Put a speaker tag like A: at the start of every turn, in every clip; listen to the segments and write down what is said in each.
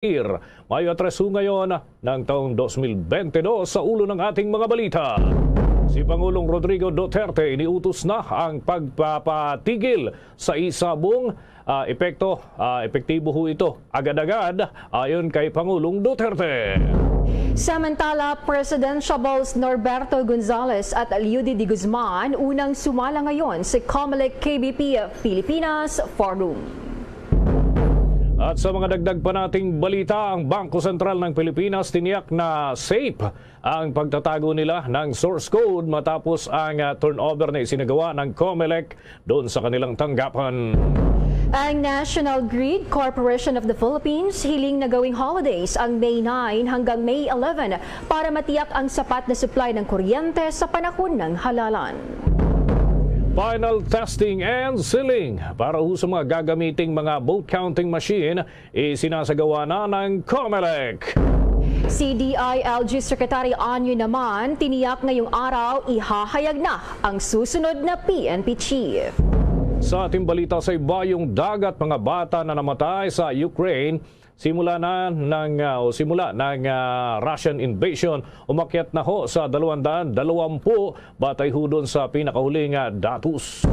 A: Mayo 3 ngayon ng taong 2022 sa ulo ng ating mga balita. Si Pangulong Rodrigo Duterte iniutos na ang pagpapatigil sa isabong epektibo ho ito agad-agad ayon kay Pangulong Duterte.
B: Samantala, Presidentiables Norberto Gonzales at Eliudy de Guzman unang sumala ngayon sa COMELEC KBP Pilipinas Forum.
A: At sa mga dagdag pa nating balita, ang Bangko Sentral ng Pilipinas tiniyak na safe ang pagtatago nila ng source code matapos ang turnover na isinagawa ng COMELEC doon sa kanilang tanggapan.
B: Ang National Grid Corporation of the Philippines hiling na gawing holidays ang May 9 hanggang May 11 para matiyak ang sapat na supply ng kuryente sa panahon ng halalan.
A: Final testing and sealing para sa mga gagamiting mga vote counting machine isinasagawa na ng COMELEC.
B: Si DILG Secretary Anyo naman tiniyak ngayong araw ihahayag na ang susunod na PNP chief.
A: Sa ating balita sa ibayong dagat, mga bata na namatay sa Ukraine simula ng Russian invasion, umakyat na ho sa 220 batay ho doon sa pinakahuling datos.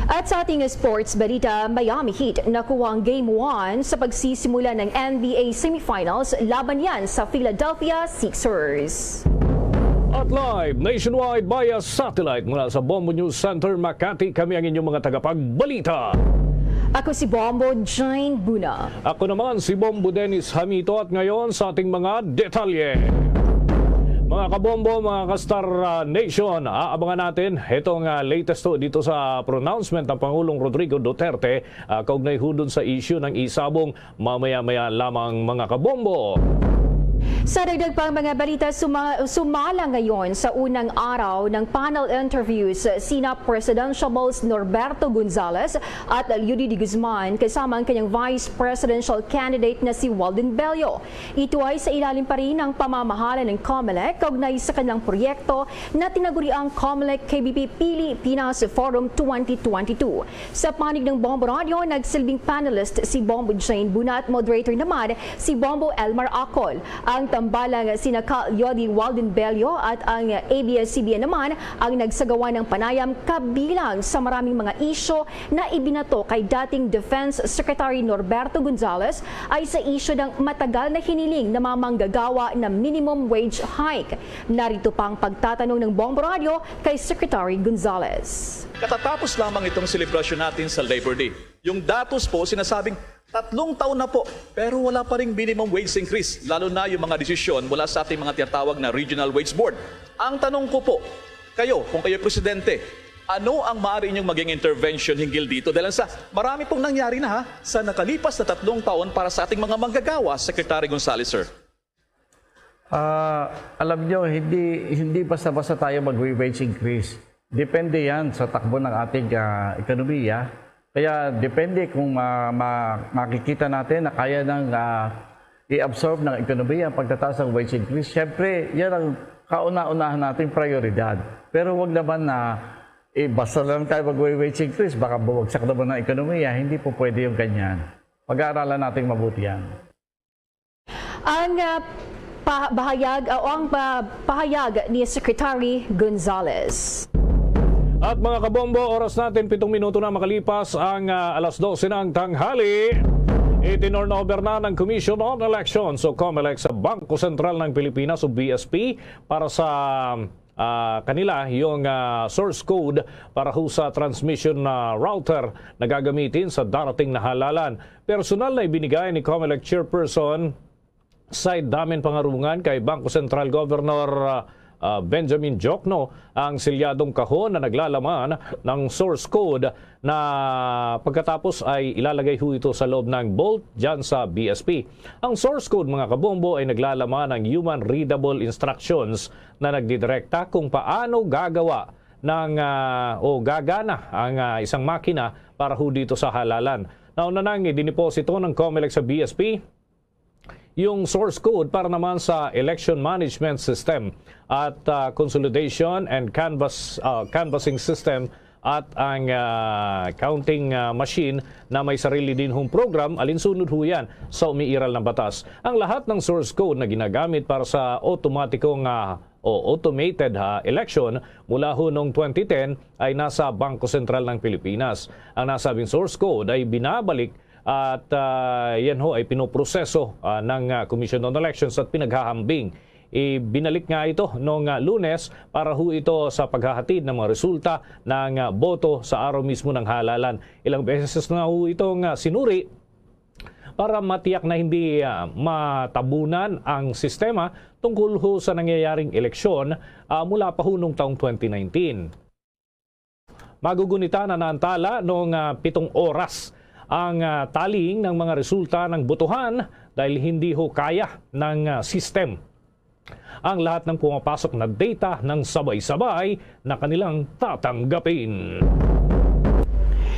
B: At sa ating sports balita, Miami Heat nakuha ang Game 1 sa pagsisimula ng NBA semifinals laban yan sa Philadelphia Sixers.
A: At live nationwide via satellite mula sa Bombo News Center, Makati, kami ang inyong mga tagapagbalita.
B: Ako si Bombo Jane Buna.
A: Ako naman si Bombo Dennis Hamito at ngayon sa ating mga detalye. Mga kabombo, mga ka-Star Nation, aabangan natin itong latest dito sa pronouncement ng Pangulong Rodrigo Duterte kaugnay ho dun sa issue ng isabong mamaya-maya lamang, mga kabombo.
B: Sa dagdag pang mga balita, sumala ngayon sa unang araw ng panel interviews sina Presidentiables Norberto Gonzales at Eliudy de Guzman kasama ang kanyang vice presidential candidate na si Walden Bello. Ito ay sa ilalim pa rin ng pamamahala ng COMELEC kaugnay sa kanilang proyekto na tinaguriang COMELEC KBP Pilipinas Forum 2022. Sa panig ng Bombo Radio, nagsilbing panelist si Bombo Jane Buna at moderator naman si Bombo Elmar Acol. Ang tambalang sina Yodi Walden Bello at ang ABS-CBN naman ang nagsagawa ng panayam kabilang sa maraming mga isyo na ibinato kay dating Defense Secretary Norberto Gonzales ay sa isyo ng matagal na hiniling na mamanggagawa na minimum wage hike. Narito pang pagtatanong ng Bombo Radio kay Secretary Gonzales.
C: Katatapos lamang itong selebrasyon natin sa Labor Day. Yung datos po sinasabing 3 taon na po, pero wala pa ring minimum wage increase, lalo na yung mga desisyon mula sa ating mga tinatawag na Regional Wage Board. Ang tanong ko po, kung kayo presidente, ano ang maaari inyong maging intervention hinggil dito? Dahil sa marami pong nangyari na sa nakalipas na 3 taon para sa ating mga manggagawa, Secretary Gonzales, sir.
D: Alam nyo, hindi basta-basta tayo mag-wage increase. Depende yan sa takbo ng ating ekonomiya. Kaya depende kung makikita natin na kaya nang i-absorb ng ekonomiya ang pagtataas ng wage increase. Siyempre, yan ang kauna-unahan nating prioridad. Pero wag naman na basta lang tayo mag-wage increase, baka bumagsak naman ng ekonomiya. Hindi po pwede yung ganyan. Pag-aaralan natin mabuti yan.
B: Ang pahayag ni Secretary Gonzales.
A: At mga kabombo, oras natin 7 minuto na makalipas ang alas 12 ng tanghali. Itinurnover na ng Commission on Elections o COMELEC sa Bangko Sentral ng Pilipinas o BSP para sa kanila yung source code para sa transmission router na gagamitin sa darating na halalan. Personal na ibinigay ni COMELEC Chairperson Said Damen Pangarungan kay Bangko Sentral Governor Benjamin Jokno ang silyadong kahon na naglalaman ng source code na pagkatapos ay ilalagay ho ito sa loob ng vault dyan sa BSP. Ang source code, mga kabombo, ay naglalaman ng human readable instructions na nagdidirekta kung paano gagawa o gagana ang isang makina para ho dito sa halalan. Nauna nang idiniposito ng COMELEC sa BSP yung source code para naman sa election management system at consolidation and canvassing system at ang counting machine na may sarili din hong program, alinsunod ho yan sa umiiral na batas. Ang lahat ng source code na ginagamit para sa automatikong o automated election mula ho noong 2010 ay nasa Bangko Sentral ng Pilipinas. Ang nasabing source code ay binabalik at yan ho ay pinoproseso ng Commission on Elections at pinaghahambing. Binalik nga ito noong Lunes para ho ito sa paghahatid ng mga resulta ng boto sa araw mismo ng halalan. Ilang beses na ho itong sinuri para matiyak na hindi matabunan ang sistema tungkol ho sa nangyayaring eleksyon mula pa ho noong taong 2019. Magugunita na naantala noong 7 oras ang tallying ng mga resulta ng botohan dahil hindi ho kaya ng system ang lahat ng pumapasok na data ng sabay-sabay na kanilang tatanggapin.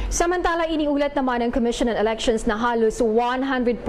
B: Samantala, iniulat naman ng Commission on Elections na halos 100%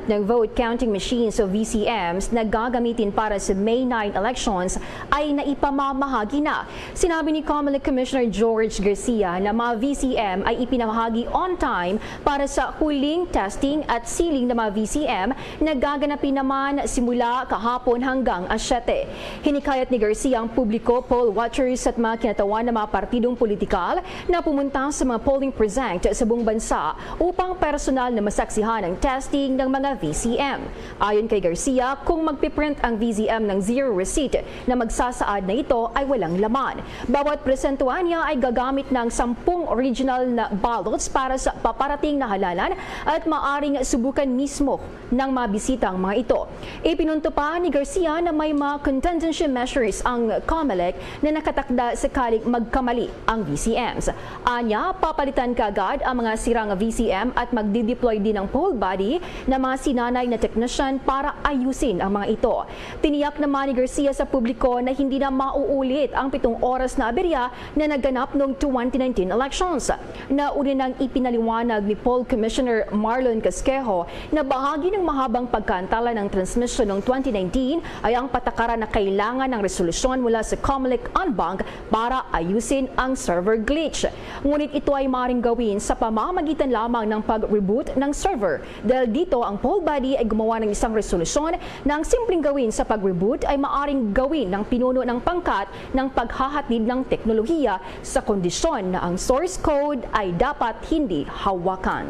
B: ng vote counting machines o VCMs na gagamitin para sa May 9 elections ay naipamamahagi na. Sinabi ni COMELEC Commissioner George Garcia na mga VCM ay ipinamahagi on time para sa huling testing at sealing ng mga VCM na gaganapin naman simula kahapon hanggang 7. Hinikayat ni Garcia ang publiko, poll watchers at mga kinatawan ng mga partidong politikal na pumunta sa mga polling sa buong bansa upang personal na masaksihan ang testing ng mga VCM. Ayon kay Garcia, kung magpiprint ang VCM ng zero receipt na magsasaad na ito ay walang laman. Bawat presentuhan niya ay gagamit ng 10 original na ballots para sa paparating na halalan at maaring subukan mismo ng mga bisita ang mga ito. Ipinunto pa ni Garcia na may mga contingency measures ang COMELEC na nakatakda sakaling magkamali ang VCMs. Anya, papalitan kaagad ang mga sirang VCM at magdideploy din ng poll body na mga sinanay na technician para ayusin ang mga ito. Tiniyak naman ni Garcia sa publiko na hindi na mauulit ang 7 oras na aberya na naganap noong 2019 elections. Nauna nang ipinaliwanag ni Poll Commissioner Marlon Casquejo na bahagi ng mahabang pagkaantala ng transmission noong 2019 ay ang patakaran na kailangan ng resolusyon mula sa COMELEC en banc para ayusin ang server glitch. Ngunit ito ay maaaring gawin sa pamamagitan lamang ng pag-reboot ng server. Dahil dito, ang poll body ay gumawa ng isang resolusyon na ang simpleng gawin sa pag-reboot ay maaaring gawin ng pinuno ng pangkat ng paghahatid ng teknolohiya sa kondisyon na ang source code ay dapat hindi hawakan.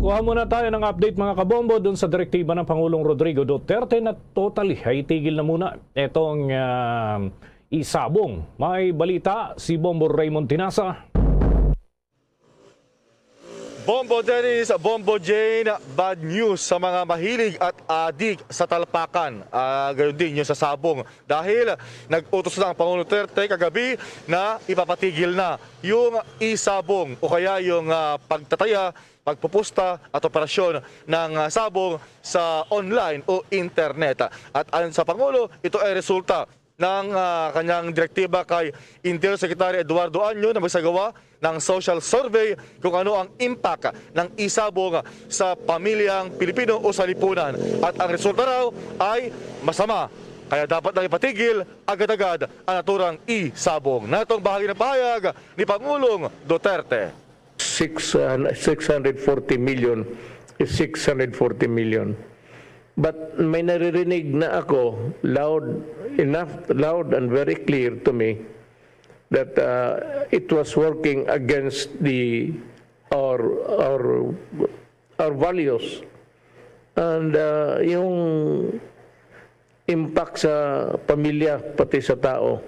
A: Kuha muna tayo ng update mga kabombo dun sa direktiba ng Pangulong Rodrigo Duterte na totally ay tigil na muna itong isabong. May balita si Bombo Raymond Tinasa.
E: Bombo Dennis, Bombo Jane, bad news sa mga mahilig at adik sa talpakan. Gayon din yung sa sabong. Dahil nag-utos na ang Pangulong Duterte kagabi na ipapatigil na yung isabong o kaya yung pagtataya, pagpupusta at operasyon ng sabong sa online o internet. At ayon sa Pangulo, ito ay resulta ng kanyang direktiba kay Interior Secretary Eduardo Año na magsagawa ng social survey kung ano ang impact ng isabong sa pamilyang Pilipino o sa lipunan. At ang resulta raw ay masama. Kaya dapat nang ipatigil agad-agad ang naturang isabong. Na itong bahagi ng pahayag ni Pangulong Duterte.
F: 640 million is 640 million. But may naririnig na ako loud and very clear to me that it was working against our values and yung impact sa pamilya pati sa tao.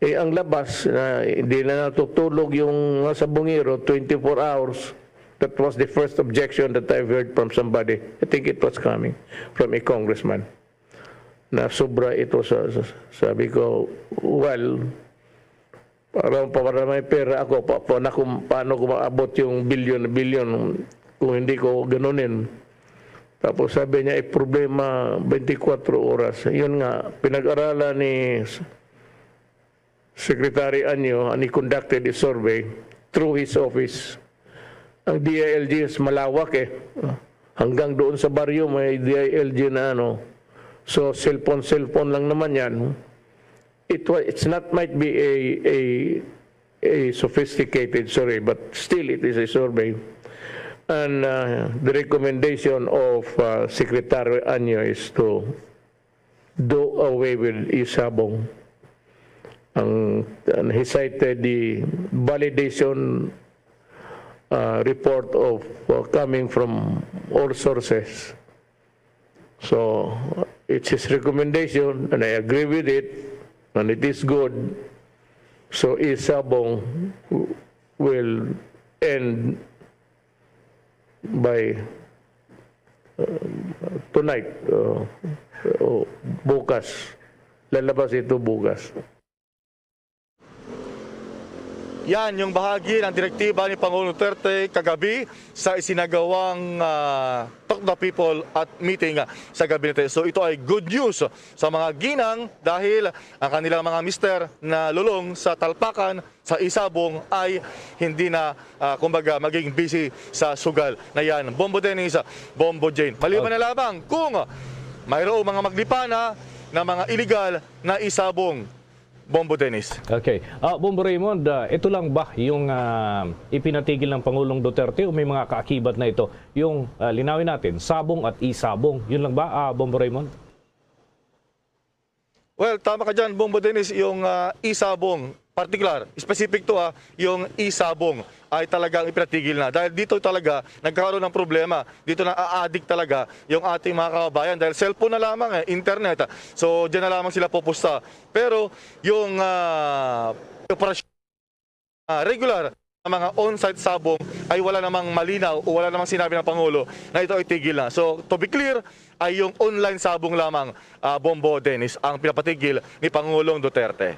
F: Ang labas na hindi na natutulog yung sa bungiro 24 hours. That was the first objection that I've heard from somebody. I think it was coming from a congressman. Na sobra ito sabi ko, well, para may pera ako, paano ko maabot yung billion kung hindi ko ganunin. Tapos sabi niya, problema 24 oras. Yun nga, pinag-aralan ni Secretary Año, and he conducted a survey through his office. Ang DILG is malawak Hanggang doon sa baryo may DILG na So cellphone lang naman yan. It's not might be a a sophisticated survey, but still it is a survey. And the recommendation of Secretary Anyo is to do away with isabong. And he cited the validation report of coming from all sources. So it's his recommendation, and I agree with it, and it is good. So isabong will end by tonight, bukas. Lalabas ito bukas.
E: Yan yung bahagi ng direktiba ni Pangulong Duterte kagabi sa isinagawang Talk to the People at meeting sa gabinete. So ito ay good news sa mga ginang dahil ang kanilang mga mister na lulong sa talpakan sa isabong ay hindi na kumbaga maging busy sa sugal na yan. Bombo Dennis, Bombo Jane. Maliban na lamang kung mayroong mga maglipana na mga illegal na isabong. Bombo Dennis.
A: Okay. Bombo Raymond, ito lang ba yung ipinatigil ng Pangulong Duterte o may mga kaakibat na ito? Yung linawin natin, sabong at isabong. Yun lang ba, Bombo Raymond?
E: Well, tama ka dyan, Bombo Dennis, yung isabong, particular, specific to yung isabong ay talagang ipinatigil na. Dahil dito talaga nagkaroon ng problema. Dito na a-addict talaga yung ating mga kababayan. Dahil cellphone na lamang, internet. So, dyan na lamang sila pupusta. Pero yung operasyon regular na mga on-site sabong ay wala namang malinaw o wala namang sinabi ng Pangulo na ito ay tigil na. So, to be clear, ay yung online sabong lamang, Bombo Dennis, ang pinapatigil ni Pangulong Duterte.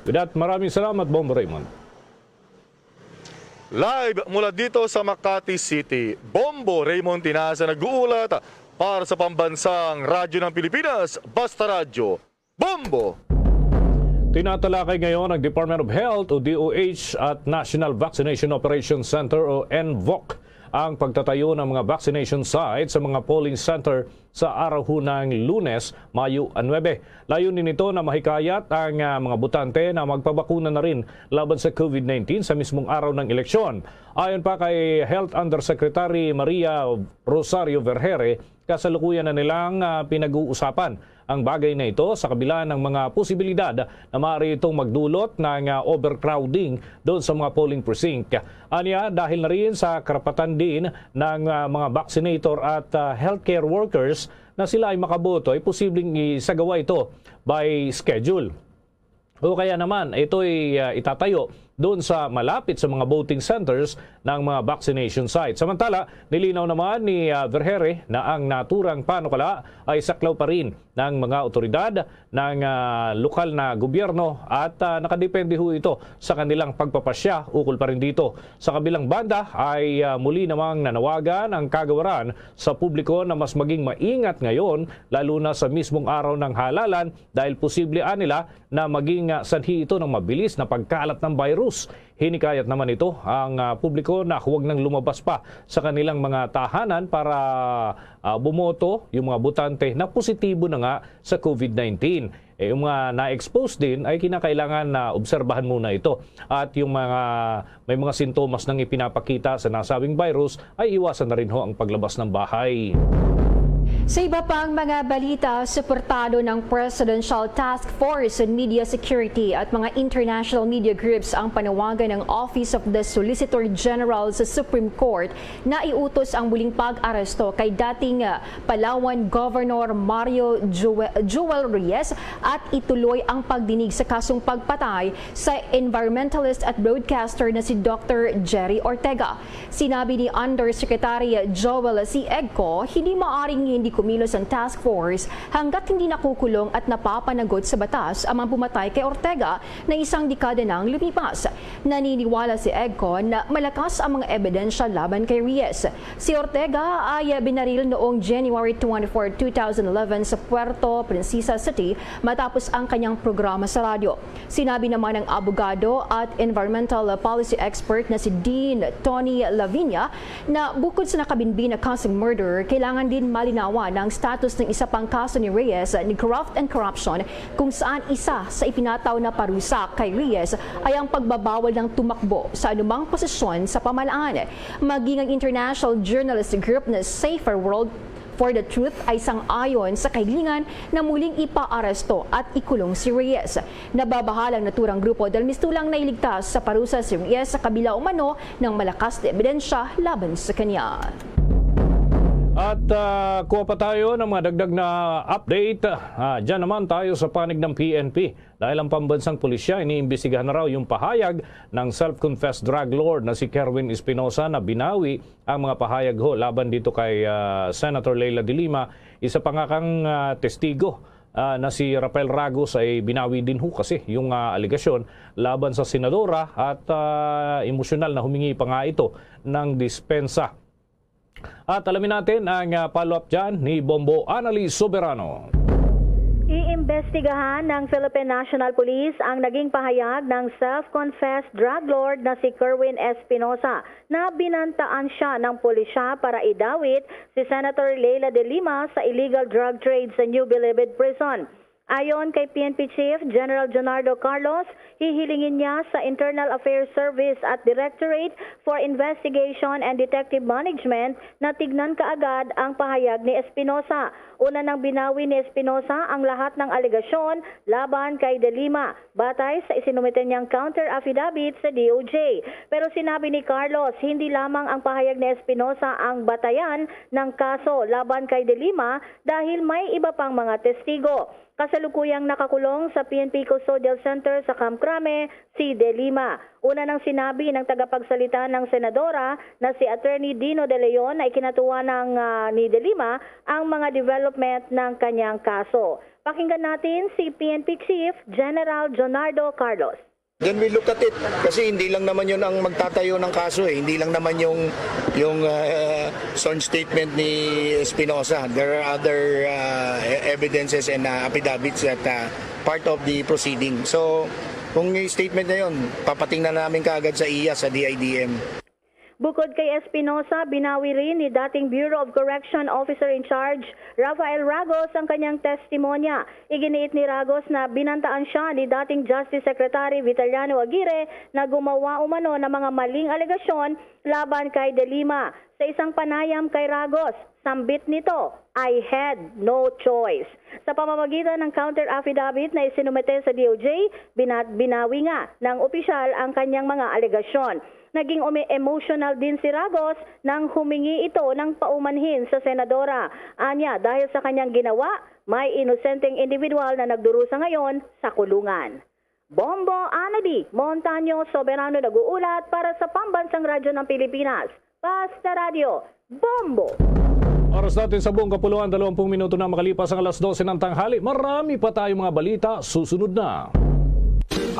A: With that, maraming salamat, Bombo Raymond.
E: Live mula dito sa Makati City, Bombo Raymond Tinaza nag-uulat para sa Pambansang Radyo ng Pilipinas, Basta Radyo, Bombo!
A: Tinatalakay ngayon ng Department of Health o DOH at National Vaccination Operations Center o NVOC ang pagtatayo ng mga vaccination sites sa mga polling center sa araw ng Lunes, Mayo 9. Layunin nito na mahikayat ang mga botante na magpabakuna na rin laban sa COVID-19 sa mismong araw ng eleksyon. Ayon pa kay Health Undersecretary Maria Rosario Vergere, kasalukuyan na nilang pinag-uusapan ang bagay na ito sa kabila ng mga posibilidad na maaari itong magdulot ng overcrowding doon sa mga polling precinct. Anya, dahil na rin sa karapatan din ng mga vaccinator at healthcare workers na sila ay makaboto, ay posibleng isagawa ito by schedule. O kaya naman, ito ay itatayo doon sa malapit sa mga voting centers ng mga vaccination sites. Samantala, nilinaw naman ni Vergere na ang naturang panukala ay saklaw pa rin ng mga otoridad ng lokal na gobyerno at nakadepende ho ito sa kanilang pagpapasya ukol pa rin dito. Sa kabilang banda ay muli namang nanawagan ang kagawaran sa publiko na mas maging maingat ngayon lalo na sa mismong araw ng halalan dahil posible nila na maging sanhi ito ng mabilis na pagkalat ng virus. Hinikayat naman ito ang publiko na huwag nang lumabas pa sa kanilang mga tahanan para bumoto yung mga botante na positibo na nga sa COVID-19. Yung mga na-expose din ay kinakailangan na obserbahan muna ito. At yung may mga sintomas nang ipinapakita sa nasabing virus ay iwasan na rin ho ang paglabas ng bahay.
B: Sa iba pang mga balita, suportado ng Presidential Task Force on Media Security at mga international media groups ang panawagan ng Office of the Solicitor General sa Supreme Court na iutos ang muling pag-aresto kay dating Palawan Governor Mario Joel Reyes at ituloy ang pagdinig sa kasong pagpatay sa environmentalist at broadcaster na si Dr. Jerry Ortega. Sinabi ni Undersecretary Joel C. Egco, hindi maaring hindi kumilos ang task force hanggat hindi nakukulong at napapanagot sa batas ang mga pumatay kay Ortega na isang dekada nang lumipas. Naniniwala si Egco na malakas ang mga ebidensya laban kay Reyes. Si Ortega ay binaril noong January 24, 2011 sa Puerto Princesa City matapos ang kanyang programa sa radyo. Sinabi naman ng abogado at environmental policy expert na si Dean Tony Lavinia na bukod sa nakabinbin na kasong murder, kailangan din malinawan ng status ng isa pang kaso ni Reyes ni graft and corruption kung saan isa sa ipinataw na parusa kay Reyes ay ang pagbabawal ng tumakbo sa anumang posisyon sa pamahalaan. Maging ang international journalist group na Safer World for the Truth ay sang-ayon sa kahilingan na muling ipaaresto at ikulong si Reyes. Nababahalang naturang grupo dahil mistulang nailigtas sa parusa si Reyes sa kabila umano ng malakas na ebidensya laban sa kanya.
A: At kuha pa tayo ng mga dagdag na update. Diyan naman tayo sa panig ng PNP. Dahil ang pambansang pulisya, iniimbestigahan na raw yung pahayag ng self-confessed drug lord na si Kerwin Espinosa na binawi ang mga pahayag laban dito kay Senator Leila de Lima. Isa pa nga kang testigo na si Rafael Ragos ay binawi din kasi yung aligasyon laban sa senadora at emosyonal na humingi pa nga ito ng dispensa. At alamin natin ang follow-up dyan ni Bombo Annalise Soberano.
G: Iimbestigahan ng Philippine National Police ang naging pahayag ng self-confessed drug lord na si Kerwin Espinosa na binantaan siya ng pulisya para idawit si Senator Leila de Lima sa illegal drug trade sa New Bilibid Prison. Ayon kay PNP Chief General Jonardo Carlos, hihilingin niya sa Internal Affairs Service at Directorate for Investigation and Detective Management na tignan kaagad ang pahayag ni Espinosa. Una nang binawi ni Espinosa ang lahat ng alegasyon laban kay De Lima, batay sa isinumite niyang counter affidavit sa DOJ. Pero sinabi ni Carlos, hindi lamang ang pahayag ni Espinosa ang batayan ng kaso laban kay De Lima dahil may iba pang mga testigo. Kasalukuyang nakakulong sa PNP Custodial Center sa Camp Crame si De Lima. Una nang sinabi ng tagapagsalita ng senadora na si Attorney Dino De Leon ay kinatuwa ni De Lima ang mga development ng kanyang kaso. Pakinggan natin si PNP Chief General Jonardo Carlos.
H: Then we look at it kasi hindi lang naman yun ang magtatayo ng kaso Hindi lang naman yung sworn statement ni Espinosa. There are other evidences and affidavits that part of the proceeding. So kung yung statement na yun, papatingnan namin kaagad sa iya, sa DIDM.
G: Bukod kay Espinosa, binawi rin ni dating Bureau of Correction Officer in Charge, Rafael Ragos, ang kanyang testimonya. Iginiit ni Ragos na binantaan siya ni dating Justice Secretary Vitaliano Aguirre na gumawa umano ng mga maling alegasyon laban kay De Lima. Sa isang panayam kay Ragos, sambit nito, I had no choice. Sa pamamagitan ng counter affidavit na isinumite sa DOJ, binawi nga ng opisyal ang kanyang mga alegasyon. Naging emotional din si Ragos nang humingi ito ng paumanhin sa senadora. Anya, dahil sa kanyang ginawa, may inosenteng individual na nagdurusa ngayon sa kulungan. Bombo Anadi Montaño Soberano nag-uulat para sa Pambansang Radyo ng Pilipinas. Basta Radio, Bombo!
A: Oras natin sa buong kapuluan, 20 minuto na makalipas ang alas 12 ng tanghali. Marami pa tayong mga balita, susunod na.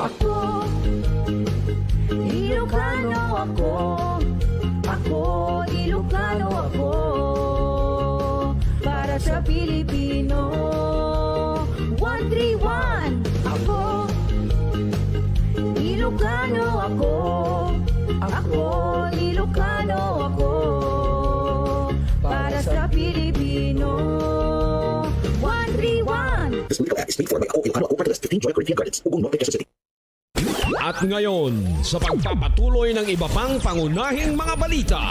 I: Ako, Ilocano ako. Ako, Ilocano ako. Para sa Pilipino, 131. Ako, Ilocano ako. Ako, Ilocano ako. Para sa Pilipino, 131.
J: This legal act is paid for by all Ilocano Party List 15 Joy Corinthian Gardens, Ugong Norte, Quezon City.
K: At ngayon, sa pagpapatuloy ng iba pang pangunahing mga balita.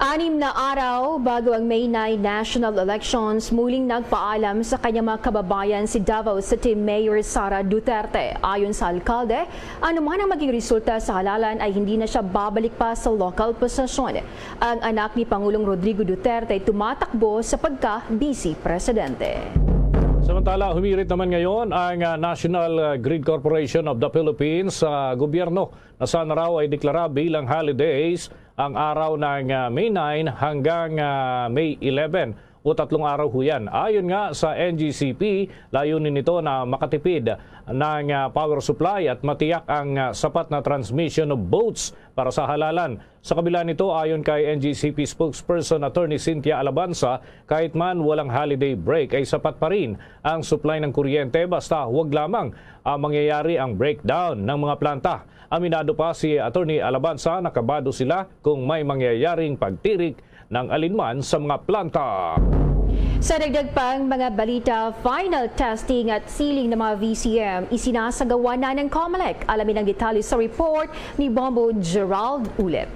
B: 6 na araw bago ang May 9 national elections, muling nagpaalam sa kanyang mga kababayan si Davao City Mayor Sara Duterte. Ayon sa alkalde, anuman ang maging resulta sa halalan ay hindi na siya babalik pa sa local posisyon. Ang anak ni Pangulong Rodrigo Duterte ay tumatakbo sa pagka-vice presidente.
A: Samantala, humirit naman ngayon ang National Grid Corporation of the Philippines sa gobyerno na sana raw ay deklara bilang holidays ang araw ng May 9 hanggang May 11 o 3 araw ho yan. Ayon nga sa NGCP, layunin nito na makatipid ng power supply at matiyak ang sapat na transmission of boats para sa halalan. Sa kabila nito, ayon kay NGCP spokesperson Attorney Cynthia Alabanza, kahit man walang holiday break ay sapat pa rin ang supply ng kuryente basta huwag lamang mangyayari ang breakdown ng mga planta. Aminado pa si Attorney Alabanza na kabado sila kung may mangyayaring pagtirik ng alinman sa mga planta.
B: Sa dagdag pang mga balita, final testing at sealing ng mga VCM isinasagawa na ng COMELEC. Alamin ang detalye sa report ni Bombo Gerald Ulep.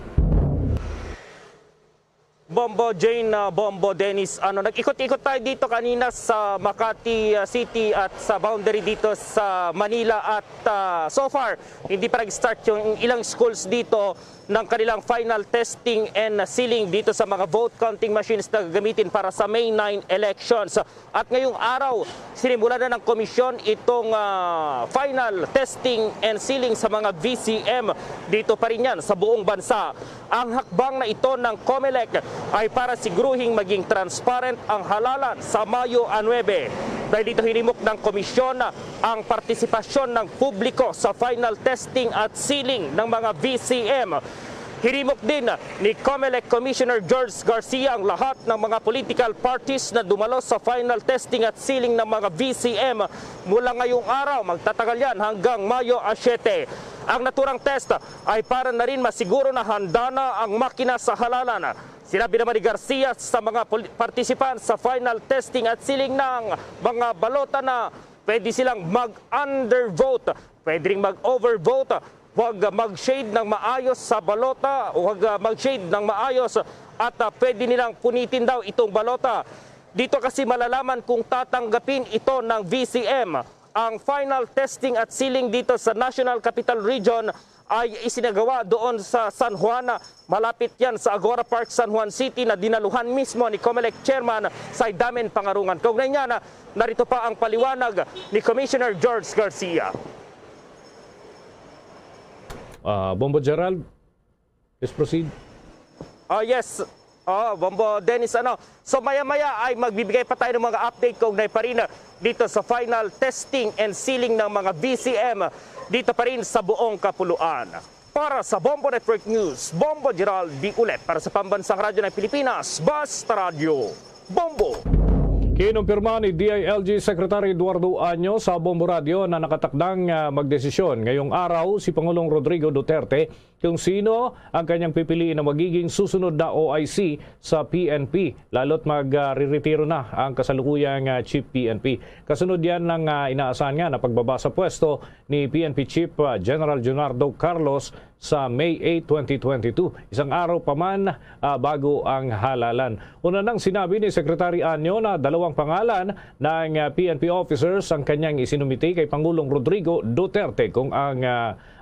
L: Bombo Jane, Bombo Dennis, nag-ikot-ikot tayo dito kanina sa Makati City at sa boundary dito sa Manila at so far hindi pa nag-start yung ilang schools dito ng kanilang final testing and sealing dito sa mga vote counting machines na gagamitin para sa May 9 elections. At ngayong araw, sinimulan na ng komisyon itong final testing and sealing sa mga VCM dito pa rin yan sa buong bansa. Ang hakbang na ito ng COMELEC ay para siguruhing maging transparent ang halalan sa Mayo 9. Dahil dito hinimok ng komisyon ang partisipasyon ng publiko sa final testing at sealing ng mga VCM. Hinimok din ni COMELEC Commissioner George Garcia ang lahat ng mga political parties na dumalo sa final testing at sealing ng mga VCM mula ngayong araw. Magtatagal yan hanggang Mayo 7. Ang naturang test ay para na rin masiguro na handa na ang makina sa halalan. Sinabi naman ni Garcia sa mga participants sa final testing at sealing ng mga balota na pwede silang mag-undervote, pwede rin mag-overvote, huwag mag-shade ng maayos sa balota, huwag mag-shade ng maayos at pwede nilang punitin daw itong balota. Dito kasi malalaman kung tatanggapin ito ng VCM. Ang final testing at sealing dito sa National Capital Region ay isinagawa doon sa San Juan. Malapit yan sa Agora Park, San Juan City na dinaluhan mismo ni COMELEC Chairman Saidamen Pangarungan. Kaugnay niya narito pa ang paliwanag ni Commissioner George Garcia.
A: Bombo Gerald, please proceed.
L: Yes. Bombo Dennis, So maya-maya ay magbibigay pa tayo ng mga update kaugnay pa rin dito sa final testing and sealing ng mga VCM dito pa rin sa buong kapuluan. Para sa Bombo Network News, Bombo Gerald D. Ulet para sa Pambansang Radyo ng Pilipinas, Basta Radio, Bombo!
A: Kinumpirma ni DILG Secretary Eduardo Año sa Bombo Radio na nakatakdang magdesisyon ngayong araw si Pangulong Rodrigo Duterte kung sino ang kanyang pipiliin na magiging susunod na OIC sa PNP, lalo't mag-retiro na ang kasalukuyang Chief PNP. Kasunod yan ng inaasahan nga na pagbaba sa pwesto ni PNP Chief General Junardo Carlos sa May 8, 2022. Isang araw pa man bago ang halalan. Una nang sinabi ni Secretary Año na dalawang pangalan ng PNP officers ang kanyang isinumiti kay Pangulong Rodrigo Duterte kung ang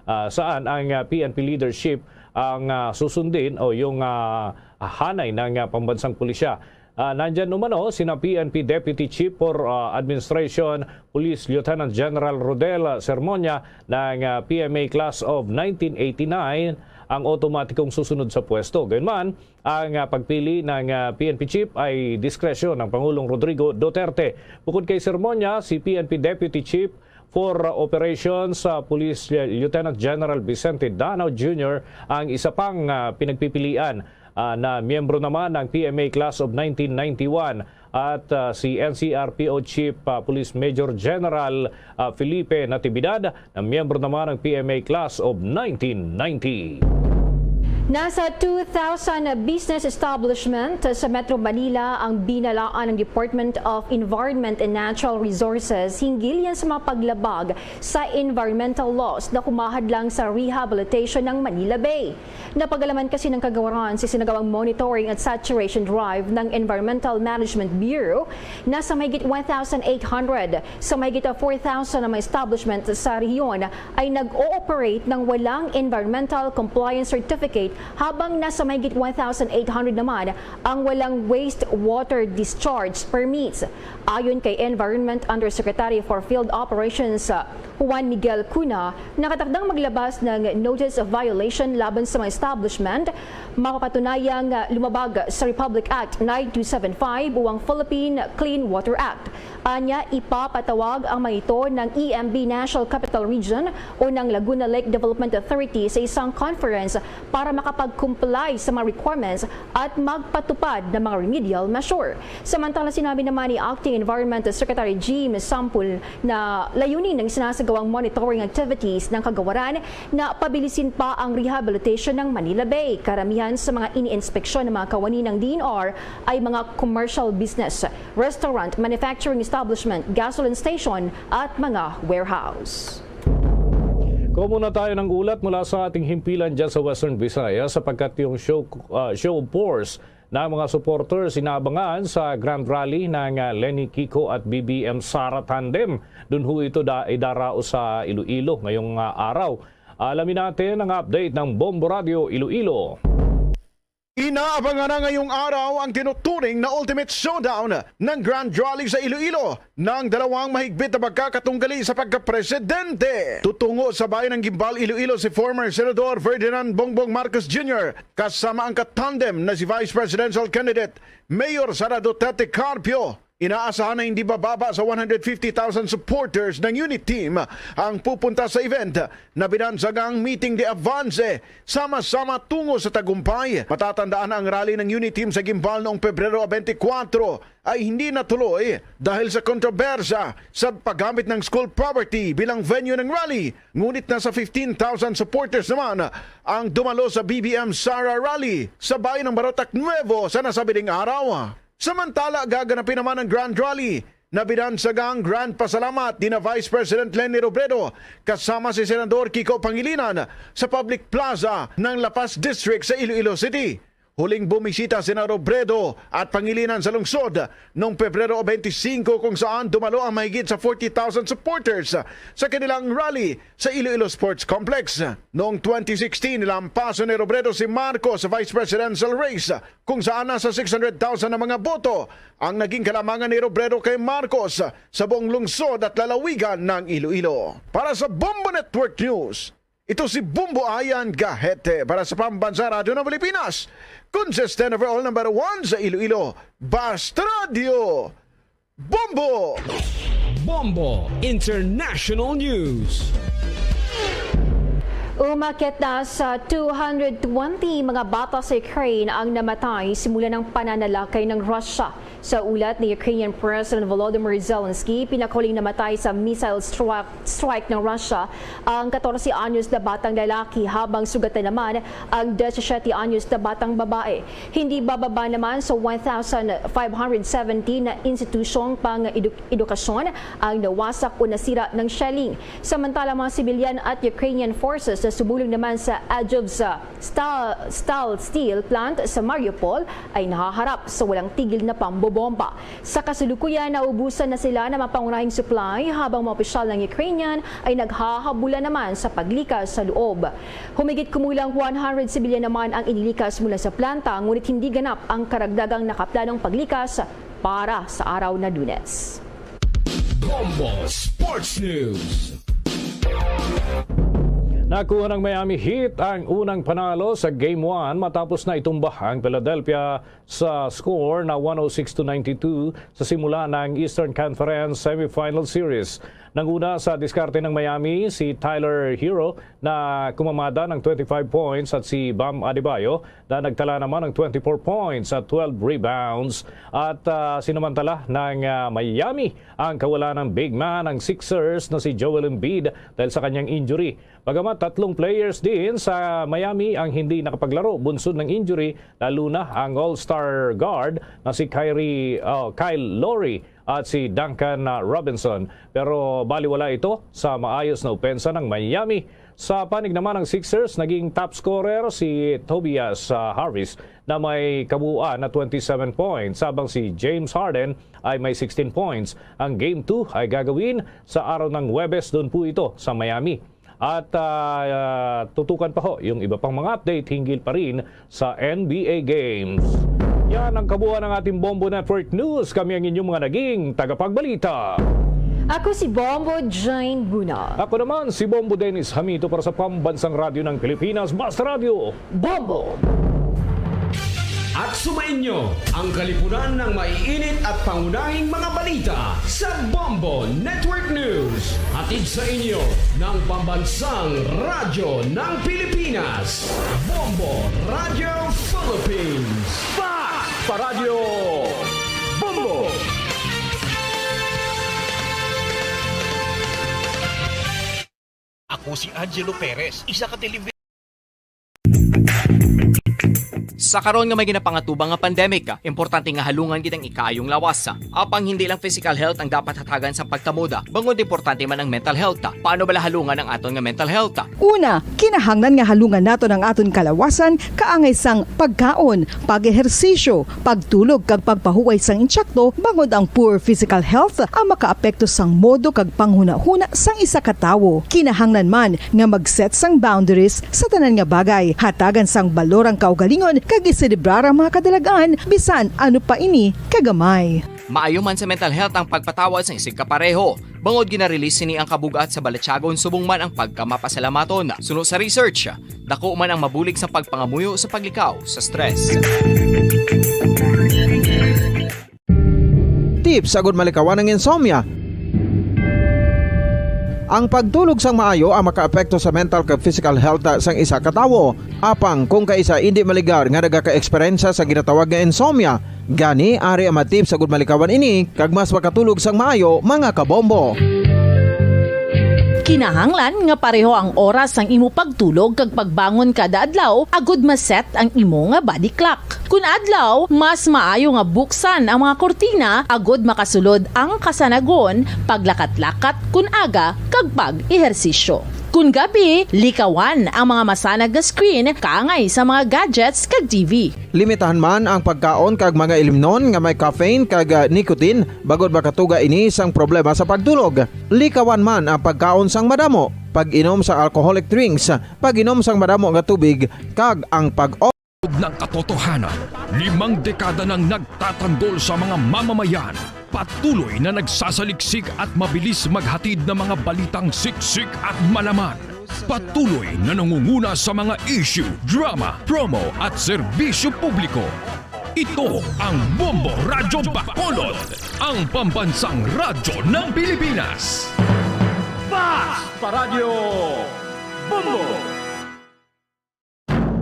A: saan ang PNP leadership ang susundin o yung hanay ng pambansang pulisya. Nandyan umano sina PNP Deputy Chief for Administration Police Lieutenant General Rodel Sermonia ng PMA Class of 1989 ang otomatikong susunod sa pwesto. Gayunman, ang pagpili ng PNP Chief ay diskresyon ng Pangulong Rodrigo Duterte. Bukod kay Sermonia, si PNP Deputy Chief for Operations Police Lieutenant General Vicente Danao Jr. ang isa pang pinagpipilian na miyembro naman ng PMA Class of 1991 at si NCRPO Chief Police Major General Felipe Natividad na miyembro naman ng PMA Class of 1990.
B: Nasa 2,000 business establishment sa Metro Manila ang binalaan ng Department of Environment and Natural Resources hinggil yan sa mga paglabag sa environmental laws na kumahadlang sa rehabilitation ng Manila Bay. Napagalaman kasi ng kagawaran sa sinagawang monitoring at saturation drive ng Environmental Management Bureau na sa mahigit 1,800 sa mahigit 4,000 na mga establishment sa rehiyon ay nag-ooperate ng walang environmental compliance certificate habang nasa mahigit 1,800 naman ang walang wastewater discharge permits. Ayon kay Environment Undersecretary for Field Operations Juan Miguel Cuna, nakatakdang maglabas ng notice of violation laban sa mga establishment mapapatunayang lumabag sa Republic Act 9275 o ang Philippine Clean Water Act. Anya, ipapatawag ang mga ito ng EMB National Capital Region o ng Laguna Lake Development Authority sa isang conference para makapag-comply sa mga requirements at magpatupad ng mga remedial measure. Samantala, sinabi naman ni Acting Environment Secretary Jim Sampul na layunin ng sinasagawang monitoring activities ng kagawaran na pabilisin pa ang rehabilitation ng Manila Bay. Karamihan sa mga ini-inspeksyon ng mga kawani ng DNR ay mga commercial business, restaurant, manufacturing establishment, gasoline station at mga warehouse.
A: Muna tayo ng ulat mula sa ating himpilan dyan sa Western Visayas sapagkat yung show of force na mga supporters inabangan sa Grand Rally ng Lenny Kiko at BBM Sara Tandem. Doon ho ito idarao sa Iloilo ngayong araw. Alamin natin ang update ng Bombo Radio Iloilo.
M: Inaabangan na ngayong araw ang tinuturing na ultimate showdown ng Grand Rally sa Iloilo ng dalawang mahigpit na magkakatunggali sa pagkapresidente. Tutungo sa bayan ng Gimbal, Iloilo si former Senador Ferdinand Bongbong Marcos Jr. kasama ang katandem na si Vice Presidential Candidate Mayor Sara Duterte Carpio. Inaasahan na hindi bababa sa 150,000 supporters ng unit team ang pupunta sa event na binansagang Meeting de Avance, sama-sama tungo sa tagumpay. Matatandaan ang rally ng unit team sa Gimbal noong Pebrero 24 ay hindi natuloy dahil sa kontrobersya sa paggamit ng school property bilang venue ng rally. Ngunit nasa 15,000 supporters naman ang dumalo sa BBM Sara Rally sa bayan ng Barotac Nuevo sa nasabing araw. Samantala, gaganapin naman ang Grand Rally na binansagang Grand Pasalamat dina Vice President Lenny Robredo kasama si Senador Kiko Pangilinan sa Public Plaza ng La Paz District sa Iloilo City. Huling bumisita si Robredo at Pangilinan sa lungsod noong Pebrero 25 kung saan dumalo ang mahigit sa 40,000 supporters sa kanilang rally sa Iloilo Sports Complex. Noong 2016, nilampaso ni Robredo si Marcos sa Vice Presidential race kung saan nasa 600,000 na mga boto ang naging kalamangan ni Robredo kay Marcos sa buong lungsod at lalawigan ng Iloilo. Para sa Bombo Network News, ito si Bumbo Ayan Gahete para sa Pambansa Radio ng Pilipinas. Consistent overall number 1 sa Iloilo, Basta Radio. Bombo!
K: Bombo International News.
B: Umakyat na sa 220 mga bata sa Ukraine ang namatay simula ng pananalakay ng Russia. Sa ulat ni Ukrainian President Volodymyr Zelensky, pinakahuling namatay sa missile strike ng Russia ang 14 anyos na batang lalaki habang sugatan naman ang 17 anyos na batang babae. Hindi bababa naman sa 1,570 na institusyong pang-edukasyon ang nawasak o nasira ng shelling. Samantala, mga sibilyan at Ukrainian forces na sumulong naman sa Azovstal steel plant sa Mariupol ay nahaharap sa walang tigil na pambobomba. Sa kasalukuyan, naubusan na sila ng mga pangunahing supply habang mga opisyal ng Ukrainian ay naghahabula naman sa paglikas sa loob. Humigit kumulang 100 sibilyan naman ang inilikas mula sa planta, ngunit hindi ganap ang karagdagang nakaplanong paglikas para sa araw na Lunes.
K: Bombo Sports News.
A: Nakuha ng Miami Heat ang unang panalo sa Game 1 matapos na itumba ang Philadelphia sa score na 106-92 sa simula ng Eastern Conference Semifinal Series. Nanguna sa diskarte ng Miami si Tyler Hero na kumamada ng 25 points at si Bam Adebayo na nagtala naman ng 24 points at 12 rebounds. At sinamantala ng Miami ang kawalan ng big man ng Sixers na si Joel Embiid dahil sa kanyang injury. Bagamat tatlong players din sa Miami ang hindi nakapaglaro bunsod ng injury, lalo na ang all-star guard na si Kyle Lowry at si Duncan Robinson. Pero baliwala ito sa maayos na opensa ng Miami. Sa panig naman ng Sixers, naging top scorer si Tobias Harris na may kabuuan na 27 points, habang si James Harden ay may 16 points. Ang Game 2 ay gagawin sa araw ng Huwebes, doon po ito sa Miami. At tutukan pa ho yung iba pang mga update hinggil pa rin sa NBA Games. Yan ang kabuuan ng ating Bombo Network News. Kami ang inyong mga naging tagapagbalita.
B: Ako si Bombo Jane Buna.
A: Ako naman si Bombo Dennis Hamito para sa Pambansang Radio ng Pilipinas, Basta Radio.
B: Bombo!
K: At sumainyo ang kalipunan ng maiinit at pangunahing mga balita sa Bombo Network News. Hatid sa inyo ng Pambansang Radyo ng Pilipinas, Bombo Radio Philippines.
C: Paradyo Bombo!
J: Ako si Angelo Perez, isa ka television.
N: Sa karon nga may ginapangatubang nga pandemic, importante nga halungan gid ang ikaayong lawas. Apang hindi lang physical health ang dapat hatagan sa pagkamuda, bangod importante man ang mental health. Paano bala halungan ang aton nga mental health?
I: Una, kinahanglan nga halungan nato ang aton kalawasan kaangay sang pagkaon, pag-ehersisyo, pagtulog kag pagpahuway sang insyakto bangod ang poor physical health ang makaapekto sang modo kag panghuna-huna sang isa ka tawo. Kinahanglan man nga mag-set sang boundaries sa tanan nga bagay, hatagan sang balorang kaugalingon kag iselebrar ang mga kadalagaan bisan ano pa ini kagamay.
N: Maayo man sa mental health ang pagpatawad sa isig kapareho. Bangod ginarelease ni ang kabugat sa Balatsyagon subong man ang pagkamapasalamaton. Suno sa research, dako man ang mabulig sa pagpangamuyo sa paglikaw sa stress.
O: Tips agud malikawan ng insomnia. Ang pagtulog sang maayo ang makaapekto sa mental kag physical health sang isa ka tawo. Apang kung kaisa hindi maligar nga nagaka-eksperyensya sa ginatawag nga insomnia, gani ari ang matip sa gud malikawan ini kag mas makatulog sang maayo mga kabombo.
I: Kinahanglan nga pareho ang oras ang imo pagtulog kag pagbangon kada adlaw agud maset ang imo nga body clock. Kun adlaw, mas maayo nga buksan ang mga kortina agud makasulod ang kasanagon, paglakat-lakat kun aga kag pag-ehersisyo. Kun gabi, likawan ang mga masanag nga screen kaangay sa mga gadgets kag TV.
O: Limitahan man ang pagkaon kag mga ilimnon nga may caffeine kag nicotine bagod makatuga ini sang problema sa pagtulog. Likawan man ang pagkaon sang madamo, pag-inom sa alcoholic drinks, pag-inom sang madamo nga tubig kag ang
K: ng katotohanan, 5 dekada nang nagtatanggol sa mga mamamayan. Patuloy na nagsasaliksik at mabilis maghatid ng mga balitang siksik at malaman. Patuloy na nangunguna sa mga issue, drama, promo at serbisyo publiko. Ito ang Bombo Radyo Bacolod, ang pambansang radyo ng Pilipinas.
C: Paradyo Bombo!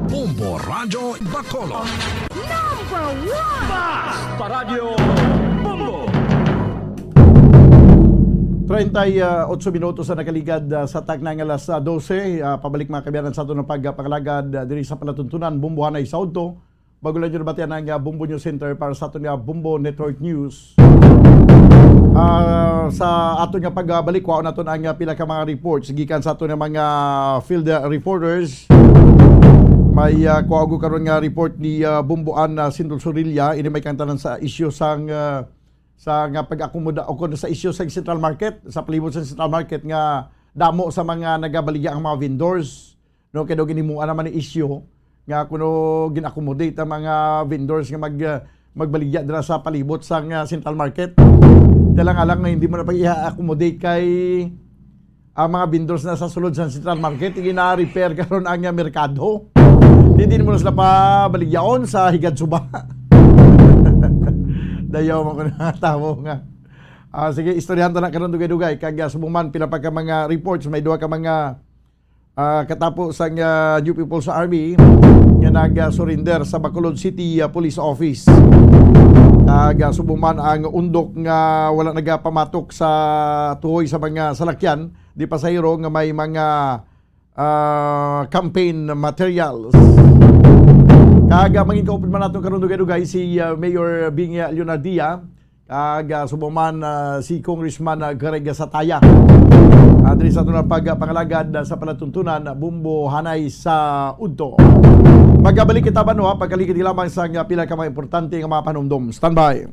K: Bombo Radyo Bacolod.
I: Number 1!
C: Paradyo Bombo!
M: 38 minutos na nakaligad sa taknang alas 12. Pabalik mga kabiyanan sa ito ng pagpakalagad diri sa palatuntunan Bumbuhanay Saudto. Bago lang nyo nabatian ang Bumbo News Center para sa ito nga Bumbo Network News. Sa ato nga pagbalik, kuha natin ang pila ka mga reports. Gikan sa ito nga mga field reporters. May kuha ko karon nga report ni Bumbuan Sindol Sorilla. Ini may kantanan sa issue sang sa nga pag-akomoda o sa issue sa Central Market, sa palibot sa Central Market nga damo sa mga nagabaligya ang mga vendors, no, kaya ginimuan naman ni issue nga kuno gin-accommodate ang mga vendors nga magbaligya dira sa palibot sa Central Market. Alang hindi mo na pag-i-accommodate kay ang mga vendors na sa sulod sa Central Market, gina-repair karon ang merkado. Hindi mo na sila pa baligyaon sa higad suba. Dayaw mo ko na tao nga. Sige, istoryahan to na karon dugay-dugay. Kag subuman pinapag ka mga reports. May duha ka mga katapo sa New People's Army nga nag-surrender sa Bacolod City Police Office. Kag subuman ang undok nga wala nagapamatok sa tuhoy sa mga salakyan. Di pasahero nga may mga campaign materials. Kaga mangin kaupit man natin karon dugay-dugay si Mayor Bing Leonardia, kaga subuman si Congressman Garega Sataya. Diri sa tunang pagpangalagad sa palatuntunan Bumbo Hanay sa Udto. Magabalik kita ba no pagkaligid lamang sa pila ka mga importante nga mga panumdum. Standby.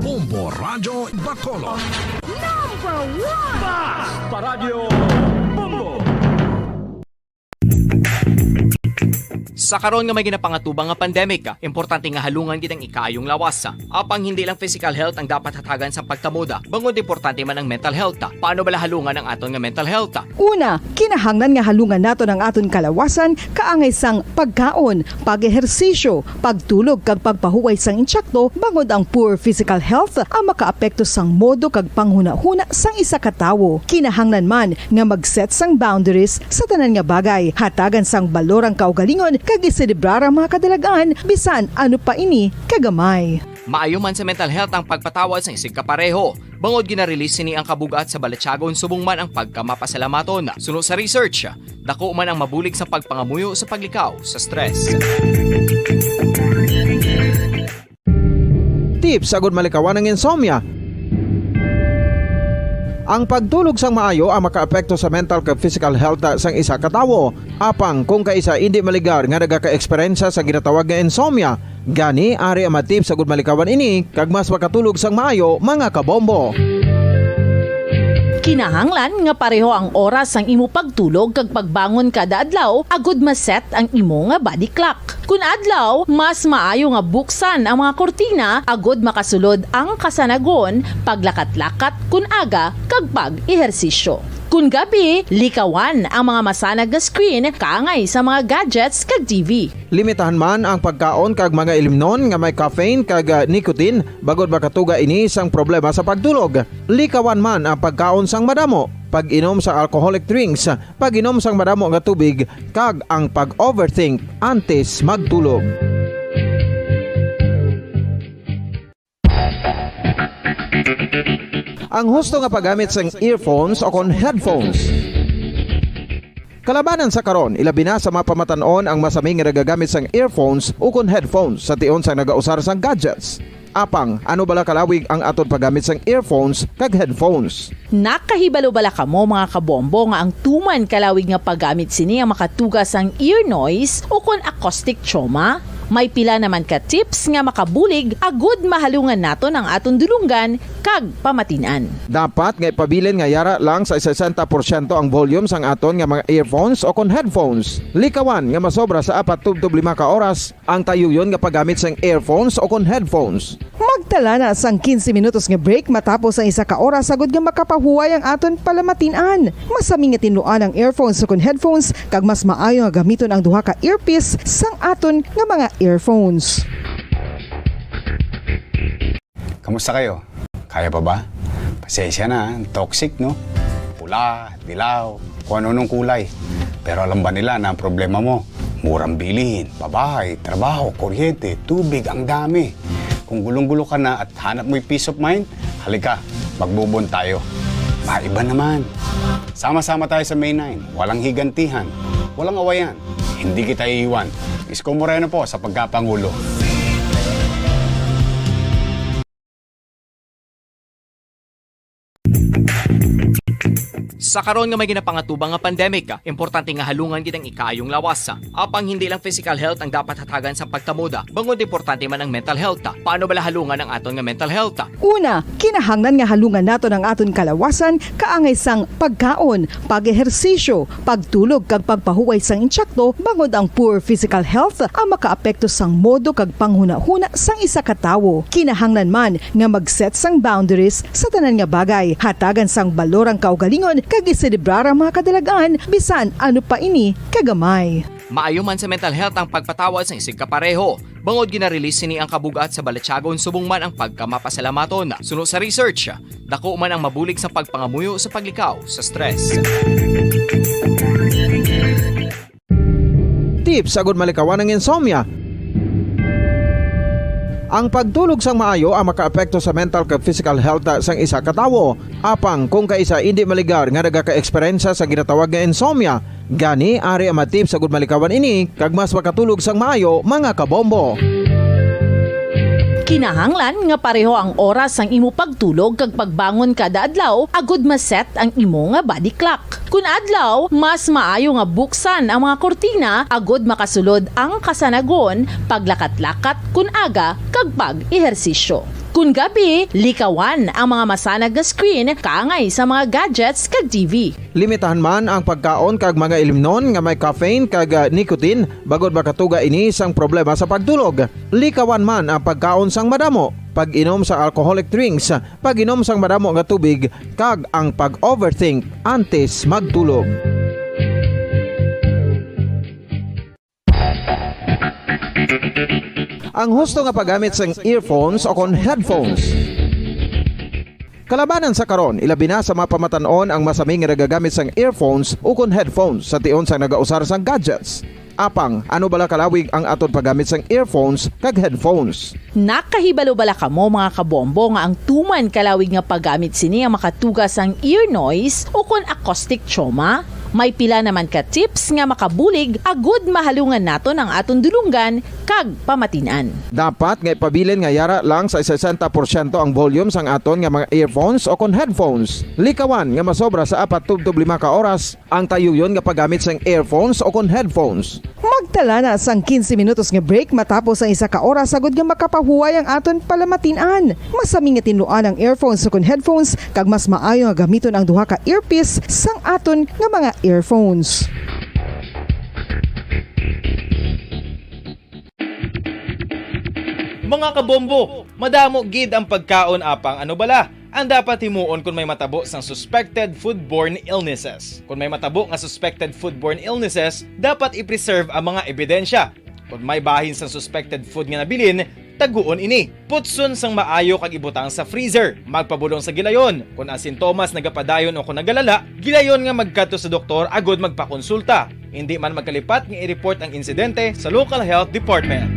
K: Bombo Radyo Bacolod.
I: Number 1!
C: Paradyo Bombo!
N: Sa karon nga may ginapangatubang nga pandemic, importante nga halungan gid ang ikaayong lawas. Apang hindi lang physical health ang dapat hatagan sa pagkamuda, bangod importante man ang mental health. Paano bala halungan ang aton nga mental health?
I: Una, kinahanglan nga halungan nato ng aton kalawasan kaangay sang pagkaon, pag-ehersisyo, pagtulog kag pagpahuway sang insyakto bangod ang poor physical health ang makaapekto sang modo kag panghuna-huna sang isa ka tawo. Kinahanglan man nga mag-set sang boundaries sa tanan nga bagay, hatagan sang balorang kaugalingon kag iselebrar ang mga kadalagaan bisan ano pa ini kagamay.
N: Maayo man sa mental health ang pagpatawad sa isig kapareho. Bangod ginarelease ni ang kabugat sa Balatsyagon subong man ang pagkamapasalamaton. Suno sa research, dako man ang mabulig sa pagpangamuyo sa paglikaw sa stress.
O: Tips sagud malikawan ng insomnia. Ang pagtulog sang maayo ang makaapekto sa mental kag physical health sang isa ka tawo. Apang kung kaisa hindi maligar nga nagaka-eksperyensya sa ginatawag nga insomnia, gani ari ang matip sagud malikawan ini kag mas makatulog sang maayo mga kabombo.
P: Kinahanglan nga pareho ang oras ang imo pagtulog kag pagbangon kada adlaw agud maset ang imo nga body clock. Kun adlaw, mas maayo nga buksan ang mga kortina agud makasulod ang kasanagon, paglakat-lakat kun aga kag pag-ehersisyo. Kun gabi, likawan ang mga masanag nga screen kaangay sa mga gadgets kag TV.
O: Limitahan man ang pagkaon kag mga ilimnon nga may caffeine kag nicotine bagod makatuga ini sang problema sa pagtulog. Likawan man ang pagkaon sang madamo, pag-inom sa alcoholic drinks, pag-inom sang madamo nga tubig kag ang pag-overthink antes magtulog. Ang husto nga paggamit sang earphones o kon headphones. Kalabanan sa karon, ilabi na sa mga pamatanon ang masaming nga nagagamit sang earphones o kon headphones sa tion sang nagausar sang gadgets. Apang, ano bala kalawig ang aton paggamit sang earphones kag headphones?
P: Nakahibalo bala kamo mga kabombo nga ang tuman kalawig nga paggamit sini ang makatugas ang ear noise o kon acoustic trauma? May pila naman ka tips nga makabulig agud mahalungan naton ang aton dulungan kag pamatinan.
O: Dapat nga ipabilin nga yara lang sa 60% ang volume sang aton nga mga earphones o kon headphones. Likawan nga masobra sa 4-5 ka oras ang tayuyon nga paggamit sang earphones o kon headphones.
I: Magtala na sang 15 minutos nga break matapos ang isa ka oras sagud nga makapahuway ang aton palamatinan. Masami nga tinluan ang earphones o kon headphones kag mas maayo nga gamiton ang duha ka earpiece sang aton nga mga earphones.
Q: Kamusta kayo? Kaya pa ba? Pasensya na, toxic no? Pula, dilaw, kung ano nung kulay. Pero alam ba nila na ang problema mo? Murang bilihin, babae, trabaho, kuryente, tubig, ang dami. Kung gulong-gulo ka na at hanap mo yung peace of mind, halika, magbubon tayo. Maiba naman. Sama-sama tayo sa May 9, walang higantihan, walang awayan. Hindi kita iiwan. Isko Moreno po sa pagkapangulo.
N: Sa karon nga may ginapangatubang nga pandemic, importante nga halungan gid ang ikaayong lawas. Apang hindi lang physical health ang dapat hatagan sa pagkamuda, bangod importante man ang mental health. Paano bala halungan ang aton nga mental health?
I: Una, kinahanglan nga halungan nato ng aton kalawasan kaangay sang pagkaon, pag-ehersisyo, pagtulog kag pagpahuway sang insyakto bangod ang poor physical health ang makaapekto sang modo kag panghuna-huna sang isa ka tawo. Kinahanglan man nga mag-set sang boundaries sa tanan nga bagay, hatagan sang balorang kaugalingon kag iselebrar ang mga kadalagaan bisan ano pa ini kagamay.
N: Maayo man sa mental health ang pagpatawad sa isig kapareho. Bangod ginarelease ni ang kabugat sa Balatsyagon subong man ang pagkamapasalamaton. Suno sa research, dako man ang mabulig sa pagpangamuyo sa paglikaw sa stress.
O: Tips sagud malikawan ng insomnia. Ang pagtulog sang maayo ang makaapekto sa mental kag physical health sang isa ka tawo. Apang kung kaisa hindi maligar nga nagaka-eksperyensya sa ginatawag nga insomnia, gani ari ang matip sagud malikawan ini kag mas makatulog sang maayo mga kabombo.
P: Kinahanglan nga pareho ang oras ang imo pagtulog kag pagbangon kada adlaw agud maset ang imo nga body clock. Kun adlaw, mas maayo nga buksan ang mga kortina agud makasulod ang kasanagon, paglakat-lakat kun aga kag pag-ehersisyo. Kun gabi, likawan ang mga masanag nga screen kaangay sa mga gadgets kag TV.
O: Limitahan man ang pagkaon kag mga ilimnon nga may caffeine kag nicotine bagod makatuga ini sang problema sa pagtulog. Likawan man ang pagkaon sang madamo, pag-inom sa alcoholic drinks, pag-inom sang madamo nga tubig kag ang pag-overthink antes magtulog. Ang husto nga paggamit sang earphones o kon headphones. Kalabanan sa karon, ilabi na sa mga pamatanon ang masaming nga nagagamit sang earphones o kon headphones sa tion sang nagausar sang gadgets. Apang, ano bala kalawig ang aton paggamit sang earphones kag headphones?
P: Nakahibalo bala kamo mga kabombo nga ang tuman kalawig nga paggamit sini ang makatugas ang ear noise o kon acoustic trauma? May pila naman ka tips nga makabulig agud mahalungan naton ang aton dulunggan kag pamatinan.
O: Dapat nga ipabilin nga yara lang sa 60% ang volume sang aton nga mga earphones o kon headphones. Likawan nga masobra sa 4-5 ka oras ang tayuyon nga paggamit sang earphones o kon headphones.
I: Magtala na sang 15 minutos nga break matapos ang 1 ka oras sagod nga makapahuway ang aton palamatinan. Masami nga tinuan ang earphones o kon headphones kag mas maayo nga gamiton ang duha ka earpiece sang aton nga mga earphones.
R: Mga kabombo, madamo gid ang pagkaon apang ano bala ang dapat himuon kung may matabo sang suspected foodborne illnesses. Kung may matabo nga suspected foodborne illnesses, dapat i-preserve ang mga ebidensya. Kung may bahin sang suspected food nga nabilin, taguon ini. Putson sang maayo kag ibutang sa freezer. Magpabulong sa gilayon. Kung ang sintomas nagapadayon o kung nagalala, gilayon nga magkadto sa doktor agud magpakonsulta. Hindi man magkalipat nga i-report ang insidente sa local health department.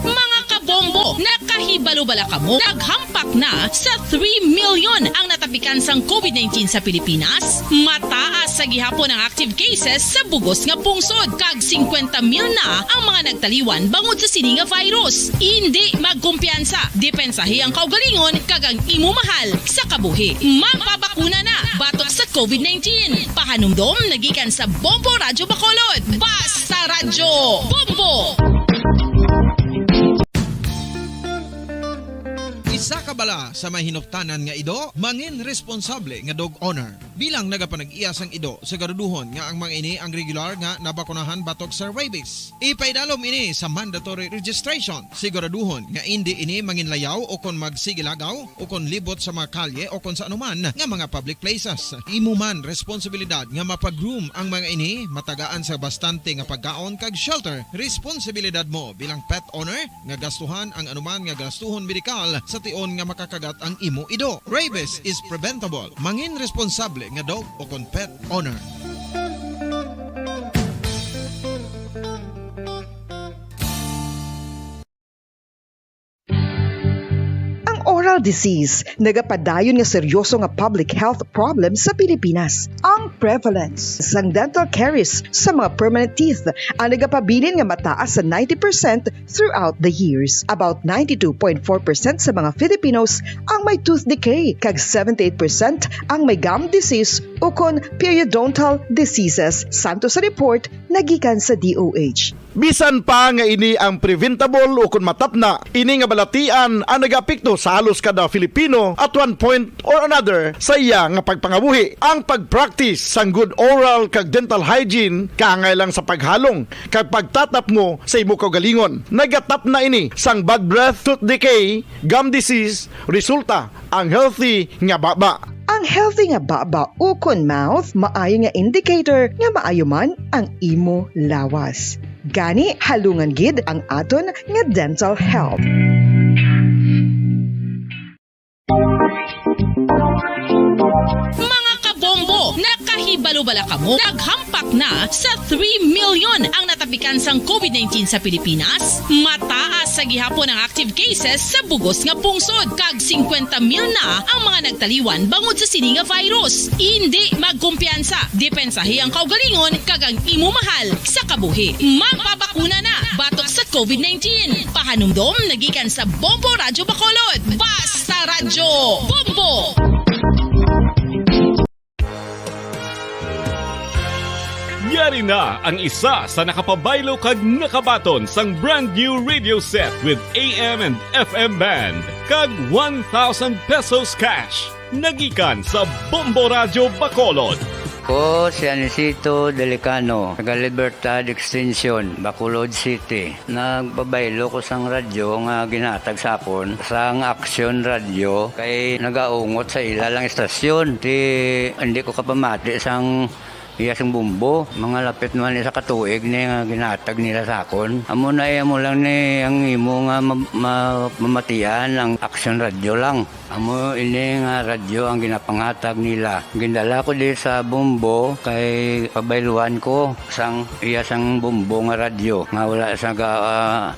P: Mga kabombo, nakahibalo bala kamo? Naghampak na sa 3 million ang natapikan sang COVID-19 sa Pilipinas. Mataas sa gihapon ang active cases sa bugos nga pungsod. Kag 50 mil na ang mga nagtaliwan bangod sa sini nga virus. Hindi magkumpiyansa. Depensahi ang kaugalingon kag ang imo mahal sa kabuhi. Magpabakuna na batok sa COVID-19. Pahanumdom nagikan sa Bombo Radyo Bacolod. Basta Radyo Bombo!
O: Isa ka bala sa mahinuptanan nga ido, mangin responsable nga dog owner. Bilang nagapanag-iyas ang ido, siguraduhon nga ang mga ini ang regular nga nabakunahan batok sa rabies. Ipaidalom ini sa mandatory registration. Siguraduhon nga hindi ini manginlayaw o kon magsigilagaw o kon libot sa mga kalye o kon sa anuman nga mga public places. Imo man responsibilidad nga mapag-groom ang mga ini, matagaan sa bastante nga pagkaon kag shelter. Responsibilidad mo bilang pet owner nga gastuhan ang anuman nga gastuhon medikal sa tion nga makakagat ang imo ido. Rabies is preventable. Mangin responsable nga dog o kon pet owner.
I: Oral disease, nagapadayon nga seryoso nga public health problem sa Pilipinas. Ang prevalence sang dental caries sa mga permanent teeth ang nagapabilin nga mataas sa 90% throughout the years. About 92.4% sa mga Filipinos ang may tooth decay, kag 78% ang may gum disease o kon periodontal diseases, santo sa report nagikan sa DOH.
M: Bisan pa nga ini ang preventable o kung matapna, ini nga balatian ang nag-apekto sa halos kada Filipino at one point or another sa iya nga pagpangabuhi. Ang pag-practice sang good oral kag dental hygiene kaangay lang sa paghalong kag pagtatap mo sa imo kaugalingon. Nagatap na ini sang bad breath, tooth decay, gum disease, resulta ang healthy nga baba.
I: Ang healthy nga baba o kon mouth, maayo nga indicator nga maayo man ang imo lawas. Gani halungan gid ang aton nga dental health.
P: Mga kabombo, nakahibalo bala kamo? Naghampak na sa 3 million ang natapikan sang COVID-19 sa Pilipinas. Mataas sa gihapon ang active cases sa bugos nga pungsod. Kag 50 mil na ang mga nagtaliwan bangod sa sini nga virus. Hindi magkumpiyansa. Depensahi ang kaugalingon kag ang imo mahal sa kabuhi. Magpabakuna na batok sa COVID-19. Pahanumdom nagikan sa Bombo Radyo Bacolod. Basta Radyo Bombo!
S: Yari na ang isa sa nakapabaylo kag nakabaton sang brand new radio set with AM and FM band kag 1,000 pesos cash. Nagikan sa Bombo Radio Bacolod.
T: Ko si Anisito Delicano, taga Libertad Extension, Bacolod City. Nagbabaylo ko sang radyo nga ginatag sapon sang Action Radio kay nagaungot sa ilalang estasyon. Hindi ko kapamati sang iyasang bumbo, mga lapit naman sa katuig ni nga ginatag nila sa akon. Amo na amo lang ni ang imo nga mamatian ang Action Radio lang. Amo ini nga radyo ang ginapangatag nila. Gindala ko di sa bumbo kay pabayluan ko sang iyasang bumbo nga radyo nga wala sa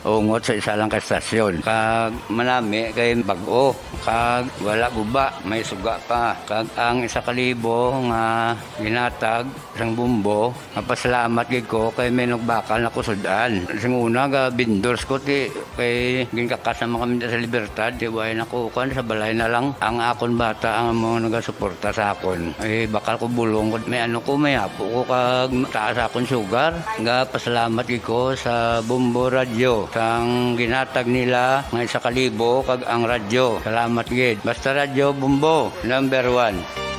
T: ungot sa isa lang ka estasyon. Kag manami kay bag-o, kag wala guba, may suga pa. Kag ang 1,000 nga ginatag sang bumbo, mapasalamat gid ko kay may nagbakal na kusudan. Sing una ga vendors ko ti kay ginkakasama kami sa Libertad, di way nakukuan sa balay na lang ang akon bata ang mga nagasuporta sa akon. Ay bakal ko bulong may ano ko may apo ko kag taas akon sugar. Nga pasalamat gid ko sa Bombo Radio sang ginatag nila nga 1,000 kag ang radyo. Salamat gid. Basta Radio Bombo number 1.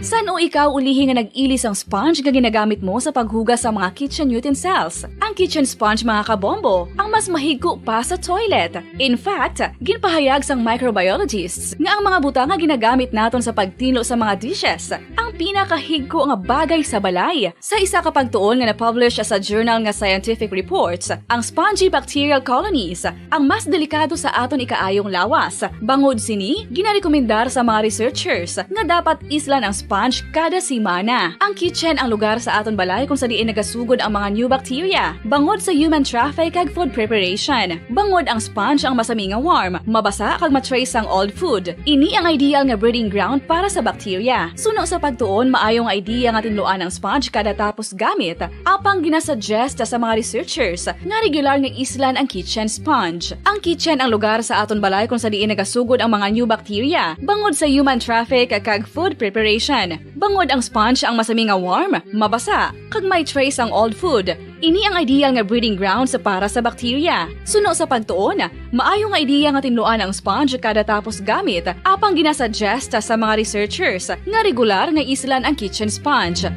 U: San o ikaw ulihi nga nag-ilis ang sponge nga ginagamit mo sa paghugas sa mga kitchen utensils? Ang kitchen sponge mga kabombo, ang mas mahigko pa sa toilet. In fact, ginpahayag sang microbiologists nga ang mga butang nga ginagamit naton sa pagtinlo sa mga dishes ang pinakahigko nga bagay sa balay. Sa isa ka pagtuon nga na-publish sa journal nga Scientific Reports, ang spongy bacterial colonies ang mas delikado sa aton ikaayong lawas. Bangod sini, ginarekomendar sa mga researchers nga dapat islan ang sponge kada semana. Ang kitchen ang lugar sa aton balay kung sa diin nagasugod ang mga new bacteria. Bangod sa human traffic kag food preparation. Bangod ang sponge ang masami nga warm, mabasa kag matrace ang old food. Ini ang ideal nga breeding ground para sa bacteria. Suno sa pagtuon, maayong idea nga tinluan ang sponge kada tapos gamit. Apang ginasuggest sa mga researchers nga regular nga islan ang kitchen sponge. Ang kitchen ang lugar sa aton balay kung sa diin nagasugod ang mga new bacteria. Bangod sa human traffic kag food preparation. Bangod ang sponge ang masami nga warm, mabasa, kag may trace ang old food. Ini ang ideal nga breeding ground sa para sa bacteria. Suno sa pagtuon, maayong idea nga tinluan ang sponge kada tapos gamit. Apang ginasuggest sa mga researchers nga regular nga islan ang kitchen sponge.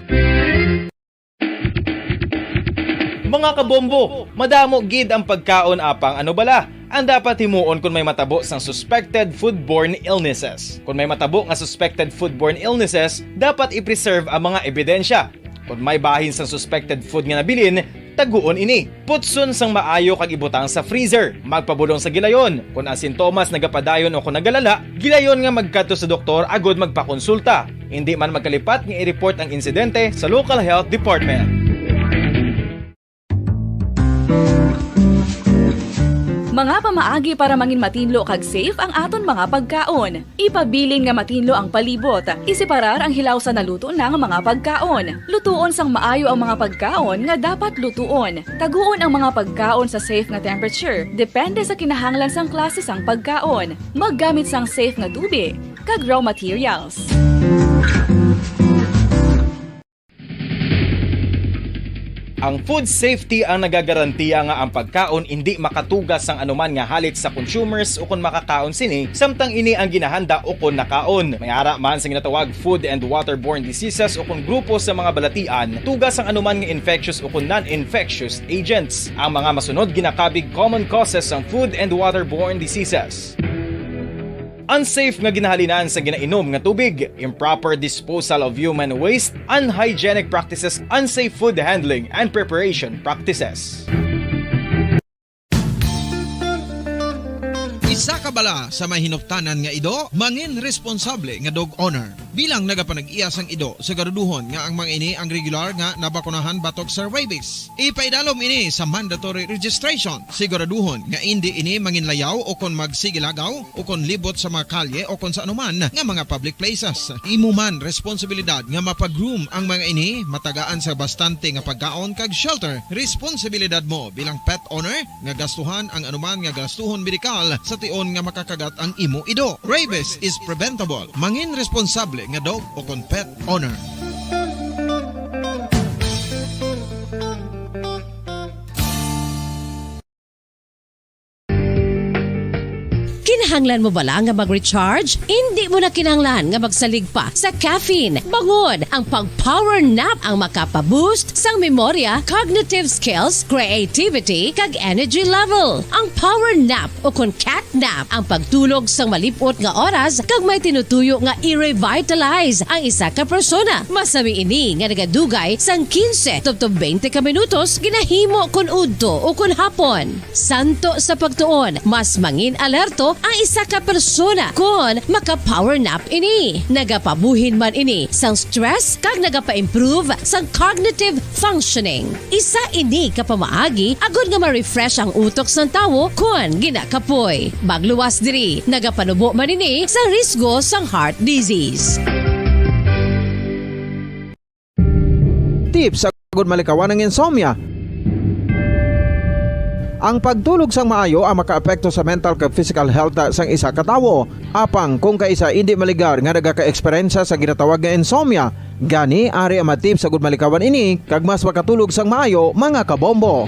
R: Mga kabombo, madamo gid ang pagkaon apang ano bala. Ang dapat himuon kung may matabo sang suspected foodborne illnesses. Kung may matabo nga suspected foodborne illnesses, dapat i-preserve ang mga ebidensya. Kung may bahin sang suspected food nga nabilin, taguon ini. Putson sang maayo kag ibutang sa freezer. Magpabulong sa gilayon. Kung ang sintomas nagapadayon o kung nagalala, gilayon nga magkadto sa doktor agud magpakonsulta. Hindi man magkalipat nga i-report ang insidente sa local health department.
U: Mga pamaagi para mangin matinlo kag safe ang aton mga pagkaon. Ipabilin nga matinlo ang palibot. Isiparar ang hilaw sa naluto ng mga pagkaon. Lutuon sang maayo ang mga pagkaon nga dapat lutuon. Taguon ang mga pagkaon sa safe nga temperature. Depende sa kinahanglan sang klase sang pagkaon. Maggamit sang safe nga tubig kag raw materials.
R: Ang food safety ang nagagarantiya nga ang pagkaon hindi makatugas sang anuman nga halit sa consumers o kung makakaon sini, samtang ini ang ginahanda o kung nakaon. May ara man sa ginatawag food and waterborne diseases o kung grupo sa mga balatian, tugas ang anuman nga infectious o kung non-infectious agents. Ang mga masunod ginakabig common causes ng food and waterborne diseases. Unsafe nga ginahalinan sa ginainom nga tubig, improper disposal of human waste, unhygienic practices, unsafe food handling and preparation practices.
O: Isa ka bala sa may hinuptanan nga ido, mangin responsable nga dog owner. Bilang nagapanag-iyas ang ido, siguraduhon nga ang mga ini ang regular nga nabakunahan batok sa rabies. Ipaidalom ini sa mandatory registration. Siguraduhon nga hindi ini manginlayaw o kon magsigilagaw o kon libot sa mga kalye o kon sa anuman nga mga public places. Imo man responsibilidad nga mapag-groom ang mga ini, matagaan sa bastante nga pagkaon kag shelter. Responsibilidad mo bilang pet owner nga gastuhan ang anuman nga gastuhon medikal sa tion nga makakagat ang imo ido. Rabies is preventable. Mangin responsable dili nga dog o kon pet owner.
D: Kinahanglan mo bala nga mag-recharge? Hindi mo na kinahanglan nga magsalig pa sa caffeine. Bangod, ang pag-power nap ang makapaboost sang memorya, cognitive skills, creativity, kag energy level. Ang power nap o kon cat nap ang pagtulog sang malipot nga oras kag may tinutuyo nga i-revitalize ang isa ka persona. Masami ini nga nagadugay sang 15 to 20 ka minutos ginahimo kun udto o kun hapon. Santo sa pagtuon, mas mangin alerto ang isa ka persona kung maka-power nap ini. Nagapabuhin man ini sang stress kag nagapa-improve sang cognitive functioning. Isa ini kapamaagi agud nga ma-refresh ang utok sang tawo kung ginakapoy. Bagluwas diri, nagapanubo man ini sa risgo sang heart disease.
O: Tips sa agud malikawan ng insomnia. Ang pagtulog sang maayo ang makaapekto sa mental kag physical health sang isa ka tawo. Apang kung kaisa hindi maligar nga nagaka-eksperyensya sa ginatawag nga insomnia, gani ari ang matip sa gud malikawan ini kag mas makatulog sang maayo mga kabombo.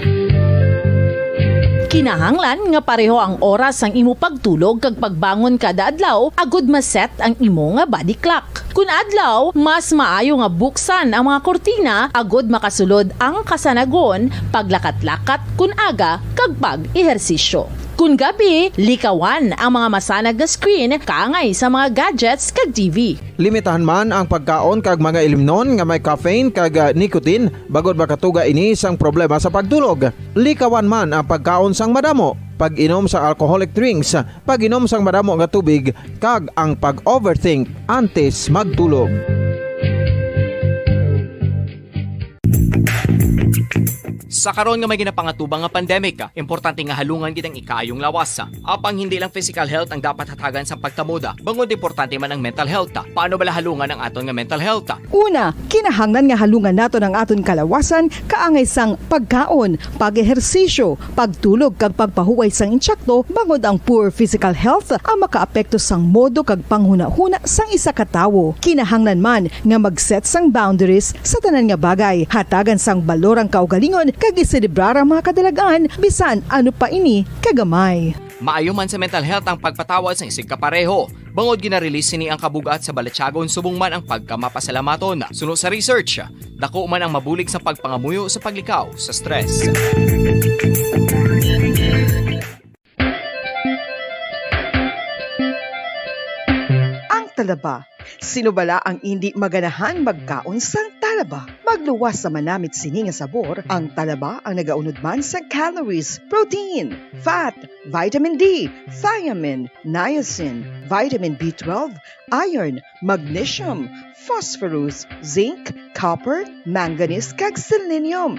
P: Kinahanglan nga pareho ang oras ang imo pagtulog kag pagbangon kada adlaw agud maset ang imo nga body clock. Kun adlaw, mas maayo nga buksan ang mga kortina agud makasulod ang kasanagon, paglakat-lakat kun aga kag pag-ehersisyo. Kun gabi, likawan ang mga masanag nga screen kaangay sa mga gadgets kag TV.
O: Limitahan man ang pagkaon kag mga ilimnon nga may caffeine kag nicotine bagod makatuga ini sang problema sa pagtulog. Likawan man ang pagkaon sang madamo, pag-inom sa alcoholic drinks, pag-inom sang madamo nga tubig kag ang pag-overthink antes magtulog.
N: Sa karon nga may ginapangatubang nga pandemic, importante nga halungan gid ang ikaayong lawas. Apang hindi lang physical health ang dapat hatagan sa pagtamuda, bangod importante man ang mental health. Paano bala halungan ang aton nga mental health?
I: Una, kinahanglan nga halungan nato ang aton kalawasan kaangay sang pagkaon, pag-ehersisyo, pagtulog kag pagpahuway sang insyakto bangod ang poor physical health ang makaapekto sang modo kag panghuna-huna sang isa ka tawo. Kinahanglan man nga mag-set sang boundaries sa tanan nga bagay, hatagan sang balorang kaugalingon kag iselebrar ang mga kadalagan bisan ano pa ini kagamay.
N: Maayo man sa mental health ang pagpatawad sa isig kapareho. Bangod ginarelease ni ang kabugat sa Balatyagon subong man ang pagkamapasalamaton. Suno sa research, dako man ang mabulig sa pagpangamuyo sa paglikaw sa stress.
I: Ang talaba. Sino bala ang hindi maganahan magkaon sang talaba? Magluwas sa manamit sini nga sabor, ang talaba ang nagaunod man sa calories, protein, fat, vitamin D, thiamine, niacin, vitamin B12, iron, magnesium, phosphorus, zinc, copper, manganese kag selenium.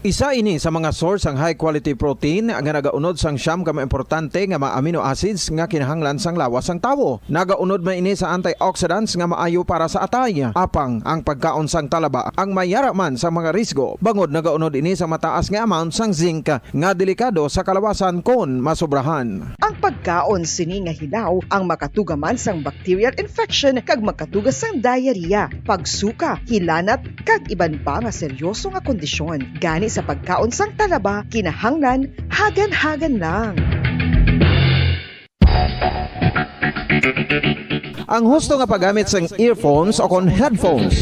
O: Isa ini sa mga source ang high quality protein nga nagaunod sang siyam ka importante nga mga amino acids nga kinahanglan sang lawas sang tawo. Nagaunod man ini sa antioxidants nga maayo para sa atay. Apang ang pagkaon sang talaba ang mayara man sa mga risgo. Bangod nagaunod ini sa mataas nga amount sang zinc nga delikado sa kalawasan kon masobrahan.
I: Ang pagkaon sini nga hilaw ang makatugaman sang bacterial infection kag makatuga sang diarrhea, pagsuka, hilanat kag iban pa nga seryoso nga kondisyon. Gani sa pagkaon sang talaba, kinahanglan hagan-hagan lang.
O: Ang husto nga paggamit sang earphones o kon headphones.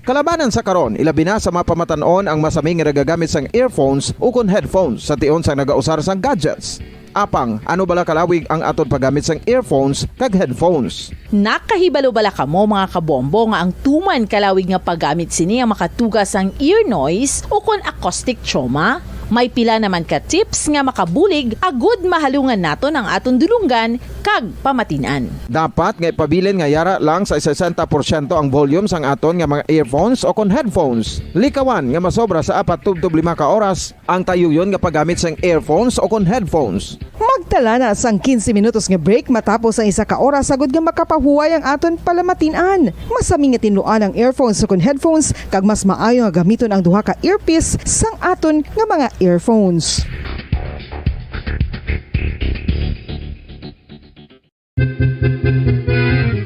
O: Kalabanan sa karon, ilabi na sa mapamatanon ang masaming nga nagagamit sang earphones o kon headphones sa tion sang nagausar sang gadgets. Apang, ano bala kalawig ang aton paggamit sang earphones kag headphones?
P: Nakahibalo bala kamo mga kabombo nga ang tuman kalawig nga paggamit sini ang makatugas ang ear noise o kon acoustic trauma? May pila naman ka tips nga makabulig agud mahalungan naton ang aton dulunggan kag pamatinan.
O: Dapat nga ipabilin nga yara lang sa 60% ang volume sang aton nga mga earphones o kon headphones. Likawan nga masobra sa 4 to 5 ka oras ang tayuyon nga paggamit sang earphones o kon headphones.
I: Magtala na sang 15 minutos nga break matapos ang 1 ka oras agud nga makapahuway ang aton palamatinan. Masami nga tinuan ang earphones o kon headphones kag mas maayo nga gamiton ang duha ka earpiece sang aton nga mga earphones.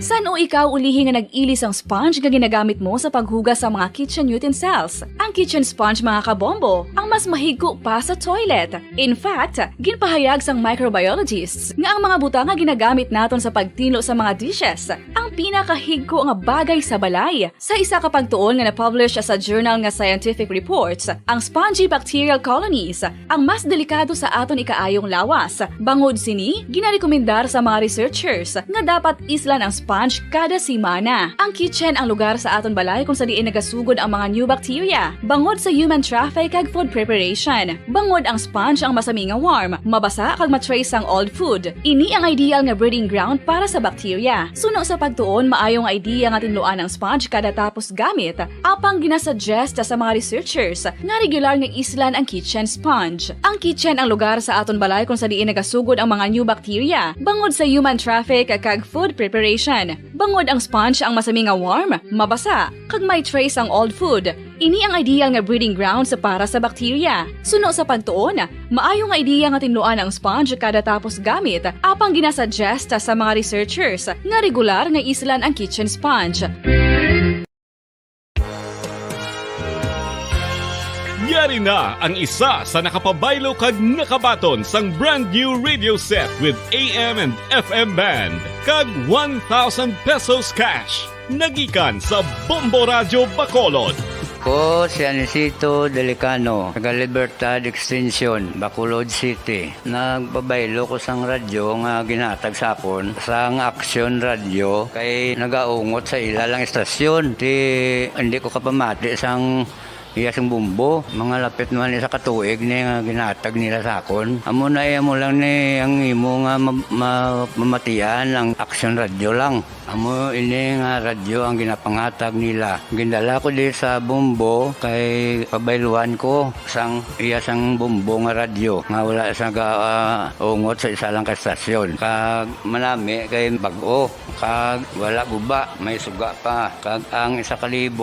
U: San o ikaw ulihi nga nag-ilis ang sponge nga ginagamit mo sa paghugas sa mga kitchen utensils? Ang kitchen sponge mga kabombo, ang mas mahigko pa sa toilet. In fact, ginpahayag sang microbiologists nga ang mga butang nga ginagamit naton sa pagtinlo sa mga dishes ang pinakahigko nga bagay sa balay. Sa isa ka pagtuon nga na-publish sa journal nga Scientific Reports, ang spongy bacterial colonies ang mas delikado sa aton ikaayong lawas. Bangod sini, ginarekomendar sa mga researchers nga dapat islan ang sponge kada simana. Ang kitchen ang lugar sa aton balay kung sa diin nagasugod ang mga new bacteria. Bangod sa human traffic kag food preparation. Bangod ang sponge ang masami nga warm, mabasa kag matrace ang old food. Ini ang ideal nga breeding ground para sa bacteria. Suno sa pagtuon, maayong idea nga tinluan ang sponge kada tapos gamit. Apang ginasuggest sa mga researchers nga regular nga islan ang kitchen sponge. Ang kitchen ang lugar sa aton balay kung sa diin nagasugod ang mga new bacteria. Bangod sa human traffic kag food preparation. Bangod ang sponge ang masami nga warm, mabasa, kag may trace ang old food. Ini ang ideal nga breeding ground sa para sa bacteria. Suno sa pagtuon, maayong idea nga tinluan ang sponge kada tapos gamit. Apang ginasuggest sa mga researchers nga regular nga islan ang kitchen sponge.
S: Yari na ang isa sa nakapabaylo kag nakabaton sang brand new radio set with AM and FM band kag 1,000 pesos cash. Nagikan sa Bombo Radio Bacolod.
T: Ko si Anisito Delicano, taga Libertad Extension, Bacolod City. Nagbabaylo ko sang radyo nga ginatag sapon sang Action Radio kay nagaungot sa ilalang estasyon. Hindi ko kapamati sang iyasang bumbo, mga lapit naman sa katuig ni nga ginatag nila sa akon. Amo na mo lang ni ang imo nga mamatian ang Action Radio lang. Amo ini nga radyo ang ginapangatag nila. Gindala ko di sa bumbo kay pabayluan ko sang iyasang bumbo nga radyo nga wala sa ungot sa isa lang ka estasyon. Kag manami kay bag-o, kag wala guba, may suga pa. Kag ang 1,000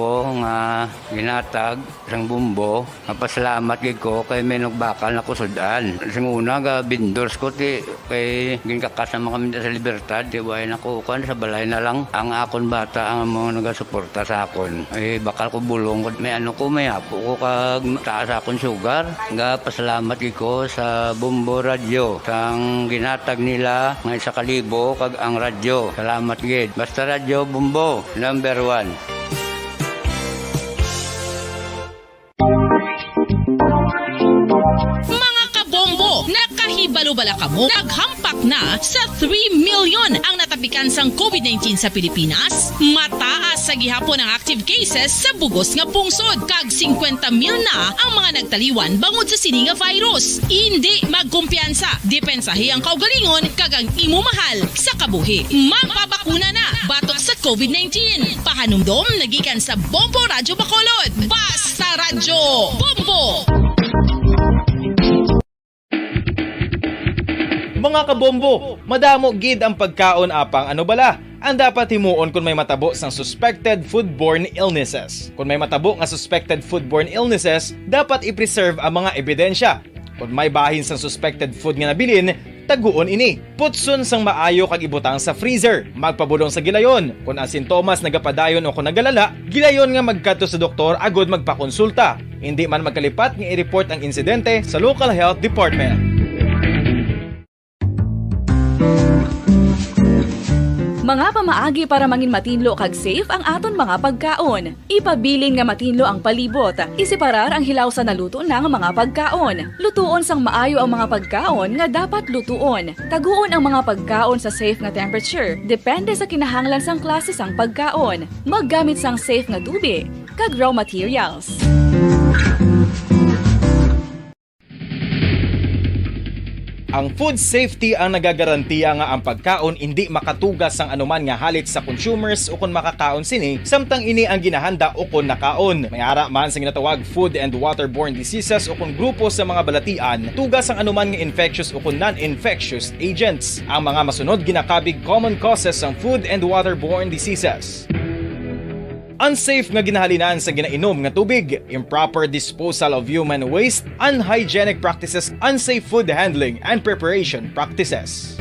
T: nga ginatag sang bumbo, napasalamat gid ko kay may nagbakal na kusudan. Sing una ga vendors ko ti kay ginkakasama kami sa Libertad, di way nako kan sa balay na lang ang akon bata ang mga nagasuporta sa akon. Bakal ko bulong may may apo ko kag taas akon sugar. Nga pasalamat gid ko sa Bumbo Radio sang ginatag nila nga 1,000 kag ang radyo. Salamat gid. Basta Radio Bumbo number 1.
D: Nakahibalo-bala ka mo, naghampak na sa 3 million ang natapikan sang COVID-19 sa Pilipinas. Mataas sa gihapon ang active cases sa bugos nga pungsod. Kag 50 mil na ang mga nagtaliwan bangod sa sini nga virus. Hindi magkumpiyansa. Depensahe ang kaugalingon kag ang imo mahal sa kabuhi. Magpabakuna na batok sa COVID-19. Pahanumdom nagikan sa Bombo Radio Bacolod. Basta Radyo Bombo!
R: Mga kabombo, madamo gid ang pagkaon apang ano bala ang dapat himuon kung may matabo sang suspected foodborne illnesses. Kung may matabo nga suspected foodborne illnesses, dapat i-preserve ang mga ebidensya. Kung may bahin sang suspected food nga nabilin, taguon ini. Putson sang maayo kag ibutang sa freezer. Magpabulong sa gilayon. Kung ang sintomas nagapadayon o kung nagalala, gilayon nga magkadto sa doktor agod magpakonsulta. Hindi man magkalipat nga i-report ang insidente sa local health department.
U: Mga pamaagi para mangin matinlo kag safe ang aton mga pagkaon. Ipabilin nga matinlo ang palibot. Isiparar ang hilaw sa naluto ng mga pagkaon. Lutuon sang maayo ang mga pagkaon nga dapat lutuon. Taguon ang mga pagkaon sa safe nga temperature. Depende sa kinahanglan sang klase sang pagkaon. Maggamit sang safe nga tubig kag raw materials.
R: Ang food safety ang nagagarantiya nga ang pagkaon hindi makatugas sang anuman nga halit sa consumers o kung makakaon sini, samtang ini ang ginahanda o kung nakaon. May ara man sa ginatawag food and waterborne diseases o kung grupo sa mga balatian, tugas ang anuman nga infectious o kung non-infectious agents. Ang mga masunod ginakabig common causes ng food and waterborne diseases. Unsafe nga ginahalinan sa ginainom nga tubig, improper disposal of human waste, unhygienic practices, unsafe food handling and preparation practices.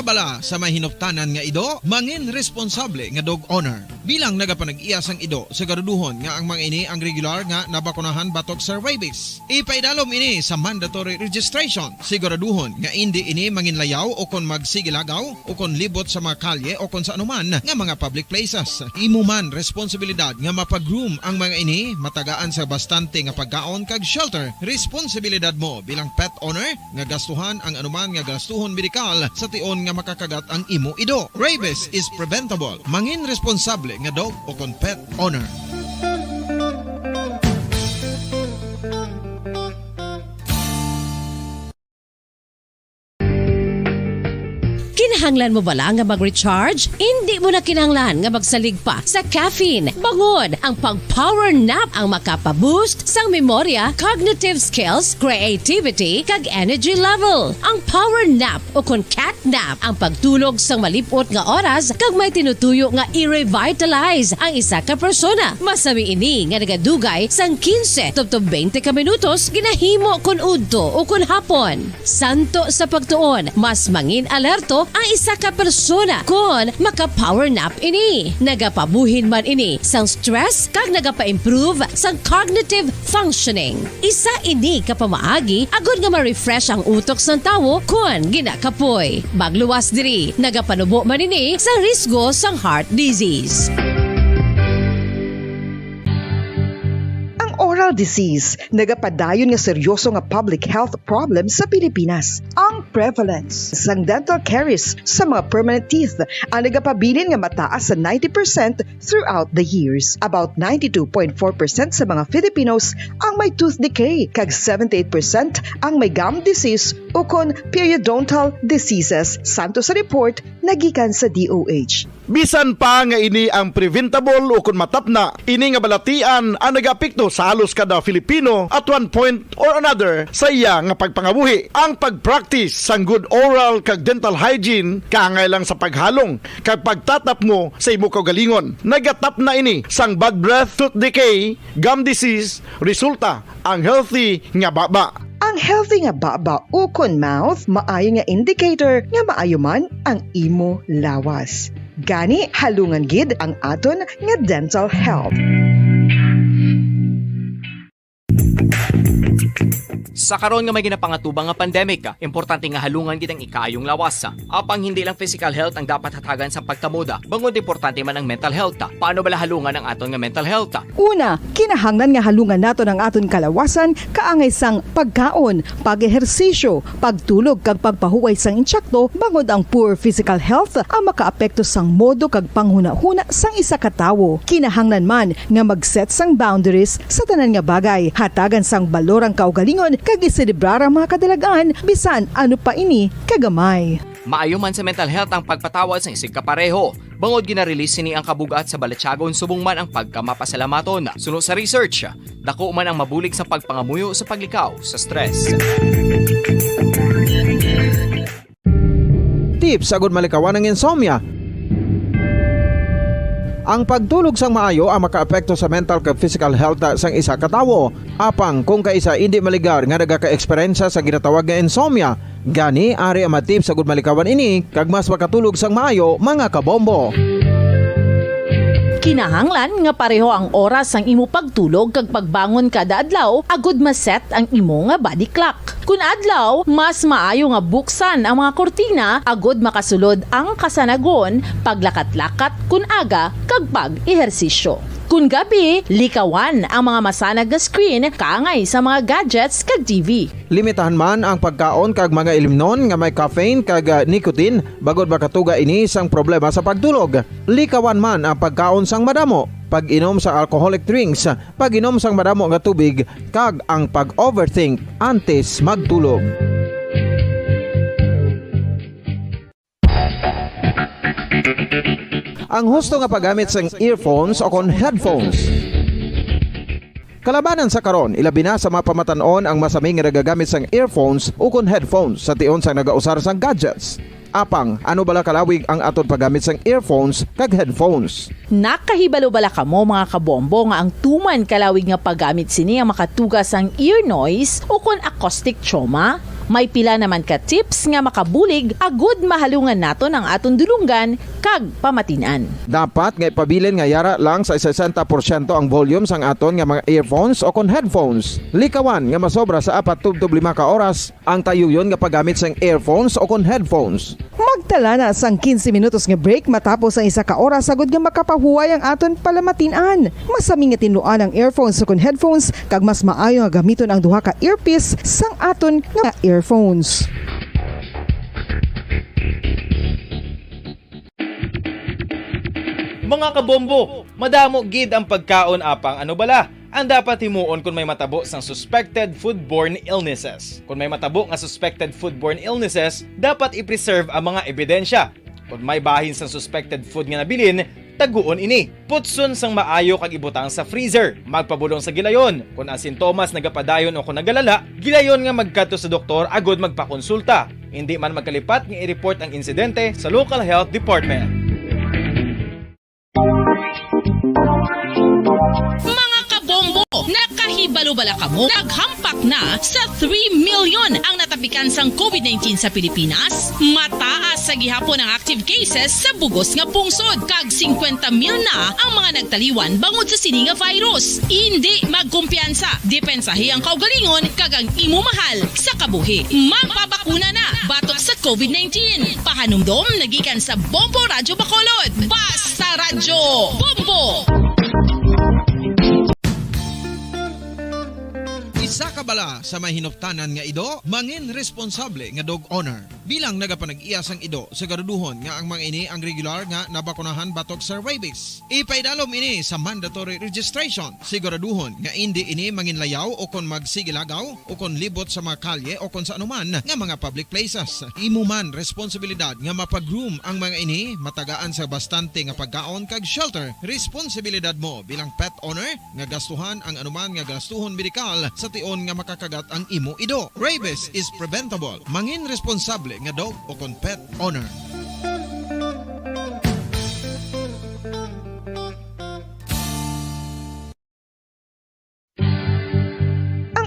O: bala sa mahinuptanan nga ido, mangin responsable nga dog owner. Bilang nagapanag-iyas ang ido, siguraduhon nga ang mga ini ang regular nga nabakunahan batok sa rabies. Ipaidalom ini sa mandatory registration. Siguraduhon nga hindi ini manginlayaw o kon magsigilagaw o kon libot sa mga kalye o kon sa anuman nga mga public places. Imo man responsibilidad nga mapag-groom ang mga ini, matagaan sa bastante nga pagkaon kag shelter. Responsibilidad mo bilang pet owner nga gastuhan ang anuman nga gastuhon medikal sa tion nga makakagat ang imo ido. Rabies is preventable. Mangin responsable nga dog o kon pet owner.
D: Kinahanglan mo bala nga mag-recharge? Hindi mo na kinahanglan nga magsalig pa sa caffeine. Bangod ang pag-power nap ang makapaboost sang memorya, cognitive skills, creativity, kag energy level. Ang power nap o kon cat nap ang pagtulog sang malipot nga oras kag may tinutuyo nga i-revitalize ang isa ka persona. Masami ini nga nagadugay sang 15 to 20 ka minutos ginahimo kon udto o kon hapon. Santo sa pagtuon, mas mangin alerto ang isa ka persona kon maka-power nap ini. Nagapabuhin man ini sang stress kag nagapa-improve sang cognitive functioning. Isa ini kapamaagi agud nga ma-refresh ang utok sang tawo kon ginakapoy. Bagluwas diri, nagapanubo man ini sa risgo sang heart disease.
I: Oral disease, nagapadayon nga seryoso nga public health problem sa Pilipinas. Ang prevalence sang dental caries sa mga permanent teeth ang nagapabilin nga mataas sa 90% throughout the years. About 92.4% sa mga Filipinos ang may tooth decay, kag 78% ang may gum disease o kon periodontal diseases. Santo sa report nagikan sa DOH.
M: Bisan pa nga ini ang preventable o kung matapna, ini nga balatian ang nag-apekto sa halos kada Filipino at one point or another sa iya nga pagpangabuhi. Ang pag-practice sang good oral kag dental hygiene kaangay lang sa paghalong kag pagtatap mo sa imo kaugalingon. Nagatap na ini sang bad breath, tooth decay, gum disease, resulta ang healthy nga baba.
I: Ang healthy nga baba o kon mouth, maayo nga indicator nga maayo man ang imo lawas. Gani halungan gid ang aton nga dental health.
N: Sa karon nga may ginapangatubang nga pandemic, importante nga halungan gid ang ikaayong lawas. Apang hindi lang physical health ang dapat hatagan sa pagkamuda, bangod importante man ang mental health. Paano bala halungan ang aton nga mental health?
I: Una, kinahanglan nga halungan nato ang aton kalawasan kaangay sang pagkaon, pag-ehersisyo, pagtulog kag pagpahuway sang insyakto, bangod ang poor physical health ang makaapekto sang modo kag panghuna-huna sang isa ka tawo. Kinahanglan man nga mag-set sang boundaries sa tanan nga bagay, hatagan sang balorang kaugalingon kag iselebrar ang mga kadalagaan bisan ano pa ini kagamay.
N: Maayo man sa mental health ang pagpatawad sa isig kapareho. Bangod gina-release ni ang kabugat sa Balatsyagon, subong man ang pagkamapasalamaton. Sunod sa research, dako man ang mabulig sa pagpangamuyo sa paglikaw sa stress.
O: Tips agud malikawan ng insomnia. Ang pagtulog sang maayo ang makaapekto sa mental kag physical health sang isa ka tawo. Apang kung kaisa hindi maligar nga nagaka-eksperyensya sa ginatawag nga insomnia, gani ari ang matip sa gud malikawan ini kag mas makatulog sang maayo mga kabombo.
P: Kinahanglan nga pareho ang oras sang imo pagtulog kag pagbangon kada adlaw agud maset ang imo nga body clock. Kun adlaw, mas maayo nga buksan ang mga kortina agud makasulod ang kasanagon, paglakat-lakat kun aga kag pag-ehersisyo. Kun gabi, likawan ang mga masanag nga screen kaangay sa mga gadgets kag TV.
O: Limitahan man ang pagkaon kag mga ilimnon nga may caffeine kag nicotine bagod makatuga ini sang problema sa pagtulog. Likawan man ang pagkaon sang madamo, pag-inom sa alcoholic drinks, pag-inom sang madamo nga tubig kag ang pag-overthink antes magtulog. Ang husto nga paggamit sang earphones o kon headphones. Kalabanan sa karon, ilabi na sa mga pamatanon ang masaming nga nagagamit sang earphones o kon headphones sa tion sang nagausar sang gadgets. Apang, ano bala kalawig ang aton paggamit sang earphones kag headphones?
P: Nakahibalo bala kamo mga kabombo nga ang tuman kalawig nga paggamit sini ang makatugas ang ear noise o kon acoustic trauma? May pila naman ka tips nga makabulig agud mahalungan nato ang aton dulungan kag pamatinan.
O: Dapat nga ipabilin nga yara lang sa 60% ang volume sang aton nga mga earphones o kon headphones. Likawan nga masobra sa 4 to 5 ka oras ang tayuyon nga paggamit sang earphones o kon headphones.
I: Magtala na sang 15 minutos nga break matapos ang 1 ka oras sagod nga makapahuway ang aton palamatinan. Masami nga tinluan ang earphones o kon headphones kag mas maayo nga gamiton ang duha ka earpiece sang aton nga earphones.
R: Mga kabombo, madamo gid ang pagkaon apang ano bala. Ang dapat himuon kung may matabo sang suspected foodborne illnesses. Kung may matabo nga suspected foodborne illnesses, dapat i-preserve ang mga ebidensya. Kung may bahin sang suspected food nga nabilin, taguon ini. Putson sang maayo kag ibutang sa freezer. Magpabulong sa gilayon. Kung ang sintomas nagapadayon o kung nagalala, gilayon nga magkadto sa doktor agud magpakonsulta. Hindi man magkalipat nga i-report ang insidente sa local health department.
D: Mga kabombo, nakahibalo bala kamo? Naghampak na sa 3 million ang natapikan sang COVID-19 sa Pilipinas. Mataas sa gihapon ang active cases sa bugos nga pungsod. Kag 50 mil na ang mga nagtaliwan bangod sa sini nga virus. Hindi magkumpiyansa. Depensahi ang kaugalingon kag ang imo mahal sa kabuhi. Magpabakuna na batok sa COVID-19. Pahanumdom nagikan sa Bombo Radyo Bacolod. Basta Radyo Bombo!
O: Isa ka bala sa may hinuptanan nga ido, mangin responsable nga dog owner. Bilang nagapanag-iyas ang ido, siguraduhon nga ang mga ini ang regular nga nabakunahan batok sa rabies. Ipaidalom ini sa mandatory registration. Siguraduhon nga hindi ini manginlayaw o kon magsigilagaw o kon libot sa mga kalye o kon sa anuman nga mga public places. Imo man responsibilidad nga mapag-groom ang mga ini, matagaan sa bastante nga pagkaon kag shelter. Responsibilidad mo bilang pet owner nga gastuhan ang anuman nga gastuhon medikal sa tion nga makakagat ang imo ido. Rabies is preventable. Mangin responsable nga dog o kon pet owner.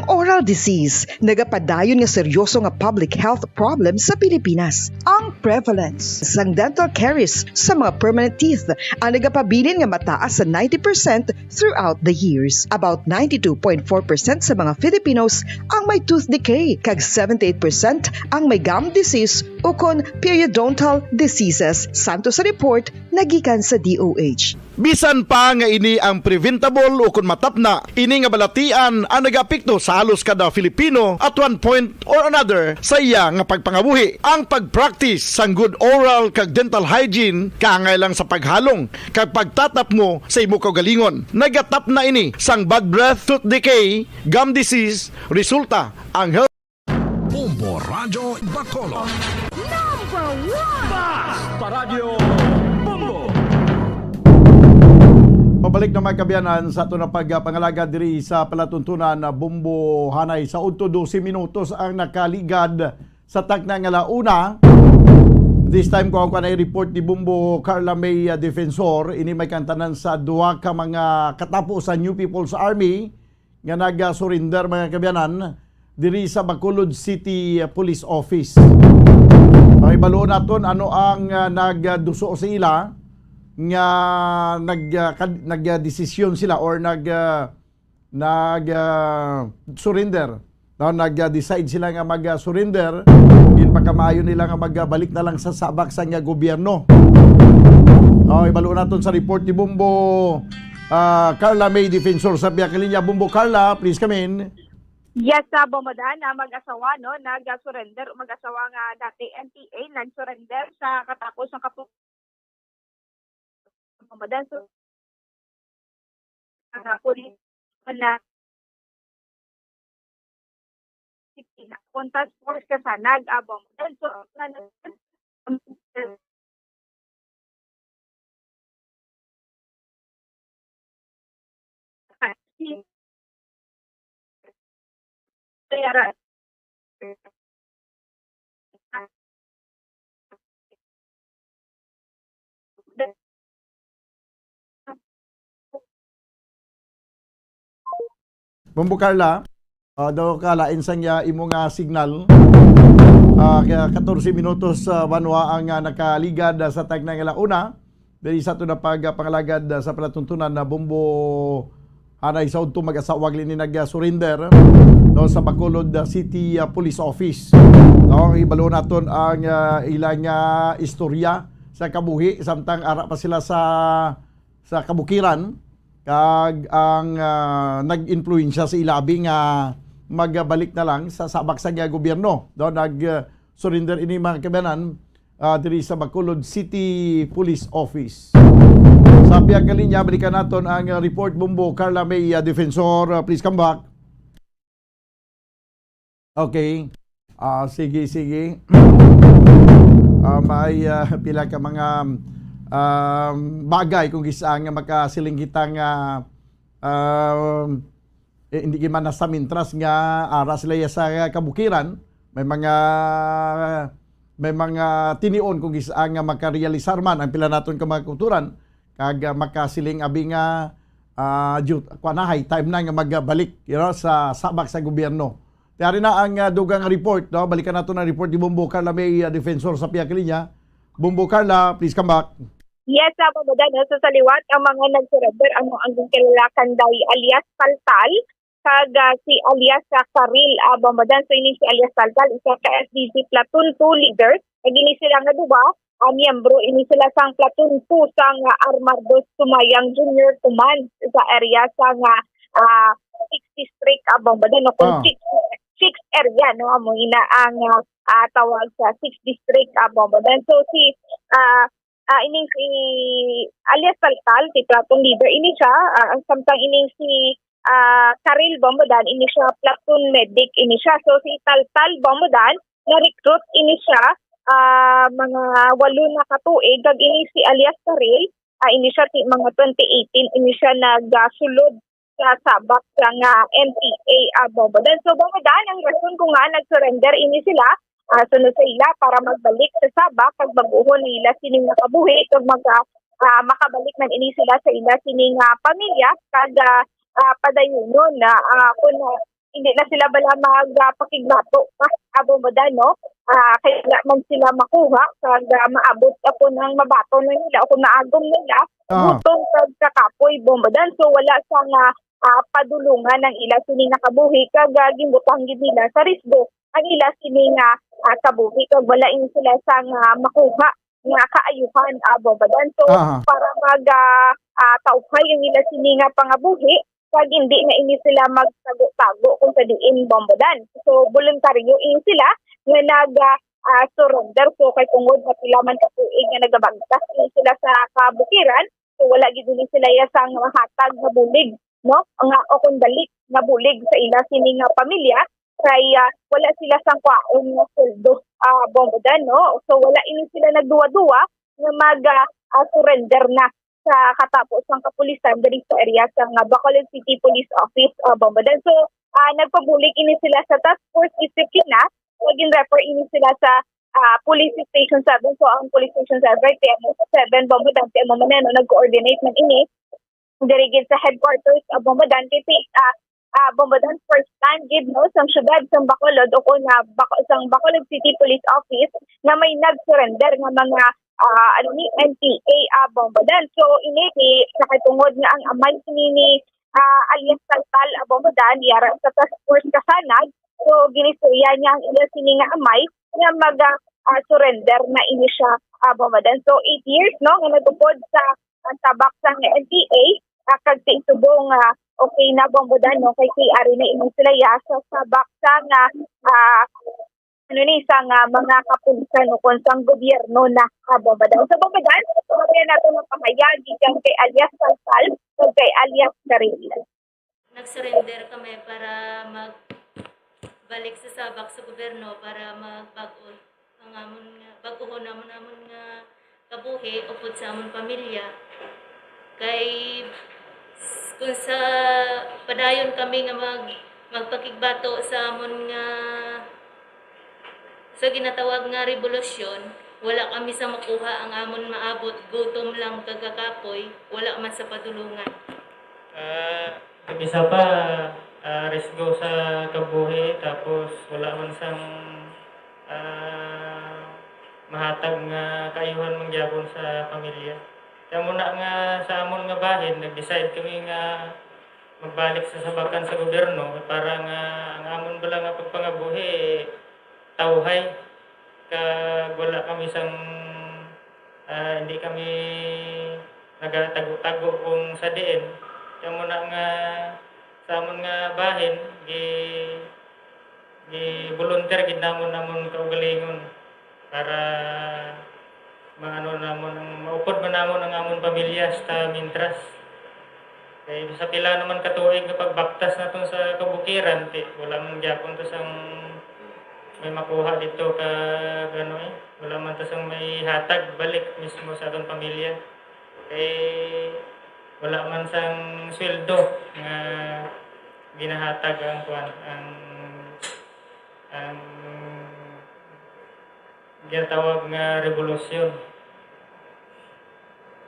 I: Oral disease, nagapadayon nga seryoso nga public health problem sa Pilipinas. Ang prevalence sang dental caries sa mga permanent teeth ang nagapabilin nga mataas sa 90% throughout the years. About 92.4% sa mga Filipinos ang may tooth decay, kag 78% ang may gum disease o kon periodontal diseases, santo sa report nagikan sa DOH.
M: Bisan pa nga ini ang preventable o kung matapna, ini nga balatian ang nag-apekto sa halos kada Filipino at one point or another sa iya nga pagpangabuhi. Ang pag-practice sang good oral kag dental hygiene kaangay lang sa paghalong kag pagtatap mo sa imo kaugalingon. Nagatap na ini sang bad breath, tooth decay, gum disease, resulta ang health.
K: Bombo Radyo Bacolod.
A: Number 1! Basta Radyo Bombo!
M: Pabalik na may kabiyanan sa ito na pagpangalaga diri sa palatuntunan na Bombo Hanay sa unto 12 minutos ang nakaligad sa takna nga launa. This time ko ang report ni Bombo Carla May Defensor, ini may kantanan sa duha ka mga katapo sa New People's Army nga nag-surrender mga kabiyanan diri sa Bacolod City Police Office. Ay baluon naton ano ang nagduso sa ila nga nagdesisyon sila or surrender. Nag-decide sila nga mag-surrender. Din pagkamaayo nila nga magbalik na lang sa sabak sa nga gobyerno. Ibalo naton sa report ni Bombo Carla May Defensor sa biya kalinya. Bombo Carla, please come in.
F: Yes, sa Bomodan, mag-asawa, no, nag-surrender, mag-asawa nga dati NPA, nag-surrender sa katapos ng Bomodan. So, police na task force ka sa Bomodan. So,
M: Bombo Carla, daw kalain sa niya imo nga signal. 14 minutos banwa ang nakaligad sa tagnang alauna. Diri sa ito na pagpangalagad sa palatuntunan na Bombo Hanay sa unto mag-asawag lini nag-surrender no, sa Bacolod City Police Office. No, ibalo naton ang ilang istorya sa kabuhi samtang ara pa sila sa kabukiran kag ang nag-influensya sa ilabi nga magbalik na lang sa sabak sa gobyerno. Do nag-surrender ini mga kabanan diri sa Bacolod City Police Office. Sa biyag kalinya, balikan naton ang report Bombo Carla May Defensor. Please come back. Okay. Sige. May pila ka mga bagay kung isang makasilingkitang hindi man nasa mintras nga aras sila sa kabukiran. May mga tinion kung isang makarealisar man ang pila naton ka mga kulturan kag makasiling abi nga kuanahay time na nga magbalik sa sabak sa gobyerno. Tiyari na ang dugang report, no? Balikan nato ang report ni Bombo Carla May Defensor sa Piyakilinya. Bombo Carla, please come back.
F: Yes, Bobodan, no? So sa liwat ang mga nag-surrender ang kilalakan daw alias Taltal kag si alias Karil Bobodan. So ini si alias Taltal isa ka SDC Platoon 2 leader. Nagini sila nga duwa miyembro ini sila sang platoon 2 sang Armardos Tumayang Junior Command sa area sang 6 district Bobodan no kung 6 area no amo ina ang tawag sa 6 district Bobodan. So si ining si alias Taltal si platoon leader ini siya samtang ining si Karil Bobodan ini siya platoon medic ini siya. So si Taltal Bobodan na-recruit ini siya mga 8 na katuig kag ini si alias Karil ini siya mga 2018 ini siya nagsulod sa sabak ng NPA Bobodan. So Bobodan ang rason kung nga nag-surrender ini sila sunod sa ila para magbalik sa sabak kag baguhon nila sining nakabuhi kag makabalik man ini sila sa ila sining pamilya kag padayunon na kung hindi na sila bala magpakigbato Bobodan no. Kaya man sila makuha kag maabot ako ng mabato na nila o kung maagom nila butong kag kakapoy Bobodan. So wala sang padulungan ng ila sining nakabuhi kag gimbutang gid nila sa risgo ang ila sining kabuhi kag wala in sila sang makuha nga kaayuhan Bobodan. So para tawhay ang ila sining pangabuhi kag hindi na ini sila magtago-tago kung sa diin Bobodan. So voluntaryo in sila nga nag-surrender. So kay tungod na sila man katuig nga nagabagtas sila sa kabukiran, so wala gid sila yasang hatag na bulig no nga o kung dalik na bulig sa ila sining pamilya kay wala sila sang kwaon nga sweldo Bobodan no. So wala ini sila nagduwa-duwa nga mag-surrender na sa katapos ng kapulisan diri sa area sa Bacolod City Police Office Bobodan. So nagpabulig ini sila sa Task Force Disiplina, naging refer ini sila sa Police Station 7. So ang Police Station 7 TM7 Bobodan TM Maneno nag-coordinate man ini dirigid sa headquarters Bobodan kay Bobodan first time gid no sa syudad sa Bacolod o kung sang Bacolod City Police Office na may nag-surrender nga mga NPA Bobodan. So ini nakatungod nga ang amay ni alias Taltal Bobodan yara sa task force kasanag. So ginistorya niya ang ila sini nga amay nga mag-surrender na ini siya Bobodan. So 8 years no nga nagupod sa tabak sang NPA kag tiitubong okay na Bobodan no kay ari na imong sila sa sabak sang sang mga kapulisan o kung sang gobyerno na Bobodan. So Bobodan, kaya nato ng pahayag gikan kay alias Taltal o kay alias Karil.
E: Nag-surrender kami para magbalik sa sabak sa gobyerno para magbago ang amon nga baguhon namon nga kabuhi upod sa amon pamilya. Kay kung sa padayon kami nga magpakigbato sa amon nga sa ginatawag nga revolusyon, wala kami sa makuha ang amon maabot, gutom lang kagakapoy, wala man sa padulungan.
V: Isa pa, risgo sa kabuhi, tapos wala man sang
H: mahatag nga kaayuhan mangyapon sa pamilya. Kaya muna nga sa amon nga bahin, nag-decide kami nga magbalik sa sabakan sa gobyerno para nga ang amon bala nga pagpangabuhi tawhay kag wala kami sang hindi kami nagatago-tago kung sa diin. Kaya muna nga sa amon nga bahin volunteer gid namon kaugalingon para maano namon ang maupod man namon ang amon pamilya sa mintras. Kaya sa pila naman katuig nga pagbaktas naton sa kabukiran, wala man gyapon to sang may makuha dito ka wala man to sang may hatag balik mismo sa aton pamilya. Wala man sang sweldo nga ginahatag ang ginatawag nga revolusyon.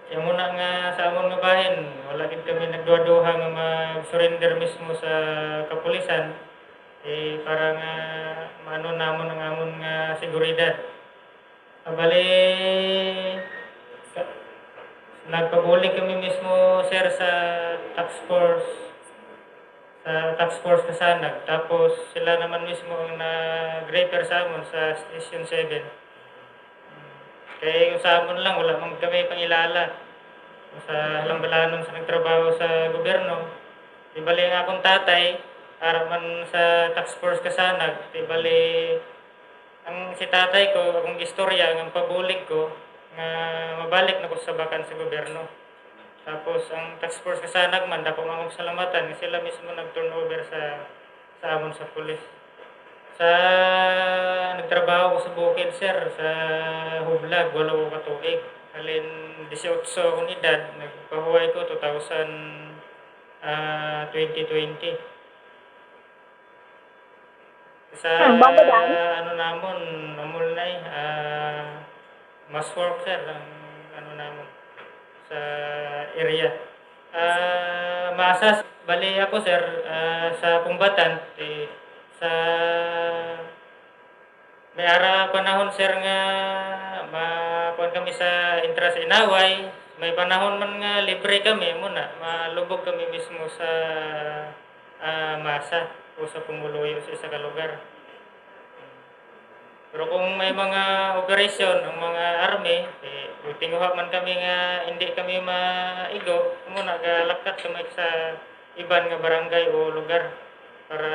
H: Kaya muna nga sa amon nga bahin, wala gid kami nagduha-duha nga mag-surrender mismo sa kapulisan para nga maano namon ang amon nga seguridad. Nagpabulig kami mismo sir sa tax force Kasanag, tapos sila naman mismo ang nag-refer sa amon sa Station 7. Kaya yung sa amon lang, wala man kami pangilala sa halambalanon sa nagtrabaho sa gobyerno. Ibali nga akong tatay, para man sa tax force Kasanag, ibali ang si tatay ko, akong istorya, ang pabulig ko, nga mabalik na ko sa bakan sa gobyerno. Tapos ang tax force Kasanag man, dako mga salamatan, sila mismo nag-turnover sa amon sa pulis. Nagtrabaho ko sa bukid sir, sa Hublag, wala ko katuig. Halin 18 akong edad, nagpahuway ko 2020. Sa namon, namulnay, mass work sir, ang namon sa area. Masas, bali ako sir, sa Pumbatan, may ara panahon sir nga makuan kami sa Intras Inaway, may panahon man nga libre kami muna, malubog kami mismo sa masa o sa Pumuloyo sa isa ka lugar. Pero kung may mga operasyon ang mga army, tinguha man kami nga hindi kami maigo, muna galakat kami sa iban nga barangay o lugar para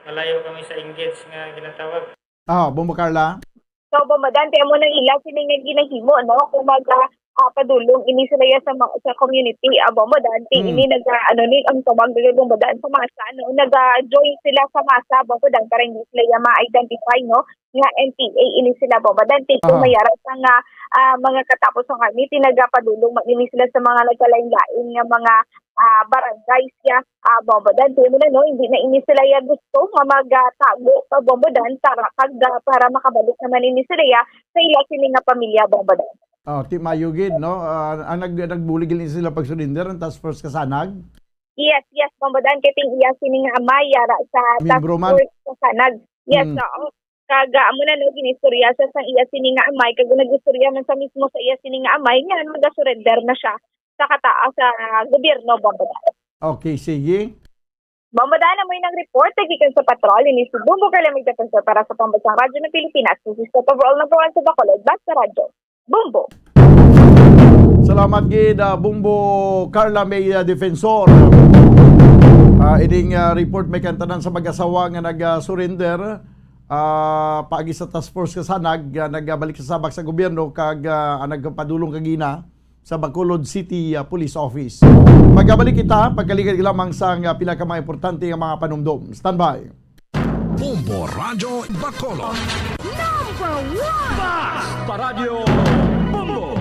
H: malayo kami sa engage nga ginatawag.
O: Bombo Carla.
F: So, Bombadante, mo nang ila sining nga ginahimo, no? Kung padulong ini sila sa community, Bombadante, ini ang tawag nila Bombadante sa masa, no? Nag-join sila sa masa, Bombadante, para hindi sila ma-identify, no? Nga NPA, ini sila Bombadante, kung mayara sa nga mga katapos ng kami, tinagapadulong, ini sila sa mga nagkalain-lain nga mga barangay siya Bombadante mo na, no? Hindi na ini sila gusto nga magtago pa Bombadante para makabalik naman ini sila sa ila sila nga pamilya Bombadante.
O: Ti Mayugid, no? Ang nagbuligil sila pag-surrender ang task force Kasanag?
F: Yes, Bombadante ting iya sini nga amay yara sa task force Kasanag. Yes, kaga amo na no ginistorya sa iya sini nga amay, kag nagistorya man sa mismo sa iya sini nga amay, nga mag-surrender na siya sa kataas sa gobyerno Bombadante.
O: Okay, sige.
F: Bombadante mo yung report gikan sa patrol ni si Bumbo Carla Magdefensor para sa Pambansang Radyo ng Pilipinas. This is the overall number 1 sa Bacolod, Basta Radyo. Bumbo.
O: Salamat gid Bumbo Carla May Defensor. Ining report may kantanan sa mag-asawa nga nag-surrender paagi sa task force Kasanag, nagbalik sa sabak sa gobyerno kag nagpadulong kagina sa Bacolod City Police Office. Magabalik kita pagkaligid lamang sa pila ka mga importante nga mga panumdum. Standby.
K: Bombo Radyo Bacolod.
V: Number 1!
A: Basta Radio Bombo!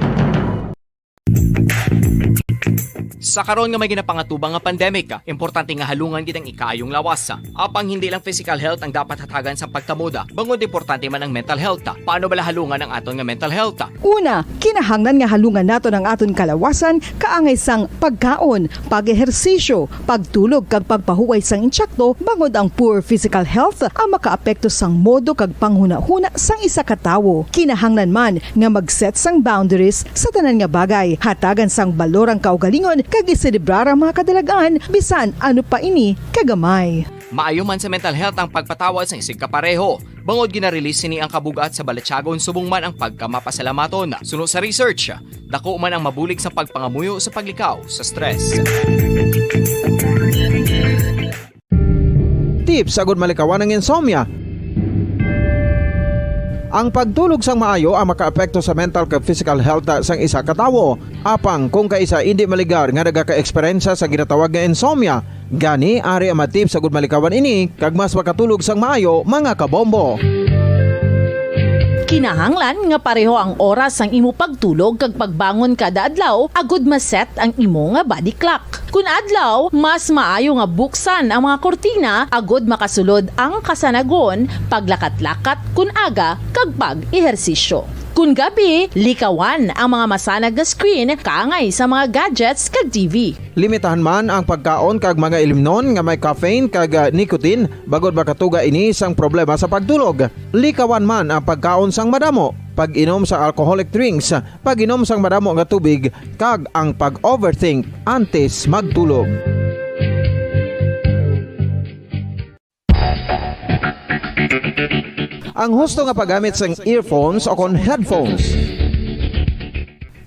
N: Sa karon nga may ginapangatubang nga pandemic, importante nga halungan gid ang ikaayong lawas. Apang hindi lang physical health ang dapat hatagan sa pagtamuda, bangod importante man ang mental health. Paano bala halungan ang aton nga mental health?
I: Una, kinahanglan nga halungan nato ng aton kalawasan kaangay sang pagkaon, pag-ehersisyo, pagtulog kag pagpahuway sang insyakto bangod ang poor physical health ang makaapekto sang modo kag panghuna-huna sang isa ka tawo. Kinahanglan man nga mag-set sang boundaries sa tanan nga bagay, hatagan sang balorang kaugalingon kag iselebrar ang mga kadalagaan bisan ano pa ini kagamay.
N: Maayo man sa mental health ang pagpatawad sa isig kapareho. Bangod ginarelease ni ang kabugat sa Balatyagon subong man ang pagkamapasalamaton. Suno sa research, dako man ang mabulig sa pagpangamuyo sa paglikaw sa stress.
O: Tips sagud malikawan ng insomnia. Ang pagtulog sang maayo ang makaapekto sa mental kag physical health sang isa ka tawo. Apang kung kaisa hindi maligar nga nagaka-eksperyensya sa ginatawag nga insomnia, gani ari ang matip sagud malikawan ini kag mas makatulog sang maayo mga kabombo.
P: Kinahanglan nga pareho ang oras sang imo pagtulog kag pagbangon kada adlaw agud maset ang imo nga body clock. Kun adlaw, mas maayo nga buksan ang mga kortina agud makasulod ang kasanagon, paglakat-lakat kun aga kag pag-ehersisyo. Kun gabi, likawan ang mga masanag nga screen kaangay sa mga gadgets kag TV.
O: Limitahan man ang pagkaon kag mga ilimnon nga may caffeine kag nicotine bagod makatuga ini sang problema sa pagtulog. Likawan man ang pagkaon sang madamo, pag-inom sa alcoholic drinks, pag-inom sang madamo nga tubig kag ang pag-overthink antes magtulog. Ang husto nga paggamit sang earphones o kon headphones.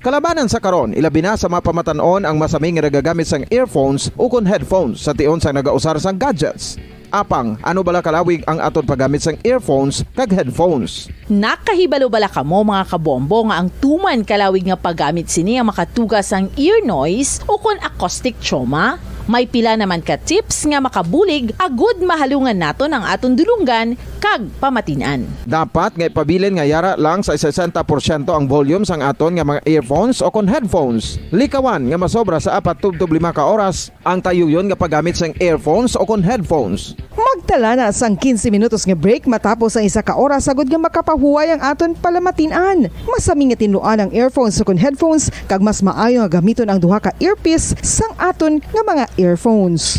O: Kalabanan sa karon, ilabi na sa mapamatanon ang masami nga nagagamit sang earphones o kon headphones sa tion sang nagausar sang gadgets. Apang, ano bala kalawig ang aton paggamit sang earphones kag headphones?
P: Nakahibalo bala kamo mga kabombo nga ang tuman kalawig nga paggamit sini ang makatugas sang ear noise o kon acoustic trauma? May pila naman ka tips nga makabulig agud mahalungan naton ang aton dulunggan kag pamatinan.
O: Dapat nga ipabilin nga yara lang sa 60% ang volume sang aton nga mga earphones o kon headphones. Likawan nga masobra sa 4-5 ka oras ang tayuyon nga paggamit sang earphones o kon headphones.
I: Magtala na sang 15 minutos nga break matapos ang isa ka oras agud nga makapahuway ang aton palamatinan. Masami nga tinluan ang earphones o kon headphones kag mas maayo nga gamiton ang duha ka earpiece sang aton nga mga earphones.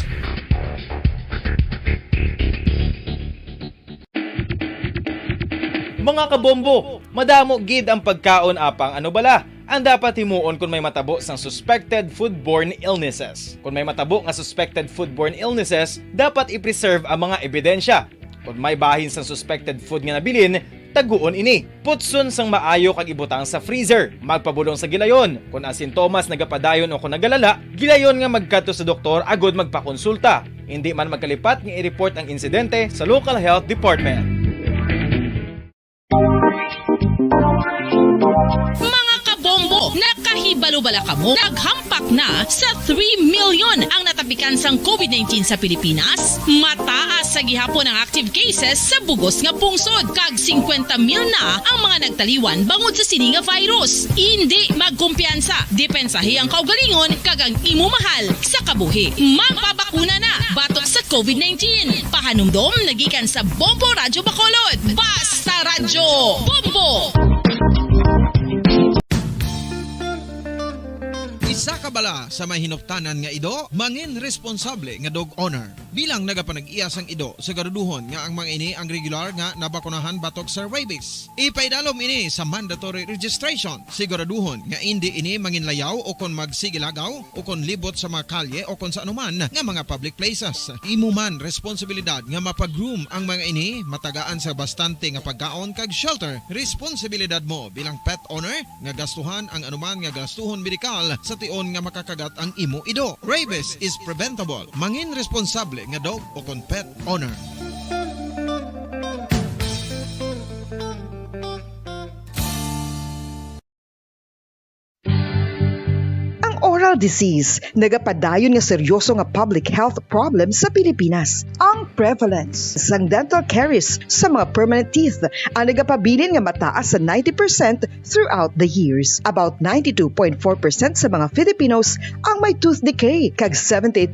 R: Mga kabombo, madamo gid ang pagkaon apang ano bala ang dapat himuon kung may matabo sang suspected foodborne illnesses. Kung may matabo nga suspected foodborne illnesses, dapat i-preserve ang mga ebidensya. Kung may bahin sang suspected food nga nabilin, taguon ini. Putson sang maayo kag ibutang sa freezer. Magpabulong sa gilayon. Kung ang sintomas nagapadayon o kung nagalala, gilayon nga magkadto sa doktor agud magpakonsulta. Hindi man magkalipat nga i-report ang insidente sa local health department.
D: Mga kabombo, nakahibalo bala kamo? Naghampak na sa 3 million ang natapikan sang COVID-19 sa Pilipinas. Mataas sa gihapon ang active cases sa bugos nga pungsod. Kag 50 mil na ang mga nagtaliwan bangod sa sini nga virus. Hindi magkumpiyansa. Depensahi ang kaugalingon kag ang imo mahal sa kabuhi. Magpabakuna na batok sa COVID-19. Pahanumdom nagikan sa Bombo Radyo Bacolod. Basta Radyo Bombo!
O: Isa ka bala sa may hinuptanan nga ido, mangin responsable nga dog owner. Bilang nagapanag-iyas ang ido, siguraduhon nga ang mga ini ang regular nga nabakunahan batok sa rabies. Ipaidalom ini sa mandatory registration. Siguraduhon nga hindi ini manginlayaw o kon magsigilagaw o kon libot sa mga kalye o kon sa anuman nga mga public places. Imo man responsibilidad nga mapag-groom ang mga ini, matagaan sa bastante nga pagkaon kag shelter. Responsibilidad mo bilang pet owner nga gastuhan ang anuman nga gastuhon medikal sa tion nga makakagat ang imo ido. Rabies is preventable. Mangin responsable nga dog o kon pet owner.
I: Oral disease, nagapadayon nga seryoso nga public health problem sa Pilipinas. Ang prevalence sang dental caries sa mga permanent teeth ang nagapabilin nga mataas sa 90% throughout the years. About 92.4% sa mga Filipinos ang may tooth decay, kag 78%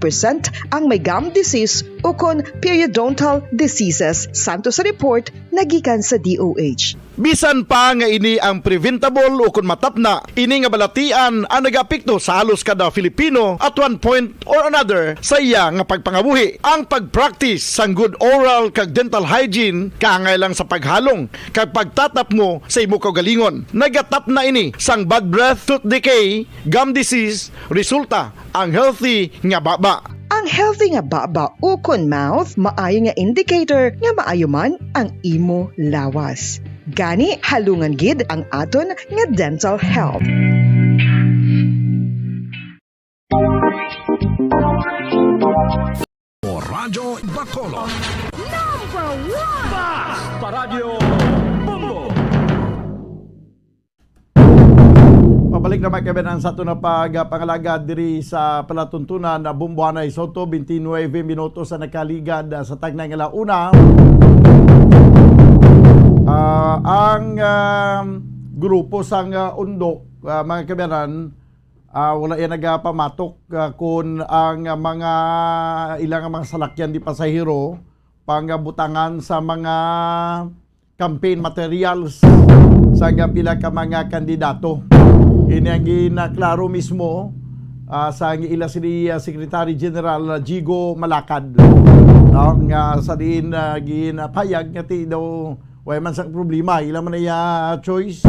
I: ang may gum disease o kon periodontal diseases, santo sa report nagikan sa DOH.
M: Bisan pa nga ini ang preventable o kung matapna, ini nga balatian ang nag-apekto sa halos kada Filipino at one point or another sa iya nga pagpangabuhi. Ang pag-practice sang good oral kag dental hygiene kaangay lang sa paghalong kag pagtatap mo sa imo kaugalingon. Nagatap na ini sang bad breath, tooth decay, gum disease, resulta ang healthy nga baba.
I: Ang healthy nga baba o kon mouth, maayo nga indicator nga maayo man ang imo lawas. Gani halungan gid ang aton nga dental health.
K: Radyo Bacolod.
V: Number 1!
A: Paradyo Bombo!
M: Pabalik naman kami ng sa ito na pangalaga diri sa palatuntunan na Bumbuanay Soto, 29 minutos sa nakaligad sa tagnay nga launa. Ang grupo sang undok, mga kabayan, wala yan nagpamatok kung ang mga ilang mga salakyan di pasahero pangbutangan sa mga campaign materials sa pila ka mga kandidato. Ini ang ginaklaro mismo sa ila si Secretary General Jigo Malacad. Nga sa din ginapayag nga ti daw way man sang problema, ilang man na choice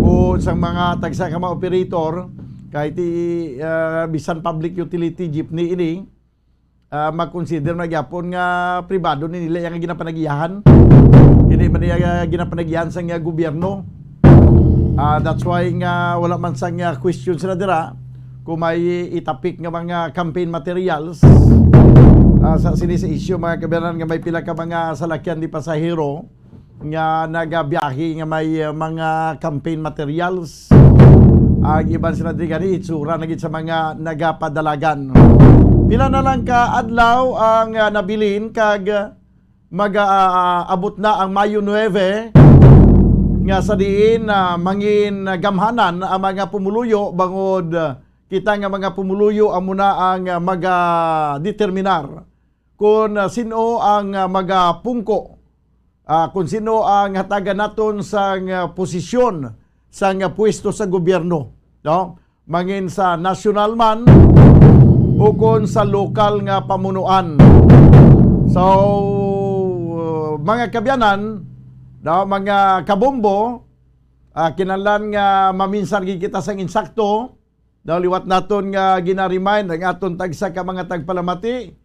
M: kung sa mga tagsa ka mga operator kahit bisan public utility jeepney ini mag-consider na gyapon nga pribado ni nila yung ginapanagiyahan. Hindi man niya ginapanagiyahan sa nga gobyerno. That's why nga wala man sang question sila dira kung may itapik nga mga campaign materials sa sinisa issue mga kabayanan nga may pila ka mga salakyan di pasahero nga nagabiyahe nga may mga campaign materials. Ang iban sila di gani itsura nagit sa mga nagapadalagan. Pila na lang ka adlaw ang nabilin kag mag-abot na ang Mayo 9 nga sa diin mangin gamhanan ang mga pumuluyo bangod kita nga mga pumuluyo ang muna ang maga-determinar kung sino ang magapungko, kung sino ang hatagan naton sa posisyon sa pwesto sa gobyerno, no? Mangin sa national man o kung sa lokal nga pamunuan. So mga kabyanan, no, mga kabombo, kinahanglan nga maminsan kita sang insakto, no, liwat naton nga gina-remind ang aton tagsa ka mga tagpalamati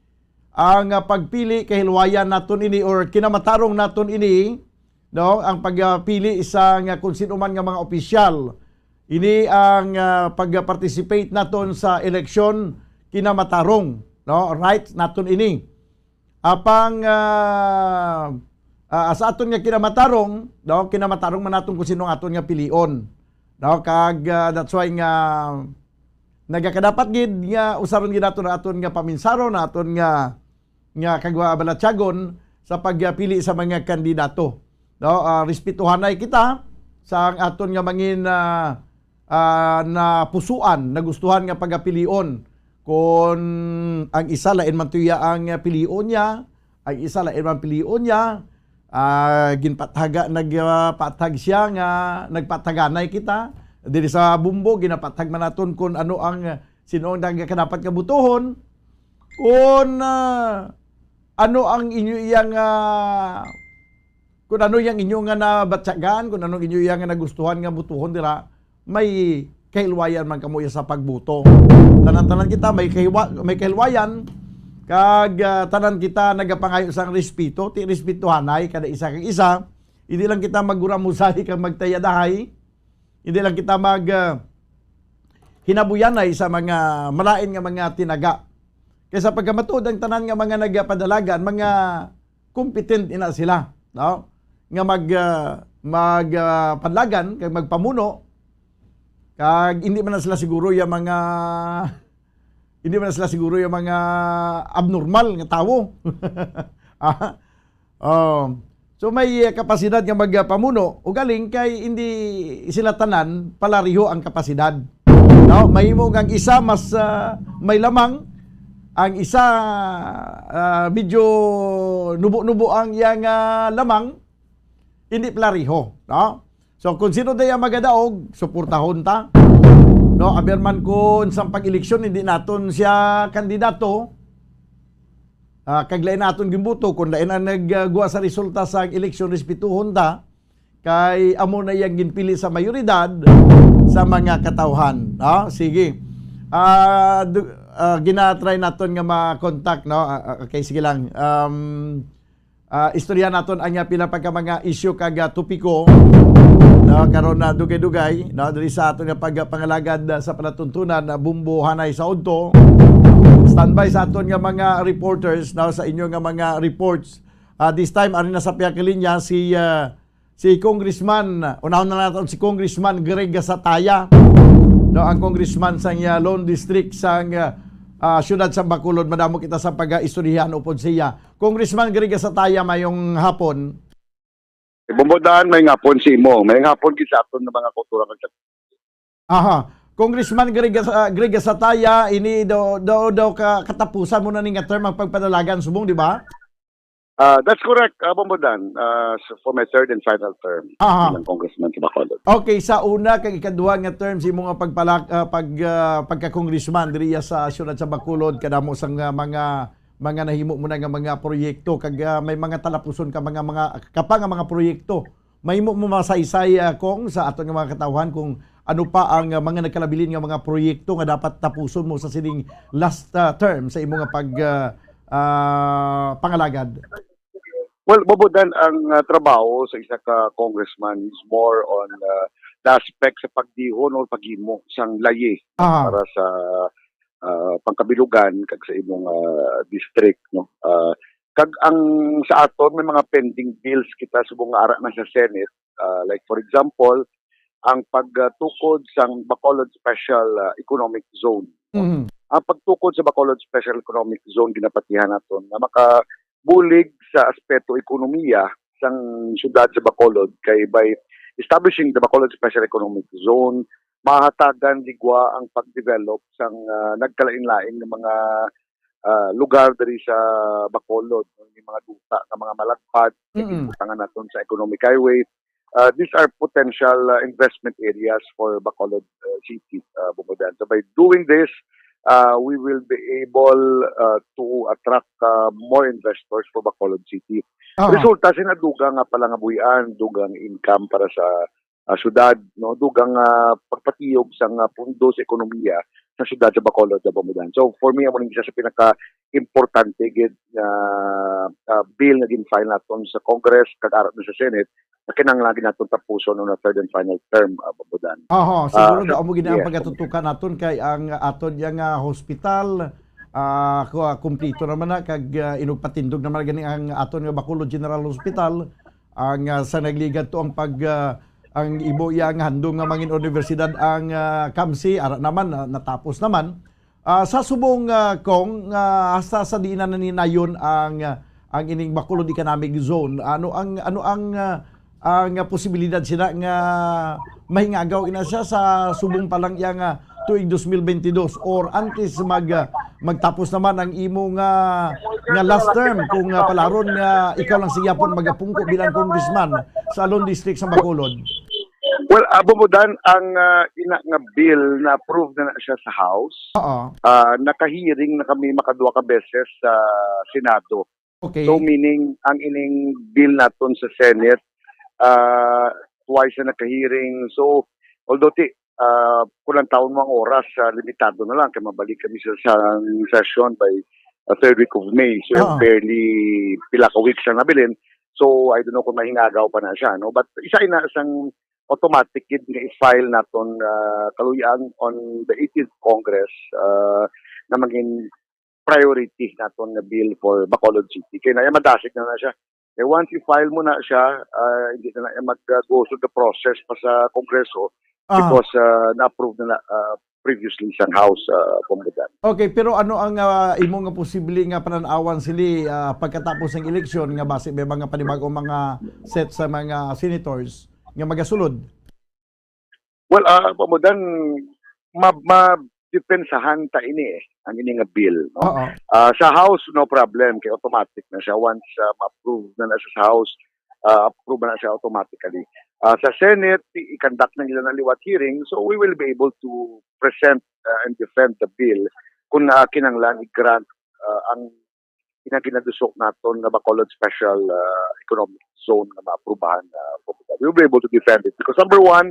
M: ang pagpili kahilwayan naton ini or kinamatarong naton ini, no, ang pagpili sa kung sino man nga mga opisyal. Ini ang pag-participate naton sa eleksyon kinamatarong, no, right naton ini. Apang sa aton nga kinamatarong, no, kinamatarong man naton kung sino aton nga pilion. No, kag that's why nga nagakadapat gid nga usaron gid naton aton nga paminsaron aton nga kagwabalatyagon sa pagpili sa mga kandidato. No, respetuhanay kita sa aton nga mangin na pusuan, nagustuhan nga pagapilion. Kung ang isa lain man tuya ang pilion niya, ang isa lain man pilion niya, ginpathaga nagpatag siya nga nagpataganay kita diri sa Bumbo, ginapatag man naton kung ano ang sino ang dapat kabutuhon, kung ano ang inyo iyang kung ano yang inyo nga nabatsagan, kung ano inyo yang nagustuhan nga butuhon dira, may kahilwayan man kamo sa pagbuto. Tanan-tanan kita may kahilwayan kag tanan kita nagapangayo sang respeto, ti respetuhanay kada isa kag isa. Hindi lang kita maguramusahi kag magtayadahay. Hindi lang kita hinabuyanay sa mga malain nga mga tinaga. Kaysa pagkamatuod ang tanan nga mga nagapadalagan, mga competent ina sila, no? Nga magpadlagan kag magpamuno Kag hindi man na sila siguro yung mga abnormal nga tawo. So may kapasidad nga magpamuno o galing kay hindi sila tanan palariho ang kapasidad. No, mahimo ang isa mas may lamang, ang isa medyo nubo-nubo ang yang lamang, hindi palariho, no? So kung sino daya magadaog, suportahon ta. No, aberman kun sa pag-eleksyon hindi naton siya kandidato. Kaglain naton gimbuto kung lain ang nagguwa sa resulta sa eleksyon, respetuhon ta kay amo na yang ginpili sa mayoridad sa mga katawhan, no? Sige. Gina-try naton nga ma-contact, no? Okay, sige lang. Istorya naton ang pila pagka mga issue kag topiko, no, karon na dugay-dugay, no, diri sa aton nga pagpangalagad sa panatuntunan na bumbo hanay sa udto. Standby sa aton nga mga reporters, no, sa inyo nga mga reports. This time ari na sa piyaka linya si Congressman, unahon na natin si Congressman Greg Gasataya, no, ang congressman sa Lone District sa siyudad sa Bacolod. Madamo kita sa pag-istoryahan upod siya. Congressman Greg Gasataya, mayong hapon.
G: Bumbodaan may ngapon si mo. May ngapon gisaton ng mga kultura kag.
M: Aha. Congressman Greg Gasataya, ini daw katapusan mo na ning term ang pagpadalagan subong, di ba?
G: That's correct, Bombodan. For my third and final term
M: Aha.
G: ng congressman sa Bacolod.
M: Okay, sa una kag ikaduha nga term si mga pagka-congressman diri sa siyudad sa Bacolod, kadamo sang mga nahimo mo na nga mga proyekto kag may mga talapuson ka mga kapang mga proyekto. Mahimo mo masaysay kung sa aton nga mga katawhan kung ano pa ang mga nagkalabilin nga mga proyekto nga dapat tapuson mo sa sining last term sa imong pangalagad.
G: Well, Bobodan, ang trabaho sa isa ka congressman is more on the aspect sa pagdihon o paghimo sang layi para sa pangkabilugan kag sa imong district, no. Kag ang sa aton may mga pending bills kita subong nga ara na sa Senate, like for example ang pagtukod sang Bacolod Special Economic Zone.
M: Mm-hmm.
G: Ang pagtukod sa Bacolod Special Economic Zone ginapatihan naton na makabulig sa aspeto ekonomiya sang syudad sa Bacolod kay by establishing the Bacolod Special Economic Zone mahatagan ligwa ang pagdevelop sang nagkalain-lain ng mga lugar diri sa Bacolod, yung mga duta ng mga malagpad, tangan naton sa economic highway. These are potential investment areas for Bacolod City, Bombodan. So by doing this, we will be able to attract more investors for Bacolod City. Resulta sinadugang palangabuyan, dugang income para sa syudad, no, dugang pagpatiyog sang pundo sa ekonomiya sa syudad sa Bacolod sa Bombodan. So for me, amo ning isa sa pinaka-importante gid bill na gin-file naton sa Congress kag arap na sa Senate na kinahanglan naton tapuson na third and final term, Bombodan.
M: Siguro daw mo gid ang pagatutukan naton kay ang aton yang hospital kumplito naman na kag inugpatindog naman gani ang aton nga Bacolod General Hospital ang sa nagligad to ang ang ibo yang handong nga mangin universidad ang KAMSI ara naman natapos naman sa subong kong hasta sa diinan na ninayon ang ining Bacolod Economic Zone. Ano ang posibilidad sila nga mahingagaw ina siya sa subong pa lang yang tuig 2022 or antes magtapos naman ang imo nga last term kung palaron nga ikaw lang sigapon magapungko bilang congressman sa Lone District sa Bacolod?
G: Well, Bombodan, ang ina nga bill na approve na siya sa House. Nakahearing na kami makaduwa ka beses sa Senado.
M: Okay.
G: So meaning ang ining bill naton sa Senate twice na nakahearing. So although kulang taon mo ang oras, limitado na lang kaya mabalik kami sa session by third week of May. So barely pila ka weeks na nabilin. So I don't know kung mahingagaw pa na siya, no? But isa ina sang automatic yun nga i-file naton kaluyan on the 18th Congress na maging priority naton na bill for Bacolod City. Kaya na madasig na siya. Eh once i-file mo na siya, hindi na mag-go through the process pa sa Kongreso, because na-approve na previously sa House Pombudan.
M: Okay, pero ano ang imo nga posible nga pananawan sili pagkatapos ng eleksyon nga base may mga panibagong mga set sa mga senators nga magasulod?
G: Well, Pombudan, depensahan ta ini ang ini nga bill, no? Sa House no problem kay automatic na siya once ma-approve na siya sa House, approve na siya automatically. Sa Senate i-conduct na nila ng liwat hearing, so we will be able to present and defend the bill kung kinanglan i-grant ang ginadusok naton nga Bacolod Special Economic Zone na maaprubahan. We will be able to defend it because number one,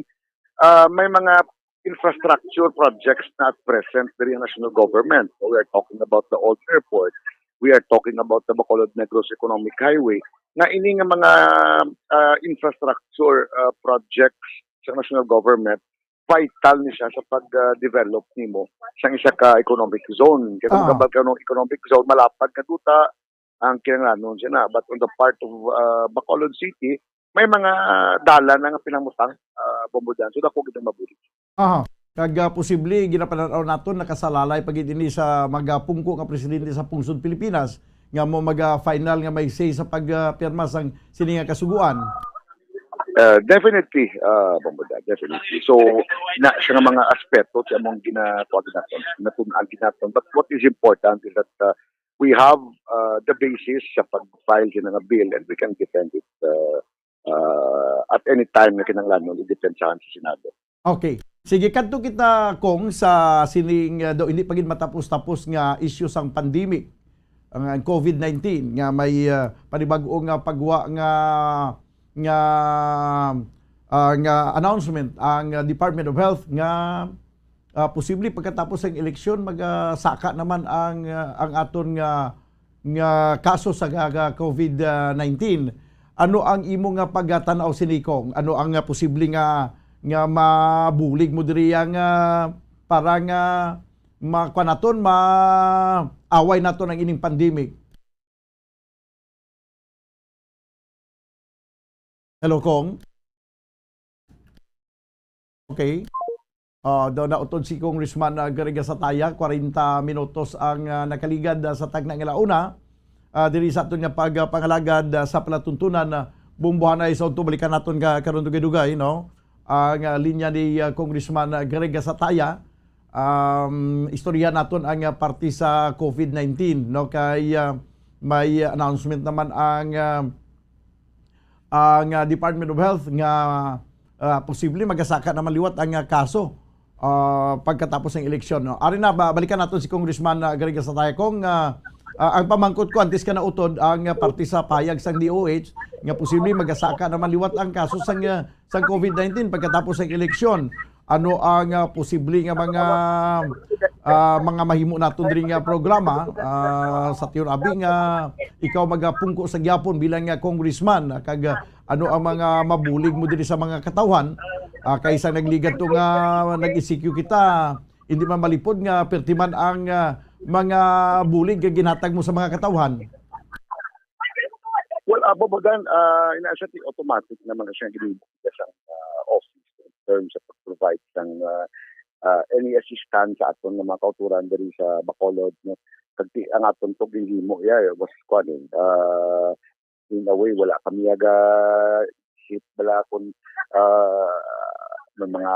G: may mga infrastructure projects na at present very national government. So we are talking about the old airport. We are talking about the Bacolod Negros Economic Highway. Na ini nga mga infrastructure projects sa national government, vital ni siya sa pag-develop nimo sa isa ka economic zone. Kaya kung kapag economic zone, malapad ka tuta ang kinanglanon siya na. But on the part of Bacolod City, may mga dala na nga pinamutang Bombodan. So dako kita mabuti.
M: Kag posible ginapananaw naton nakasalalay pag dinhi sa magapungko nga presidente sa pungsod Pilipinas nga mo final nga may say sa pagpirma sang sini nga kasuguan.
G: Definitely, Bombodan, definitely. So, na siya nga mga aspeto sa among ginatawag natin, natunan natin. But what is important is that we have the basis sa pag-file siya nga bill and we can defend it at any time na kinanglanon i-depensahan sa Senado.
M: Okay. Sige, kadto kita kung sa sining do hindi pagin matapos-tapos nga issue sang pandemic ang COVID-19 nga may panibag-o nga pagwa nga announcement ang Department of Health nga posible pagkatapos ng eleksyon magsaka naman ang aton nga kaso sa COVID-19. Ano ang imo nga pagtanaw sinikong? Ano ang posible nga mabulig mo diri nga para nga makanaton maaway naton ang ining pandemic? Hello, Kong? Okay. Daw na utod si Congressman Garriga Sataya, 40 minutos ang nakaligad sa tagna nga launa. Diri sa aton nga pagpangalagad sa palatuntunan bumbuhan ay sa balikan naton karon dugay-dugay, no? Ang linya ni Congressman Garriga Sataya, istorya naton ang parte sa COVID-19, no? Kay may announcement naman ang Department of Health nga posible magasaka naman liwat ang kaso pagkatapos ng eleksyon, no? Ari na balikan naton si Congressman Garriga Sataya kung ang pamangkot ko antes ka na utod ang parte sa payag sang DOH nga posible magasaka naman liwat ang kaso sang COVID-19 pagkatapos ng eleksyon. Ano ang posible nga mga mahimo naton diri nga programa sa tiyon abi nga ikaw magapungko sa gyapon bilang nga congressman kag ano ang mga mabulig mo diri sa mga katawhan kaysa nagligat to nga nag-ECQ kita hindi man malipod nga pertiman ang mga bulig nga ginhatag mo sa mga katawhan.
G: Well, Bobodan, ina-siya automatic naman siya ginibigay sa office in terms of provide ng any assistance sa aton nga mga kauturan diri sa Bacolod, no? Kagti ang aton to gihimo was squading. In a way wala kami ship bala kun ng mga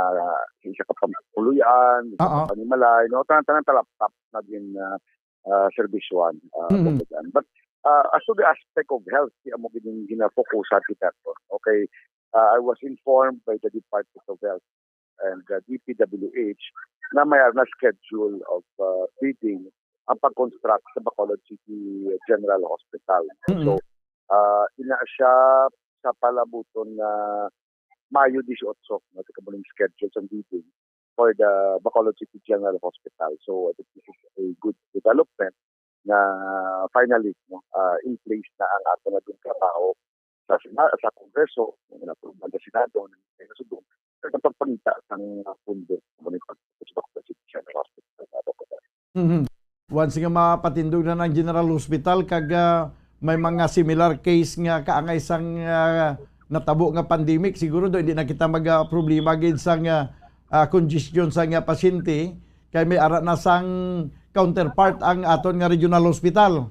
G: isa ka pampuluyan, panimalay, no? Tanan talaptap na din servisyon. But as to the aspect of health, mo gina-focusan kita to. Okay, I was informed by the Department of Health and the DPWH na may na schedule of bidding ang pag-construct sa Bacolod City General Hospital. So, ina siya sa palabuton na Mayo 18, no, sa kamuling schedule sa bidding for the Bacolod City General Hospital. So, this is a good development na finally in place na ang ato na yung trabaho sa Kongreso, na sa Senado, na sa doon, pagpagpangita ng pundo sa Bacolod City General Hospital.
M: Once nga mapatindog na ng General Hospital, kag may mga similar case nga kaangay sang natabo nga pandemic, siguro do hindi na kita mag-problema gid sang congestion sa nga pasyente kay may ara na sang counterpart ang aton nga regional hospital.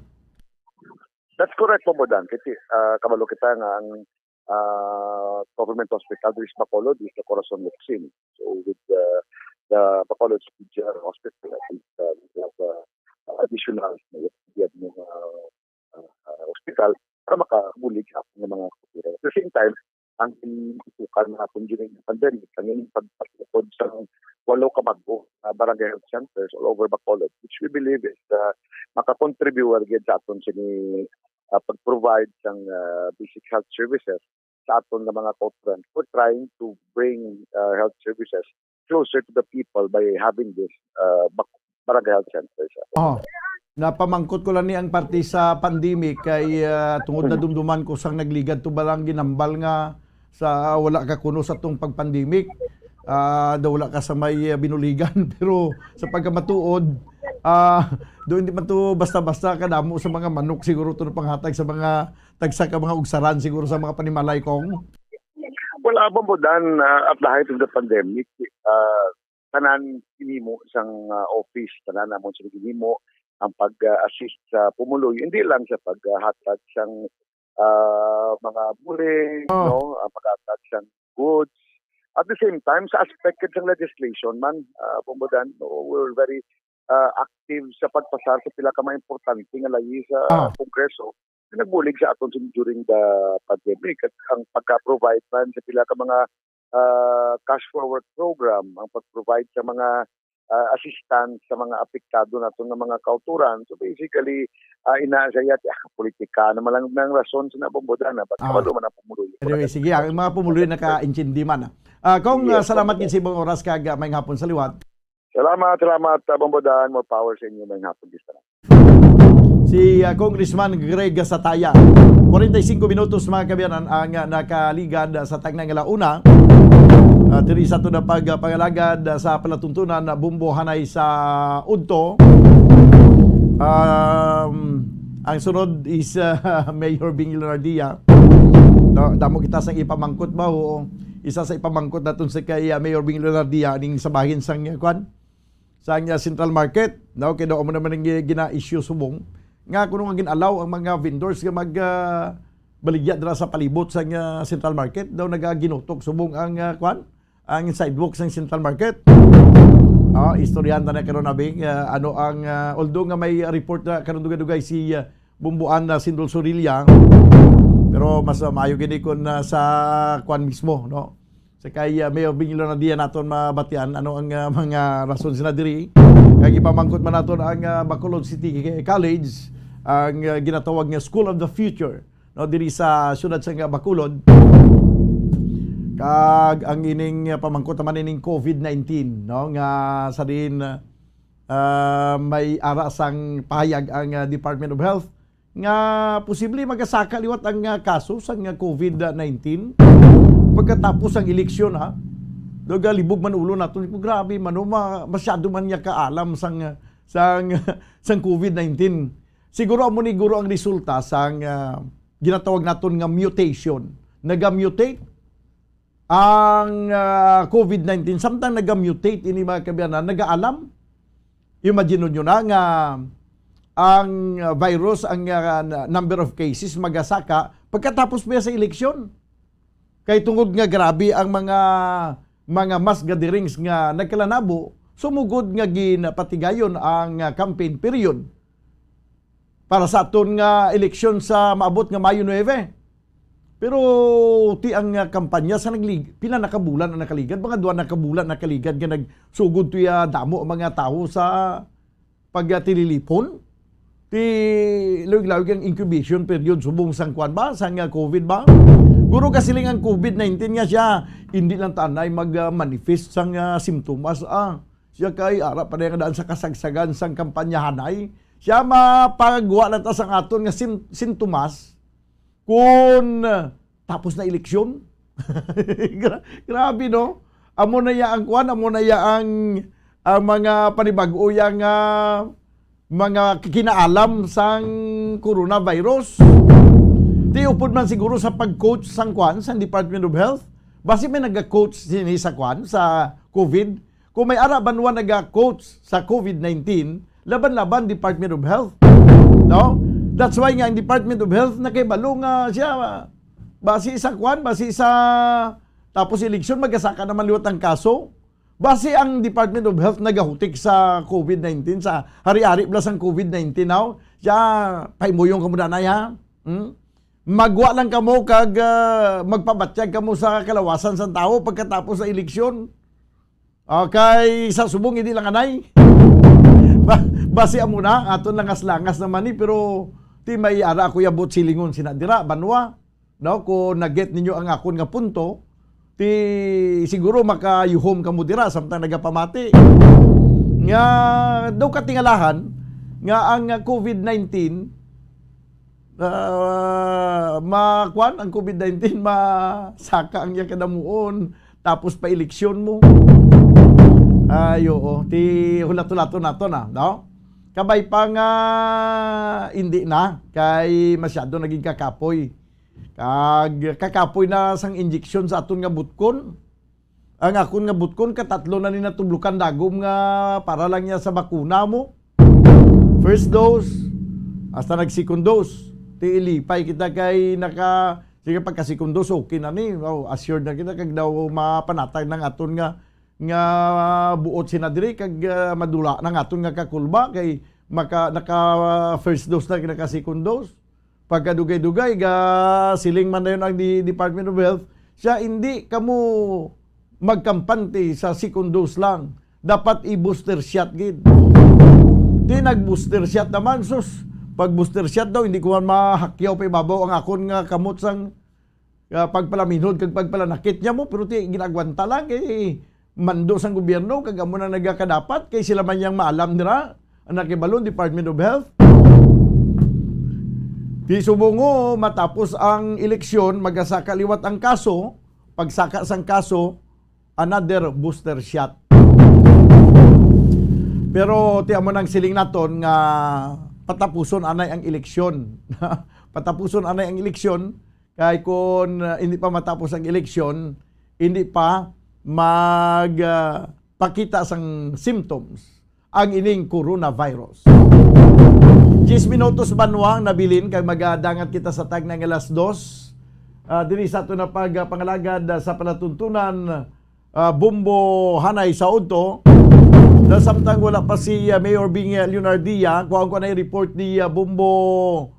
G: That's correct po, Bodan. Kasi kabalo kita nga ang government hospital is Bacolod is the Corazon Locsin. So with the Bacolod General Hospital, I think we have additional hospital para makabulig ang mga kultura. At the same time, ang itukan natin during the pandemic, ang yung pagpapalipod sa 8 kabago barangay health centers all over Bacolod, which we believe is makakontribute again sa aton sa pag-provide ng basic health services sa aton ng mga co-trans. We're trying to bring health services closer to the people by having this barangay health centers.
M: Napamangkot ko lang ni ang parte sa pandemic kay tungod na dumduman ko sang nagligad to balang ginambal nga sa wala ka kuno sa tong pagpandemic. Daw wala ka sa may binuligan pero sa pagkamatuod doon hindi man to basta-basta kadamo sa mga manok siguro to panghatag sa mga tagsa ka mga ugsaran siguro sa mga panimalay kong.
G: Wala ba mo dan at the height of the pandemic tanan kinimo sang office tanan namon sa kinimo ang pag-assist sa pumuloy hindi lang sa paghatag sang mga buling no ang paghatag sang goods at the same time sa aspect ng legislation man pumudan no, we're very active sa pagpasar sa pila ka mga importante nga lahi sa Kongreso na nagbulig sa aton during the pandemic at ang pagka-provide man sa pila ka mga cash forward program ang pag-provide sa mga assistance sa mga apektado nato ng mga kauturan. So basically, inaasayat, politika naman lang ng rason sa nabombodan na ba't kabalo man ang pumuloy.
M: Anyway, sige, ang mga pumuloy naka-intindi man. Kung salamat din sa ibang oras kag may hapon sa liwat.
G: Salamat, bombodan. More power sa inyo may hapon dito na.
M: Si Congressman Greg Sataya. 45 minutos mga kabiyanan ang nakaligad sa Tangnang Launa. Diri sa ito na pagpangalagad sa palatuntunan na bumbuhanay sa Udto. Ang sunod is Mayor Bing Leonardia. Damo kita sa ipamangkot ba o isa sa ipamangkot natin sa kay Mayor Bing Leonardia ning sabahin sang kwan sang Central Market. Daw kay daw mo naman ng gina-issue subong nga kuno nga ginalaw ang mga vendors nga mag baligya dira sa palibot sang Central Market daw nagaginutok subong ang kwan ang sidewalk sa Central Market. Istoryan na karon nabing ano ang although nga may report na karon dugay si Bumbuan na Sindol Sorilla pero mas maayo gini kon sa kwan mismo no sa kay Mayor Bing Leonardia naton mabatian ano ang mga rason sina diri kay ipamangkot man naton ang Bacolod City College ang ginatawag nga School of the Future no diri sa syudad sa Bacolod. Kag ang ining pamangkot naman ining COVID-19 no nga sa din may ara sang pahayag ang Department of Health nga posible magasaka liwat ang kaso sa COVID-19 pagkatapos ang eleksyon ha. Doga libog man ulo naton grabe man masyado man niya kaalam sang COVID-19. Siguro amo ni guro ang resulta sang ginatawag naton nga mutation. Naga-mutate ang COVID-19 samtang nag-mutate ini mga kabiyanan, nag-aalam. Imagine nyo na nga ang virus, ang number of cases magasaka pagkatapos pa sa eleksyon. Kay tungod nga grabe ang mga mass gatherings nga nagkalanabo, sumugod nga ginapatigayon ang campaign period para sa aton nga eleksyon sa maabot nga Mayo 9. Pero ti ang kampanya sa pila nakabulan ang nakaligad, mga 2 nakabulan nakaligad nga nagsugod tuya damo ang mga tao sa pagtililipon. Ti lawig-lawig ang incubation period subong sang kwan ba sang COVID ba? Guro kasi lang ang COVID-19 nga siya hindi lang tanay mag-manifest sang simptomas siya kay ara pa nga daan sa kasagsagan sang kampanyahanay. Siya mapagawa na ta sang aton nga sintomas kung tapos na eleksyon. Grabe no? Amo na ya ang kwan, amo na ya ang mga panibago yang mga kinaalam sang coronavirus. Di upod man siguro sa pag-coach sang kwan sa Department of Health. Basi may nag-coach sini sa kwan sa
B: COVID. Kung may ara banwa naga-coach sa COVID-19, laban-laban Department of Health. No? That's why nga ang Department of Health nakibalo nga siya base sa kwan, base sa tapos eleksyon magasaka naman liwat ang kaso. Base ang Department of Health nagahutik sa COVID-19 sa hari-hari plus ang COVID-19 now. Siya paimuyong kamo danay ha. Magwa lang kamo kag magpabatsyag kamo sa kalawasan sa tao pagkatapos sa eleksyon. Okay, sa subong hindi lang anay. Base amuna aton langas-langas naman ni pero ti may ara ako yabot silingon sinadira banwa. No, kung nag-get ninyo ang akon nga punto, ti siguro makayuhom kamo dira samtang nagapamati. Nga daw katingalahan nga ang COVID-19 ang COVID-19 masaka ang iya kadamuon tapos pa eleksyon mo. Ayo, ti hulat-hulato nato na, no? Kabay pa nga hindi na kay masyado naging kakapoy. Kakapoy na sang injection sa aton nga butkon. Ang akon nga butkon katatlo na ni natublukan dagom nga para lang niya sa bakuna mo. First dose hasta nag-second dose. Ti ilipay kita kay sige pagka second dose okay na ni. Assured na kita kag daw mapanatag ng aton nga buot sinadiri kag madula ng aton nga kakulba kay naka first dose na naka second dose. Pagkadugay-dugay siling man na yun ang Department of Health, siya hindi kamo magkampante sa second dose lang. Dapat i-booster shot gid. Di nag-booster shot naman, sus. Pag booster shot daw, hindi ko man mahakyaw pa ibabaw ang akon nga kamot sang pagpalaminhod kag pagpalanakit niya mo, pero ginagwanta lang kay mando sang gobyerno kag amo na nagakadapat kay sila man yang maalam nila ang nakibalon Department of Health. Di subungo matapos ang eleksyon, magasaka liwat ang kaso, pagsaka sang kaso, another booster shot. Pero tiyan mo nang siling naton nga patapuson anay ang eleksyon. Patapuson anay ang eleksyon, kay kung hindi pa matapos ang eleksyon, hindi pa magpakita sang symptoms ang ining coronavirus. 10 minutos banwang nabilin kay magadangat kita sa tag ng alas 2. Diri sa ito na pagpangalagad sa palatuntunan Bumbo Hanay sa Udto. Samtang wala pa si Mayor Bing Leonardia, kuhaan ko na i-report ni Bumbo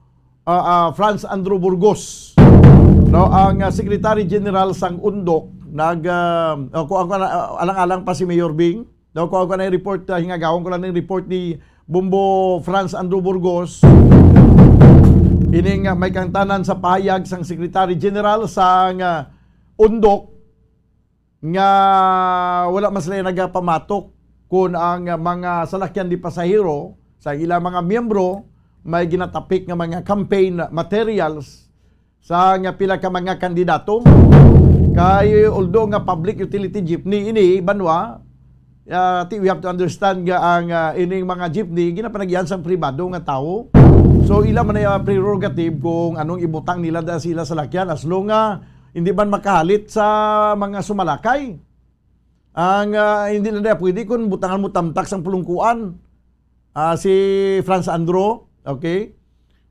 B: Franz Andrew Burgos. No, ang Secretary General sang Undok kuhaan ko na alang-alang pa si Mayor Bing. No, kuhaan ko na i-report hingagawon ko lang ng report ni Bumbo Franz Andrew Burgos. Ining may kangtanan sa pahayag sang Secretary General sang Undok nga wala mas sila nagapamatok kung ang mga salakyan di pasahero sa ilang mga miyembro may ginatapik nga mga campaign materials sa nga pila ka mga kandidato. Kay although nga public utility jeepney ini banwa, we have to understand nga ang ining mga jeepney ginapanagyan sa pribado nga tao. So ila man ay prerogative kung anong ibutang nila da sila sa lakyan as long nga hindi man makahalit sa mga sumalakay. Ang hindi na pwede kung butangan mo tamtak sang pulungkuan si Franz Andro, okay?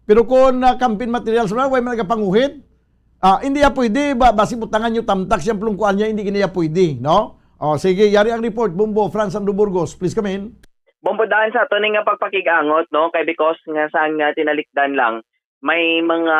B: Pero kung campaign materials na way man nagapanguhit, hindi ya pwede basi butangan nyo tamtak siyang pulungkuan niya, hindi kiniya pwede, no? Sige, yari ang report. Bumbo, Franz Andrew Burgos. Please come in.
L: Bumbo, daan sa ito nga pagpakigangot, no? Kay because nga saan nga tinalikdan lang, may mga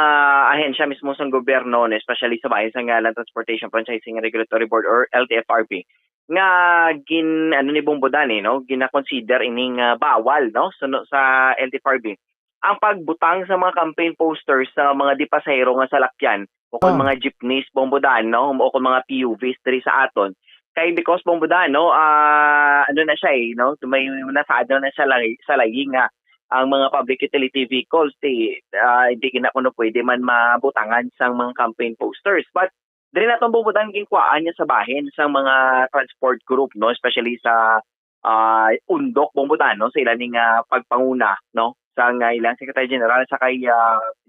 L: ahensya mismo sa gobyerno, especially sa bayan sa Land Transportation Franchising Regulatory Board or LTFRB, nga ni Bumbo Dani, no? Gina-consider ining bawal, no? Sa LTFRB. Ang pagbutang sa mga campaign posters sa mga di pasahero nga salakyan, o kung mga jeepneys, Bumbo Dan, no? O kung mga PUVs diri sa aton, kay because Bumbudan, no, ano na siya no, may nasado na siya sa lagi nga ang mga public utility vehicles hindi kinakuno pwede man mabutangan sang mga campaign posters. But dili na tong Bumbudan ginkuhaan niya sa bahin sa mga transport group, no, especially sa Undok Bumbudan, no, sa ilang pagpanguna, no, sa ilang Secretary General sa kay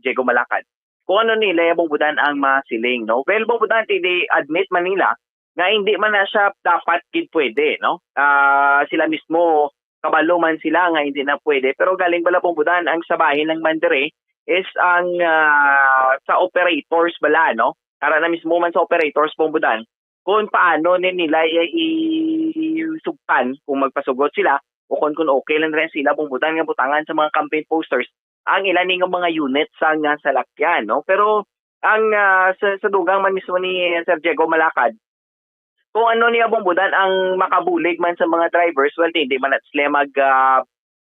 L: Diego Malacad. Kung ano nila Bumbudan ang masiling, no. Well, Bumbudan they admit Manila nga hindi man na siya dapat gid pwede, no? Sila mismo kabalo man sila nga hindi na pwede, pero galing bala pumbudan ang sabahin ng mandere is ang sa operators bala, no? Para na mismo man sa operators pumbudan kung paano nila isugtan kung magpasugot sila o kung okay lang rin sila pumbudan nga butangan sa mga campaign posters ang ilan ng mga units sa salakyan, no? Pero ang sa dugang man mismo ni Sir Diego Malacad, kung ano niya bumbudan ang makabulig man sa mga drivers, well, hindi man at sila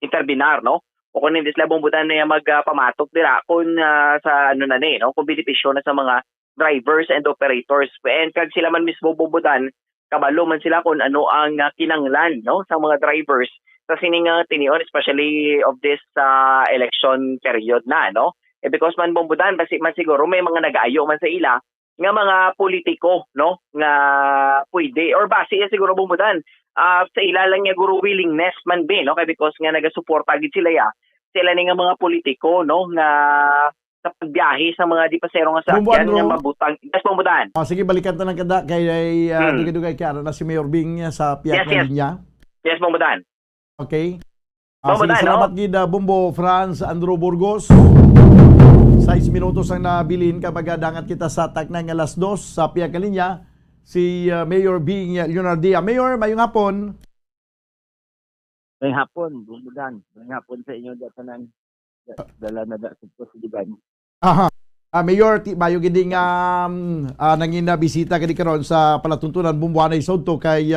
L: interbinar, no? O kung hindi sila bumbudan niya pamatok nila kung sa no? Kung benepisyo na sa mga drivers and operators. And kag sila man mismo bumbudan, kabalo man sila kung ano ang kinanglan, no? Sa mga drivers sa sining tinion, especially of this election period na, no? Because man bumbudan, basi man siguro may mga nag-aayo man sa ila nga mga politiko, no, nga pwede or base siguro bumudan sa ilalang nga guro willingness man be, no, kay because nga nagasuporta gid sila ni nga mga politiko, no, nga sa pagbiyahe sa mga di pasero nga sakyan nga mabutang bumudan.
B: Sige, balikan ta ng kada kay dugay-dugay kay na si Mayor Bing sa piyak na linya.
L: Yes, bumudan.
B: Okay.
L: Bumudan,
B: sige, salamat gid Bumbo Franz Andrew Burgos. 6 minutos ang nabilin kapag dangat kita sa taknang alas 2 sa piyak na linya si Mayor Bing Leonardia. Mayor, mayong hapon.
C: Mayong hapon, bumudan. Mayong hapon sa inyo datanan. Dala na sa posidigan.
B: Aha. Mayor, mayo gid nga nangina bisita kadi karon sa palatuntunan Bumbuanay Sodto kay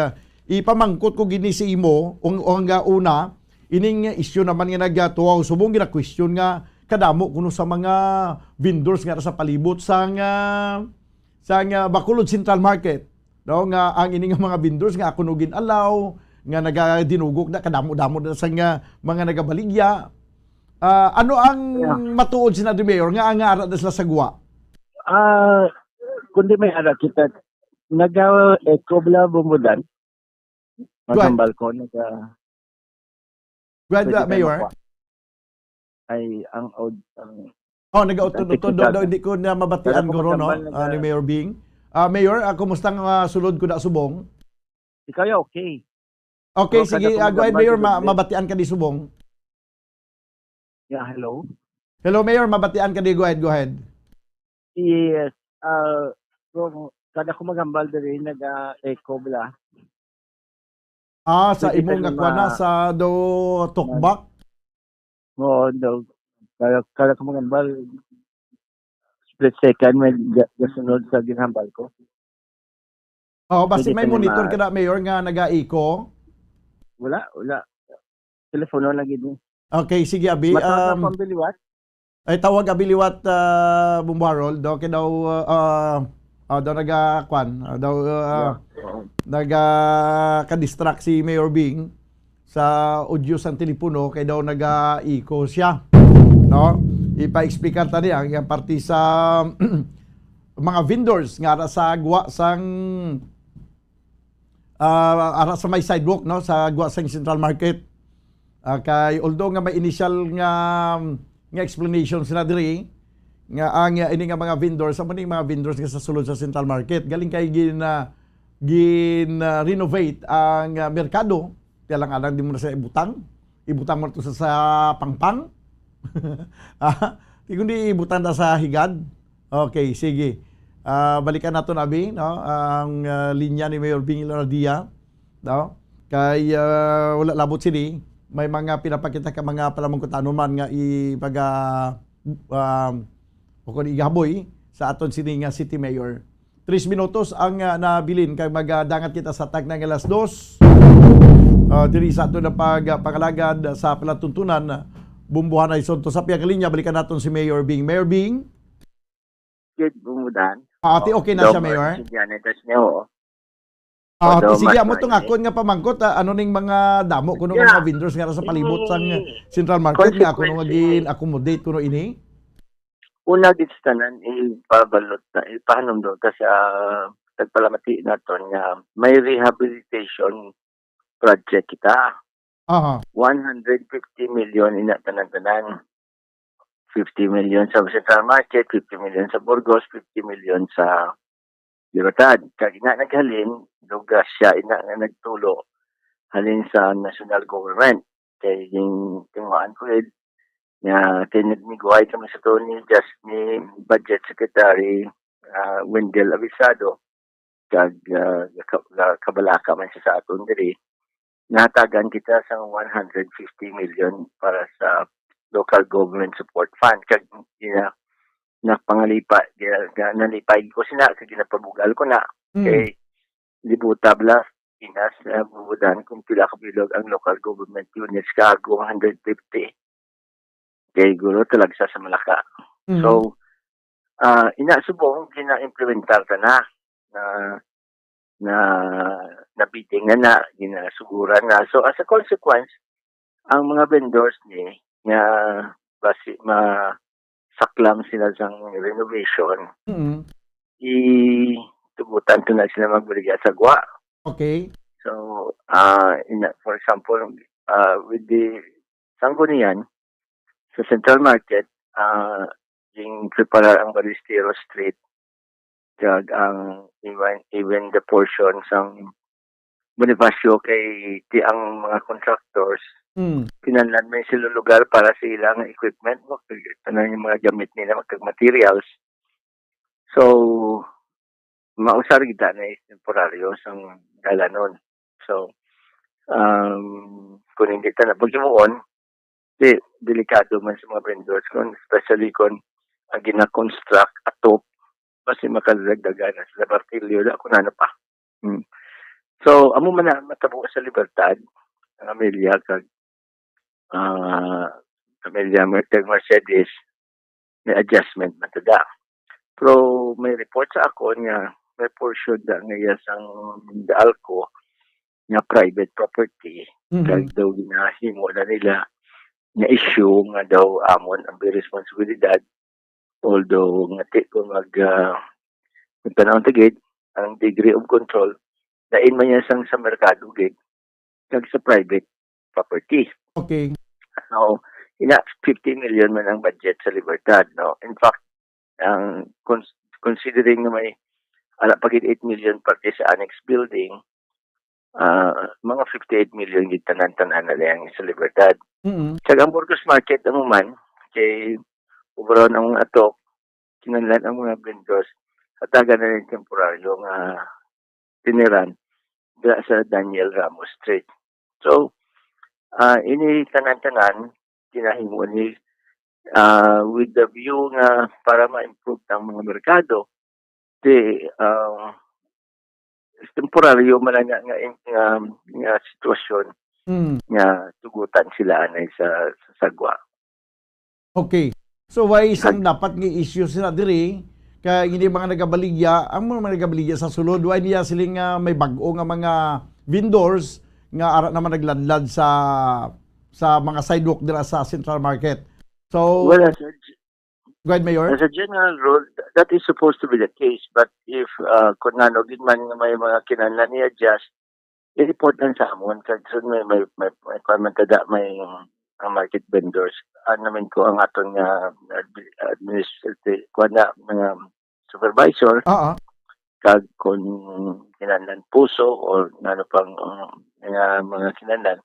B: ipamangkot ko gini si imo nga una ining issue naman nga nagatuwa subong gina question nga kadamo kuno sa mga vendors nga sa palibot sang Bacolod Central Market, no, nga ang ini nga mga vendors nga kuno ginalaw nga nagadinugok na kadamo-damo na sa mga nagabaligya. Ano ang matuod si Mayor nga ang ara sila sagwa?
C: Kundi may ara kita nag-eco bla bumudan. Magambal ko
B: Mayor.
C: Ay ang
B: nag-utod daw hindi ko na mabatian guro, no, ni Mayor Bing. Mayor, kumusta ang sulod ko na subong?
C: Ikaw okay.
B: Okay, sige, go ahead Mayor, mabatian ka di subong.
C: Yeah, hello.
B: Hello Mayor, mabatian ka di, go ahead.
C: Yes, so kada ko magambal diri nag-eco bla.
B: Sa imong nga sa do Tukbak.
C: Oo, kala ko magambal, split second may gasunod sa ginhambal ko.
B: Basta may monitor ka na, Mayor, nga nag-eco?
C: Wala. Telepono lang gini.
B: Okay, sige, Abi.
C: Matawag na pambiliwat?
B: Ay, tawag Abiliwat Bumbarol. Daw kaya daw nagka-distract si Mayor Bing sa audio sa telepono kay daw nag-eco siya, no? Ipa-explicar tani ang parti sa mga vendors nga ara sa agwa sang ara sa may sidewalk, no, sa agwa sang Central Market. Kay although nga may initial nga explanation sila diri nga ang ini nga mga vendors, sa mga vendors nga sa sulod sa Central Market galing kay renovate ang merkado. Kaya lang alang di mo na sa ibutang mo ito sa pangpang. Kundi ibutang na sa higad. Okay, sige. Balikan natin, Abi, no? Ang linya ni Mayor Bing Leonardia, no? Kay wala labot sini, may mga pinapakita ka mga palamangkutan man nga kung igaboy sa aton sini nga City Mayor. 3 minutos ang nabilin kay magdangat kita sa tag ng alas 2. Diri sa ato na pangalagad sa palatuntunan Bumbuanay Sodto sa piyak linya. Balikan natin si Mayor Bing. Mayor Bing?
C: Good, bumudan.
B: Okay na siya, Mayor? Sige, amo itong akon nga pamangkot. Ano ning mga damo kuno mga vendors nga sa palibot sa Central Market nga kuno accommodate kuno ini?
C: Una gid tanan ipabalot na ipahanom do ta sa tagpalamati naton nga may rehabilitation project kita. 150 million ina tanan-tanan. 50 million sa Central Market, 50 million sa Burgos, 50 million sa libertad. Kag ina naghalin, lugas siya ina nga nagtulo halin sa national government. Kay yung tinguhaan ko yun, nga tinigmiguhay kami sa to ni Budget Secretary Wendell Avisado, kag kabalaka man siya sa aton diri. Natagan kita sa 150 million para sa local government support fund. Kag nalipay ko sina, kag ginapabugal ko na. Kay libutabla inas bubudan kung pila kabilog ang local government units kago 150. Kay gulo talagsa sa Malaka. So, inasubong gina-implementar ta na bidding na ginasuguran na. So, as a consequence, ang mga vendors ni nga basi masaklam sila sa renovation, tugutan to na sila magbaligya sa gwa.
B: Okay.
C: So, for example, with the Sanggunian, sa Central Market, yung preparar ang Balistero Street, kag ang even the portion sang Bonifacio kay ti ang mga contractors, pinanlan may sila lugar para sa ilang equipment mo, tanan yung mga gamit nila, magkag materials. So, mausar kita na temporaryo sang dalanon. So, kung hindi ta na pagkimuon, delikado man sa mga vendors, especially kung ang gina-construct atop, kasi makadagdagan na sa bartilyo na kung ano pa. So, amo man na matabo sa libertad, ang Amelia, kag Amelia Mercedes, may adjustment man tada. Pero may report sa ako nga may portion da ngayon sang Daalco nga private property, kag daw ginahimo na nila nga issue nga daw amon ang responsibilidad, although nga kung panahon tagid ang degree of control dain man yan sa merkado gid kag sa private property.
B: Okay.
C: So, 50 million man ang budget sa Libertad, no? In fact, considering na may pagid 8 million parte sa annex building, mga 58 million gid tanan-tanan na lang sa Libertad. Kag ang Burgos Market man kay overall ang ato kinahanglan ang mga vendors hatagan na rin temporaryo nga tiniran sa Daniel Ramos Street. So, ini tanan-tanan kinahimo ni with the view nga para ma-improve ang mga merkado, temporaryo man nga sitwasyon nga tugutan sila anay sa sagwa.
B: Okay. So why isang dapat nga issue sila diri kay hindi mga nagabaligya, ang mga nagabaligya sa sulod why niya siling may bag-o nga mga vendors nga ara naman nagladlad sa mga sidewalk dira sa Central Market. So
C: well,
B: go ahead, Mayor.
C: As a general rule, that is supposed to be the case. But if kung ano, din man may mga kinahanglan i-adjust, i-report lang sa amon. Kasi may market vendors. Namin ko ang atong administrative, mga supervisor. Kag kung kinahanglan puso or ano pang mga kinahanglan,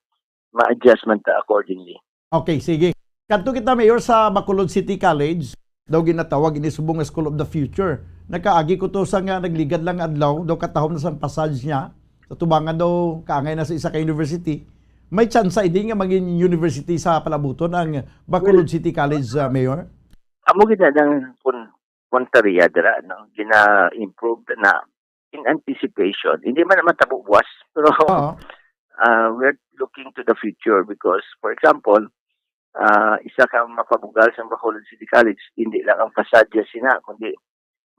C: ma-adjustment accordingly.
B: Okay, sige. Kadto kita, Mayor, sa Bacolod City College, daw ginatawag inisubong nga School of the Future. Nakaagi ko to sa nga nagligad lang adlaw, daw katahom na sa passage niya. Sa tubangan daw kaangay na sa isa ka university. May chance hindi nga maging university sa palabuton ang Bacolod City College, Mayor?
C: Amo gina ng punteriya dira, no? Gina-improve na in anticipation. Hindi man naman tabuwas, pero we're looking to the future because, for example, isa kang mapabugal sa Bacolod City College, hindi lang ang fasadya sina, kundi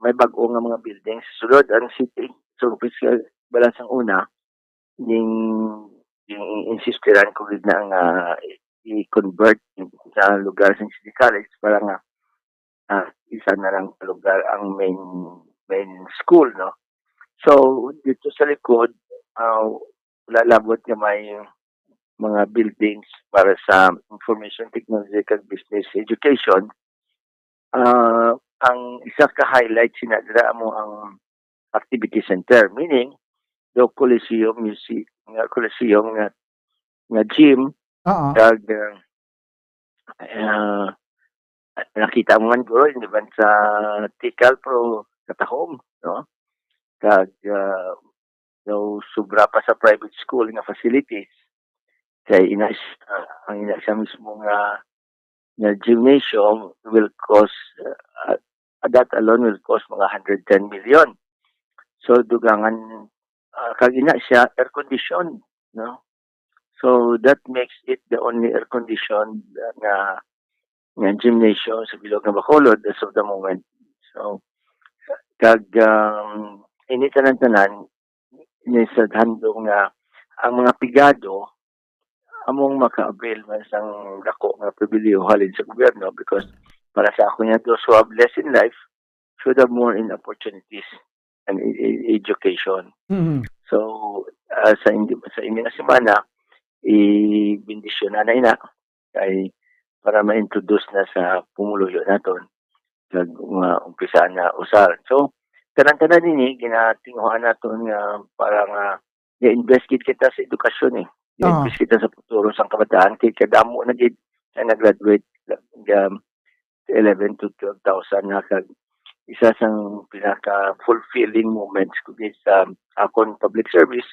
C: may bago nga mga buildings. Sulod ang city, so balansang una, yung insistiran ko na nga i-convert sa lugar sa City College para nga isa na lang lugar ang main school, no? So, dito sa likod, lalabot nga may mga buildings para sa information technology and business education. Ang isa ka highlight sinadra mo ang activity center, meaning the Coliseum nga gym, kag nakita mo man guro in event sa Tikal pro katahom, no? Kag sobra pa sa private school nga facilities. Kay ang ina siya mismo nga gymnasium will cost that alone will cost mga 110 million. So dugangan kag ina siya air conditioned, no? So that makes it the only air conditioned nga gymnasium sa bilog ng Bacolod as of the moment. So kag ini tanan-tanan ni sa handong nga ang mga pigado among maka-avail man sang dako nga pribilehyo halin sa gobyerno, because para sa ako niya, those who have less in life should have more in opportunities and education. So sa inyo na semana i-bendisyon na ina kay para ma-introduce na sa pumuluyo naton kag umpisa na usar. So tanan-tanan nini ginatinguhan naton nga para nga i-investigate kita sa edukasyon i-invest kita sa futuro sang kabataan kay kadamo na gid na nag-graduate 11 to 12,000 na kag isa sang pinaka fulfilling moments ko sa akon public service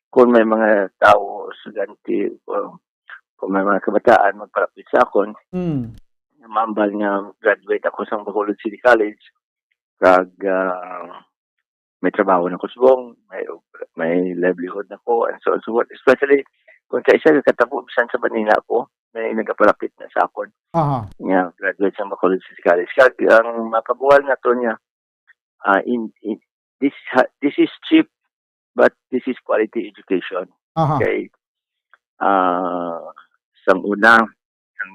C: kung may mga tao estudyante o kung may mga kabataan magpalapit sa akon mambal nga graduate ako sa Bacolod City College kag may trabaho na ko subong, may livelihood na ko and so on so forth, especially kung sa isa katabo bisan sa Manila ko may nagapalapit na sa akon nga graduate sa Bacolod City College kag ang makabuhal na to niya this is cheap but this is quality education. Okay, sang una ang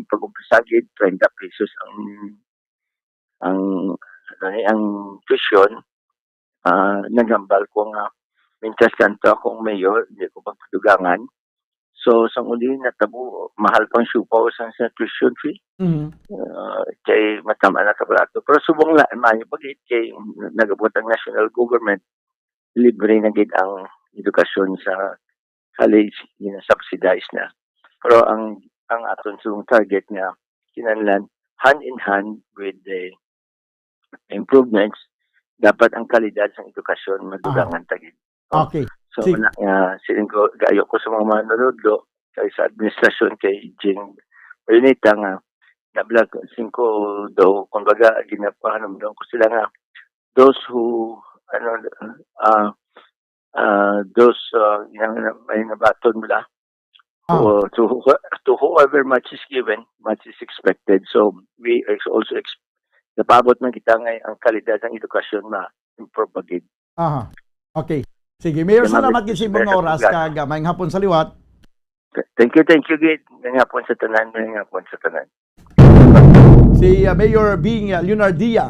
C: pag-umpisa gid 30 pesos ang tuition. Nagambal ko nga mintas kanto akong mayor, hindi ko pagpadugangan. So, sang uli natabo, mahal pang siupaw sa tuition fee. Kay matama na kabalato. Pero subong lang, mayo pagit kay nagabot ang national government, libre na gid ang edukasyon sa college, subsidized na. Pero ang aton subong target nga, kinahanglan hand in hand with the improvements, dapat ang kalidad sa edukasyon madugangan tagid.
B: Okay.
C: So siling ko gayo ko sa mga manunodlo kay sa administrasyon kay Jing Pernita nga nablag 5 daw kumbaga ginapahanom daw ko sila nga those who may nabaton nila to whoever much is given, much is expected. So we also napabot man kita ngay ang kalidad ng edukasyon ma-improve agad.
B: Okay. Sige, Mayor, salamat gid sa imong oras kag maayong hapon sa liwat.
C: Thank you gid. Maayong hapon sa tanan, maayong hapon sa tanan.
B: Si Mayor Bing Leonardia.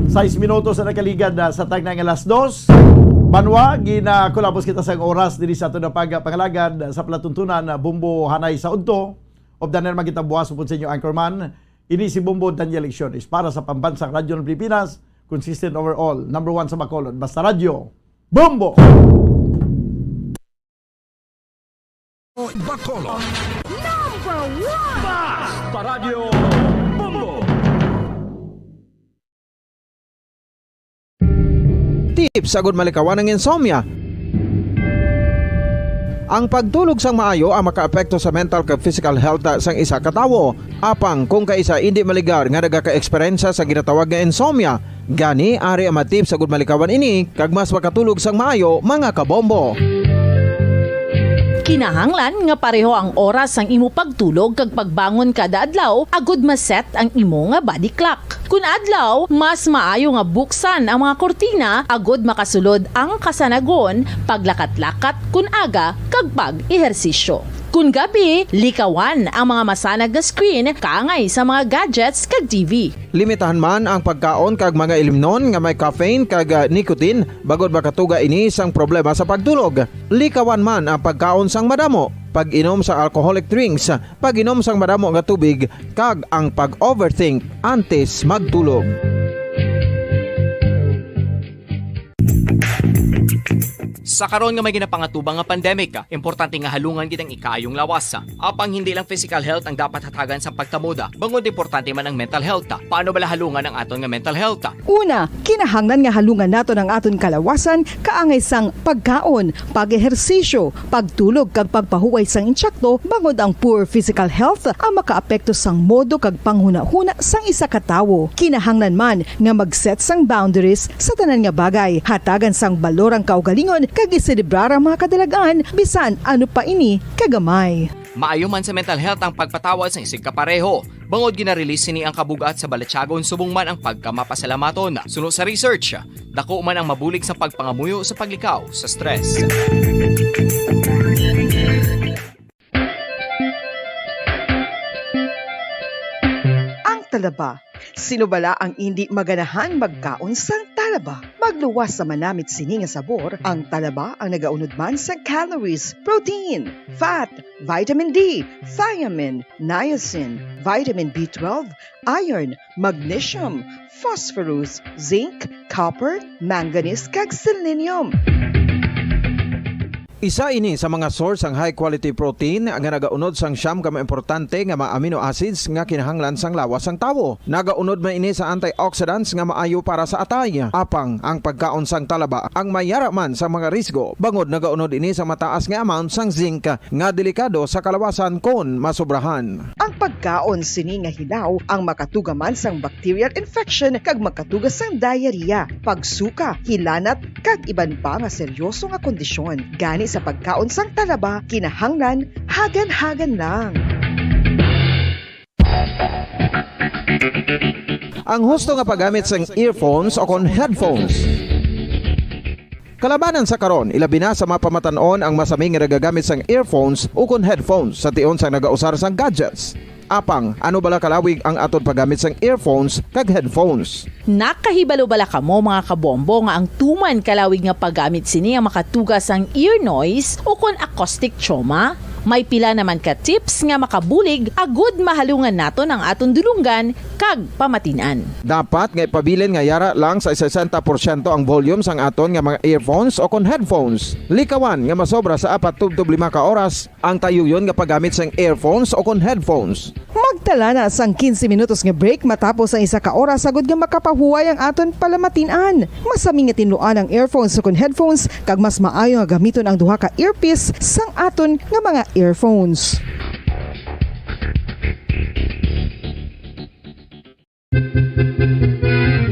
B: 6 minutos na nakaligad sa tag ng alas 2. Banwa, ginakulabos kita sa oras diri sa ato na pangalagad sa palatuntunan Bumbo Hanay sa Udto. Obdaner magita buwas upod sa inyo anchorman. Ini si Bumbo Daniel Lecciones para sa Pambansang Radyo ng Pilipinas, consistent overall, number 1 sa Bacolod. Basta Radyo, Bumbo!
K: Bacolod.
V: Number 1!
K: Basta Radyo, Bumbo!
O: Tips sagud malikawan ng insomnia. Ang pagtulog sang maayo ang makaapekto sa mental kag physical health sang isa ka tawo. Apang kung kaisa hindi maligar nga nagaka-eksperyensya sa ginatawag nga insomnia, gani ari ang matip sagud malikawan ini kag mas makatulog sang maayo mga kabombo.
P: Kinahanglan nga pareho ang oras ang imo pagtulog kag pagbangon kada adlaw agud maset ang imo nga body clock. Kun adlaw, mas maayo nga buksan ang mga kortina agud makasulod ang kasanagon, paglakat-lakat kun aga kag pag-ehersisyo. Kun gabi, likawan ang mga masanag na screen kaangay sa mga gadgets kag TV.
O: Limitahan man ang pagkaon kag mga ilimnon nga may caffeine kag nicotine bagod makatuga ini sang problema sa pagtulog. Likawan man ang pagkaon sang madamo, pag-inom sa alcoholic drinks, pag-inom sang madamo nga tubig kag ang pag-overthink antes magtulog.
N: Sa karon nga may ginapangatubang nga pandemic, importante nga halungan kitang ikaayong lawas. Apang hindi lang physical health ang dapat hatagan sa pagkamuda, bangod importante man ang mental health. Paano bala halungan ang aton nga mental health?
I: Una, kinahanglan nga halungan nato ng aton kalawasan kaangay sang pagkaon, pag-ehersisyo, pagtulog kag pagpahuway sang insyakto bangod ang poor physical health ang makaapekto sang modo kag panghuna-huna sang isa ka tawo. Kinahanglan man nga mag-set sang boundaries sa tanan nga bagay, hatagan sang balorang kaugalingon kag iselebrar ang mga kadalagaan bisan ano pa ini kagamay.
N: Maayo man sa mental health ang pagpatawad sa isig kapareho. Bangod ginarelease ni ang kabugat sa Balatyagon subong man ang pagkamapasalamaton. Suno sa research, dako man ang mabulig sa pagpangamuyo sa paglikaw sa stress.
I: Ang talaba. Sino bala ang hindi maganahan magkaon sang talaba? Magluwas sa manamit sini nga sabor, ang talaba ang nagaunod man sa calories, protein, fat, vitamin D, thiamine, niacin, vitamin B12, iron, magnesium, phosphorus, zinc, copper, manganese kag selenium.
O: Isa ini sa mga source ang high quality protein nga nagaunod sang siyam ka importante nga mga amino acids nga kinahanglan sang lawas sang tawo. Nagaunod man ini sa antioxidants nga maayo para sa atay. Apang ang pagkaon sang talaba ang mayara man sa mga risgo. Bangod nagaunod ini sa mataas nga amount sang zinc nga delikado sa kalawasan kon masobrahan.
I: Ang pagkaon sini nga hilaw ang makatugaman sang bacterial infection kag makatugas sang diarrhea, pagsuka, hilanat kag iban pa nga seryoso nga kondisyon. Gani sa pagkaon sang talaba, kinahanglan hagan-hagan lang.
O: Ang husto nga paggamit sang earphones o kon headphones. Kalabanan sa karon, ilabi na sa mapamatanon ang masaming nga nagagamit sang earphones o kon headphones sa tion sang nagausar sang gadgets. Apang, ano bala kalawig ang aton paggamit sang earphones kag headphones?
P: Nakahibalo bala kamo mga kabombo nga ang tuman kalawig nga paggamit sini ang makatugas ang ear noise o kon acoustic trauma? May pila naman ka tips nga makabulig agud mahalungan nato ng aton dulunggan kag pamatinan.
O: Dapat nga ipabilin nga yara lang sa 60% ang volume sang aton nga mga earphones o kon headphones. Likawan nga masobra sa 4 to 5 ka oras ang tayuyon nga paggamit sang earphones o kon headphones.
I: Magtala na sang 15 minutos nga break matapos ang 1 ka oras agud nga makapahuway ang aton palamatinan. Masami nga tinluan ang earphones o kon headphones kag mas maayo nga gamiton ang duha ka earpiece sang aton nga mga earphones.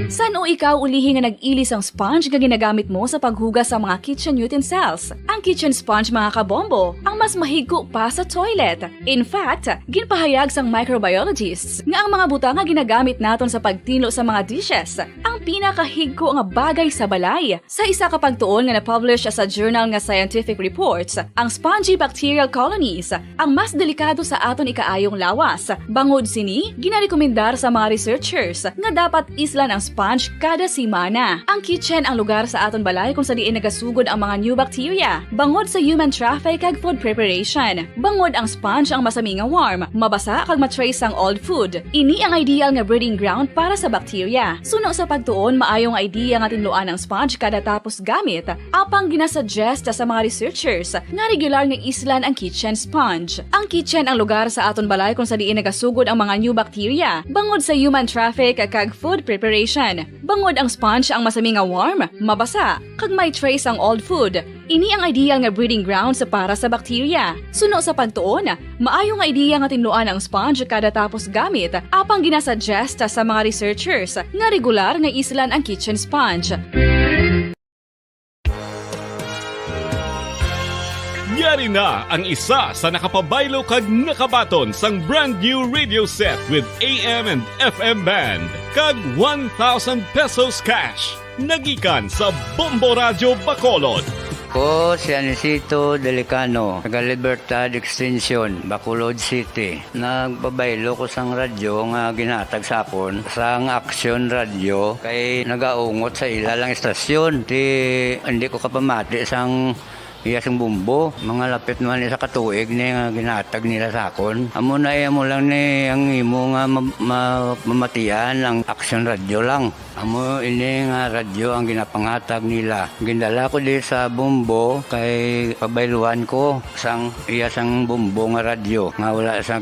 U: San o ikaw ulihi nga nag-ilis ang sponge nga ginagamit mo sa paghugas sa mga kitchen utensils? Ang kitchen sponge mga kabombo, ang mas mahigko pa sa toilet. In fact, ginpahayag sang microbiologists nga ang mga butang nga ginagamit naton sa pagtinlo sa mga dishes ang pinakahigko nga bagay sa balay. Sa isa ka pagtuon nga na-publish sa journal nga Scientific Reports, ang spongy bacterial colonies ang mas delikado sa aton ikaayong lawas. Bangod sini, ginarekomendar sa mga researchers nga dapat islan ang sponge kada simana. Ang kitchen ang lugar sa aton balay kung sa diin nagasugod ang mga new bacteria. Bangod sa human traffic kag food preparation. Bangod ang sponge ang masami nga warm, mabasa kag matrace ang old food. Ini ang ideal nga breeding ground para sa bacteria. Suno sa pagtuon, maayong idea nga tinluan ang sponge kada tapos gamit. Apang ginasuggest sa mga researchers nga regular nga islan ang kitchen sponge. Ang kitchen ang lugar sa aton balay kung sa diin nagasugod ang mga new bacteria. Bangod sa human traffic kag food preparation. Bangod ang sponge ang masami nga warm, mabasa, kag may trace ang old food. Ini ang ideal nga breeding ground sa para sa bacteria. Suno sa pagtuon, maayo nga idea nga tinluan ang sponge kada tapos gamit, apang ginasuggest sa mga researchers nga regular nga islan ang kitchen sponge.
S: Yari na ang isa sa nakapabaylo kag nakabaton sang brand new radio set with AM and FM band kag 1,000 pesos cash. Nagikan sa Bombo Radio Bacolod.
T: Ko si Anisito Delicano, taga Libertad Extension, Bacolod City. Nagbabaylo ko sang radyo nga ginatag sapon sang Action Radio kay nagaungot sa ilalang estasyon. Hindi ko kapamati sang iyasang bumbo. Mga lapit man sa katuig ni nga ginatag nila sa akon. Amo na mo lang ni ang imo nga mamatian ang action radio lang. Amo ini nga radyo ang ginapangatag nila. Gindala ko di sa bumbo kay pabayluan ko sang iyasang bumbo nga radyo nga wala sa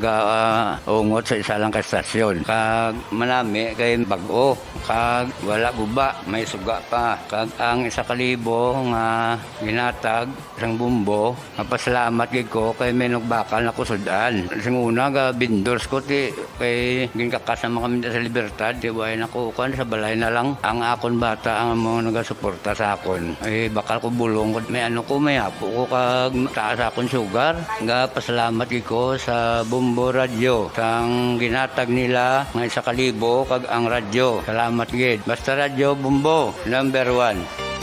T: ungot sa isa lang ka stasyon. Kag manami kay bag-o kag wala guba may suga pa. Kag ang 1,000 nga ginatag sang bumbo mapasalamat gid ko kay may nagbakal na kusudan. Sing una ga vendors ko ti kay ginkakasama kami sa Libertad di way nako kan sa balay na lang ang akon bata ang mga nagasuporta sa akon. Eh bakal ko bulong may ano ko may apo ko kag taas akon sugar. Nga pasalamat gid ko sa Bumbo Radio sang ginatag nila nga 1,000 kag ang radyo. Salamat gid. Basta Radio Bumbo number 1.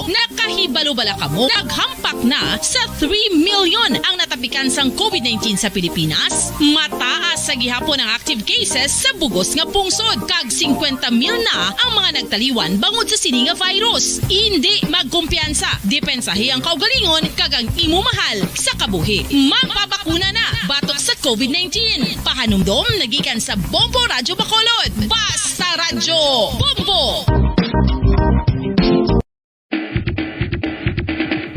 J: Nakahibalo-bala ka mo, naghampak na sa 3 million ang natapikan sang COVID-19 sa Pilipinas. Mataas sa gihapon ang active cases sa bugos nga pungsod. Kag 50 mil na ang mga nagtaliwan bangod sa sini nga virus. Hindi magkumpiyansa. Depensahi ang kaugalingon kag ang imo mahal sa kabuhi. Magpabakuna na batok sa COVID-19. Pahanumdom nagikan sa Bombo Radyo Bacolod. Basta Radyo Bombo!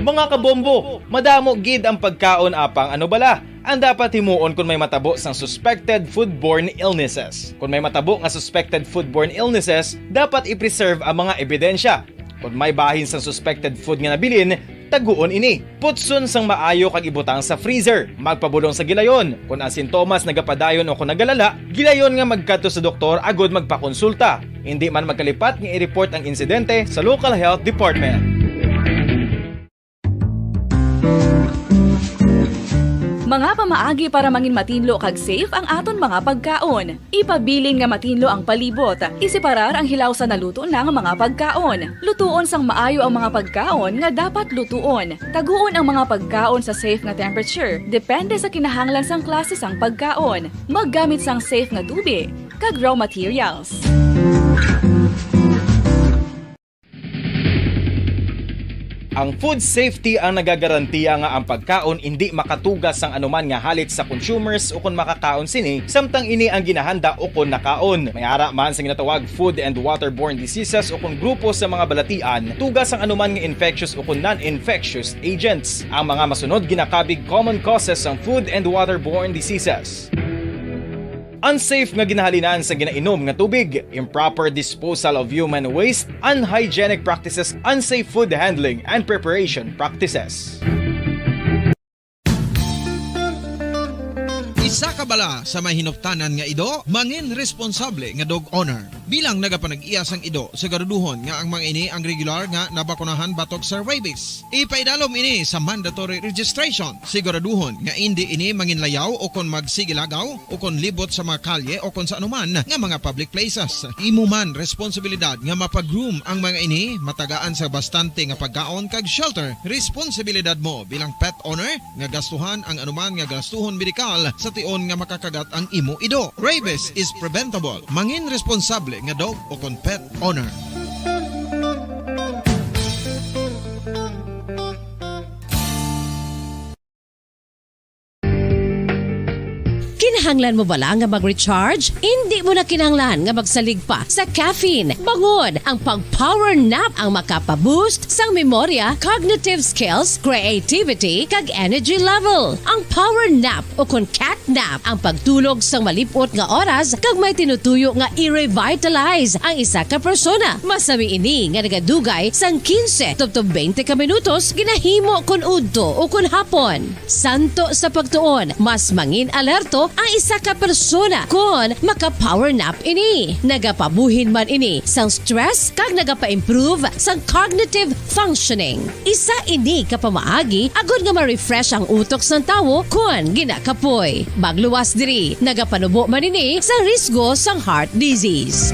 R: Mga kabombo, madamo gid ang pagkaon apang ano bala ang dapat himuon kung may matabo sang suspected foodborne illnesses. Kung may matabo nga suspected foodborne illnesses, dapat i-preserve ang mga ebidensya. Kung may bahin sang suspected food nga nabilin, taguon ini. Putson sang maayo kag ibutang sa freezer. Magpabulong sa gilayon. Kung ang sintomas nagapadayon o kung nagalala, gilayon nga magkadto sa doktor agud magpakonsulta. Hindi man magkalipat nga i-report ang insidente sa local health department.
U: Mga pamaagi para mangin matinlo kag safe ang aton mga pagkaon. Ipabilin nga matinlo ang palibot. Isiparar ang hilaw sa naluto ng mga pagkaon. Lutuon sang maayo ang mga pagkaon nga dapat lutuon. Taguon ang mga pagkaon sa safe nga temperature. Depende sa kinahanglan sang klase sang pagkaon. Maggamit sang safe nga tubig kag raw materials.
R: Ang food safety ang nagagarantiya nga ang pagkaon hindi makatugas sang anuman nga halit sa consumers o kung makakaon sini, samtang ini ang ginahanda o kung nakaon. May ara man sa ginatawag food and waterborne diseases o kung grupo sa mga balatian, tugas ang anuman nga infectious o kung non-infectious agents. Ang mga masunod ginakabig common causes ng food and waterborne diseases. Unsafe nga ginahalinan sa ginainom nga tubig, improper disposal of human waste, unhygienic practices, unsafe food handling, and preparation practices.
O: Isa ka bala sa may hinuptanan nga ido, mangin responsable nga dog owner. Bilang nagapanag-iyas ang ido, siguraduhon nga ang mga ini ang regular nga nabakunahan batok sa rabies. Ipaidalom ini sa mandatory registration. Siguraduhon nga hindi ini manginlayaw o kon magsigilagaw o kon libot sa mga kalye o kon sa anuman nga mga public places. Imo man responsibilidad nga mapag-groom ang mga ini, matagaan sa bastante nga pagkaon kag shelter. Responsibilidad mo bilang pet owner nga gastuhan ang anuman nga gastuhon medikal sa tion nga makakagat ang imo ido. Rabies is preventable. Mangin responsable nga dog o kon pet owner.
D: Kinahanglan mo bala nga mag-recharge? Hindi mo na kinahanglan nga magsalig pa sa caffeine. Bangod ang pag-power nap ang makapaboost sang memorya, cognitive skills, creativity, kag energy level. Ang power nap o kon cat nap ang pagtulog sang malipot nga oras kag may tinutuyo nga i-revitalize ang isa ka persona. Masami ini nga nagadugay sang 15 to 20 ka minutos ginahimo kon udto o kon hapon. Santo sa pagtuon, mas mangin alerto ang isa ka persona kon maka-power nap ini. Nagapabuhin man ini sang stress kag nagapa-improve sang cognitive functioning. Isa ini kapamaagi agud nga ma-refresh ang utok sang tawo kon ginakapoy. Bagluwas diri, nagapanubo man ini sa risgo sang heart disease.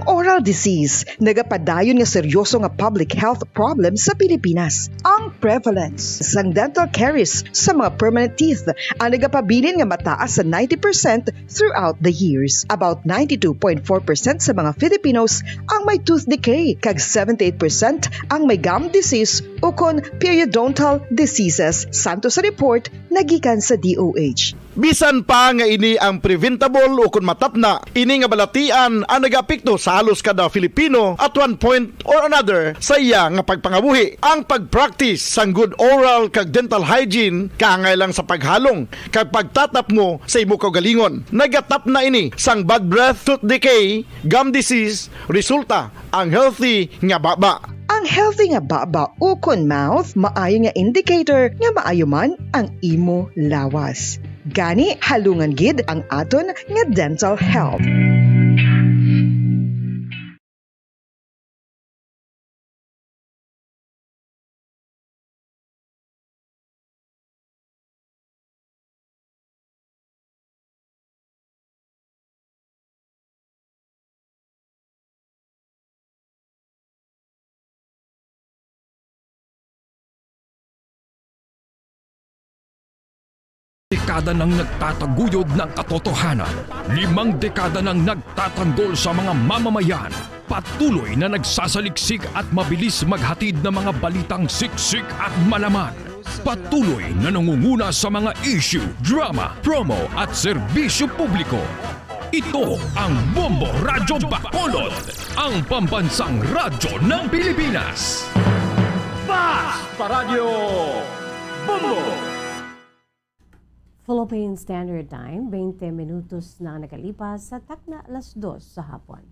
I: Oral disease, nagapadayon nga seryoso nga public health problem sa Pilipinas. Ang prevalence sang dental caries sa mga permanent teeth ang nagapabilin nga mataas sa 90% throughout the years. About 92.4% sa mga Filipinos ang may tooth decay, kag 78% ang may gum disease o kon periodontal diseases. Santo sa report nagikan sa DOH.
B: Bisan pa nga ini ang preventable o kung matap na, ini nga balatian ang nag-apekto sa halos kada Filipino at one point or another sa iya nga pagpangabuhi. Ang pag-practice sang good oral kag dental hygiene kaangay lang sa paghalong kag pagtatap mo sa imo kaugalingon. Nagatap na ini sang bad breath, tooth decay, gum disease, resulta ang healthy nga baba.
I: Ang healthy nga baba o kon mouth, maayo nga indicator nga maayo man ang imo lawas. Gani halungan gid ang aton nga dental health.
K: Dekada nang nagtataguyod ng katotohanan, 5 dekada nang nagtatanggol sa mga mamamayan, patuloy na nagsasaliksik at mabilis maghatid ng mga balitang siksik at malaman. Patuloy na nangunguna sa mga issue, drama, promo at serbisyo publiko. Ito ang Bombo Radyo Bacolod, ang pambansang radyo ng Pilipinas.
E: Fast Radyo Bombo!
Q: Philippine Standard Time, 20 minutos na nakalipas sa takna 2:00 sa hapon.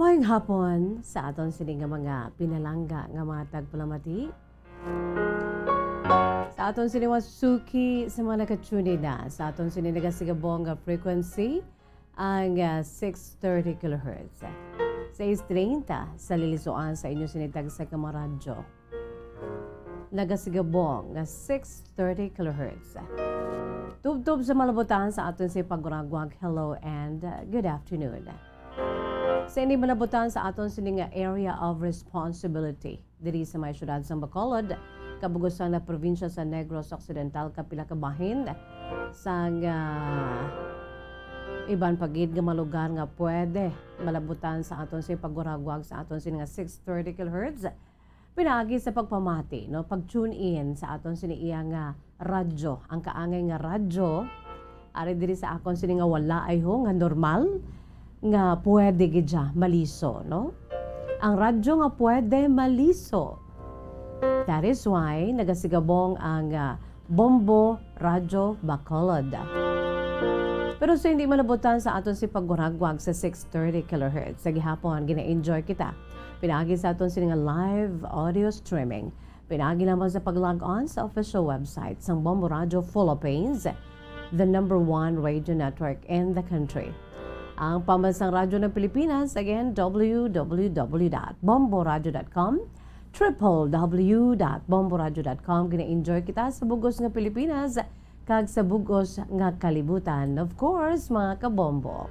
Q: Mayong hapon sa aton sini nga mga pinalangga nga mga tagpalamati. Sa aton sini suki sa mga nakatune na. Sa aton sini nagasigabong nga frequency ang 630 kHz. 630 sa lilisuan sa inyo sinitag sa kamaradyo. Nagasigabong nga 630 kHz. Tub-tub sa malabutan sa aton si paguragwag hello and good afternoon. Sa hindi malabutan sa aton sining area of responsibility diri sa may syudad sa Bacolod, kabugusan na probinsya sa Negros Occidental, kapila ka bahin sa iban pagid nga malugar nga pwede malabutan sa aton si paguragwag sa aton sining 630 kHz. Pinagi sa pagpamati, no, pag-tune in sa aton sini iya nga radyo, ang kaangay nga radyo ari diri sa akon sini nga wala ay ho nga normal nga pwede gidya maliso, no? Ang radyo nga pwede maliso. That is why nagasigabong ang Bombo Radyo Bacolod. Pero sa hindi malabutan sa aton si paguragwag sa 630 kHz, sa gihapon gina-enjoy kita. Pinagi sa aton sini nga live audio streaming. Pinagi naman sa pag-log on sa official website sang Bombo Radyo Philippines, the #1 radio network in the country. Ang pambansang radyo ng Pilipinas, again, www.bomboradio.com, www.bomboradio.com. Gina-enjoy kita sa bugos ng Pilipinas, kag sa bugos nga kalibutan. Of course, mga kabombo.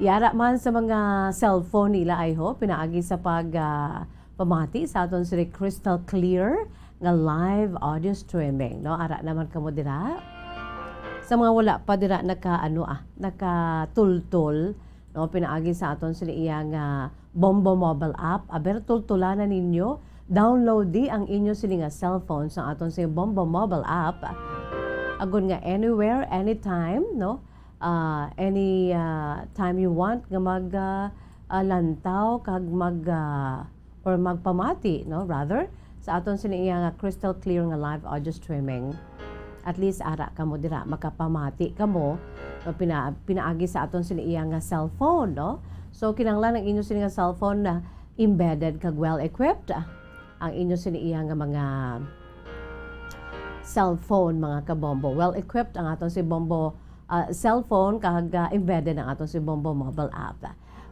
Q: Yara man sa mga cellphone nila ay ho, pinaagi sa pamati sa aton si Crystal Clear nga live audio streaming. No? Ara naman kamo dira. Sa mga wala pa dira nakatultol, no? Pinaagi sa aton si iya nga Bombo mobile app. Aber tultulanan ninyo, download di ang inyo sili nga cellphone sa aton si Bombo mobile app. Agon nga anywhere, anytime, no? Any time you want nga lantaw kag or magpamati, no, rather sa aton siniya nga Crystal Clear nga live audio streaming. At least ara kamo dira makapamati kamo, no, pinaagi sa aton siniya nga cellphone, no. So kinahanglan ang inyo siniya nga cellphone na embedded kag well equipped ang inyo siniya nga mga cellphone, mga kabombo. Well equipped ang aton si Bombo cellphone kag embedded ang aton si Bombo mobile app.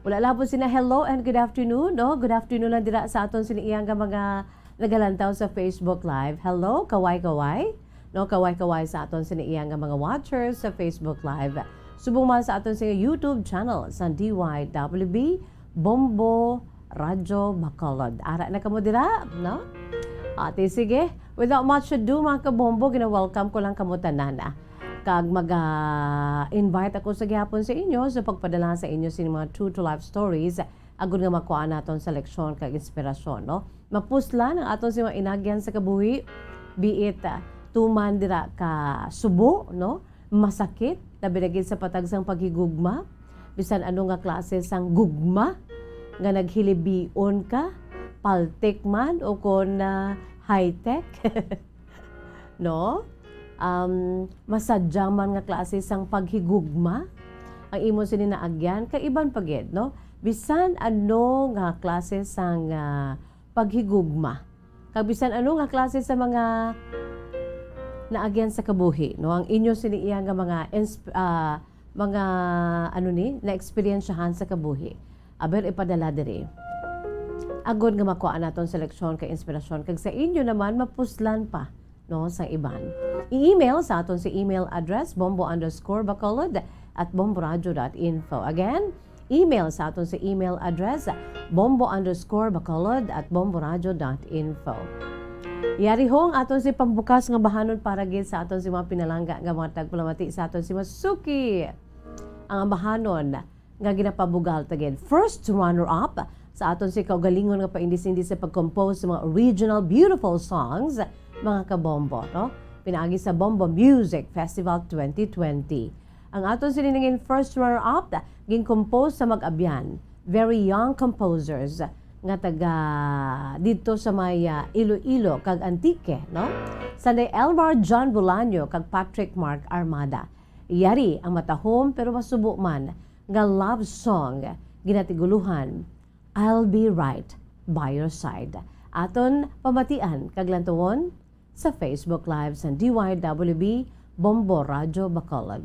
Q: Wala labot sina hello and good afternoon, no? Good afternoon lang dira sa aton siniyang mga nagalantaw sa Facebook Live. Hello, kaway-kaway. No, kaway-kaway sa aton siniyang mga watchers sa Facebook Live. Subong man sa aton sa YouTube channel sa DYWB Bombo Radyo Bacolod. Ara na kamo dira, no? Ate sige, without much ado mga kabombo, gina-welcome ko lang kamo tanan. Kag mag-invite ako sa gihapon sa inyo sa pagpadala sa inyo sa mga true to life stories agud nga makuha naton sa leksyon kag inspirasyon, no? Mapuslan ang aton sa mga inagyan sa kabuhi, be it tuman dira ka subo, no? Masakit labi na gid sa patagsang paghigugma, bisan ano nga klase sang gugma nga naghilibion ka, paltek man o kon high tech. No? Masadyang man nga klase sang paghigugma ang imo sini naagyan kay iban pagid, no? Bisan ano nga klase sang paghigugma, kag bisan ano nga klase sa mga naagyan sa kabuhi, no? Ang inyo sini iya nga mga ano ni na eksperyensyahan sa kabuhi, aber ipadala diri agod nga makuha naton seleksyon kay inspirasyon kag sa inyo naman mapuslan pa, no, sa iban. I-email sa aton si email address bombo_bacolod@bomboradio.info. Again, email sa aton si email address bombo_bacolod@bomboradio.info. Yari hong aton si pambukas nga bahanon para gid sa aton si mga pinalangga nga mga tagpalamati sa aton si Masuki. Ang bahanon nga ginapabugal tagid first runner-up sa aton si kaugalingon nga paindis-indis sa pag-compose sa mga original beautiful songs, mga kabombo, no? Pinaagi sa Bombo Music Festival 2020. Ang aton sininingin first runner-up gin-compose sa mag-abyan, very young composers nga taga dito sa may Iloilo kag Antique, no? Sanday Elmar John Bolaño kag Patrick Mark Armada. Yari ang matahom pero masubo man nga love song ginatiguluhan, I'll Be Right by Your Side. Aton pamatian kag lantuwon sa Facebook Live sa DYWB Bombo Radyo Bacolod.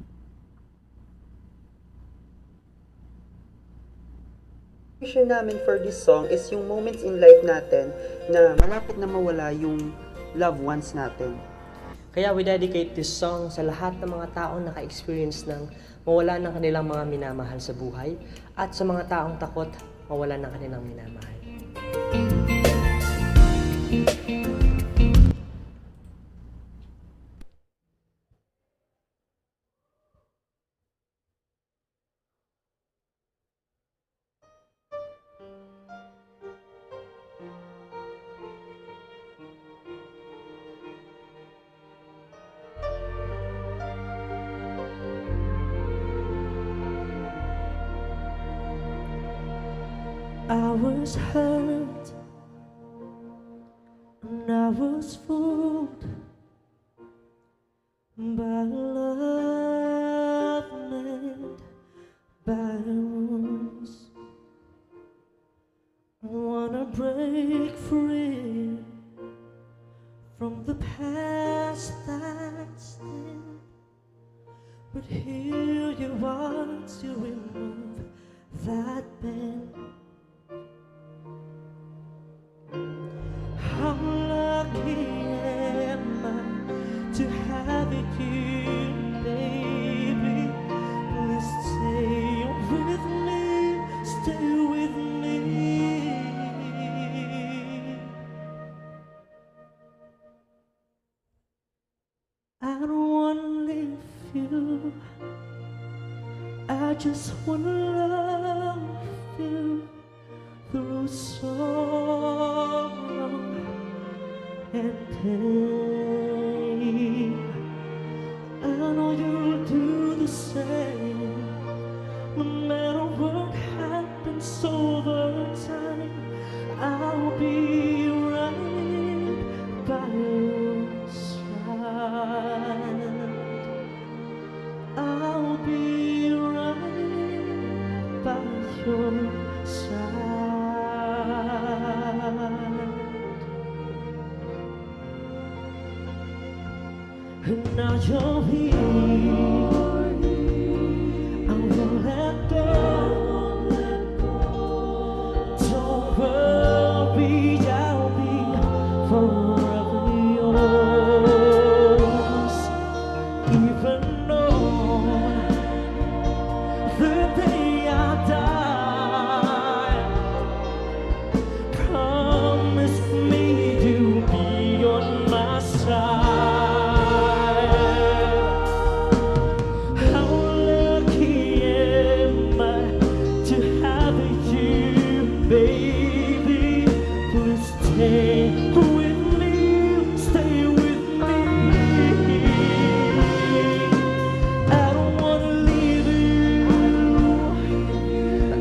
F: Vision namin for this song is yung moments in life natin na malapit na mawala yung loved ones natin.
H: Kaya we dedicate this song sa lahat ng mga taong naka-experience ng mawala ng kanilang mga minamahal sa buhay at sa mga taong takot mawala ng kanilang minamahal.
W: I was hurt and I was fooled by love made by wounds. I wanna break free from the past that's in, but here you are to remove that pain. How lucky am I just wanna love you through sorrow and pain. I know you'll do the same. No matter what happens over time, I'll be right by your side. I'll be right by your side. And now you're here, I won't let go. Don't worry, I'll be forever yours. Even on the day I die, promise me you'll be on my side. How lucky am I to have you, baby? Please stay with me, stay with me. I don't wanna leave you,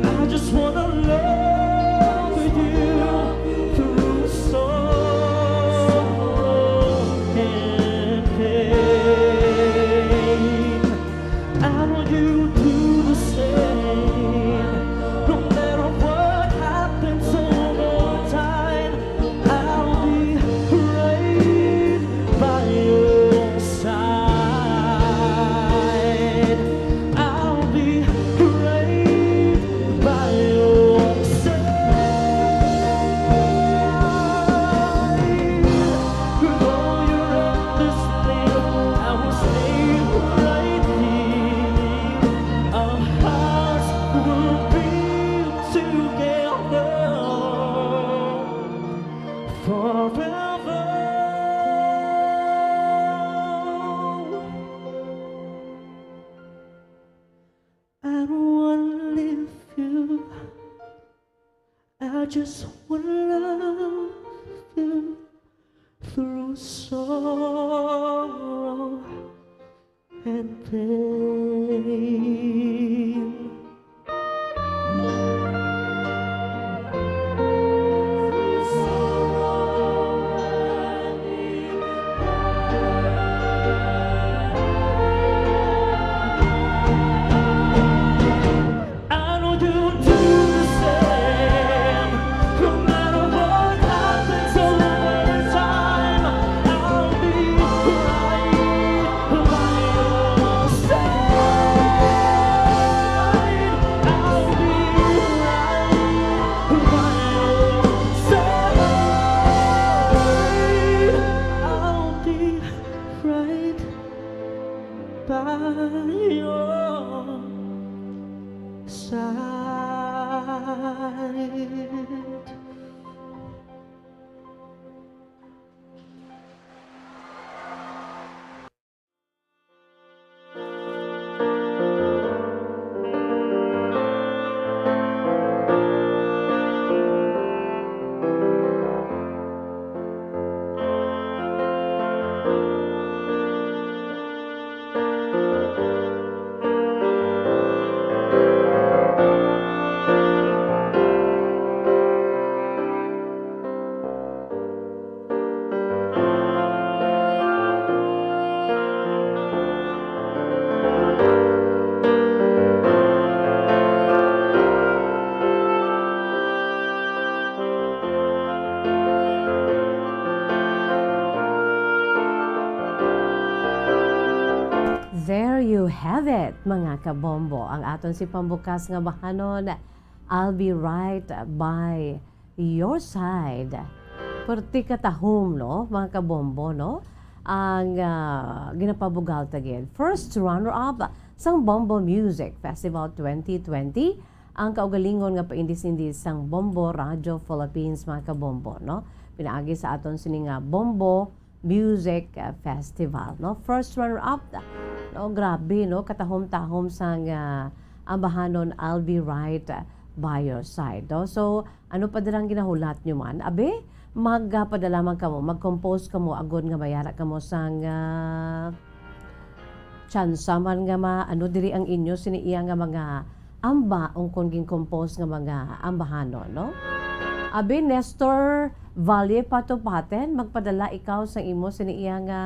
W: I just wanna love you through sorrow and pain. I know you do the same. No matter what happens over time, I'll be right by your side. I'll be right by your side. With all your understanding, I will stay right here. Our hearts will be together forever. I don't wanna leave you, I just wanna love you through sorrow and pain. I know you'll do the same. No matter what happens over time, I'll be right by your side. I'll be right by your side. I'll be right by your side.
Q: There you have it, mga kabombo. Ang aton si pambukas nga bahanon, I'll be right by your side. Perti katahom, no, mga kabombo, no? Ang ginapabugal tagin. First runner-up sang Bombo Music Festival 2020. Ang kaugalingon nga paindis-indis sang Bombo Radio Philippines, mga kabombo, no? Pinaagi sa aton sini nga Bombo Music Festival, no? First runner-up, no? Grabe, no? Katahom-tahom sang ambahanon, I'll be right by your side. No? So, ano pa dirang ginahulat nyo man? Abe, magpadala man ka mo, mag-compose ka mo, agod nga mayara ka mo sang tsansa man nga ano diri ang inyo siniiya nga mga amba ung kung compose nga mga ambahanon, no? Abi, Nestor Valle Patupaten, magpadala ikaw sa imo siniiya nga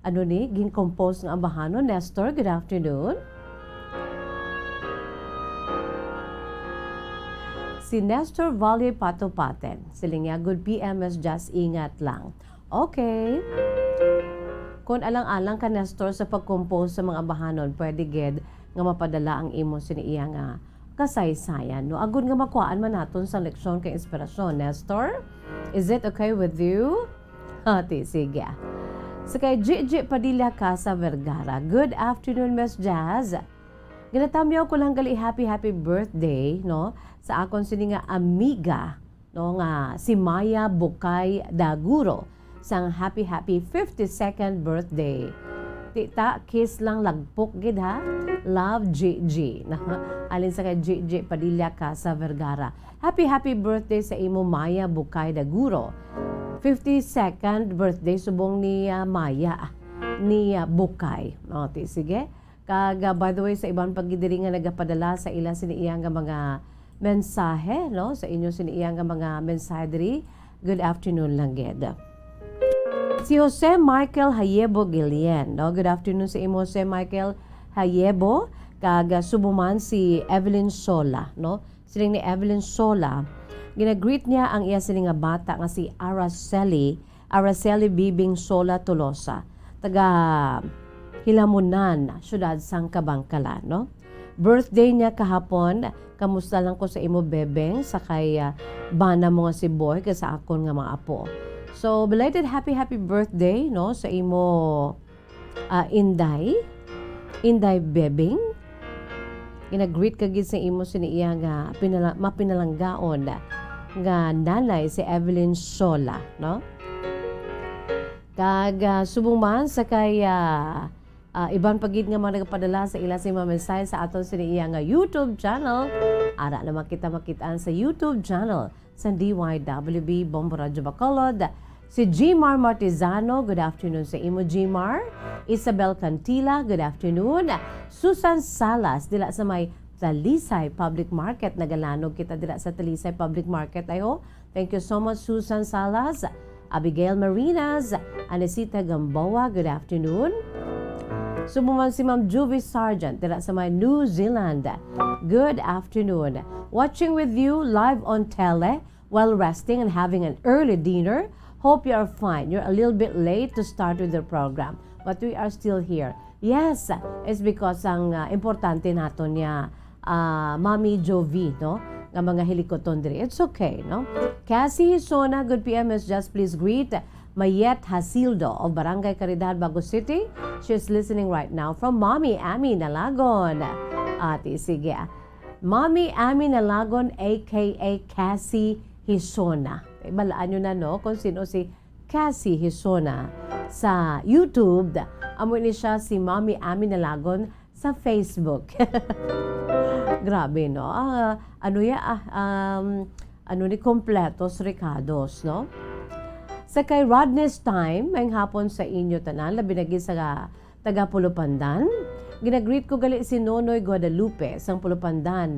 Q: gin-compose nga ambahanon. Nestor, good afternoon. Si Nestor Valle Patupaten, siling nga, good PMS, just ingat lang. Okay. Kung alang-alang ka, Nestor, sa pag-compose sa mga ambahanon, pwede ged nga mapadala ang imo siniiya nga kasaysayan. No? Agud nga makuhaan man naton sa leksyon kay inspirasyon. Nestor, is it okay with you? Hati, sige. Sa kay Gigi Padilla Casa Vergara, good afternoon, Miss Jazz. Ginatamyaw ko lang gali happy birthday, no? Sa akon sini nga amiga, no, nga si Maya Bukay Daguro sang happy 52nd birthday. Tita, kiss lang lagpok gid ha. Love, Gigi. Alin sa kay Gigi Padilla Casa Vergara. Happy birthday sa imo Maya Bukay Daguro. 52nd birthday subong ni Maya ni Bukay. Okay, sige. Kag by the way, sa ibang pagdiri nga nagapadala sa ila siniiya nga mga mensahe, no? Sa inyo siniiya nga mga mensahe diri. Good afternoon lang gid. Si Jose Michael Hayebo Gillian, no? Good afternoon sa imo, Jose Michael Hayebo. Kag subuman si Evelyn Sola, no? Siling ni Evelyn Sola, ginagreet niya ang iya siling nga bata nga si Araceli Bibing Sola Tolosa, taga Hilamunan, syudad sang Kabangkalan, no? Birthday niya kahapon. Kamusta lang ko sa imo bebeng sa kay bana mo nga si Boy kasi akon nga mga apo. So belated happy birthday, no, sa imo Inday bebeng. Ginagreet ka gid sa imo siniiya nga mapinalanggaon nga nanay si Evelyn Sola, no? Kag subong man sa kay ibang pagid nga mga nagpadala sa ila sa mga mensahe sa aton siniiya nga YouTube channel. Ara na makitaan sa YouTube channel sa DYWB Bombo Radio Bacolod. Si Gmar Martizano, good afternoon sa imo Gmar. Isabel Cantila, good afternoon. Susan Salas, dila sa may Talisay Public Market. Nagalanog kita dila sa Talisay Public Market. Ayo, thank you so much Susan Salas. Abigail Marinas, Anesita Gamboa, good afternoon. Sumuman si Ma'am Juvie Sargent, dila sa may New Zealand. Good afternoon. Watching with you live on tele while resting and having an early dinner. Hope you are fine. You're a little bit late to start with the program, but we are still here. Yes, it's because ang importante nato niya, Mami Jovie, no? Nga mga hilikoton diri. It's okay, no? Cassie Sona, good PM, just please greet Mayet Hasildo of Barangay Caridad, Bago City. She's listening right now from Mommy Ami Nalagon. Ate, sige. Mommy Ami Nalagon, aka Cassie Hisona. Balaan nyo na, no, kung sino si Cassie Hisona sa YouTube. Amoy ni siya si Mommy Ami Nalagon sa Facebook. Grabe, no? Ano ni Completos Ricados, no? Sa kay Rodney's Time, may hapon sa inyo tanan, labi na sa taga Pulupandan. Ginagreet ko gali si Nonoy Guadalupe sang Pulupandan.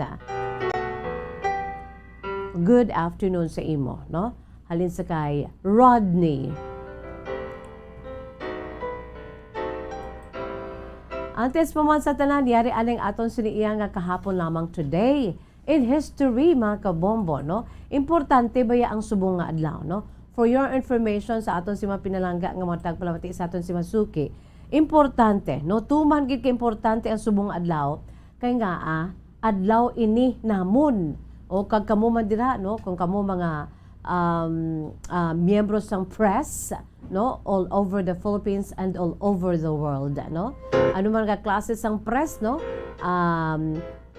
Q: Good afternoon sa imo, no? Halin sa kay Rodney. Antes pa man sa tanan, yari aling aton siniiya nga kahapon lamang today. In history, mga kabombo, no? Importante ba ya ang subong nga adlaw, no? For your information sa aton si mapinalangga nga mga tagpalamati sa aton si Masuki, importante, no? Tuman gid kay importante ang subong adlaw kay nga adlaw ini namon o kag kamo man dira, no? Kung kamo mga miyembros ng press, no, all over the Philippines and all over the world, no? Ano man nga klase sang press, no?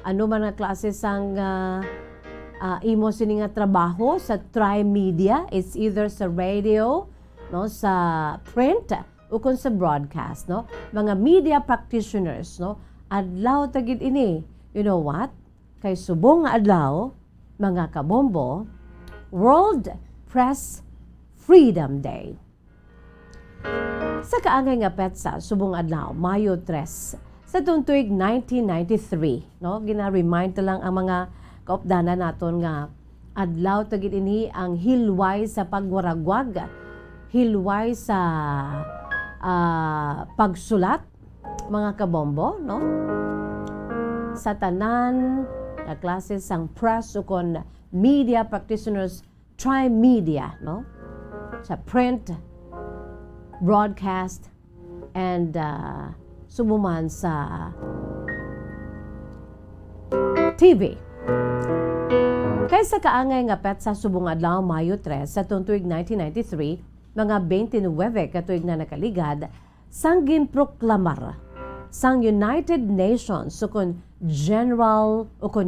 Q: Ano man nga klase sang imo sini nga trabaho sa Tri-Media, it's either sa radio, no, sa print o kung sa broadcast, no? Mga media practitioners, no? Adlaw tagid ini You know what? Kay subong nga adlaw, mga kabombo, World Press Freedom Day. Sa kaangay nga petsa, subong adlaw, Mayo 3, sa tuig 1993, no? Gina-remind lang ang mga kaupdanan naton nga adlaw tagid ini ang hilway sa pagwaragwag, hilway sa pagsulat, mga kabombo, no? Sa tanan na klase sang press o kon media practitioners, try media, no? Sa print, broadcast, and sumuman sa TV. Kaysa kaangay nga petsa subong adlaw Mayo 3 sa tuig 1993, mga 29 katuig na nakaligad, sang ginproklamar sang United Nations o kon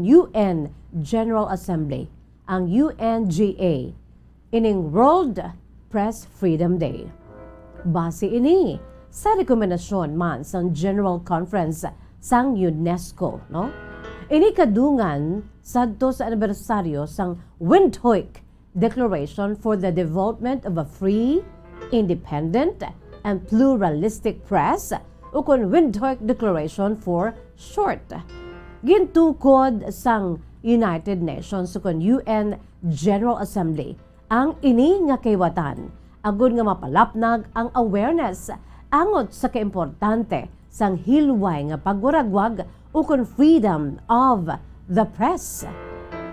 Q: UN General Assembly, ang UNGA, ining World Press Freedom Day. Base ini sa rekomendasyon man sang General Conference sang UNESCO, no? Ini kadungan sadto sa anibersaryo sang Windhoek Declaration for the Development of a Free, Independent, and Pluralistic Press, o kon Windhoek Declaration for short. Gintukod sang United Nations o kon UN General Assembly ang ini nga kaywatan agud nga mapalapnag ang awareness angot sa kaimportante sang hilway nga pagwaragwag o kon freedom of the press.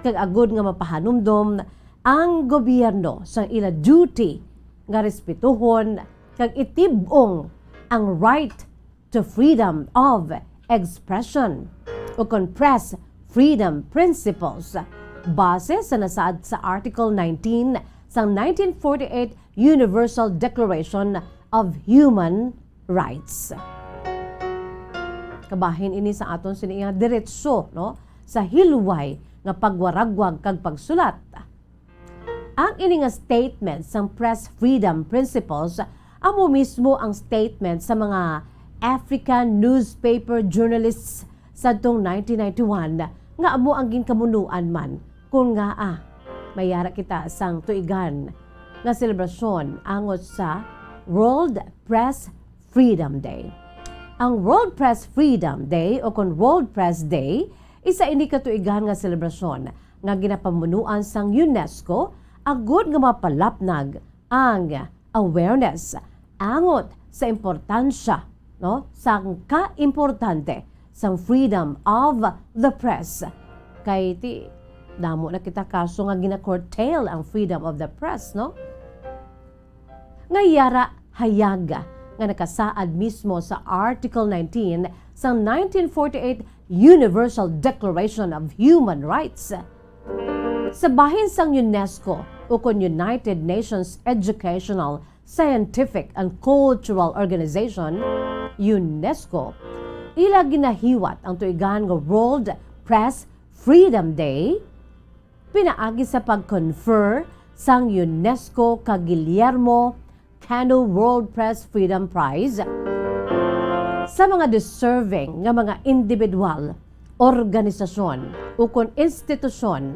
Q: Kag agud nga mapahanumdom ang gobyerno sang ila duty nga respetuhon kag itibong ang right to freedom of expression o kon press freedom principles base sa nasaad sa Article 19 sa 1948 Universal Declaration of Human Rights. Kabahin ini sa aton siniya diretso, no, sa hilway nga pagwaragwag kag pagsulat. Ang ini nga statement sang press freedom principles amo mismo ang statement sa mga African newspaper journalists sa 1991 nga amo ang ginkamunuan man kung nga mayara kita sang tuigan nga selebrasyon angot sa World Press Freedom Day. Ang World Press Freedom Day o kon World Press Day isa ini katuigan nga selebrasyon nga ginapamunuan sang UNESCO agud nga mapalapnag ang awareness angot sa importansya, no, sang kaimportante sang freedom of the press. Kay ti damo na kita kaso nga gina-curtail ang freedom of the press, no? Ngayara hayaga nga nakasaad mismo sa Article 19 sa 1948 Universal Declaration of Human Rights. Sa bahin sang UNESCO o kon United Nations Educational, Scientific and Cultural Organization, UNESCO, ila ginahiwat ang tuigan nga World Press Freedom Day pinaagi sa pag-confer sang UNESCO kag Guillermo Cano World Press Freedom Prize sa mga deserving nga mga individual, organisasyon o kon institusyon,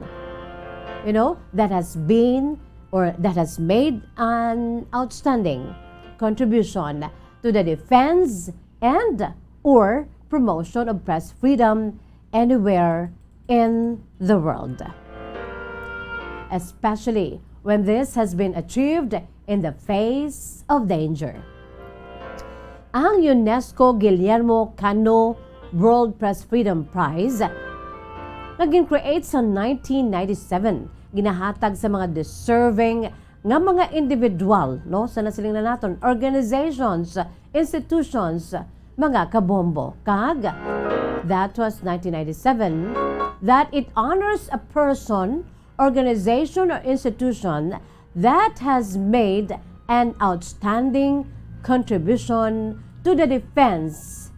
Q: you know, that has been or that has made an outstanding contribution to the defense and or promotion of press freedom anywhere in the world, especially when this has been achieved in the face of danger. Ang UNESCO Guillermo Cano World Press Freedom Prize naging create sa 1997, ginahatag sa mga deserving nga mga individual, no, sa nasiling na naton organizations, institutions, mga kabombo. Kag that was 1997, that it honors a person, organization, or institution that has made an outstanding contribution to the defense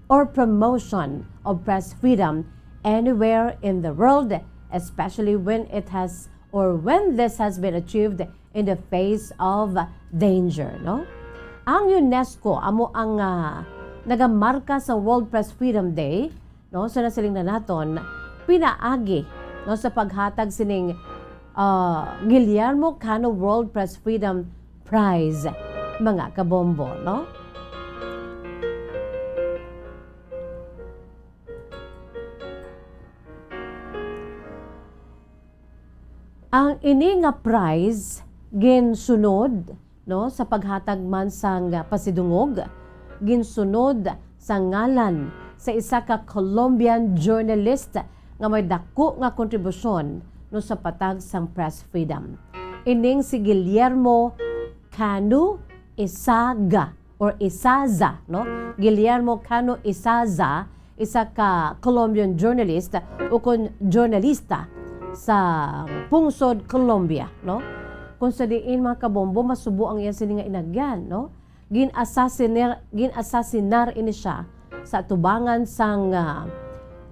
Q: or promotion of press freedom anywhere in the world, especially when it has or when this has been achieved in the face of danger, no? Ang UNESCO amo ang nagamarka sa World Press Freedom Day, no, sa nasiling na naton, pinaagi no, sa paghatag sining Guillermo Cano World Press Freedom Prize, mga kabombo, no? Ang ini nga prize ginsunod no sa paghatag man sang pasidungog, ginsunod sa ngalan sa isa ka Colombian journalist nga may dako nga kontribusyon no sa patag sang press freedom. Ining si Guillermo Cano Isaza or Isaza, no? Guillermo Cano Isaza, isa ka Colombian journalist o kun journalista sa pungsod Colombia, no? Kung sa diin mga kabombo masubo ang iya sini nga inagyan, no? Ginasasinar ini siya sa tubangan sang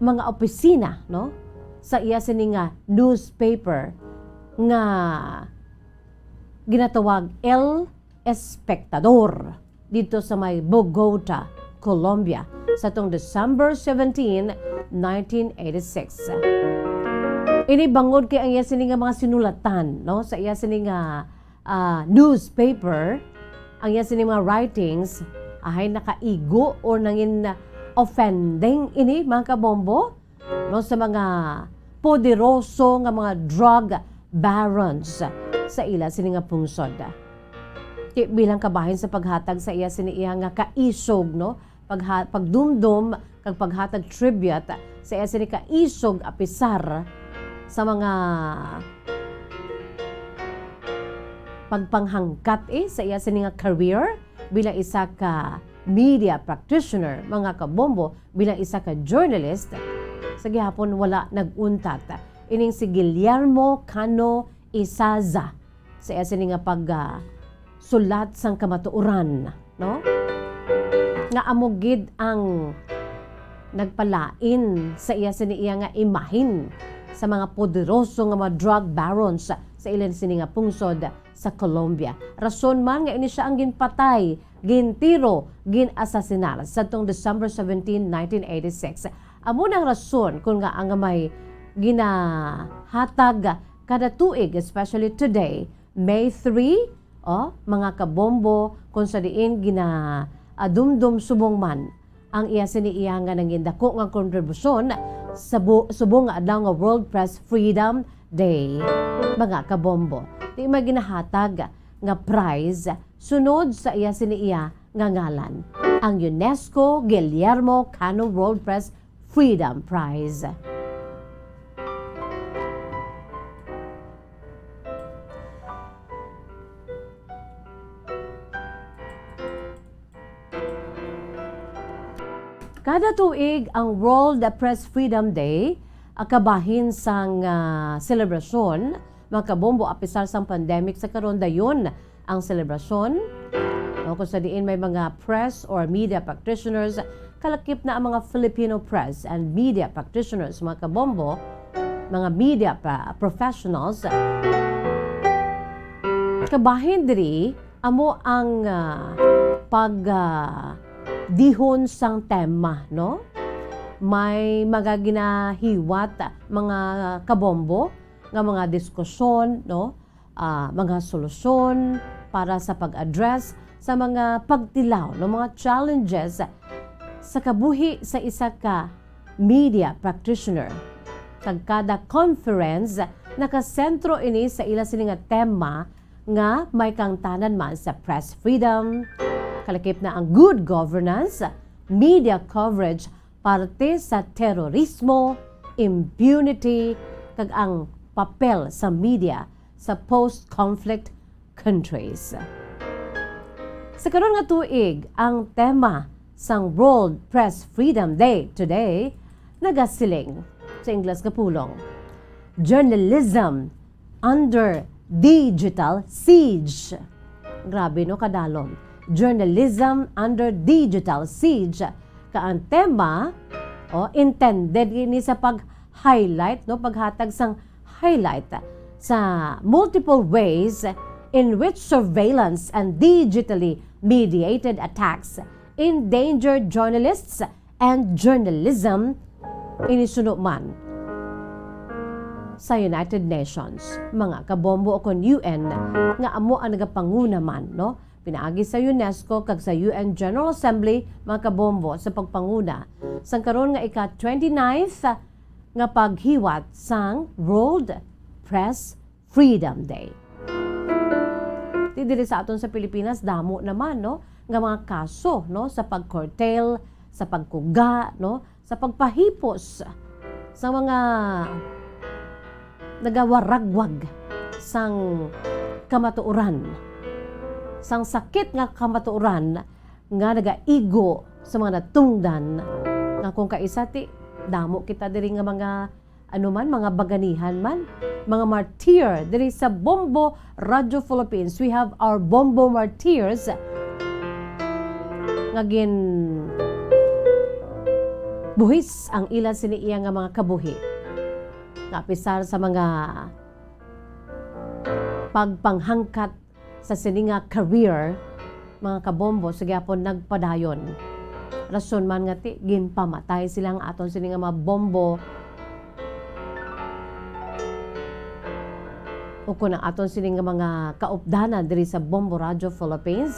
Q: mga opisina, no? Sa iya sini nga newspaper nga ginatawag El Espectador dito sa may Bogota, Colombia sa tong December 17, 1986. Ini bangod kay ang iya sini nga mga sinulatan, no? Sa iya sini nga newspaper, ang iya sini mga writings ay nakaigo or nangin offending ini mga kabombo, no? Sa mga poderoso nga mga drug barons sa ila sini nga pungsod. Bilang kabahin sa paghatag sa iya sini iya nga kaisog, no? Pagdumdum kag paghatag tribute sa iya sini kaisog apisar sa mga pagpanghangkat sa iya sini nga career bilang isa ka media practitioner, mga kabombo, bilang isa ka journalist, sa gihapon wala naguntat. Ining si Guillermo Cano Isaza sa iya sini nga sulat sang kamatuoran, no? Nga amugid ang nagpalain sa iya sini iya nga imahin sa mga poderoso nga mga drug barons sa ilan sini nga pungsod sa Colombia. Rason man nga ini siya ang ginpatay, gintiro, ginasasinar sa tong December 17, 1986. Amo nang rason kung nga ang may ginahatag kada tuig, especially today, May 3, mga kabombo, kung sa diin dumdum subong man ang iya sini iya nga nangindako nga kontribusyon sa subong nga adlaw nga World Press Freedom Day, mga kabombo. Di may ginahatag nga prize sunod sa iya sini iya nga ngalan, ang UNESCO Guillermo Cano World Press Freedom Prize. Kada tuig ang World Press Freedom Day, akabahin sang selebrasyon, mga kabombo, apisar sang pandemic sa karon dayon ang selebrasyon. Kung sa diin may mga press or media practitioners, kalakip na ang mga Filipino press and media practitioners, mga kabombo, mga media professionals. Kabahin diri, amo ang dihon sang tema, no? May magaginahiwat mga kabombo nga mga diskusyon, no? Mga solusyon para sa pag-address sa mga pagtilaw, no? Mga challenges sa kabuhi sa isa ka media practitioner. Kag kada conference nakasentro ini sa ila sini nga tema nga may kangtanan man sa press freedom, kalakip na ang good governance, media coverage, parte sa terorismo, impunity, kag ang papel sa media sa post-conflict countries. Sa karon nga tuig, ang tema sang World Press Freedom Day today nagasiling sa Ingles nga pulong, Journalism Under Digital Siege. Grabe no, kadalom. Journalism Under Digital Siege. Kaang tema, intended ini sa pag-highlight, no, paghatag sang highlight sa multiple ways in which surveillance and digitally mediated attacks endanger journalists and journalism inisuno man sa United Nations, mga kabombo o kon UN nga amo ang nagapanguna man, no? Pinaagi sa UNESCO kag sa UN General Assembly, mga kabombo, sa pagpanguna sang karon nga ika-29th nga paghiwat sang World Press Freedom Day. Dili sa aton sa Pilipinas damo naman, no, nga mga kaso, no, sa pag-curtail, sa pagkuga, no, sa pagpahipos sa mga nagawaragwag sang kamatuoran, sang sakit nga kamatuoran nga nagaigo sa mga natungdan nga kung kaisa ti damo kita diri nga mga mga baganihan man, mga martyr diri sa Bombo Radio Philippines. We have our Bombo martyrs nga gin buhis ang ilan siniiya nga mga kabuhi nga pisar sa mga pagpanghangkat sa sininga career, mga kabombo, sige po nagpadayon. Rason man nga ti, ginpamatay silang aton sininga mga bombo o kung ang aton sininga mga kaupdanan diri sa Bombo Radio Philippines.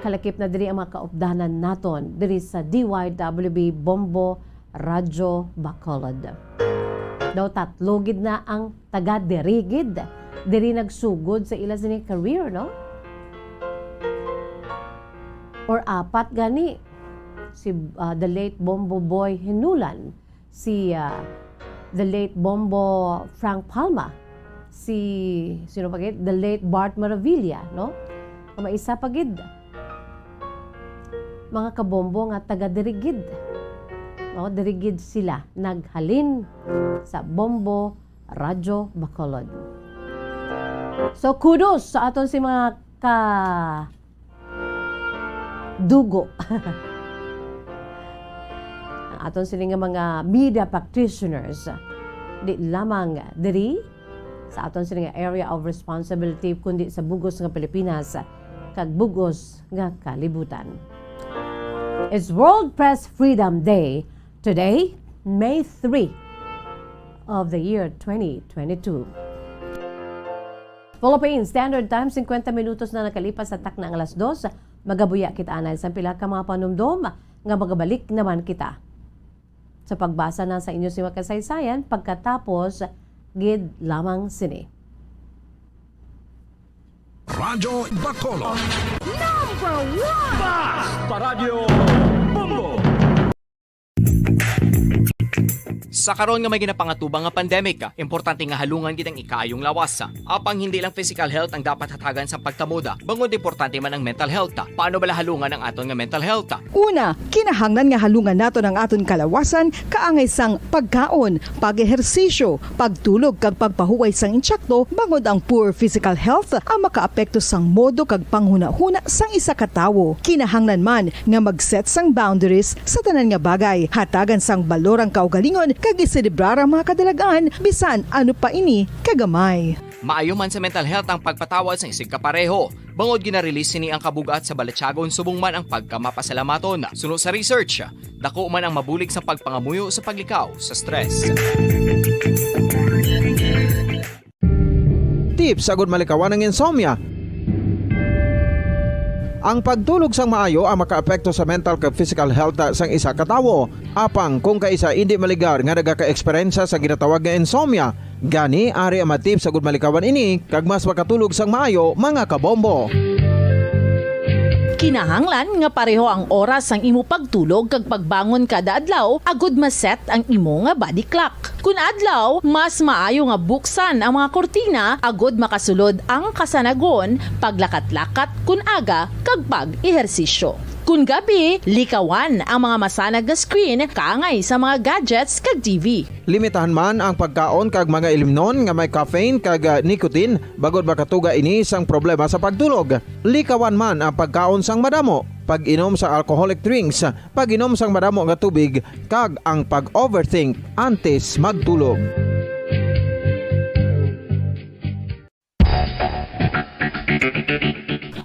Q: Kalakip na diri ang mga kaupdanan naton diri sa DYWB Bombo Radio Bacolod. Daw tatlogid na ang taga-dirigid diri nagsugod sa ila sining career, no? Or apat gani si the late Bombo Boy Hinulan, si the late Bombo Frank Palma, si sino pa gid, the late Bart Maravilla, no? Maisa pa gid mga kabombo nga taga-dirigid. No, dirigid sila naghalin sa Bombo Radio Bacolod. So kudos sa aton si mga dugo. Ang aton sila nga mga media practitioners di lamang diri sa aton sila nga area of responsibility kundi sa bugos nga Pilipinas kag bugos nga kalibutan. It's World Press Freedom Day today, May 3 of the year 2022. Philippine Standard Time, 50 minutos na nakalipas sa takna ang alas 2. Magabuya kita anay sa pila ka mga panumdom nga magabalik naman kita sa pagbasa na sa inyo si makasaysayan pagkatapos gid lamang sini.
K: Radyo Bacolod.
V: Number 1!
E: Basta Radio Bombo!
N: Sa karon nga may ginapangatubang nga pandemic, importante nga halungan gid ang ikaayong lawas. Apang hindi lang physical health ang dapat hatagan sa pagtamuda, bangod importante man ang mental health. Paano bala halungan ang aton nga mental health?
I: Una, kinahanglan nga halungan nato ang aton kalawasan kaangay sang pagkaon, pag-ehersisyo, pagtulog kag pagpahuway sang insyakto bangod ang poor physical health ang makaapekto sang modo kag panghuna-huna sang isa ka tawo. Kinahanglan man nga mag-set sang boundaries sa tanan nga bagay, hatagan sang balorang kaugalingon kag iselebrar ang mga kadalagaan bisan ano pa ini kagamay.
N: Maayo man sa mental health ang pagpatawad sa isig kapareho. Bangod ginarelease ni ang kabugat sa Balatyagon subong man ang pagkamapasalamaton. Sunod sa research, dako man ang mabulig sa pagpangamuyo sa paglikaw sa stress.
O: Tips sagud malikawan ng insomnia. Ang pagtulog sang maayo ang makaapekto sa mental kag physical health sang isa ka tawo. Apang kung kaisa hindi maligar nga nagaka-eksperyensya sa ginatawag nga insomnia, gani ari ang matip sagud malikawan ini kag mas makatulog sang maayo mga kabombo.
P: Kinahanglan nga pareho ang oras ang imo pagtulog kag pagbangon kada adlaw agud maset ang imo nga body clock. Kun adlaw, mas maayo nga buksan ang mga kortina agud makasulod ang kasanagon, paglakat-lakat kun aga kag pag-ehersisyo. Kun gabi, likawan ang mga masanag nga screen kaangay sa mga gadgets kag TV.
O: Limitahan man ang pagkaon kag mga ilimnon nga may caffeine kag nicotine bagod makatuga ini sang problema sa pagtulog. Likawan man ang pagkaon sang madamo, pag-inom sa alcoholic drinks, pag-inom sang madamo nga tubig kag ang pag-overthink antes magtulog.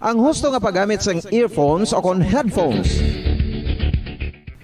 O: Ang husto nga paggamit sang earphones o kon headphones.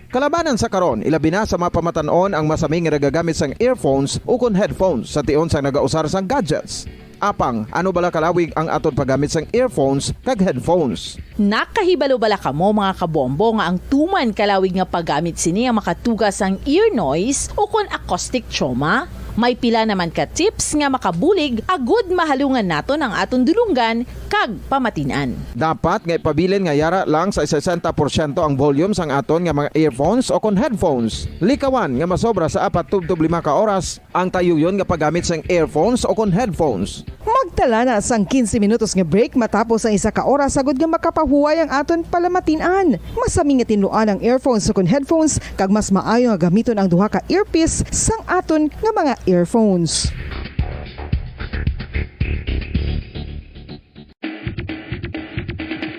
O: Kalabanan sa karon, ilabi na sa mapamatanon ang masami nga nagagamit sang earphones o kon headphones sa tion sang nagausar sang gadgets. Apang, ano bala kalawig ang aton paggamit sang earphones kag headphones?
P: Nakahibalo bala kamo mga kabombo nga ang tuman kalawig nga paggamit sini ang makatugas ang ear noise o kon acoustic trauma? May pila naman ka tips nga makabulig agud mahalungan naton ang aton dulunggan kag pamatinan.
O: Dapat nga ipabilin nga yara lang sa 60% ang volume sang aton nga mga earphones o kon headphones. Likawan nga masobra sa 4 to 5 ka oras ang tayuyon nga paggamit sang earphones o kon headphones.
I: Magtala na sang 15 minutos nga break matapos ang 1 ka oras sagud nga makapahuway ang aton palamatinan. Masami nga tinluan ang earphones o kon headphones kag mas maayo nga gamiton ang duha ka earpiece sang aton nga mga earphones.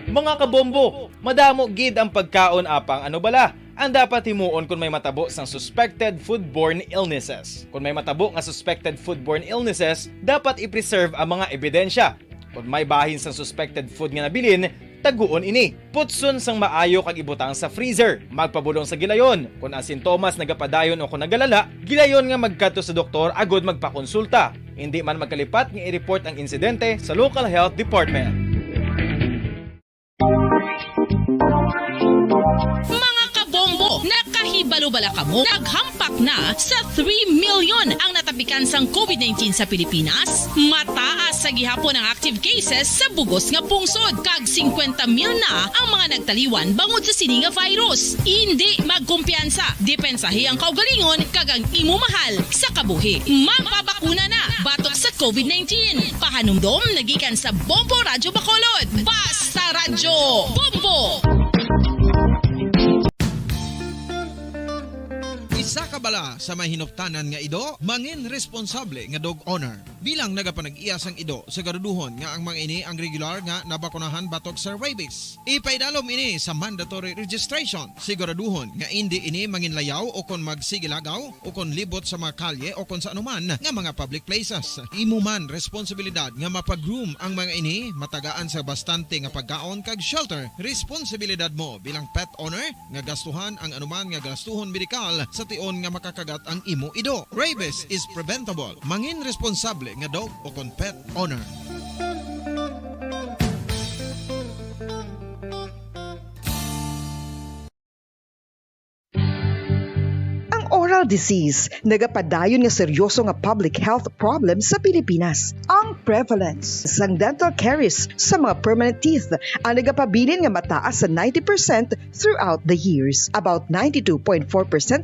R: Mga kabombo, madamo gid ang pagkaon apang ano bala ang dapat himuon kung may matabo sang suspected foodborne illnesses. Kung may matabo nga suspected foodborne illnesses, dapat i-preserve ang mga ebidensya. Kung may bahin sang suspected food nga nabilin, taguon ini. Putson sang maayo kag ibutang sa freezer. Magpabulong sa gilayon. Kung ang sintomas nagapadayon o kung nagalala, gilayon nga magkadto sa doktor agud magpakonsulta. Hindi man magkalipat nga i-report ang insidente sa local health department.
J: Mga kabombo, nakahibalo bala kamo? Naghampak na sa 3 million ang natapikan sang COVID-19 sa Pilipinas. Mataas sa gihapon ang active cases sa bugos nga pungsod. Kag 50 mil na ang mga nagtaliwan bangod sa sini nga virus. Hindi magkumpiyansa. Depensahi ang kaugalingon kag ang imo mahal sa kabuhi. Magpabakuna na batok sa COVID-19. Pahanumdom nagikan sa Bombo Radyo Bacolod. Basta Radyo Bombo!
O: Isa ka bala sa may hinuptanan nga ido, mangin responsable nga dog owner. Bilang nagapanag-iyas ang ido, siguraduhon nga ang mga ini ang regular nga nabakunahan batok sa rabies. Ipaidalom ini sa mandatory registration. Siguraduhon nga hindi ini manginlayaw o kon magsigilagaw o kon libot sa mga kalye o kon sa anuman nga mga public places. Imo man responsibilidad nga mapag-groom ang mga ini, matagaan sa bastante nga pagkaon kag shelter. Responsibilidad mo bilang pet owner nga gastuhan ang anuman nga gastuhon medikal sa tion nga makakagat ang imo ido. Rabies is preventable. Mangin responsable nga dog o kon pet owner.
I: Oral disease, nagapadayon nga seryoso nga public health problem sa Pilipinas. Ang prevalence sang dental caries sa mga permanent teeth ang nagapabilin nga mataas sa 90% throughout the years. About 92.4%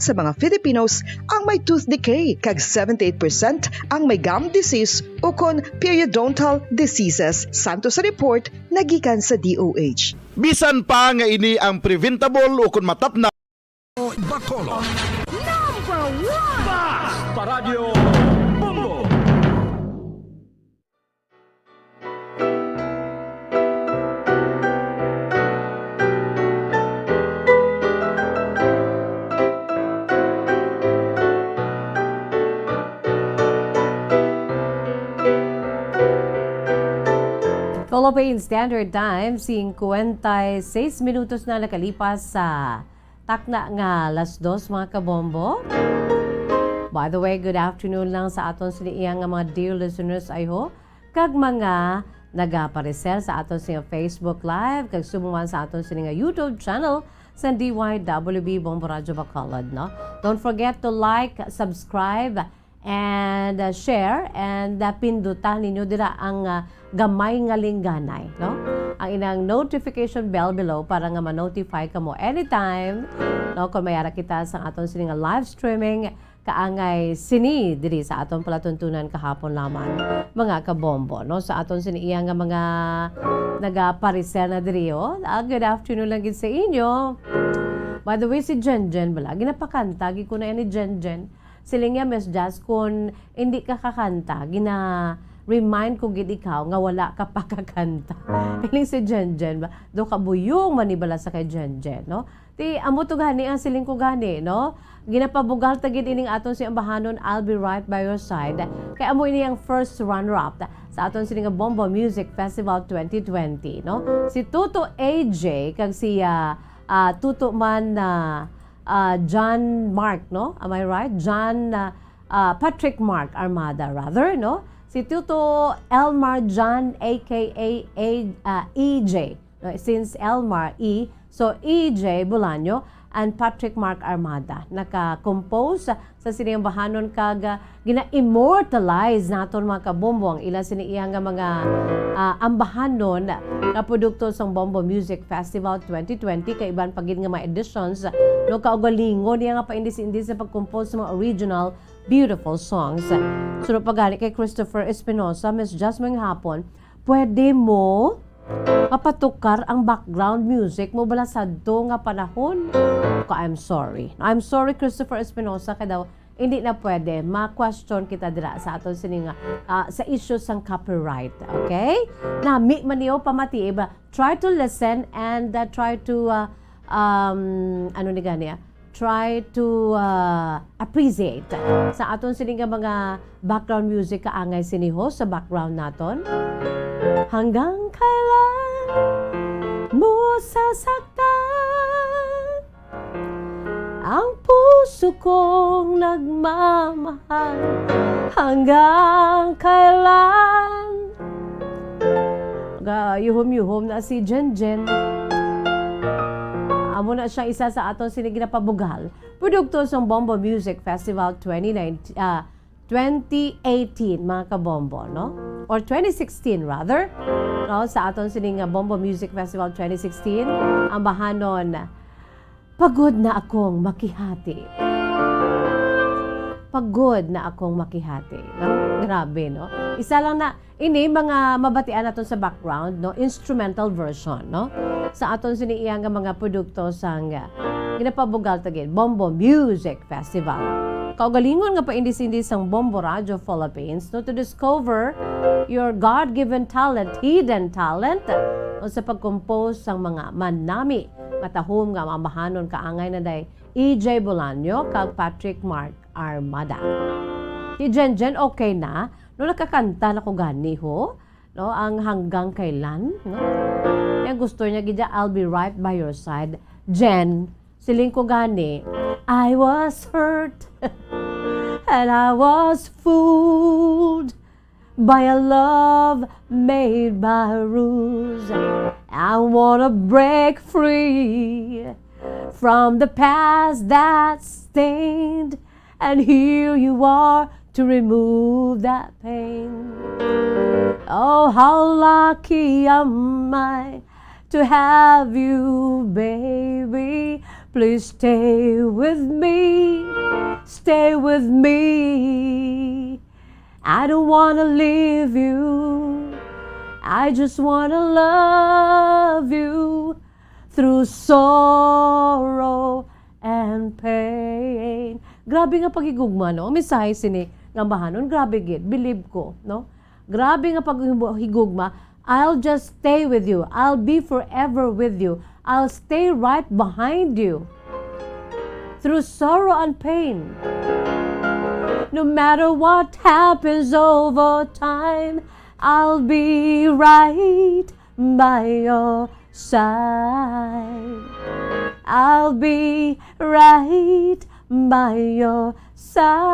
I: sa mga Filipinos ang may tooth decay, kag 78% ang may gum disease o kon periodontal diseases. Santo sa report nagikan sa DOH.
B: Bisan pa nga ini ang preventable o kung matap na
K: Bacolod.
E: Basta Radio Bombo!
Q: Philippine Standard Time, 56 minutos na nakalipas sa takna nga alas 2 mga kabombo. By the way, good afternoon lang sa aton siniya nga mga dear listeners ay ho. Kag mga nagapareser sa aton siya Facebook Live, kag sumuman sa aton siya YouTube channel sa DYWB Bombo Radyo Bacolod, no? Don't forget to like, subscribe, and share, and pindutan ninyo dira ang gamay nga lingganay, no? Ang inang notification bell below para nga ma-notify ka mo anytime, no? Kung mayara kita sa aton sini nga live streaming, kaangay sini diri sa aton palatuntunan kahapon lamang mga kabombo, no? Sa aton sini iya nga mga nagapariser na diri, oh. Good afternoon lang gid sa inyo. By the way, si Jenjen bala ginapakanta gi ko na ni Jenjen siling nga Miss Jazz kung hindi ka kakanta remind ko gid ikaw nga wala ka pa kakanta. Piling si Jenjen ba do kabuyong manibala sa kay Jenjen, no? Ti amo to gani ang siling ko gani, no? Ginapabugal ta gid ining aton si ambahanon, I'll be right by your side. Kay amo ini ang first runner-up sa aton sining Bombo Music Festival 2020, no? Si Tuto AJ kag si Tuto man John Mark, no? Am I right? Patrick Mark Armada, rather, no? Si Tito Elmar John, aka EJ. No? Since Elmar, E, so EJ Bolaño and Patrick Mark Armada. Naka-compose sa sinimbahanon kag gina-immortalize naton mga kabombo ang ilan siniiyang nga mga ambahanon na produkto sang Bombo Music Festival 2020 kay iban pagid nga mga editions no kaugalingon niya nga paindis-indis sa pag-compose sa mga original beautiful songs. Sunod pagani kay Christopher Espinosa, Miss Jasmine Hapon, pwede mo mapatukar ang background music mo bala sa do nga panahon? I'm sorry. I'm sorry, Christopher Espinosa, kaya daw hindi na pwede. Ma-question kita dira sa aton sininga sa issues ng copyright. Okay? Nami man niyo pamati iba. Try to listen and try to ano ni gani try to appreciate sa aton sininga mga background music kaangay siniho sa background naton. Hanggang kailan mo sasaktan ang puso kong nagmamahal? Hanggang kailan? Yuhom-yuhom na si Jen. Amo na siya isa sa aton siniginapabugal. Produkto sa Bombo Music Festival 2018, mga kabombo, no? Or 2016 rather, no? Sa aton sining Bombo Music Festival 2016, ang bahanon, pagod na akong makihati. Pagod na akong makihati. No? Grabe, no? Isa lang na, ini mga mabatian naton sa background, no? Instrumental version, no? Sa aton siniiyang mga produkto sang ginapabugal tagid Bombo Music Festival. Kaugalingon nga paindis-indis ang Bombo Radio Philippines no, to discover your God-given talent, hidden talent o sa pag-compose sang mga manami matahom nga mamahanon kaangay na day EJ Bolaño kag Patrick Mark Armada. Si Jen okay na no nakakanta na ko gani ho no ang hanggang kailan no. Yang gusto niya gidya I'll be right by your side. Jen, siling ko gani I was hurt and I was fooled by a love made by rules. I wanna break free from the past that's stained, and here you are to remove that pain. Oh, how lucky am I to have you, baby. Please stay with me, stay with me. I don't wanna leave you, I just wanna love you through sorrow and pain. Grabe nga pagigugma, no? Mensahe sini nga bahanon, grabe gid, believe ko, no? Grabe nga paghigugma, I'll just stay with you. I'll be forever with you. I'll stay right behind you through sorrow and pain. No matter what happens over time, I'll be right by your side. I'll be right by your side.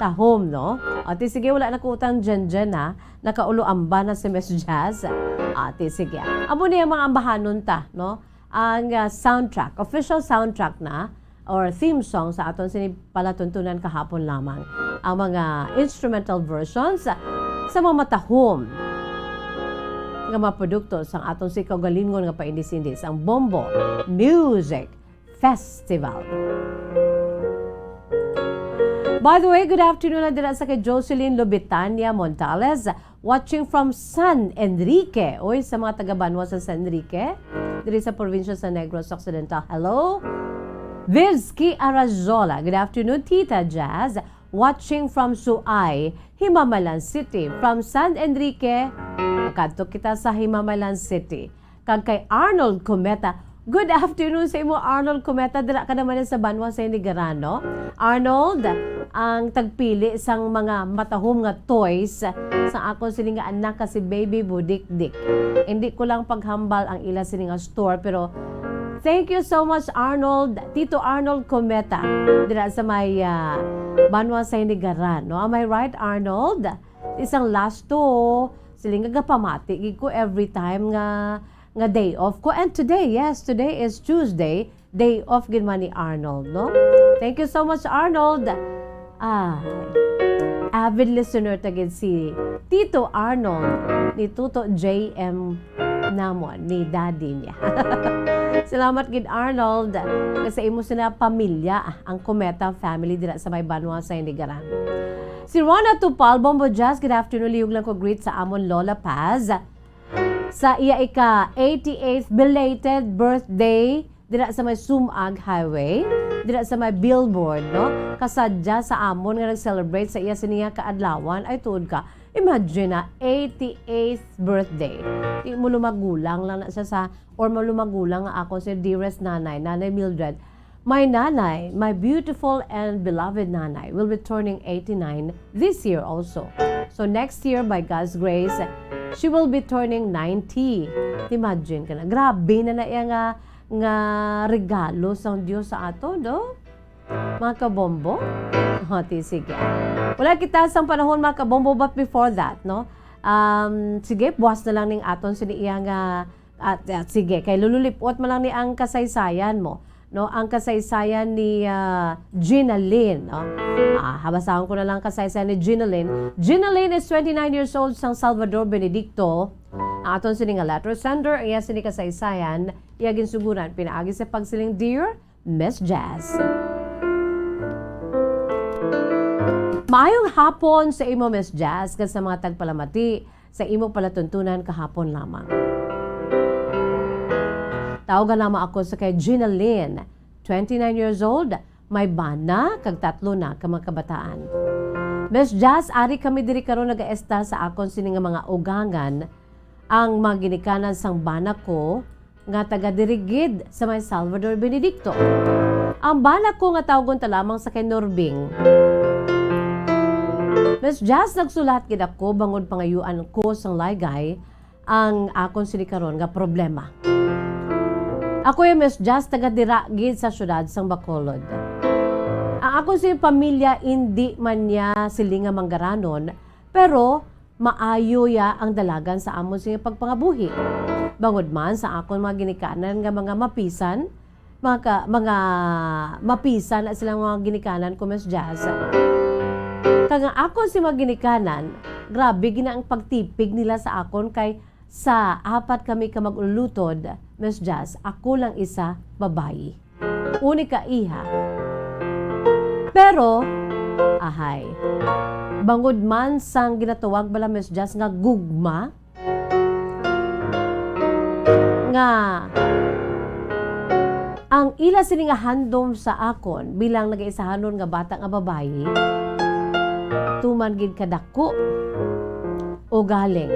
Q: Tahom, no? Ate, sige, wala na ko utang Jen, ha? Nakaulo-amba na si Miss Jazz. Ate, sige. Amo niya mga ambahanon ta, no? Ang soundtrack, official soundtrack na, or theme song sa aton sinipalatuntunan kahapon lamang. Ang mga instrumental versions sa mga matahom nga mga produkto sa aton si kaugalingon nga paindis-indis, ang Bombo Music Festival. By the way, good afternoon na dira sa kay Jocelyn Lobitania Montales, watching from San Enrique. Oy, sa mga taga-Banwa sa San Enrique, diri sa probinsya sa Negros Occidental. Hello? Vilsky Arazola, good afternoon, Tita Jazz, watching from Suay, Himamalan City. From San Enrique, kadto kita sa Himamalan City. Kag kay Arnold Cometa, good afternoon sa imo Arnold Cometa, dira ka naman sa Banwa sa Inigarano. Arnold, ang tagpili sang mga matahom nga toys sa ako sini nga anak kasi Baby Budikdik. Hindi ko lang paghambal ang ila sini nga store pero Thank you so much, Arnold. Tito Arnold Cometa. Dira sa may Banwa sa Inigaran. No? Am I right, Arnold? Isang last to, siling nga pamati ko every time nga day off ko. And today, yes, today is Tuesday, day off gid man ni Arnold, no? Thank you so much, Arnold. Avid listener tagid si Tito Arnold ni Tuto JM namon ni daddy niya. Salamat gid Arnold kasi imo sina pamilya ang Cometa family dira sa may Banwa sa Inigaran. Si Rona Tupal, Bombo Jazz, good afternoon. Liog lang ko greet sa amon Lola Paz. Sa iya ika 88th belated birthday dira sa may Sumag Highway, dira sa may billboard, no? Kasadya sa amon nga nag-celebrate sa iya siniya kaadlawan ay tuod ka. Imagine na 88th birthday. Di mo lumagulang lang na siya sa or malumagulang nga ako si dearest nanay, Nanay Mildred. My nanay, my beautiful and beloved nanay, will be turning 89 this year also. So next year, by God's grace, she will be turning 90. Imagine ka na. Grabe na iya nga regalo sa Diyos sa ato, no? Mga kabombo? Sige. Wala kita sang panahon mga kabombo, but before that, no? Sige, buwas na lang ning aton siniya nga sige, kay lululipot mo lang ni ang kasaysayan mo. No, ang kasaysayan ni Gina Lynn. No? Habasahan ko na lang kasaysayan ni Gina Lynn. Gina Lynn is 29 years old sang Salvador Benedicto. Ang aton sini nga letter sender, iya sini kasaysayan, iya ginsuguran, pinaagi sa pagsiling Dear Miss Jazz. Maayong hapon sa imo Miss Jazz kasi sa mga tagpalamati sa imo palatuntunan kahapon lamang. Tawagan lamang ako sa kay Gina Lynn, 29 years old, may bana, kag 3 na ka mga kabataan. Miss Jazz, ari kami diri karon nag-aesta sa akon sini nga mga ugangan ang mga ginikanan sang bana ko nga taga-dirigid sa may Salvador Benedicto. Ang bana ko nga tawagon ta lamang sa kay Norbing. Miss Jazz, nagsulat gid ako bangod pangayuan ko sang laygay ang akon sini karon nga problema. Ako yung Miss Jazz, taga-dira gid sa syudad sang Bacolod. Ang ako si pamilya, hindi man niya silinga manggaranon, pero maayo ya ang dalagan sa amon siya pagpangabuhi. Bangod man sa akon mga ginikanan nga mga mapisan, mga mapisan at silang mga ginikanan ko Miss Jazz. Kag ako si mga ginikanan, grabe gina ang pagtipig nila sa akon kay sa 4 kami ka mag-ulutod, Miss Jazz, ako lang isa babae. Unika iha. Pero, bangod man sang ginatawag bala Miss Jazz nga gugma, nga ang ila sini nga handom sa akon bilang nag-isahanon nga bata nga babae, tuman gid kadako o galing.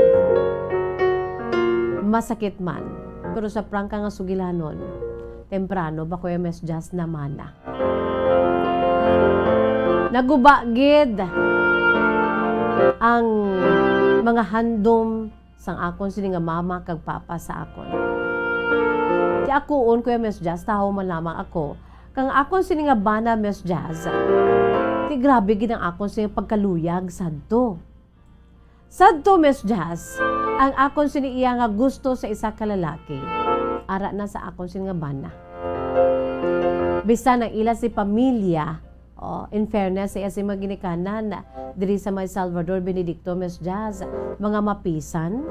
Q: Masakit man, pero sa prangka nga sugilanon, temprano ba ko yung Miss Jazz naman na. Naguba gid ang mga handom sang akon sini nga mama kag papa sa akon. Di akoon ko yung Miss Jazz, taho man lamang ako. Kang akon sini nga bana Miss Jazz, di grabe gid ang akon sini pagkaluyag sadto. Sadto Miss Jazz, ang akon siniiya nga gusto sa isa ka lalaki, ara na sa akon sin nga bana. Bisan ang ila si pamilya, in fairness sa iya si maginikanan, diri sa may Salvador Benedicto Miss Jazz, mga mapisan.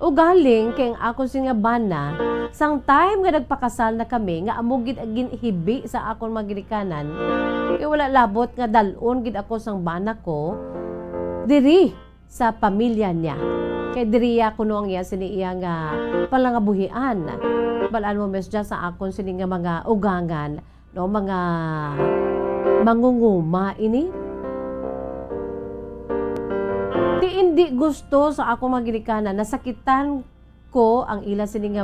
Q: O galing kay ang akon sin nga bana, sang time nga nagpakasal na kami, nga amo gid ginhibi sa akon maginikanan, kay wala labot nga dalon gid ako sang bana ko, diri sa pamilya niya. Kay diri kuno ang iya sini iya nga palangabuhian. Balaan mo Miss Jazz sa akon sini nga mga ugangan, no, mga mangunguma ini. Di hindi gusto sa akong maginikanan, nasakitan ko ang ila sini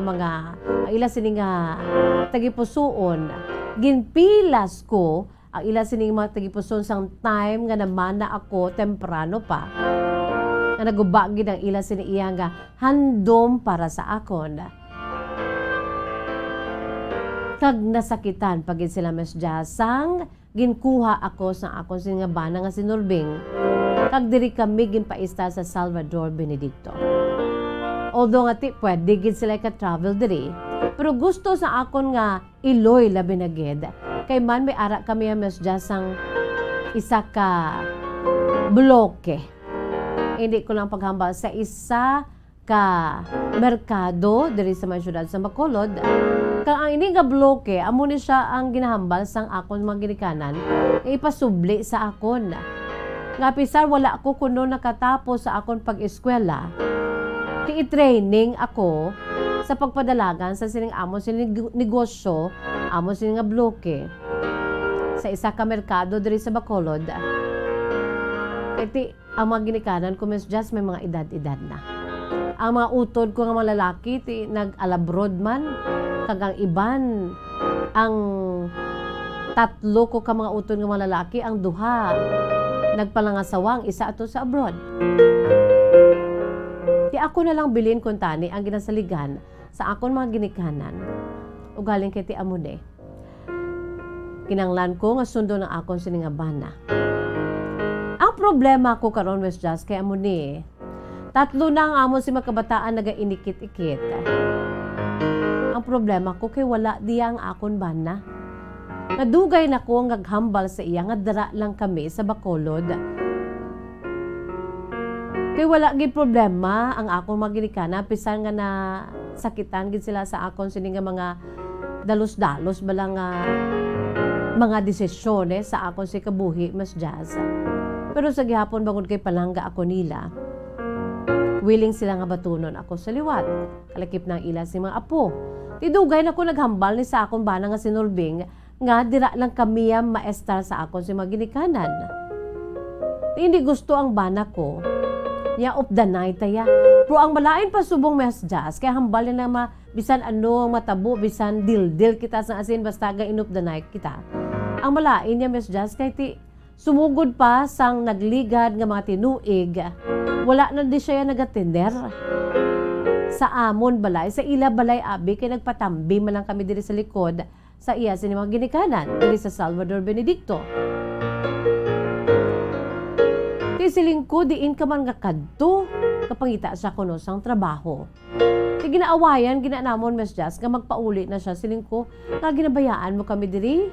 Q: nga tagipusoon. Ginpilas ko ang ila sining mga tagipuson sang time nga naman na ako temprano pa. Na nagubagid ang ila sini iya nga handom para sa akon. kag nasakitan pagid sila Miss Jazz sang ginkuha ako sa akon sin nga bana nga sinurbing kag diri kami ginpaista sa Salvador Benedicto. Although nga ti pwede gid sila ka travel diri, pero gusto sa akon nga Iloy labi na gid kay man may ara kami Miss Jazz sang isa ka bloke. Hindi ko lang paghambal sa isa ka merkado diri sa mga syudad sa Bacolod. Kang ang ini nga bloke, amo ni siya ang ginahambal sang akon mga ginikanan ipasubli sa akon. Nga pisar wala ko kuno nakatapos sa akon pag-eskwela. I-training ako sa pagpadalagan sa sining amo sining negosyo, amo sining nga bloke sa isa ka merkado diri sa Bacolod. Iti ang mga ginikanan ko Miss Jazz may mga edad-edad na. Ang mga utod ko nga mga lalaki ti nag-alabroad man kag ang iban ang tatlo ko ka mga utod nga mga lalaki ang duha nagpalangasawang isa ato sa abroad. Ti ako na lang bilin kun tani ang ginasaligan sa akon mga ginikanan. Ugaling kay ti amune. Kinanglan ko nga sundo ng akon sining nga bana. Ang problema ko karon Miss Jazz kay amune. Tatlo na ang amon si makabataan nagainikit-ikit. Ang problema ko kay wala diya ang akon bana. Nadugay na ko ang naghambal sa iya nga dara lang kami sa Bacolod. Kay wala gid problema ang akong maginikana pisan nga na sakitan gid sila sa akon sini nga mga dalos-dalos bala nga mga desisyones sa akon si kabuhi Miss Jazz. Pero sa gihapon bangod kay palangga ako nila, willing sila nga batunon ako sa liwat. Kalakip ng ila si mga apo. Tidugay na ko naghambal ni sa akong bana nga sinurbing nga dira lang kami maestar sa akon si maginikanan. Hindi gusto ang bana ko. Niya of the night taya. Pero ang malain pa subong Miss Jazz kaya hambal na bisan ano matabo bisan dil kita sa asin basta ga in of the night kita. Ang malain niya Miss Jazz kay ti sumugod pa sang nagligad nga mga tinuig. Wala na di siya nagatender. Sa amon balay, sa ila balay abi, kay nagpatambi man lang kami diri sa likod sa iya sini mga ginikanan, diri sa Salvador Benedicto. Ti siling ko, diin ka man nga kadto, kapangita siya kuno sang trabaho. Ti ginaawayan, ginanamon Miss Jazz, nga magpauli na siya, siling ko, nga ginabayaan mo kami diri.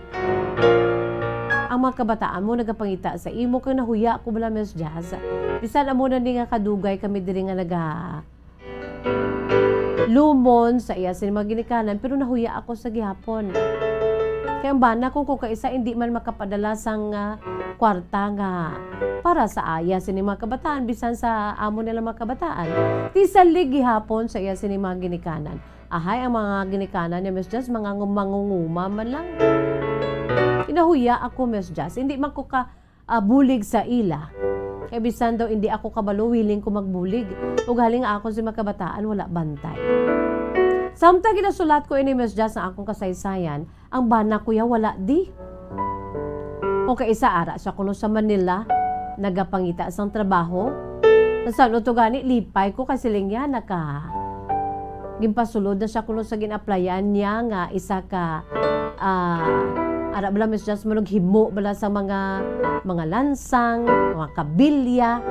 Q: Ang mga kabataan mo nagapangita sa imo kang nahuya ko bala Miss Jazz. Bisan amo na ni nga kadugay kami diri nga naga lumon sa iya sa mga ginikanan pero nahuya ako sa gihapon. Kaya ang bana kung kaisa hindi man makapadala sang kwarta nga para sa aya sa mga kabataan bisan sa amo nila mga kabataan. Ti salig gihapon sa iya sa mga ginikanan. Ahay ang mga ginikanan ni Miss Jazz mga mangunguma man lang. Inahuya ako Miss Jazz, hindi man ko ka bulig sa ila. Kaya bisan daw hindi ako kabalo, willing ko magbulig. Ug haling ako si makabataan, wala bantay. Samtang ginasulat ko ini Miss Jazz na akong kasaysayan, ang bana kuya wala di. O kaisa ara siya kuno sa Manila, nagapangita sang trabaho. Saan o to gani, lipay ko kasi lang yan, gimpasulod na siya kuno sa ginaplayan niya nga isa ka ara bala Miss Jazz manog himo bala sa mga lansang, mga kabilya.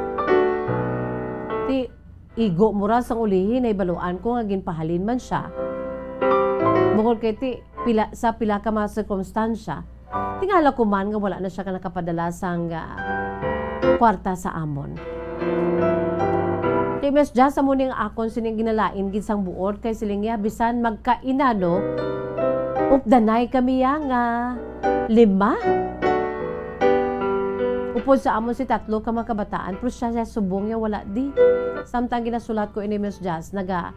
Q: Ti igo mura sang ulihin ay baluan ko nga ginpahalin man siya. Bukod kay ti pila ka mga sirkumstansya, tingala ko man nga wala na siya ka nakapadala sang kwarta sa amon. Ti Miss Jazz amo ning akon sining ginalain gid sang buod kay siling ya bisan magkainano updanay kami nga 5. Upod sa amon si tatlo ka mga kabataan pero siya subong ya wala di. Samtang ginasulat ko ini Miss Jazz naga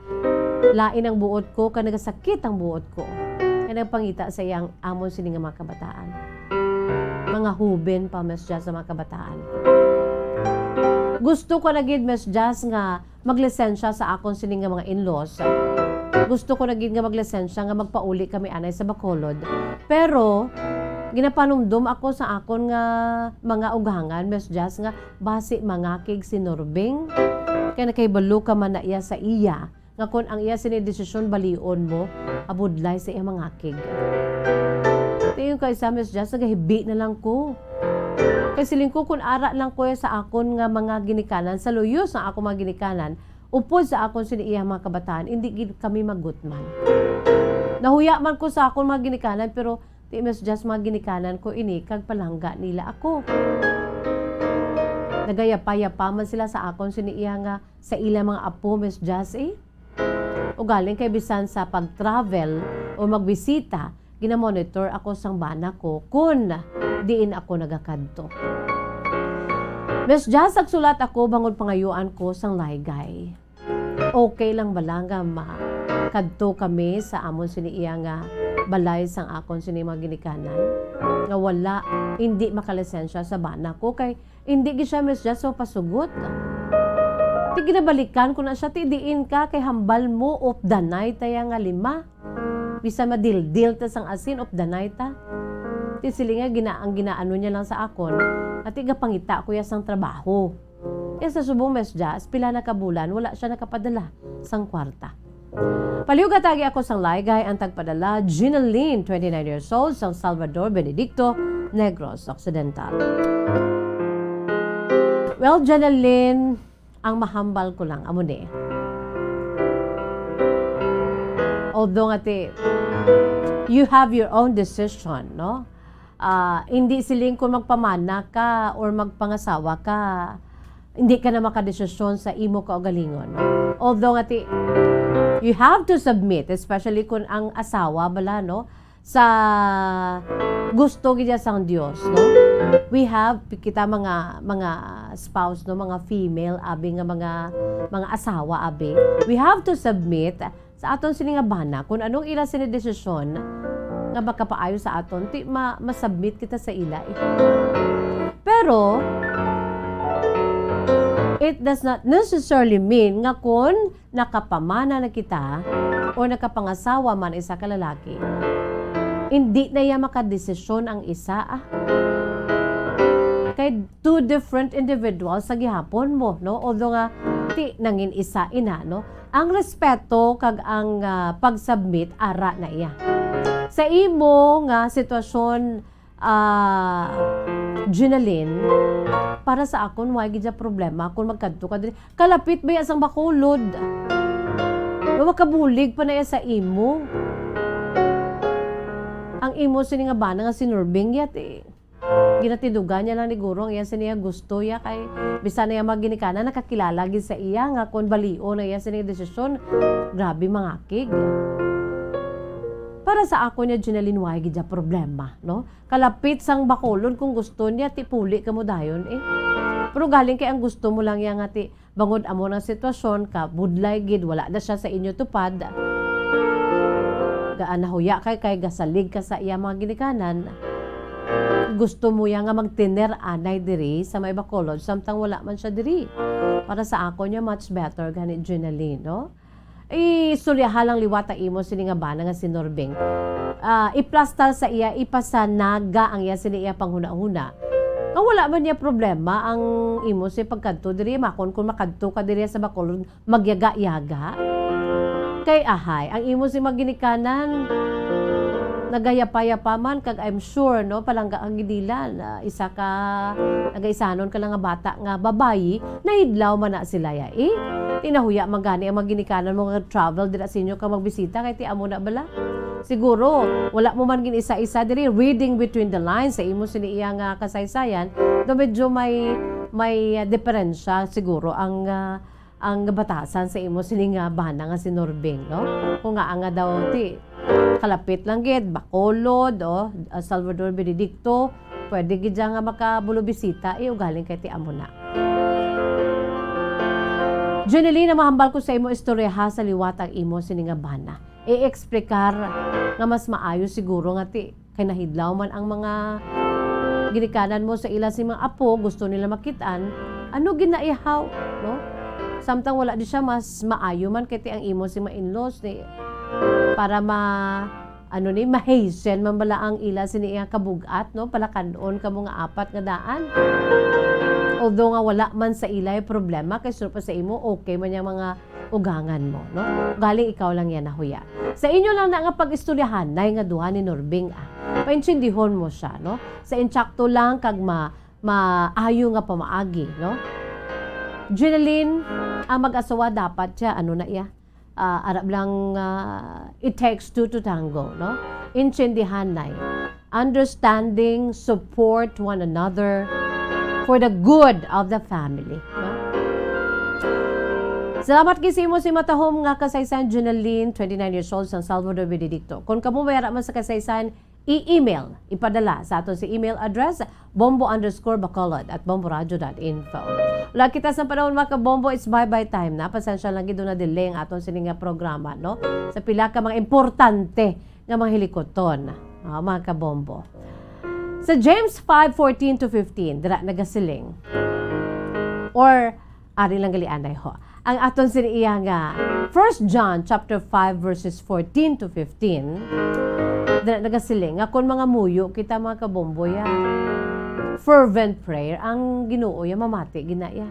Q: lain ang buod ko ka nagasakit ang buod ko. Kaya nagpangita sa iyang amon sini nga mga kabataan. Mga huben pa Miss Jazz sa mga kabataan. Gusto ko na gid Miss Jazz nga maglisensya sa akon sini nga mga in-laws. Gusto ko na gid nga maglisensya nga magpauli kami anay sa Bacolod. Pero ginapanumdum ako sa akon nga mga ugangan Miss Jazz nga basi mangakig sinurbing. Kaya nakaibalo ka man na iya sa iya nga kung ang iya sinidesisyon balion mo abudlay sa iyang mga akig. Tingin kay sa Miss Jazz, nagahibi na lang ko. Kay siling ko kung ara lang ko sa akon nga mga ginikanan, sa luyos na ako mga ginikanan, upod sa akon siniyang mga kabataan, hindi gid kami magutman. Nahuya man ko sa akon mga ginikanan, pero ti Miss Jazz mga ginikanan ko ini, kag palangga nila ako. Nagayapa-yapa man sila sa akon siniyang nga sa ilang mga apo, Miss Jazz O galing kay bisan sa pag-travel o magbisita, ginamonitor ako sang bana ko kung diin ako nagakadto. Miss Jazz, agsulat ako bangod pangayuan ko sang laygay. Okay lang ba lang nga makadto kami sa amon siniiya nga balay sang akon sini mga ginikanan? Nga wala, hindi makalisensya sa bana ko kay hindi gi siya Miss Jazz pasugot. Ti ginabalikan ko na siya, ti diin ka kay hambal mo of the night taya nga 5. Bisa madildil ta sang asin of the night ta. Ti silinga ang ginaano niya lang sa akon at igapangita ko ya sang trabaho. Kaya sa subong Miss Jazz, pila na kabulan, wala siya nakapadala sang kwarta. Paliuga tagi ako sang laygay ang tagpadala Ginaline, 29 years old, sang Salvador Benedicto, Negros Occidental. Well, Ginaline, ang mahambal ko lang, amo ni. Although nga you have your own decision, no? Hindi siling kung magpamana ka or magpangasawa ka, hindi ka na makadesisyon sa imo kaugalingon. Although nga you have to submit, especially kung ang asawa bala, no? Sa gusto gid sang Dios, no? We have kita mga spouse, no, mga female abi nga mga asawa abi. We have to submit sa aton sini nga bana kung anong ila sini desisyon nga baka paayo sa aton ti ma-submit kita sa ila. Pero it does not necessarily mean nga kung nakapamana na kita o nakapangasawa man isa ka lalaki, hindi na iya makadesisyon ang isa. Kay two different individuals sa gihapon mo, no? Although nga ti nangin isa ina, no? Ang respeto kag ang pag-submit ara na iya. Sa imo nga sitwasyon, Ginaline, para sa akon why gid problema kung magkadto ka diri. Kalapit ba ya sang Bacolod? Makabulig pa na iya sa imo. Ang imo sini nga bana nga sinurbing yat ginatidugan niya lang ni Guro ang iya siniya gusto ya kay bisan na iya maginikana nakakilala gid sa iya nga kon balio na iya siniya desisyon, grabe mangakig. Para sa ako niya Ginaline why gid problema, no? Kalapit sang Bacolod kung gusto niya ti puli ka mo dayon Pero galing kay ang gusto mo lang ya nga ti bangod amo ng sitwasyon ka budlay gid wala na siya sa inyo tupad. Gaan nahuya kay gasalig ka sa iya mga ginikanan. Gusto mo ya nga magtiner anay diri sa may Bacolod samtang wala man siya diri. Para sa ako niya much better gani Ginaline, no? Istoryahan lang liwata imo sini nga bana nga sinurbing. Iplastar sa iya ipasanaga ang iya sini iya panghuna-huna. Nga wala man niya problema ang imo si pagkadto diri makon kung makadto ka diri sa Bacolod magyaga-yaga. Kay ahay ang imo si maginikanan nagayapa-yapa man kag I'm sure no palangga ang gidilan isa ka nagaisanon ka lang nga bata nga babayi nahidlaw man na sila ya tinahuya magani ang maginikanan mo nga travel dira sa inyo ka magbisita kay ti amo na bala siguro wala mo man gin isa-isa diri reading between the lines sa imo sini iya nga kasaysayan do medyo may diferensya siguro ang batasan sa imo sini nga bana nga sinurbing no kung nga daw ti kalapit lang gid Bacolod Salvador Benedicto pwede gid nga makabulobisita galing kay ti amo na. Ginaline, mahambal ko sa imo istorya sa liwat ang imo sini nga bana. I-explicar nga mas maayo siguro nga ti kay nahidlaw man ang mga ginikanan mo sa ila si mga apo gusto nila makitaan ano ginaihaw no samtang wala di siya mas maayo man kay ti ang imo si ma-in-laws ni para mahazen man bala ang ila sini iya kabugat no palakanon kamo nga 4 nga daan. Although nga wala man sa ila problema kay sur pa sa imo okay man yang mga ugangan mo, no? Galing ikaw lang yan nahuya. Sa inyo lang na nga pag-istoryahan, na nga duha ni Norbing, paintsindihon mo siya, no? Sa insakto lang, kag maayo nga pamaagi, no? Jeneline, ang mag-asawa dapat siya, ano na iya? Arab lang, it takes two to tango, no? Intindihan na understanding, support one another for the good of the family. No? Salamat kisimo si Matahom nga kasaysayan Jeneline, 29 years old, San Salvador, Benedicto. Kung kamo mayara man sa kasaysayan, i-email, ipadala sa aton si email address bombo_bacolod@bomboradio.info. Wala kita sa panahon mga kabombo, it's bye-bye time na. Pasensya lang gito na delay ang aton sininga programa, no? Sa pila ka mga importante nga mga hilikoton, mga kabombo. Sa James 5:14-15, dira nagasiling. Or, ari lang galianay ho. Ang aton siniya nga, 1 John chapter 5 verses 14-15, dira nagasiling, nga kung mga muyo, kita mga kabombo ya, fervent prayer, ang Ginoo ya, mamati, ginaya.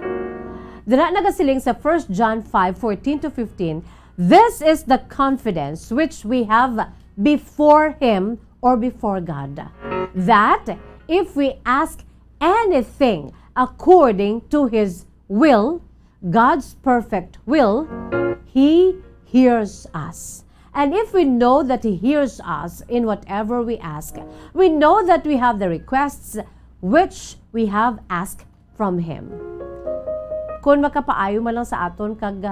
Q: Dira nagasiling sa 1 John 5:14-15, this is the confidence which we have before Him or before God, that if we ask anything according to His will, God's perfect will, He hears us. And if we know that He hears us in whatever we ask, we know that we have the requests which we have asked from Him. Kung makapaayo man lang sa aton kag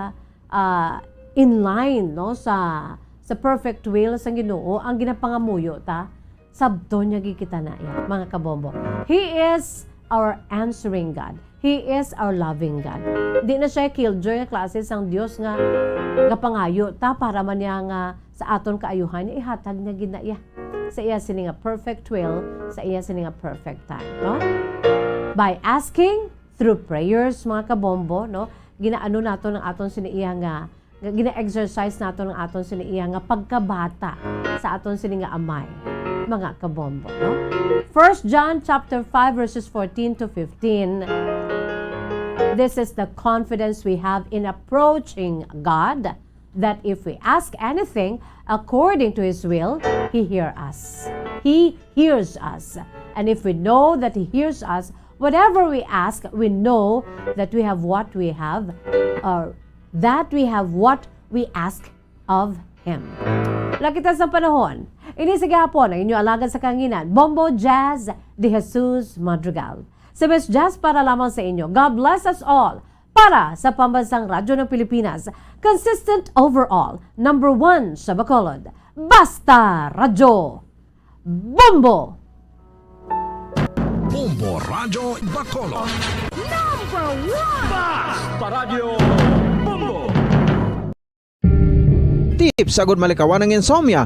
Q: in line, no, sa perfect will sa Ginoo, ang ginapangamuyo ta, sabdo niya gikita na yan, mga kabombo. He is our answering God. He is our loving God. Di na siya killjoy nga klase sang Dios nga pangayo ta para man niya nga sa aton kaayuhan ihatag niya ginaya. Sa iya sini nga perfect will, sa iya sini nga perfect time, no? By asking through prayers, mga kabombo, no? Ginaano nato ng aton siniya nga gina-exercise nato ng aton siniya nga pagkabata sa aton sini nga amay, mga kabombo, no? 1 John chapter 5 verses 14-15, this is the confidence we have in approaching God, that if we ask anything according to His will, He hears us. He hears us. And if we know that He hears us, whatever we ask, we know that we have what we have, or that we have what we ask of Him. Lakita sa panahon, inisagapon ang inyo alagan sa kanginan, Bombo Jazz de Jesus Madrigal. Sa Miss Jazz para lamang sa inyo. God bless us all. Para sa Pambansang Radyo ng Pilipinas, consistent overall, number 1 sa Bacolod, Basta Radyo Bombo!
K: Bombo Radyo Bacolod.
V: Number 1!
E: Basta Radyo Bombo!
O: Tips sagud malikawan ng insomnia.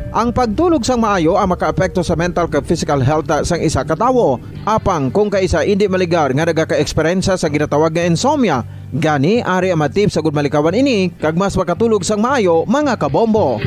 O: Ang pagtulog sang maayo ang makaapekto sa mental kag physical health sang isa ka tawo. Apang kung kaisa hindi maligar nga nagaka-eksperyensya sa ginatawag nga insomnia, gani ari ang tips sagud malikawan ini kag mas makatulog sang maayo, mga kabombo.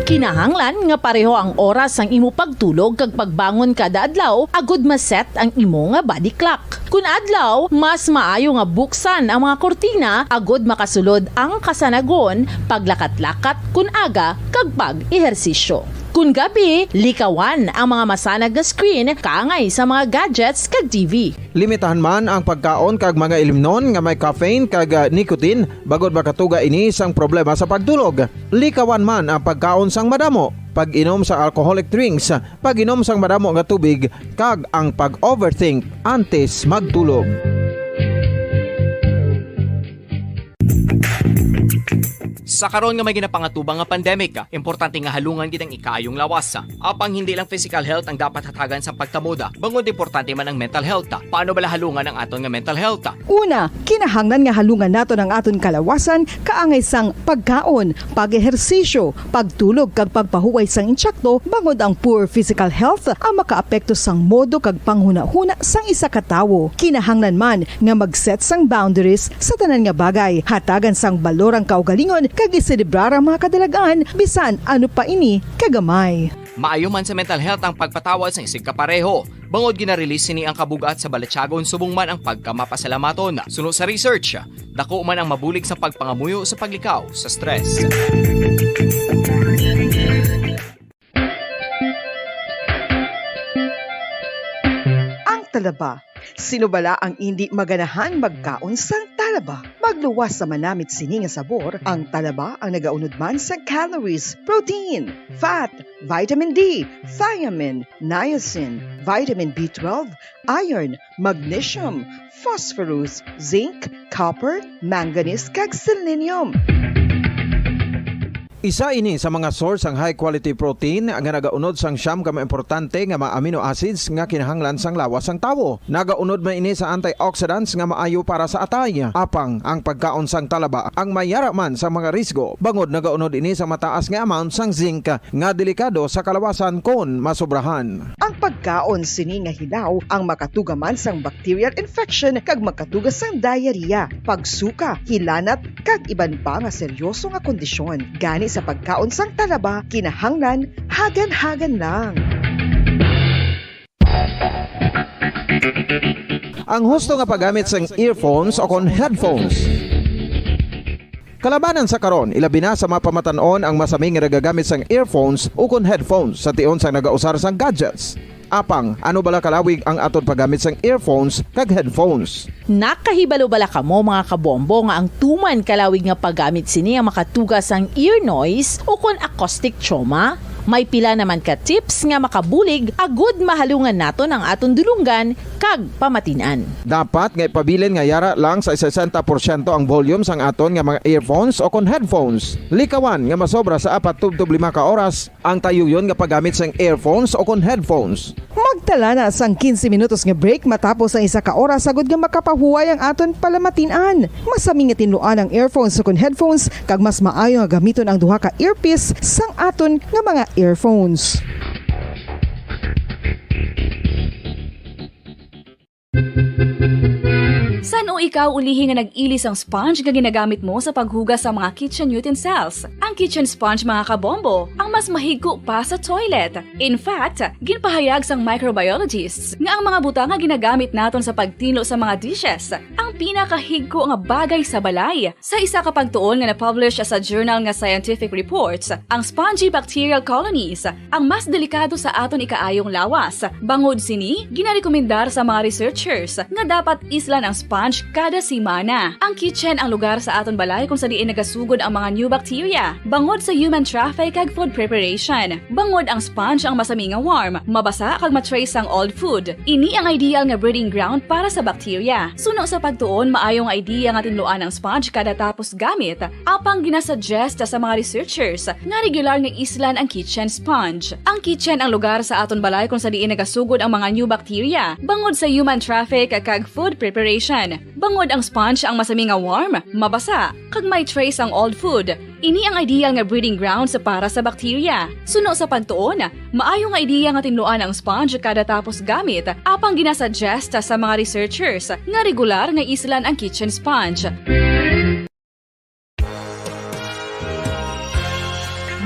P: Kinahanglan nga pareho ang oras ang imo pagtulog kag pagbangon kada adlaw, agud maset ang imo nga body clock. Kun adlaw, mas maayo nga buksan ang mga kortina agud makasulod ang kasanagon, paglakat-lakat kun aga kag pag-ehersisyo. Kun gabi, likawan ang mga masanag na screen kaangay sa mga gadgets kag TV.
O: Limitahan man ang pagkaon kag mga ilimnon nga may caffeine kag nicotine bagod makatuga ini sang problema sa pagtulog. Likawan man ang pagkaon sang madamo, pag-inom sa alcoholic drinks, pag-inom sang madamo nga tubig kag ang pag-overthink antes magtulog.
N: Sa karon nga may ginapangatubang nga pandemic, importante nga halungan gid ang ikaayong lawas. Apang hindi lang physical health ang dapat hatagan sa pagkamuda, bangod importante man ang mental health. Paano bala halungan ang aton nga mental health?
I: Una, kinahanglan nga halungan nato ang aton kalawasan kaangay sang pagkaon, pag-ehersisyo, pagtulog kag pagpahuway sang insyakto, bangod ang poor physical health ang makaapekto sang modo kag panghuna-huna sang isa ka tawo. Kinahanglan man nga mag-set sang boundaries sa tanan nga bagay, hatagan sang balorang kaugalingon kag iselebrar ang mga kadalagaan bisan ano pa ini kagamay.
N: Maayo man sa mental health ang pagpatawad sa isig kapareho. Bangod gina-release sini ang kabugat sa Balatyagon subong man ang pagkamapasalamaton. Sunod sa research, dako man ang mabulig sa pagpangamuyo sa paglikaw sa stress.
I: Talaba. Sino bala ang hindi maganahan magkaon sang talaba? Magluwas sa manamit sini nga sabor, ang talaba ang nagaunod man sa calories, protein, fat, vitamin D, thiamine, niacin, vitamin B12, iron, magnesium, phosphorus, zinc, copper, manganese kag selenium.
O: Isa ini sa mga source ang high quality protein nga nagaunod sang siyam ka importante nga mga amino acids nga kinahanglan sang lawas sang tawo. Nagaunod man ini sa antioxidants nga maayo para sa atay. Apang ang pagkaon sang talaba ang mayara man sa mga risgo. Bangod nagaunod ini sa mataas nga amount sang zinc nga delikado sa kalawasan kon masobrahan.
I: Ang pagkaon sini nga hilaw ang makatugaman sang bacterial infection kag makatugas sang diarrhea, pagsuka, hilanat kag iban pa nga seryoso nga kondisyon. Gani sa pagkaon sang talaba, kinahanglan hagan-hagan lang.
O: Ang husto nga paggamit sang earphones o kon headphones. Kalabanan sa karon, ilabi na sa mapamatanon ang masaming nga nagagamit sang earphones o kon headphones sa tion sang nagausar sang gadgets. Apang, ano bala kalawig ang aton paggamit sang earphones kag headphones?
P: Nakahibalo bala kamo mga kabombo nga ang tuman kalawig nga paggamit sini ang makatugas ang ear noise o kon acoustic trauma? May pila naman ka tips nga makabulig agud mahalungan naton ang aton dulunggan kag pamatinan.
O: Dapat nga ipabilin nga yara lang sa 60% ang volume sang aton nga mga earphones o kon headphones. Likawan nga masobra sa 4 to 5 ka oras ang tayuyon nga paggamit sang earphones o kon headphones.
I: Magtala na sang 15 minutos nga break matapos ang 1 ka oras sagud nga makapahuway ang aton palamatinan. Masami nga tinluan ang earphones o kon headphones kag mas maayo nga gamiton ang duha ka earpiece sang aton nga mga earphones.
U: San o ikaw ulihi nga nag-ilis ang sponge nga ginagamit mo sa paghugas sa mga kitchen utensils? Ang kitchen sponge mga kabombo, ang mas mahigko pa sa toilet. In fact, ginpahayag sang microbiologists nga ang mga butang nga ginagamit naton sa pagtinlo sa mga dishes ang pinakahigko nga bagay sa balay. Sa isa ka pagtuon nga na-publish sa journal nga Scientific Reports, ang spongy bacterial colonies ang mas delikado sa aton ikaayong lawas. Bangod sini, ginarekomendar sa mga researchers nga dapat islan ang sponge kada semana. Ang kitchen ang lugar sa aton balay kung sa diin nagasugod ang mga new bacteria. Bangod sa human traffic kag food preparation. Bangod ang sponge ang masami nga warm, mabasa kag matrace ang old food. Ini ang ideal nga breeding ground para sa bacteria. Suno sa pagtuon, maayong idea nga tinluan ang sponge kada tapos gamit. Apang ginasuggest sa mga researchers nga regular nga islan ang kitchen sponge. Ang kitchen ang lugar sa aton balay kung sa diin nagasugod ang mga new bacteria. Bangod sa human traffic kag food preparation. Bangod ang sponge ang masami nga warm, mabasa, kag may trace ang old food. Ini ang ideal nga breeding ground sa para sa bacteria. Suno sa pagtuon, maayo nga idea nga tinluan ang sponge kada tapos gamit, apang ginasuggest sa mga researchers nga regular nga islan ang kitchen sponge.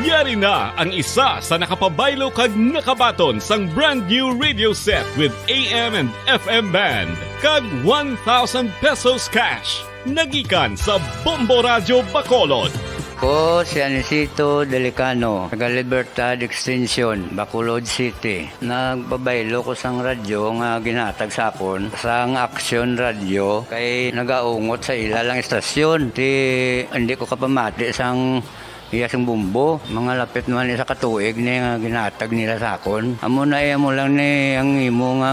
S: Yari na ang isa sa nakapabaylo kag nakabaton sang brand new radio set with AM and FM band kag 1,000 pesos cash. Nagikan sa Bombo Radio Bacolod.
T: Ko si Anisito Delicano, taga Libertad Extension, Bacolod City. Nagbabaylo ko sang radyo nga ginatag sapon sang Action Radio kay nagaungot sa ilalang estasyon. Hindi ko kapamati sang iyasang bumbo, mga lapit naman sa katuig ni nga ginatag nila sa akon. Amo na mo lang ni ang imo nga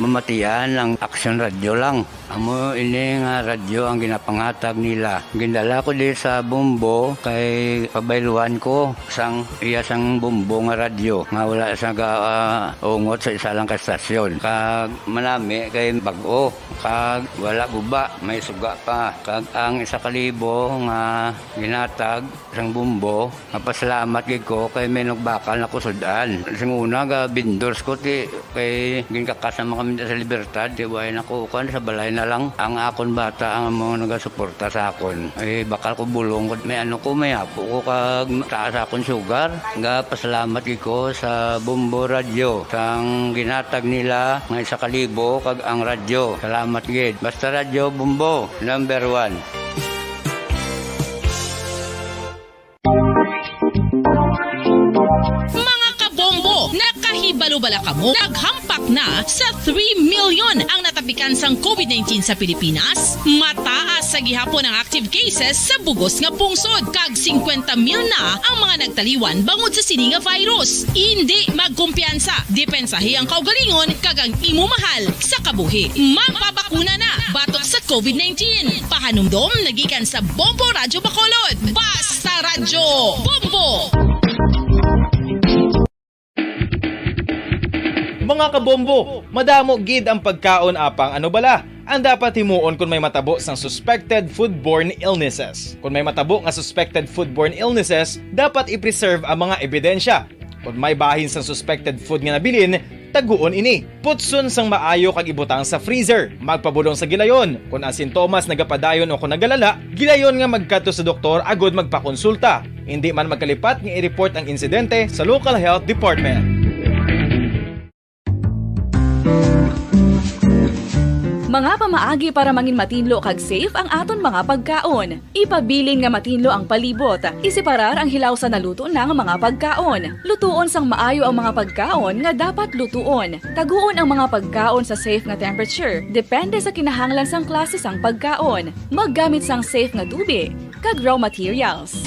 T: mamatian ang Action Radio lang. Amo ini nga radyo ang ginapangatag nila. Gindala ko di sa bumbo kay pabayluan ko sang iyasang bumbo nga radyo. Nga wala sa ungot sa isa lang ka stasyon. Kag manami kay bag-o. Kag wala guba, may suga pa. Kag ang 1,000 nga ginatag sang bumbo. Napasalamat gid ko kay may nagbakal na kusudan. Sing una ga vendors ko ti kay ginkakasama kami sa Libertad. Di ba nakukan sa balay na lang ang akon bata ang mga nagasuporta sa akon. Ay bakal ko bulong may ano ko may apo ko kag taas akon sugar. Nga pasalamat gid ko sa Bumbo Radio sang ginatag nila nga 1,000 kag ang radyo. Salamat gid. Basta Radio Bumbo number 1.
J: Mga kabombo, nakahibalo-bala ka mo? Naghampak na sa 3 million ang natapikan sang COVID-19 sa Pilipinas. Mataas sa gihapon ang active cases sa bugos nga pungsod. Kag 50 mil na ang mga nagtaliwan bangod sa sini nga virus. Hindi magkumpiyansa. Depensahi ang kaugalingon kag ang imo mahal sa kabuhi. Magpabakuna na batok sa COVID-19. Pahanumdom nagikan sa Bombo Radyo Bacolod. Basta Radyo Bombo!
R: Mga kabombo, madamo gid ang pagkaon apang ano bala ang dapat himuon kung may matabo sang suspected foodborne illnesses. Kung may matabo nga suspected foodborne illnesses, dapat i-preserve ang mga ebidensya. Kung may bahin sang suspected food nga nabilin, taguon ini. Putson sang maayo kag ibutang sa freezer. Magpabulong sa gilayon. Kung ang sintomas nagapadayon o kung nagalala, gilayon nga magkadto sa doktor agud magpakonsulta. Hindi man magkalipat nga i-report ang insidente sa local health department.
U: Mga pamaagi para mangin matinlo kag safe ang aton mga pagkaon. Ipabilin nga matinlo ang palibot. Isiparar ang hilaw sa naluto na nga mga pagkaon. Lutuon sang maayo ang mga pagkaon nga dapat lutuon. Taguon ang mga pagkaon sa safe nga temperature. Depende sa kinahanglan sang klase sang pagkaon. Maggamit sang safe nga tubig kag raw materials.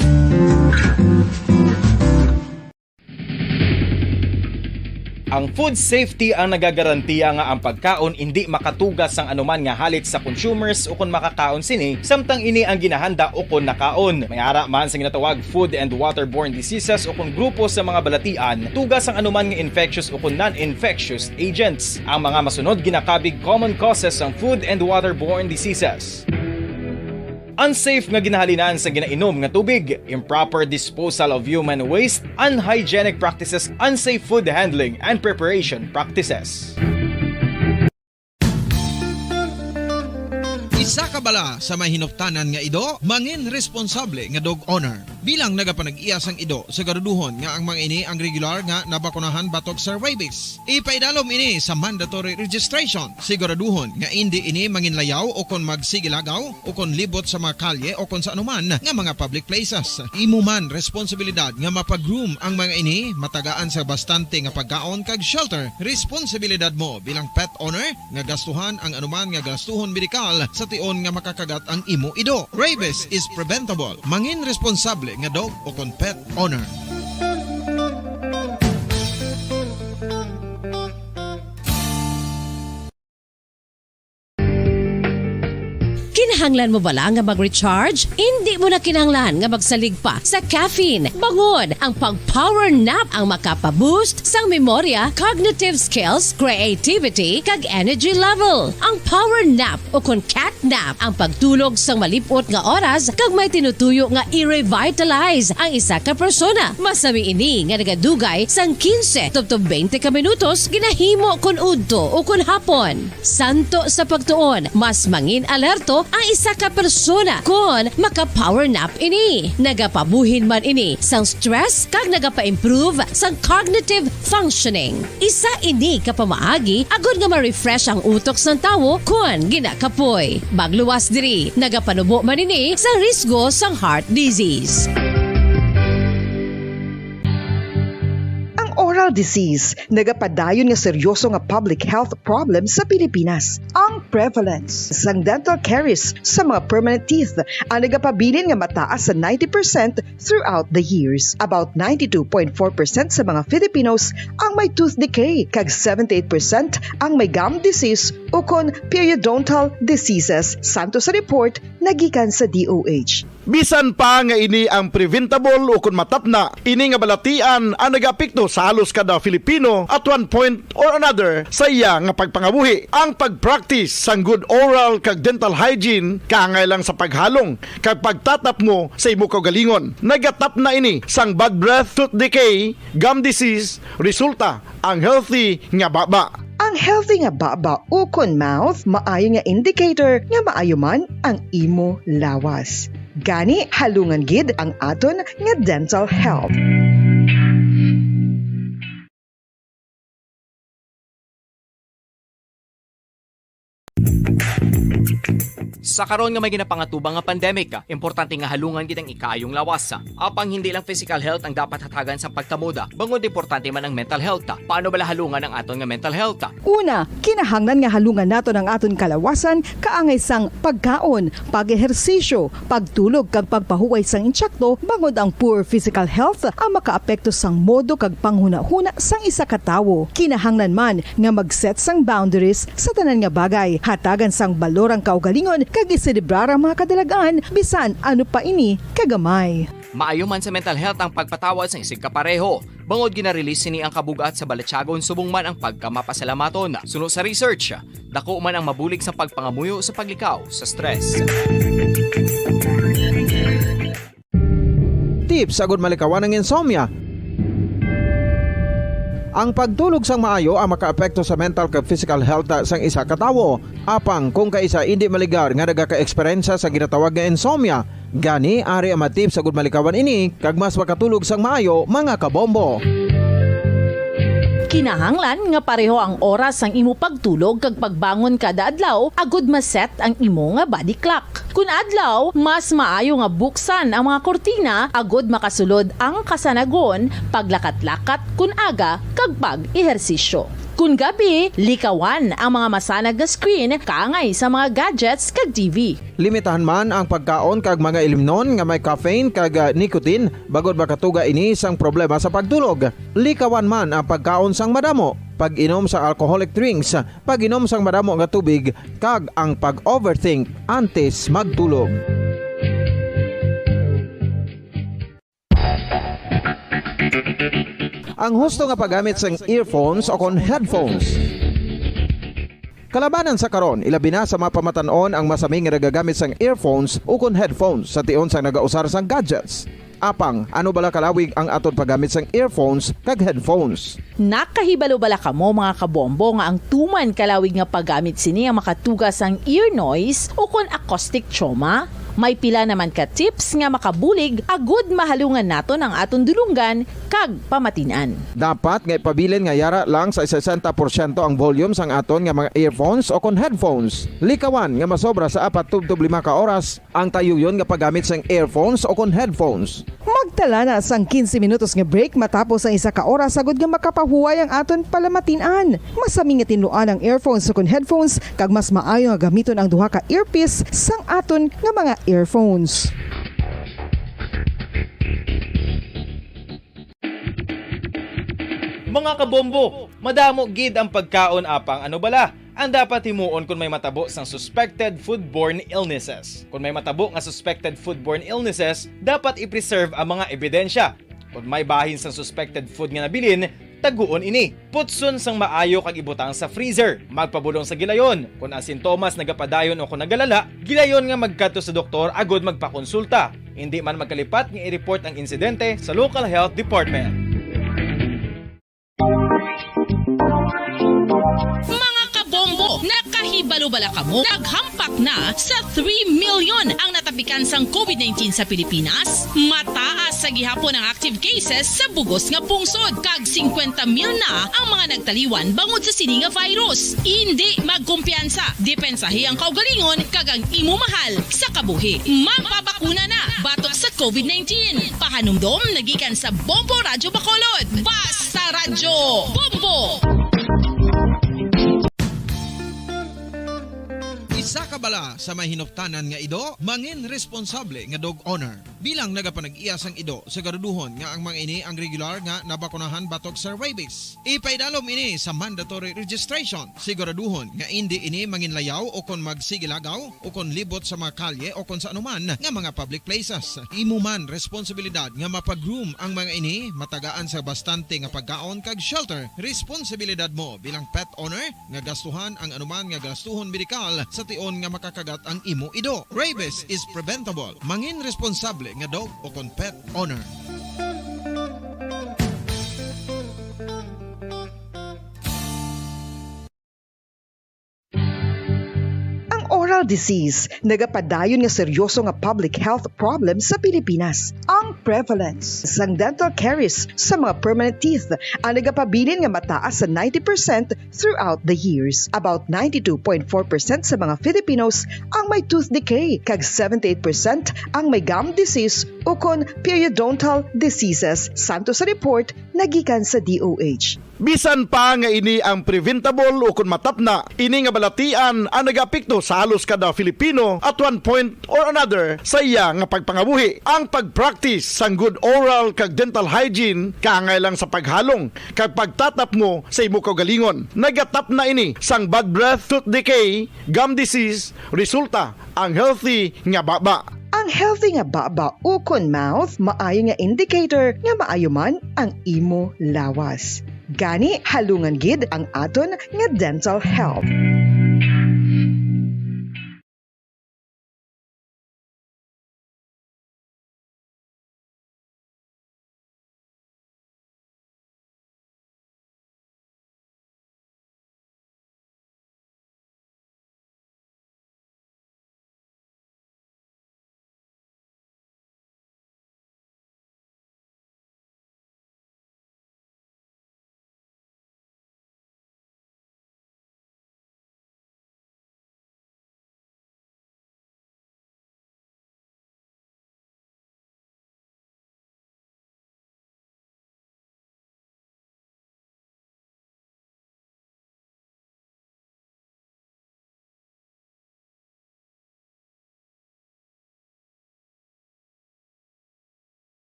R: Ang food safety ang nagagarantiya nga ang pagkaon hindi makatugas sang anuman nga halit sa consumers o kung makakaon sini, samtang ini ang ginahanda o kung nakaon. May ara man sa ginatawag food and waterborne diseases o kung grupo sa mga balatian, tugas ang anuman nga infectious o kung non-infectious agents. Ang mga masunod ginakabig common causes ng food and waterborne diseases. Unsafe nga ginahalinan sa ginainom nga tubig, improper disposal of human waste, unhygienic practices, unsafe food handling and preparation practices.
O: Isa ka bala sa may hinuptanan nga ido, mangin responsable nga dog owner. Bilang nagapanag-iyas ang ido, siguraduhon nga ang mga ini ang regular nga nabakunahan batok sa rabies. Ipaidalom ini sa mandatory registration. Siguraduhon nga hindi ini manginlayaw o kon magsigilagaw o kon libot sa mga kalye o kon sa anuman nga mga public places. Imo man responsibilidad nga mapag-groom ang mga ini, matagaan sa bastante nga pagkaon kag shelter. Responsibilidad mo bilang pet owner nga gastuhan ang anuman nga gastuhon medikal sa tion nga makakagat ang imo ido. Rabies is preventable. Mangin responsable nga dog o kon pet owner.
D: Kinahanglan mo bala nga mag-recharge? Hindi mo na kinahanglan nga magsalig pa sa caffeine. Bangod ang pag-power nap ang makapaboost sang memorya, cognitive skills, creativity, kag energy level. Ang power nap o kon cat nap ang pagtulog sang malipot nga oras kag may tinutuyo nga i-revitalize ang isa ka persona. Masami ini nga nagadugay sang 15 to 20 ka minutos ginahimo kun udto o kun hapon. Santo sa pagtuon, mas mangin alerto ang isa ka persona kung maka-power nap ini. Nagapabuhin man ini sang stress kag nagapa-improve sang cognitive functioning. Isa ini ka pamaagi agud nga ma-refresh ang utok sang tawo kung ginakapoy. Magluwas diri, nagapanubo man ini sa risgo sang heart disease.
I: Oral disease, nagapadayon nga seryoso nga public health problem sa Pilipinas. Ang prevalence sang dental caries sa mga permanent teeth ang nagapabilin nga mataas sa 90% throughout the years. About 92.4% sa mga Filipinos ang may tooth decay, kag 78% ang may gum disease o kon periodontal diseases. Santo sa report nagikan sa DOH.
B: Bisan pa nga ini ang preventable o kung matapna, ini nga balatian ang nagapekto sa halos kada Filipino at one point or another sa iya nga pagpangabuhi. Ang pag-practice sang good oral kag dental hygiene kaangay lang sa paghalong kag pagtatap mo sa imo kaugalingon. Nagatap na ini sang bad breath, tooth decay, gum disease, resulta ang healthy nga baba.
I: Ang healthy nga baba ukon mouth maayo nga indicator nga maayo man ang imo lawas. Gani halungan gid ang aton nga dental health.
N: Sa karon nga may ginapangatubang nga pandemic, importante nga halungan gid ang ikaayong lawas. Apang hindi lang physical health ang dapat hatagan sa pagkamuda, bangod importante man ang mental health. Paano bala halungan ang aton nga mental health?
I: Una, kinahanglan nga halungan nato ang aton kalawasan kaangay sang pagkaon, pag-ehersisyo, pagtulog kag pagpahuway sang insyakto bangod ang poor physical health ang makaapekto sang modo kag panghuna-huna sang isa ka tawo. Kinahanglan man nga mag-set sang boundaries sa tanan nga bagay, hatagan sang balorang kaugalingon kag iselebrar ang mga kadalagaan bisan ano pa ini kagamay.
N: Maayo man sa mental health ang pagpatawad sa isig kapareho. Bangod gina-release sini ang kabugat sa Balatyagon subong man ang pagkamapasalamaton. Suno sa research, dako man ang mabulig sa pagpangamuyo sa paglikaw sa stress.
O: Tips sagud malikawan ng insomnia. Ang pagtulog sang maayo ang makaapekto sa mental kag physical health sang isa ka tawo. Apang kung kaisa hindi maligar nga nagaka-eksperyensya sa ginatawag nga insomnia, gani ari ang matip sagud malikawan ini kag mas makatulog sang maayo mga kabombo.
P: Kinahanglan nga pareho ang oras ang imo pagtulog kag pagbangon kada adlaw agud maset ang imo nga body clock. Kun adlaw, mas maayo nga buksan ang mga kortina agud makasulod ang kasanagon, paglakat-lakat kun aga kag pag-ehersisyo. Kun gabi, likawan ang mga masanag na screen kaangay sa mga gadgets kag TV.
O: Limitahan man ang pagkaon kag mga ilimnon nga may caffeine kag nicotine bagod makatuga ini sang problema sa pagtulog. Likawan man ang pagkaon sang madamo, pag-inom sa alcoholic drinks, pag-inom sang madamo nga tubig kag ang pag-overthink antes magtulog. Ang husto nga paggamit sang earphones o kon headphones. Kalabanan sa karon, ilabi na sa mga pamatanon ang masami nga nagagamit sang earphones o kon headphones sa tion sang nagausar sang gadgets. Apang, ano bala kalawig ang aton paggamit sang earphones kag headphones?
P: Nakahibalo bala kamo mga kabombo nga ang tuman kalawig nga paggamit sini ang makatugas ang ear noise o kon acoustic trauma? May pila naman ka tips nga makabulig agud mahalungan naton ang aton dulunggan kag pamatinan.
O: Dapat nga ipabilin nga yara lang sa 60% ang volume sang aton nga mga earphones o kon headphones. Likawan nga masobra sa 4 to 5 ka oras ang tayuyon nga paggamit sang earphones o kon headphones.
I: Magtala na sang 15 minutos nga break matapos ang isa ka oras agud nga makapahuway ang aton palamatinan. Masami nga tinluan ang earphones o kon headphones kag mas maayo nga gamiton ang duha ka earpiece sang aton nga mga earphones.
R: Mga kabombo, madamo gid ang pagkaon apang ano bala ang dapat himuon kung may matabo sang suspected foodborne illnesses. Kung may matabo nga suspected foodborne illnesses, dapat i-preserve ang mga ebidensya. Kung may bahin sang suspected food nga nabilin, taguon ini. Putson sang maayo kag ibutang sa freezer. Magpabulong sa gilayon. Kung ang sintomas nagapadayon o kung nagalala, gilayon nga magkadto sa doktor agud magpakonsulta. Hindi man magkalipat nga i-report ang insidente sa local health department.
J: Mga kabombo, nakahibalo bala kamo? Naghampak na sa 3 million ang natapikan sang COVID-19 sa Pilipinas. Mataas sa gihapon ang active cases sa bugos nga pungsod. Kag 50 mil na ang mga nagtaliwan bangod sa sini nga virus. Hindi magkumpiyansa. Depensahi ang kaugalingon kag ang imo mahal sa kabuhi. Magpabakuna na batok sa COVID-19. Pahanumdom nagikan sa Bombo Radyo Bacolod. Basta Radyo Bombo!
O: Isa ka bala sa may hinuptanan nga ido, mangin responsable nga dog owner. Bilang nagapanag-iyas ang ido, siguraduhon nga ang mga ini ang regular nga nabakunahan batok sa rabies. Ipaidalom ini sa mandatory registration. Siguraduhon nga hindi ini manginlayaw o kon magsigilagaw o kon libot sa mga kalye o kon sa anuman nga mga public places. Imo man responsibilidad nga mapag-groom ang mga ini, matagaan sa bastante nga pagkaon kag shelter. Responsibilidad mo bilang pet owner nga gastuhan ang anuman nga gastuhon medikal sa tion nga makakagat ang imo ido. Rabies is preventable. Mangin responsable nga dog o kon pet owner.
I: Oral disease, nagapadayon nga seryoso nga public health problem sa Pilipinas. Ang prevalence sang dental caries sa mga permanent teeth ang nagapabilin nga mataas sa 90% throughout the years. About 92.4% sa mga Filipinos ang may tooth decay, kag 78% ang may gum disease o kon periodontal diseases, santo sa report nagikan sa DOH.
B: Bisan pa nga ini ang preventable o kung matapna, ini nga balatian ang nag-apekto sa halos kada Filipino at one point or another sa iya nga pagpangabuhi. Ang pag-practice sang good oral kag dental hygiene kaangay lang sa paghalong kag pagtatap mo sa imo kaugalingon. Nagatap na ini sang bad breath, tooth decay, gum disease, resulta ang healthy nga baba.
I: Ang healthy nga baba o kon mouth, maayo nga indicator nga maayo man ang imo lawas. Gani halungan gid ang aton nga dental health.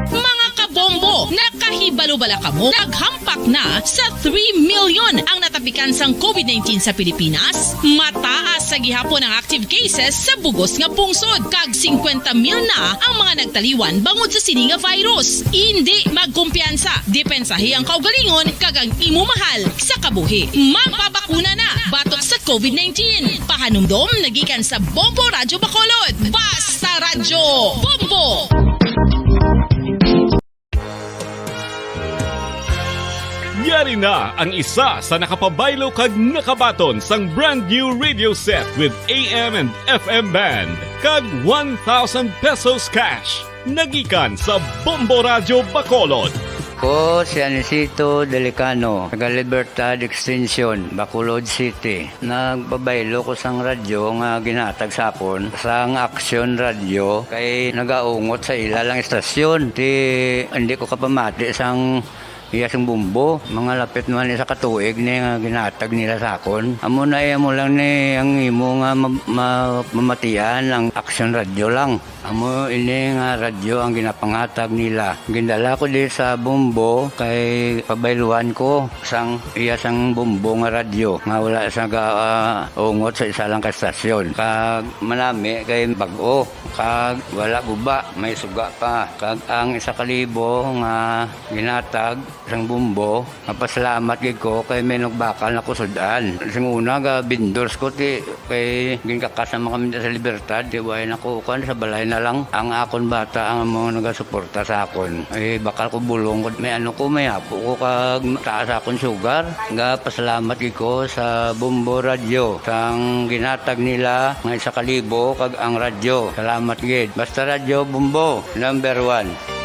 J: Mga kabombo, nakahibalo-bala ka mo? Naghampak na sa 3 million ang natapikan sang COVID-19 sa Pilipinas. Mataas sa gihapon ang active cases sa bugos nga pungsod. Kag 50 mil na ang mga nagtaliwan bangod sa sini nga virus. Hindi magkumpiyansa. Depensahi ang kaugalingon kag ang imo mahal sa kabuhi. Magpabakuna na batok sa COVID-19. Pahanumdom nagikan sa Bombo Radyo Bacolod. Basta Radyo Bombo!
S: Yari na ang isa sa nakapabaylo kag nakabaton sang brand new radio set with AM and FM band kag 1,000 pesos cash. Nagikan sa Bombo Radyo Bacolod.
T: Ko si Anisito Delicano, taga Libertad Extension, Bacolod City. Nagpabaylo ko sang radyo nga ginatag sapon sang Action Radio kay nagaungot sa ilalang estasyon. Hindi ko kapamati sang iyasang bumbo, mga lapit naman sa katuig ni nga ginatag nila sa akon. Amo na mo lang ni ang imo nga mamatian ang Action Radio lang. Amo ini nga radyo ang ginapangatag nila. Gindala ko di sa bumbo kay pabayluan ko sang iyasang bumbo nga radyo nga wala sa ungot sa isa lang ka estasyon. Kag manami kay bag-o, kag wala guba, may suga pa. Kag ang 1,000 nga ginatag sang bumbo, mapasalamat gid ko kay may nagbakal na kusudan. Sing una ga bindors ko ti kay ginkakasama kami sa Libertad, di way nako kan sa balay na lang ang akon bata ang mga nagasuporta sa akon. Ay bakal ko bulong ko may ano ko may apo ko kag taas akon sugar. Ga pasalamat gid ko sa Bombo Radio sang ginatag nila nga 1,000 kag ang radyo. Salamat gid. Basta Radyo Bombo number 1.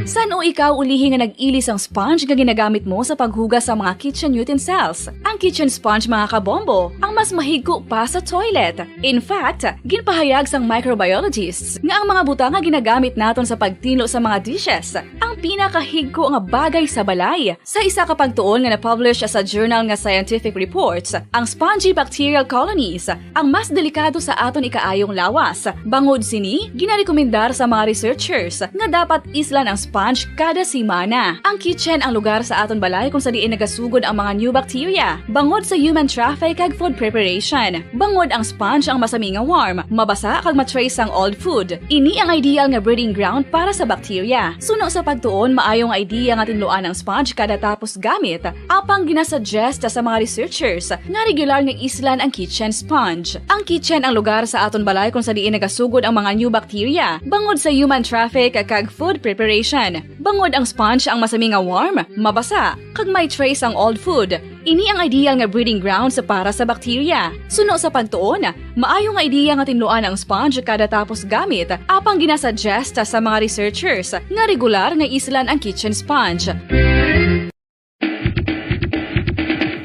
U: San o ikaw ulihi nga nag-ilis ang sponge nga ginagamit mo sa paghugas sa mga kitchen utensils. Ang kitchen sponge mga kabombo, ang mas mahigko pa sa toilet. In fact, ginpahayag sang microbiologists nga ang mga butang nga ginagamit naton sa pagtilo sa mga dishes ang pinakahigko nga bagay sa balay. Sa isa ka pagtuon nga na-publish sa journal nga Scientific Reports, ang spongy bacterial colonies ang mas delikado sa aton ikaayong lawas. Bangod sini, ginarekomendar sa mga researchers nga dapat islan ang sponge kada simana. Ang kitchen ang lugar sa aton balay kung sa diin nagasugod ang mga new bacteria. Bangod sa human traffic kag food preparation. Bangod ang sponge ang masami nga warm, mabasa kag matrace ang old food. Ini ang ideal nga breeding ground para sa bacteria. Suno sa pagtuon, maayong idea nga tinluan ang sponge kada tapos gamit. Apang ginasuggest sa mga researchers nga regular nga islan ang kitchen sponge. Ang kitchen ang lugar sa aton balay kung sa diin nagasugod ang mga new bacteria. Bangod sa human traffic kag food preparation. Bangod ang sponge ang masami nga warm, mabasa, kag may trace ang old food. Ini ang ideal nga breeding ground sa para sa bacteria. Suno sa pagtuon, maayong idea nga tinluan ang sponge kada tapos gamit. Apang ginasuggest sa mga researchers nga regular nga islan ang kitchen sponge.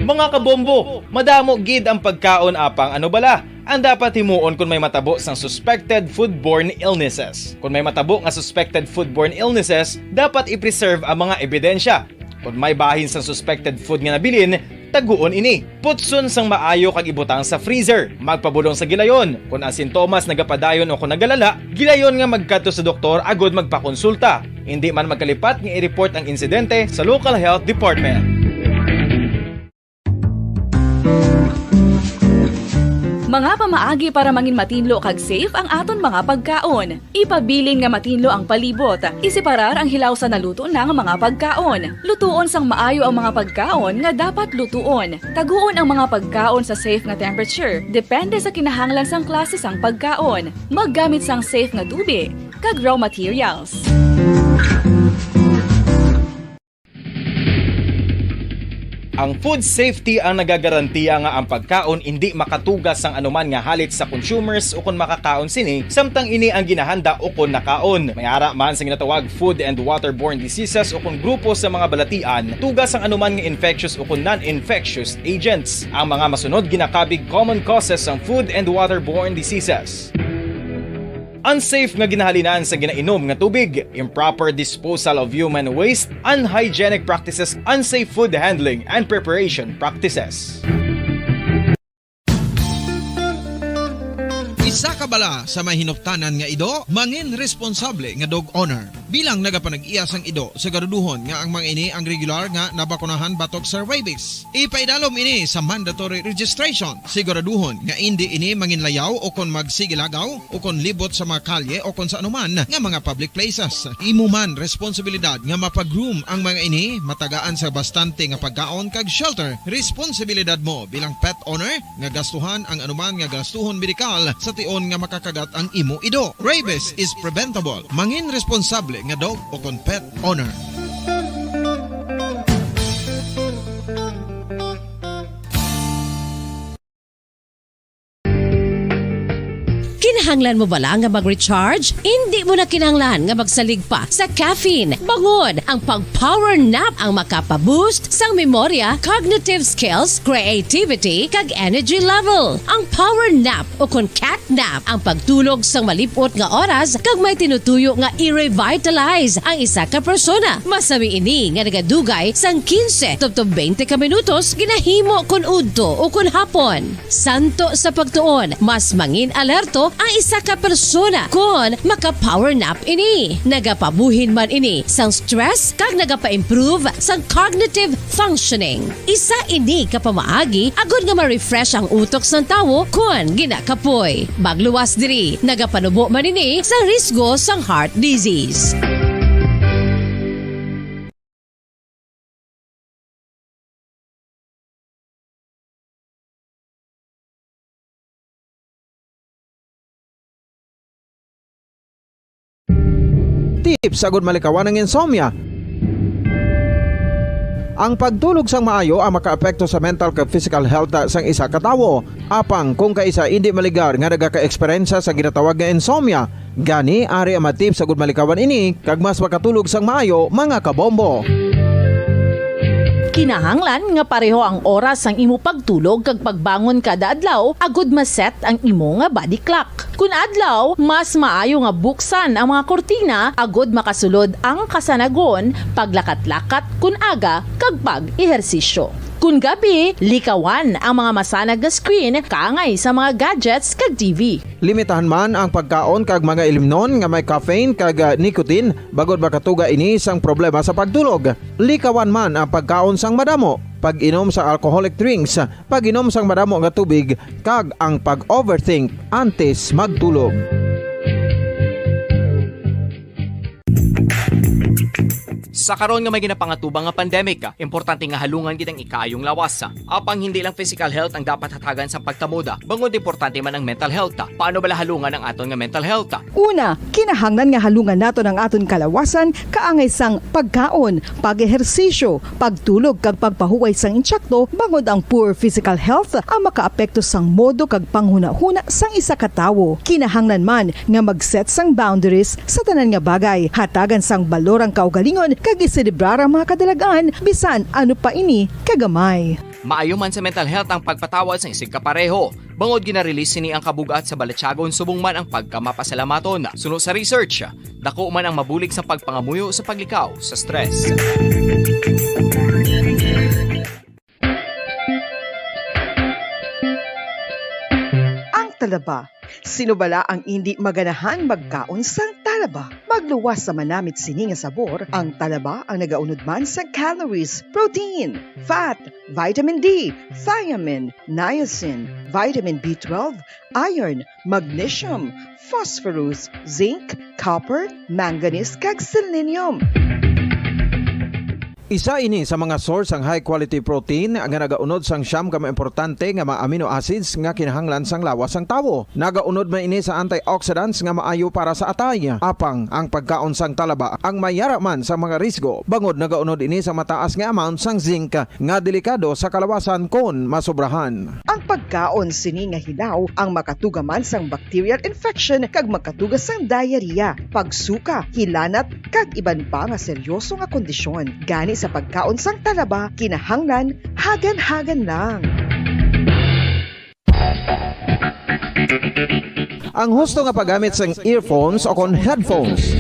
R: Mga kabombo, madamo gid ang pagkaon apang ano bala ang dapat himuon kung may matabo sang suspected foodborne illnesses. Kung may matabo nga suspected foodborne illnesses, dapat i-preserve ang mga ebidensya. Kung may bahin sa suspected food nga nabilin, taguon ini. Putson sang maayo kag ibutang sa freezer. Magpabulong sa gilayon. Kung ang sintomas nagapadayon o kung nagalala, gilayon nga magkadto sa doktor agod magpakonsulta. Hindi man magkalipat nga i-report ang insidente sa local health department.
U: Mga pamaagi para mangin matinlo kag safe ang aton mga pagkaon. Ipabilin nga matinlo ang palibot. Isiparar ang hilaw sa naluto na nga mga pagkaon. Lutuon sang maayo ang mga pagkaon nga dapat lutuon. Taguon ang mga pagkaon sa safe nga temperature. Depende sa kinahanglan sang klase sang pagkaon. Maggamit sang safe nga tubig kag raw materials.
R: Ang food safety ang nagagarantiya nga ang pagkaon hindi makatugas sang anuman nga halit sa consumers o kung makakaon sini, samtang ini ang ginahanda o kung nakaon. May ara man sa ginatawag food and waterborne diseases o kung grupo sa mga balatian, tugas ang anuman nga infectious o kung non-infectious agents. Ang mga masunod ginakabig common causes ng food and waterborne diseases. Unsafe nga ginahalinan sa ginainom nga tubig, improper disposal of human waste, unhygienic practices, unsafe food handling and preparation practices.
O: Isa ka bala sa may hinuptanan nga ido, mangin responsable nga dog owner. Bilang nagapanag-iya sang ido, siguraduhon nga ang mga ini ang regular nga nabakunahan batok sa rabies. Ipaidalom ini sa mandatory registration. Siguraduhon nga hindi ini manginlayaw o kon magsigilagaw o kon libot sa mga kalye o kon sa anuman nga mga public places. Imo man responsibilidad nga mapag-groom ang mga ini, matagaan sa bastante nga pagkaon kag shelter. Responsibilidad mo bilang pet owner nga gastuhan ang anuman nga gastuhon medikal sa tion nga makakagat ang imo ido. Rabies is preventable. Mangin responsable nga dog o kon pet owner.
D: Kinahanglan mo bala nga mag-recharge? Hindi mo na kinahanglan nga magsalig pa sa caffeine. Bangod ang pag-power nap ang makapaboost sang memorya, cognitive skills, creativity, kag energy level. Ang power nap o kon cat nap ang pagtulog sang malipot nga oras kag may tinutuyo nga i-revitalize ang isa ka persona. Masami ini nga nagadugay sang 15 tubtob 20 ka minutos ginahimo kun udto o kun hapon. Santo sa pagtuon, mas mangin alerto ang isa ka persona kung maka-power nap ini. Nagapabuhin man ini sang stress kag nagapa-improve sang cognitive functioning. Isa ini ka pamaagi agud nga ma-refresh ang utok sang tawo kung ginakapoy. Bagluwas diri, nagapanubo man ini sa risgo sang heart disease.
O: Tips agud malikawan ng insomnia. Ang pagtulog sang maayo ang makaapekto sa mental kag physical health sang isa ka tawo. Apang kung kaisa hindi maligar nga nagaka-eksperyensya sa ginatawag nga insomnia, gani ari ang matip sa gud malikawan ini kag mas makatulog sang maayo mga kabombo.
P: Kinahanglan nga pareho ang oras ang imo pagtulog kag pagbangon kada adlaw agud maset ang imo nga body clock. Kun adlaw, mas maayo nga buksan ang mga kortina agud makasulod ang kasanagon, paglakat-lakat kun aga kag pag-ehersisyo. Kun gabi, likawan ang mga masanag na screen kaangay sa mga gadgets kag TV.
O: Limitahan man ang pagkaon kag mga ilimnon nga may caffeine kag nicotine bagod makatuga ini sang problema sa pagtulog. Likawan man ang pagkaon sang madamo, pag-inom sa alcoholic drinks, pag-inom sang madamo nga tubig kag ang pag-overthink antes magtulog.
N: Sa karon nga may ginapangatubang nga pandemic, importante nga halungan gid ang ikaayong lawas. Apang hindi lang physical health ang dapat hatagan sa pagtamuda, bangod importante man ang mental health. Paano bala halungan ang aton nga mental health?
I: Una, kinahanglan nga halungan nato ang aton kalawasan kaangay sang pagkaon, pag-ehersisyo, pagtulog kag pagpahuway sang insyakto bangod ang poor physical health ang makaapekto sang modo kag panghuna-huna sang isa ka tawo. Kinahanglan man nga mag-set sang boundaries sa tanan nga bagay, hatagan sang balorang kaugalingon kag iselebrar ang mga kadalagaan bisan ano pa ini kagamay.
N: Maayo man sa mental health ang pagpatawad sa isig kapareho. Bangod gina-release ni ang kabugat sa Balatsyagon subong man ang pagkamapasalamaton. Suno sa research, dako man ang mabulig sa pagpangamuyo sa paglikaw sa stress.
I: Ang talaba. Sino bala ang hindi maganahan magkaon sang talaba? Magluwas sa manamit sini nga sabor, ang talaba ang nagaunod man sa calories, protein, fat, vitamin D, thiamine, niacin, vitamin B12, iron, magnesium, phosphorus, zinc, copper, manganese kag selenium.
O: Isa ini sa mga source ang high quality protein nga nagaunod sang siyam ka importante nga mga amino acids nga kinahanglan sang lawas sang tawo. Nagaunod man ini sa antioxidants nga maayo para sa atay. Apang ang pagkaon sang talaba ang mayara man sa mga risgo. Bangod nagaunod ini sa mataas nga amount sang zinc nga delikado sa kalawasan kon masobrahan.
I: Ang pagkaon sini nga hilaw ang makatugaman sang bacterial infection kag makatugas sang diarrhea, pagsuka, hilanat kag iban pa nga seryoso nga kondisyon. Gani sa pagkaon sang talaba, kinahanglan hagan-hagan lang.
O: Ang husto nga paggamit sang earphones o kon headphones.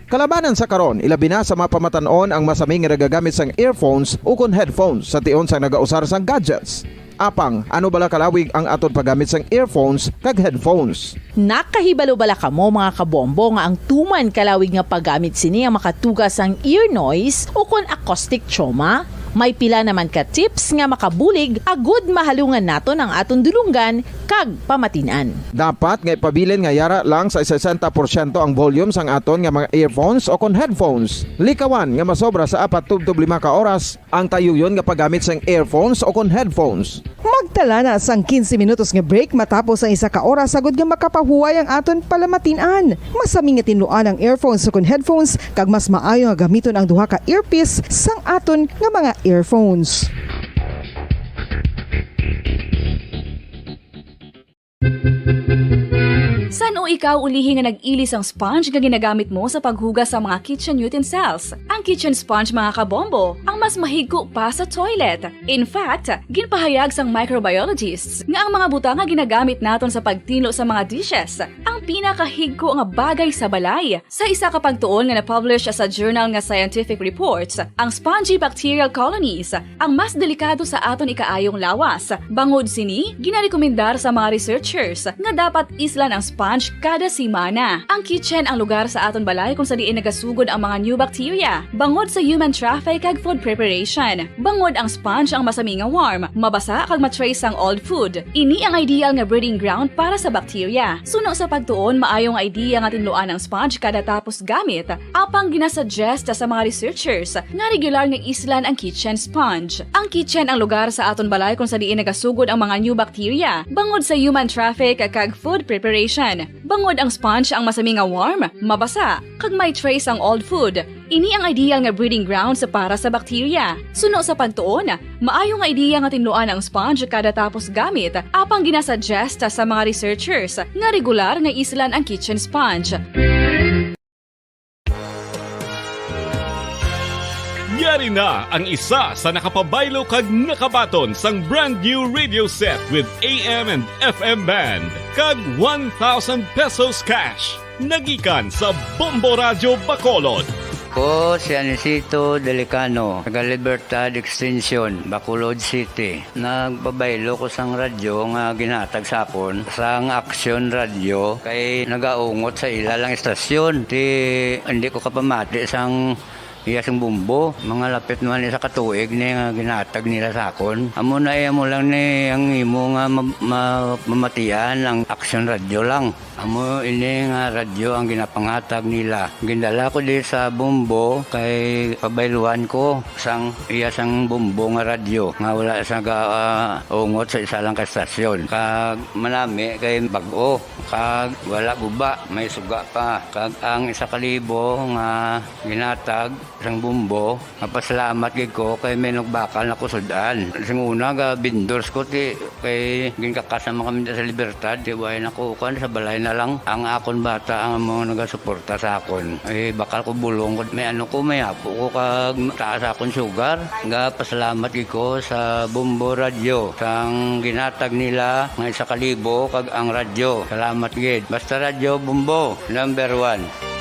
O: Kalabanan sa karon, ilabi na sa mapamatanon ang masaming nga nagagamit sang earphones o kon headphones sa tion sang nagausar sang gadgets. Apang, ano bala kalawig ang aton paggamit sang earphones kag headphones?
P: Nakahibalo bala kamo mga kabombo nga ang tuman kalawig nga paggamit sini ang makatugas ang ear noise o kon acoustic trauma? May pila naman ka tips nga makabulig agud mahalungan naton ang aton dulunggan kag pamatinan.
O: Dapat nga ipabilin nga yara lang sa 60% ang volume sang aton nga mga earphones o kon headphones. Likawan nga masobra sa 4 to 5 ka oras ang tayuyon nga paggamit sang earphones o kon headphones.
I: Magtala na sang 15 minutos nga break matapos ang isa ka oras sagud nga makapahuway ang aton palamatinan. Masami nga tinluan ang earphones o kon headphones kag mas maayo nga gamiton ang duha ka earpiece sang aton nga mga earphones.
U: San o ikaw ulihi nga nag-ilis ang sponge nga ginagamit mo sa paghugas sa mga kitchen utensils? Ang kitchen sponge mga kabombo, ang mas mahigko pa sa toilet. In fact, ginpahayag sang microbiologists nga ang mga butang nga ginagamit naton sa pagtinlo sa mga dishes ang pinakahigko nga bagay sa balay. Sa isa ka pagtuon nga na-publish sa journal nga Scientific Reports, ang spongy bacterial colonies ang mas delikado sa aton ikaayong lawas. Bangod sini, ginarekomendar sa mga researchers nga dapat islan ang sponge kada semana. Ang kitchen ang lugar sa aton balay kung sa diin nagasugod ang mga new bacteria. Bangod sa human traffic kag food preparation. Bangod ang sponge ang masami nga warm, mabasa kag matrace ang old food. Ini ang ideal nga breeding ground para sa bacteria. Suno sa pagtuon, maayong idea nga tinluan ang sponge kada tapos gamit. Apang ginasuggest sa mga researchers nga regular nga islan ang kitchen sponge. Ang kitchen ang lugar sa aton balay kung sa diin nagasugod ang mga new bacteria. Bangod sa human traffic kag food preparation. Bangod ang sponge ang masami nga warm, mabasa, kag may trace ang old food. Ini ang ideal nga breeding ground para sa bakterya. Suno sa pagtuon, maayo nga ideya nga tinluan ang sponge kada tapos gamit apang ginasuggest sa mga researchers nga regular nga islan ang kitchen sponge.
S: Yari na ang isa sa nakapabaylo kag nakabaton sang brand new radio set with AM and FM band kag 1,000 pesos cash. Nagikan sa Bombo Radio Bacolod.
T: Ko si Anisito Delicano, taga Libertad Extension, Bacolod City. Nagbabaylo ko sang radyo nga ginatag sapon sang Action Radio kay nagaungot sa ilalang estasyon. Hindi ko kapamati sang iyasang bumbo, mga lapit naman sa katuig ni nga ginatag nila sakon. Amo na mo lang ni ang imo nga mamatian ang Action Radio lang. Amo ini nga radyo ang ginapangatag nila. Gindala ko di sa bumbo kay pabayluan ko sang iyasang bumbo nga radyo nga wala sa ungot sa isa lang ka stasyon. Kag manami kay bag-o, kag wala guba, may suga pa. Kag ang 1,000 nga ginatag sang bumbo, napasalamat gid ko kay may nagbakal na kusudan. Sing una ga vendors ko ti kay ginkakasama kami sa Libertad, di way nakukan sa balay na lang ang akon bata ang mga nagasuporta sa akon. Bakal ko bulong ko may may apo ko kag taas akon sugar. Ga pasalamat gid ko sa Bombo Radio sang ginatag nila nga 1,000 kag ang radyo. Salamat gid. Basta Radio Bombo number 1.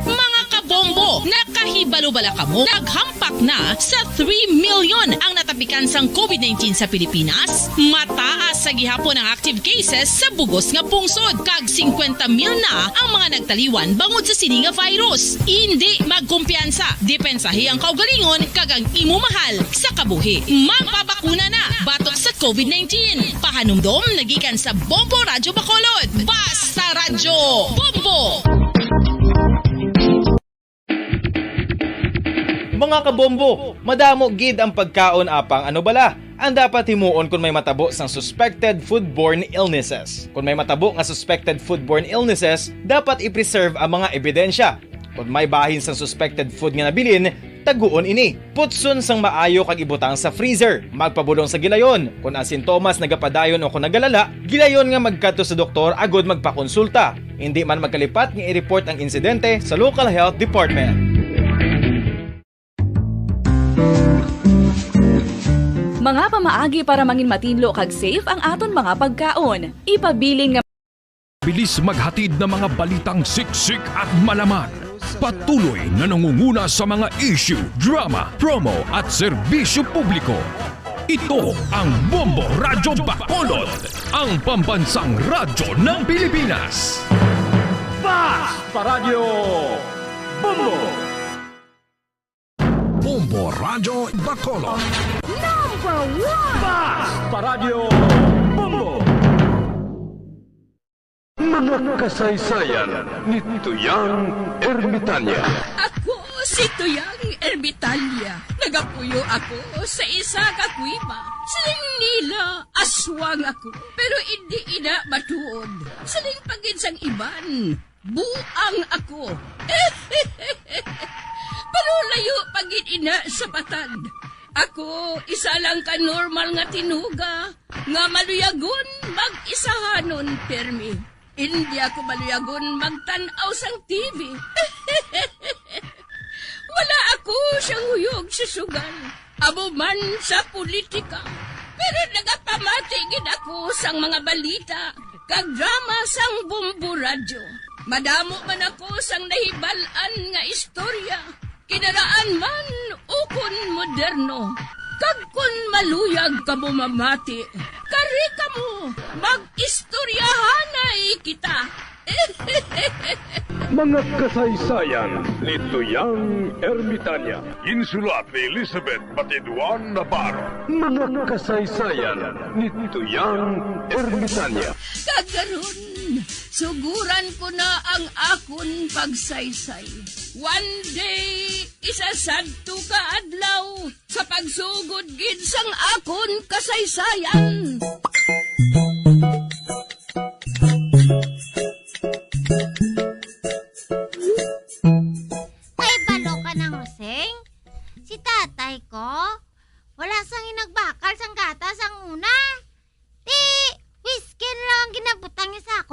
J: Mga kabombo, nakahibalo-bala ka mo? Naghampak na sa 3 million ang natapikan sang COVID-19 sa Pilipinas. Mataas sa gihapon ang active cases sa bugos nga pungsod. Kag 50 mil na ang mga nagtaliwan bangod sa sini nga virus. Hindi magkumpiyansa. Depensahi ang kaugalingon kag ang imo mahal sa kabuhi. Magpabakuna na batok sa COVID-19. Pahanumdom nagikan sa Bombo Radio Bacolod. Basta Radyo Bombo!
R: Mga kabombo, madamo gid ang pagkaon apang ano bala ang dapat himuon kung may matabo sang suspected foodborne illnesses. Kung may matabo nga suspected foodborne illnesses, dapat i-preserve ang mga ebidensya. Kung may bahin sang suspected food nga nabilin, taguon ini. Putson sang maayo kag ibutang sa freezer. Magpabulong sa gilayon. Kung ang sintomas nagapadayon o kung nagalala, gilayon nga magkadto sa doktor agud magpakonsulta. Hindi man magkalipat nga i-report ang insidente sa local health department.
U: Mga pamaagi para mangin matinlo kag safe ang aton mga pagkaon. Ipabiling nga
K: Bilis maghatid ng mga balitang siksik at malaman. Patuloy na nangunguna sa mga issue, drama, promo at serbisyo publiko. Ito ang Bombo Radyo Bacolod, ang pambansang radyo ng Pilipinas.
E: Basta Radio Bombo!
K: Bombo Radyo Bacolod.
V: Number 1!
E: Basta Radio Bombo!
S: Mga kasaysayan ni Tuyang Ermitanya.
J: Ako si Tuyang Ermitanya. Nagapuyo ako sa isa ka kuiba. Siling nila, aswang ako. Pero hindi ina matuod. Siling paginsang iban, buang ako. Pero layo pagin ina sa patad. Ako, isa lang ka normal nga tinuga. Nga maluyagon, mag-isahanon, permi. Hindi ako maluyagon magtanaw sang TV. Wala ako siyang huyog sa sugal. Amo man sa politika. Pero nagapamatagin ako sang mga balita. Kag drama sang Bombo Radio. Madamo man ako sang nahibalan nga istorya. Kinaraan man ukon moderno. Kag kun maluyag ka mo mamati, kari ka mo, mag-istoryahanay kita.
S: Mga kasaysayan ni Tuyang Ermitanya. Insulat ni Elizabeth Batiduan Navarro. Mga kasaysayan ni Tuyang Ermitanya.
J: Kagaron, suguran ko na ang akon pagsaysay. One day, isasadto ka adlaw sa pagsugod gid sang akon kasaysayan.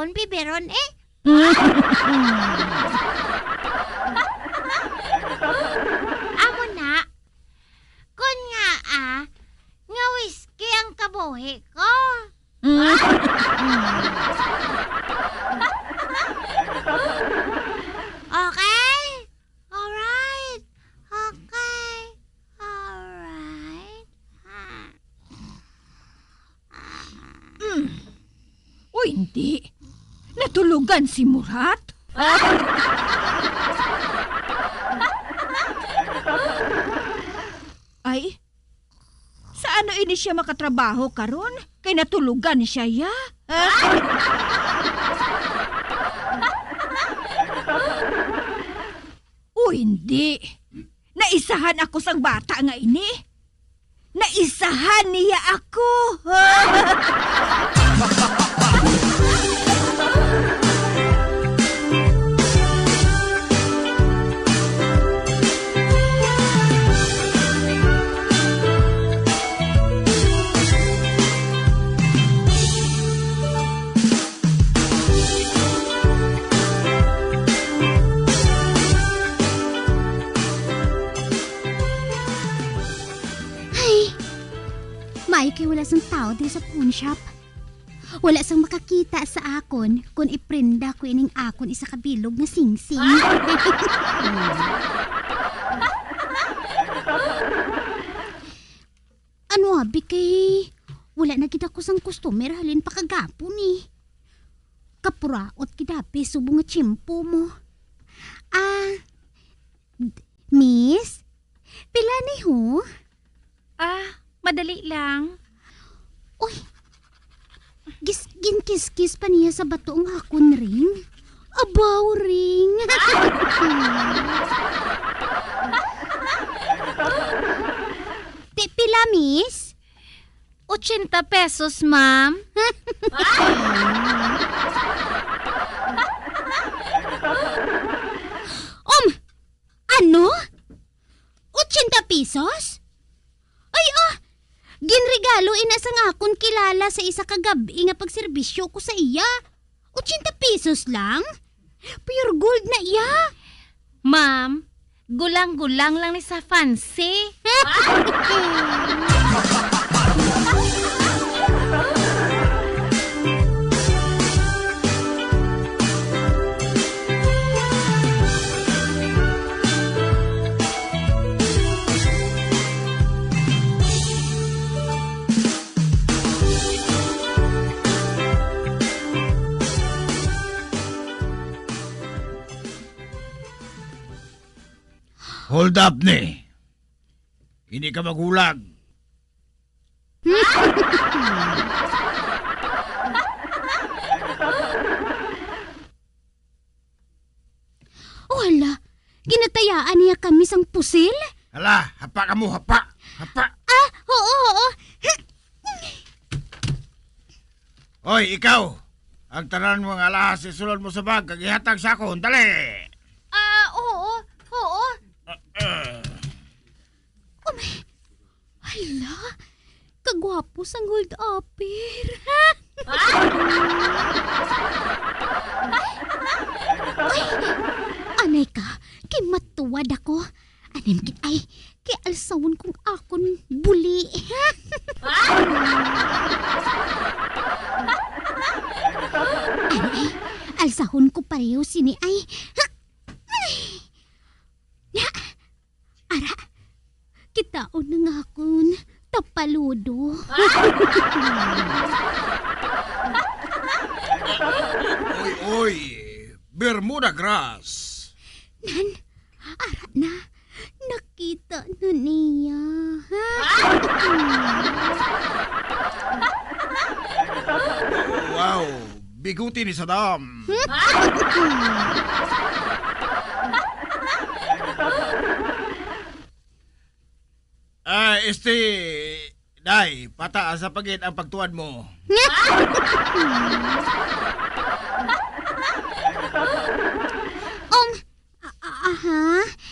A: akong biberon eh. Amo na, kun nga nga whiskey ang kabuhi ko. Okay? Alright. Okay. Alright.
V: O hindi. Natulugan si Murat? Ay, sa ano ini siya makatrabaho karon? Kay natulugan siya ya? O hindi. Naisahan ako sang bata nga ini. Naisahan niya ako.
A: Maayo kay wala sang tao din sa pawn shop. Wala sang makakita sa akon kung iprenda ko ining akon isa kabilog nga singsing. Ano abi kay wala na gid ako sang customer halin pa kagapo ni. Kapuraot kidapi subong nga tiyempo mo. Miss? Pila ni ho?
V: Madali lang.
A: Uy, ginkis-kis pa niya sa bato ang hakon ring. Abaw ring. Pila, miss? 80 pesos, ma'am. Ano? 80 pesos? Ay, ginregalo ina sang akon kilala sa isa ka gabi nga pagserbisyo ko sa iya. 80 pesos lang? Pure gold na iya.
V: Ma'am, gulang-gulang lang ni sa fancy.
G: Hold up ni. Hindi ka maghulag.
A: Wala, ginatayaan niya kami sang pusil?
G: Hala, hapa ka mo, hapa. Hapa.
A: Oo.
G: Hoy, ikaw. Ang tanan mo nga alahas isulod mo sa bag, kagihatag sa akon, dali.
A: Oo. Hala, kagwapo sang hold upper. Anay ka, kay matuwad ako. Anim kit ay, kay alsawon kong akon buli. Anay, alsahon ko pareho sini ay. Ara, kitaon na nga akon tapaludo.
G: Oy, Bermuda grass.
A: Nan, ara na, nakita na niya.
G: Wow, biguti ni Saddam. Day, pataas sa pagit ang pagtuad mo.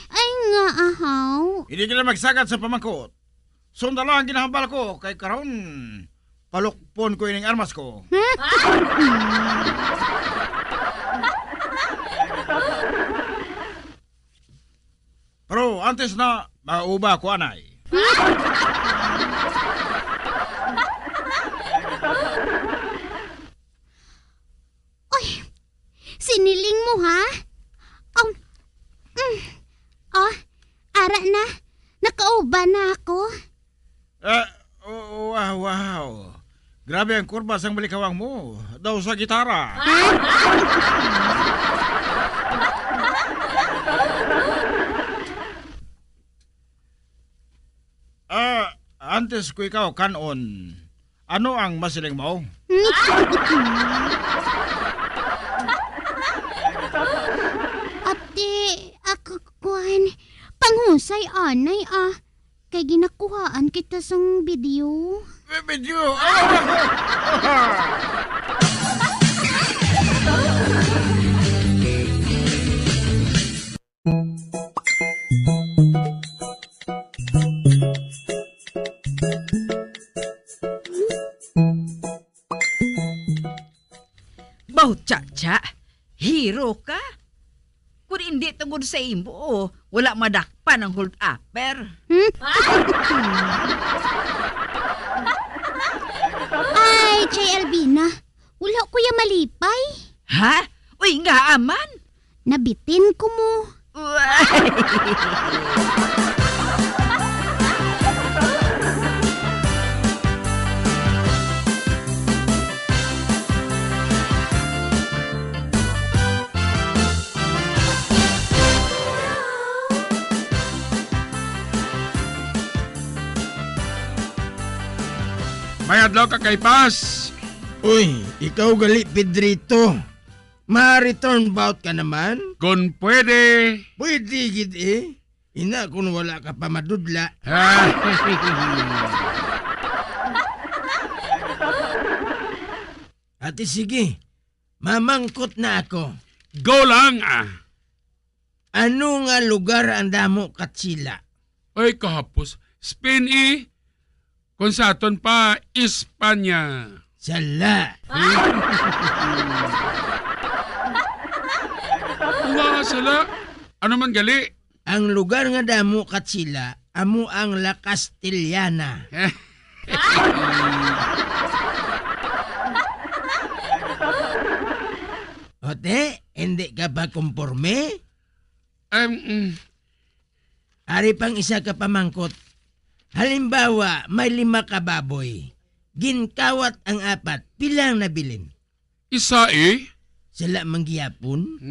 A: Ay nga ahaw.
G: Hindi ka na magsagad sa pamangkot. Sundalo ang ginahambal ko, kay karon palukpon ko ining armas ko. Pero antes na mauba ko anay.
A: Oy, siniling mo ha? Ara na. Nakauba na ako.
G: Wow. Grabe ang kurba sang balikawang mo. Daw sa gitara. Antes ko ikaw kanon. Ano ang masiling mo?
A: Ate, ako kuhan. Panghusay anay Kay ginakuhaan kita sang video.
G: Video?
V: Baw, Chacha, hero ka? Kung hindi tungkol sa imo, wala madakpan ang hold upper.
A: Ay, Chay Albina, wala kuya malipay.
V: Ha? Uy, nga aman.
A: Nabitin ko mo.
G: May adlaw ka kay Pas.
C: Uy, ikaw gali Pedrito. Ma-return bout ka naman?
G: Kung pwede.
C: Pwede gid eh. Ina kung wala ka pa madudla. Ate sige, mamangkot na ako.
G: Go lang
C: Ano nga lugar ang damo katsila?
L: Ay kahapos, Spain kung sa aton pa, Espanya.
C: Sala.
L: Nga sala. Ano man gali?
C: Ang lugar nga damo katsila, amo ang La Castellana. Ote, hindi ka ba kumporme? Ari pang isa ka pamangkot. Halimbawa, may 5 ka baboy. Ginkawat ang 4, pilang nabilin?
L: Isa
C: Sala manggiyapon?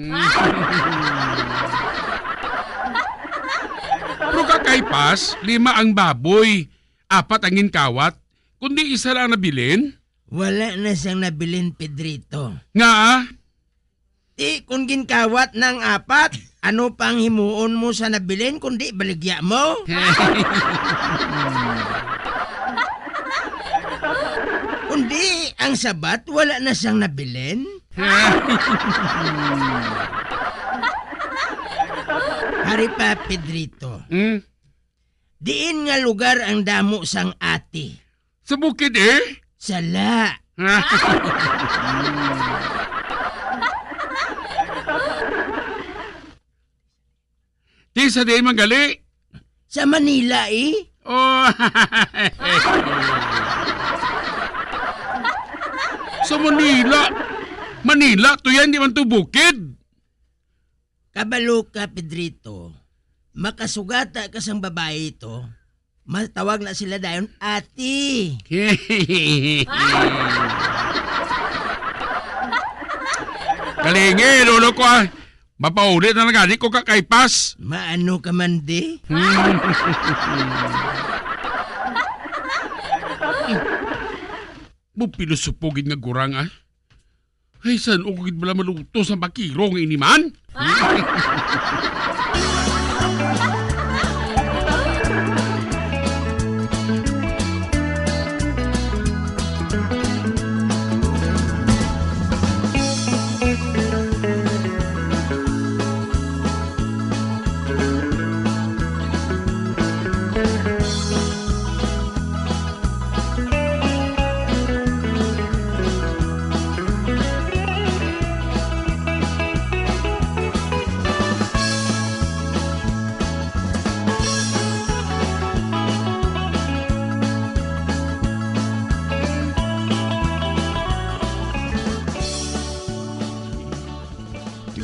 L: Pero kakaipas, 5 ang baboy, 4 ang ginkawat, kundi isa lang nabilin?
C: Wala na siyang nabilin, Pedrito.
L: Nga
C: kung ginkawat ng 4, ano pang himuon mo sa nabilin kundi baligya mo? Kundi ang sabat wala na siyang nabilin? Hari pa, Pedrito. Diin nga lugar ang damo sang ati.
L: Sa bukid
C: Sala.
L: Di sa di magali.
C: Sa Manila
L: Oh. Sa Manila. Manila, to yan, di man to bukid.
C: Kabalo ka, Pedrito. Makasugata ka sang babae ito. Matawag na sila dayon ati.
L: Kalingi, lolo ko Mapaulit na nagani ko kakaipas.
C: Maano ka man di?
L: Mo pilusupugid nga gurang Ay, saan ukugid bala maluto sa bakirong iniman?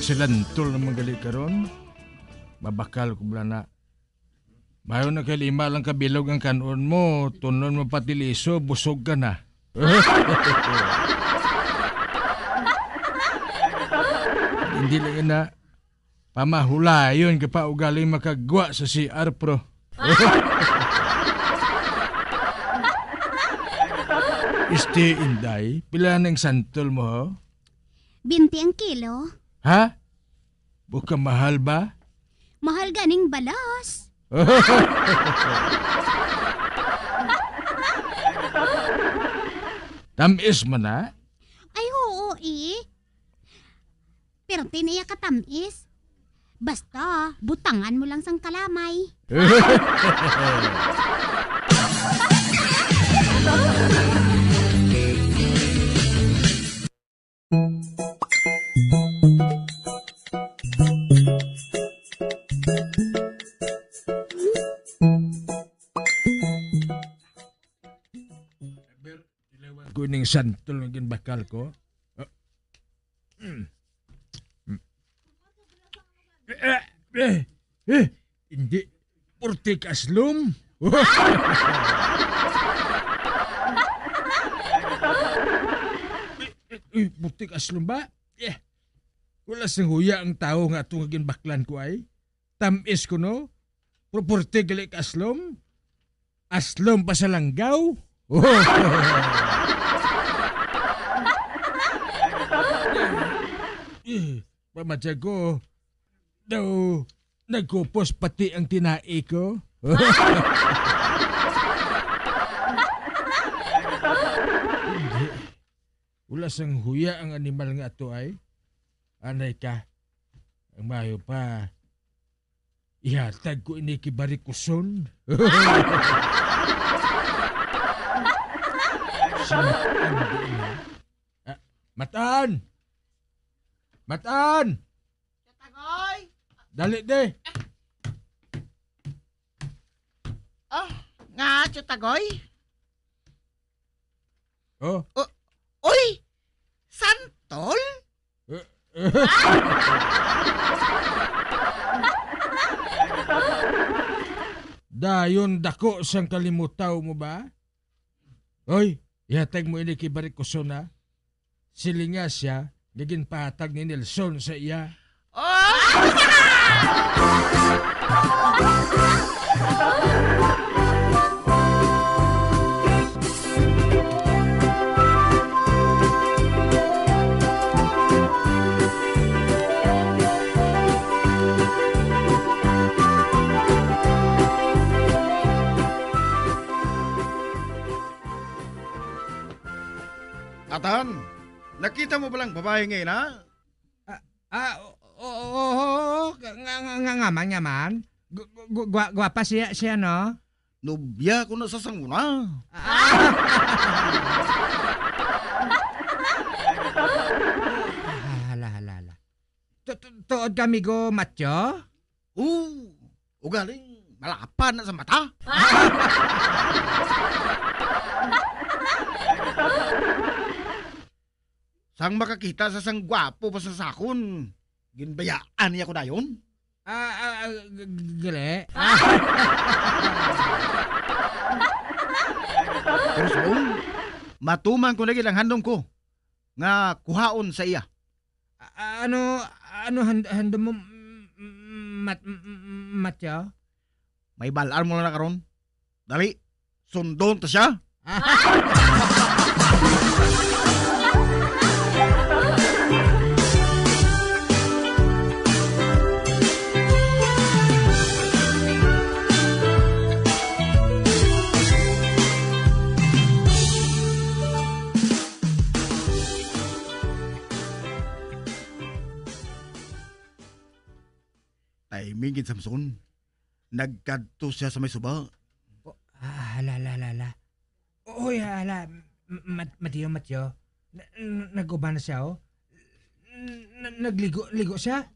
L: silantol naman gali karon. Mabakal ko bala na. Mayo na kay 5 lang kabilog ang kanon mo. Tunon mo pati liso, busog ka na. Hindi lang na. Pamahulayon ka pa ugaling makagwa sa CR Pro. Inday, pila ng santol mo ho?
A: 20 ang kilo.
L: Ha? Buka mahal ba?
A: Mahal ganing balas.
L: Tamis mo na?
A: Ay, oo eh. Pero tinaya ka tamis. Basta, butangan mo lang sang kalamay.
L: Kuning santol ng bakal ko. Hindi. Purtik aslum. Purtik aslum ba? Wala sang huya ang tao nga itong baklan ko ay. Tamis ko no. Purtik gali aslum. Aslum pa sa langgaw. Pamatya ko. Daw, nagkupos pati ang tinai ko. Hindi. Wala sang huya ang animal nga ito ay. Anay ka. Ang mayo pa. Ihatag ko ini kibarikuson. Matan! Matan!
G: Tagoy!
L: Dali de!
G: Oh, nga, Tagoy?
L: Oh?
G: Uy! Santol?
L: Dayon dako sang kalimutaw mo ba? Oy, ihatag mo ini kay Barikuson na. Silinga siya, gagin pahatag ni Nelson sa iya.
G: Atan, nakita mo ba lang babae ngayon, ha?
C: Oo, ngaman. Gwapa siya, no?
G: Nubya ko na sa sanguna.
C: Hala. Tuod kami go, Matyo?
G: Ugaling malapan na sa mata. Sang makakita sa sang gwapo pa sa sakon, ginbayaan niya ko na yun.
C: Gali?
G: Pero subong, matuman ko lagi lang handong ko, nga kuhaon sa iya.
C: Ano handom mo, Matyo?
G: May balaan mo na karon. Dali, sundon ta siya. Timing gid Samson. Nagkadto siya sa may suba.
C: Hala. Uy, hala. Matyo. Naguba na siya, oh. Nagligo siya?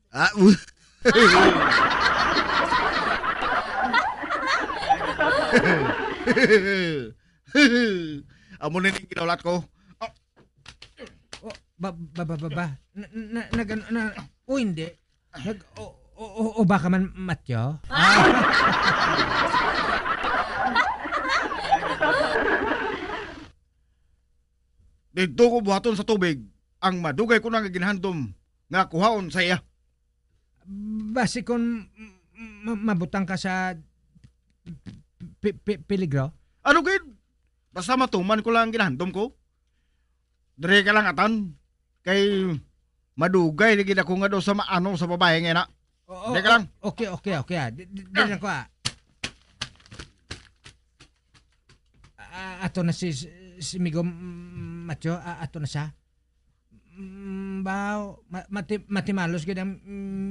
G: Amo na yung kinaulat ko.
L: Hindi. O baka man matyo?
G: Dito ko buhaton sa tubig ang madugay ko nang ginhandom nga kuhaon sa iya.
L: Basi kung mabutang ka sa peligro?
G: Ano gid? Basta matuman ko lang ang ginhandom ko. Dire ka lang atan. Kay madugay ligid ako nga daw sa maano sa babae nga na. Dire ka lang.
L: Okay. Dire lang ko ato na si Migo Matyo, ato na siya. Matimalos gid ang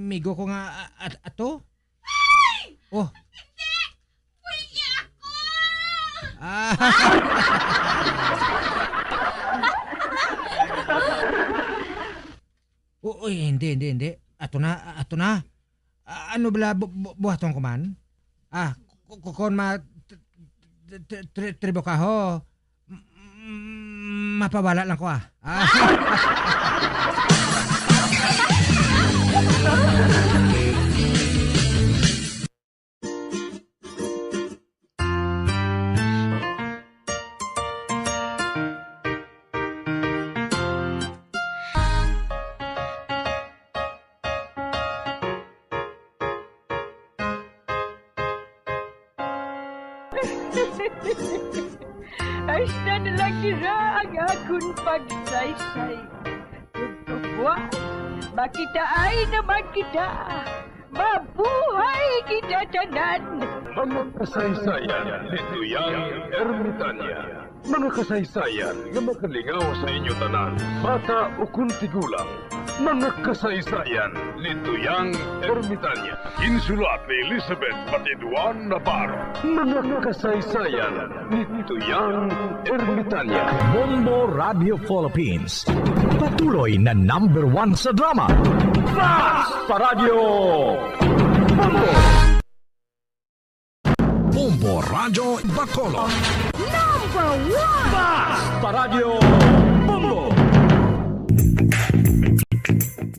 L: migo ko nga ato?
A: Ay!
L: Oh.
A: Hindi! Pwede ako!
L: Hindi. Ato na. Ano bala buhaton ko man? Kung tribo ka ho, mapabala lang ko
F: Ay na lang nila ang akong pagsaysay. Buwan, makita ay naman kita. Mabuhay kita tanan.
E: Mga kasaysayan ni Tuyang Ermitanya. Mga kasaysayan nga makalingaw sa inyo tanan, bata o kuntigulang. Mga kasaysayan ni Tuyang Ermitanya. Insulat ni Elizabeth Batiduan Navarro. Mga kasaysayan ni Tuyang Ermitanya.
K: Bombo Radio Philippines. Patuloy na #1 sa drama.
E: Fast Paradyo Bombo!
K: Bombo Radio Bacolod.
A: #1
E: Fast Paradyo Bombo!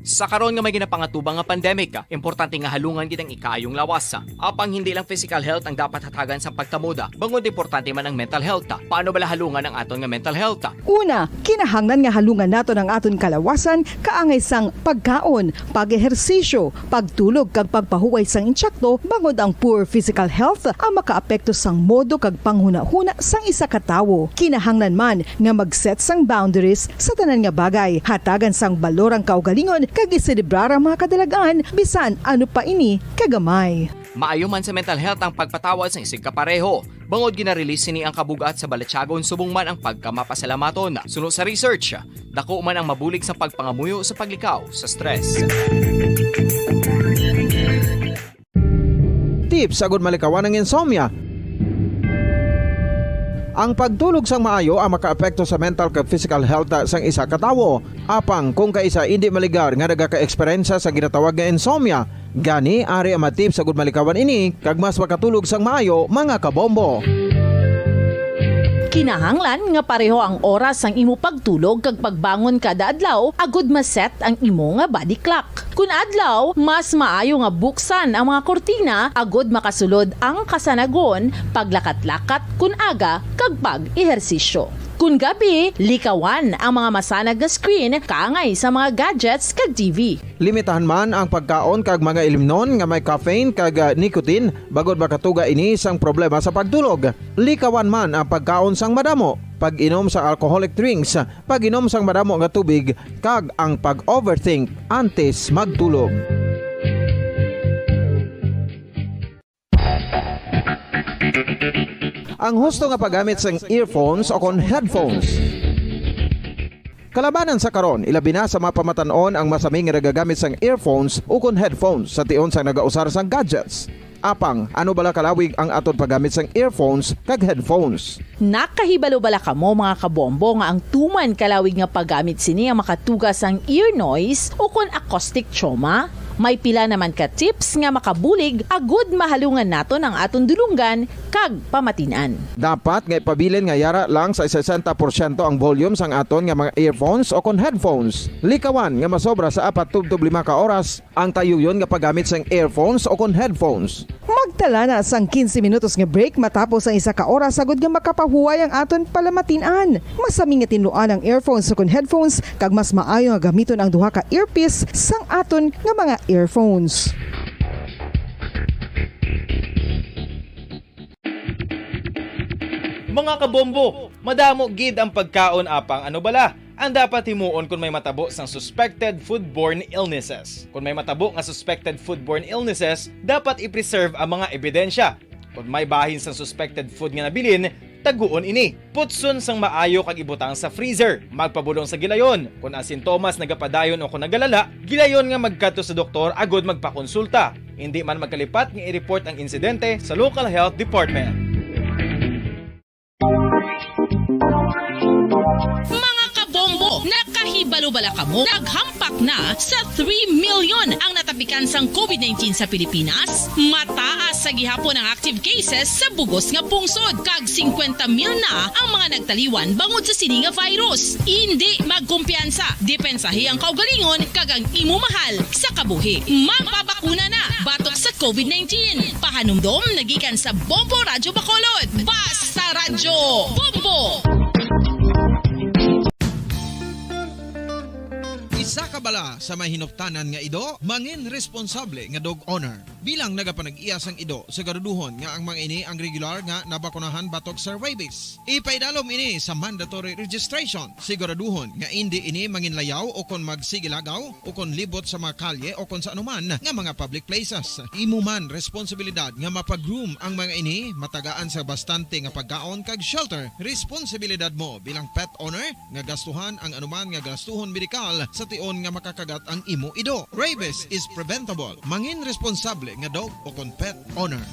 N: Sa karon nga may ginapangatubang nga pandemic, importante nga halungan gid ang ikaayong lawas. Apang hindi lang physical health ang dapat hatagan sa pagkamuda, bangod importante man ang mental health. Paano bala halungan ang aton nga mental health?
I: Una, kinahanglan nga halungan nato ng aton kalawasan kaangay sang pagkaon, pag-ehersisyo, pagtulog kag pagpahuway sang insyakto bangod ang poor physical health ang makaapekto sang modo kag panghuna-huna sang isa ka tawo. Kinahanglan man nga mag-set sang boundaries sa tanan nga bagay, hatagan sang balorang kaugalingon kag iselebrar ang mga kadalagaan bisan ano pa ini kagamay.
N: Maayo man sa mental health ang pagpatawad sa isig kapareho. Bangod ginarelease ni ang kabugat sa Balatyagon subong man ang pagkamapasalamaton. Sunod sa research, dako man ang mabulig sa pagpangamuyo sa paglikaw sa stress.
O: Tips sagud malikawan ng insomnia. Ang pagtulog sang maayo ang makaapekto sa mental kag physical health sang isa ka tawo. Apang kung kaisa hindi maligar nga nagaka-eksperyensya sa ginatawag nga insomnia, gani ari ang matip sagud malikawan ini kag mas makatulog sang maayo mga kabombo.
P: Kinahanglan nga pareho ang oras ang imo pagtulog kag pagbangon kada adlaw agud maset ang imo nga body clock. Kun adlaw, mas maayo nga buksan ang mga kortina agud makasulod ang kasanagon, paglakat-lakat kun aga kag pag-ehersisyo. Kun gabi, likawan ang mga masanag nga screen kaangay sa mga gadgets kag TV.
O: Limitahan man ang pagkaon kag mga ilimnon nga may caffeine kag nicotine bagod makatuga ini sang problema sa pagtulog. Likawan man ang pagkaon sang madamo, pag-inom sa alcoholic drinks, pag-inom sang madamo nga tubig kag ang pag-overthink antes magtulog. Ang husto nga paggamit sang earphones o kon headphones. Kalabanan sa karon, ilabi na sa mapamatanon ang masaming nga nagagamit sang earphones o kon headphones sa tion sang nagausar sang gadgets. Apang, ano bala kalawig ang aton paggamit sang earphones kag headphones?
P: Nakahibalo bala kamo mga kabombo nga ang tuman kalawig nga paggamit sini ang makatugas ang ear noise o kon acoustic trauma? May pila naman ka tips nga makabulig agud mahalungan nato ang aton dulunggan kag pamatinan.
O: Dapat nga ipabilin nga yara lang sa 60% ang volume sang aton nga mga earphones o kon headphones. Likawan nga masobra sa 4-5 ka oras ang tayuyon nga paggamit sang earphones o kon headphones.
I: Magtala na sang 15 minutos nga break matapos ang 1 ka oras sagod nga makapahuway ang aton palamatinan. Masami nga tinluan ang earphones o kon headphones kag mas maayo nga gamiton ang duha ka earpiece sang aton nga mga earphones.
R: Mga kabombo, madamo gid ang pagkaon apang ano bala ang dapat himuon kung may matabo sang suspected foodborne illnesses. Kung may matabo nga suspected foodborne illnesses, dapat i-preserve ang mga ebidensya. Kung may bahin sang suspected food nga nabilin, taguon ini. Putson sang maayo kag ibutang sa freezer. Magpabulong sa gilayon. Kung ang sintomas nagapadayon o kung nagalala, gilayon nga magkadto sa doktor agud magpakonsulta. Hindi man magkalipat nga i-report ang insidente sa local health department.
J: Mga kabombo, nakahibalo-bala ka mo? Naghampak na sa 3 million ang natapikan sang COVID-19 sa Pilipinas. Mataas sa gihapon ang active cases sa bugos nga pungsod. Kag 50 mil na ang mga nagtaliwan bangod sa sini nga virus. Hindi magkumpiyansa. Depensahi ang kaugalingon kag ang imo mahal sa kabuhi. Magpabakuna na batok sa COVID-19. Pahanumdom nagikan sa Bombo Radyo Bacolod. Basta Radyo Bombo!
O: Isa ka bala sa may hinuptanan nga ido, mangin responsable nga dog owner. Bilang nagapanag-iyas ang ido, siguraduhon nga ang mga ini ang regular nga nabakunahan batok sa rabies. Ipaidalom ini sa mandatory registration. Siguraduhon nga hindi ini manginlayaw o kon magsigilagaw o kon libot sa mga kalye o kon sa anuman nga mga public places. Imo man responsibilidad nga mapag-groom ang mga ini, matagaan sa bastante nga pagkaon kag shelter. Responsibilidad mo bilang pet owner nga gastuhan ang anuman nga gastuhon medikal sa tion nga makakagat ang imo ido. Rabies is preventable. Mangin responsable nga dog o kon pet owner.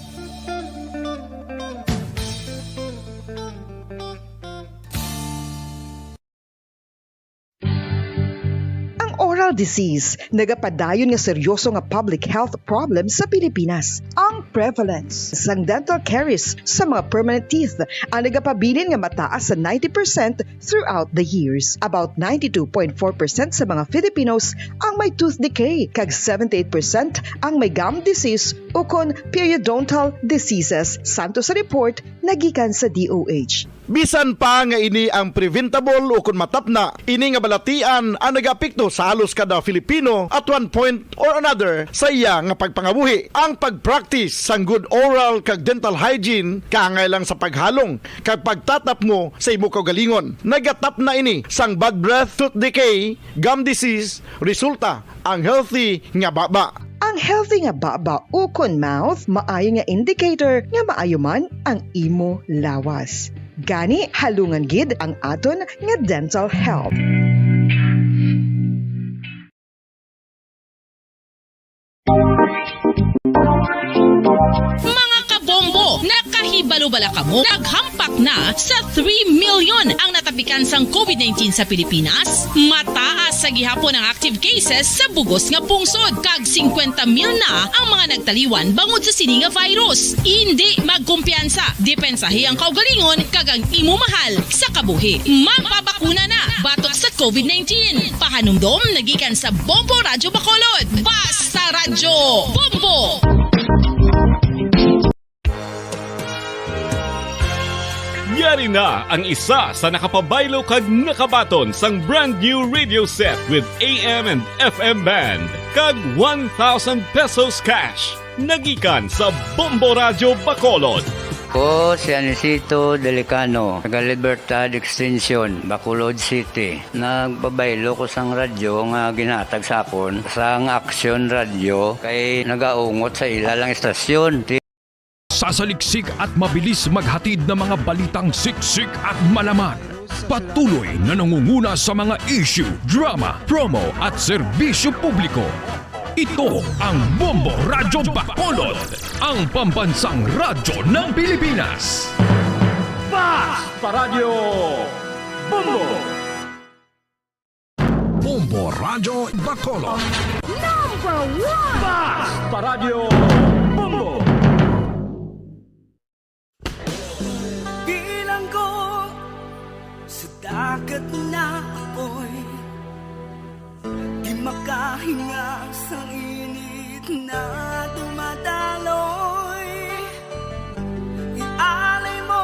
I: Oral disease, nagapadayon nga seryoso nga public health problem sa Pilipinas. Ang prevalence sang dental caries sa mga permanent teeth ang nagapabilin nga mataas sa 90% throughout the years. About 92.4% sa mga Filipinos ang may tooth decay, kag 78% ang may gum disease o kon periodontal diseases, santo sa report nagikan sa DOH.
B: Bisan pa nga ini ang preventable o kung matapna, ini nga balatian ang nag-apekto sa halos kada Filipino at one point or another sa iya nga pagpangabuhi. Ang pag-practice sang good oral kag dental hygiene kaangay lang sa paghalong kag pagtatap mo sa imo kaugalingon. Nagatap na ini sang bad breath, tooth decay, gum disease, resulta ang healthy nga baba.
I: Ang healthy nga baba o kon mouth, maayo nga indicator nga maayo man ang imo lawas. Gani halungan gid ang aton nga dental health.
J: Mga kabombo, nakahibalo-bala ka mo? Naghampak na sa 3 million ang natapikan sang COVID-19 sa Pilipinas. Mataas sa gihapon ang active cases sa bugos nga pungsod. Kag 50 mil na ang mga nagtaliwan bangod sa sini nga virus. Hindi magkumpiyansa. Depensahi ang kaugalingon kag ang imo mahal sa kabuhi. Magpabakuna na batok sa COVID-19. Pahanumdom nagikan sa Bombo Radyo Bacolod. Basta Radyo Bombo!
S: Yari na ang isa sa nakapabaylo kag nakabaton sang brand new radio set with AM and FM band kag 1,000 pesos cash. Nagikan sa Bombo Radyo Bacolod.
T: Ko si Anisito Delicano, taga Libertad Extension, Bacolod City. Nagpabaylo ko sang radyo nga ginatag sapon sang Action Radio kay nagaungot sa ilalang estasyon.
K: Sasaliksik at mabilis maghatid ng mga balitang siksik at malaman. Patuloy na nangunguna sa mga issue, drama, promo at serbisyo publiko. Ito ang Bombo Radyo Bacolod, ang pambansang radyo ng Pilipinas.
E: Basta Radio Bombo!
K: Bombo Radyo Radyo Bacolod.
E: Number 1! Basta Radio Bongo!
H: Bilang ko sa dagat na apoy, di makahinga sa init na dumadaloy. Ialay mo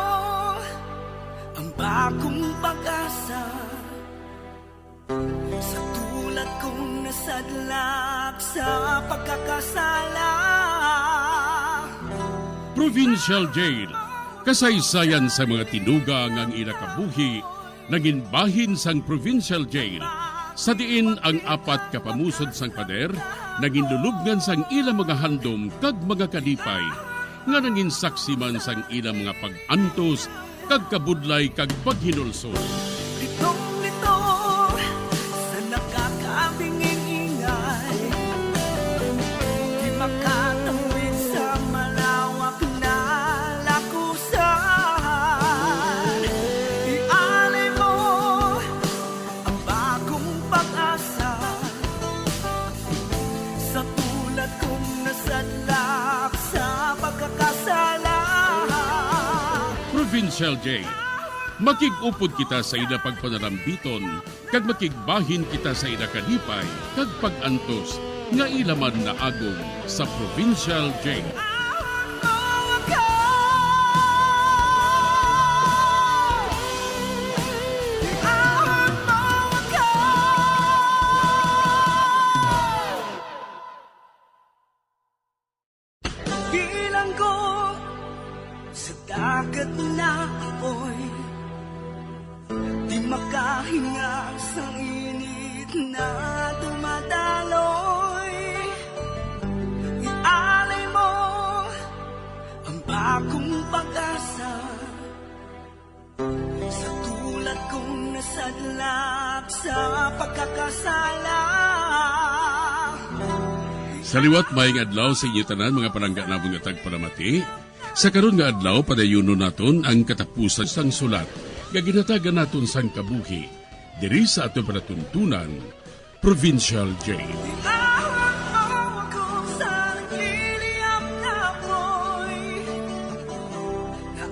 H: ang bagong pag-asa sa tulad kong nasadlak sa pagkakasala.
M: Provincial Jail, kasaysayan sa mga tinugang ang inakabuhi, naging bahin sang Provincial Jail. Sa diin ang apat kapamusod sang pader, naging lulubngan sang ilang mga handom kag mga kalipay, nga naging saksi man sang ilang mga pag-antos, kag kabudlay kag paghinulsol.
H: Litong-lito sa nakakabinging ingay, di makatawid sa malawak na lakusan. Ialay mo ang bagong pag-asa sa tulad kong nasadlak sa pagkakasala.
M: Provincial Jail, makig-upod kita sa ina pagpanalambiton, kag makigbahin kita sa ina kalipay, kag pag-antos, nga ilaman na agong sa Provincial Jail.
H: Bilang ko sa dagat na apoy, di makahinga sa init na dumadaloy. Ialay mo ang bagong pag-asa sa tulad kong nasadlak sa pagkakasala.
M: Sa liwat maing adlaw sa inyo tanan mga palangga na mga tagparamati, sa karon nga adlaw padayuno naton ang katapusan sang sulat nga ginatagan naton sang kabuhi diri sa aton panatuntunan, Provincial Jail.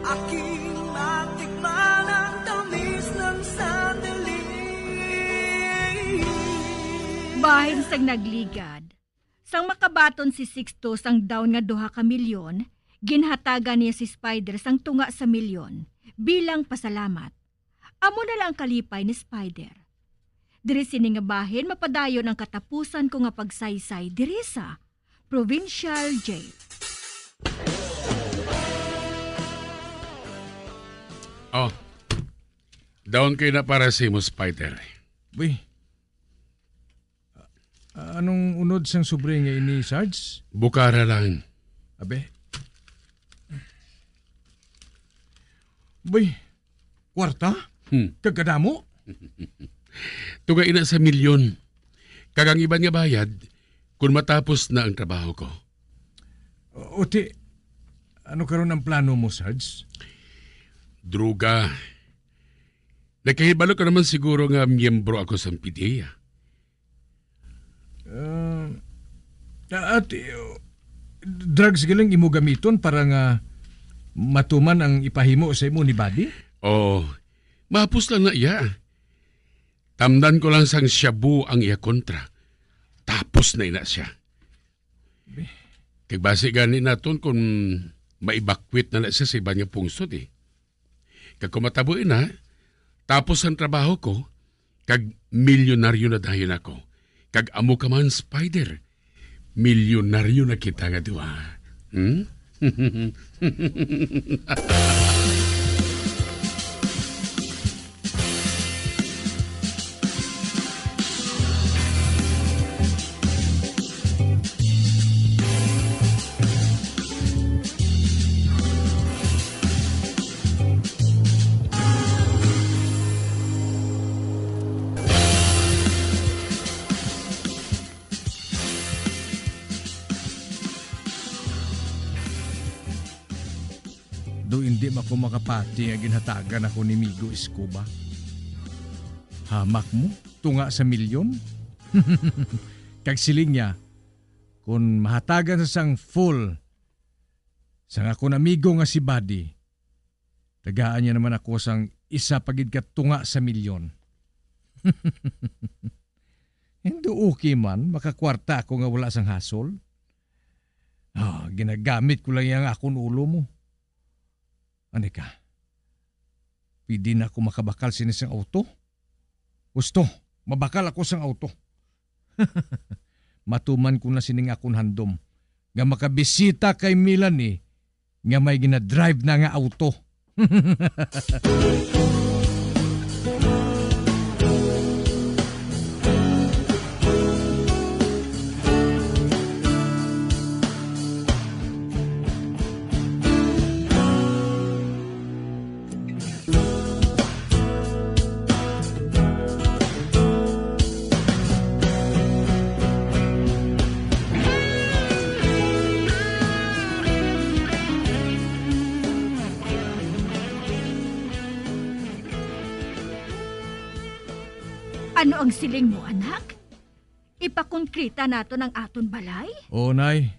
H: Aking matikman ang tamis ng sandali.
W: Bahin sang nagligad, sang makabaton si Sixto sang down nga 2 ka milyon, ginhatagan niya si Spider sang tunga sa milyon bilang pasalamat. Amo na lang kalipay ni Spider. Diri sini nga bahin mapadayon ang katapusan ko nga pagsaysay diri sa Provincial Jail.
M: Oh, down kayo na para si mo, Spider.
L: Uy, anong unod sang sobre nga ini, Sarge?
M: Bukara lang.
L: Abe? Uy, kwarta? Kagkadamo?
M: Tunga ina sa milyon. Kagang iban nga bayad kung matapos na ang trabaho ko.
L: Ote, ano karon ang plano mo, Sarge?
M: Druga. Nakahibalo ka naman siguro nga miyembro ako sa PDEA.
L: Drugs galang imo gamiton para nga matuman ang ipahimo sa imo ni Buddy?
M: Oh, mahapos lang na iya. Tamdan ko lang sang shabu ang iya kontra. Tapos na ina siya. Kagbase gani naton kung maibakwit na siya sa iba niya pungsod eh. Kag kumatabuin na, tapos ang trabaho ko, kag milyonaryo na dahin ako. Kag amo ka man, Spider, milyonaryo na kita nga diwa.
L: Do hindi mako makapati nga ginhatagan ako ni Migo Escoba. Hamak mo, tunga sa milyon. Kag siling niya, kung mahatagan sa sang full, sang akong amigo nga si Buddy, tagaan niya naman ako sang isa pagid ka tunga sa milyon. Hindi okay man, makakwarta ako nga wala sang hasol. Ginagamit ko lang yung akong ulo mo. Ano ka? Pwede na ako makabakal sinisang auto? Gusto, mabakal ako sang auto. Matuman ko na sining akong handom. Nga makabisita kay Melanie nga may ginadrive na nga auto.
W: Ano ang siling mo, anak? Ipakonkrita nato ng aton balay?
L: Oo, Nay.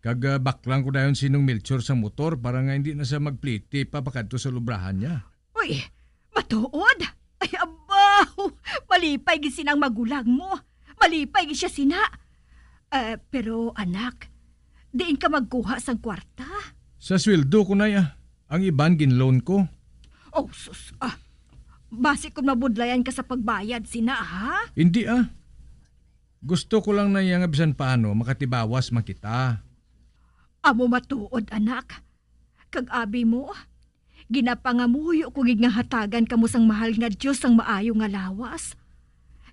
L: Baklang ko dayon sinong Melchor sa motor para nga hindi na siya magpliti papakadto sa lubrahan niya.
W: Uy, matuod? Ay, abaw! Malipay gisin ang magulang mo. Malipay gis siya sina. Pero anak, diin ka magkuha sang kwarta.
L: Sa sweldo ko, Nay, ang iban ginloan ko.
W: Oh, sus, basi kung mabudlayan ka sa pagbayad sina, ha?
L: Hindi Gusto ko lang na yang bisan paano makatibawas man kita.
W: Amo matuod, anak. Kag abi mo, ginapangamuyo ko gig nga hatagan kamo sang mahal nga Dios ang maayo nga lawas.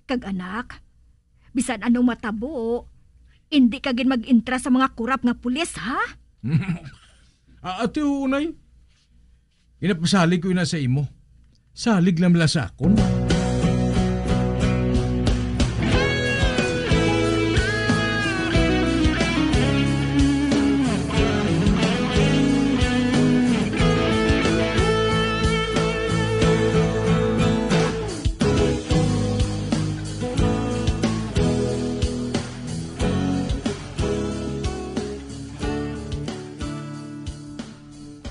W: Kag anak, bisan anong matabo, hindi ka gin mag-intra sa mga kurap nga pulis, ha?
L: Ate unay. Inapasalig ko na sa imo. Salig lang mula sa akon.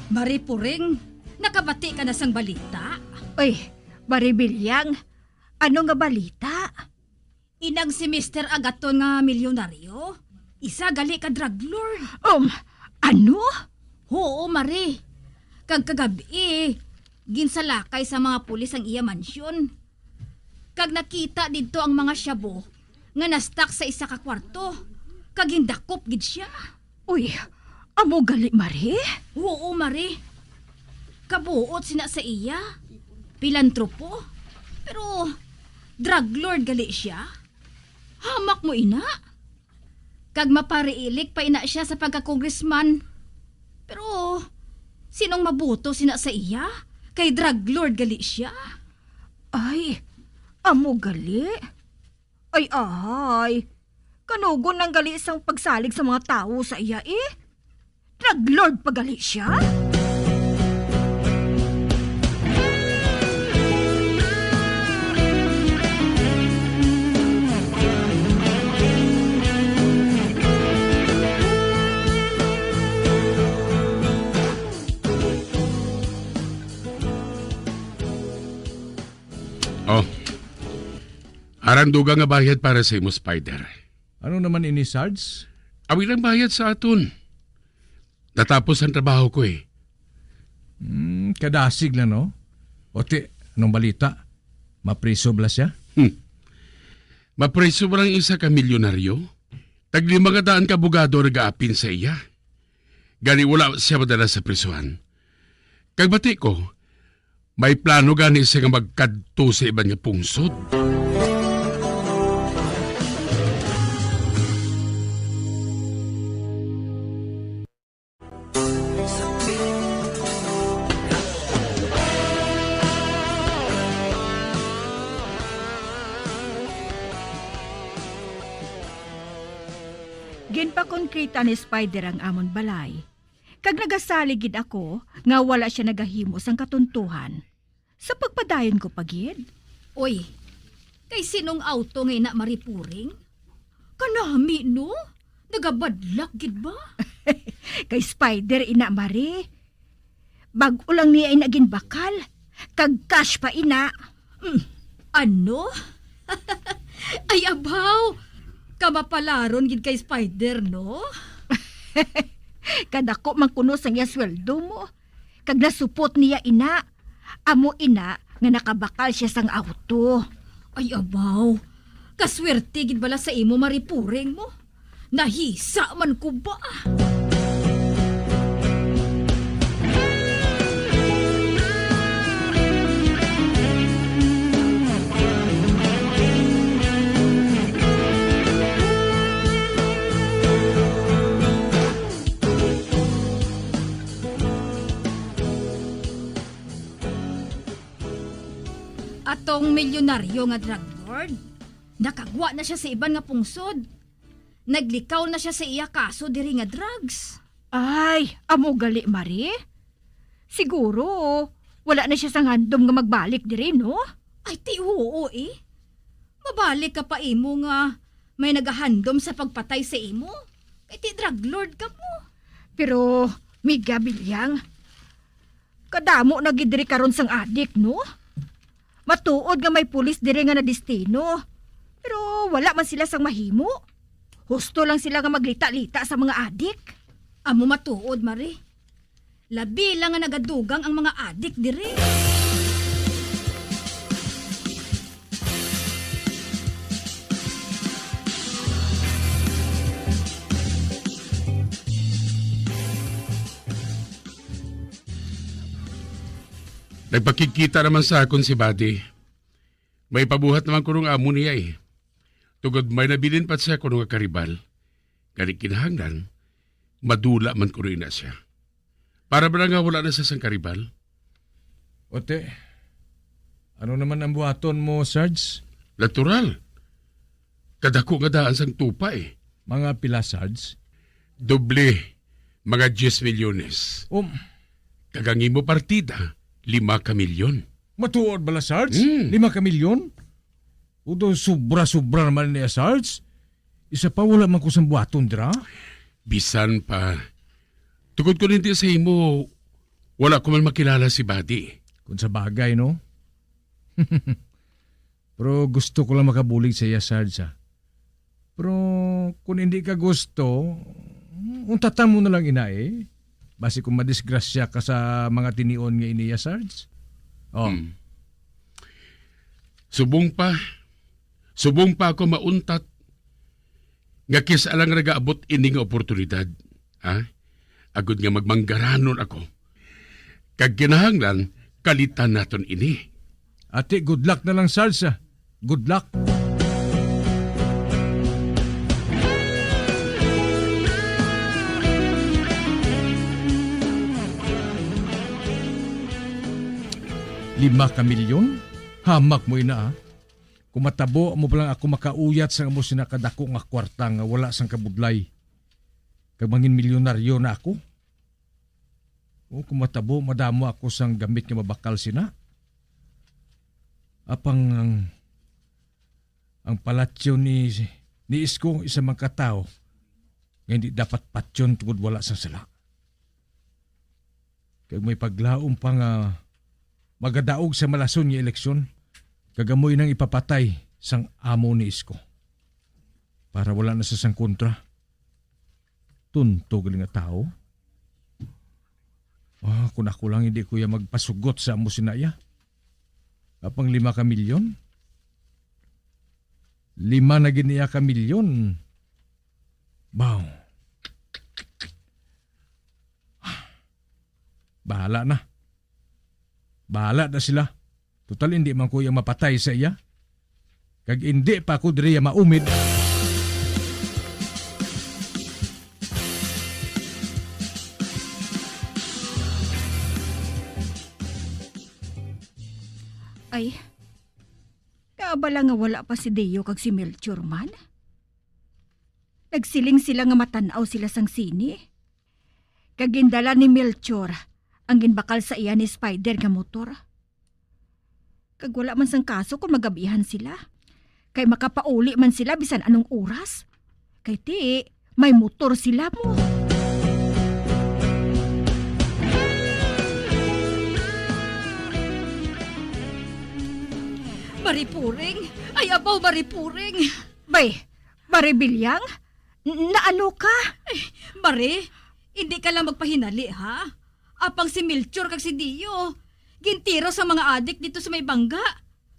W: Maripuring, nakabati ka na sang balita? Uy, Baribilyang, ano nga balita? Inang si Mr. Agaton nga milyonaryo? Isa gali ka drug lord. Ano? Oo, Mari. Kag kagabi, ginsalakay sa mga pulis ang iya mansyon. Kag nakita dito ang mga syabo nga nastak sa isa ka kwarto. Kag hindakop gid siya. Uy, amo gali, Mari? Oo, Mari. Kabuot sina sa iya. Pilantropo. Pero drug lord gali siya. Hamak mo ina. Kag mapariilik pa ina siya sa pagka-congressman. Pero sinong mabuto sina sa iya? Kay drug lord gali siya. Ay, amo gali? Ay. Kanugon ng gali isang pagsalig sa mga tao sa iya Drug lord pa gali siya?
M: Aranduga nga bayad para sa imo, Spider.
L: Ano naman ini, Sarge?
M: Awi lang bayad sa aton. Natapos ang trabaho ko
L: Kadasig lang, no? Ote, anong balita? Mapriso bla siya?
M: Mapriso ba lang isa ka milyonaryo? Taglimang ka bugado nag-aapin sa iya. Gani wala siya madala sa prisuhan. Kagbati ko, may plano gani siya nga magkadto sa iba niya pungsod.
W: Ginpakonkrita ni Spider ang amon balay. Kag nagasaligid ako nga wala siya nagahimo sang katuntuhan. Sa pagpadayon ko pagid. Uy, Kay sinong auto ngay na maripuring? Kanami, no? Nagabadlak, gid ba? Kay Spider, ina Mari. Bago lang niya ay naging bakal. Kag cash pa, ina. Ano? Ay, abaw! Kamapalaron gid kay Spider, no? Kadako man kuno sa iya sweldo mo. Kag nasupot niya, ina. Amo, ina, nga nakabakal siya sang auto. Ay, abaw. Kaswerte gid bala sa imo maripuring mo. Nahisa man ko ba? Atong milyonaryo nga drug lord, nakagwa na siya sa iban nga pungsod. Naglikaw na siya sa iya kaso diri nga drugs. Ay, amo gali, Mari. Siguro, wala na siya sang handom nga magbalik diri, no? Ay, ti oo eh. Mabalik ka pa imo nga may nagahandom sa pagpatay sa imo. Kay ti drug lord ka mo. Pero, Miga Bilyang, kadamo na gidiri karon sang adik, no? Matuod nga may pulis diri nga na destino. Pero wala man sila sang mahimo. Husto lang sila nga maglita-lita sa mga adik. Amo matuod, Mari. Labi lang nga nagadugang ang mga adik diri.
M: Nagpakikita naman sa akon si Buddy. May pabuhat naman ko nung amo niya eh. Tugod may nabilin pat siya ko nung karibal. Kani kinahanglan, madula man ko rin na siya. Para ba nga wala na sa sang karibal?
L: Ote, ano naman ang buhaton mo, Sarge?
M: Natural. Kadako nga daan sang tupa eh.
L: Mga pila, Sarge?
M: Doble, mga 10 milyones. Kagangi mo partida, 5 kamilyon.
L: Matuod bala, Sarge? 5 kamilyon? Udo, sobra-sobra naman niya, Sarge. Isa pa wala man ko sa buhaton, dira?
M: Bisan pa. Tugod ko hindi sa imo, wala ko man makilala si Buddy.
L: Kung sa bagay, no? Pero gusto ko lang makabulig sa iya, Sarge. Pero kung hindi ka gusto, untatan mo na lang ina eh. Basi kung madisgrasya ka sa mga tinion nga iniya, Sarge.
M: Subong pa ako mauntat. Nga kis alang nagaabot ini nga oportunidad. Ha? Agud nga magmanggaranon ako. Kag kinahanglan, kalitan naton ini.
L: Ate, good luck na lang, Sarge. Good luck. Lima kamilyon? Hamak mo ina, Kung matabo mo lang ako makauyat sa mo sinakadako nga kwarta nga wala sang kabudlay. Kag mangin milyonaryo na ako. O kung matabo, madamo ako sang gamit nga mabakal sina. Apang ang palatsyo ni Isko isa mang katao nga hindi dapat patyon tungod wala sang sala. Kag may paglaom pa nga magadaog sa malason nga eleksyon, kagamoy nang ipapatay sang amo ni Isko. Para wala na sa sang kontra. Tuntog nga tao. Kung ako lang hindi kuya magpasugot sa amo sinaya. Apang 5 kamilyon? 5 na giniya kamilyon. Baw. Bahala na. Bahala na sila. Total hindi man kuya mapatay sa iya. Kag hindi pa ko diriya maumid.
W: Ay, kaabala nga wala pa si Deo kag si Melchor man. Nagsiling sila nga matanaw sila sang sini. Kag gindala ni Melchor ang ginbakal sa iya ni Spider nga motor. Kag wala man sang kaso kung magabihan sila. Kay makapauli man sila bisan anong oras. Kay ti, may motor sila mo. Maripuring! Ay, abaw, Maripuring! Bay, Maribilyang? Naano ka?
D: Ay, Mari, hindi ka lang magpahinali, ha? Apang si Melchor kag si Dio, gintiro sa mga adik dito sa may bangga.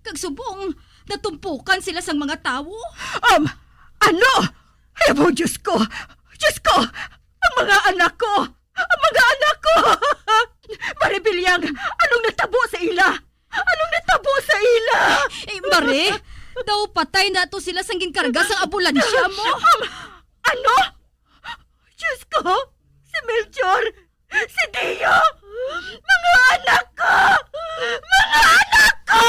D: Kag subong, natumpukan sila sa mga tao.
W: Ano? Ay, abaw, Diyos ko! Diyos ko! Ang mga anak ko! Ang mga anak ko! Maribilyang, anong natabo sa ila? Anong natabo sa ila?
D: Eh, Mari, daw patay na to sila sang ginkarga sa ambulansya mo.
W: Ano? Diyos ko! Si Melchor! Si Dio! Mga anak ko! Mga anak ko!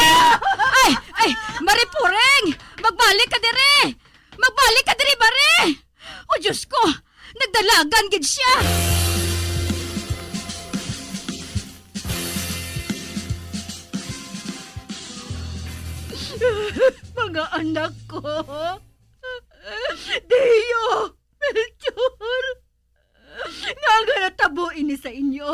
D: Ay, Mari Pureng! Magbalik ka dire! Magbalik ka dire, Mari! O Diyos ko! Nagdalagan gid siya!
W: Mga anak ko! Dio! Melchor! Nga natabo ini sa inyo!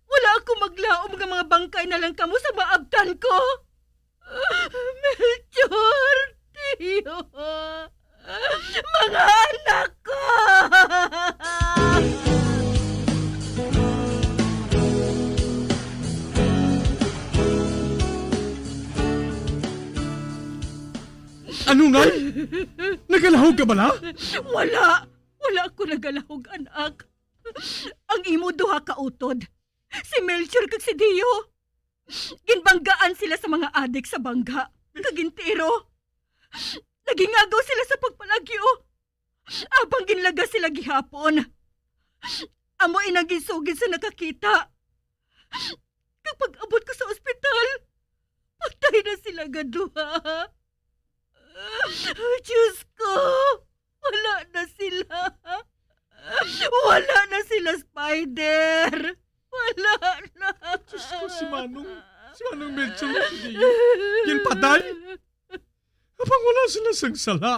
W: Wala ako maglaom ng mga bangkay na lang kamo sa maabtan ko! Melchor! Dio! Mga anak ko!
L: Ano, Nay? Nagalahog ka ba na?
W: Wala! Wala ako nagalahog, anak. Ang imo duha ka utod. Si Melchor kag si Dio. Ginbanggaan sila sa mga adik sa bangga. Kagintiro. Nagingagaw sila sa pagpalagyo. Abang ginlaga sila gihapon. Amo inagisugid sa nakakita. Kapag abot ko sa ospital, patay na sila gaduha. Diyos ko! Wala na sila! Wala na sila, Spider! Wala na!
L: Diyos ko, si Manong Melchor, si Dio. Gilpaday? Abang wala sila sang sala.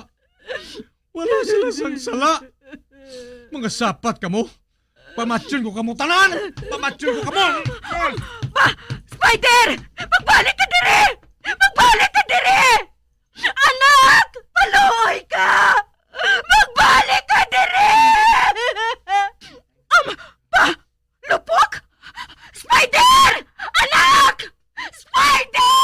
L: Wala sila sang sala. Mga sapat ka mo. Pamatsyon ko kamo tanan! Pamatsyon ko kamo!
W: Spider! Magbalik ka dire! Magbalik ka dire! Anak! Paluoy ka! Magbalik ka dire! Lupok? Spider! Anak! Spider!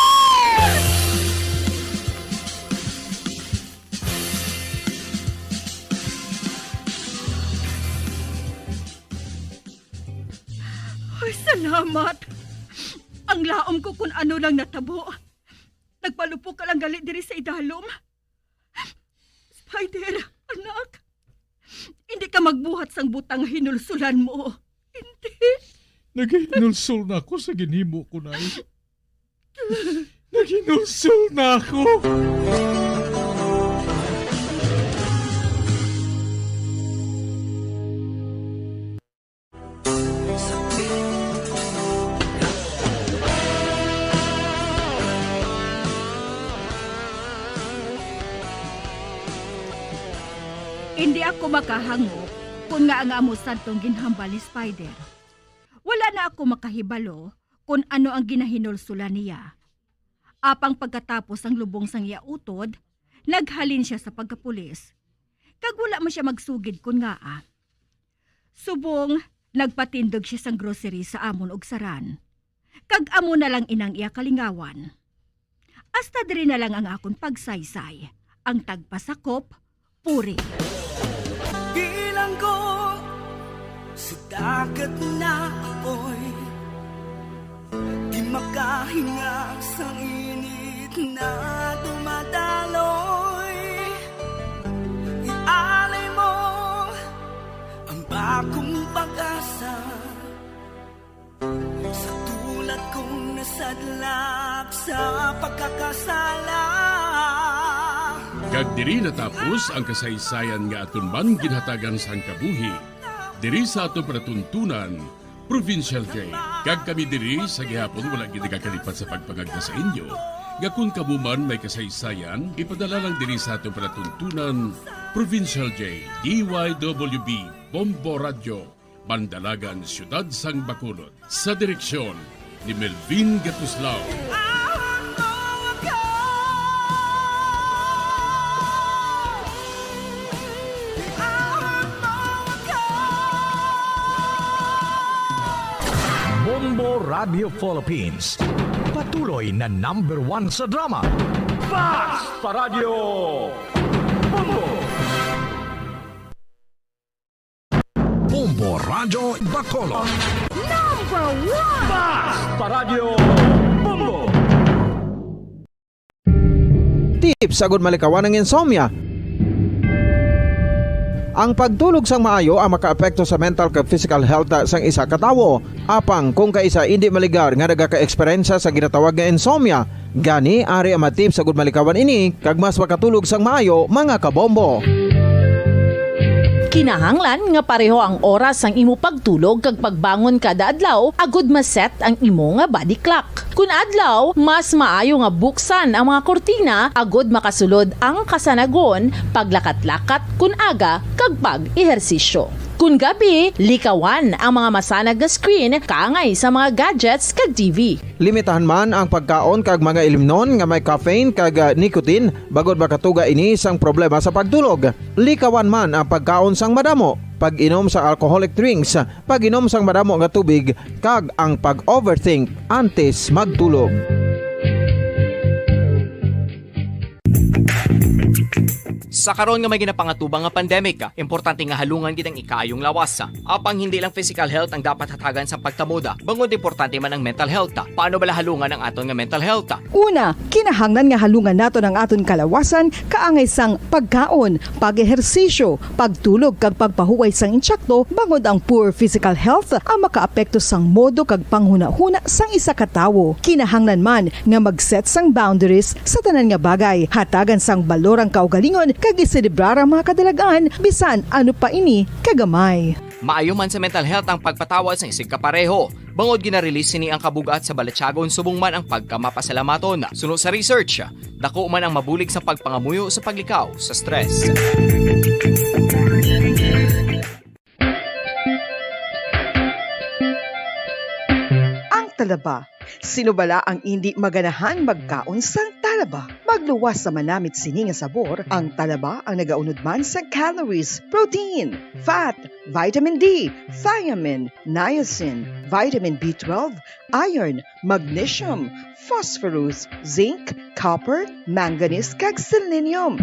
W: Ay, salamat! Ang laom ko kung ano lang natabo. Nagpalupok ka lang galit diri sa idalom. Spider, anak. Hindi ka magbuhat sang butang hinulsulan mo. Hindi.
L: Naghinulsul na ako sa ginhimo ko, Nay. Naghinulsul na ako.
W: Hindi ako makahangop kung nga ang amo santong ginhambal ni Spider. Wala na ako makahibalo kung ano ang ginahinulsulan niya. Apang pagkatapos ang lubong sang iya utod, naghalin siya sa pagkapulis. Kag wala mo siya magsugid kun nga Subong, nagpatindog siya sang grocery sa amon og saran. Kag amo na lang inang iya kalingawan. Hasta diri na lang ang akong pagsaysay, ang tagpasakop, puri.
H: Bilang ko sa dagat na apoy, di makahinga sa init na dumadaloy. Ialay mo ang bagong pag-asa sa tulad kong nasadlak sa pagkakasala.
M: Kag diri natapos ang kasaysayan nga aton man ginhatagan sa kabuhi. Diri sa aton panatuntunan, Provincial J. Kag kami diri sa gihapon wala gid nagakalipat sa pagpangagda sa inyo. Gakun kamuman may kasaysayan, ipadala lang din sa atong palatuntunan, Provincial Jail, DYWB, Bombo Radio, Bandalagan, Siyudad Sang Bacolod. Sa direksyon ni Melvin Gatuslao.
E: Bombo Radio Philippines. Patuloy na #1 sa drama. Basta Radio Bombo! Bombo Radio Bacolod.
H: #1
E: Basta Radio Bombo!
O: Tips sagud malikawan ng insomnia. Ang pagtulog sang maayo ang makaapekto sa mental kag physical health sang isa ka tawo. Apang kung kaisa hindi maligar nga nagaka-eksperyensya sa ginatawag nga insomnia, gani ari ang matip sagud malikawan ini kag mas makatulog sang maayo mga kabombo.
P: Kinahanglan nga pareho ang oras ang imo pagtulog kag pagbangon kada adlaw agud maset ang imo nga body clock. Kun adlaw, mas maayo nga buksan ang mga kortina agud makasulod ang kasanagon, paglakat-lakat kun aga kag pag-ehersisyo. Kun gabi, likawan ang mga masanag nga screen kaangay sa mga gadgets kag TV.
O: Limitahan man ang pagkaon kag mga ilimnon nga may caffeine kag nicotine bagod makatuga ini sang problema sa pagtulog. Likawan man ang pagkaon sang madamo, pag-inom sa alcoholic drinks, pag-inom sang madamo nga tubig kag ang pag-overthink antes magtulog.
N: Sa karon nga may ginapangatubang nga pandemic, importante nga halungan gid ang ikaayong lawas. Apang hindi lang physical health ang dapat hatagan sa pagtamuda, bangod importante man ang mental health. Paano bala halungan ang aton nga mental health?
I: Una, kinahanglan nga halungan nato ang aton kalawasan kaangay sang pagkaon, pag-ehersisyo, pagtulog kag pagpahuway sang insyakto bangod ang poor physical health ang makaapekto sang modo kag panghuna-huna sang isa ka tawo. Kinahanglan man nga mag-set sang boundaries sa tanan nga bagay, hatagan sang balorang kaugalingon kag iselebrar ang mga kadalagaan bisan ano pa ini kagamay.
N: Maayo man sa mental health ang pagpatawad sa isig kapareho. Bangod gina-release ni ang kabugat sa Balatsyagon subong man ang pagkamapasalamaton. Sunod sa research, dako man ang mabulig sa pagpangamuyo sa paglikaw sa stress.
I: Ang talaba. Sino bala ang hindi maganahan magkaon sang talaba? Magluwas sa manamit sini nga sabor, ang talaba ang nagaunod man sa calories, protein, fat, vitamin D, thiamine, niacin, vitamin B12, iron, magnesium, phosphorus, zinc, copper, manganese kag selenium.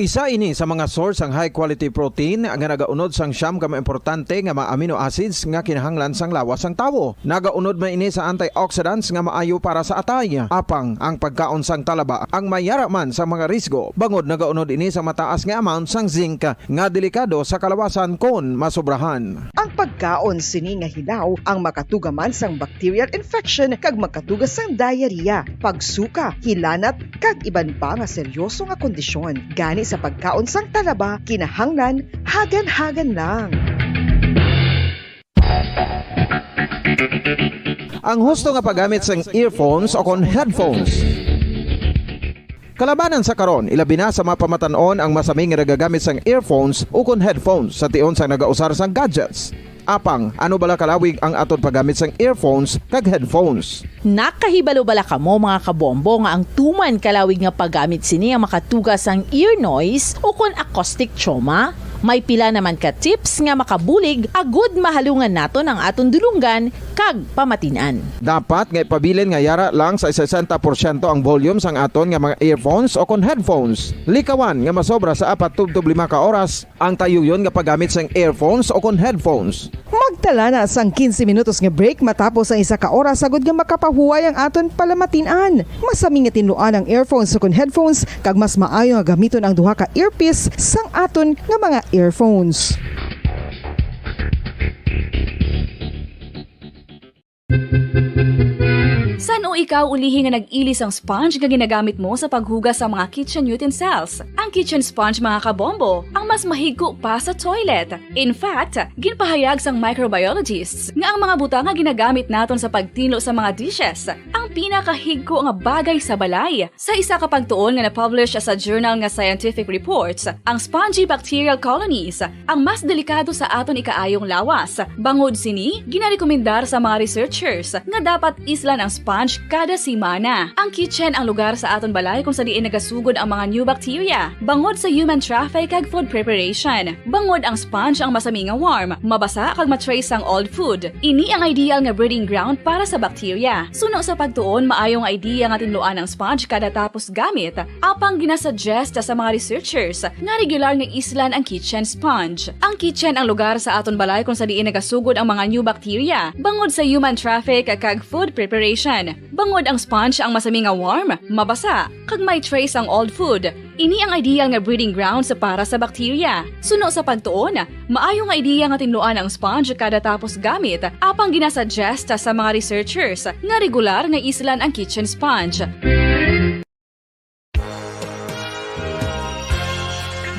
O: Isa ini sa mga source ang high quality protein nga nagaunod sang siyam ka importante nga mga amino acids nga kinahanglan sang lawas sang tawo. Nagaunod man ini sa antioxidants nga maayo para sa atay. Apang ang pagkaon sang talaba ang mayara man sa mga risgo. Bangod nagaunod ini sa mataas nga amount sang zinc nga delikado sa kalawasan kon masobrahan.
I: Ang pagkaon sini nga hilaw ang makatugaman sang bacterial infection kag makatugas sang diarrhea, pagsuka, hilanat kag iban pa nga seryoso nga kondisyon. Gani sa pagkaon sang talaba, kinahanglan hagan-hagan lang.
O: Ang husto nga paggamit sang earphones o kon headphones. Kalabanan sa karon, ilabi na sa mapamatanon ang masaming nga nagagamit sang earphones o kon headphones sa tion sang nagausar sang gadgets. Apang, ano bala kalawig ang aton paggamit sang earphones kag headphones?
P: Nakahibalo bala kamo mga kabombo nga ang tuman kalawig nga paggamit sini ang makatugas ang ear noise o kon acoustic trauma? May pila naman ka tips nga makabulig agud mahalungan naton ang aton dulunggan kag pamatinan.
O: Dapat nga ipabilin nga yara lang sa 60% ang volume sang aton nga mga earphones o kon headphones. Likawan nga masobra sa 4-5 ka oras ang tayuyon nga paggamit sang earphones o kon headphones.
I: Magtala na sang 15 minutos nga break matapos ang isa ka oras sagud nga makapahuway ang aton palamatinan. Masami nga tinluan ang earphones o kon headphones kag mas maayo nga gamiton ang duha ka earpiece sang aton nga mga earphones.
Q: San o ikaw ulihi nga nag-ilis ang sponge nga ginagamit mo sa paghugas sa mga kitchen utensils? Ang kitchen sponge mga kabombo, ang mas mahigko pa sa toilet. In fact, ginpahayag sang microbiologists nga ang mga butang nga ginagamit naton sa pagtino sa mga dishes ang pinakahigko nga bagay sa balay. Sa isa ka pagtuon nga na-publish sa journal nga Scientific Reports, ang spongy bacterial colonies ang mas delikado sa aton ikaayong lawas. Bangod sini, ginarekomendar sa mga researchers nga dapat islan ang sponge kada simana. Ang kitchen ang lugar sa aton balay kung sa diin nagasugod ang mga new bacteria. Bangod sa human traffic kag food preparation. Bangod ang sponge ang masami nga warm, mabasa kag matrace ang old food. Ini ang ideal nga breeding ground para sa bacteria. Suno sa pagtuon, maayong idea nga tinluan ang sponge kada tapos gamit. Apang ginasuggest sa mga researchers nga regular nga islan ang kitchen sponge. Ang kitchen ang lugar sa aton balay kung sa diin nagasugod ang mga new bacteria. Bangod sa human traffic kag food preparation. Bangod ang sponge ang masami nga warm, mabasa, kag may trace ang old food. Ini ang ideal nga breeding ground sa para sa bacteria. Suno sa pagtuon, maayong idea nga tinluan ang sponge kada tapos gamit. Apang ginasuggest sa mga researchers nga regular nga islan ang kitchen sponge.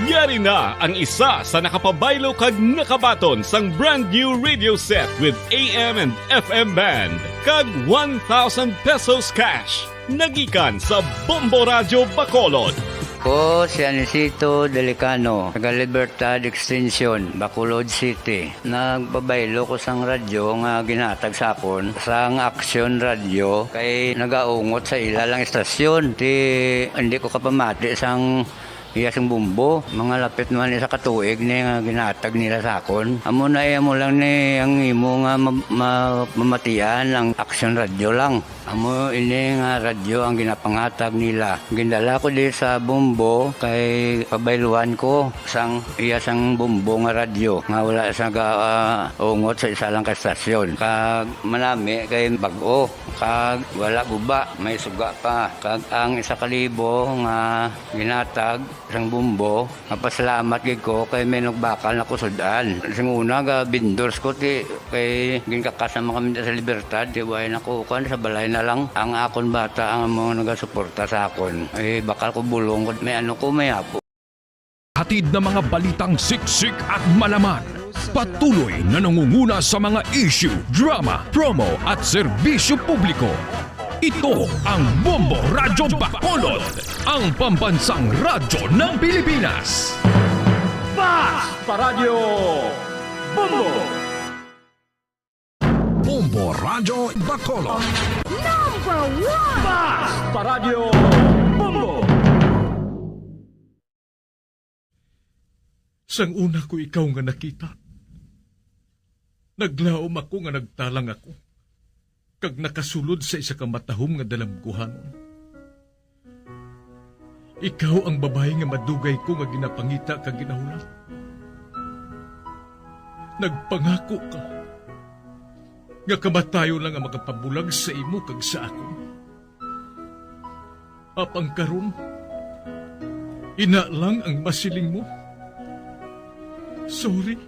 S: Yari na ang isa sa nakapabaylo kag nakabaton sang brand new radio set with AM and FM band kag 1,000 pesos cash. Nagikan sa Bombo Radio Bacolod.
T: Ko si Anisito Delicano, taga Libertad Extension, Bacolod City. Nagbabaylo ko sang radyo nga ginatag sapon sang Action Radio kay nagaungot sa ilalang estasyon. Hindi ko kapamati sang iyasang bumbo, mga lapit naman sa katuig ni nga ginatag nila sa akon. Amo na mo lang ni ang imo nga mamatian ang Action Radio lang. Amo ini nga radyo ang ginapangatag nila. Gindala ko di sa bumbo kay pabayluan ko sang iyasang bumbo nga radyo. Nga wala sa ungot sa isa lang ka stasyon. Kag manami kay bag-o. Kag wala guba, may suga pa. Kag ang 1,000 nga ginatag sang bumbo, mapasalamat gid ko kay may nagbakal na kusudan. Sing una ga vendors ko ti kay ginkakasama kami sa Libertad, di way nakukuan sa balay na lang ang akon bata ang mga nagasuporta sa akon. Eh bakal ko bulong may ano ko may apo.
K: Hatid na mga balitang siksik at malaman. Patuloy na nangunguna sa mga issue, drama, promo at serbisyo publiko. Ito ang Bombo Radio Bacolod, ang pambansang radyo ng Pilipinas.
E: Basta Radio Bombo!
K: Bombo Radio Bacolod.
H: Number 1!
E: Basta Radio Bombo!
L: Sang una ko ikaw nga nakita, naglaom ako nga nagtalang ako. Kag nakasulod sa isa ka matahom nga dalamguhanon. Ikaw ang babae nga madugay ko nga ginapangita kag ginahulat. Nagpangako ka nga kamatayo lang ang makapabulag sa imo kag sa akon. Apang karon, ina lang ang masiling mo. Sorry.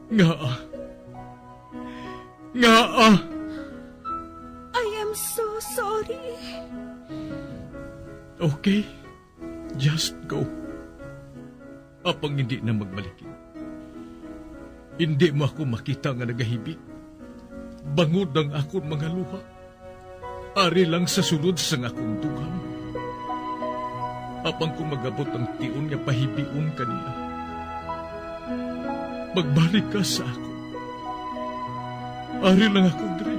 L: Nga.
H: I am so sorry.
L: Okay, just go. Apang hindi na magbalikin. Hindi mo ako makita nga nagahibik. Bangod ang akong mga luha. Ari lang sa sulod sang akong dugham. Apang kung magabot ang tiun nga pahibiun kanila. Magbalik ka sa ako. Ari lang ako, Dre.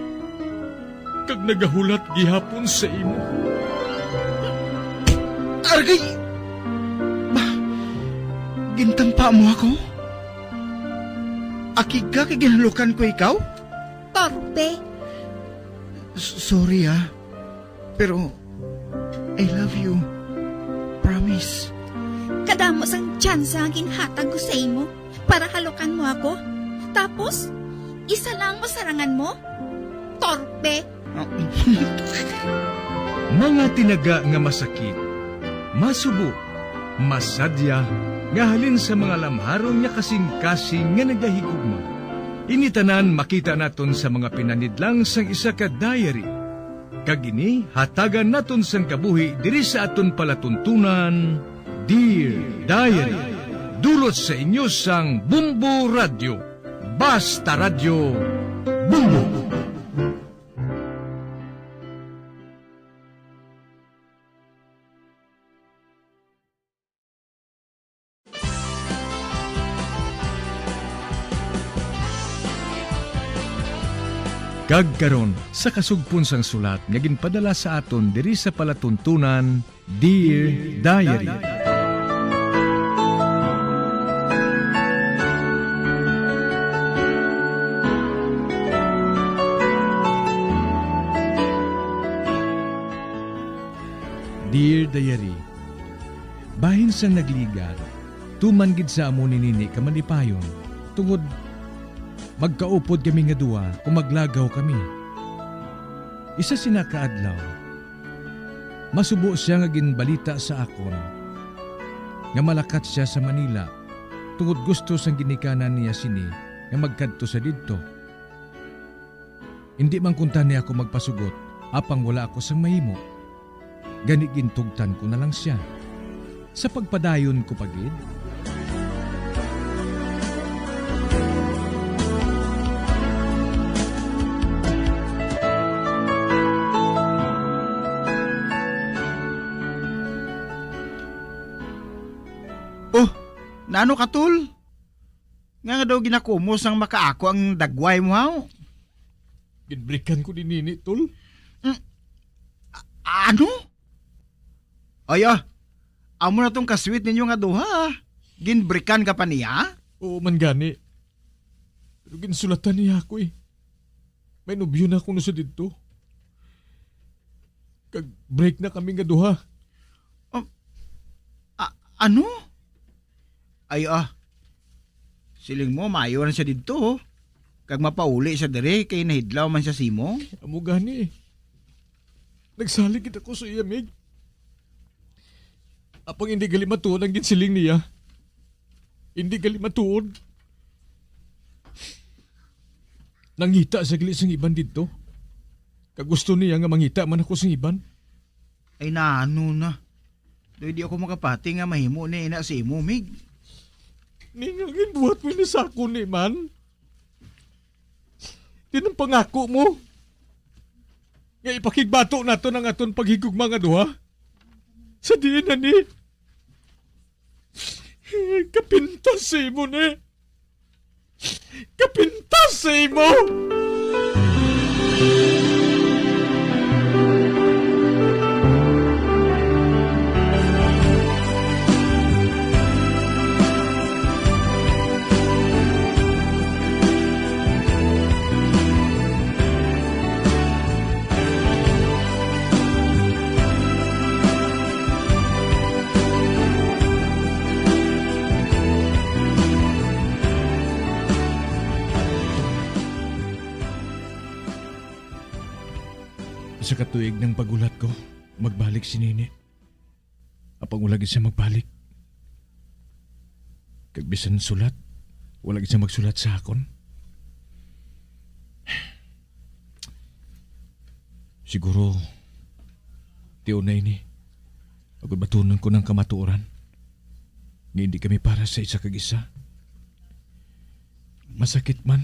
L: Kag nagahulat gihapon sa imo.
G: Argay! Gintampa mo ako? Akig ka kay ginalukan ko ikaw?
H: Torpe.
G: Sorry pero I love you. Promise.
A: Kadamos ang tsansa ang ginhatag ko sa imo para halukan mo ako. Tapos, isa lang masarangan mo? Torpe!
L: Mga tinaga nga masakit, masubo, masadya, nga halin sa mga lamharon nga kasing-kasing nga nagahigugma.
K: Initanan makita naton sa mga pinanidlang sang isa ka diary. Kagini hatagan naton sang kabuhi diri sa aton palatuntunan, Dear Diary. Dulot sa inyo sang Bumbo Radio. Basta Radio Bumbo. Kagkaron sa kasugpon sang sulat nga ginpadala sa aton diri sa palatuntunan, Dear Diary. Dear Diary, bahin sang nagligat, tumanggid sa amo ni Nini kamalipayon, tungod magkaupod kami nga duwa kung maglagaw kami. Isa sinakaadlaw, masubo siya nga ginbalita sa akon nga malakat siya sa Manila tungod gusto sang ginikanan niya sini nga magkadto sa didto. Hindi man kunta niya ako magpasugot apang wala ako sang mahimo. Gani gintugtan ko na lang siya. Sa pagpadayon ko pagid,
G: Nano katul? Nga daw ginakumos ang makaako ang dagway mo haw?
L: Ginbrikan ko ni Nini, tol.
G: Ano? Ay amo na tong kasweet ninyo nga duha. Ginbrikan ka pa niya?
L: Oo man gani. Pero ginsulatan niya ako eh. May nobyo na ako na sa dito. Kag-break na kami nga duha.
G: Ano? Ay siling mo maayo na siya dito. Kag mapauli siya dire kay nahidlaw man siya simo.
L: Amo gani eh. Nagsaligid ako sa iya, Meg. Apang hindi gali matuod ang ginsiling niya. Hindi gali matuod. Nangita sa gali sang iban dito. Kagusto niya nga mangita man ako sang iban.
G: Ay naano na. Doy di ako makapati nga mahimo ni ina si imo, Meg.
L: Ningangin buhat mo ni sako ni man. Yan ang pangako mo. Nga ipakigbato nato ng aton paghigugma nga duha. Sa diin na ni. Kapintas sa imo ni. Kapintas sa imo. Sa katuig ng pagulat ko, magbalik si Nini. Apang wala siya magbalik. Kagbisan sulat, wala siya magsulat sa akon. Siguro, tiyo na ini. Agad batunan ko ng kamatuoran. Nga hindi kami para sa isa kag-isa. Masakit man.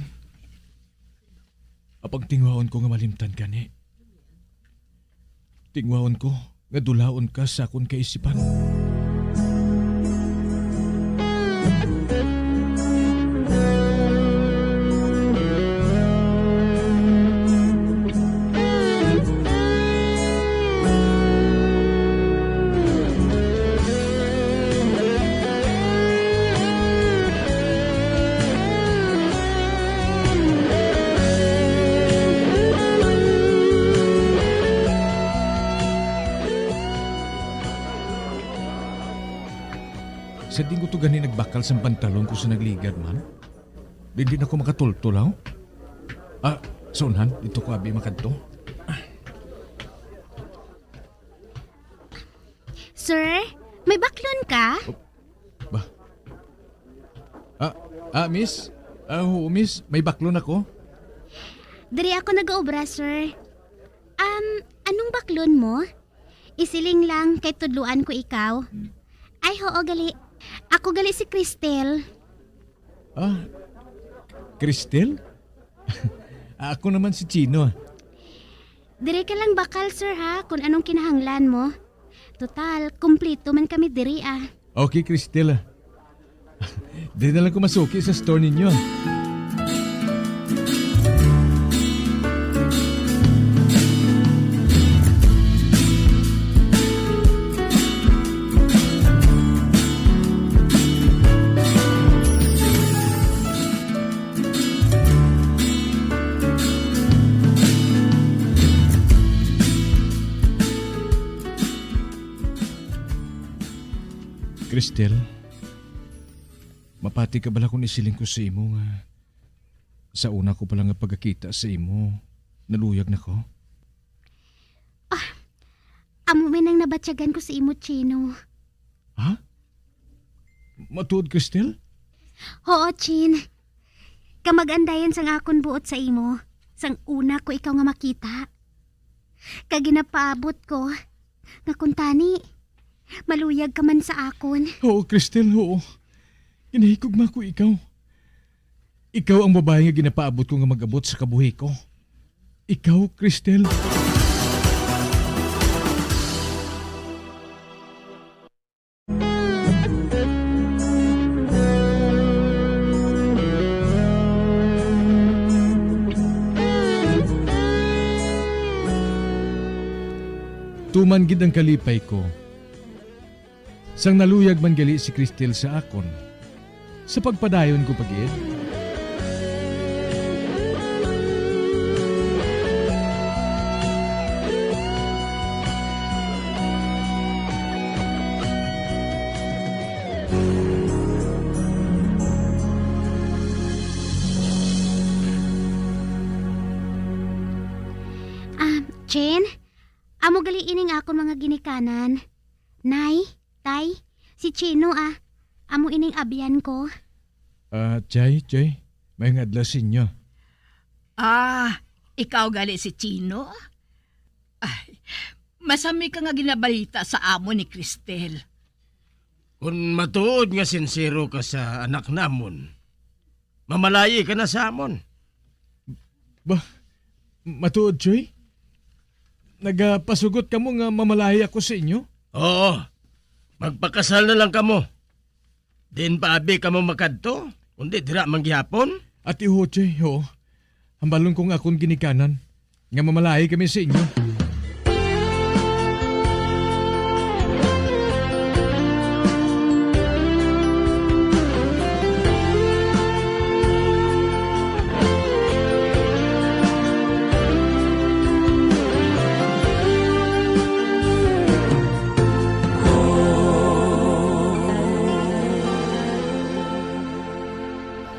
L: Apang tingwaon ko nga malimtan ka ni. Tingwaon ko, nga dulaon ka sa akong kaisipan. Sa dinggo to gani nagbakal sa pantalon ko sa nagligad man. Hindi na ako makatultulaw. Sonhan, dito ko abi makadto.
A: Sir, may baklon ka?
L: Miss? Oo, miss. May baklon ako.
A: Diri ako nag-obra, sir. Anong baklon mo? Isiling lang kay tudluan ko ikaw. Ay, oo, gali. Ako gali si Cristel.
L: Cristel? Ako naman si Chino.
A: Diri ka lang bakal, sir, ha? Kung anong kinahanglan mo. Total, kumplito man kami diri, ah.
L: Okay, Cristel. Di na lang ko masuki sa store ninyo. Cristel, mapati ka bala kung isiling ko sa imo nga sa una ko pala nga pagkakita sa imo, naluyag na ko.
A: Amo man ang nabatyagan ko sa imo, Chino.
L: Ha? Matuod, Cristel?
A: Oo, Chin. Kamag-andayan sang akon buot sa imo. Sang una ko ikaw nga makita. Kaginapaabot ko. Nga kuntani, maluyag ka man sa akon.
L: Oo, Cristel, oo. Inahikugma ko ikaw. Ikaw ang babae nga ginapaabot ko nga mag-abot sa kabuhi ko. Ikaw, Cristel. Tuman gid ang kalipay ko. Sang naluyag man gali si Cristel sa akon. Sa pagpadayon ko pagid.
A: Chen, amo gali ining akon mga ginikanan. Nay, tay, si Chino amo ining abyan ko.
L: Chay, may nga adlasin nyo.
C: Ikaw gali si Chino? Ay, masami ka nga ginabalita sa amo ni Cristel.
L: Kung matuod nga sincero ka sa anak namon, mamalayi ka na sa amon. Matuod, Choy? Nagpasugot ka mo nga mamalahi ako sa inyo? Oo. Magpakasal na lang kamo. Din paabi ka mo makadto? Kundi dira manggihapon? At iho, Choy, ho. Hambalon kong akong ginikanan. Nga mamalahi kami sa inyo.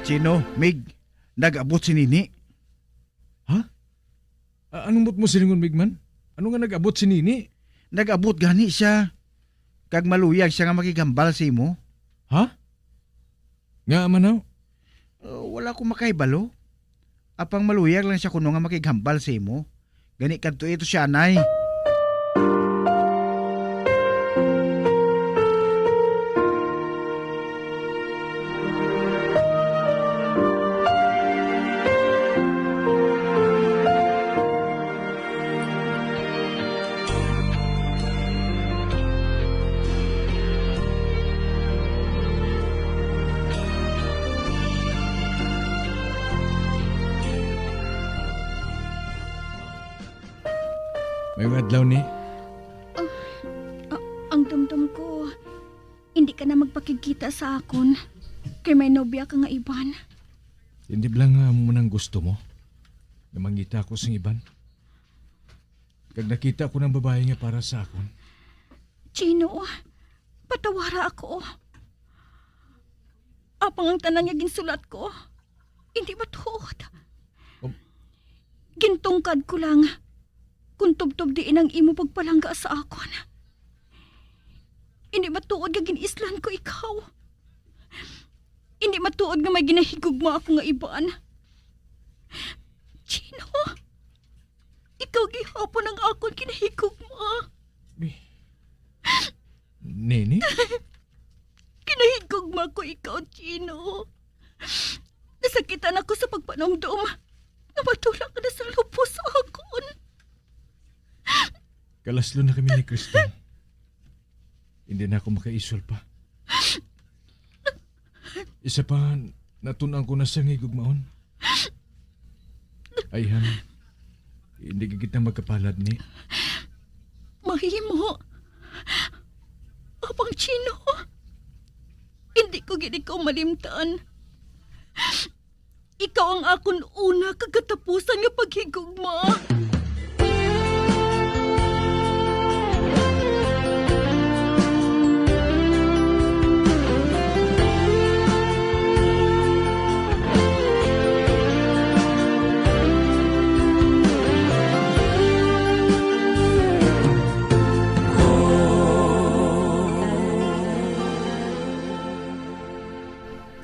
G: Chino, Mig, nag-abot si Nini.
L: Ha? Anong bot mo silingon, Migman? Ano nga nag-abot si Nini?
G: Nag-abot gani siya. Kag maluyag siya nga makigambal sa imo.
L: Ha? Nga manaw?
G: Wala ko makaibalo. Apang maluyag lang siya kuno nga makigambal sa imo. Gani kadto ito siya, Nay.
L: May adlaw ni.
W: Ang dumdum ko, hindi ka na magpakikita sa akon. Kay may nobya ka nga iban.
L: Hindi lang nga mo nang gusto mo. Na mangita ako sa iban. Kag nakita ko ng babae nga para sa akon.
W: Chino, patawara ako. Apang ang tanan nga ginsulat ko, hindi matuod. Gintungkad ko lang kung tubtob diin ang imo pagpalangga sa akon. Hindi matuod nga ginislan ko ikaw.
D: Hindi matuod nga may ginahigugma ako nga iban. Chino, ikaw gihapon ang akong ginahigugma.
L: Nini?
D: Kinahigugma ko ikaw, Chino. Nasakitan ako sa pagpanomdom na matulak ka na sa lupos sa akon.
L: Kalaslo na kami ni Cristel. Hindi na ako makaisol pa. Isa pa, natunan ko na sa ngigugmaon. Ayhan, hindi ka kita magkapalad ni.
D: Mahimo. Apang Chino, hindi ko gini ko malimtaan. Ikaw ang akon una kagatapusan nga paghigugma.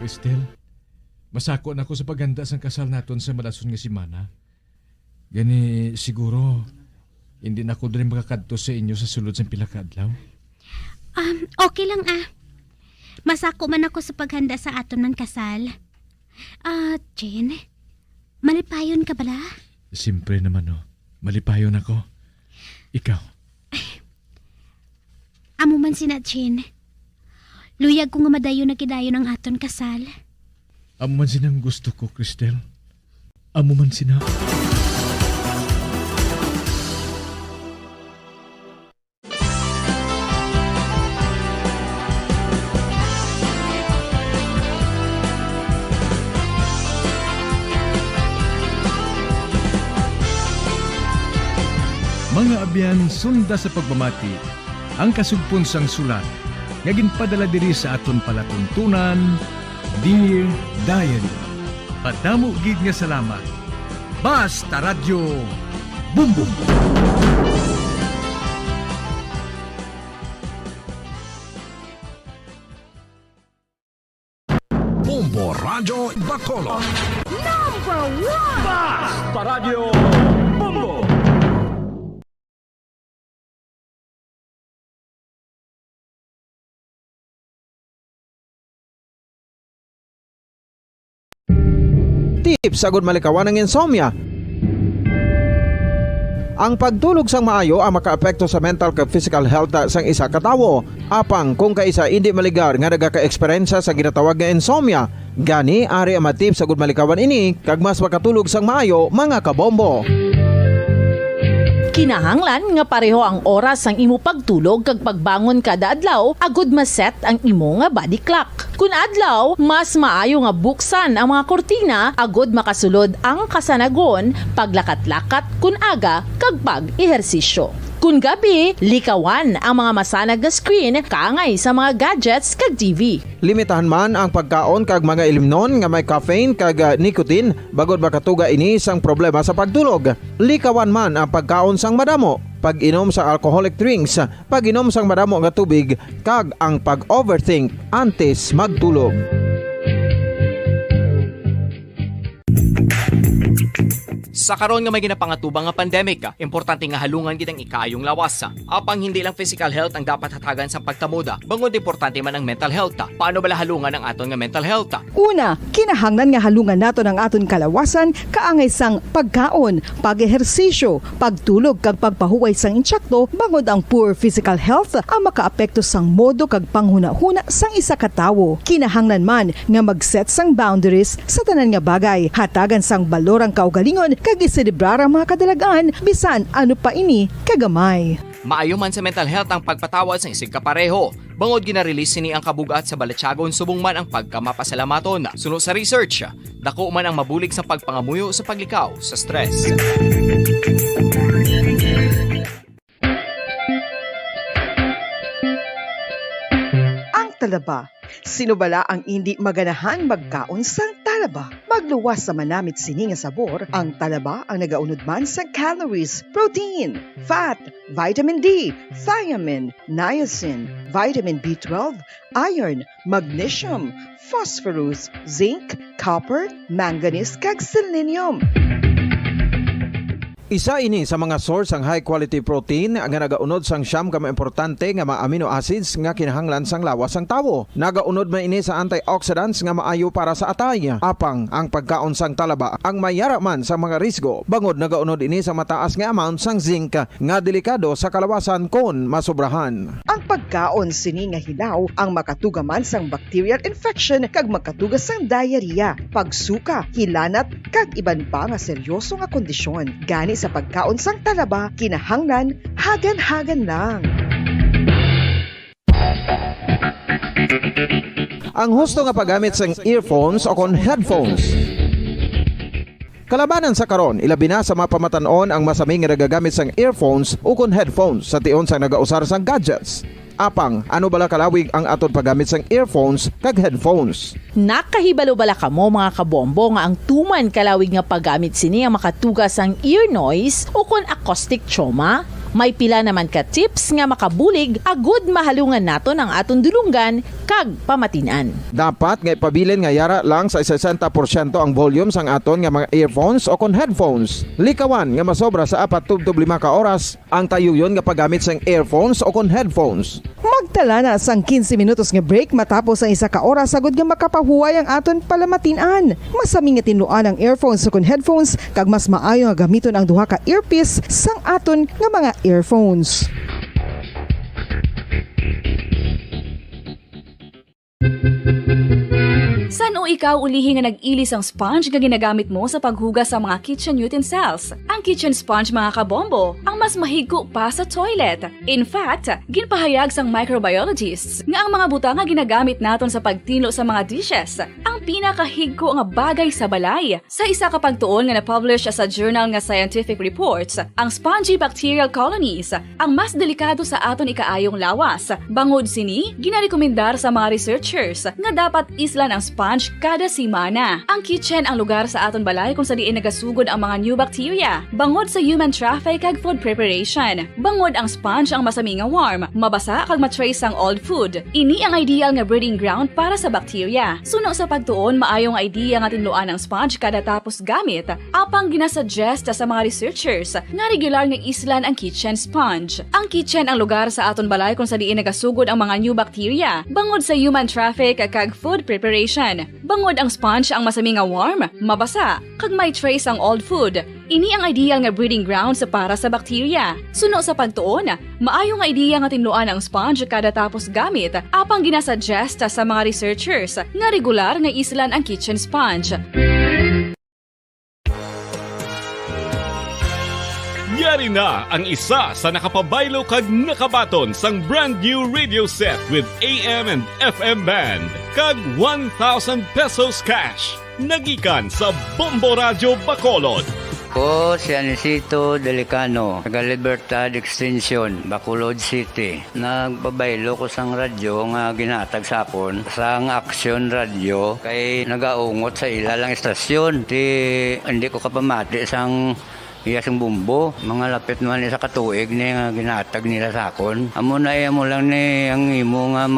L: Cristel, masako na ako sa paghanda sang kasal naton sa malason nga simana. Gani siguro, hindi na ako rin makakadto sa inyo sa sulod sa pila ka adlaw.
A: Okay lang Masako man ako sa paghanda sa aton ng kasal. Jen, malipayon ka bala?
L: Siyempre naman malipayon ako. Ikaw?
A: Amo man sina Jen. Luyag ko nga madayon na kidayon ang aton kasal.
L: Amo man sinang gusto ko, Cristel. Amo man sina.
K: Mga abyan, sunda sa pagmamati, ang kasugpon sang sulat, nga ginpadala diri sa aton palatuntunan, Dear Diary. Padamo gid nga salamat. Basta Radyo Bumbum.
E: Bombo Radio Bacolod.
H: Number 1!
E: Basta Radio Bombo.
O: Tips sagud malikawan ng insomnia. Ang pagtulog sang maayo ang makaapekto sa mental kag physical health sang isa ka tawo. Apang kung kaisa hindi maligar nga nagaka-eksperyensya sa ginatawag nga insomnia, gani ari ang matip sagud malikawan ini kag mas makatulog sang maayo mga kabombo.
P: Kinahanglan nga pareho ang oras sang imo pagtulog kag pagbangon kada adlaw agud maset ang imo nga body clock. Kun adlaw, mas maayo nga buksan ang mga kortina agud makasulod ang kasanagon, paglakat-lakat kun aga kag pag-ehersisyo. Kun gabi, likawan ang mga masanag nga screen kaangay sa mga gadgets kag TV.
O: Limitahan man ang pagkaon kag mga ilimnon nga may caffeine kag nicotine bagod makatuga ini sang problema sa pagtulog. Likawan man ang pagkaon sang madamo, pag-inom sa alcoholic drinks, pag-inom sang madamo nga tubig kag ang pag-overthink antes magtulog.
N: Sa karon nga may ginapangatubang nga pandemic, importante nga halungan gid ang ikaayong lawas. Apang hindi lang physical health ang dapat hatagan sa pagkamuda, bangod importante man ang mental health. Paano bala halungan ang aton nga mental health?
I: Una, kinahanglan nga halungan nato ang aton kalawasan kaangay sang pagkaon, pag-ehersisyo, pagtulog kag pagpahuway sang insyakto bangod ang poor physical health ang makaapekto sang modo kag panghuna-huna sang isa ka tawo. Kinahanglan man nga mag-set sang boundaries sa tanan nga bagay, hatagan sang balorang kaugalingon kag iselebrar ang mga kadalagaan bisan ano pa ini kagamay.
N: Maayo man sa mental health ang pagpatawad sa isig kapareho. Bangod ginarelease sini ang kabugat sa Balatyagon subong man ang pagkamapasalamaton. Suno sa research, dako man ang mabulig sa pagpangamuyo sa paglikaw sa stress.
I: Ang talaba, sino bala ang hindi maganahang magkaon sang talaba? talaba. Magluwas sa manamit sini nga sabor, ang talaba ang nagaunod man sa calories, protein, fat, vitamin D, thiamine, niacin, vitamin B12, iron, magnesium, phosphorus, zinc, copper, manganese kag selenium.
O: Isa ini sa mga source ang high quality protein nga nagaunod sang siyam ka importante nga mga amino acids nga kinahanglan sang lawas sang tawo. Nagaunod man ini sa antioxidants nga maayo para sa atay. Apang ang pagkaon sang talaba ang mayara man sa mga risgo. Bangod nagaunod ini sa mataas nga amount sang zinc nga delikado sa kalawasan kon masobrahan.
I: Ang pagkaon sini nga hilaw ang makatugaman sang bacterial infection kag makatugas sang diarrhea, pagsuka, hilanat kag iban pa nga seryoso nga kondisyon. Gani sa pagkaon sang talaba, kinahanglan hagan-hagan lang.
O: Ang husto nga paggamit sang earphones o kon headphones. Kalabanan sa karon, ilabi na sa mapamatanon ang masaming nga nagagamit sang earphones o kon headphones sa tion sang nagausar sang gadgets. Apang, ano bala kalawig ang aton paggamit sang earphones kag headphones?
P: Nakahibalo bala kamo mga kabombo nga ang tuman kalawig nga paggamit sini ang makatugas ang ear noise o kon acoustic trauma? May pila naman ka tips nga makabulig agud mahalungan naton ang aton dulunggan kag pamatinan.
O: Dapat nga ipabilin nga yara lang sa 60% ang volume sang aton nga mga earphones o kon headphones. Likawan nga masobra sa 4 to 5 ka oras ang tayuyon nga paggamit sang earphones o kon headphones.
I: Magtala na sang 15 minutos nga break matapos ang 1 ka oras sagud nga makapahuway ang aton palamatinan. Masami nga tinluan ang earphones o kon headphones kag mas maayo nga gamiton ang duha ka earpiece sang aton nga mga earphones.
Q: San o ikaw ulihi nga nag-ilis ang sponge nga ginagamit mo sa paghugas sa mga kitchen utensils? Ang kitchen sponge mga kabombo, ang mas mahigko pa sa toilet. In fact, ginpahayag sang microbiologists nga ang mga butang nga ginagamit naton sa pagtinlo sa mga dishes ang pinakahigko nga bagay sa balay. Sa isa ka pagtuon nga na-publish sa journal nga Scientific Reports, ang spongy bacterial colonies ang mas delikado sa aton ikaayong lawas. Bangod sini, ginarekomendar sa mga researchers nga dapat islan ang sponge kada simana. Ang kitchen ang lugar sa aton balay kung sa diin nagasugod ang mga new bacteria. Bangod sa human traffic kag food preparation. Bangod ang sponge ang masami nga warm, mabasa kag matrace ang old food. Ini ang ideal nga breeding ground para sa bacteria. Suno sa pagtuon, maayong idea nga tinluan ang sponge kada tapos gamit. Apang ginasuggest sa mga researchers nga regular nga islan ang kitchen sponge. Ang kitchen ang lugar sa aton balay kung sa diin nagasugod ang mga new bacteria. Bangod sa human traffic kag food preparation. Bangod ang sponge ang masami nga warm, mabasa, kag may trace ang old food. Ini ang ideal nga breeding ground sa para sa bacteria. Suno sa pagtuon, maayo nga idea nga tinluan ang sponge kada tapos gamit, apang ginasuggest sa mga researchers nga regular nga islan ang kitchen sponge.
S: Yari na ang isa sa nakapabaylo kag nakabaton sang brand new radio set with AM and FM band kag 1,000 pesos cash. Nagikan sa Bombo Radio Bacolod.
T: Ko si Anisito Delicano, taga Libertad Extension, Bacolod City. Nagpabaylo ko sang radyo nga ginatag sapon sang Action Radio kay nagaungot sa ilalang estasyon. Hindi ko kapamati sang iyasang bumbo, mga lapit naman sa katuig ni nga ginatag nila sa akon. Amo na mo lang ni ang imo nga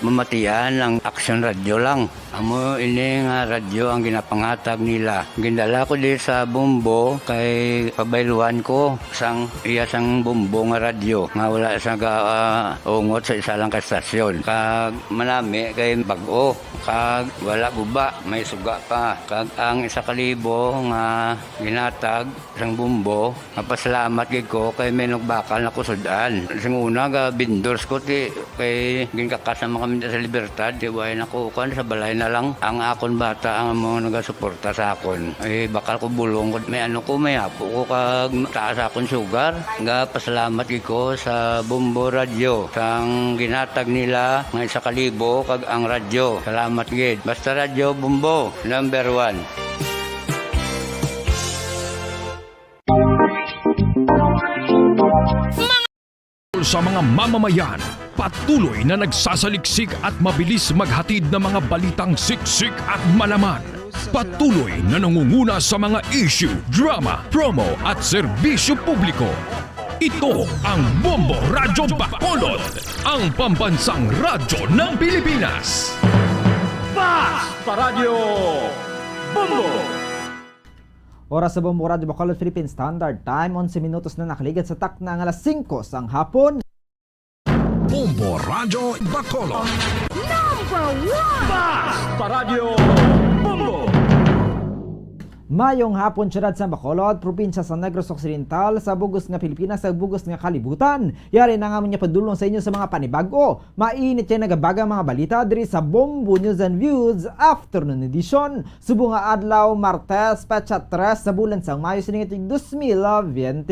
T: mamatian ang Action Radio lang. Amo ini nga radyo ang ginapangatag nila. Gindala ko di sa bumbo kay pabayluan ko sang iyasang bumbo nga radyo nga wala sa ungot sa isa lang ka stasyon. Kag manami kay bag-o kag wala guba, may suga pa. Kag ang 1,000 nga ginatag sang bumbo, napasalamat gid ko kay may nagbakal na kusudan. Sing una ga bindors ko ti kay ginkakasama kami sa Libertad, di way nako kan sa balay na lang ang akon bata ang mga nagasuporta sa akon. Ay bakal ko bulong ko may ano ko may apo ko kag taas akon sugar. Ga pasalamat gid ko sa Bombo Radio sang ginatag nila nga 1,000 kag ang radyo. Salamat gid. Basta Radio Bombo number 1.
K: Sa mga mamamayan, patuloy na nagsasaliksik at mabilis maghatid ng mga balitang siksik at malaman. Patuloy na nangunguna sa mga issue, drama, promo at serbisyo publiko. Ito ang Bombo Radyo Bacolod, ang pambansang radyo ng Pilipinas.
E: Fast Paradyo Bombo!
O: Oras sa Bombo Radyo Bacolod Philippine Standard Time, 11 minutos na nakaligid sa takna ng alas 5 sang hapon.
K: Bombo Radyo Bacolod.
H: Number 1!
E: Fast Paradyo Bombo!
O: Mayong hapon siyudad sa Bacolod, probinsya sa Negros Occidental, sa bugos nga Pilipinas, sa bugos nga kalibutan. Yari na nga niya padulong sa inyo sa mga panibago. Mainit yung nagabagang mga balita diri sa Bombo News and Views Afternoon Edition. Subo nga adlaw Martes, petsa 3 sa bulan sa Mayo siningitig 2022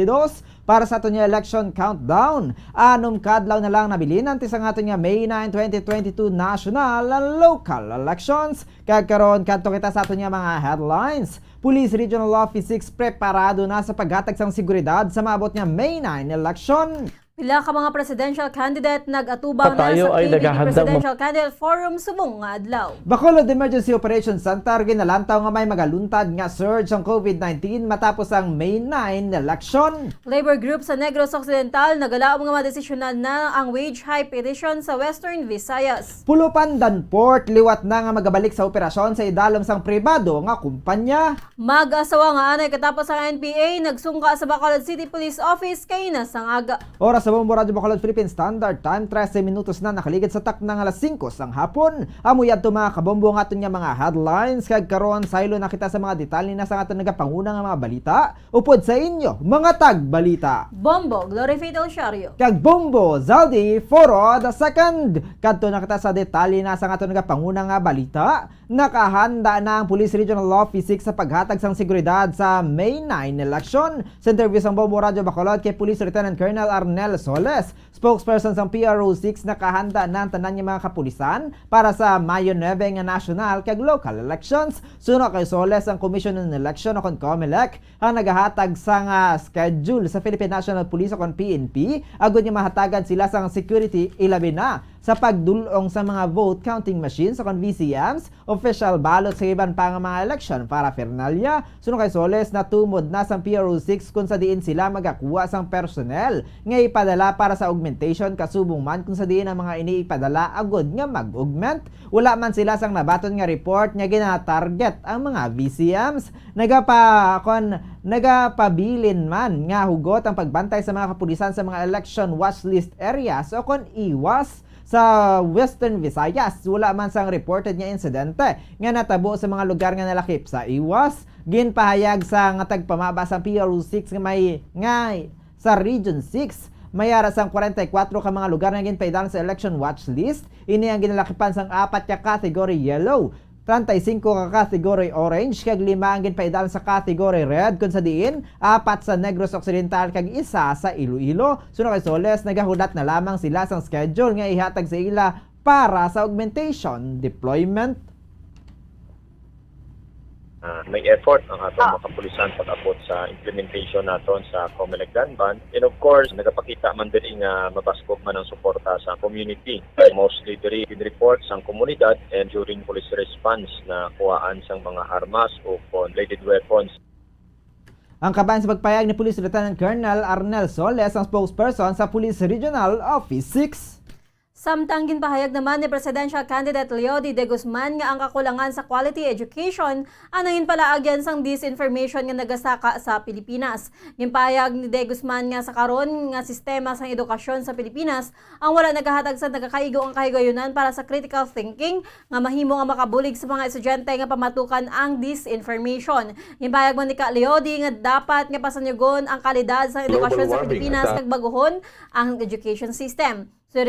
O: para sa ato niya election countdown. Anom kadlaw na lang nabilin antes ang ato niya May 9, 2022 national and local elections. Kagkaroon kanto kita sa ato niya mga headlines. Police Regional Office 6 preparado na sa paghatag sang seguridad sa maabot niya May 9 election.
F: Pila ka mga presidential candidate nag-atubang na
O: Tayo
F: sa
O: ay
F: PBB
O: naghahandang
F: Presidential Candidate Forum subong nga adlaw.
O: Bacolod Emergency Operations Center ginalantaw nga may magaluntad nga surge ang COVID-19 matapos ang May 9 election.
F: Labor group sa Negros Occidental nagalaom nga madesisyonan na ang wage hike petition sa Western Visayas.
O: Pulupan Danport liwat na nga magabalik sa operasyon sa idalom sang pribado nga kumpanya.
F: Mag-asawa nga anay katapos ang NPA nagsungka sa Bacolod City Police Office kay nasang aga.
O: Oras sa Bombo Radyo Bacolod Philippine Standard Time, 13 minutos na nakaligid sa takna ng alas 5 sang hapon. Amuyad to mga kabombo nga aton nga mga headlines. Kag karon saylo na kita sa mga detalye na sa aton nagapanguna nga mga balita. Upod sa inyo, mga tagbalita.
F: Bombo, Glory Fatal Shario.
O: Kag Bombo, Zaldi, Foro, the second. Kadto na kita sa detalye na sa aton nagapanguna nga balita. Nakahanda na ang Police Regional Office 6 sa paghatag sang seguridad sa May 9 election. Sa interview sang Bombo Radyo Bacolod kay Police Lieutenant Colonel Arnel Soles, spokesperson ng PRO6, nakahanda na ang tanan niya mga kapulisan para sa Mayo 9 nga national kag local elections. Suno kay Soles ang Commission on Election o COMELEC ang nagahatag sa nga schedule sa Philippine National Police o PNP agud niya mahatagan sila sa security ilabi na sa pagdulong sa mga vote counting machines o VCMs, official ballot sa iban pa nga mga election para Fernalia. Suno kay Soles na tumod na sa PRO6 kung sa diin sila magakuha sang personnel nga ipadala para sa augmentation kasubong man kung sa diin ang mga iniipadala agud nga mag-augment. Wala man sila sang nabaton nga report nga gina-target ang mga VCMs. Nagapabilin man nga hugot ang pagbantay sa mga kapulisan sa mga election watchlist areas o kon IWAS sa Western Visayas. Wala man sang reported nga insidente nga natabo sa mga lugar nga nalakip sa IWAS. Ginpahayag sa nga tagpamaba sa PRO6 nga may sa Region 6 mayara sang 44 ka mga lugar nga ginpaidalan sa election watch list. Ini ang ginalakipan sang 4 ka category yellow, 35 ka category orange, kag 5 ang ginpaidalan sa category red kung sa diin 4 sa Negros Occidental kag 1 sa Iloilo. Suno kay Soles nagahudat na lamang sila sang schedule nga ihatag sa ila para sa augmentation deployment.
U: May effort ang atong mga kapulisan pag-abot sa implementation naton sa COMELEC Danban. And of course, nagapakita man din nga mabaskog man ang suporta sa community. Mostly diri reports ang komunidad and during police response na kuhaan sang mga armas o bladed weapons.
O: Ang kabayan sa pagpayag ni Police Lieutenant Colonel Arnel Soles, ang spokesperson sa Police Regional Office 6.
F: Samtang ginpahayag naman ni Presidential Candidate Leody De Guzman nga ang kakulangan sa quality education anahin palaagyan sang disinformation nga nagasaka sa Pilipinas. Ginpahayag ni De Guzman nga sa karon nga sistema sang edukasyon sa Pilipinas ang wala nagahatag sa nagakaigo ang kahigayunan para sa critical thinking nga mahimo nga makabulig sa mga estudyante nga pamatukan ang disinformation. Ginpahayag man ni Ka Leody nga dapat nga pasanyugon ang kalidad sa edukasyon sa Pilipinas kag baguhon ang education system. So,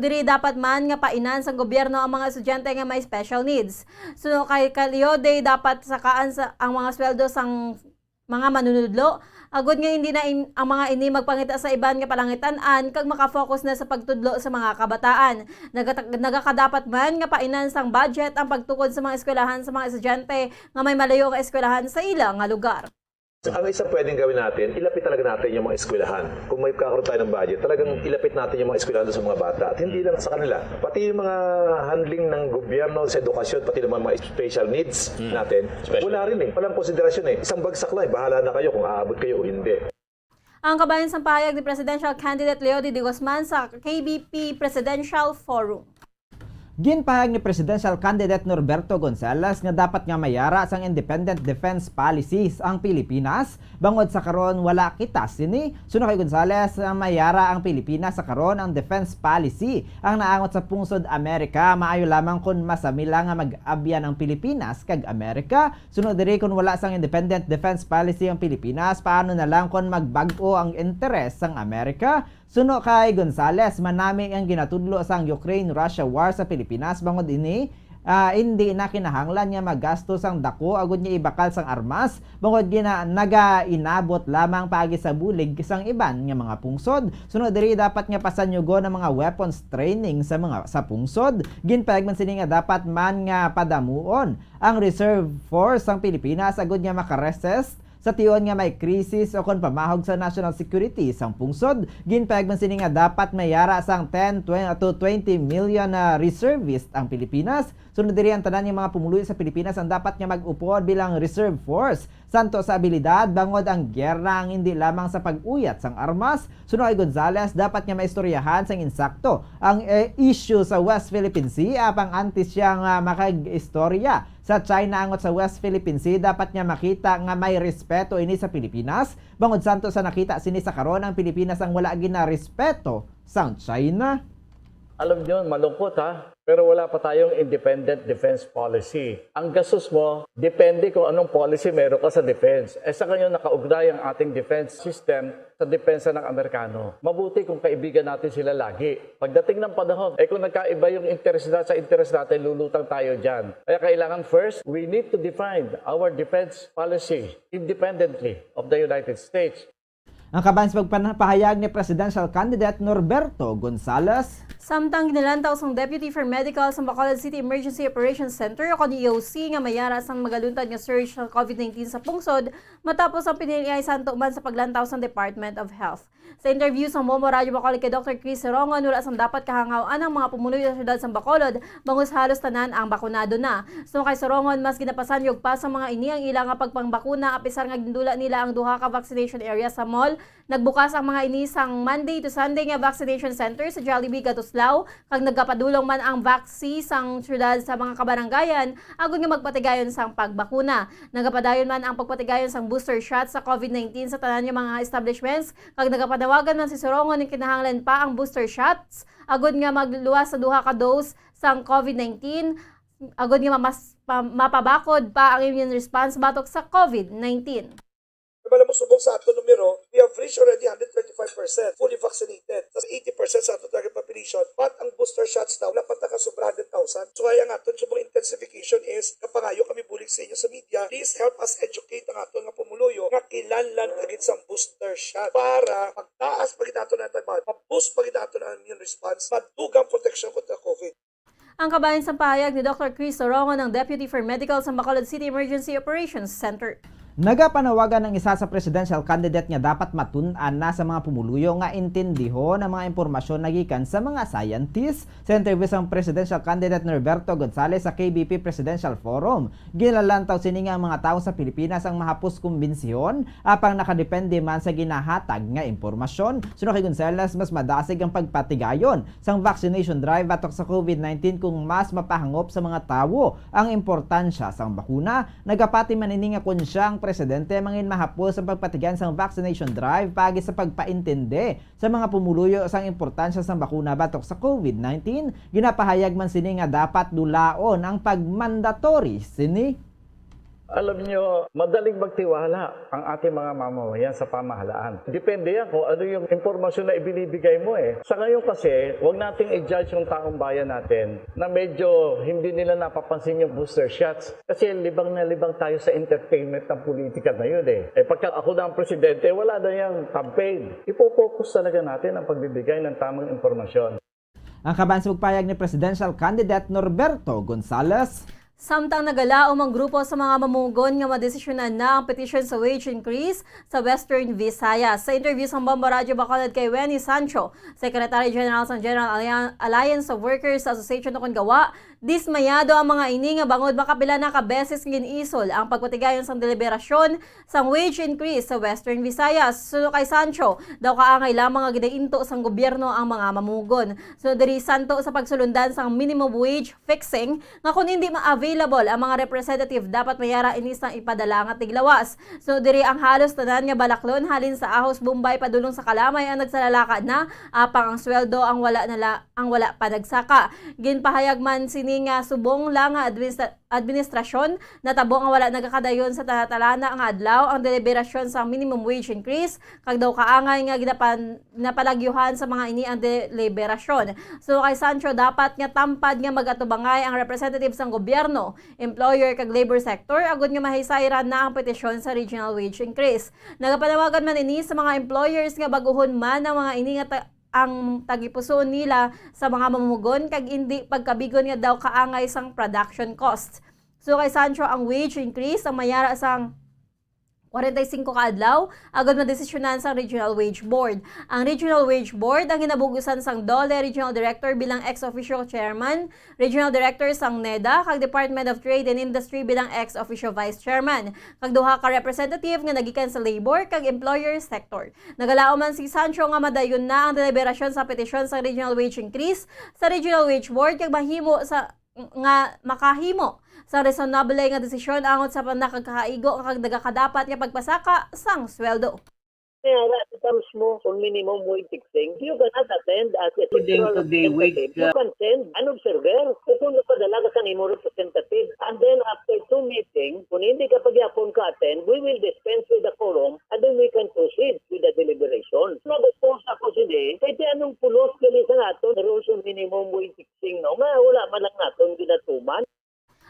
F: diri dapat man nga painan sa gobyerno ang mga estudyante nga may special needs. So kay Leody dapat sakaan sa ang mga sweldo sang mga manunudlo agud nga hindi na ang mga ini magpangita sa iban nga palangitan-an kag makafocus na sa pagtudlo sa mga kabataan. Nagakadapat man nga painan sang budget ang pagtukod sa mga eskwelahan sa mga estudyante nga may malayo nga eskwelahan sa ilang nga lugar.
B: Ang isa pwedeng gawin natin, ilapit talaga natin yung mga eskwelahan. Kung may kakaroon tayo ng budget, talagang ilapit natin yung mga eskwelahan sa mga bata. At hindi lang sa kanila. Pati yung mga handling ng gobyerno sa edukasyon, pati naman mga special needs natin, wala rin Walang konsiderasyon Isang bagsak lang bahala na kayo kung aabot kayo o hindi.
F: Ang kabayan sa pahayag ni Presidential Candidate Leody de Guzman sa KBP Presidential Forum.
O: Ginpahayag ni Presidential Candidate Norberto Gonzales nga dapat nga mayara sang independent defense policies ang Pilipinas bangod sa karon wala kita sini. Suno kay Gonzales mayara ang Pilipinas sa karon ang defense policy ang naangot sa pungsod Amerika maayo lamang kun masamila nga mag-abyan ang Pilipinas kag Amerika. Suno diri kun wala sang independent defense policy ang Pilipinas paano na lang kun magbag-o ang interes sang Amerika. Suno kay Gonzales, manami ang ginatudlo sang Ukraine-Russia war sa Pilipinas bangod ini hindi na kinahanglan niya magastos ang dako agud niya ibakal sang armas bangod naga-inabot lamang paagi sa bulig sang iban nga mga pungsod. Sunod diri dapat nga pasanyugo ng mga weapons training sa pungsod. Ginpahayag man sini nga dapat man nga padamuon ang reserve force sang Pilipinas agud nga makaresist sa tiyon nga may krisis o kon pamahog sa national security sang pungsod. Ginpahayag man sini nga dapat mayara sang 10 to 20 million na reservist ang Pilipinas. Sunod diri ang tanan ng mga pumuluyo sa Pilipinas ang dapat nga mag-upod bilang reserve force santo sa abilidad bangod ang gyera ang hindi lamang sa pag-uyat sang armas. Sunod kay Gonzales dapat nga maistoryahan sang insakto ang issue sa West Philippine Sea apang antes siya nga makag-istorya sa China angot sa West Philippine Sea. Dapat nga makita nga may respeto ini sa Pilipinas bangod santo sa nakita sini sa karon ang Pilipinas ang wala gina respeto sang China.
R: Alam nyo, malungkot pero wala pa tayong independent defense policy. Ang gastos mo, depende kung anong policy meron ka sa defense. Sa kanyo nakaugnay ang ating defense system sa depensa ng Amerikano. Mabuti kung kaibigan natin sila lagi. Pagdating ng panahon, kung nagkaiba yung interest natin, lulutang tayo dyan. Kaya kailangan first, we need to define our defense policy independently of the United States.
O: Ang kabayan sa pagpapahayag ni Presidential Candidate Norberto Gonzales.
F: Samtang ginalantaw sang Deputy for Medical sa Bacolod City Emergency Operations Center o EOC nga mayara sang magaluntad nga surge ng COVID-19 sa pungsod matapos ang piniliay santo man sa paglantaw sang Department of Health. Sa interview sa Momo Radio Bacolod kay Dr. Chris Serongon, wala sang dapat kahangawaan ang mga pumunoy sa syudad sang Bacolod bangus halos tanan ang bakunado na. So kay Serongon, mas ginapasanyog pa sa mga ini ang ilang nga pagpangbakuna apisar nga gindula nila ang duha ka vaccination area sa mall. Nagbukas ang mga ini sang Monday to Sunday nga vaccination center sa Jollibee, Gatuslao kag nagapadulong man ang vaccine sang syudad sa mga kabaranggayan agud nga magpatigayon sang pagbakuna. Nagapadayon man ang pagpatigayon sang booster shot sa COVID-19 sa tanan nga mga establishments kag nagapadawagan man si Sorongon nga kinahanglan pa ang booster shots agud nga magluluwas sa duha ka dose sang COVID-19 agud nga mapabakod pa ang immune response batok sa COVID-19.
V: Malamusubong sa ato numero, we have reached already 125% fully vaccinated. Tapos 80% sa ato target population. But ang booster shots now, dapat nakasubra 100,000. So kaya ang aton subong intensification is, kapangayo kami bulig sa inyo sa media, please help us educate ang aton nga pumuluyo nga kilanlan agit sa booster shot para pagtaas pagit ato na tagmahal, pag-boost pagit ato na immune response, madugang protection kontra COVID.
F: Ang kabayan sa pahayag ni Dr. Chris Sorongon ng Deputy for Medical sa Bacolod City Emergency Operations Center.
O: Nagapanawagan ng isa sa presidential candidate nga dapat matun-an na sa mga pumuluyo nga intindihon ang mga impormasyon nagikan sa mga scientists. Sa interview sa presidential candidate Norberto Gonzales sa KBP Presidential Forum, ginalantaw sini nga mga tao sa Pilipinas ang mahapos kumbensyon apang nakadepende man sa ginahatag nga impormasyon. Suno kay Gonzales, mas madasig ang pagpatigayon sang vaccination drive batok sa COVID-19 kung mas mapahangop sa mga tawo ang importansya sang bakuna. Nagapati man ini nga konsyang presidente mangin mahapos sa pagpatigan sa vaccination drive pagi sa pagpaintindi sa mga pumuluyo sang importansya sa bakuna batok sa COVID-19. Ginapahayag man sini nga dapat dulaon ang pagmandatory sini.
R: Alam nyo, madaling magtiwala ang ating mga mamamayan sa pamahalaan. Depende yan kung ano yung impormasyon na ibinibigay mo Sa ngayon kasi, huwag nating i-judge yung taong bayan natin na medyo hindi nila napapansin yung booster shots. Kasi libang na libang tayo sa entertainment ng politika na yun pagka ako na ang presidente, wala na yung campaign. Ipo-focus talaga natin ang pagbibigay ng tamang impormasyon.
O: Ang kabayan sa pagpayag ni Presidential Candidate Norberto Gonzales.
F: Samtang nagalaom ang grupo sa mga mamugon nga madesisyonan na ang petition sa wage increase sa Western Visayas. Sa interview sa Bombo Radio Bacolod kay Wenny Sancho, Secretary General sa General Alliance of Workers Association ng Gawa, dismayado ang mga ini nga bangod makapila na kabeses ginisol ang pagpatigayon sa deliberasyon sa wage increase sa Western Visayas. Suno kay Sancho, daw kaangay lamang nga gidainto sang gobyerno ang mga mamugon. So diri santo sa pagsulundan sang minimum wage fixing nga kung hindi ma-available ang mga representative dapat mayara inis ng ipadala nga tiglawas. So diri ang halos tanan nga balaklon halin sa Ahos Bombay padulong sa Kalamay ang nagsalalakad na apang ang sweldo ang wala pa nagsaka. Ginpahayag man sini nga subong lang nga administrasyon natabo nga wala nagakadayon sa talatalana ang adlaw ang deliberasyon sa minimum wage increase kag daw kaangay nga napalagyuhan sa mga ini ang deliberasyon. So kay Sancho dapat nga tampad nga magatubangay ang representatives ng gobyerno, employer kag labor sector agud nga mahisayran na ang petisyon sa regional wage increase. Nagapanawagan man ini sa mga employers nga baguhon man ang mga ini nga ang tagipusoon nila sa mga mamumugon kag hindi pagkabigon nga daw kaangay sang production costs. So kay Sancho ang wage increase ang mayara sang 45 kaadlaw agad madesisyonan sa Regional Wage Board. Ang Regional Wage Board ang hinabugusan sang DOLE Regional Director bilang ex-officio chairman, Regional Director sang NEDA kag Department of Trade and Industry bilang ex-officio vice chairman, kag duha ka representative nga nagikan sa labor kag employer sector. Nagalao man si Sancho nga madayon na ang deliberasyon sa petisyon sa Regional Wage Increase sa Regional Wage Board kag makahimo sa reasonable nga desisyon angot sa panakagkakaigo kag nagakadapat nga pagpasaka sang sweldo.
C: Kaya in terms mo kung minimum wage fixing, you cannot attend as a
T: According to the wage,
C: You can send an observer kung napadala ka sa imo representative. And then after 2 meetings, kung hindi ka pagyapon ka attend, we will dispense with the quorum and then we can proceed with the deliberation. Nag-post ako sila, kahit anong pulos gali sa nato, the rules of minimum wage fixing, no? Wala man lang nato ginatuman.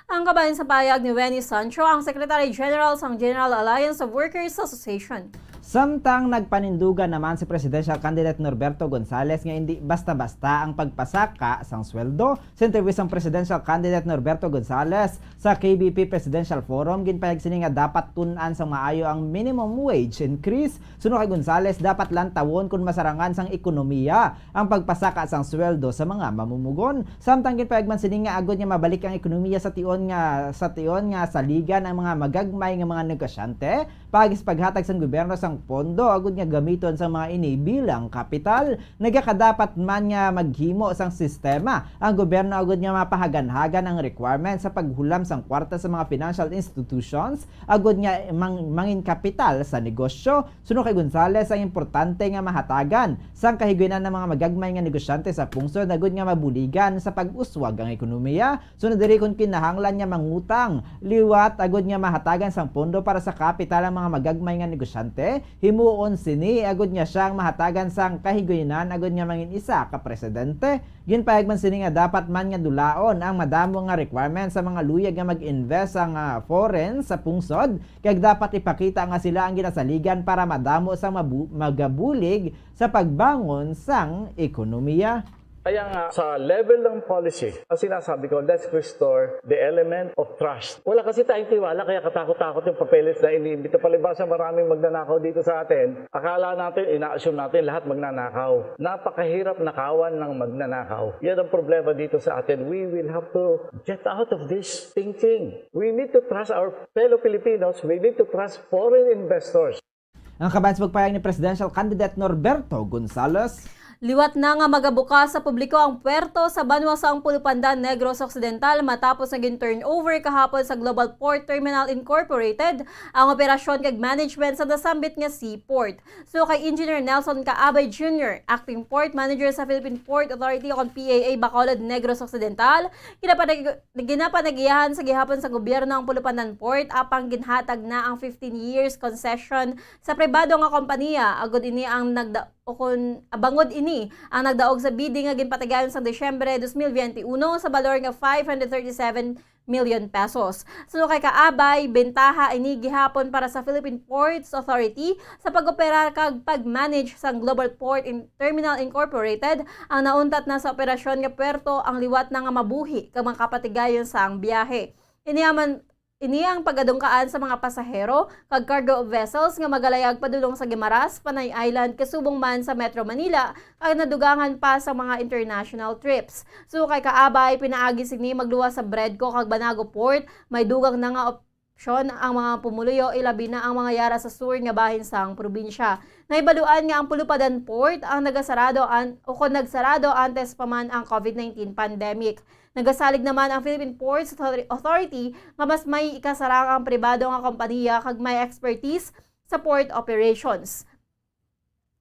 F: Ang kabayan sa payag ni Wenny Sancho, ang Secretary General sang General Alliance of Workers Association.
J: Samtang nagpanindugan naman si Presidential Candidate Norberto Gonzales nga hindi basta-basta ang pagpasaka sang sweldo. Sa interview sang Presidential Candidate Norberto Gonzales sa KBP Presidential Forum, ginpayag sini nga dapat tun-an sang maayo ang minimum wage increase. Suno kay Gonzales, dapat lang tawon kung masarangan sang ekonomiya ang pagpasaka sang sweldo sa mga mamumugon. Samtang ginpayag man sini nga agod nga mabalik ang ekonomiya sa tion nga saligan ang mga magagmay nga mga negosyante pagis paghatag sang gobyerno sang pondo agud nga gamiton sa mga ini bilang kapital. Nagakadapat man nga maghimo sang sistema ang gobyerno agud nga mapahagan-hagan ang requirement sa paghulam sang kwarta sa mga financial institutions agud nga mangin kapital sa negosyo. Suno kay Gonzales, ang importante nga mahatagan sang kahiguynan ng mga magagmay nga negosyante sa pungsod agud nga mabuligan sa pag-uswag ang ekonomiya. Sunod diri kun kinahanglan nga mangutang liwat agud nga mahatagan sang pondo para sa kapital ang mga magagmay nga negosyante. Himuon sini agud nga siyang mahatagan sang kahiguynan agud nga mangin isa ka presidente. Ginpayag man sini nga dapat man nga dulaon ang madamo nga requirement sa mga luyag nga mag-invest ang foreign sa pungsod kag dapat ipakita nga sila ang ginasaligan para madamo sang magabulig sa pagbangon sang ekonomiya.
R: Kaya nga, sa level ng policy, ang sinasabi ko, let's restore the element of trust. Wala kasi tayong tiwala, kaya katakot-takot yung papeles na iniimbita. Palibasa maraming magnanakaw dito sa atin. Akala natin, ina-assume natin lahat magnanakaw. Napakahirap nakawan ng magnanakaw. Yan ang problema dito sa atin. We will have to get out of this thinking. We need to trust our fellow Filipinos. We need to trust foreign investors.
J: Ang kabayan sa pagpayag ni Presidential Candidate Norberto Gonzales,
F: liwat na nga magabukas sa publiko ang puerto sa Banwasang Pulupandan, Negros Occidental matapos naging turnover kahapon sa Global Port Terminal Incorporated ang operasyon kag management sa nasambit nga seaport. So kay Engineer Nelson Caabay Jr., Acting Port Manager sa Philippine Port Authority o PAA Bacolod, Negros Occidental, ginapanagiyahan sa gihapon sa gobyerno ang Pulupandan Port apang ginhatag na ang 15 years concession sa pribado nga kompanya. Agod ini ang bangod ini ang nagdaog sa bidding nga ginpatigayon sa Desyembre 2021 sa balor nga 537 million pesos. So kay Kaabay, bentaha ini gihapon para sa Philippine Ports Authority sa pag-opera kag pag-manage sa Global Port Terminal Incorporated ang nauntat na sa operasyon nga puerto ang liwat na nga mabuhi kag makapatigayon sa ang biyahe. Iniyang pagadungkaan sa mga pasahero kag cargo vessels nga magalayag padulong sa Guimaras, Panay Island, kasubong man sa Metro Manila kag nadugangan pa sa mga international trips. So kay kaabay pinaagi sini magluwa sa Bredco kag Banago Port, may dugang na nga opsyon ang mga pumuluyo ilabi na ang mga yara sa sur nga bahin sang probinsya. Naibaluan nga ang Pulupadan Port ang nagsarado antes pa man ang COVID-19 pandemic. Nagasalig naman ang Philippine Ports Authority nga mas may ikasarang ang pribado nga kompanya kag may expertise sa port operations.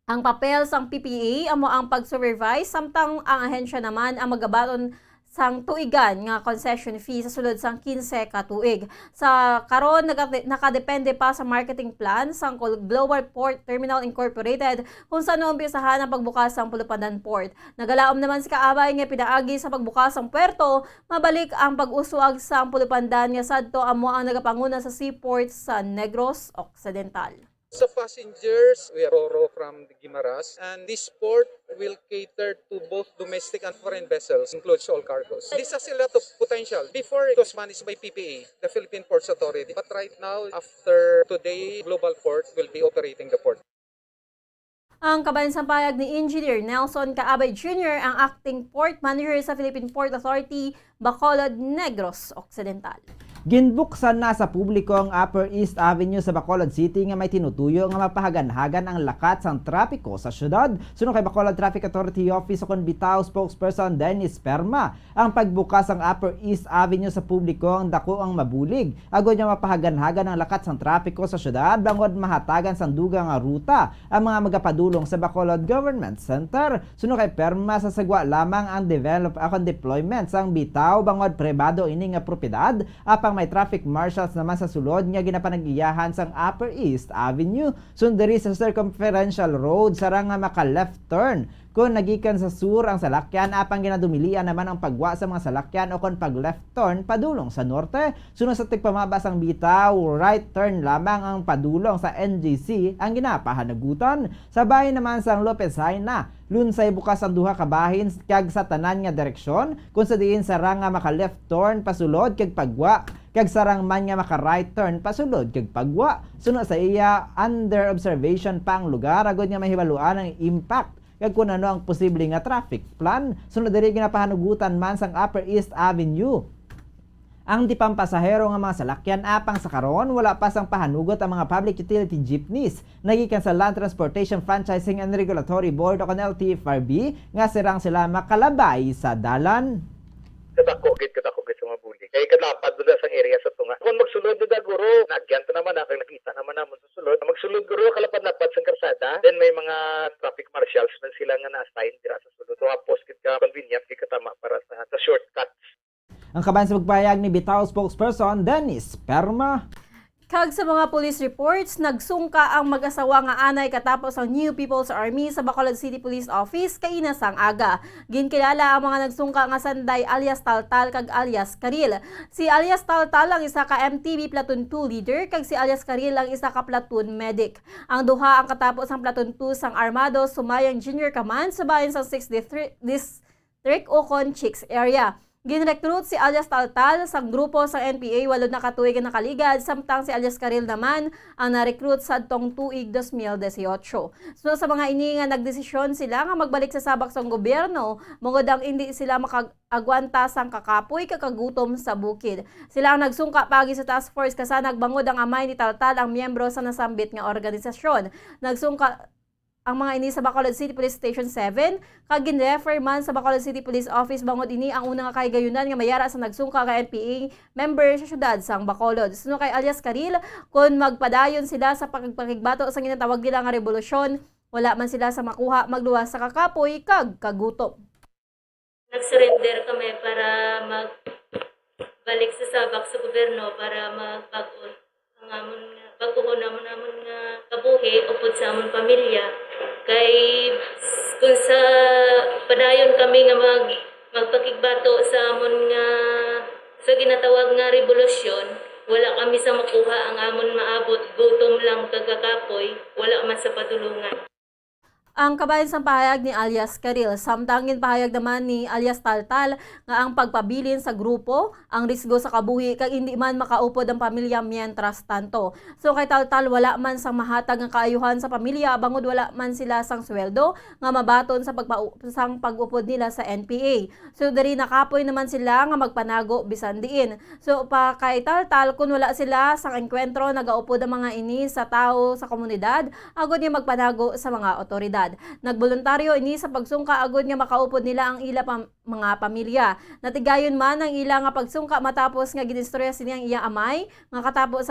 F: Ang papel sang PPA amo ang pag-supervise samtang ang ahensya naman ang magabaton sang tuigan nga concession fee sa sulod sang 15 ka tuig. Sa karon nakadepende pa sa marketing plan sang Global Port Terminal Incorporated kung saan umpisahan ang pagbukas ng Pulupadan Port. Nagalaom naman si kaabay nga pinaagi sa pagbukas ng puerto, mabalik ang pag-uswag sang Pulupandan nga sadto amo ang nagapanguna sa seaport sa Negros Occidental.
G: Sa passengers, we are Roro from the Guimaras, and this port will cater to both domestic and foreign vessels, includes all cargos. This has a lot of potential. Before, it was managed by PPA, the Philippine Ports Authority. But right now, after today, Global Port will be operating the port.
F: Ang kabansang payag ni Engineer Nelson Caabay Jr., ang acting port manager sa Philippine Port Authority, Bacolod, Negros Occidental.
J: Ginbuksan na sa publiko ang Upper East Avenue sa Bacolod City nga may tinutuyo nga mapahagan-hagan ang lakat sang trapiko sa syudad. Suno kay Bacolod Traffic Authority Office o bitaw spokesperson Dennis Perma, ang pagbukas ang Upper East Avenue sa publiko ang dako ang mabulig. Agod nga mapahagan-hagan ang lakat sang trapiko sa syudad bangod mahatagan sang dugang nga ruta ang mga magapadulong sa Bacolod Government Center. Suno kay Perma, sa sagwa lamang ang deployment sang bitaw bangod pribado ini nga propiedad apang may traffic marshals naman sa sulod nga ginapanag-iyahan sang Upper East Avenue sundiri sa circumferential road sarang nga maka left turn kung nagikan sa sur ang salakyan apang ginadumilian naman ang pagwa sa mga salakyan o kung pag left turn padulong sa norte. Sunod sa tigpamabas ang bitaw, right turn lamang ang padulong sa NGC ang ginapahanagutan. Sabay naman sang Lopez Haina, lunsay bukas ang duha ka bahin kag sa tanan nga direksyon kung sa diin sarang nga maka left turn pasulod kag pagwa kag sarang man nga maka right turn pasulod kag pagwa. Sunod sa iya, under observation pa ang lugar agod nga mahibaluan ang impact kag kung ano ang posible nga traffic plan. Sunod diri ginapahanugutan man sang Upper East Avenue ang di pampasahero nga mga salakyan apang sa karon wala pa sang pahanugot ang mga public utility jeepneys nagikan sa Land Transportation Franchising and Regulatory Board o LTFRB nga sirang sila makalabay sa dalan.
C: Kadakogit sa mabulig. Kaya kadapad doon sa area sa tunga. Kung magsulod doon guro, nagyanta naman na, kaya nakita naman naman sa sulod. Magsulod guro, kalapad-lapad sa karsada. Then may mga traffic marshals na sila nga na-assign dira sa sulod. So hapos kita convenient, kita tama para sa shortcuts.
J: Ang kaban sa pagpahayag ni bitaw spokesperson Dennis Perma.
F: Kag sa mga police reports, nagsungka ang mag-asawa nga anay katapos ang New People's Army sa Bacolod City Police Office kay inasang aga. Ginkilala ang mga nagsungka nga sanday alias Taltal kag alias Karil. Si alias Taltal ang isa ka MTB Platoon 2 leader kag si alias Karil ang isa ka platoon medic. Ang duha ang katapos ang Platoon 2 sang Armado sumayang Junior Command sa bayan sa 6th District Ocon Chicks area. Ginrecruit si alias Taltal sa grupo sa NPA 8 na katuig na nakaligad, samtang si alias Karil naman ang na-recruit sa adtong tuig 2018. So sa mga ini nga nagdesisyon sila nga magbalik sa sabak sa gobyerno, mungod ang hindi sila makagwanta sang kakapoy kakagutom sa bukid. Sila ang nagsungka pagi sa task force kasi nagbangod ang amay ni Taltal ang miyembro sa nasambit nga organisasyon. Nagsungka ang mga ini sa Bacolod City Police Station 7, kag gin-refer man sa Bacolod City Police Office bangod ini ang unang kaigayunan nga mayara sa nagsungka ka NPA member sa syudad sang Bacolod. Suno kay alias Karil, kung magpadayon sila sa pagpakigbato sa ginatawag nila nga revolusyon, wala man sila sa makuha magluwas sa kakapoy kag kagutom.
M: Nag-surrender kami para magbalik sa sabak sa gobyerno para magbago ang amon pagkuho naman nga kabuhi upod sa amon pamilya. Kay kung sa padayon kami nga magpakigbato sa amon nga sa ginatawag nga revolusyon, wala kami sa makuha ang amon maabot, gutom lang kagakapoy, wala man sa padulungan.
F: Ang kabayan sa pahayag ni alias Karil, samtangin pahayag naman ni alias Taltal nga ang pagpabilin sa grupo, ang risgo sa kabuhi kag hindi man makaupod ang pamilya mientras tanto. So kay Taltal wala man sang mahatag nga kaayuhan sa pamilya bangod wala man sila sang sweldo nga mabaton sa pag-upod nila sa NPA. So diri nakapoy naman sila nga magpanago bisan diin. So pa kay Taltal kun wala sila sang engkwentro nagaupod ang mga ini sa tao sa komunidad agod nga magpanago sa mga otoridad. Nagboluntaryo ini sa pagsungka agod nga makaupod nila ang ila mga pamilya. Natigayon man ang ila nga pagsungka matapos nga ginistorya siniyang iyang amay nga katapos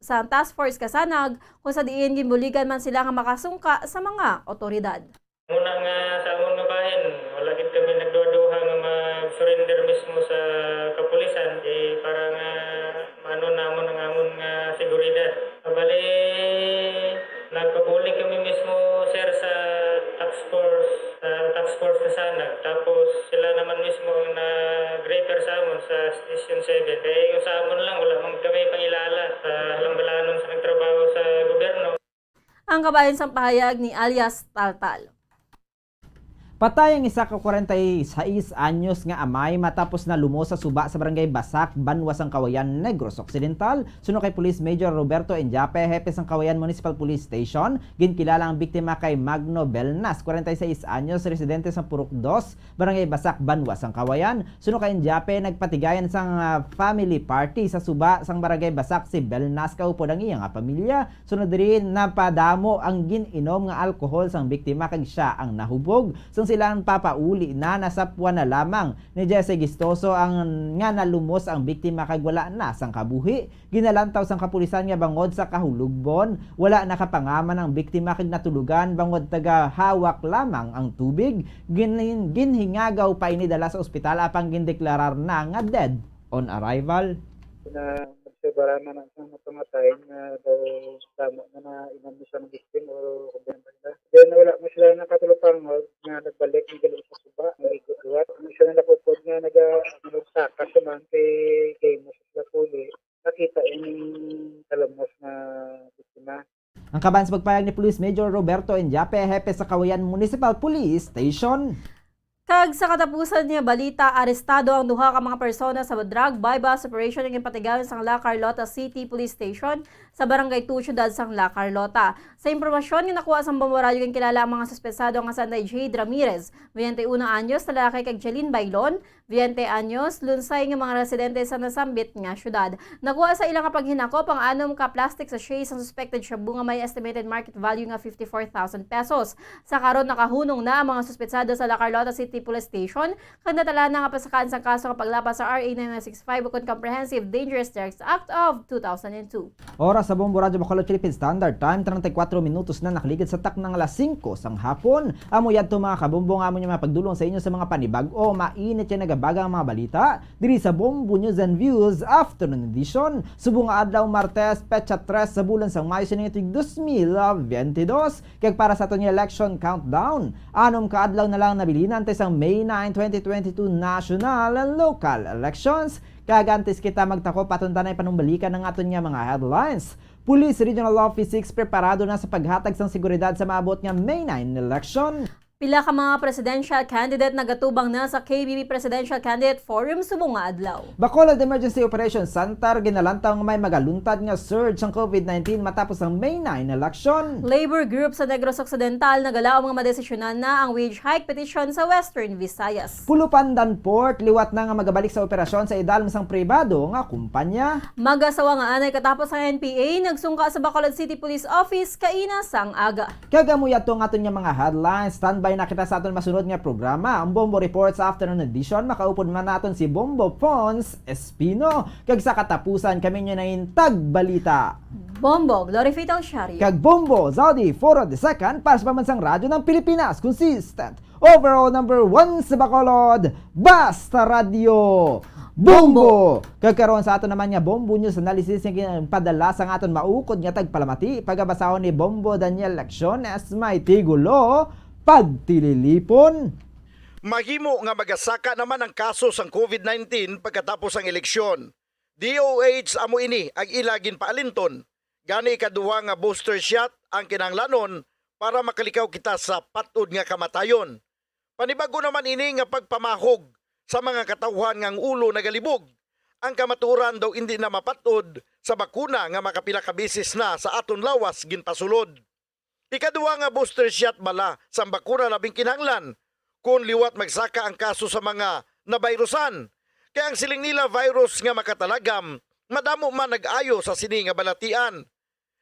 F: sa task force kasanag kung sa diin ginbuligan man sila nga makasungka sa mga otoridad.
A: Muna nga sa amon nga bahin, wala gid kami nagduha nga mag-surrender mismo sa kapulisan para nga maano namon ang amon nga seguridad. Bali nagpabuli kami mismo sir sa task force kasanag. Tapos sila naman mismo ang nag-refer sa amon sa Station 7. Kaya yung sa amon lang wala man kami pangilala sa halambalanon sa nagtrabaho sa gobyerno.
F: Ang kabayan sa pahayag ni alias Taltal.
J: Patay ang isa ka 46 anyos nga amay matapos na lumo sa suba sa barangay Basak, Banwas ang Kawayan, Negros Occidental. Suno kay Police Major Roberto Enjape, hepe sang Kawayan Municipal Police Station. Ginkilala ang biktima kay Magno Belnas, 46 anyos, residente sa Purok 2, barangay Basak, Banwas ang Kawayan. Suno kay Enjape, nagpatigayan sang family party sa suba sang barangay Basak si Belnas kaupod ang iyang pamilya. Sunod rin napadamo ang gininom nga alkohol sang biktima kag siya ang nahubog. Silang papauli na nasapwa na lamang ni Jesse Gistoso ang nga nalumos ang biktima kag wala na sang kabuhi. Ginalantaw sang kapulisan nga bangod sa kahulugbon, wala nakapangaman ang biktima kag natulugan bangod taga hawak lamang ang tubig. Ginhingagaw pa ini dala sa ospital apang gindeklarar na nga dead on arrival.
A: Nagsibara na siyang matamatay na daw tamo na inan mo siya ng victim o kumbaga. Then wala mo sila nakatulupang nga nagbalik ng galing sa suba, nag-igutuwat. Ano siya na napupod nga nag-saka siya man kay mo sila puli. Nakita yung kalamos na biktima.
J: Ang kabayan sa pagpayag ni Police Major Roberto Enjape, hepe sa Kawayan Municipal Police Station.
F: Kag sa katapusan niya balita, arestado ang duha ka mga persona sa drug bypass operation ng impatigayon sa La Carlota City Police Station sa Barangay 2 Ciudad sang La Carlota. Sa impormasyon nga nakuha sa Bamboradyo kang kilala ang mga suspesado nga Sanday Jade Ramirez, 21 anyos, lalaki kag Jeline Bailon, 20 anyos, lunsay nga mga residente sa nasambit nga syudad. Nakuha sa ilang paghinakop ang 6 ka plastic sachets ang suspected shabu nga may estimated market value nga 54,000 pesos. Sa karon nakahunong na ang mga suspetsado sa La Carlota City Police Station kag natala na nga pasakaan sa kaso nga paglapas sa RA 9965 ukon Comprehensive Dangerous Drugs Act of 2002.
J: Oras sa Bombo Radyo Bacolod Philippine Standard Time, 34 minutos na nakaligid sa tak ng alas 5 sang hapon. Amo yadto mga kabombo nga amo niya mapagdulong sa inyo sa mga panibag o mainit yan nagabaga ang mga balita diri sa Bombo News and Views Afternoon Edition. Subong nga adlaw Martes, petsa 3 sa bulan sang Mayo sa 2022. Kag para sa aton election countdown, anom ka adlaw na lang nabilinan sa May 9, 2022 national and local elections. Kagantis kita magtako patundanay panumbalikan ng aton nga mga headlines. Police Regional Office 6 preparado na sa paghatag sang seguridad sa maabot nga May 9 election.
F: Pila ka mga presidential candidate nagatubang na sa KBP Presidential Candidate Forum subong nga adlaw.
J: Bacolod Emergency Operations Center ginalantaw nga may magaluntad nga surge ang COVID-19 matapos ang May 9 election.
F: Labor group sa Negros Occidental nagalaw mga madesisyonan na ang wage hike petition sa Western Visayas.
J: Pulupandan Port liwat na nga magabalik sa operasyon sa idalom sang pribado nga kumpanya.
F: Magasawa nga anay katapos ang NPA nagsungka sa Bacolod City Police Office kaina sang aga.
J: Kagamuya to nga aton nga mga headlines. Standby na kita sa aton masunod nga programa, ang Bombo Reports Afternoon Edition. Makaupod man naton si Bombo Pons Espino. Kag sa katapusan kami nyo na intag balita.
F: Bombo Glory Fatal Shario.
J: Kag Bombo Zaudi for the second para sa pamansang radyo ng Pilipinas. Consistent. Overall number 1 sa Bacolod. Basta Radio. Bombo! Kagkaroon sa aton naman nga Bombo News Analysis nga padala sa aton maukod nga tagpalamati. Pagabasahon ni Bombo Daniel Lecciones may tigulo pagtililipon.
D: Mahimo nga magasaka naman ang kaso sang COVID-19 pagkatapos ang eleksyon. DOH amo ini ang ilagin paalinton. Gani ikaduha nga booster shot ang kinahanglanon para makalikaw kita sa patud nga kamatayon. Panibago naman ini nga pagpamahog sa mga katawhan ngang ulo nagalibog. Ang kamaturan daw hindi na mapatod sa bakuna nga makapila ka beses na sa aton lawas ginpasulod. Ikaduwa nga booster shot bala sa bakuna labing kinahanglan kung liwat magsaka ang kaso sa mga nabayrusan. Kaya ang siling nila virus nga makatalagam, madamo man nag-ayo sa sini nga balatian.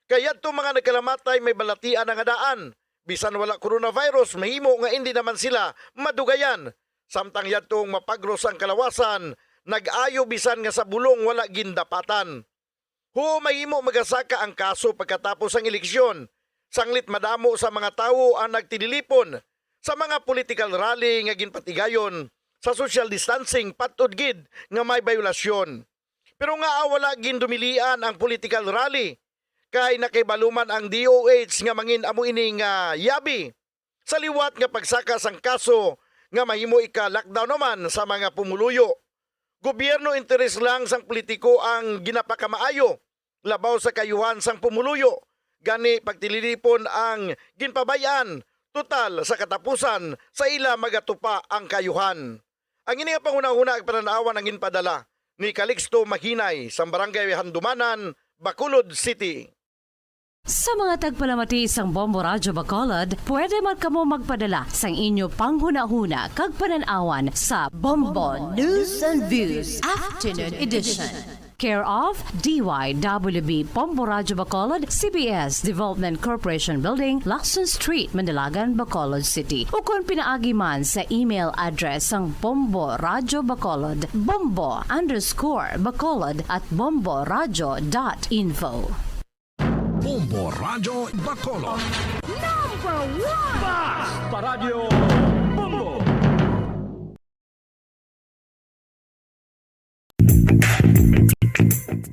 D: Kaya itong mga nagkalamatay may balatian ang adaan. Bisan wala coronavirus, mahimo nga hindi naman sila madugayan. Samtang yatong mapagros ang kalawasan, nag-ayo bisan nga sa bulong wala gindapatan. Mahimo magasaka ang kaso pagkatapos ang eleksyon. Sanglit madamo sa mga tawo ang nagtinilipon sa mga political rally nga ginpatigayon sa social distancing patud gid nga may violasyon. Pero nga wala gindumilian ang political rally kay nakaibaluman ang DOH nga mangin amo ining yabi sa liwat nga pagsakas ang kaso nga mahimo ika-lockdown naman sa mga pumuluyo. Gobyerno interes lang sang politiko ang ginapakamaayo labaw sa kayuhan sang pumuluyo. Gani pagtililipon ang ginpabayan total sa katapusan sa ila magatupa ang kayuhan. Ang ini nga panguna-una ang pananawan ang ginpadala ni Calixto Mahinay sa Barangay Handumanan, Bacolod City.
L: Sa mga tagpalamati sang Bombo Radyo Bacolod, pwede man kamo magpadala sang inyo panghuna-huna kag pananawan sa Bombo News and Views Afternoon Edition. Care of DYWB Bombo Radyo Bacolod, CBS Development Corporation Building, Lacson Street, Mandilagan, Bacolod City. O kung pinaagi man sa email address ang Bombo Radyo Bacolod, bombo_bacolod@bomboradyo.info.
K: Bombo Radyo Bacolod.
H: Number 1!
E: Fast Paradyo Bombo!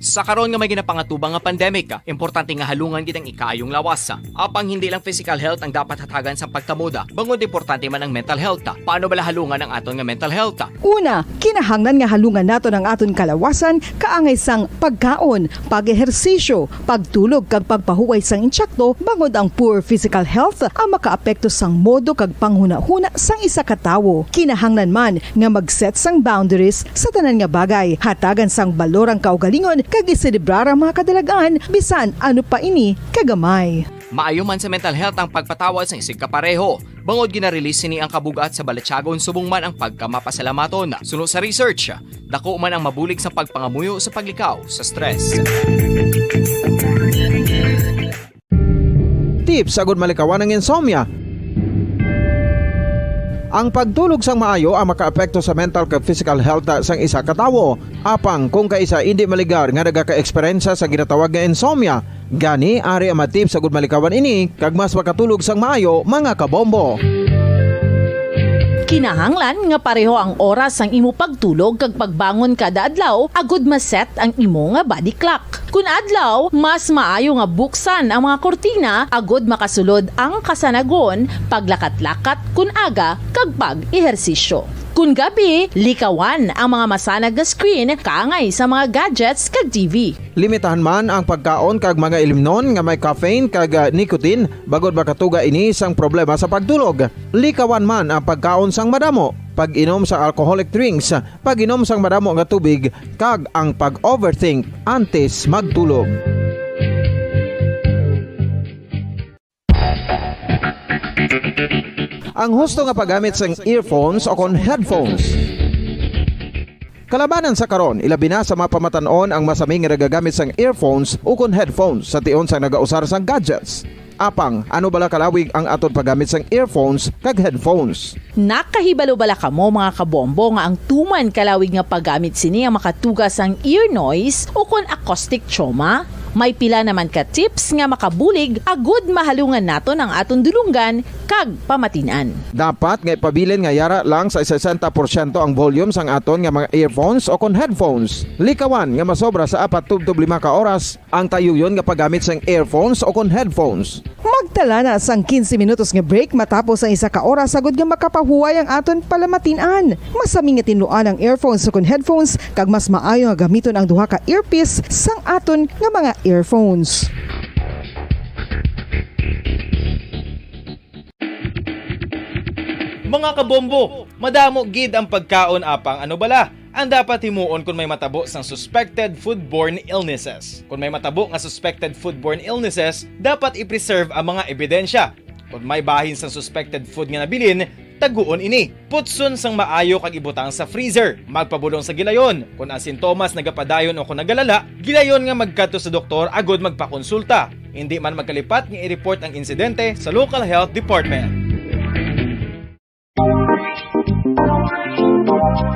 N: Sa karon nga may ginapangatubang nga pandemic, importante nga halungan gid ang ikayong lawas. Apang hindi lang physical health ang dapat hatagan sa pagtamuda, bangod importante man ang mental health. Paano bala halungan ang aton nga mental health?
I: Una, kinahanglan nga halungan nato ang aton kalawasan kaangay sang pagkaon, pag-ehersisyo, pagtulog kag pagpahuway sang insyakto bangod ang poor physical health ang makaapekto sang modo kag panghuna-huna sang isa ka tawo. Kinahanglan man nga mag-set sang boundaries sa tanan nga bagay, hatagan sang balorang kaugalingon kag iselebrar ang mga kadalagaan bisan ano pa ini kagamay.
N: Maayo man sa mental health ang pagpatawad sa isig kapareho. Bangod ginarelease ni ang kabugat sa Balatyagon subong man ang pagkamapasalamaton. Sunod sa research, dako man ang mabulig sa pagpangamuyo sa paglikaw sa stress.
O: Tips sagud malikawan ng insomnia. Ang pagtulog sang maayo ang makaapekto sa mental kag physical health sang isa ka tawo. Apang kung kaisa hindi maligar nga nagaka-eksperyensya sa ginatawag nga insomnia, gani ari ang matip sagud malikawan ini kag mas makatulog sang maayo mga kabombo.
P: Kinahanglan nga pareho ang oras ang imo pagtulog kag pagbangon kada adlaw agud maset ang imo nga body clock. Kun adlaw, mas maayo nga buksan ang mga kortina agud makasulod ang kasanagon, paglakat-lakat kun aga kag pag-ehersisyo. Kun gabi, likawan ang mga masanag nga screen kaangay sa mga gadgets kag TV.
O: Limitahan man ang pagkaon kag mga ilimnon nga may caffeine kag nicotine bagod makatuga ini sang problema sa pagtulog. Likawan man ang pagkaon sang madamo, pag-inom sa alcoholic drinks, pag-inom sang madamo nga tubig kag ang pag-overthink antes magtulog. Ang husto nga paggamit sang earphones o kon headphones. Kalabanan sa karon, ilabi na sa mapamatanon ang masami nga nagagamit sang earphones o kon headphones sa tion sang nagausar sang gadgets. Apang, ano bala kalawig ang aton paggamit sang earphones kag headphones?
P: Nakahibalo bala kamo mga kabombo nga ang tuman kalawig nga paggamit sini ang makatugas ang ear noise o kon acoustic trauma? May pila naman ka tips nga makabulig agud mahalungan naton ang aton dulunggan kag pamatinan.
O: Dapat nga ipabilin nga yara lang sa 60% ang volume sang aton nga mga earphones o kon headphones. Likawan nga masobra sa 4-5 ka oras ang tayuyon nga paggamit sang earphones o kon headphones.
I: Magtala na sang 15 minutos nga break matapos ang isa ka oras agud nga makapahuway ang aton palamatinan. Masami nga tinluan ang earphones o kon headphones kag mas maayo nga gamiton ang duha ka earpiece sang aton nga mga earphones.
Q: Mga kabombo, madamo gid ang pagkaon apang ano bala ang dapat himuon kung may matabo sang suspected foodborne illnesses. Kung may matabo nga suspected foodborne illnesses, dapat i-preserve ang mga ebidensya. Kung may bahin sang suspected food nga nabilin, taguon ini. Putson sang maayo kag ibutang sa freezer. Magpabulong sa gilayon. Kung ang sintomas nagapadayon o kung nagalala, gilayon nga magkadto sa doktor agud magpakonsulta. Hindi man magkalipat nga i-report ang insidente sa local health department.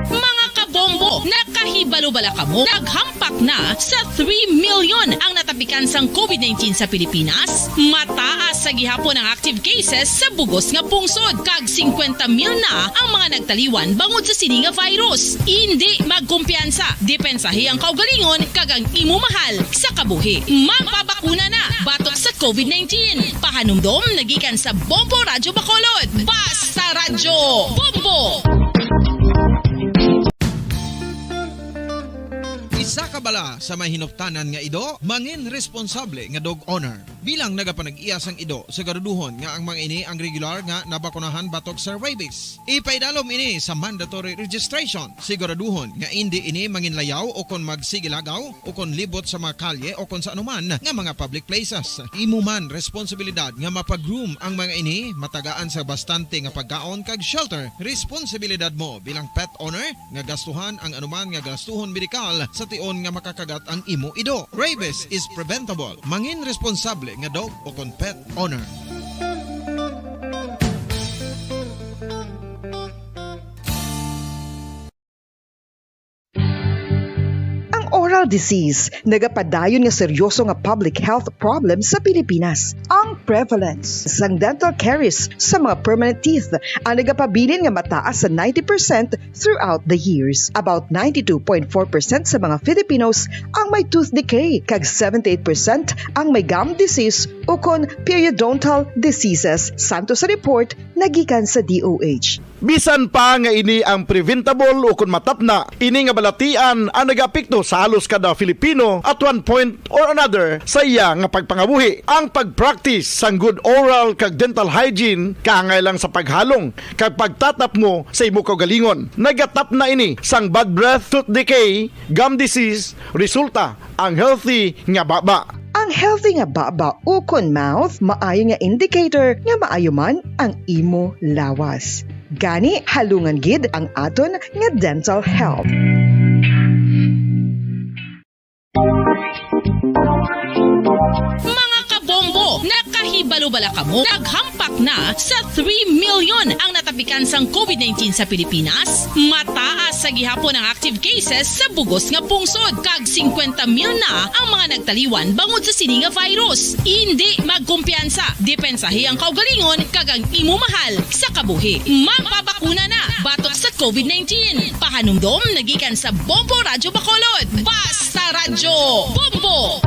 P: Mga kabombo, nakahibalo-bala ka mo, naghampak na sa 3 million ang natapikan sang COVID-19 sa Pilipinas. Mataas sa gihapon ang active cases sa bugos nga pungsod. Kag 50 mil na ang mga nagtaliwan bangod sa sini nga virus. Hindi magkumpiyansa. Depensahi ang kaugalingon kag ang imo mahal sa kabuhi. Magpabakuna na batok sa COVID-19. Pahanumdom nagikan sa Bombo Radyo Bacolod. Basta Radyo Bombo!
O: Isa ka bala sa may hinuptanan nga ido, mangin responsable nga dog owner. Bilang nagapanag-iyas ang ido, siguraduhon nga ang mga ini ang regular nga nabakunahan batok sa rabies. Ipaidalom ini sa mandatory registration. Siguraduhon nga hindi ini manginlayaw o kon magsigilagaw o kon libot sa mga kalye o kon sa anuman nga mga public places. Imo man responsibilidad nga mapag-groom ang mga ini, matagaan sa bastante nga pagkaon kag shelter. Responsibilidad mo bilang pet owner nga gastuhan ang anuman nga gastuhon medikal sa tion nga makakagat ang imo ido. Rabies is preventable. Mangin responsable nga dog o kon pet owner.
I: Oral disease, nagapadayon nga seryoso nga public health problem sa Pilipinas. Ang prevalence sang dental caries sa mga permanent teeth ang nagapabilin nga mataas sa 90% throughout the years. About 92.4% sa mga Filipinos ang may tooth decay, kag 78% ang may gum disease o kon periodontal diseases. Santo sa report nagikan sa DOH.
D: Bisan pa nga ini ang preventable o kung matapna, ini nga balatian ang nagapikto sa halos kada Filipino at one point or another sa iya nga pagpangabuhi. Ang pag-practice sang good oral kag dental hygiene kaangay lang sa paghalong kag pagtatap mo sa imo kaugalingon. Nagatap na ini sang bad breath, tooth decay, gum disease, resulta ang healthy nga baba.
I: Ang healthy nga baba o kon mouth, maayo nga indicator nga maayo man ang imo lawas. Gani halungan gid ang aton nga dental health.
P: Mga kabombo, nakahibalo-bala ka mo, naghampak na sa 3 million ang natapikan sang COVID-19 sa Pilipinas. Mataas sa gihapon ang active cases sa bugos nga pungsod. Kag 50 mil na ang mga nagtaliwan bangod sa sini nga virus. Hindi magkumpiyansa. Depensahi ang kaugalingon kag ang imo mahal sa kabuhi. Magpabakuna na batok sa COVID-19. Pahanumdom nagikan sa Bombo Radyo Bacolod. Basta Radyo Bombo!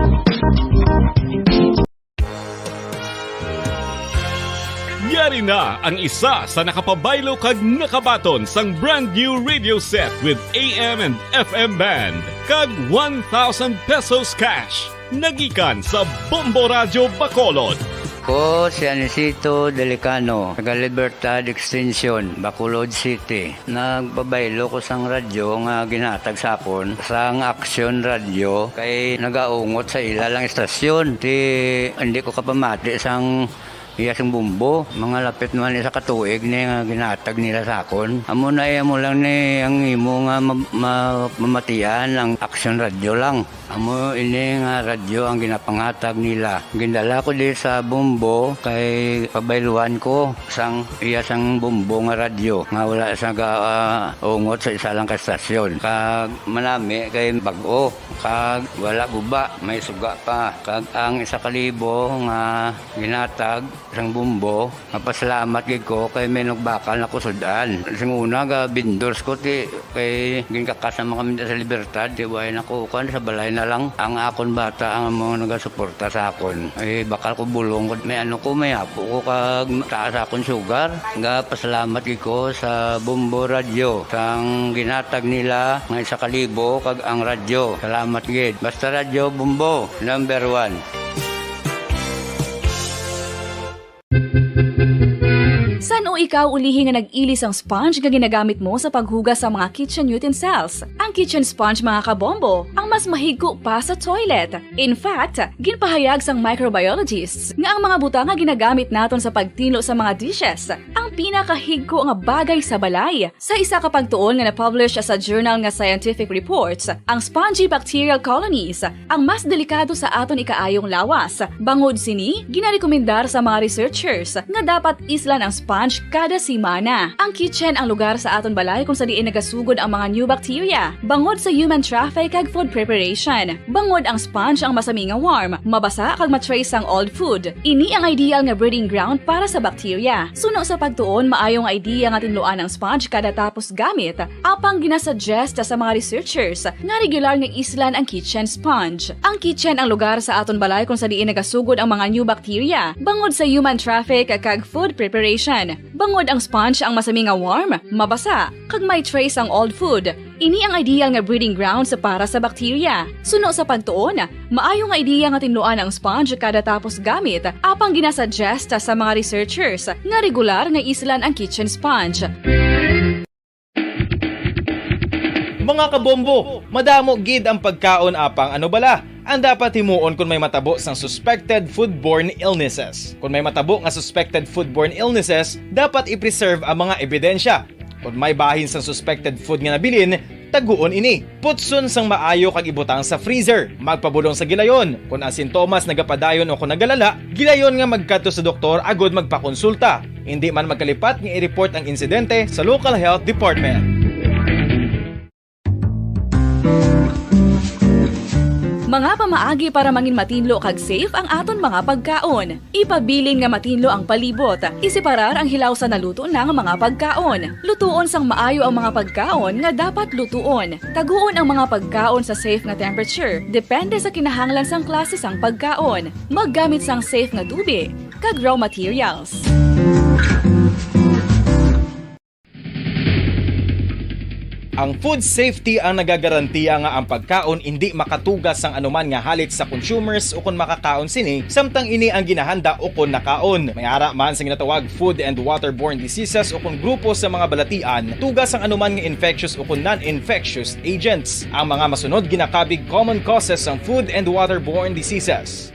E: Yari na ang isa sa nakapabaylo kag nakabaton sang brand new radio set with AM and FM band kag 1,000 pesos cash. Nagikan sa Bombo Radyo Bacolod.
T: Ko si Anisito Delicano, taga Libertad Extension, Bacolod City. Nagpabaylo ko sang radyo nga ginatag sapon sang Action Radio kay nagaungot sa ilalang estasyon. Hindi ko kapamati sang iyasang bumbo, mga lapit naman sa katuig ni nga ginatag nila sa akon. Amo na mo lang ni ang imo nga mamatian ang Action Radio lang. Amo ini nga radyo ang ginapangatag nila. Gindala ko di sa bumbo kay pabayluan ko sang iyasang bumbo nga radyo nga wala sa ungot sa isa lang ka stasyon. Kag manami kay bag-o, kag wala guba, may suga pa. Kag ang 1,000 nga ginatag sang bumbo, mapasalamat gid ko kay may nagbakal na kusudan. Sing una ga bindors ko ti kay ginkakasama kami sa Libertad, di way nako kan sa balay na lang ang akon bata ang mga nagasuporta sa akon. Ay bakal ko bulong ko may may apo ko kag taas akon sugar. Nga pasalamat gid ko sa Bombo Radio sang ginatag nila nga 1,000 kag ang radyo. Salamat gid. Basta Radyo Bombo number 1.
L: San o
S: ikaw ulihi nga nag-ilis ang sponge nga ginagamit mo sa paghugas sa mga kitchen utensils. Ang kitchen sponge mga kabombo, ang mas mahigko pa sa toilet. In fact, ginpahayag sang microbiologists nga ang mga butang nga ginagamit naton sa pagtilo sa mga dishes ang pinakahigko nga bagay sa balay. Sa isa ka pagtuon nga na-publish sa journal nga Scientific Reports, ang spongy bacterial colonies ang mas delikado sa aton ikaayong lawas. Bangod sini, ginarekomendar sa mga researchers nga dapat islan ang sponge kada simana. Ang kitchen ang lugar sa aton balay kung sa diin nagasugod ang mga new bacteria. Bangod sa human traffic kag food preparation. Bangod ang sponge ang masami nga warm, mabasa kag matrace ang old food. Ini ang ideal nga breeding ground para sa bacteria. Suno sa pagtuon, maayong idea nga tinluan ang sponge kada tapos gamit. Apang ginasuggest sa mga researchers nga regular nga islan ang kitchen sponge. Ang kitchen ang lugar sa aton balay kung sa diin nagasugod ang mga new bacteria. Bangod sa human traffic kag food preparation. Bangod ang sponge ang masami nga warm, mabasa, kag may trace ang old food. Ini ang ideal nga breeding ground sa para sa bacteria. Suno sa pagtuon, maayong idea nga tinluan ang sponge kada tapos gamit. Apang ginasuggest sa mga researchers nga regular nga islan ang kitchen sponge.
Q: Mga kabombo, madamo gid ang pagkaon apang ano bala. Ang dapat himuon kung may matabo sang suspected foodborne illnesses. Kung may matabo nga suspected foodborne illnesses, dapat i-preserve ang mga ebidensya. Kung may bahin sang suspected food nga nabilin, taguon ini. Putson sang maayo kag ibutang sa freezer. Magpabulong sa gilayon. Kung ang sintomas nagapadayon o kung nagalala, gilayon nga magkadto sa doktor agod magpakonsulta. Hindi man magkalipat nga i-report ang insidente sa local health department.
S: Mga pamaagi para mangin matinlo kag safe ang aton mga pagkaon. Ipabilin nga matinlo ang palibot. Isiparar ang hilaw sa naluto ng mga pagkaon. Lutuon sang maayo ang mga pagkaon nga dapat lutuon. Taguon ang mga pagkaon sa safe nga temperature. Depende sa kinahanglan sang klase sang pagkaon. Maggamit sang safe nga tubig kag raw materials.
Q: Ang food safety ang nagagarantiya nga ang pagkaon hindi makatugas sang anuman nga halit sa consumers o kung makakaon sini, samtang ini ang ginahanda o kung nakaon. May ara man sa ginatawag food and waterborne diseases o kung grupo sa mga balatian, tugas ang anuman nga infectious o kung non-infectious agents. Ang mga masunod ginakabig common causes ng food and waterborne diseases.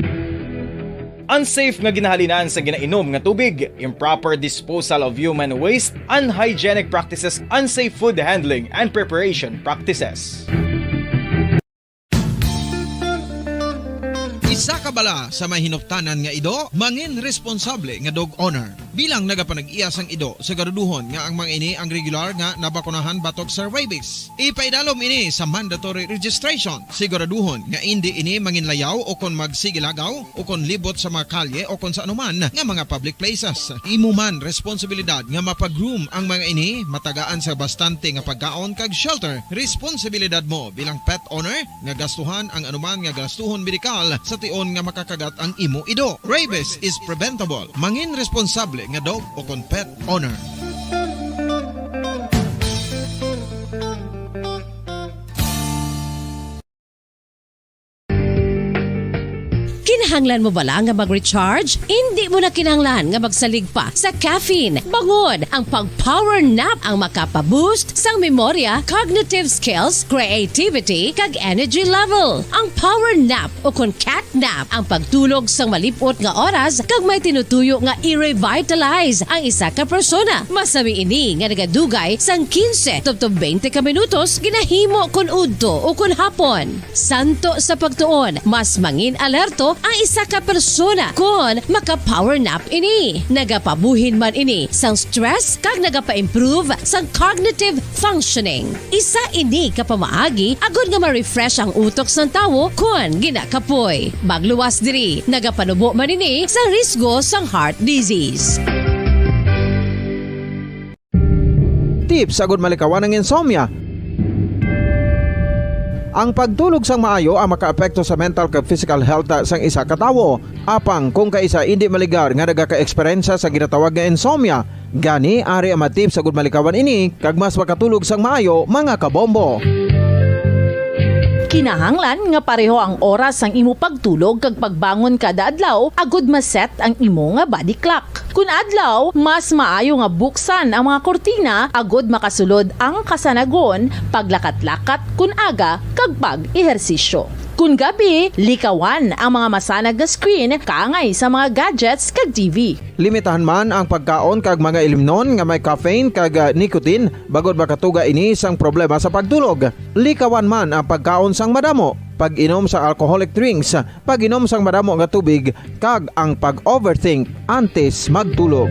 Q: Unsafe nga ginahalinan sa ginainom nga tubig, improper disposal of human waste, unhygienic practices, unsafe food handling and preparation practices.
O: Isa ka bala sa may hinuptanan nga ido, mangin responsable nga dog owner. Bilang nagapanag-iyas ang ido, siguraduhon nga ang mga ini ang regular nga nabakunahan batok sa rabies. Ipaidalom ini sa mandatory registration. Siguraduhon nga hindi ini manginlayaw o kon magsigilagaw o kon libot sa mga kalye o kon sa anuman nga mga public places. Imo man responsibilidad nga mapag-groom ang mga ini, matagaan sa bastante nga pagkaon kag shelter. Responsibilidad mo bilang pet owner nga gastuhan ang anuman nga gastuhon medikal sa tion nga makakagat ang imo ido. Rabies is preventable. Mangin responsable nga dog o kon pet owner.
L: Kinahanglan mo bala nga mag-recharge? Hindi mo na kinahanglan nga magsalig pa sa caffeine. Bangod, ang pag-power nap ang makapaboost sang memorya, cognitive skills, creativity, kag energy level. Ang power nap o kon cat nap ang pagtulog sang malipot nga oras kag may tinutuyo nga i-revitalize ang isa ka persona. Masami ini nga nagadugay sang 15 tubtob 20 ka minutos ginahimo kun udto o kun hapon. Santo sa pagtuon, mas mangin alerto ang isa ka persona kung maka-power nap ini. Nagapabuhin man ini sang stress kag nagapa-improve sang cognitive functioning. Isa ini kapamaagi agud nga ma-refresh ang utok sang tawo kung ginakapoy. Magluwas diri, nagapanubo man ini sa risgo sang heart disease.
O: Tips agud malikawan ng insomnia. Ang pagtulog sang maayo ang makaapekto sa mental kag physical health sang isa ka tawo. Apang kung kaisa hindi maligar nga nagaka-eksperyensya sa ginatawag nga insomnia, gani ari ang matip sa gud malikawan ini kag mas makatulog sang maayo mga kabombo.
P: Kinahanglan nga pareho ang oras ang imo pagtulog kag pagbangon kada adlaw agud maset ang imo nga body clock. Kun adlaw, mas maayo nga buksan ang mga kortina agud makasulod ang kasanagon, paglakat-lakat kun aga kag pag-ehersisyo. Kun gabi, likawan ang mga masanag nga screen kaangay sa mga gadgets kag TV.
O: Limitahan man ang pagkaon kag mga ilimnon nga may caffeine kag nicotine bagod makatuga ini sang problema sa pagtulog. Likawan man ang pagkaon sang madamo, pag-inom sa alcoholic drinks, pag-inom sang madamo nga tubig kag ang pag-overthink antes magtulog.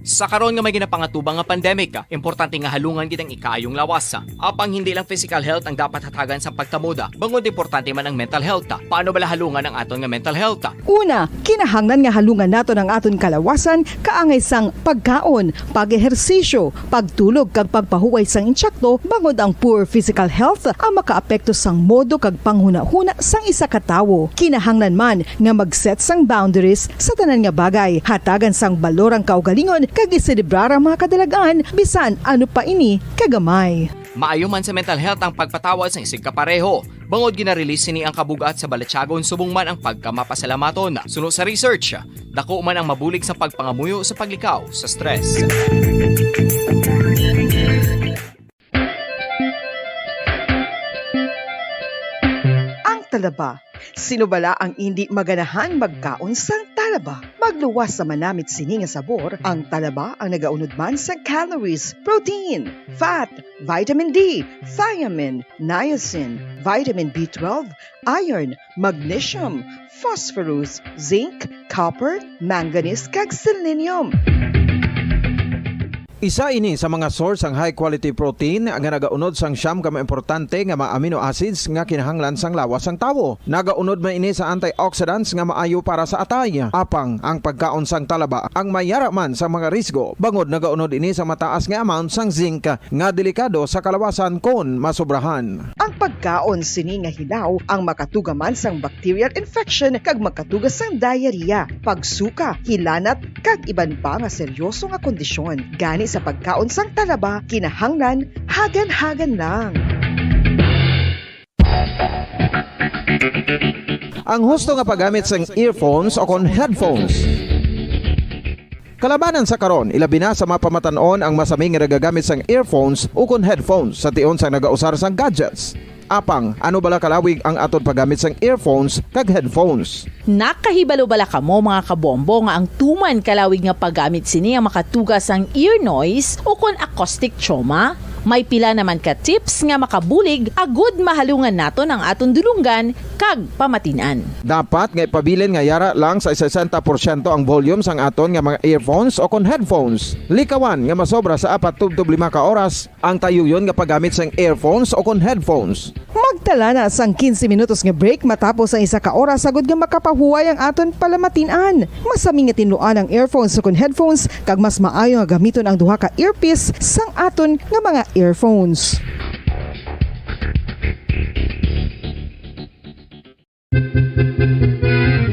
N: Sa karon nga may ginapangatubang nga pandemic, importante nga halungan gid ang ikayong lawas. Apang hindi lang physical health ang dapat hatagan sa pagtamuda, bangod importante man ang mental health. Paano bala halungan ang aton nga mental health?
I: Una, kinahanglan nga halungan nato ang aton kalawasan kaangay sang pagkaon, pag-ehersisyo, pagtulog kag pagpahuway sang insyakto bangod ang poor physical health ang makaapekto sang modo kag panghuna-huna sang isa ka tawo. Kinahanglan man nga mag-set sang boundaries sa tanan nga bagay, hatagan sang balorang kaugalingon kag iselebrar ang mga kadalagaan bisan ano pa ini kagamay.
N: Maayo man sa mental health ang pagpatawad sa isig kapareho. Bangod ginarelease ni ang kabugat sa Balachagon subong man ang pagkamapasalamaton. Suno sa research, dako man ang mabulig sa pagpangamuyo sa paglikaw sa stress.
I: Ang talaba. Sino bala ang hindi maganahan magkaon sang talaba? Magluwas sa manamit sini nga sabor, ang talaba ang nagaunod man sa calories, protein, fat, vitamin D, thiamine, niacin, vitamin B12, iron, magnesium, phosphorus, zinc, copper, manganese kag selenium.
O: Isa ini sa mga source ang high quality protein nga nagaunod sang siyam ka importante nga mga amino acids nga kinahanglan sang lawas sang tawo. Nagaunod man ini sa antioxidants nga maayo para sa atay. Apang ang pagkaon sang talaba ang mayara man sa mga risgo. Bangod nagaunod ini sa mataas nga amount sang zinc nga delikado sa kalawasan kon masobrahan.
I: Ang pagkaon sini nga hilaw ang makatugaman sang bacterial infection kag makatuga sang diarrhea, pagsuka, hilanat kag iban pa nga seryoso nga kondisyon. Gani sa pagkaon sang talaba, kinahanglan hagan-hagan lang.
O: Ang husto nga paggamit sang earphones o kon headphones. Kalabanan sa karon, ilabi na sa mapamatanon ang masaming nga nagagamit sang earphones o kon headphones sa tion sang nagausar sang gadgets. Apang, ano bala kalawig ang aton paggamit sang earphones kag headphones?
P: Nakahibalo bala kamo mga kabombo nga ang tuman kalawig nga paggamit sini ang makatugas ang ear noise o kon acoustic trauma? May pila naman ka tips nga makabulig agud mahalungan naton ang aton dulunggan kag pamatinan.
O: Dapat nga ipabilin nga yara lang sa 60% ang volume sang aton nga mga earphones o kon headphones. Likawan nga masobra sa 4 to 5 ka oras ang tayuyon nga paggamit sang earphones o kon headphones.
I: Magtala na sang 15 minutos nga break matapos ang 1 ka oras sagud nga makapahuway ang aton palamatinan. Masami nga tinluan ang earphones o kon headphones kag mas maayo nga gamiton ang duha ka earpiece sang aton nga mga earphones.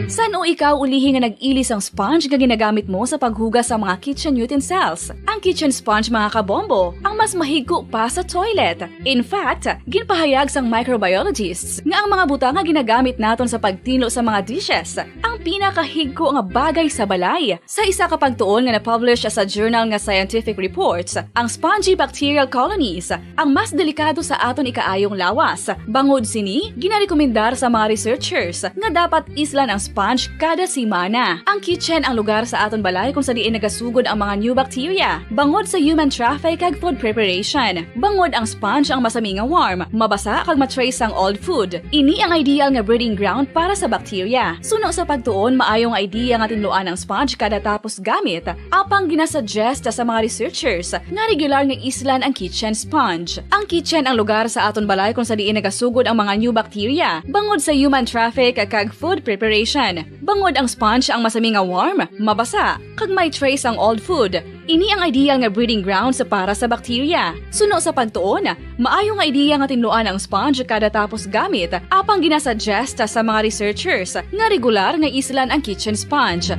S: San o ikaw ulihi nga nag-ilis ang sponge nga ginagamit mo sa paghugas sa mga kitchen utensils? Ang kitchen sponge mga kabombo, ang mas mahigko pa sa toilet. In fact, ginpahayag sang microbiologists nga ang mga butang nga ginagamit naton sa pagtinlo sa mga dishes ang pinakahigko nga bagay sa balay. Sa isa ka pagtuon nga na-publish sa journal nga Scientific Reports, ang spongy bacterial colonies ang mas delikado sa aton ikaayong lawas. Bangod sini, ginarekomendar sa mga researchers nga dapat islan ang sponge kada simana. Ang kitchen ang lugar sa aton balay kung sa diin nagasugod ang mga new bacteria. Bangod sa human traffic kag food preparation. Bangod ang sponge ang masami nga warm, mabasa kag matrace ang old food. Ini ang ideal nga breeding ground para sa bacteria. Suno sa pagtuon, maayong idea nga tinluan ang sponge kada tapos gamit. Apang ginasuggest sa mga researchers nga regular nga islan ang kitchen sponge. Ang kitchen ang lugar sa aton balay kung sa diin nagasugod ang mga new bacteria. Bangod sa human traffic kag food preparation. Bangod ang sponge ang masami nga warm, mabasa, kag may trace ang old food. Ini ang ideal nga breeding ground sa para sa bacteria. Suno sa pagtuon, maayo nga idea nga tinluan ang sponge kada tapos gamit, apang ginasuggest sa mga researchers nga regular nga islan ang kitchen sponge.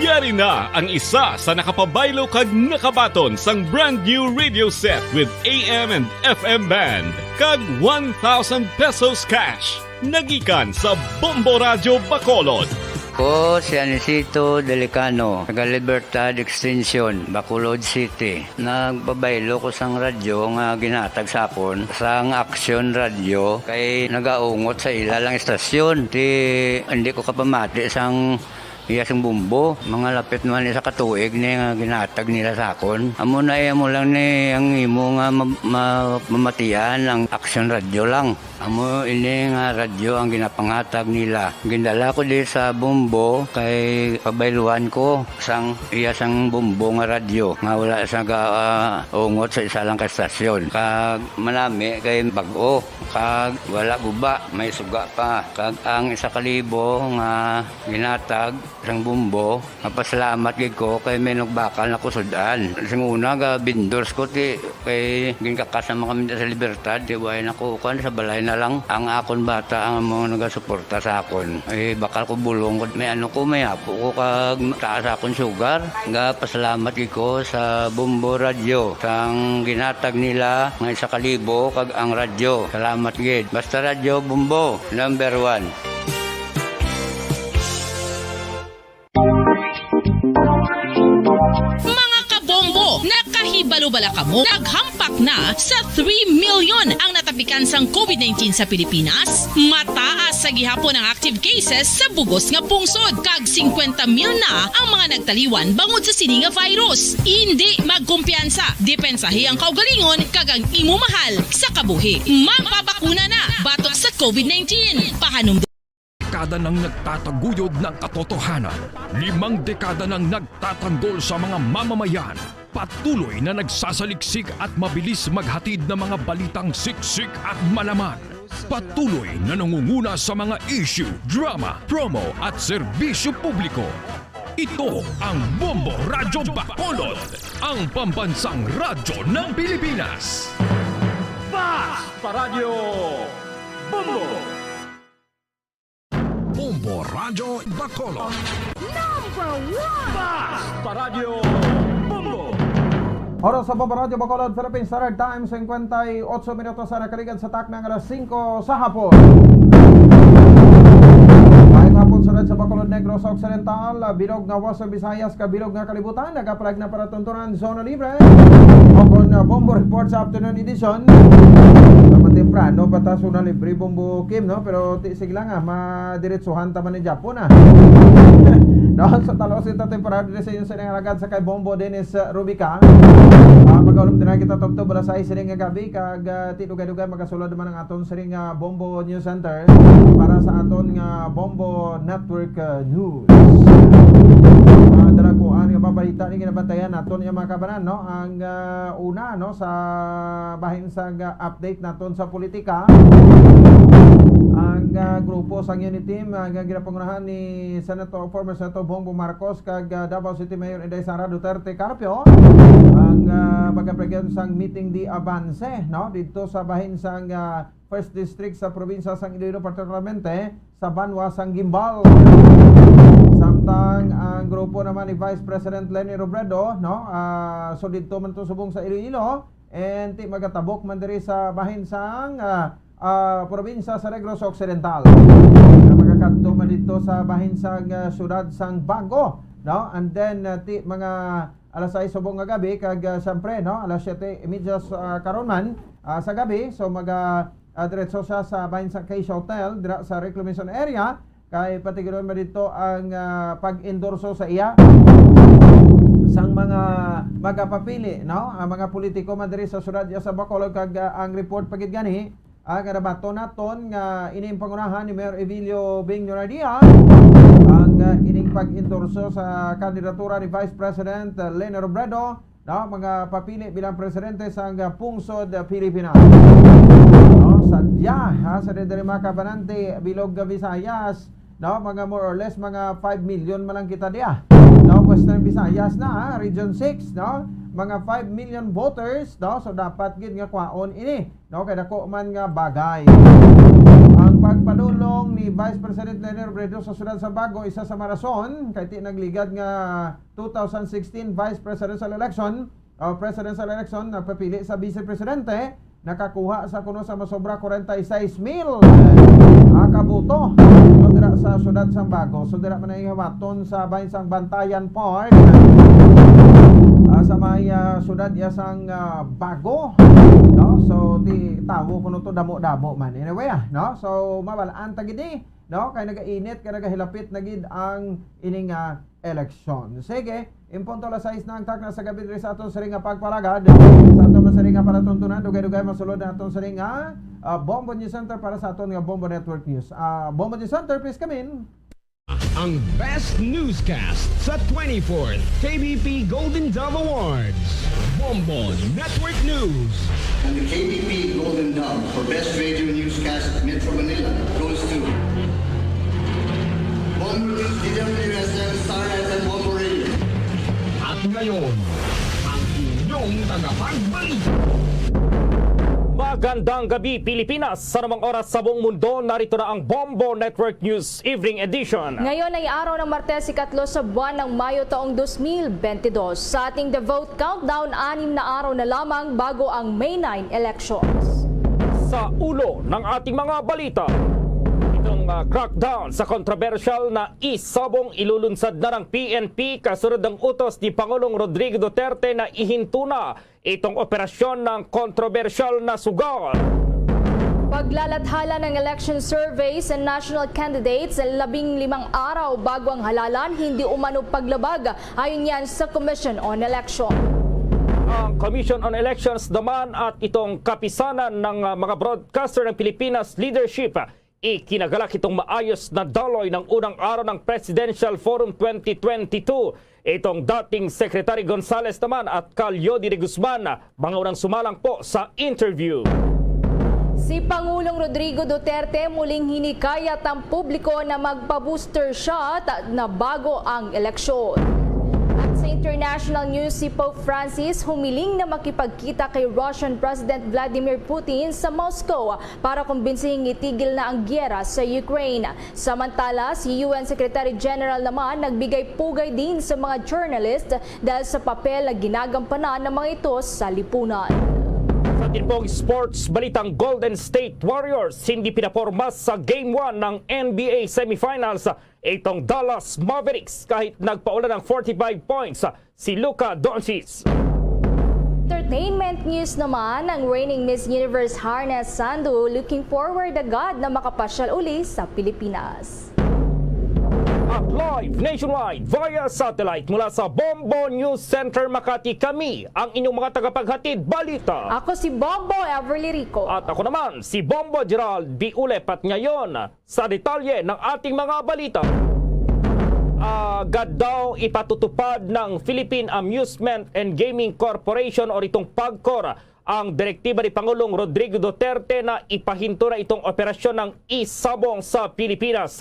E: Yari na ang isa sa nakapabaylo kag nakabaton sang brand new radio set with AM and FM band kag 1,000 pesos cash. Nagikan sa Bombo Radio Bacolod.
T: Ko si Anisito Delicano, taga Libertad Extension, Bacolod City. Nagbabaylo ko sang radyo nga ginatag sapon sang Action Radio kay nagaungot sa ilalang estasyon. Hindi ko kapamati sang iyasang bumbo, mga lapit naman sa katuig ni nga ginatag nila sakon. Amo na mo lang ni ang imo nga mamatian ang Action Radio lang. Amo ini nga radyo ang ginapangatag nila. Gindala ko di sa bumbo kay pabayluan ko sang iyasang bumbo nga radyo nga wala sa ungot sa isa lang ka estasyon. Kag manami kay bag-o, kag wala guba, may suga pa. Kag ang 1,000 nga ginatag sang bumbo, mapasalamat gid ko kay may nagbakal na kusudan. Sing una ga bindors ko ti kay ginkakasama kami sa Libertad, di way nako kan sa balay na lang ang akon bata ang mga nagasuporta sa akon. Ay bakal ko bulong ko may ano ko may apo ko kag taas akon sugar. Nga pasalamat gid ko sa Bombo Radio sang ginatag nila nga 1,000 kag ang radyo. Salamat gid. Basta Radio Bombo number 1.
B: Mga kabombo, nakahibalo-bala ka mo, naghampak na sa 3 million ang natapikan sang COVID-19 sa Pilipinas. Mataas sa gihapon ang active cases sa bugos nga pungsod. Kag 50 mil na ang mga nagtaliwan bangod sa sini nga virus. Hindi magkumpiyansa, depensahi ang kaugalingon kag ang imo mahal sa kabuhi. Magpabakuna na batok sa COVID-19. Pahanom
K: dekada nang nagtataguyod ng katotohanan. 5 dekada nang nagtatanggol sa mga mamamayan. Patuloy na nagsasaliksik at mabilis maghatid ng mga balitang siksik at malaman. Patuloy na nangunguna sa mga issue, drama, promo at serbisyo publiko. Ito ang Bombo Radyo Bacolod, ang pambansang radyo ng Pilipinas.
U: Fast Paradyo Bombo!
K: Bombo Radyo Bacolod.
H: Number 1!
U: Fast Paradyo Bombo!
O: Oras sa Bombo Radio Bacolod, Philippines Standard Time, 58 minutos sa nakaligan sa taknang alas 5 sa hapon. Ngayong hapon sa Bacolod Negros Occidental, bilog nga Western Visayas, kabilog nga kalibutan, nagapalag na para tuntunan Zona Libre. Ogon Bombo Report sa afternoon edition. Temprano pata Zona Libre Bombo Kim, no? Pero tisig lang madiretsuhan taman ni Japon no, sa talosin ta temporary sa inyo sa nangalagan sa kay Bombo Dennis Rubica. Mag-ulom din kita tugtog bala sa siring nga gabi kag tidugay-dugay magasulod naman ang aton siring Bombo News Center para sa aton nga Bombo Network News. Dala ko ang babalita ni ginabantayan naton yung mga kabanan, no? Ang una, no, sa bahin sa update naton sa politika. Ang grupo sang unit team ginapangunahan ni former Senator Bongbong Marcos kag Davao City Mayor Inday Sara Duterte Carpio ang pagapregyan sang meeting di Avance, no, dito sa bahin sang first district sa probinsya sang Iloilo, particularmente sa Banwa sang Gimbal. Samtang ang grupo naman ni Vice President Leni Robredo, no, so dito man to subong sa Iloilo and ti magatabok man diri sa bahin sang probinsya sa Negros Occidental. Magakadto man dito sa bahin sang syudad sang Bago, no, and then ti mga alas 6 subong nga gabi kag siyempre, no, alas 7:30 karon man sa gabi, so diretso siya sa bahin sa Case Hotel dira sa reclamation area kay patiguron man dito ang pag-endorso sa iya sang mga magapapili, no, ang mga politiko man diri sa syudad sa Bacolod kag ang report pagid gani karabato naton nga ining pangunahan ni Mayor Evilio Bing Noradia ang ining pag-endorso sa kandidatura ni Vice President Leni Robredo, no, mga papili bilang presidente sa pungsod Pilipinas. No, sadya sa diri mga kabanante bilog Visayas, no, mga more or less mga 5 million man lang kita diya. No, Western Visayas na Region 6, no, mga 5 million voters, no, so dapat gid nga kwaon ini, no, kay dako man nga bagay ang pagpadulong ni Vice President Leni Robredo sa Sudad sa Bago, isa sa marason kay ti nagligad nga 2016 Vice Presidential Election nagpapili sa Vice Presidente, nakakuha sa kuno sa masobra 46,000 kabuto. So dira sa Sudad sa Bago, so dira man ihawaton sa Bahinsang Bantayan Park sa may sudad yasang Bago, no? So di tawo kuno to damo-damo man anyway, no? So mabalaan ta gid, no? Kay nagainit kay nagahilapit na gid ang ining election. Sige, impunto la 6 na ang takna sa gabi diri sa aton sa ringa pagparagad. Sa aton sa ringa para tuntunan dugay-dugay masulod na aton sa ringa Bombo News Center para sa aton nga Bombo Network News. Bombo News Center, please come in.
U: Ang best newscast sa 24th KBP Golden Dove Awards. Bombo Network News.
R: And the KBP Golden Dove for Best Radio Newscast Metro Manila goes to Bombo News, DWSM, Star FM, Bombo Radio.
U: At ngayon, ang inyong tagapagbalita.
V: Magandang gabi Pilipinas! Sa namang oras sa buong mundo, narito na ang Bombo Network News Evening Edition.
W: Ngayon ay araw ng Martes, ikatlo sa buwan ng Mayo taong 2022. Sa ating The Vote Countdown, 6 na araw na lamang bago ang May 9 elections.
V: Sa ulo ng ating mga balita, itong crackdown sa controversial na isabong ilulunsad na ng PNP kasunod ng utos ni Pangulong Rodrigo Duterte na ihinto na itong operasyon ng kontrobersyal na sugal.
W: Paglalathala ng election survey sa national candidates 15 araw bago ang halalan, hindi umano paglabag ayon yan sa Commission on Election.
V: Ang Commission on Elections naman at itong kapisanan ng mga broadcaster ng Pilipinas leadership ikinagalak itong maayos na daloy ng unang araw ng Presidential Forum 2022. Itong dating Secretary Gonzales naman at Calyodi de Guzman, mga unang sumalang po sa interview.
W: Si Pangulong Rodrigo Duterte muling hinikayat ang publiko na magpa-booster shot na bago ang eleksyon. At sa international news, si Pope Francis humiling na makipagkita kay Russian President Vladimir Putin sa Moscow para kumbinsihin itigil na ang gyera sa Ukraine. Samantala, si UN Secretary General naman nagbigay pugay din sa mga journalist dahil sa papel na ginagampanan ng mga ito sa lipunan.
V: Sa tinpong sports, balitang Golden State Warriors hindi pinapormas sa Game 1 ng NBA Semifinals itong Dallas Mavericks kahit nagpaula ng 45 points si Luka Doncic.
W: Entertainment news naman, ang reigning Miss Universe Harness Sandu looking forward agad na makapasyal uli sa Pilipinas.
V: At live nationwide via satellite mula sa Bombo News Center Makati, kami ang inyong mga tagapaghatid balita.
W: Ako si Bombo Everly Rico.
V: At ako naman si Bombo Gerald B. Ulep. At ngayon sa detalye ng ating mga balita. Agad daw ipatutupad ng Philippine Amusement and Gaming Corporation o itong PAGCOR ang direktiba ni Pangulong Rodrigo Duterte na ipahinto na itong operasyon ng isabong sa Pilipinas.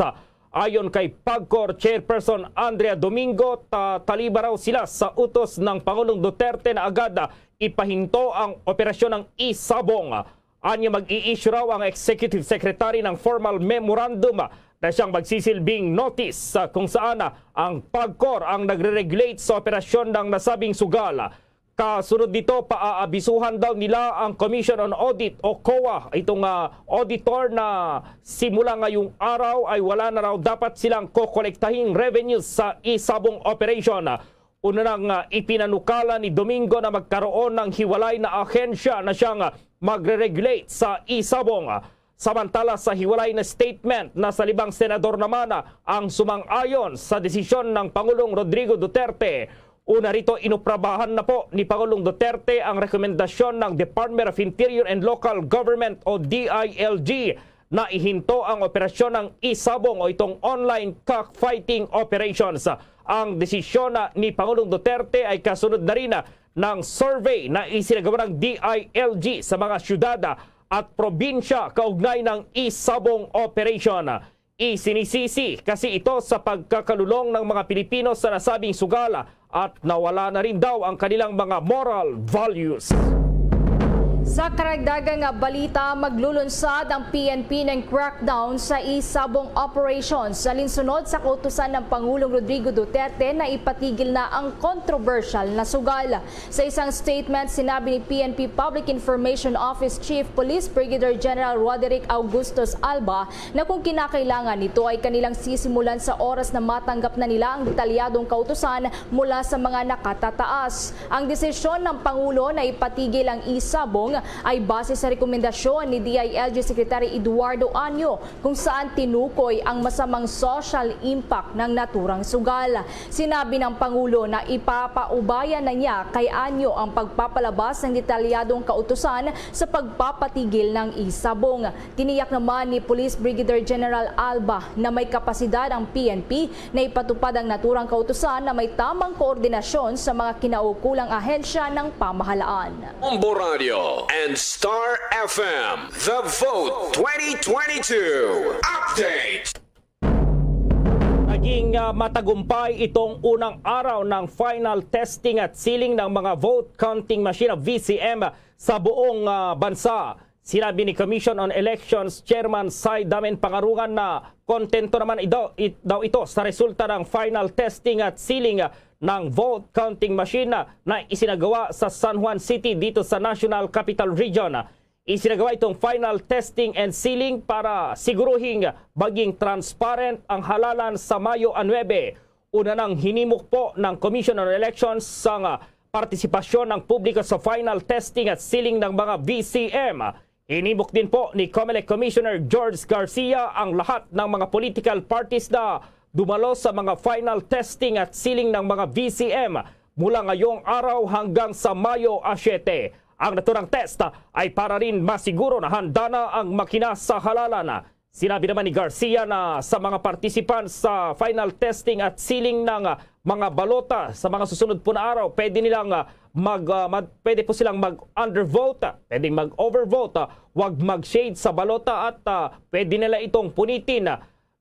V: Ayon kay PAGCOR Chairperson Andrea Domingo, taliba raw sila sa utos ng Pangulong Duterte na agad ipahinto ang operasyon ng isabong. Anya mag-i-issue raw ang Executive Secretary ng formal memorandum na siyang magsisilbing notice kung saan ang PAGCOR ang nagre-regulate sa operasyon ng nasabing sugal. Kasunod dito, paaabisuhan daw nila ang Commission on Audit o COA, itong auditor na simula ngayong araw ay wala na raw dapat silang kokolektahing revenues sa isabong operation. Una nang ipinanukala ni Domingo na magkaroon ng hiwalay na ahensya na siyang magre-regulate sa isabong. Samantala sa hiwalay na statement na sa libang senador naman ang sumang-ayon sa desisyon ng Pangulong Rodrigo Duterte. Una rito, inuprabahan na po ni Pangulong Duterte ang rekomendasyon ng Department of Interior and Local Government o DILG na ihinto ang operasyon ng isabong o itong online cockfighting operations. Ang desisyon ni Pangulong Duterte ay kasunod na rin ng survey na isinagawa ng DILG sa mga syudad at probinsya kaugnay ng isabong operation. Isinisisi kasi ito sa pagkakalulong ng mga Pilipino sa nasabing sugal at nawala na rin daw ang kanilang mga moral values.
W: Sa karagdagang balita, maglulunsad ang PNP ng crackdown sa isabong operations sa linsunod sa kautusan ng Pangulong Rodrigo Duterte na ipatigil na ang controversial na sugal. Sa isang statement, sinabi ni PNP Public Information Office Chief Police Brigadier General Roderick Augustus Alba na kung kinakailangan nito ay kanilang sisimulan sa oras na matanggap na nila ang detalyadong kautusan mula sa mga nakatataas. Ang desisyon ng Pangulo na ipatigil ang isabong ay base sa rekomendasyon ni DILG Secretary Eduardo Anyo kung saan tinukoy ang masamang social impact ng naturang sugal. Sinabi ng Pangulo na ipapaubayan na niya kay Anyo ang pagpapalabas ng detalyadong kautusan sa pagpapatigil ng isabong. Tiniyak naman ni Police Brigadier General Alba na may kapasidad ang PNP na ipatupad ang naturang kautusan na may tamang koordinasyon sa mga kinaukulang ahensya ng pamahalaan.
U: Bombo Radio and Star FM, The Vote 2022 Update.
V: Naging matagumpay itong unang araw ng final testing at sealing ng mga vote counting machine VCM sa buong bansa. Sinabi ni Commission on Elections Chairman Sai Damen Pangarungan na kontento naman daw ito sa resulta ng final testing at sealing ng vote counting machine na isinagawa sa San Juan City dito sa National Capital Region. Isinagawa itong final testing and sealing para siguruhing maging transparent ang halalan sa Mayo 9. Una nang hinimok po ng Commission on Elections sa partisipasyon ng publiko sa final testing at sealing ng mga VCM. Hinimok din po ni COMELEC Commissioner George Garcia ang lahat ng mga political parties na dumalo sa mga final testing at sealing ng mga VCM mula ngayong araw hanggang sa Mayo 7. Ang naturang test ay para rin masiguro na handa na ang makina sa halalan. Sinabi naman ni Garcia na sa mga participants sa final testing at sealing ng mga balota sa mga susunod po na araw, pwede po silang mag-undervote, pwede mag-overvote, wag mag-shade sa balota at pwede nila itong punitin.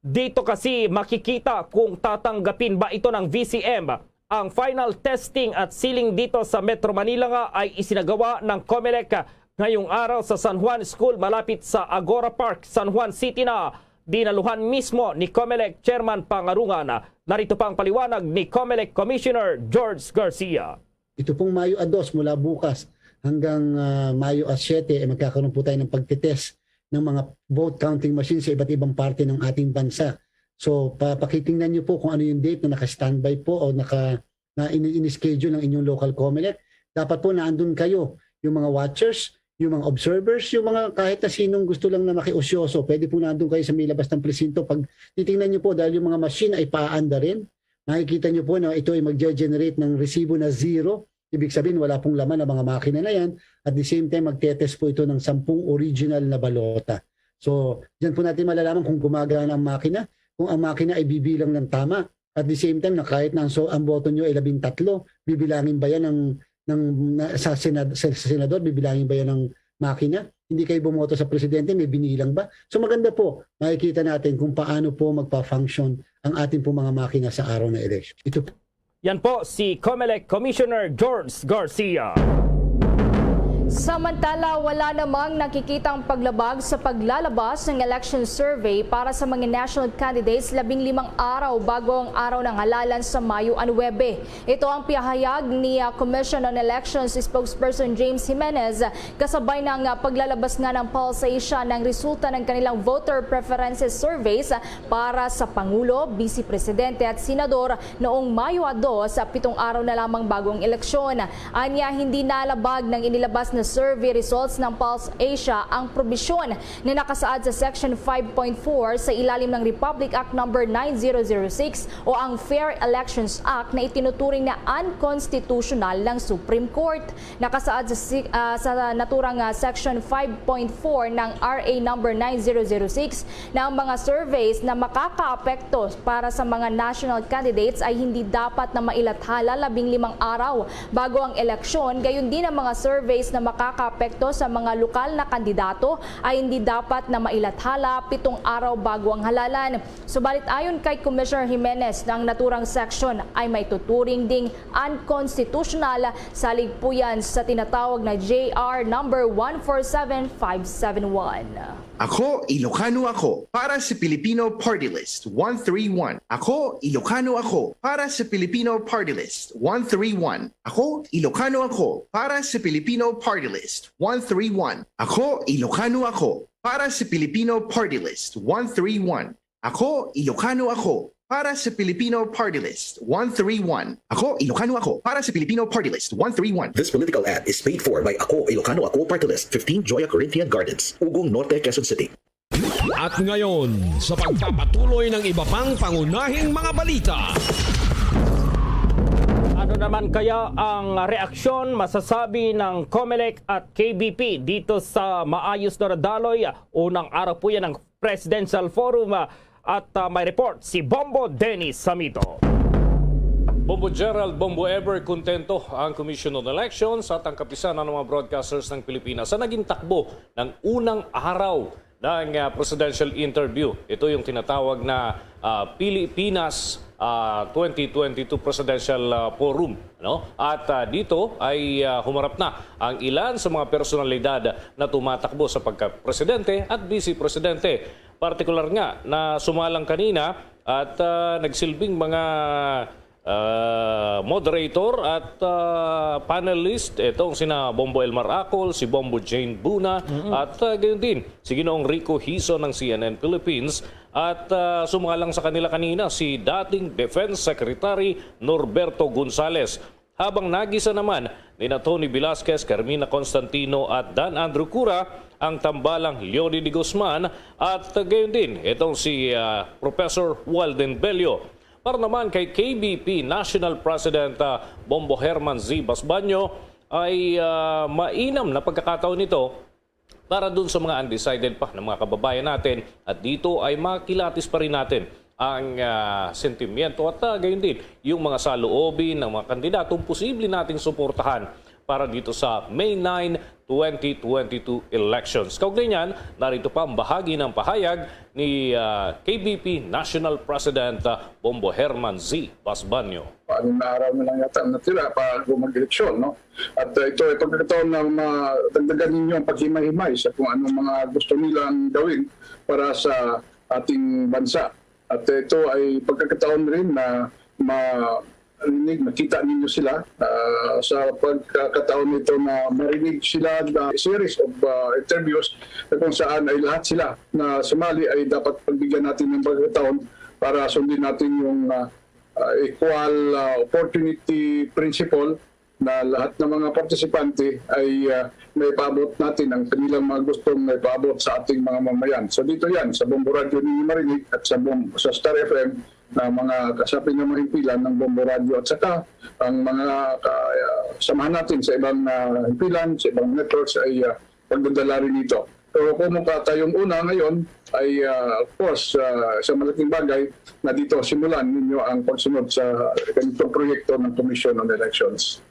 V: Dito kasi makikita kung tatanggapin ba ito ng VCM. Ang final testing at sealing dito sa Metro Manila nga ay isinagawa ng COMELEC ngayong araw sa San Juan School malapit sa Agora Park, San Juan City na dinaluhan mismo ni COMELEC Chairman Pangarungan. Narito pa ang paliwanag ni COMELEC Commissioner George Garcia.
C: Ito pong Mayo 2 mula bukas hanggang Mayo 7 magkakaroon po tayo ng pagtitest ng mga vote counting machines sa iba't ibang parte ng ating bansa. So pakitingnan niyo po kung ano yung date na naka-standby po o in-schedule ng inyong local COMELEC. Dapat po naandun kayo, yung mga watchers, yung mga observers, yung mga kahit na sinong gusto lang na makiusyoso, pwede po naandun kayo sa may labas ng presinto. Pag titingnan niyo po dahil yung mga machine ay paanda rin, nakikita niyo po na ito ay mag-generate ng resibo na 0. Ibig sabihin wala pong laman ng mga makina na yan. At the same time magtetest po ito ng 10 original na balota. So dyan po natin malalaman kung gumagana ang makina, kung ang makina ay bibilang ng tama. At the same time na kahit na ang boto nyo ay 13, bibilangin ba yan sa senador, bibilangin ba yan ng makina? Hindi kayo bumoto sa presidente, may binilang ba? So maganda po, makikita natin kung paano po magpa-function ang ating po mga makina sa araw na election. Ito po.
V: Yan po si COMELEC Commissioner George Garcia.
W: Samantala, wala namang nakikitang paglabag sa paglalabas ng election survey para sa mga national candidates 15 araw bago ang araw ng halalan sa Mayo 9. Ito ang pahayag ni Commission on Elections spokesperson James Jimenez kasabay ng paglalabas nga ng Pulse Asia ng resulta ng kanilang voter preferences surveys para sa Pangulo, Vice Presidente at Senador noong Mayo 2 sa 7 araw na lamang bagong eleksyon. Anya, hindi nalabag ng inilabas na survey results ng Pulse Asia ang probisyon na nakasaad sa Section 5.4 sa ilalim ng Republic Act No. 9006 o ang Fair Elections Act na itinuturing na unconstitutional ng Supreme Court. Nakasaad sa naturang Section 5.4 ng RA No. 9006 na ang mga surveys na makakaapekto para sa mga national candidates ay hindi dapat na mailathala 15 araw bago ang eleksyon, gayon din ang mga surveys na makakaapekto sa mga lokal na kandidato ay hindi dapat na mailathala 7 araw bago ang halalan. Subalit ayon kay Commissioner Jimenez, ng naturang section ay may tuturing ding unconstitutional sa ligpuyan sa tinatawag na JR number 147571.
A: Ako, Ilocano ako, para sa Filipino Party List 131. Ako, Ilocano ako, para sa Filipino Party List 131. Ako, Ilocano ako, para sa Filipino Party List 131. Ako, Ilocano ako, para sa Filipino Party List 131. Ako, Ilocano ako, para sa Filipino Party List 131. Ako, Ilocano ako, para sa Filipino Party List 131.
G: This political ad is paid for by Ako, Ilocano Ako Party List, 15 Joya Corinthian Gardens, Ugong Norte, Quezon City.
K: At ngayon, sa pagpapatuloy ng iba pang pangunahing mga balita.
V: Ano naman kaya ang reaksyon masasabi ng COMELEC at KBP dito sa maayos na daloy? Unang araw po yan ng Presidential Forum at may report si Bombo Dennis Samito.
M: Bombo Gerald, Bombo Ever, kontento ang Commission on Elections at ang kapisanan ng mga broadcasters ng Pilipinas sa naging takbo ng unang araw ng presidential interview. Ito yung tinatawag na Pilipinas 2022 Presidential Forum. No? At dito ay humarap na ang ilan sa mga personalidad na tumatakbo sa pagka-presidente at vice-presidente. Partikular nga na sumalang kanina at nagsilbing mga moderator at panelist. Itong sina Bombo Elmar Acol, si Bombo Jane Buna at gayon din si Ginoong Rico Hison ng CNN Philippines. At sumalang sa kanila kanina si dating Defense Secretary Norberto Gonzales. Habang nagisa naman ni Tony Velasquez, Carmina Constantino at Dan Andrew Cura ang tambalang Leody de Guzman at gayon din itong si Professor Walden Bello. Para naman kay KBP National President Bombo Herman Z. Basbanyo ay mainam na pagkakataon nito para dun sa mga undecided pa ng mga kababayan natin at dito ay makilatis pa rin natin ang sentimiento at gayon din yung mga saloobin ng mga kandidatong posible nating suportahan para dito sa May 9, 2022 elections. Kaugnay niyan, narito pa ang bahagi ng pahayag ni KBP National President Bombo Herman Z. Basbanyo.
X: Anong na araw na lang yata natira para mag-eleksyon, no? At ito ay pagkakataon na dagdagan ninyo ang paghimay-himay sa kung anong mga gusto nilang gawin para sa ating bansa. At ito ay pagkakataon rin na makita ninyo sila sa pagkakataon nito na marinig sila na series of interviews na kung saan ay lahat sila na sumali ay dapat pagbigyan natin ng pagkakataon para sundin natin yung equal opportunity principle na lahat ng mga partisipante ay may paabot natin ang kanilang mga gustong may paabot sa ating mga mamayan. So dito yan, sa Bombo Radio ninyo marinig at sa Star FM na mga kasapi ng mga himpilan ng Bombo Radio at saka ang mga samahan natin sa ibang himpilan, sa ibang networks ay pagdadala rin dito. Pero kung tayong una ngayon ay of course sa malaking bagay na dito simulan ninyo ang pagsunod sa ganitong proyekto ng Commission on Elections.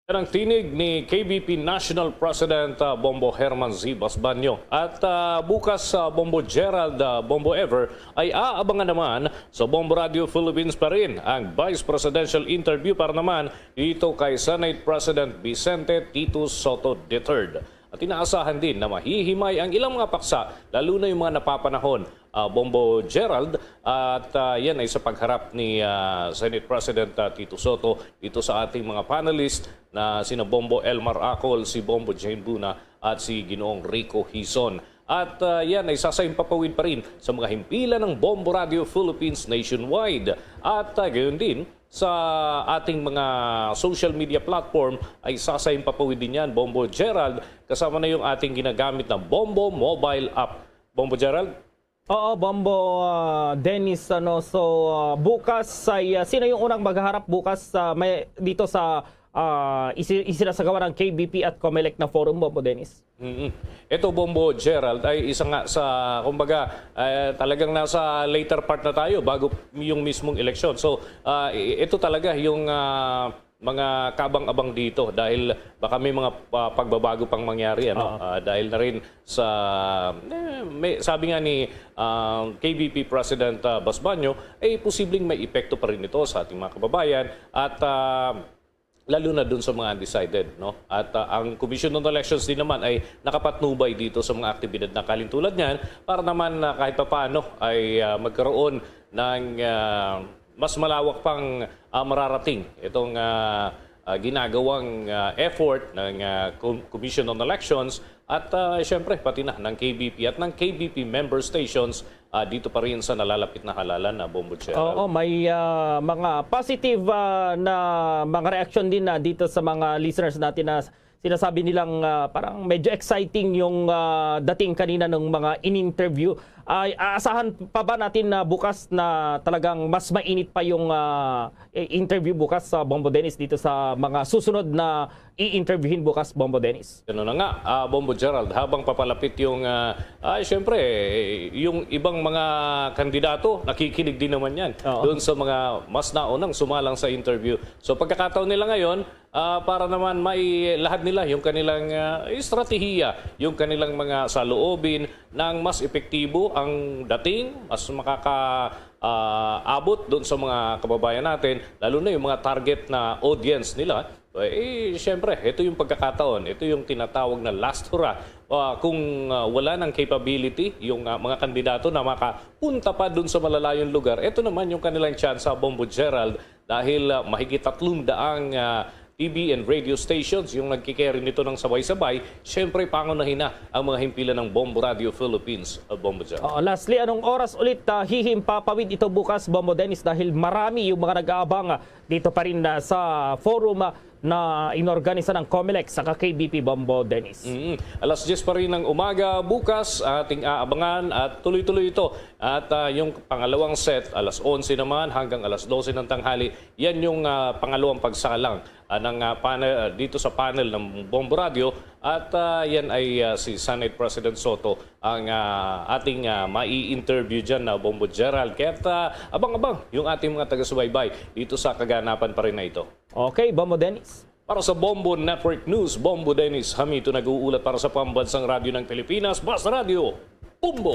M: Yan ang tinig ni KBP National President Bombo Herman Z. Basbanyo. At bukas sa Bombo Gerald, Bombo Ever ay aabangan naman sa Bombo Radio Philippines pa rin ang Vice Presidential Interview para naman dito kay Senate President Vicente Tito Soto III. At inaasahan din na mahihimay ang ilang mga paksa, lalo na yung mga napapanahon, Bombo Gerald, at yan ay sa pagharap ni Senate President Tito Soto dito sa ating mga panelist na sina Bombo Elmar Acol, si Bombo Jane Buna at si Ginoong Rico Hison. At yan ay sasayimpapawid pa rin sa mga himpilan ng Bombo Radio Philippines nationwide. At gayon din sa ating mga social media platform ay sasayimpapawid din yan, Bombo Gerald, kasama na yung ating ginagamit na Bombo mobile app. Bombo Gerald?
V: Oo, Bombo Dennis. Bukas ay sino yung unang maghaharap bukas dito sa isinasagawa ng KBP at COMELEC na forum, Bombo Dennis?
M: Ito, Bombo Gerald, ay isa nga sa, kumbaga, talagang nasa later part na tayo bago yung mismong eleksyon. So, ito talaga yung mga kabang-abang dito dahil baka may mga pagbabago pang mangyari dahil na rin sa sabi nga ni KBP President Basbanyo ay posibleng may epekto pa rin ito sa ating mga kababayan at lalo na dun sa mga undecided, no? At ang Commission on Elections din naman ay nakapatnubay dito sa mga aktibidad na kalintulad niyan para naman kahit papaano ay magkaroon ng mas malawak pang mararating itong ginagawang effort ng Commission on Elections at siyempre pati na ng KBP at ng KBP member stations dito pa rin sa nalalapit na halalan na Bombo Gerald.
V: Oo, may mga positive na mga reaction din na dito sa mga listeners natin na sinasabi nilang parang medyo exciting yung dating kanina ng mga in-interview. Ay aasahan pa ba natin na bukas na talagang mas mainit pa yung interview bukas sa Bombo Dennis dito sa mga susunod na i-interviewin bukas, Bombo Dennis?
M: Ano na nga, Bombo Gerald, habang papalapit yung, siyempre, yung ibang mga kandidato, nakikinig din naman yan doon sa mga mas naunang sumalang sa interview. So pagkakataon nila ngayon, para naman may lahat nila yung kanilang estratehiya, yung kanilang mga saloobin ng mas epektibo ang dating, mas makakaabot doon sa mga kababayan natin, lalo na yung mga target na audience nila. Siyempre, ito yung pagkakataon, ito yung tinatawag na last hurrah. Kung wala ng capability, yung mga kandidato na makapunta pa doon sa malalayong lugar, ito naman yung kanilang chance sa Bombo Gerald dahil mahigit 300 TV and radio stations yung nagkikerry nito ng sabay-sabay. Siyempre, pangunahin na ang mga himpilan ng Bombo Radio Philippines, Bombo Gerald.
V: Lastly, anong oras ulit hihimpapawid ito bukas, Bombo Dennis, dahil marami yung mga nag-aabang dito pa rin sa forum na inorganisa ng COMELEC sa KBP, Bombo Dennis.
M: Alas 10 pa rin ng umaga bukas, ating aabangan at tuloy-tuloy ito. At yung pangalawang set, alas 11 naman hanggang alas 12 ng tanghali, yan yung pangalawang pagsalang ng panel, dito sa panel ng Bombo Radio. At yan ay si Senate President Soto ang ating mai-interview dyan na Bombo Gerald. Kaya abang-abang yung ating mga taga-subaybay dito sa kaganapan pa rin na ito.
V: Okay, Bombo Dennis.
M: Para sa Bombo Network News, Bombo Dennis Hamito nag-uulat para sa Pambansang Radyo ng Pilipinas, Basta Radio, Bombo!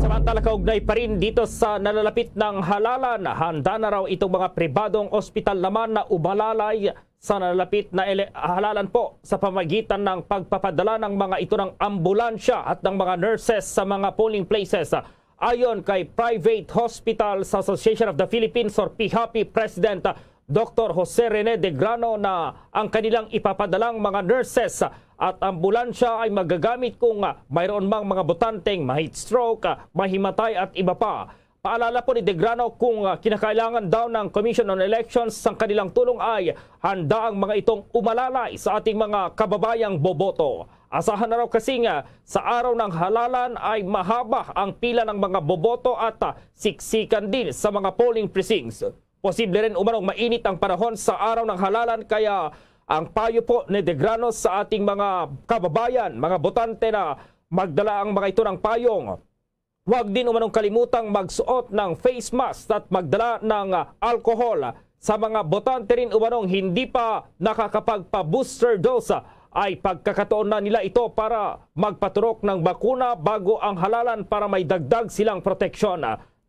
V: Samantala, kaugnay pa rin dito sa nalalapit ng halalan, handa na raw itong mga pribadong ospital naman na umalalay sa nalalapit na halalan po sa pamagitan ng pagpapadala ng mga ito ng ambulansya at ng mga nurses sa mga polling places. Ayon kay Private Hospitals Association of the Philippines or PHAPI President Dr. Jose Rene De Grano na ang kanilang ipapadalang mga nurses at ambulansya ay magagamit kung mayroon mang mga botanteng ma-heat stroke, mahimatay at iba pa. Paalala po ni De Grano kung kinakailangan daw ng Commission on Elections ang kanilang tulong ay handa ang mga itong umalalay sa ating mga kababayang boboto. Asahan na raw kasi sa araw ng halalan ay mahaba ang pila ng mga boboto at siksikan din sa mga polling precincts. Posible rin umanong mainit ang panahon sa araw ng halalan kaya ang payo po ni De Grano sa ating mga kababayan, mga botante na magdala ang mga ito ng payong. Huwag din umanong kalimutang magsuot ng face mask at magdala ng alcohol. Sa mga botante rin umanong hindi pa nakakapagpa-booster dose ay pagkakataon na nila ito para magpaturok ng bakuna bago ang halalan para may dagdag silang proteksyon.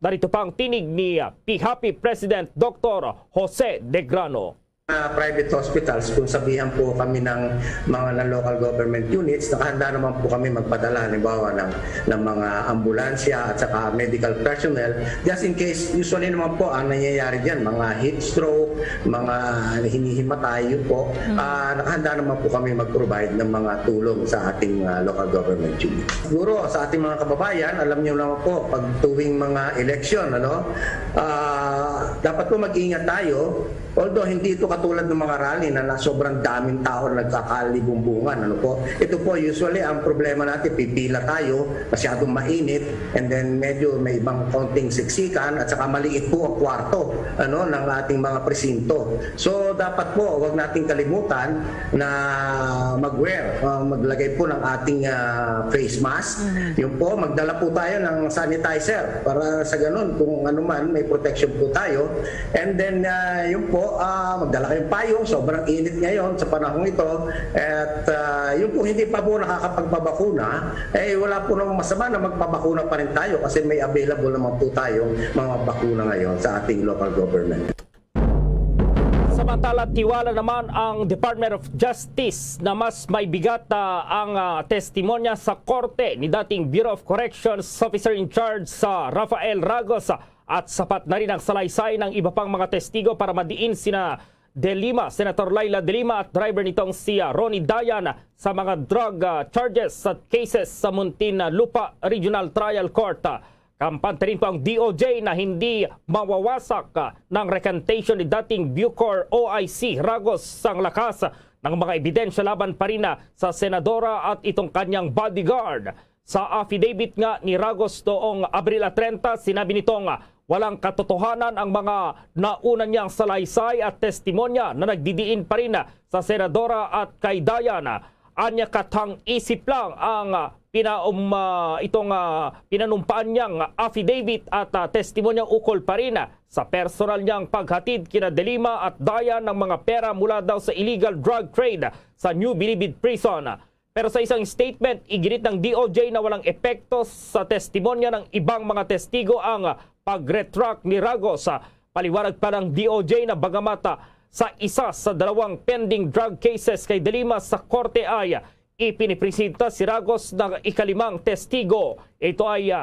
V: Narito pa ang tinig ni PHAPI President Dr. Jose De Grano.
D: Private hospitals, kung sabihan po kami ng mga local government units, nakahanda naman po kami magpadala halimbawa ng mga ambulansya at saka medical personnel just in case. Usually naman po ang nangyayari dyan, mga heat stroke, mga hinihimatay, yun po, nakahanda naman po kami mag-provide ng mga tulong sa ating local government units. Siguro sa ating mga kababayan, alam niyo naman po, pag tuwing mga election, dapat po mag-ingat tayo. Although hindi ito katulad ng mga rally na sobrang daming tao na nagkakalibungbungan. Ito po usually ang problema natin, pipila tayo, masyadong mainit, and then medyo may ibang konting siksikan at saka maliit po ang kwarto ng ating mga presinto. So dapat po, wag nating kalimutan na maglagay po ng ating face mask. Yun po, magdala po tayo ng sanitizer para sa ganun, kung ano man, may protection po tayo. And then yun po, magdala dala kayong payong, sobrang init ngayon sa panahon ito. At yung po hindi pa po nakakapagpabakuna, wala po namang masama na magpabakuna pa rin tayo kasi may available naman po tayong mga bakuna ngayon sa ating local government.
V: Samantala, tiwala naman ang Department of Justice na mas may bigat ang testimonya sa korte ni dating Bureau of Corrections Officer in Charge sa Rafael Ragos at sapat na rin ang salaysay ng iba pang mga testigo para madiin sina Senator Laila De Lima at driver nitong si Ronnie Dayan sa mga drug charges at cases sa Muntinlupa Regional Trial Court. Kampante rin po ang DOJ na hindi mawawasak ng recantation ni dating Bucor OIC Ragos ang lakas ng mga ebidensya laban pa rin sa senadora at itong kanyang bodyguard. Sa affidavit nga ni Ragos noong Abril 30, sinabi nitong walang katotohanan ang mga nauna niyang salaysay at testimonya na nagdidiin pa rin sa senadora at kay Dayan. Anya katang isip lang ang pinanumpaan niyang affidavit at testimonya ukol pa rin sa personal niyang paghatid kina De Lima at Dayan ng mga pera mula daw sa illegal drug trade sa New Bilibid Prison. Pero sa isang statement, iginit ng DOJ na walang epekto sa testimonya ng ibang mga testigo ang pag-retract ni Ragos. Paliwanag pa ng DOJ na bagamat sa isa sa dalawang pending drug cases kay De Lima sa korte ay ipinipresenta si Ragos ng ikalimang testigo. Ito ay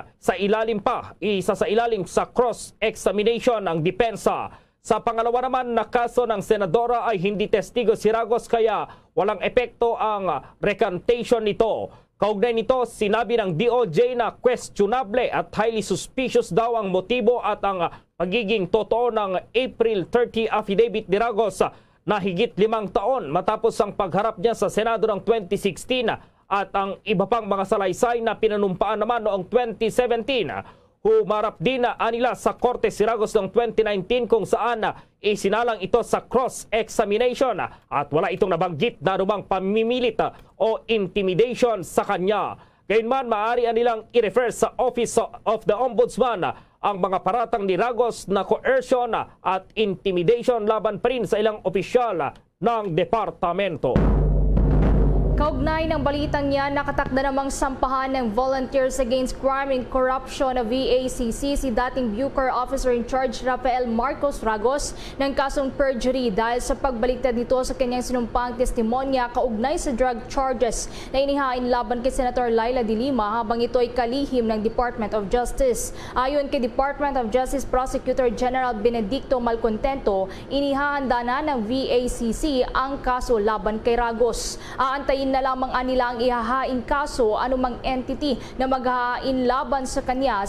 V: isa sa ilalim sa cross-examination ng depensa. Sa pangalawa naman na kaso ng senadora ay hindi testigo si Ragos kaya walang epekto ang recantation nito. Kaugnay nito, sinabi ng DOJ na questionable at highly suspicious daw ang motibo at ang pagiging totoo ng April 30 affidavit ni Ragos na higit 5 taon matapos ang pagharap niya sa Senado ng 2016 at ang iba pang mga salaysay na pinanumpaan naman noong 2017. Humarap din nila sa korte si Ragos noong 2019 kung saan isinalang ito sa cross-examination at wala itong nabanggit na anumang pamimilit o intimidation sa kanya. Gayunman, maaari nilang i-refer sa Office of the Ombudsman ang mga paratang ni Ragos na coercion at intimidation laban pa rin sa ilang opisyal ng departamento.
W: Kaugnay ng balitang yan, nakatakda namang sampahan ng Volunteers Against Crime and Corruption na VACC si dating Bucor Officer in Charge Rafael Marcos Ragos ng kasong perjury dahil sa pagbaliktad nito sa kanyang sinumpang testimonya kaugnay sa drug charges na inihain laban kay Senator Laila De Lima habang ito ay kalihim ng Department of Justice. Ayon kay Department of Justice Prosecutor General Benedicto Malcontento, inihahanda na ng VACC ang kaso laban kay Ragos. Aantayin na lamang nila ang ihahain kaso anumang entity na maghahain laban sa kanya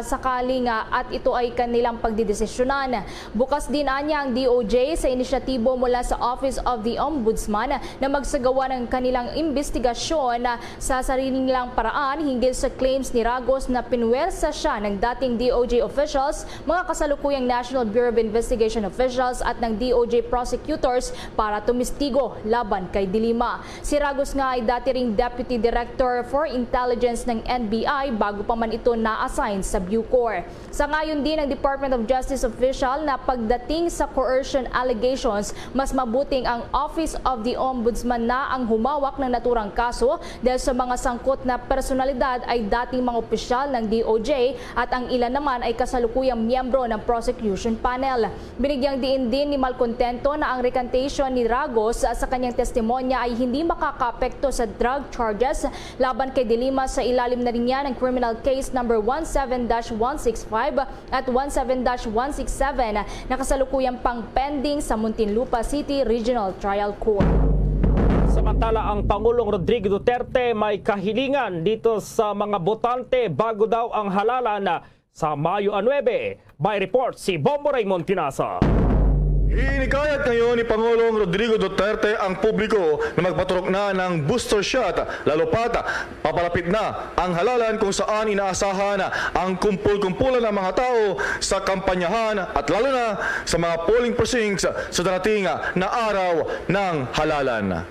W: sakaling at ito ay kanilang pagdidesisyonan. Bukas din anya ang DOJ sa inisyatibo mula sa Office of the Ombudsman na magsagawa ng kanilang investigasyon sa sarili nilang paraan hinggil sa claims ni Ragos na pinwersa siya ng dating DOJ officials, mga kasalukuyang National Bureau of Investigation officials at ng DOJ prosecutors para tumistigo laban kay De Lima. Si Ragos nga ay dati ring Deputy Director for Intelligence ng NBI bago pa man ito na-assign sa Bucor. Sa ngayon din ng Department of Justice official na pagdating sa coercion allegations, mas mabuting ang Office of the Ombudsman na ang humawak ng naturang kaso dahil sa mga sangkot na personalidad ay dating mga opisyal ng DOJ at ang ilan naman ay kasalukuyang miyembro ng prosecution panel. Binigyang diin din ni Malcontento na ang recantation ni Ragos sa kanyang testimonya ay hindi makakaapekto sa drug charges laban kay De Lima sa ilalim na rin yan ng criminal case number 17-165 at 17-167 na kasalukuyang pang pending sa Muntinlupa City Regional Trial Court.
V: Samantala, ang Pangulong Rodrigo Duterte may kahilingan dito sa mga botante bago daw ang halalan sa Mayo 9. May report si Bombo Raymond Tinasa.
F: Hinikayat ngayon ni Pangulong Rodrigo Duterte ang publiko na magpaturok na ng booster shot, lalo pat papalapit na ang halalan kung saan inaasahan ang kumpul-kumpulan ng mga tao sa kampanyahan at lalo na sa mga polling precincts sa darating na araw ng halalan.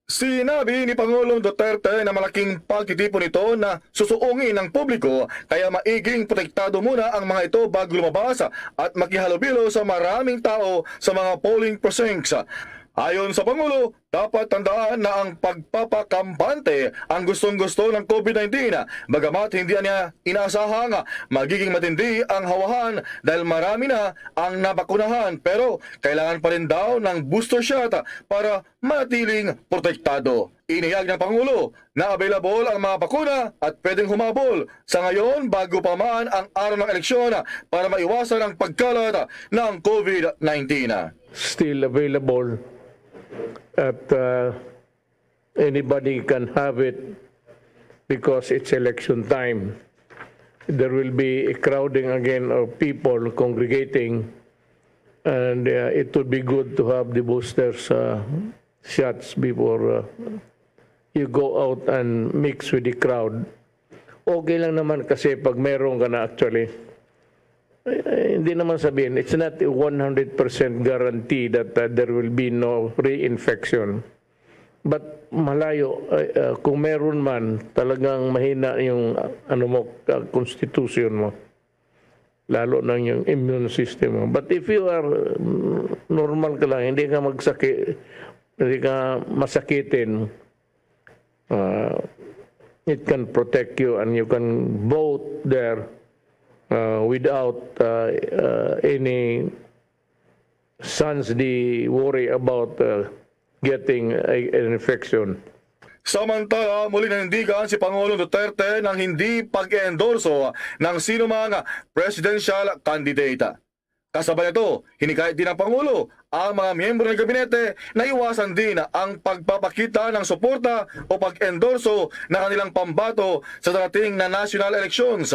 F: Sinabi ni Pangulong Duterte na malaking pagtitipon ito na susuungin ng publiko kaya maiging protektado muna ang mga ito bago lumabas at makihalubilo sa maraming tao sa mga polling precincts. Ayon sa Pangulo, dapat tandaan na ang pagpapakampante ang gustong-gusto ng COVID-19 bagamat hindi niya inaasahang magiging matindi ang hawahan dahil marami na ang nabakunahan pero kailangan pa rin daw ng booster shot para manatiling protektado. Inihayag ng Pangulo na available ang mga bakuna at pwedeng humabol sa ngayon bago pa man ang araw ng eleksyon para maiwasan ang pagkalat ng COVID-19.
J: Still available at anybody can have it because it's election time. There will be a crowding again of people congregating and it would be good to have the boosters shots before you go out and mix with the crowd. Okay lang naman kasi pag meron ka na actually. Hindi naman sabihin, it's not a 100% guarantee that there will be no reinfection. But malayo, kung meron man, talagang mahina yung constitution mo. Lalo na yung immune system mo. But if you are normal ka lang, hindi ka masakitin, it can protect you and you can vote there without any sans the worry about getting an infection.
F: Samantala, muli nanindigan si Pangulong Duterte ng hindi pag-endorso ng sino mang presidential candidate. Kasabay ito, hinikayat din ng Pangulo ang mga miyembro ng gabinete na iwasan din ang pagpapakita ng suporta o pag-endorso ng kanilang pambato sa darating na national elections.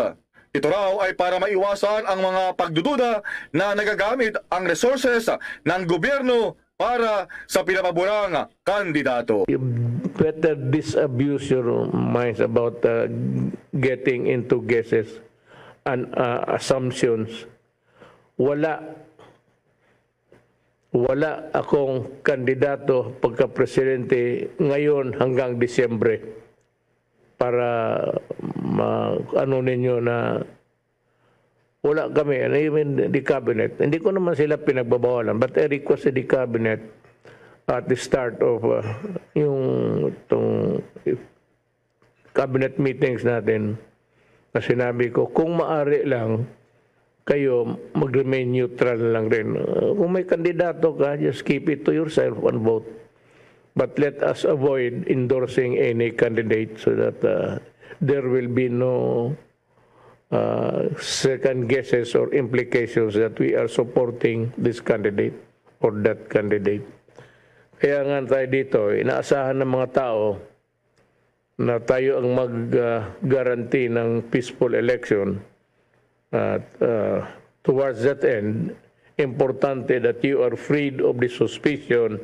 F: Ito raw ay para maiwasan ang mga pagdududa na nagagamit ang resources ng gobyerno para sa pinapaborang kandidato.
J: You better disabuse your minds about getting into guesses and assumptions. Wala akong kandidato pagka-presidente ngayon hanggang Disyembre. Para ano ninyo na wala kami, and even the cabinet. Hindi ko naman sila pinagbabawalan, but I requested the cabinet at the start of itong cabinet meetings natin na sinabi ko, kung maaari lang, kayo mag-remain neutral lang rin. Kung may kandidato ka, just keep it to yourself and vote. But let us avoid endorsing any candidate so that there will be no second guesses or implications that we are supporting this candidate or that candidate. Kaya nga tayo dito, inaasahan ng mga tao na tayo ang mag-guarantee ng peaceful election. Towards that end, importante that you are freed of the suspicion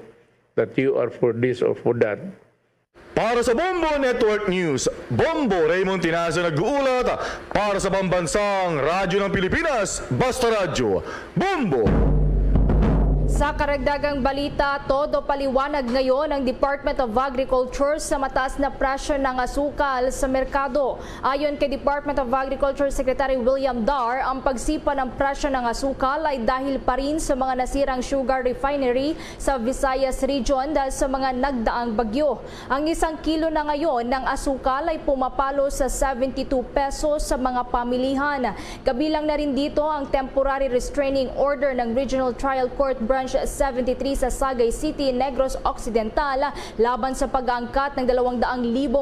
J: that you are for this or for that.
F: Para sa Bombo Network News, Bombo Raymond Tinazo nag-uulat para sa pambansang radyo ng Pilipinas, Basta Radyo, Bombo!
W: Sa karagdagang balita, todo paliwanag ngayon ang Department of Agriculture sa mataas na presyo ng asukal sa merkado. Ayon kay Department of Agriculture Secretary William Dar, ang pagsipa ng presyo ng asukal ay dahil pa rin sa mga nasirang sugar refinery sa Visayas Region dahil sa mga nagdaang bagyo. Ang 1 kilo na ngayon ng asukal ay pumapalo sa 72 pesos sa mga pamilihan. Kabilang na rin dito ang temporary restraining order ng Regional Trial Court Branch 73 sa Sagay City, Negros Occidental laban sa pag-aangkat ng 200,000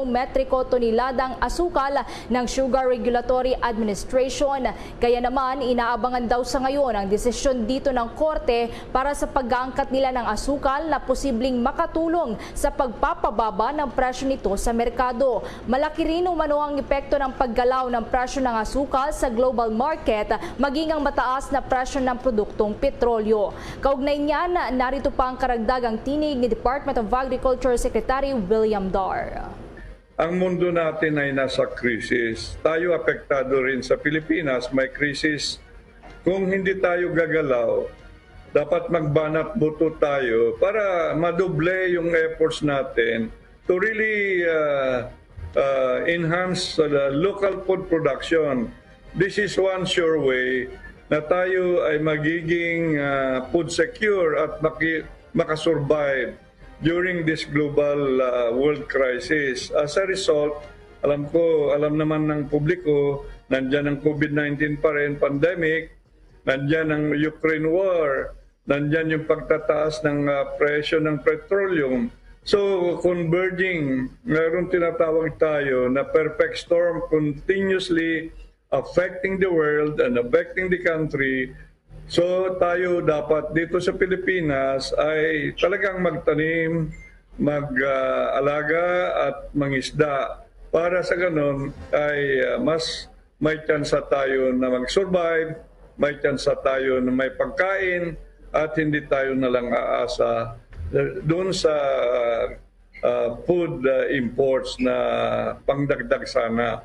W: metriko toneladang asukal ng Sugar Regulatory Administration. Kaya naman, inaabangan daw sa ngayon ang desisyon dito ng korte para sa pag-aangkat nila ng asukal na posibleng makatulong sa pagpapababa ng presyo nito sa merkado. Malaki rin umano ang epekto ng paggalaw ng presyo ng asukal sa global market, maging ang mataas na presyo ng produktong petrolyo. Kaugnay niyan, narito pa ang karagdagang tinig ni Department of Agriculture Secretary William Dar.
L: Ang mundo natin ay nasa krisis. Tayo apektado rin sa Pilipinas, may krisis. Kung hindi tayo gagalaw, dapat magbanat buto tayo para madoble yung efforts natin to really enhance the local food production. This is one sure way na tayo ay magiging food secure at makasurvive during this global world crisis. As a result, alam naman ng publiko, nandyan ang COVID-19 pa rin, pandemic, nandyan ang Ukraine war, nandyan yung pagtataas ng presyo ng petroleum. So, converging, meron tinatawag tayo na perfect storm continuously affecting the world and affecting the country. So, tayo dapat dito sa Pilipinas ay talagang magtanim, mag-alaga at mangisda. Para sa ganun ay mas may tsansa tayo na mag-survive, may tsansa tayo na may pagkain, at hindi tayo na lang aasa doon sa food imports na pangdagdag sana.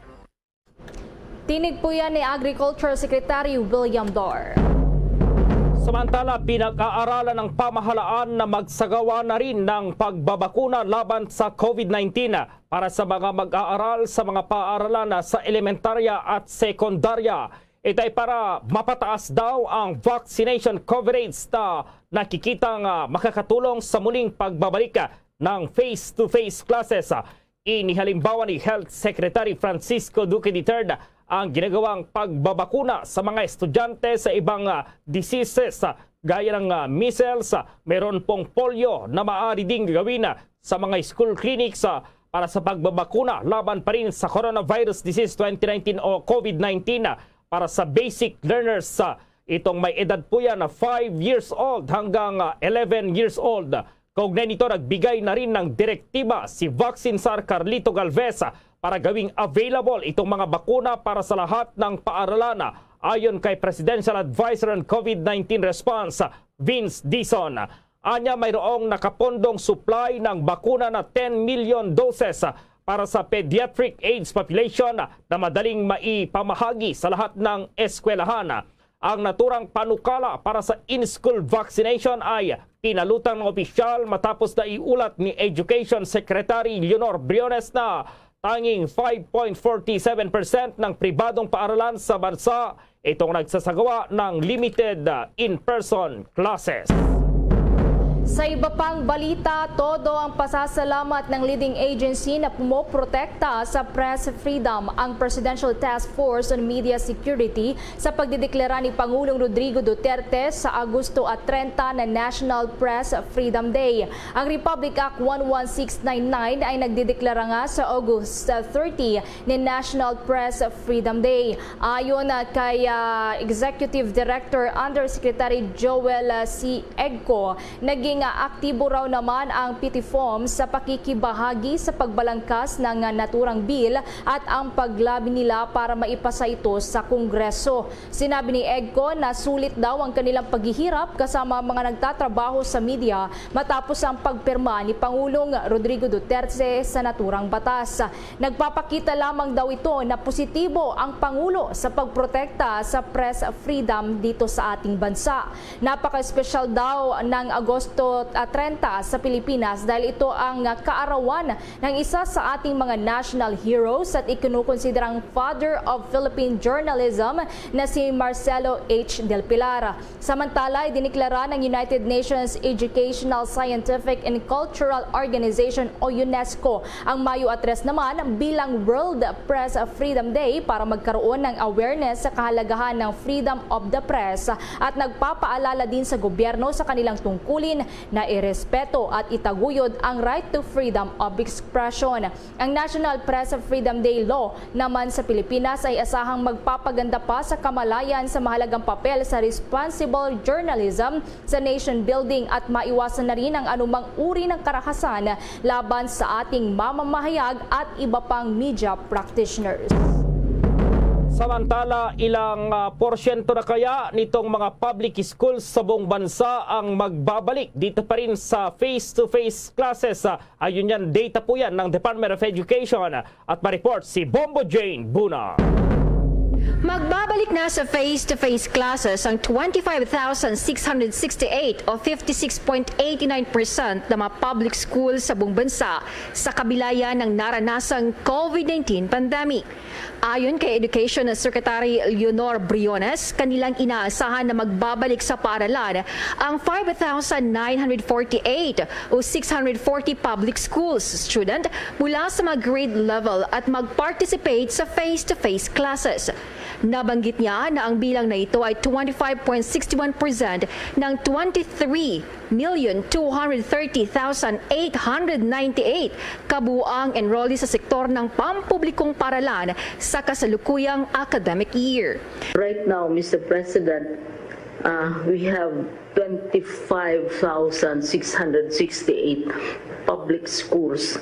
W: Tinig po yan ni Agriculture Secretary William Dar.
V: Samantala, pinag-aaralan ng pamahalaan na magsagawa na rin ng pagbabakuna laban sa COVID-19 para sa mga mag-aaral sa mga paaralan sa elementarya at sekundarya. Ito ay para mapataas daw ang vaccination coverage na nakikitang makakatulong sa muling pagbabalik ng face-to-face classes. Inihalimbawa ni Health Secretary Francisco Duque III ang ginagawang pagbabakuna sa mga estudyante sa ibang diseases gaya ng measles. Meron pong polio na maaari ding gawin sa mga school clinics para sa pagbabakuna laban pa rin sa coronavirus disease 2019 o COVID-19 para sa basic learners. Itong may edad po yan na 5 years old hanggang 11 years old. Kaugnay nito, nagbigay na rin ng direktiba si Vaccine Czar Carlito Galvez para gawing available itong mga bakuna para sa lahat ng paaralan. Ayon kay Presidential Advisor on COVID-19 Response, Vince Dizon, anya mayroong nakapondong supply ng bakuna na 10 million doses para sa pediatric AIDS population na madaling maipamahagi sa lahat ng eskwelahan. Ang naturang panukala para sa in-school vaccination ay pinalutang ng opisyal matapos na iulat ni Education Secretary Leonor Briones na tanging 5.47% ng pribadong paaralan sa bansa itong nagsasagawa ng limited in-person classes.
W: Sa iba pang balita, todo ang pasasalamat ng leading agency na pumoprotekta sa press freedom ang Presidential Task Force on Media Security sa pagdideklara ni Pangulong Rodrigo Duterte sa Agosto at 30 na National Press Freedom Day. Ang Republic Act 11699 ay nagdideklara nga sa August 30 ni National Press Freedom Day. Ayon kay Executive Director Undersecretary Joel C. Egco, naging aktibo raw naman ang PTFOM sa pakikibahagi sa pagbalangkas ng naturang bill at ang paglabi nila para maipasa ito sa Kongreso. Sinabi ni Egco na sulit daw ang kanilang paghihirap kasama mga nagtatrabaho sa media matapos ang pagpirma ni Pangulong Rodrigo Duterte sa naturang batas. Nagpapakita lamang daw ito na positibo ang Pangulo sa pagprotekta sa press freedom dito sa ating bansa. Napaka-espesyal daw ng Agosto 30 sa Pilipinas dahil ito ang kaarawan ng isa sa ating mga national heroes at ikinukonsiderang father of Philippine journalism na si Marcelo H. Del Pilar. Samantala, diniklara ng United Nations Educational, Scientific and Cultural Organization o UNESCO ang Mayo 3 naman bilang World Press Freedom Day para magkaroon ng awareness sa kahalagahan ng freedom of the press at nagpapaalala din sa gobyerno sa kanilang tungkulin na irespeto at itaguyod ang right to freedom of expression. Ang National Press Freedom Day Law naman sa Pilipinas ay asahang magpapaganda pa sa kamalayan sa mahalagang papel sa responsible journalism sa nation building at maiwasan na rin ang anumang uri ng karahasan laban sa ating mamamahayag at iba pang media practitioners.
V: Samantala, ilang porsyento na kaya nitong mga public schools sa buong bansa ang magbabalik dito pa rin sa face-to-face classes? Ayun yan, data po yan ng Department of Education at ma-report si Bombo Jane Buna.
W: Magbabalik na sa face-to-face classes ang 25,668 o 56.89% ng mga public schools sa buong bansa sa kabila yan ng naranasang COVID-19 pandemic. Ayon kay Education Secretary Leonor Briones, kanilang inaasahan na magbabalik sa paaralan ang 5,948 o 640 public schools student mula sa mga grade level at mag-participate sa face-to-face classes. Nabanggit niya na ang bilang na ito ay 25.61% ng 23,230,898 kabuuang enrollee sa sektor ng pampublikong paaralan sa kasalukuyang academic year.
I: Right now, Mr. President, we have 25,668 public schools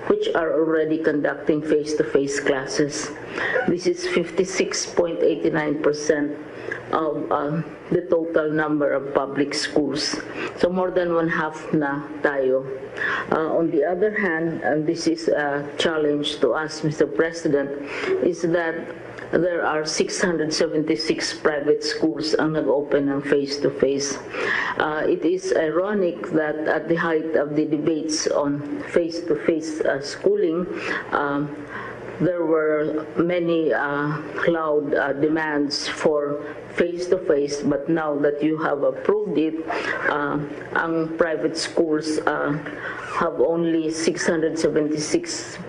I: which are already conducting face-to-face classes. This is 56.89% of the total number of public schools. So more than one half na tayo. On the other hand, and this is a challenge to us, Mr. President, is that there are 676 private schools ang nag-open ng face-to-face. It is ironic that at the height of the debates on face-to-face schooling, there were many loud demands for face-to-face, but now that you have approved it, ang private schools have only 676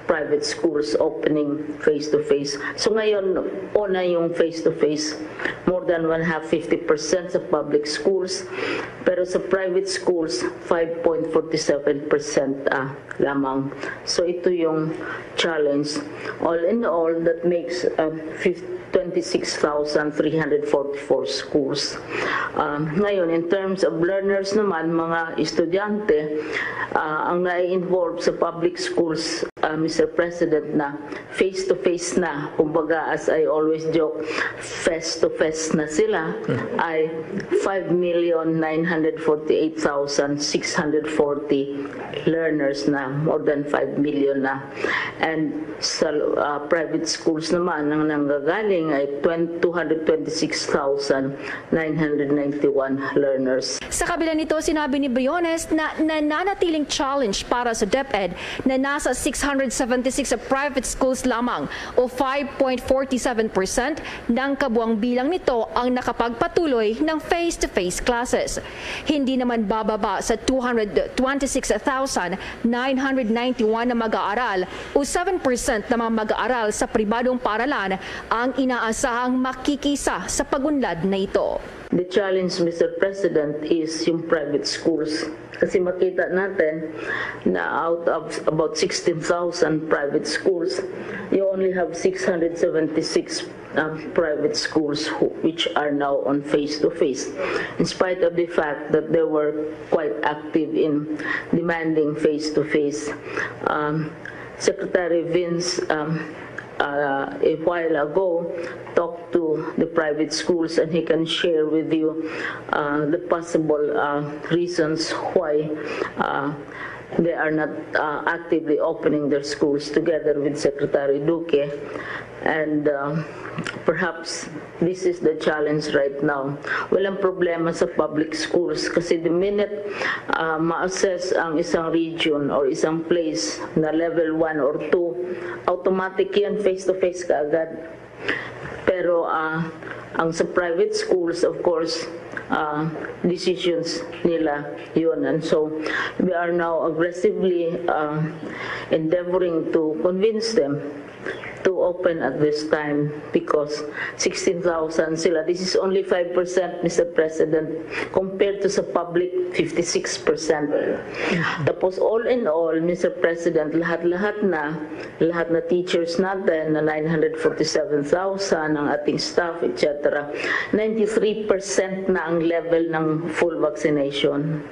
I: private schools opening face-to-face. So ngayon, una yung face-to-face, more than 50% sa public schools, pero sa private schools, 5.47% lamang. So ito yung challenge. All in all, that makes 26,344 schools. Ngayon, in terms of learners naman, mga estudyante, ang nai-involve sa public schools, Mr. President, na face-to-face na, kumbaga as I always joke, face-to-face na sila, ay 5,948,640 learners na, more than 5 million na. And sa private schools naman, ang nanggagaling ay 226,991 learners.
W: Sa kabila nito, sinabi ni Briones na nananatiling challenge para sa DepEd na nasa 676 private schools lamang o 5.47% ng kabuang bilang nito ang nakapagpatuloy ng face-to-face classes. Hindi naman bababa sa 226,991 na mag-aaral o 7% ng mga mag-aaral sa pribadong paaralan ang inaasahang makikisa sa pagunlad na ito.
I: The challenge, Mr. President, is yung private schools. Kasi makita natin na out of about 16,000 private schools, you only have 676 private schools which are now on face-to-face, in spite of the fact that they were quite active in demanding face-to-face. Secretary Vince a while ago talked to the private schools, and he can share with you the possible reasons why they are not actively opening their schools together with Secretary Duque. And perhaps this is the challenge right now. Walang problema sa public schools kasi the minute ma-assess ang isang region or isang place na level 1 or 2, automatic yan, face-to-face ka agad. Pero ang sa private schools, of course, decisions nila yun. And so we are now aggressively endeavoring to convince them to open at this time because 16,000 sila. This is only 5%, Mr. President, compared to sa public 56%. Tapos all in all, Mr. President, lahat na teachers natin na 947,000 ang ating staff, etc. 93% na ang level ng full vaccination.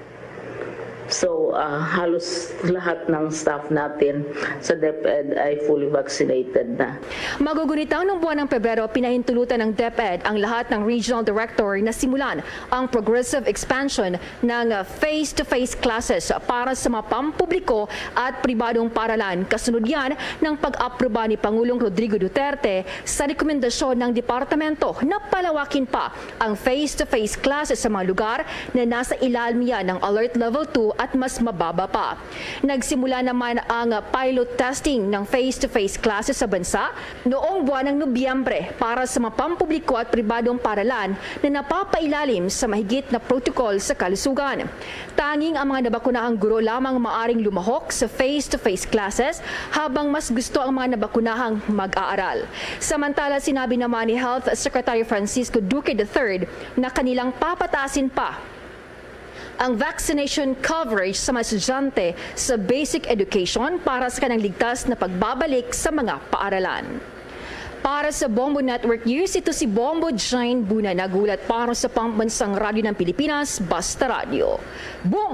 I: So halos lahat ng staff natin sa DepEd ay fully vaccinated na.
W: Magugunitang noong buwan ng Pebrero, pinahintulutan ng DepEd ang lahat ng regional director na simulan ang progressive expansion ng face-to-face classes para sa mga pampubliko at pribadong paaralan. Kasunod yan ng pag-aproba ni Pangulong Rodrigo Duterte sa rekomendasyon ng departamento na palawakin pa ang face-to-face classes sa mga lugar na nasa ilalim yan ng Alert Level 2 at mas mababa pa. Nagsimula naman ang pilot testing ng face-to-face classes sa bansa noong buwan ng Nobyembre para sa mga pampubliko at pribadong paaralan na napapailalim sa mahigit na protocol sa kalusugan. Tanging ang mga nabakunahang guro lamang maaring lumahok sa face-to-face classes habang mas gusto ang mga nabakunahang mag-aaral. Samantala, sinabi naman ni Health Secretary Francisco Duque III na kanilang papatasin pa ang vaccination coverage sa mga estudyante sa basic education para sa kanang ligtas na pagbabalik sa mga paaralan. Para sa Bombo Network News, ito si Bombo Jane Buna, nagulat para sa Pambansang Radyo ng Pilipinas, Basta Radio. Boom!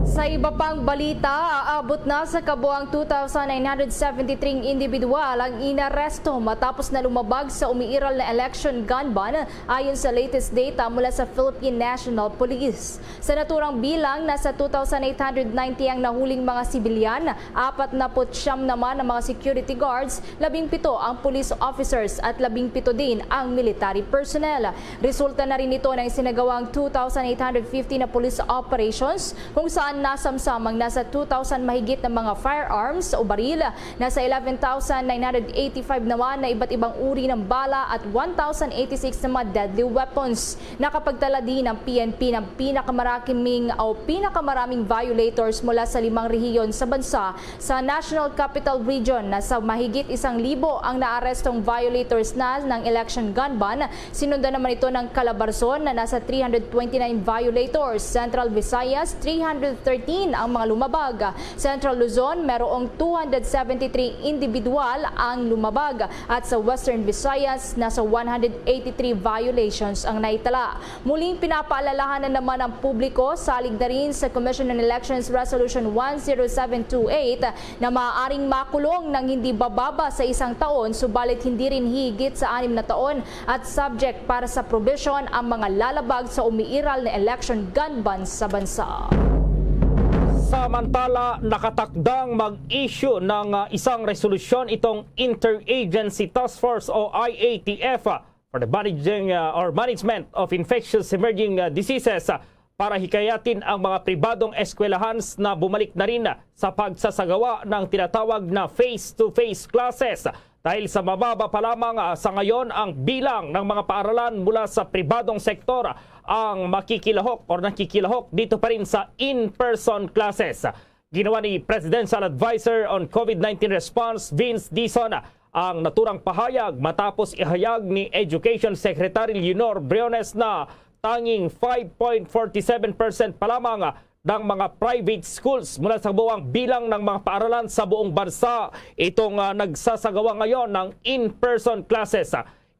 W: Sa iba pang balita, aabot na sa kabuang 2,973 individual ang inaresto matapos na lumabag sa umiiral na election gun ban ayon sa latest data mula sa Philippine National Police. Sa naturang bilang, nasa 2,890 ang nahuling mga sibilyan, 49 naman ang mga security guards, 17 ang police officers at 17 din ang military personnel. Resulta na rin ito ng sinagawang 2,850 na police operations kung saan nasamsamang nasa 2,000 mahigit na mga firearms o baril, nasa 11,985 naman na iba't ibang uri ng bala at 1,086 na mga deadly weapons. Nakapagtala din ng PNP ng pinakamaraming violators mula sa 5 rehiyon sa bansa. Sa National Capital Region, nasa mahigit 1,000 ang naarestong violators na ng election gun ban. Sinundan naman ito ng Calabarzon na nasa 329 violators. Central Visayas, 313 ang mga lumabag. Central Luzon, merong 273 individual ang lumabag. At sa Western Visayas, nasa 183 violations ang naitala. Muling pinapaalalahanan naman ang publiko, salig na rin sa Commission on Elections Resolution 10728 na maaaring makulong ng hindi bababa sa 1 taon, subalit hindi rin higit sa 6 na taon at subject para sa provision ang mga lalabag sa umiiral na election gun ban sa bansa.
V: Samantala, nakatakdang mag-issue ng isang resolusyon itong Interagency Task Force o IATF for the management of infectious emerging diseases para hikayatin ang mga pribadong eskwelahan na bumalik na rin sa pagsasagawa ng tinatawag na face-to-face classes. Dahil sa mababa pa lamang sa ngayon ang bilang ng mga paaralan mula sa pribadong sektor ang makikilahok o nakikilahok dito pa rin sa in-person classes. Ginawa ni Presidential Advisor on COVID-19 Response Vince Dizon ang naturang pahayag matapos ihayag ni Education Secretary Leonor Briones na tanging 5.47% pa lamang ng mga private schools mula sa buwang bilang ng mga paaralan sa buong bansa itong nagsasagawa ngayon ng in-person classes.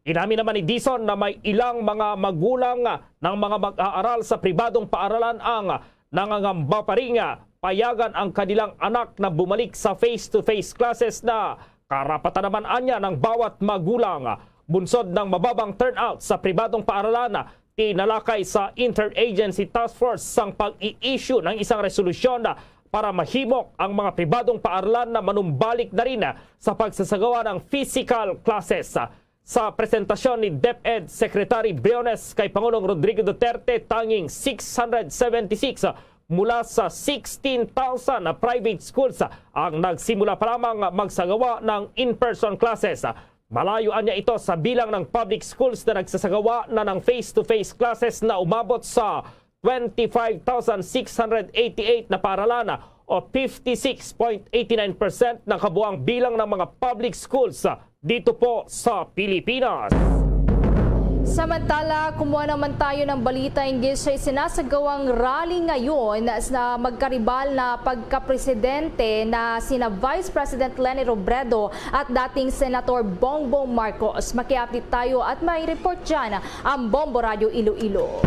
V: Inamin naman ni Dizon na may ilang mga magulang ng mga mag-aaral sa pribadong paaralan ang nangangamba pa rin payagan ang kanilang anak na bumalik sa face-to-face classes na karapatan naman anya ng bawat magulang. Bunsod ng mababang turnout sa pribadong paaralan, tinalakay sa Interagency Task Force ang pag-i-issue ng isang resolusyon para mahimok ang mga pribadong paaralan na manumbalik na rin sa pagsasagawa ng physical classes. Sa presentasyon ni DepEd Secretary Briones kay Pangulong Rodrigo Duterte, tanging 676 mula sa 16,000 na private schools ang nagsimula pa lamang magsagawa ng in-person classes. Malayuan niya ito sa bilang ng public schools na nagsasagawa na ng face-to-face classes na umabot sa 25,688 na paaralan o 56.89% ng kabuang bilang ng mga public schools dito po sa Pilipinas.
W: Samantala, kumuha naman tayo ng balita hinggil sa sinasagawang rally ngayon na magkaribal na pagkapresidente na sina Vice President Leni Robredo at dating Senator Bongbong Marcos. Maki-update tayo at may report dyan ang Bombo Radio Iloilo.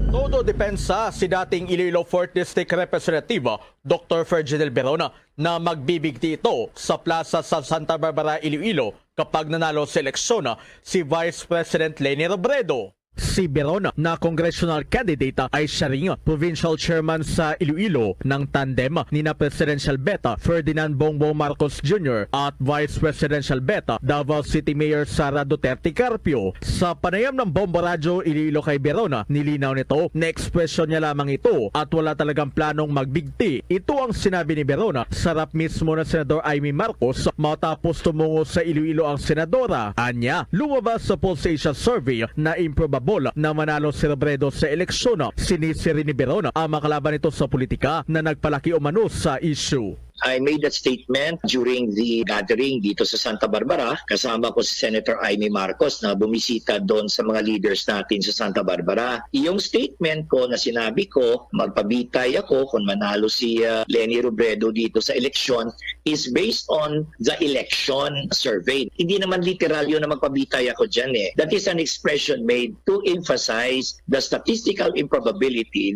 N: Todo depensa si dating Iloilo 4th District Representative Dr. Ferginel Berona na magbibigti ito sa plaza sa Santa Barbara, Iloilo kapag nanalo sa eleksyon si Vice President Leni Robredo. Si Berona na congressional candidate ay siya ring provincial chairman sa Iloilo ng tandem ni na Presidential Beta Ferdinand Bongbong Marcos Jr. at Vice Presidential Beta Davao City Mayor Sara Duterte Carpio. Sa panayam ng Bombo Radyo Iloilo kay Berona, nilinaw nito na ekspresyon niya lamang ito at wala talagang planong magbigti. Ito ang sinabi ni Berona sa harap mismo ng Senador Amy Marcos matapos tumungo sa Iloilo ang senadora. Anya, lumabas sa Pulse Asia survey na improbable na manalo si Robredo sa eleksyon. Sinisiri ni Berona ang makalaban nito sa politika na nagpalaki umano sa issue.
P: I made that statement during the gathering dito sa Santa Barbara. Kasama ko si Senator Amy Marcos na bumisita doon sa mga leaders natin sa Santa Barbara. Yung statement ko na sinabi ko, magpabitay ako kung manalo si Leni Robredo dito sa eleksyon is based on the election survey. Hindi naman literal yun na magpabitay ako dyan eh. That is an expression made to emphasize the statistical improbability.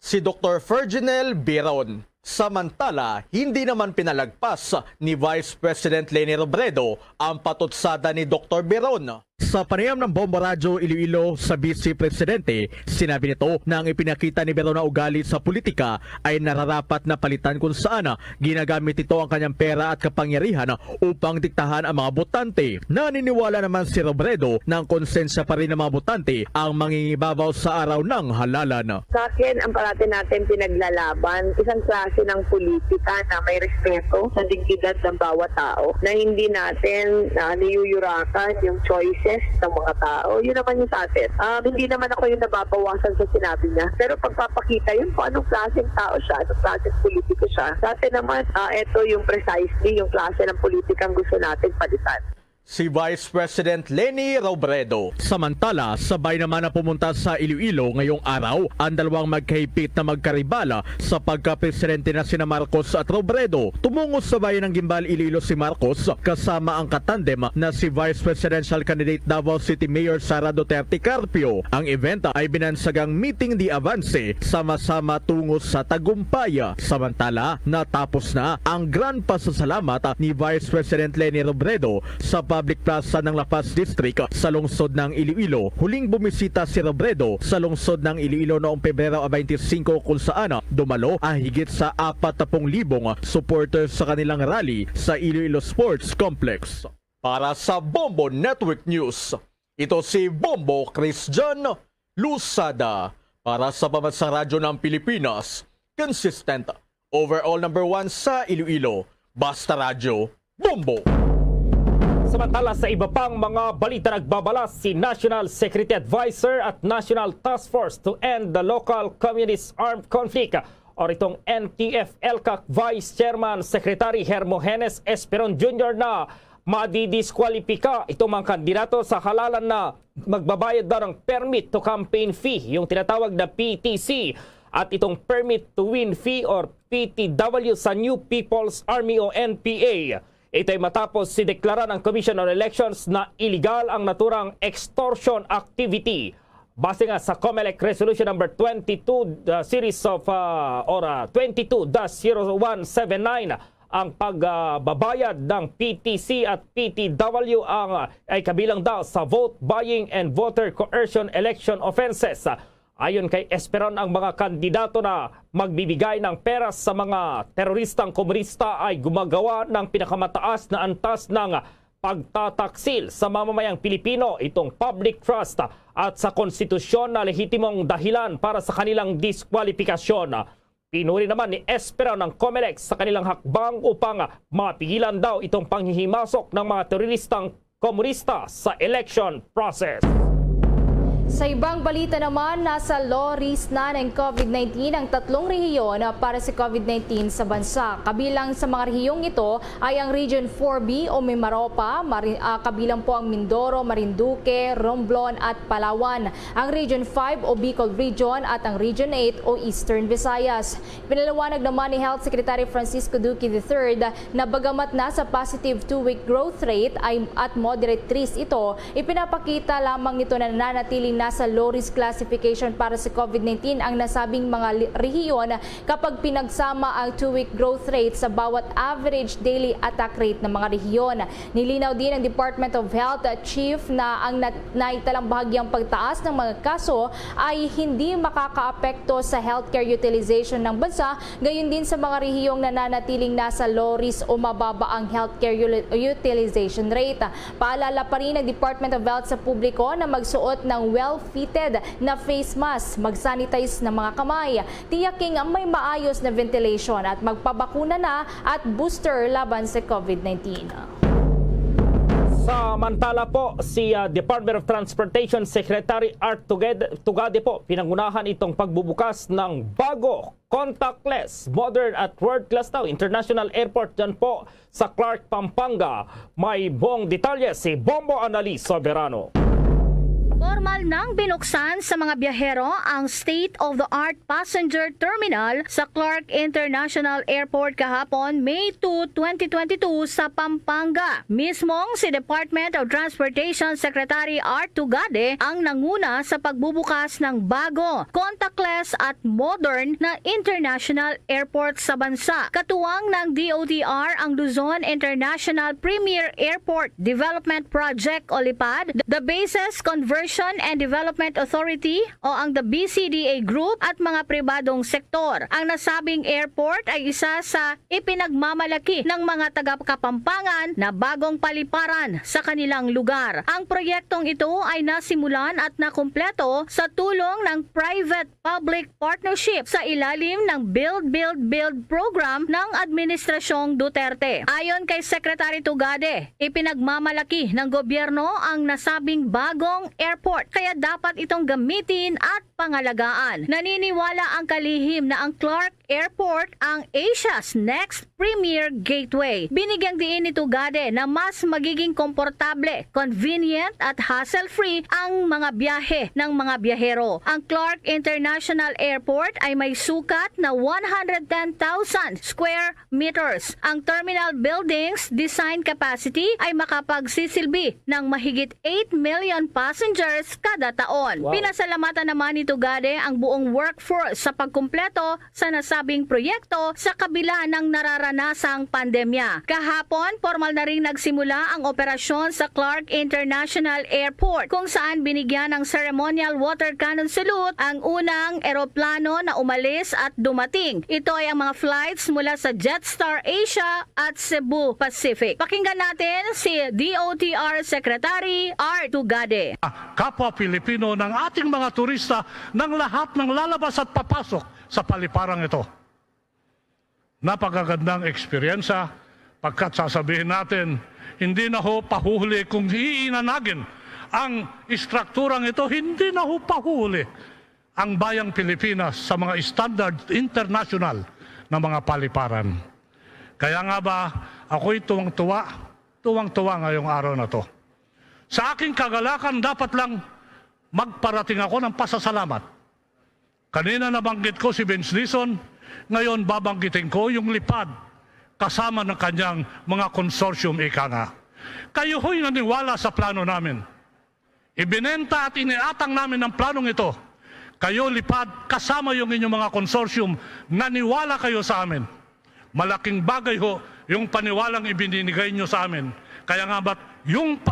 N: Si Dr. Ferginel Beron. Samantala, hindi naman pinalagpas ni Vice President Leni Robredo ang patutsada ni Dr. Beron. Sa panayam ng Bombo Radyo Iloilo sa Vice Presidente, sinabi nito na ang ipinakita ni Beron na ugali sa politika ay nararapat na palitan kung saan ginagamit ito ang kanyang pera at kapangyarihan upang diktahan ang mga botante. Naniniwala naman si Robredo na ang konsensya pa rin ng mga botante ang mangingibabaw sa araw ng halalan.
Q: Sa akin, ang parati natin pinaglalaban, isang klase ng politika na may respeto sa dignidad ng bawat tao, na hindi natin niyuyurakan yung choices ng mga tao. Yun naman yung sa atin. Hindi naman ako yung nababawasan sa sinabi niya. Pero pagpapakita yun kung anong klaseng tao siya, anong klaseng politiko siya. Sa atin naman, ito yung precisely yung klase ng politikang gusto natin palitan.
N: Si Vice President Leni Robredo. Samantala, sabay naman na pumunta sa Iloilo ngayong araw ang dalawang magkahipit na magkaribala sa pagka-presidente na sina Marcos at Robredo. Tumungo sa bayan ng Gimbal, Iloilo si Marcos kasama ang katandem na si Vice Presidential Candidate Davao City Mayor Sara Duterte Carpio. Ang event ay binansagang meeting di avance, sama-sama tungo sa tagumpay. Samantala, natapos na ang grand pasasalamat ni Vice President Leni Robredo sa Public Plaza ng La Paz District sa lungsod ng Iloilo. Huling bumisita si Robredo sa lungsod ng Iloilo noong Pebrero 25 kung saan dumalo ang higit sa 40,000 supporters sa kanilang rally sa Iloilo Sports Complex. Para sa Bombo Network News, ito si Bombo Christian Lusada. Para sa Pambansang Radyo ng Pilipinas, consistent, overall number 1 sa Iloilo, Basta Radyo, Bombo.
V: Samantala sa iba pang mga balita, nagbabala si National Security Advisor at National Task Force to End the Local Communist Armed Conflict o itong NTF-ELCAC Vice Chairman Secretary Hermogenes Esperon Jr. na madidiskwalipika itong mga kandidato sa halalan na magbabayad daw ng permit to campaign fee, yung tinatawag na PTC, at itong permit to win fee or PTW sa New People's Army o NPA. Ito ay matapos sideklara ng Commission on Elections na illegal ang naturang extortion activity. Base nga sa COMELEC Resolution number 22 series of 22-0179, ang pagbabayad ng PTC at PTW ay kabilang daw sa vote buying and voter coercion election offenses. Ayon kay Esperon, ang mga kandidato na magbibigay ng pera sa mga teroristang komunista ay gumagawa ng pinakamataas na antas ng pagtataksil sa mamamayang Pilipino, itong public trust at sa konstitusyon na lehitimong dahilan para sa kanilang diskwalifikasyon. Pinuri naman ni Esperon ng COMELEC sa kanilang hakbang upang mapigilan daw itong panghihimasok ng mga teroristang komunista sa election process.
W: Sa ibang balita naman, nasa low risk na ng COVID-19 ang 3 rehiyon para sa COVID-19 sa bansa. Kabilang sa mga rehiyong ito ay ang Region 4B o Mimaropa, kabilang po ang Mindoro, Marinduque, Romblon at Palawan. Ang Region 5 o Bicol Region at ang Region 8 o Eastern Visayas. Pinaliwanag naman ni Health Secretary Francisco Duque III na bagamat nasa positive 2-week growth rate at moderate risk ito, ipinapakita lamang nito na nananatiling nasa low risk classification para sa COVID-19 ang nasabing mga rehiyon kapag pinagsama ang 2-week growth rate sa bawat average daily attack rate ng mga rehiyon. Nilinaw din ng Department of Health Chief na ang naitalang bahagyang pagtaas ng mga kaso ay hindi makakaapekto sa healthcare utilization ng bansa, gayon din sa mga rehiyong nananatiling nasa low risk o mababa ang healthcare utilization rate. Paalala pa rin ng Department of Health sa publiko na magsuot ng well-fitted na face mask, mag-sanitize ng mga kamay, tiyaking may maayos na ventilation at magpabakuna na at booster laban sa COVID-19.
V: Samantala po, si Department of Transportation Secretary Art Tugade po pinangunahan itong pagbubukas ng bago, contactless, modern at world-class daw International Airport dyan po sa Clark, Pampanga. May buong detalye si Bombo Annalise Soberano.
H: Formal nang binuksan sa mga biyahero ang state-of-the-art passenger terminal sa Clark International Airport kahapon, May 2, 2022 sa Pampanga. Mismong si Department of Transportation Secretary Art Tugade ang nanguna sa pagbubukas ng bago, contactless at modern na international airport sa bansa. Katuwang ng DOTR ang Luzon International Premier Airport Development Project o LIPAD, the Bases Conversion and Development Authority o ang the BCDA Group at mga pribadong sektor. Ang nasabing airport ay isa sa ipinagmamalaki ng mga taga-Kapampangan na bagong paliparan sa kanilang lugar. Ang proyektong ito ay nasimulan at nakumpleto sa tulong ng private-public partnership sa ilalim ng Build, Build, Build program ng Administrasyong Duterte. Ayon kay Secretary Tugade, ipinagmamalaki ng gobyerno ang nasabing bagong airport, kaya dapat itong gamitin at pangalagaan. Naniniwala ang kalihim na ang Clark Airport ang Asia's next premier gateway. Binigyang diin ni Tugade na mas magiging komportable, convenient at hassle-free ang mga biyahe ng mga biyahero. Ang Clark International Airport ay may sukat na 110,000 square meters. Ang terminal buildings design capacity ay makapagsisilbi ng mahigit 8 million passengers kada taon.
V: Wow.
H: Pinasalamatan naman ni Tugade ang buong workforce sa pagkumpleto sa nasabing proyekto sa kabila ng nararanasang pandemya. Kahapon, formal na rin nagsimula ang operasyon sa Clark International Airport kung saan binigyan ng ceremonial water cannon salute ang unang eroplano na umalis at dumating. Ito ay ang mga flights mula sa Jetstar Asia at Cebu Pacific. Pakinggan natin si DOTR Secretary Art Tugade.
B: Kapwa Pilipino ng ating mga turista ng lahat ng lalabas at papasok sa paliparang ito. Napakagandang eksperyensa pagkat sasabihin natin, hindi na ho pahuhuli kung iinanagin ang istrukturang ito, hindi na ho pahuhuli ang bayang Pilipinas sa mga standard international na mga paliparan. Kaya nga ba, ako'y tuwang-tuwa ngayong araw na to. Sa aking kagalakan, dapat lang magparating ako ng pasasalamat. Kanina nabanggit ko si Vince Dizon, ngayon babanggitin ko yung LIPAD kasama ng kanyang mga consortium ika nga. Kayo ho'y naniwala sa plano namin. Ibinenta at iniatang namin ang planong ito. Kayo LIPAD, kasama yung inyong mga consortium, naniwala kayo sa amin. Malaking bagay ho yung paniwalang ibinigay nyo sa amin. Kaya nga ba't yung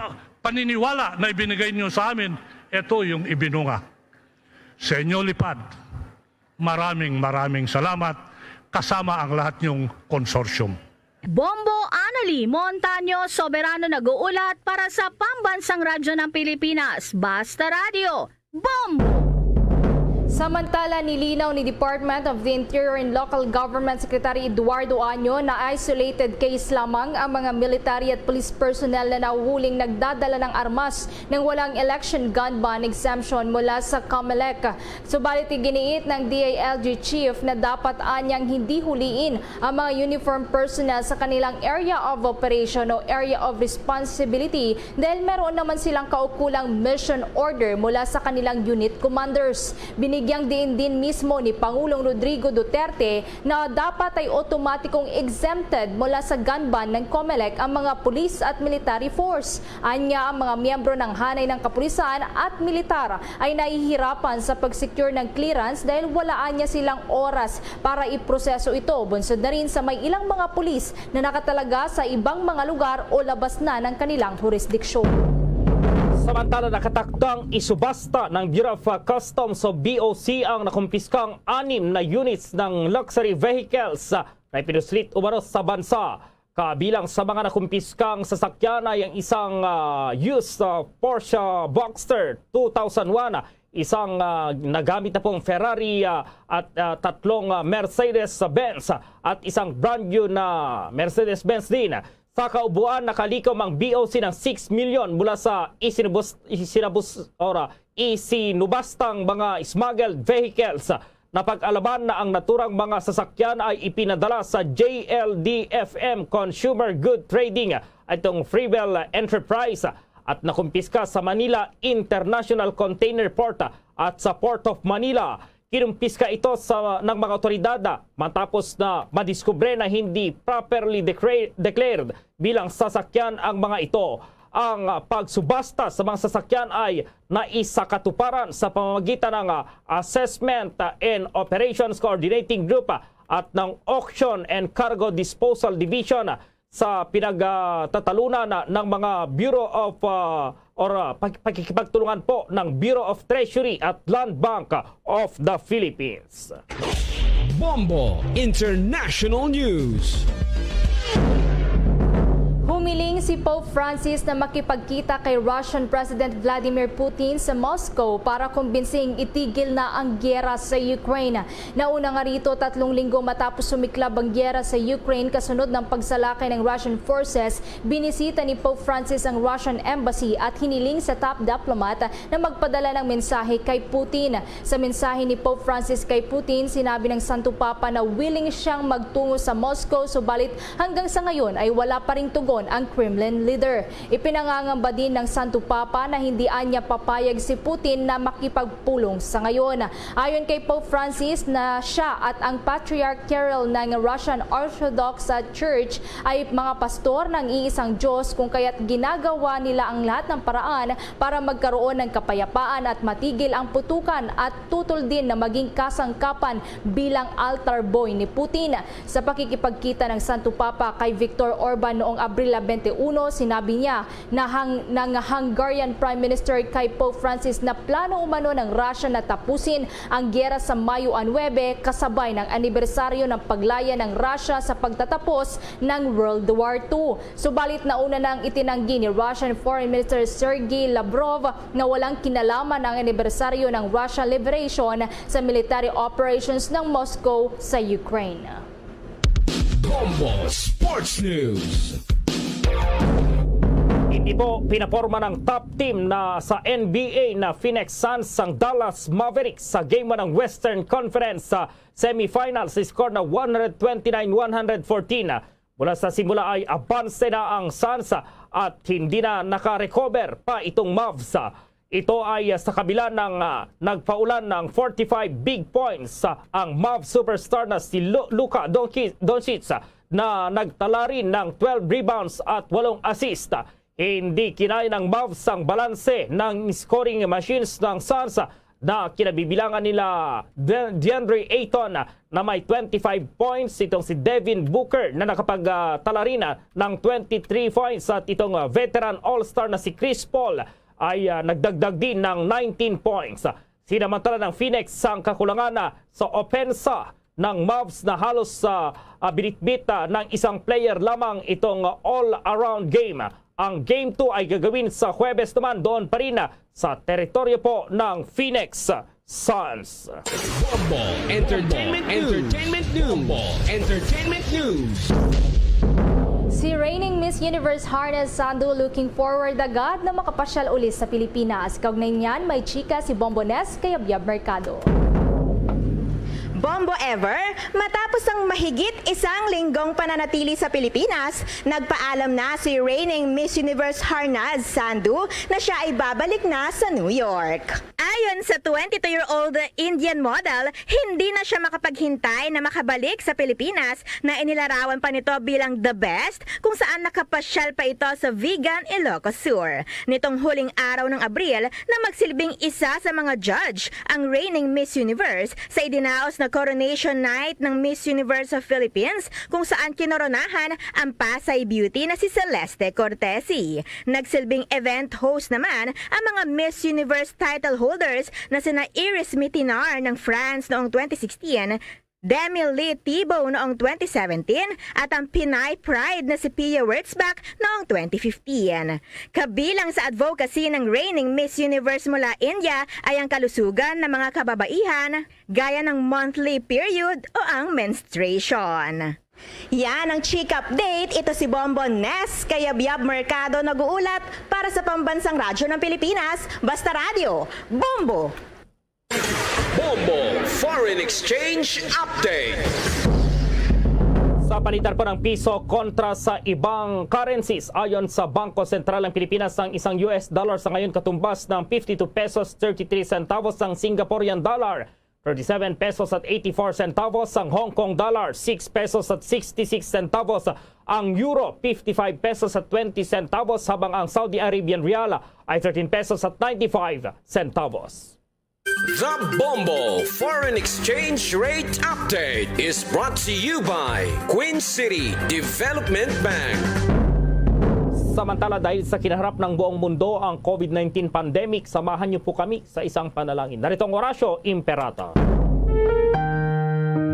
B: paniniwala na ibinigay nyo sa amin, ito yung ibinunga. Sa inyo LIPAD, maraming salamat kasama ang lahat nyong konsorsyum.
H: Bombo Annalise Montaño Soberano nag-uulat para sa Pambansang Radyo ng Pilipinas, Basta Radio, Bombo!
W: Samantala, nilinaw ni Department of the Interior and Local Government Secretary Eduardo Año na isolated case lamang ang mga military at police personnel na nahuhuling nagdadala ng armas nang walang election gun ban exemption mula sa COMELEC. Subalit iginiit ng DILG Chief na dapat anyang hindi huliin ang mga uniform personnel sa kanilang area of operation o area of responsibility dahil meron naman silang kaukulang mission order mula sa kanilang unit commanders. Binigyan Bigyang diin din mismo ni Pangulong Rodrigo Duterte na dapat ay otomatikong exempted mula sa gun ban ng COMELEC ang mga pulis at military force. Anya, ang mga miyembro ng hanay ng kapulisan at militar ay nahihirapan sa pag-secure ng clearance dahil walaan niya silang oras para iproseso ito. Bunsod na rin sa may ilang mga pulis na nakatalaga sa ibang mga lugar o labas na ng kanilang jurisdiksyon.
V: Samantala, nakatakdang isubasta ng Bureau of Customs o BOC ang nakumpiskang 6 na units ng luxury vehicles na ipinuslit umano sa bansa. Kabilang sa mga nakumpiskang sasakyan ay ang isang used Porsche Boxster 2001, isang nagamit na pong Ferrari at 3 Mercedes-Benz at isang brand new na Mercedes-Benz din. Sa kaubuan, nakalikom ang BOC ng 6 million mula sa isinubastang mga smuggled vehicles. Napag-alaman na ang naturang mga sasakyan ay ipinadala sa JLDFM Consumer Good Trading, itong Freewell Enterprise, at nakumpiska sa Manila International Container Port at sa Port of Manila. Kinumpiska ito ng mga otoridad matapos na madiskubre na hindi properly declared bilang sasakyan ang mga ito. Ang pagsubasta sa mga sasakyan ay naisakatuparan sa pamamagitan ng Assessment and Operations Coordinating Group at ng Auction and Cargo Disposal Division sa pinagtatalunan ng mga Bureau of pakikipagtulungan po ng Bureau of Treasury at Land Bank of the Philippines.
U: Bombo International News.
W: Humiling si Pope Francis na makipagkita kay Russian President Vladimir Putin sa Moscow para kumbinsing itigil na ang gyera sa Ukraine. Nauna nga rito 3 linggo matapos sumiklab ang gyera sa Ukraine kasunod ng pagsalakay ng Russian forces, binisita ni Pope Francis ang Russian Embassy at hiniling sa top diplomat na magpadala ng mensahe kay Putin. Sa mensahe ni Pope Francis kay Putin, sinabi ng Santo Papa na willing siyang magtungo sa Moscow, subalit hanggang sa ngayon ay wala pa ring tugon ang Kremlin leader. Ipinangangamba din ng Santo Papa na hindi anya papayag si Putin na makipagpulong sa ngayon. Ayon kay Pope Francis na siya at ang Patriarch Kirill ng Russian Orthodox Church ay mga pastor ng iisang Diyos, kung kaya't ginagawa nila ang lahat ng paraan para magkaroon ng kapayapaan at matigil ang putukan, at tutol din na maging kasangkapan bilang altar boy ni Putin. Sa pakikipagkita ng Santo Papa kay Viktor Orban noong Abril 21, sinabi niya na ng Hungarian Prime Minister kay Pope Francis na plano umano ng Russia na tapusin ang gyera sa Mayo 9, kasabay ng anibersaryo ng paglaya ng Russia sa pagtatapos ng World War II. Subalit nauna nang itinanggi ni Russian Foreign Minister Sergei Lavrov na walang kinalaman ang anibersaryo ng Russia liberation sa military operations ng Moscow sa Ukraine.
U: Bombo Sports News.
V: Hindi po pinaporma ng top team na sa NBA na Phoenix Suns ang Dallas Mavericks sa Game 1 ng Western Conference sa semifinals. Score na 129-114. Mula sa simula ay abanse na ang Suns at hindi na nakarecover pa itong Mavs. Ito ay sa kabila ng nagpaulan ng 45 big points ang Mavs superstar na si Luka Doncic na nagtala rin ng 12 rebounds at 8 assist. Hindi kinaya ng Mavs ang balanse ng scoring machines ng Suns na kinabibilangan nila DeAndre Ayton na may 25 points, itong si Devin Booker na nakapagtala rin ng 23 points, at itong veteran all-star na si Chris Paul ay nagdagdag din ng 19 points. Sinamantala ng Phoenix ang kakulangan sa opensa ng Mavs na halos binitbit ng isang player lamang itong all-around game. Ang Game 2 ay gagawin sa Huwebes naman, doon pa rin sa teritoryo po ng Phoenix Suns.
U: Bombo Entertainment News.
W: Si reigning Miss Universe Harness Sandu looking forward agad na makapasyal ulit sa Pilipinas. Kaugnay niyan, may chika si Bombo Nes kay Abyab Mercado.
E: Bombo Ever, matapos ang mahigit 1 linggong pananatili sa Pilipinas, nagpaalam na si reigning Miss Universe Harnaz Sandu na siya ay babalik na sa New York. Ayon sa 22-year-old Indian model, hindi na siya makapaghintay na makabalik sa Pilipinas na inilarawan pa nito bilang the best kung saan nakapasyal pa ito sa Vigan, Ilocos Sur. Nitong huling araw ng Abril na magsilbing isa sa mga judge ang reigning Miss Universe sa idinaos na Coronation Night ng Miss Universe of Philippines kung saan kinoronahan ang Pasay Beauty na si Celeste Cortesi. Nagsilbing event host naman ang mga Miss Universe title holders na sina Iris Mitinar ng France noong 2016, Demi Lee Thibault noong 2017 at ang Pinay Pride na si Pia Wurtzbach noong 2015. Kabilang sa advocacy ng reigning Miss Universe mula India ay ang kalusugan ng mga kababaihan gaya ng monthly period o ang menstruation. Yan ang Chika Update. Ito si Bonbon Nes, kaya Biab Mercado nag-uulat para sa Pambansang Radyo ng Pilipinas, Basta Radio, Bombo!
U: Bombo Foreign Exchange Update.
V: Sa palitan po ng piso kontra sa ibang currencies, ayon sa Bangko Sentral ng Pilipinas, ang isang US dollar sa ngayon katumbas ng 52 pesos 33 centavos ang Singaporean dollar, 37 pesos at 84 centavos ang Hong Kong dollar, 6 pesos at 66 centavos ang euro, 55 pesos at 20 centavos, habang ang Saudi Arabian rial ay 13 pesos at 95 centavos.
U: The Bombo Foreign Exchange Rate Update is brought to you by Queen City Development Bank.
V: Samantala, dahil sa kinaharap ng buong mundo ang COVID-19 pandemic, samahan niyo po kami sa isang panalangin. Narito ang Horacio Imperata.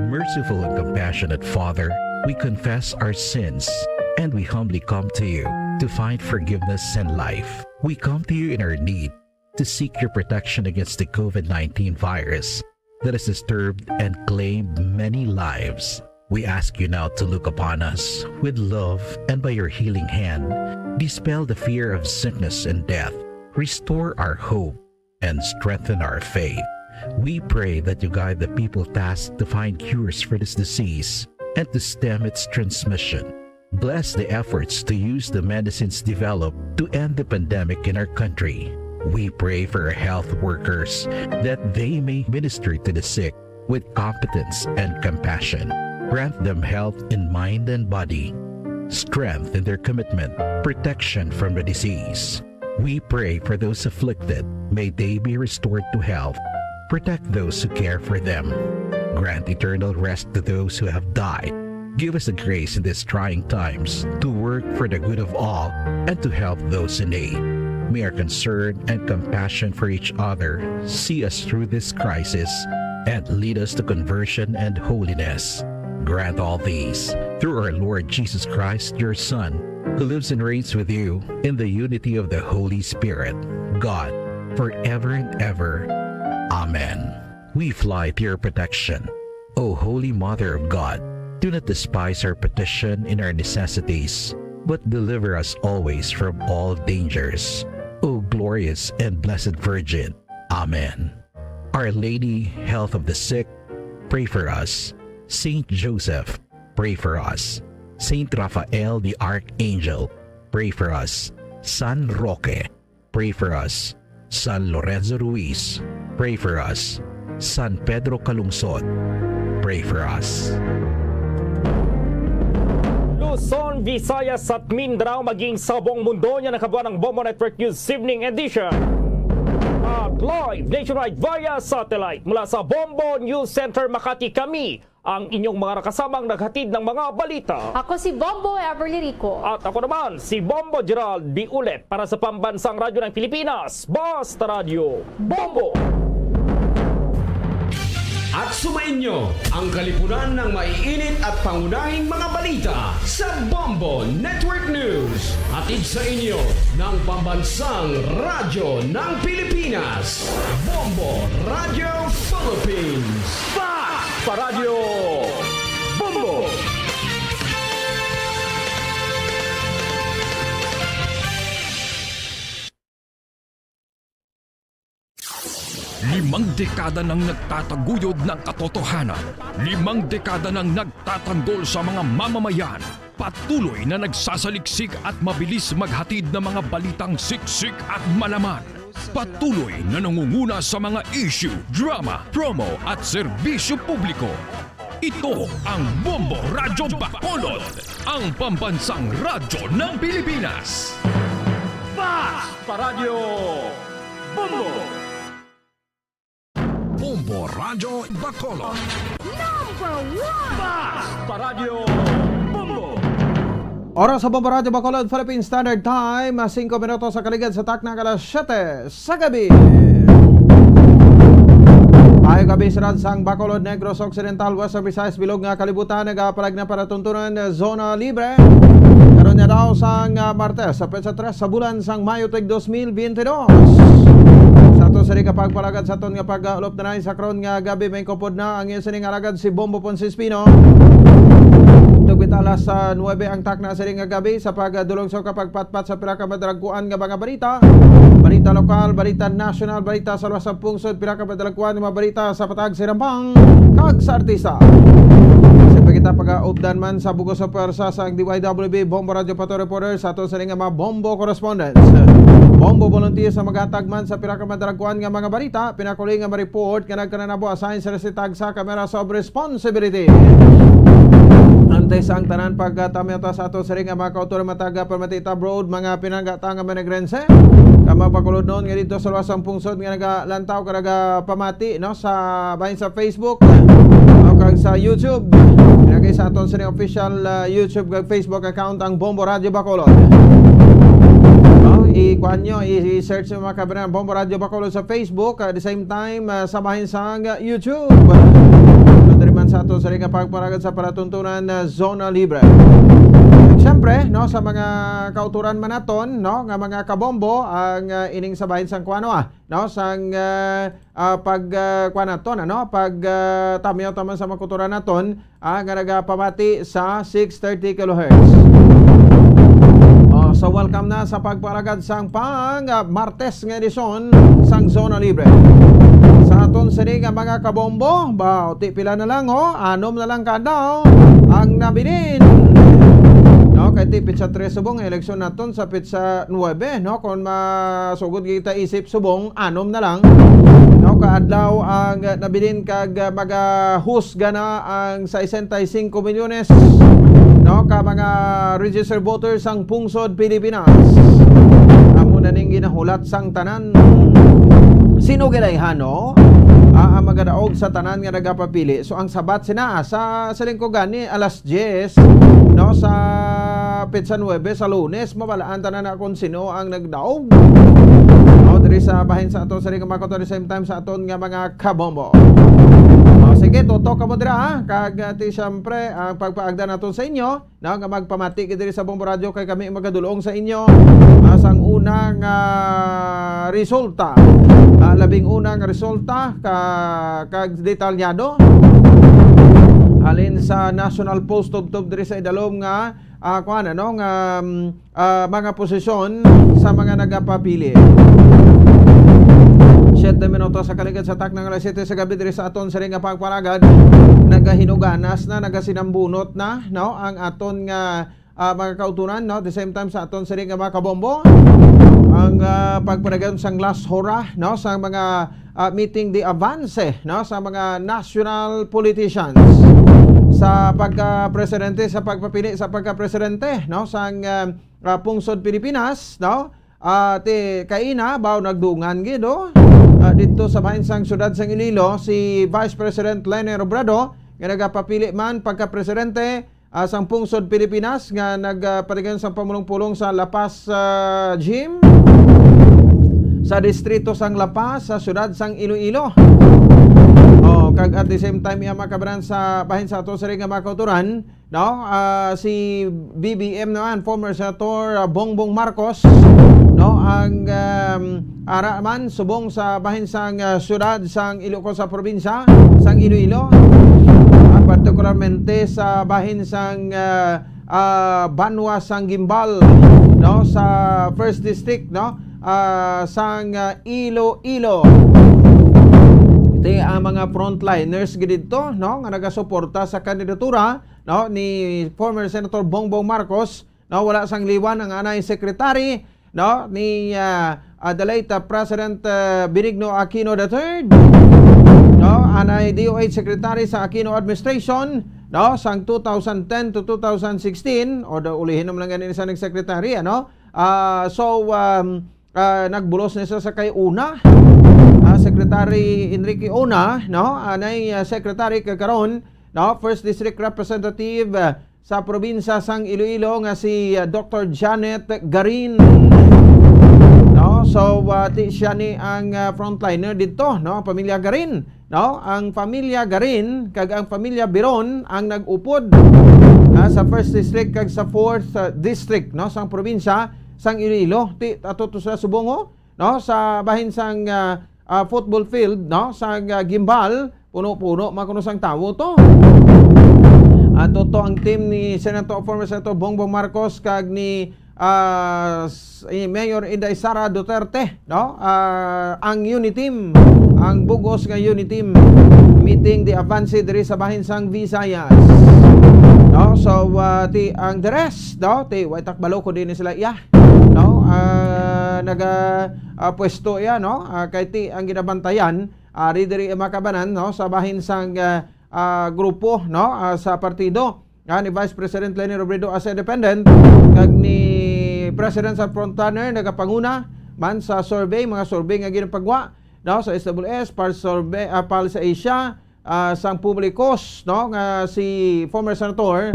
O: Merciful and compassionate Father, we confess our sins and we humbly come to you to find forgiveness and life. We come to you in our need to seek your protection against the COVID-19 virus that has disturbed and claimed many lives. We ask you now to look upon us with love and by your healing hand, dispel the fear of sickness and death, restore our hope, and strengthen our faith. We pray that you guide the people tasked to find cures for this disease and to stem its transmission. Bless the efforts to use the medicines developed to end the pandemic in our country. We pray for our health workers that they may minister to the sick with competence and compassion. Grant them health in mind and body, strength in their commitment, protection from the disease. We pray for those afflicted. May they be restored to health. Protect those who care for them. Grant eternal rest to those who have died. Give us the grace in these trying times to work for the good of all and to help those in need. May our concern and compassion for each other see us through this crisis and lead us to conversion and holiness. Grant all these through our Lord Jesus Christ, your Son, who lives and reigns with you in the unity of the Holy Spirit, God, forever and ever. Amen. We fly to your protection. O Holy Mother of God, do not despise our petition in our necessities, but deliver us always from all dangers. O glorious and blessed Virgin. Amen. Our Lady, health of the sick, pray for us. Saint Joseph, pray for us. Saint Raphael the Archangel, pray for us. San Roque, pray for us. San Lorenzo Ruiz, pray for us. San Pedro Calungsod, pray for us.
V: Luzon, Visayas at Mindanao maging sa buong mundo niya nakabuan ng Bombo Network News Evening Edition. At live nationwide via satellite mula sa Bombo News Center Makati, kami ang inyong mga kasamang naghatid ng mga balita.
W: Ako si Bombo Everly Rico.
V: At ako naman si Bombo Gerald Biulet para sa Pambansang Radyo ng Pilipinas, Basta Radio, Bombo!
U: At sumainyo ang kalipunan ng maiinit at pangunahing mga balita sa Bombo Network News. Hatid sa inyo ng Pambansang Radyo ng Pilipinas, Bombo Radio Philippines.
V: Sa Radyo Bombo!
K: Limang dekada nang nagtataguyod ng katotohanan. 5 dekada nang nagtatanggol sa mga mamamayan. Patuloy na nagsasaliksik at mabilis maghatid ng mga balitang siksik at malaman. Patuloy na nangunguna sa mga issue, drama, promo at serbisyo publiko. Ito ang Bombo Radyo Bacolod, ang pambansang radyo ng Pilipinas.
U: Basta Radio Bombo!
K: Bombo Radyo Bacolod.
U: Number 1! Basta Radio Bombo!
C: Oras sa Bombo Radyo Bacolod, Philippine Standard Time, 5 minuto sa kaligid sa takna alas 7 sa gabi. Ay gabi sirad sang Bacolod, Negros Occidental, Western Visayas, bilog nga kalibutan, nagapalag na para tuntunan zona libre. Karon niya daw sang Martes, sa petsa 3 sa bulan sang Mayo tig 2022. Sa to sa pagpalagad sa ton nga pag-ulop na sa karon nga gabi, may kopod na ang isining alagad si Bombo Ponsispino. Tugit alas 9 ang takna sa ring gabi sa pagdulong sa kapagpatpat sa pila ka madragkuan nga mga balita. Balita lokal, balita national, balita sa luwas sa pungsod, pila ka madragkuan nga mga balita sa patag sirampang kag sa artista. Siyempre kita pag-updan man sa bugos sa pwersa sa DYWB Bombo Radio Pato Reporter sa ato sa ring mga Bombo Correspondents. Bombo volunteer sa maghatag man sa pila ka madragkuan nga mga balita, pinakuling nga ma-report nga nagkananabo assign sa resitag sa Camera of Responsibility. Antay sa ang tanan pagtamyota sa ato sa ring mga kautor mataga Permatita Road, mga pinanggatang nga managrense. Kama pakulod noon nga dito sa luwas ang pungsod nga nagalantaw karaga pamati no sa bahin sa Facebook o kag sa YouTube. Pinagay sa aton sa ring official YouTube kag Facebook account ang Bombo Radio Bacolod. I-kuhan nyo, i-search nyo mga kabanan Bombo Radio Bacolod sa Facebook, at the same time samahin sa YouTube. Man sa ato sa ring pagparagad sa palatuntunan na zona libre. Siyempre, no, sa mga kauturan man naton, no, nga mga kabombo ang ining sabahin sang kuano no, sang kuanaton, ano, pag tamyaw taman sa mga kauturan naton, nga nagapamati sa 630 kHz. So welcome na sa pagparagad sang Martes nga edisyon sang zona libre. Sa aton sa nga mga kabombo, bauti pila na lang anom na lang kada ang nabilin. No, kay ti pitsa 3 subong eleksyon naton sa pitsa 9, no, kung masugod kita isip subong anom na lang. No, kaadlaw ang nabilin kag magahusga na ang 65 milyones no ka mga registered voters ang pungsod Pilipinas. Amo na ning ginahulat sang tanan. Sino gidayhano ang magadaog sa tanan nga nagapapili. So ang sabat sina sa lingkugan ni alas 10 no sa petsa 9 sa Lunes, mabalaan tanan na kung sino ang nagdaog. O diri sa bahin sa ato sa ring makoto the same time sa aton nga mga kabombo. Sige, tutok ka mo dira kag ti syempre ang pagpaagda naton sa inyo na nga magpamati diri sa Bombo Radio kay kami magadulong sa inyo sang unang resulta. Labing unang resulta kag detalyado halin sa National Post of diri sa idalom nga kuan ano nga mga posisyon sa mga nagapapili. 7 minuto sa kaligid sa taknang alas 7 sa gabi diri sa aton sa ring pagparagad, nagahinuganas na, nagasinambunot na no ang aton nga mga kauturan no the same time sa aton sa ring mga kabombo ang pagparagad sang last hora no sa mga meeting de avance no sa mga national politicians sa pagka-presidente, sa pagpapili sa pagka-presidente no sang pungsod Pilipinas no ti kaina baw nagdungan gid dito sa bahin sang syudad sang Iloilo si Vice President Leni Robredo nga nagapapili man pagka-presidente sang pungsod Pilipinas nga nagpatigan sang pamulong-pulong sa La Paz Gym sa distrito sang La Paz sa syudad sang Iloilo. Kag at the same time iya makabaran sa bahin sa ato sa ring mga kauturan no si BBM naman former Senator Bongbong Marcos no ang ara man subong sa bahin sang syudad sang Ilocos sa probinsya sang Iloilo, particularmente sa bahin sang Banwa sang Gimbal no sa first district no sang Iloilo. Ito ang mga frontliners dito no nga nagasuporta sa kandidatura no ni former Senator Bongbong Marcos no wala sang liwan ang anay secretary no ni the late President Benigno Aquino III, no, anay DOH Secretary sa Aquino Administration, no, sang 2010 to 2016, o ulihin naman lang ganin sa nag-secretary, ano. Nagbulos na sa kay Una, Secretary Enrique Una, no, anay secretary kakaron, no, First District Representative sa probinsya sang Iloilo nga si Dr. Janet Garin. No, siya ni ang frontliner dito, no, pamilya Garin, no, ang pamilya Garin kag ang pamilya Biron ang nag-upod sa First District kag sa Fourth District, no, sang probinsya sang Iloilo. Ti ato to sa Subongo, no, sa bahin sang football field, no, sa Gimbal, puno-puno makuno sang tawo to. Ato to ang team ni former Senator Bongbong Marcos kag ni Mayor Inday Sara Duterte, no, ang unity team, ang bugos nga unity team meeting the advance diri sa bahin sang Visayas, no. Ti ang the rest, no, ti waitak balo ko din sila no, pwesto no, kay ti ang ginabantayan diri makabanan, no, sa bahin sang grupo, no, sa partido ni Vice President Leni Robredo as independent kag ni President sa frontrunner nagapanguna man sa survey, mga survey nga ginapagwa, no, sa SWS, PAL sa Asia, sang publikos, no, nga si former Senator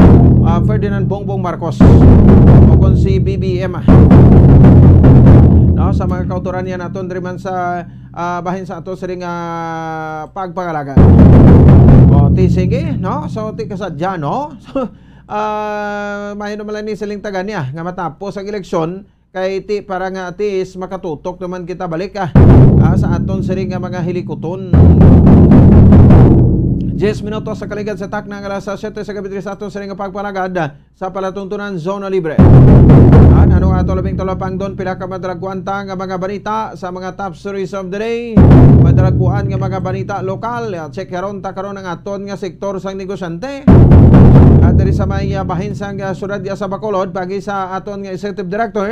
C: Ferdinand Bongbong Marcos o kon si BBM, no, sa mga kauturan niya naton diri man sa bahin sa ato siring pagpangalaga. Ti sige, no, ti kasadya, no. Mahino malan ni siling taga niya nga matapos ang eleksyon kay ti para nga atis makatutok naman kita balik sa aton siring nga mga hilikuton. 10 minutos sa kaligad sa tak ng alas 7 sa gabi sa aton siring nga pagpalagad sa palatuntunan Zona Libre. Ano ato labing talapang doon pila ka madragkuanta nga mga balita sa mga top stories of the day. Madragkuan nga mga balita lokal. Check karon ta karon ang aton nga sektor sang negosyante. At diri sa may bahin sang syudad sa Bacolod pagi sa aton nga executive director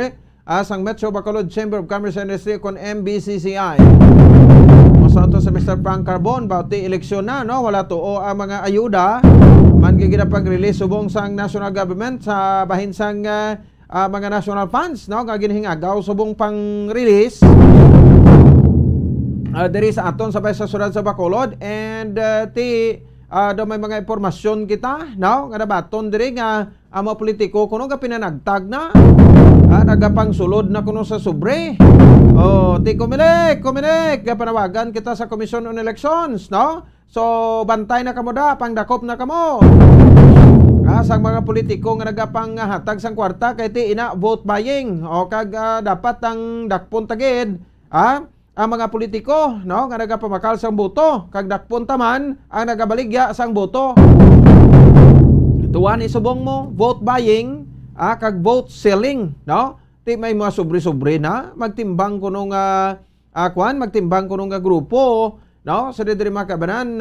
C: sang Metro Bacolod Chamber of Commerce and Industry kon MBCCI. Masanto sa Mr. Frank Carbon bauti eleksyon na, no, wala tuo ang mga ayuda man gigina-pag-release subong sang national government sa bahin sang mga national funds, no, nga ginhingagaw subong pang-release diri sa aton sa syudad sa Bacolod. And do may mga impormasyon kita, no, nga nabaton diri nga ang mga politiko kuno ga pinanagtag na nagapang sulod na kuno sa sobre. Ti Comelec ga panawagan kita sa Commission on Elections, no, so bantay na kamo da, pangdakop na kamo sang mga politiko nga nagapang hatag sang kwarta kay ti ina vote buying o kag dapat ang dakpon tagid ang mga politiko, no, nga nagapamakal sang boto kag dakpon taman ang nagabaligya sang boto. Tuwan isubong mo vote buying kag vote selling, no, ti may mga sobre-sobre na magtimbang kuno nga magtimbang kuno nga grupo, no, sa diri makabanan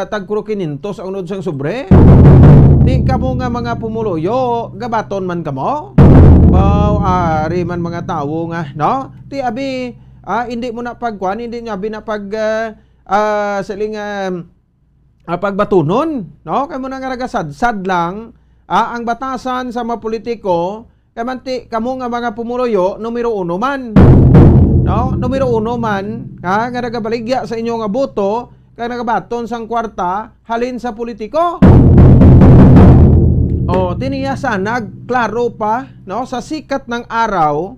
C: tagkuro 500 ang unod sang sobre. Di kamo nga mga pumuloyo, gabaton man kamo. Ari man mga tawo nga, no? Ti abi, hindi mo na pagkuan, hindi niya abi na pagbatunon, no? Kay mo na nga nagasadsad lang, ang batasan sa mga politiko, kay man ti kamo nga mga pumuloyo, numero 1 man. No? Numero 1 man, nga nagabaligya sa inyo nga boto, kay nagabaton sang kwarta, halin sa politiko. Tiniya sana, klaro pa, no, sa sikat ng araw,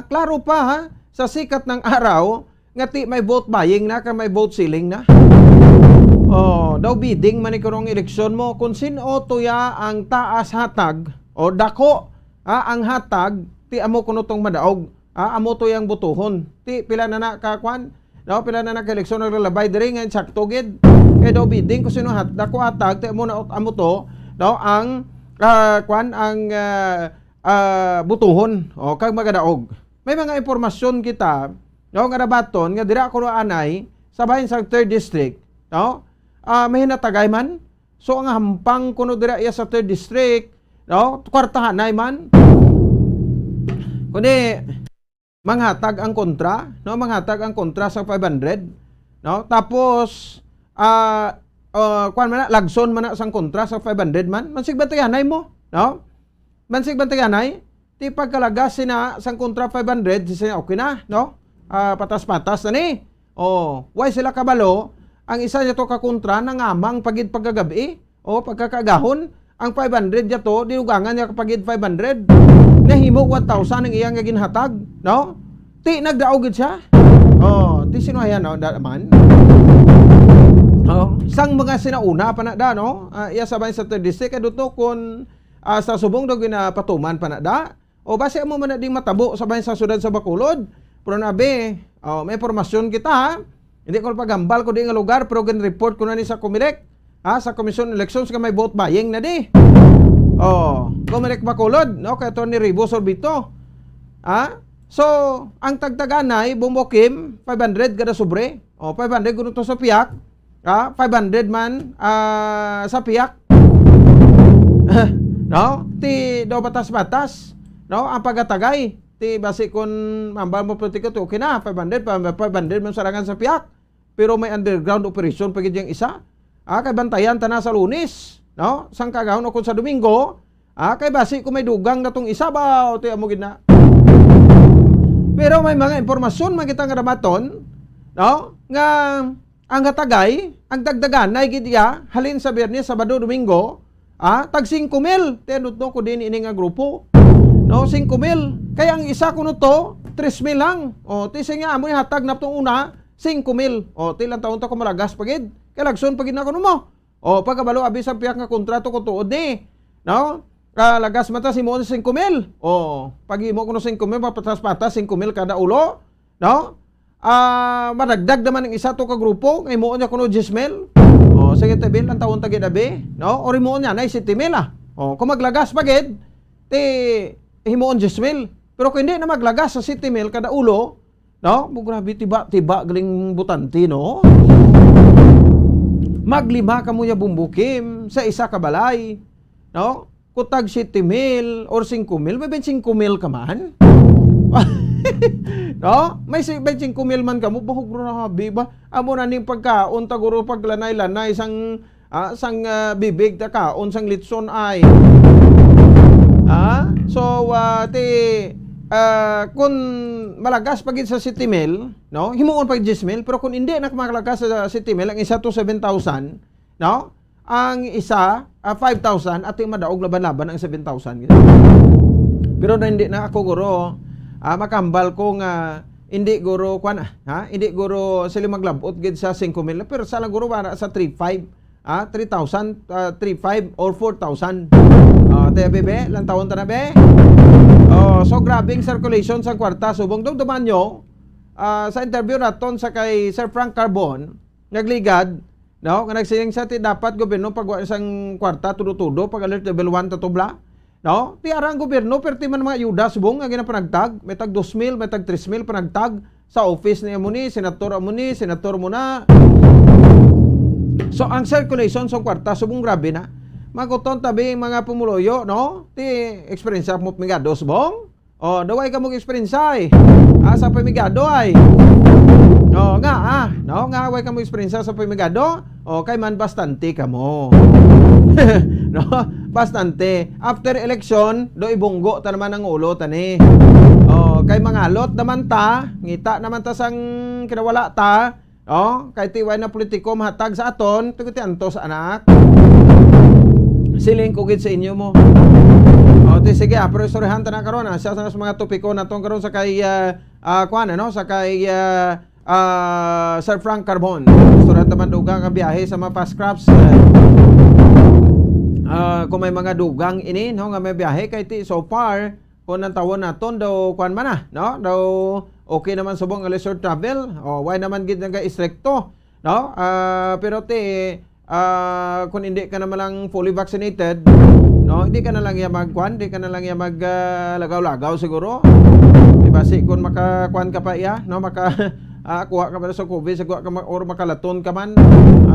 C: klaro pa sa sikat ng araw, nga ti may vote buying na, may vote selling na. Daw bidding man ikurong eleksyon mo, kung sino tuya ang taas hatag, o dako, ang hatag, ti amo kuno tong madaog, amo tuyang butuhon, ti pila na kakwan, no, pila na eleksyon naglalabay, diri nga sakto gid, kaya daw bidding, kung sino dako hatag, ti amo na amo to, no, ang butuhon o kag magadaog. May mga impormasyon kita, no, nga nabaton nga dira kuno anay sa bahin sa 3rd district, no, may hinatagay man, so ang hampang kuno dira iya sa 3rd district, no, kwartahan nay man kundi manghatag ang kontra, no? Manghatag ang kontra sa 500, no? Tapos kuan man na, lagson man na sang kontra sa 500 man. Mansig bantayanay mo, no? Mansig bantayanay, ti pagkalagas sina sang kontra 500, sina okay na, no? Patas-patas na ni. Why sila kabalo? Ang isa niya to kakontra nang amang pagid pagkagabi, pagkakagahon, ang 500 niya to, dinugangan niya kapagid 500. Nahimo 1,000 ang iyang ginhatag, no? Ti nagdaog gid siya. Ti sino ayan, no? Daman. Sang mga sinauna pa na da, no? Iya sabay sa 3rd district aduto kon sa subong daw ginapatuman pa na da. Base mo man na ding matabo sabay sa sudad sa Bacolod. Pero nabi, may impormasyon kita, ha? Hindi ko pagambal ko di nga lugar, pero report ko na ni sa Comelec, sa Commission Elections ka may vote buying na di. Comelec Bacolod, no? Kaya ito ni Ribo Sorbito. So, ang tagtaganay, bumbokim, 500 kada sobre. 500 kuno to sa piyak. 500 man sa piyak. No? Ti do batas-batas. No? Ang pagatagay. Ti basi kun mambal mo politiko to okay na 500 man sarangan sa piyak. Pero may underground operation pagid yang isa. Kay bantayan tana sa Lunes, no? Sang kagahon o kun sa Domingo, kay basi kung may dugang na tong isa ba o ti amo gid na. Pero may mga impormasyon man kita nga damaton, no? Nga ang hatagay, ang dagdaganay gid iya halin sa Biyernes, Sabado, Domingo, tag 5,000 tenut no ko din ini nga grupo. No, 5,000. Kaya ang isa kuno to 3,000 lang. Ti nga amoy hatag na tong una 5,000. Ti lang taon to ko malagas pagid. Kay lagson pagid na kuno mo. Pagkabalo abi sa piyak nga kontrato ko tuod ni. No? Lagas mata si mo 5,000. Pag-imo kuno 5,000 papatas-patas 5,000 kada ulo. No? Madagdag naman ang isa to ka grupo, ngay mo nya kuno 10,000. Sige tabil ang taon tagid abi, no? Ori mo nya nay 7,000 kung maglagas pagid, ti himoon 10,000. Pero kung hindi na maglagas sa 7,000 kada ulo, no? Grabe tiba galing butanti, no? Maglima ka mo ya bumbukim sa isa ka balay, no? Kutag 7,000 or 5,000, may 5,000 ka man. No? May 5,000 man ka mo, bahog na habi ba? Amo na ning pagkaon, taguro paglanay-lanay, sang bibig, kaon, sang litson ay. So, kung malagas pagid sa 7,000, no? Himuon pagid 10,000, pero kung hindi nakamalagas sa 7,000, ang isa to 7,000, no? Ang isa, 5,000, at yung madaog laban-laban ang 7,000. Pero na hindi na ako guro, makambal ko nga hindi guro hindi guro sila maglabot gid sa 5,000 pero sa lang guro para sa 3,500 3,500 or 4,000 bebe lang taon ta na be. So grabing circulation sa kwarta subong duman nyo sa interview naton sa kay Sir Frank Carbon nagligad, no, nga nagsiling sa ti dapat gobyerno pag isang kwarta tudo-tudo pag alert level 1 tatubla. No? Tiara ang gobyerno, pero ti man mga ayuda, subong, nga ginapanagtag, may tag 2,000, may tag 3,000 panagtag sa office ni Amuni, senator mo na. So, ang circulation sa kwarta, subong grabe na. Maguton tabi mga pumuloyo, no? Ti experience mo pamigado, subong? Daway ka mong experience ay. Sa pamigado ay. No, nga way ka mong experience sa pamigado, kay man bastante ka mo. No? Bastante. After election, do ibunggo ta naman ang ulo tani. Kay mga lot naman ta, ngita naman ta sang kinawala ta. Kay tiway na politiko mahatag sa aton, tuguti antos anak. Siling kugid sa inyo mo. Sige, pero istoryahan ta na karon sa mga topiko natong karon sa kay sa kay Sir Frank Carbon. Istoryahan ta man dugang ang biyahe sa mga fast crafts. Kung may mga dugang ini, no, nga may biyahe kay ti so far kung nang tawon naton daw kuan man na, no, daw okay naman subong leisure travel, why naman gid nga istrikto, no, pero ti kung hindi ka naman lang fully vaccinated, no, hindi ka na lang magkuan, hindi ka na lang maglagaw-lagaw siguro, diba si kung makakuan ka pa iya, no, kuha ka pa sa COVID, or makalaton ka man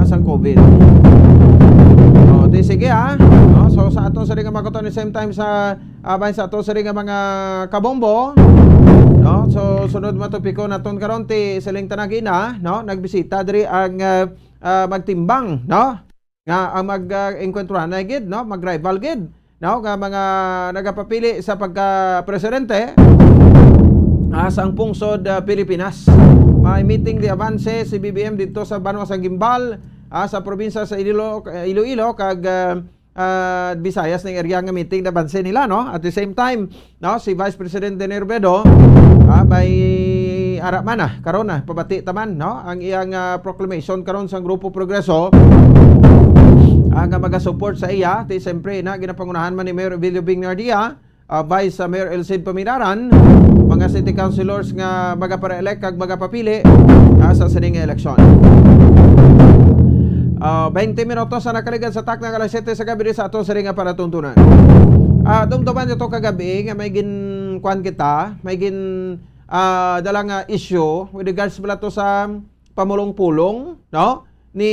C: sa COVID. Sige so sa ato sa ring makoton the same time sa sa ato sa ring mga kabombo, no, No, so sunod matopiko naton karon ti siling tanagina, no, nagbisita diri ang magtimbang, no, nga ang mag-enkwentruhan na gid, no, mag-rival gid, no, nga mga nagapapili sa pagka-presidente sa pungsod Pilipinas. May meeting di avanse si BBM dito sa Banwa sa Gimbal, sa probinsya sa Iloilo kag Visayas ng area nga meeting na banse nila, no. At the same time, no, si Vice President Leni Robredo may ara man karon pabati taman, no, ang iyang proclamation karon sa Grupo Progreso nga maga-support sa iya. Ti siyempre na ginapangunahan man ni Mayor Evilio Bignardia, Vice Mayor Elcid Pamiraran, mga city councilors nga magapara-elect kag magapapili sa sining eleksyon. 20 minutos na nakaligan sa tak ng alas 7 sa gabi sa ato sa ringa para tuntunan. Dumduman ito kagabi nga may kuan kita, may dalang issue with regards pala to sa pamulong-pulong, no, ni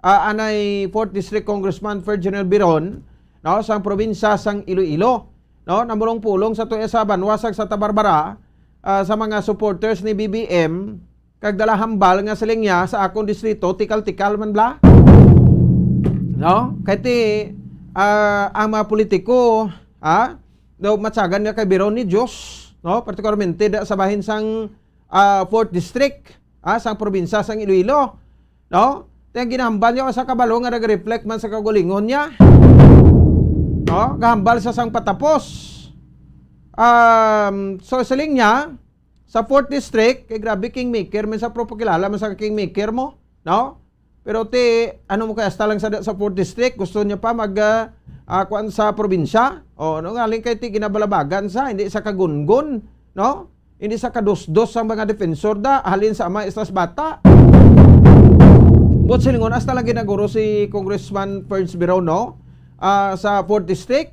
C: anay 4th District Congressman Ferdinand Biron, no, sa probinsya sang Iloilo, no, namulong-pulong sa tuya sa Banwasag sa Tabarbara sa mga supporters ni BBM kag dala hambal nga siling niya sa akong distrito tikal-tikal man bla, no, kay ang mga politiko daw matsagan nga kay Biron ni Diyos, no, partikularmente sa bahin sang 4th District sang probinsya sang Iloilo, no. Tiyang ginahambal niya sa kabalo nga nag-reflect man sa kagulingon niya, no, gahambal sa sang patapos. So siling niya sa 4th District, kay grabe kingmaker, man sa propokilala man sa kingmaker mo, no? Pero ano mo kaya hasta lang sa 4th District, gusto niya pa kuan sa probinsya, no, ngaling kay ginabalabagan sa, hindi sa kagungun, no? Hindi sa kadusdos sa mga defensor halin sa ama istas bata. Bot silingon, hasta lang ginaguro si Congressman Ferds Biron, no? Sa 4th District,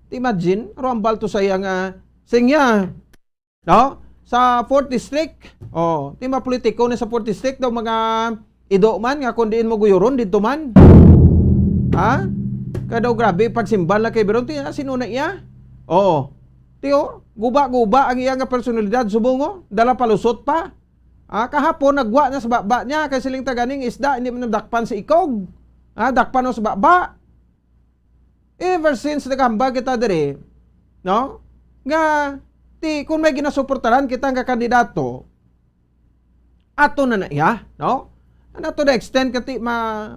C: imagine, roambal to sa iyang singya, no? Sa 4th District, tima politiko na sa 4th District daw mga ido man nga kundiin mo guyuron dito man. Kaya daw grabe pagsimbal na kay Biron, sinuna iya. Tiyo, guba-guba ang iya nga personalidad subungo, dala palusot pa. Kahapon nagwa na sa baba niya kay siling taganing isda, hindi man dakpan si ikog. Dakpan no sa baba. Ever since nagambag kita diri, no? Nga kung may ginasuportaran kita nga kandidato, ato na iya, no? Ano to the extent kati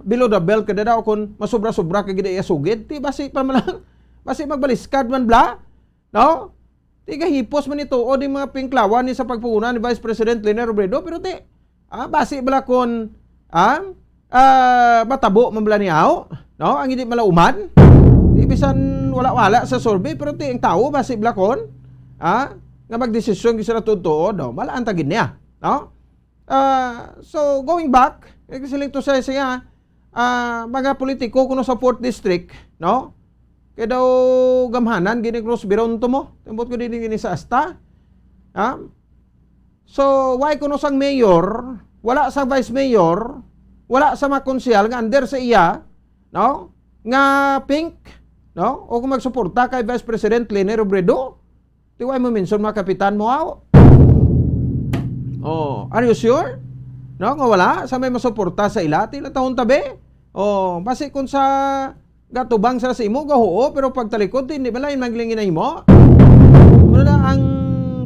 C: below the belt kada daw kung masubra-subra ka gid iya sugid, basi pa man lang, basi magbaliskad man bla, no? Hipos man ito o di mga pinklawan ni sa pagpunguna ni Vice President Leni Robredo, pero basi bala kung matabo man bala niyaw, no? Ang hindi malauman, bisan wala-wala sa survey, pero ang tao basi bala kon nga magdesisyon gisa na totoo, no, malaan tagin niya, no? So going back, siling to sa siya mga politiko kuno sa 4th District, no? Kaya daw gamhanan gini Cruz Biron to mo, tembot ko din gini sa asta. So why kuno sang mayor, wala sa vice mayor, wala sa mga konsyal nga under sa iya, no? Nga pink, no? O kung magsuporta kay Vice President Leni Robredo, tiway mo mention mga kapitan mo are you sure? No, nga wala sa may masuporta sa ila, tila taon tabi. Basi kung sa gatubang sa imo gahuo, pero pagtalikod hindi ba lain maglingin na imo? Muna na ang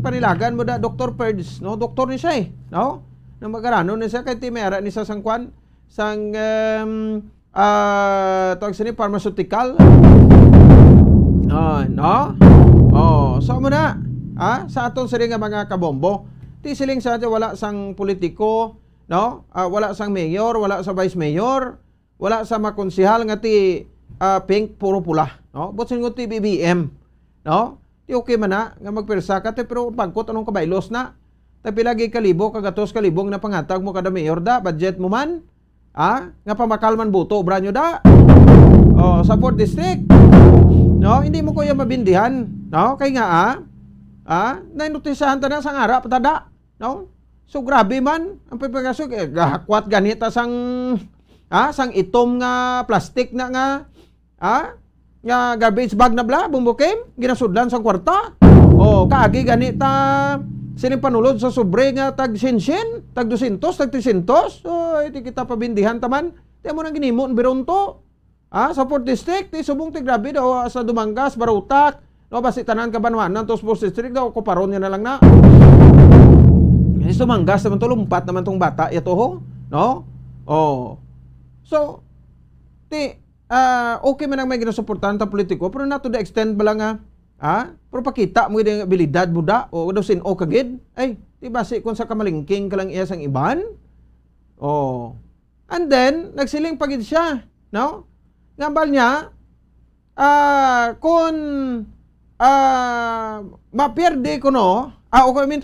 C: panilagan mo Dr. Ferds, no? Doktor ni siya no? Na magarano ni siya kay timera ni sa sangkwan sang tawag sini pharmaceutical. No? So muna, sa aton sila nga mga kabombo, siling sa wala sang politiko, no? Wala sang mayor, wala sa vice mayor, wala sa makonsihal nga pink puro pula, no? Botsin ngo BBM, no? Okay man na nga magpersa ka pero pagkot anong kabaylos na. Tapi lagi kalibo kagatos kalibong na pangatag mo kada mayor budget mo man. Nga pamakal man buto branyo sa 4th District. No, hindi mo kuya mabindihan, no? Kay nga nainotisahan ta na sang ara patada, no? So grabe man ang pagpagaso gahakwat ganita sang sang itom nga plastic na nga garbage bag na bla bumbukim ginasudlan sang kwarta. Kaagi ganita Sining panulod sa sobre nga tag sinsin, tag 200, tag 300. So, iti kita pabindihan taman. Di mo nang ginimon bironto. Sa 4th District, ti subong ti grabe daw sa Dumangas, Barutak, no, basi tanan Kabanwanan, to 4th District daw, kuparon niya na lang na. Sa Dumangas naman to, lumpat naman tong bata, ito ho, no? Oh. So, okay man ang may ginasuportahan ta politiko, pero not to the extent ba lang pero pakita mo yung abilidad mo da, o daw sin o kagid, ay, di basi kung sa kamalingking ka lang iyas ang iban, and then, nagsiling pagid siya, no? Ngambal niya, kung maperde ko no,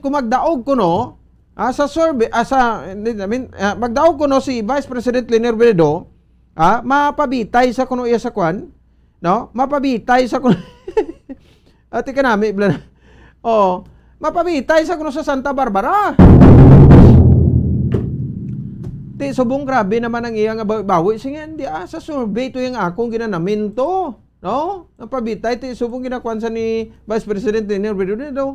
C: kung magdaog ko no, sa survey, magdaog ko no si Vice President Leni Robredo, mapabitay sa kuno iya sa kwan, no? Mapabitay sa kuno, tika nami, mapabitay sa kuno sa Santa Barbara. Ti subong grabe naman ang iyang bawi singan di sa survey to yung akong ginanamin to, no? Napabitay ti subong ginakuan sa ni Vice President Leni Robredo daw.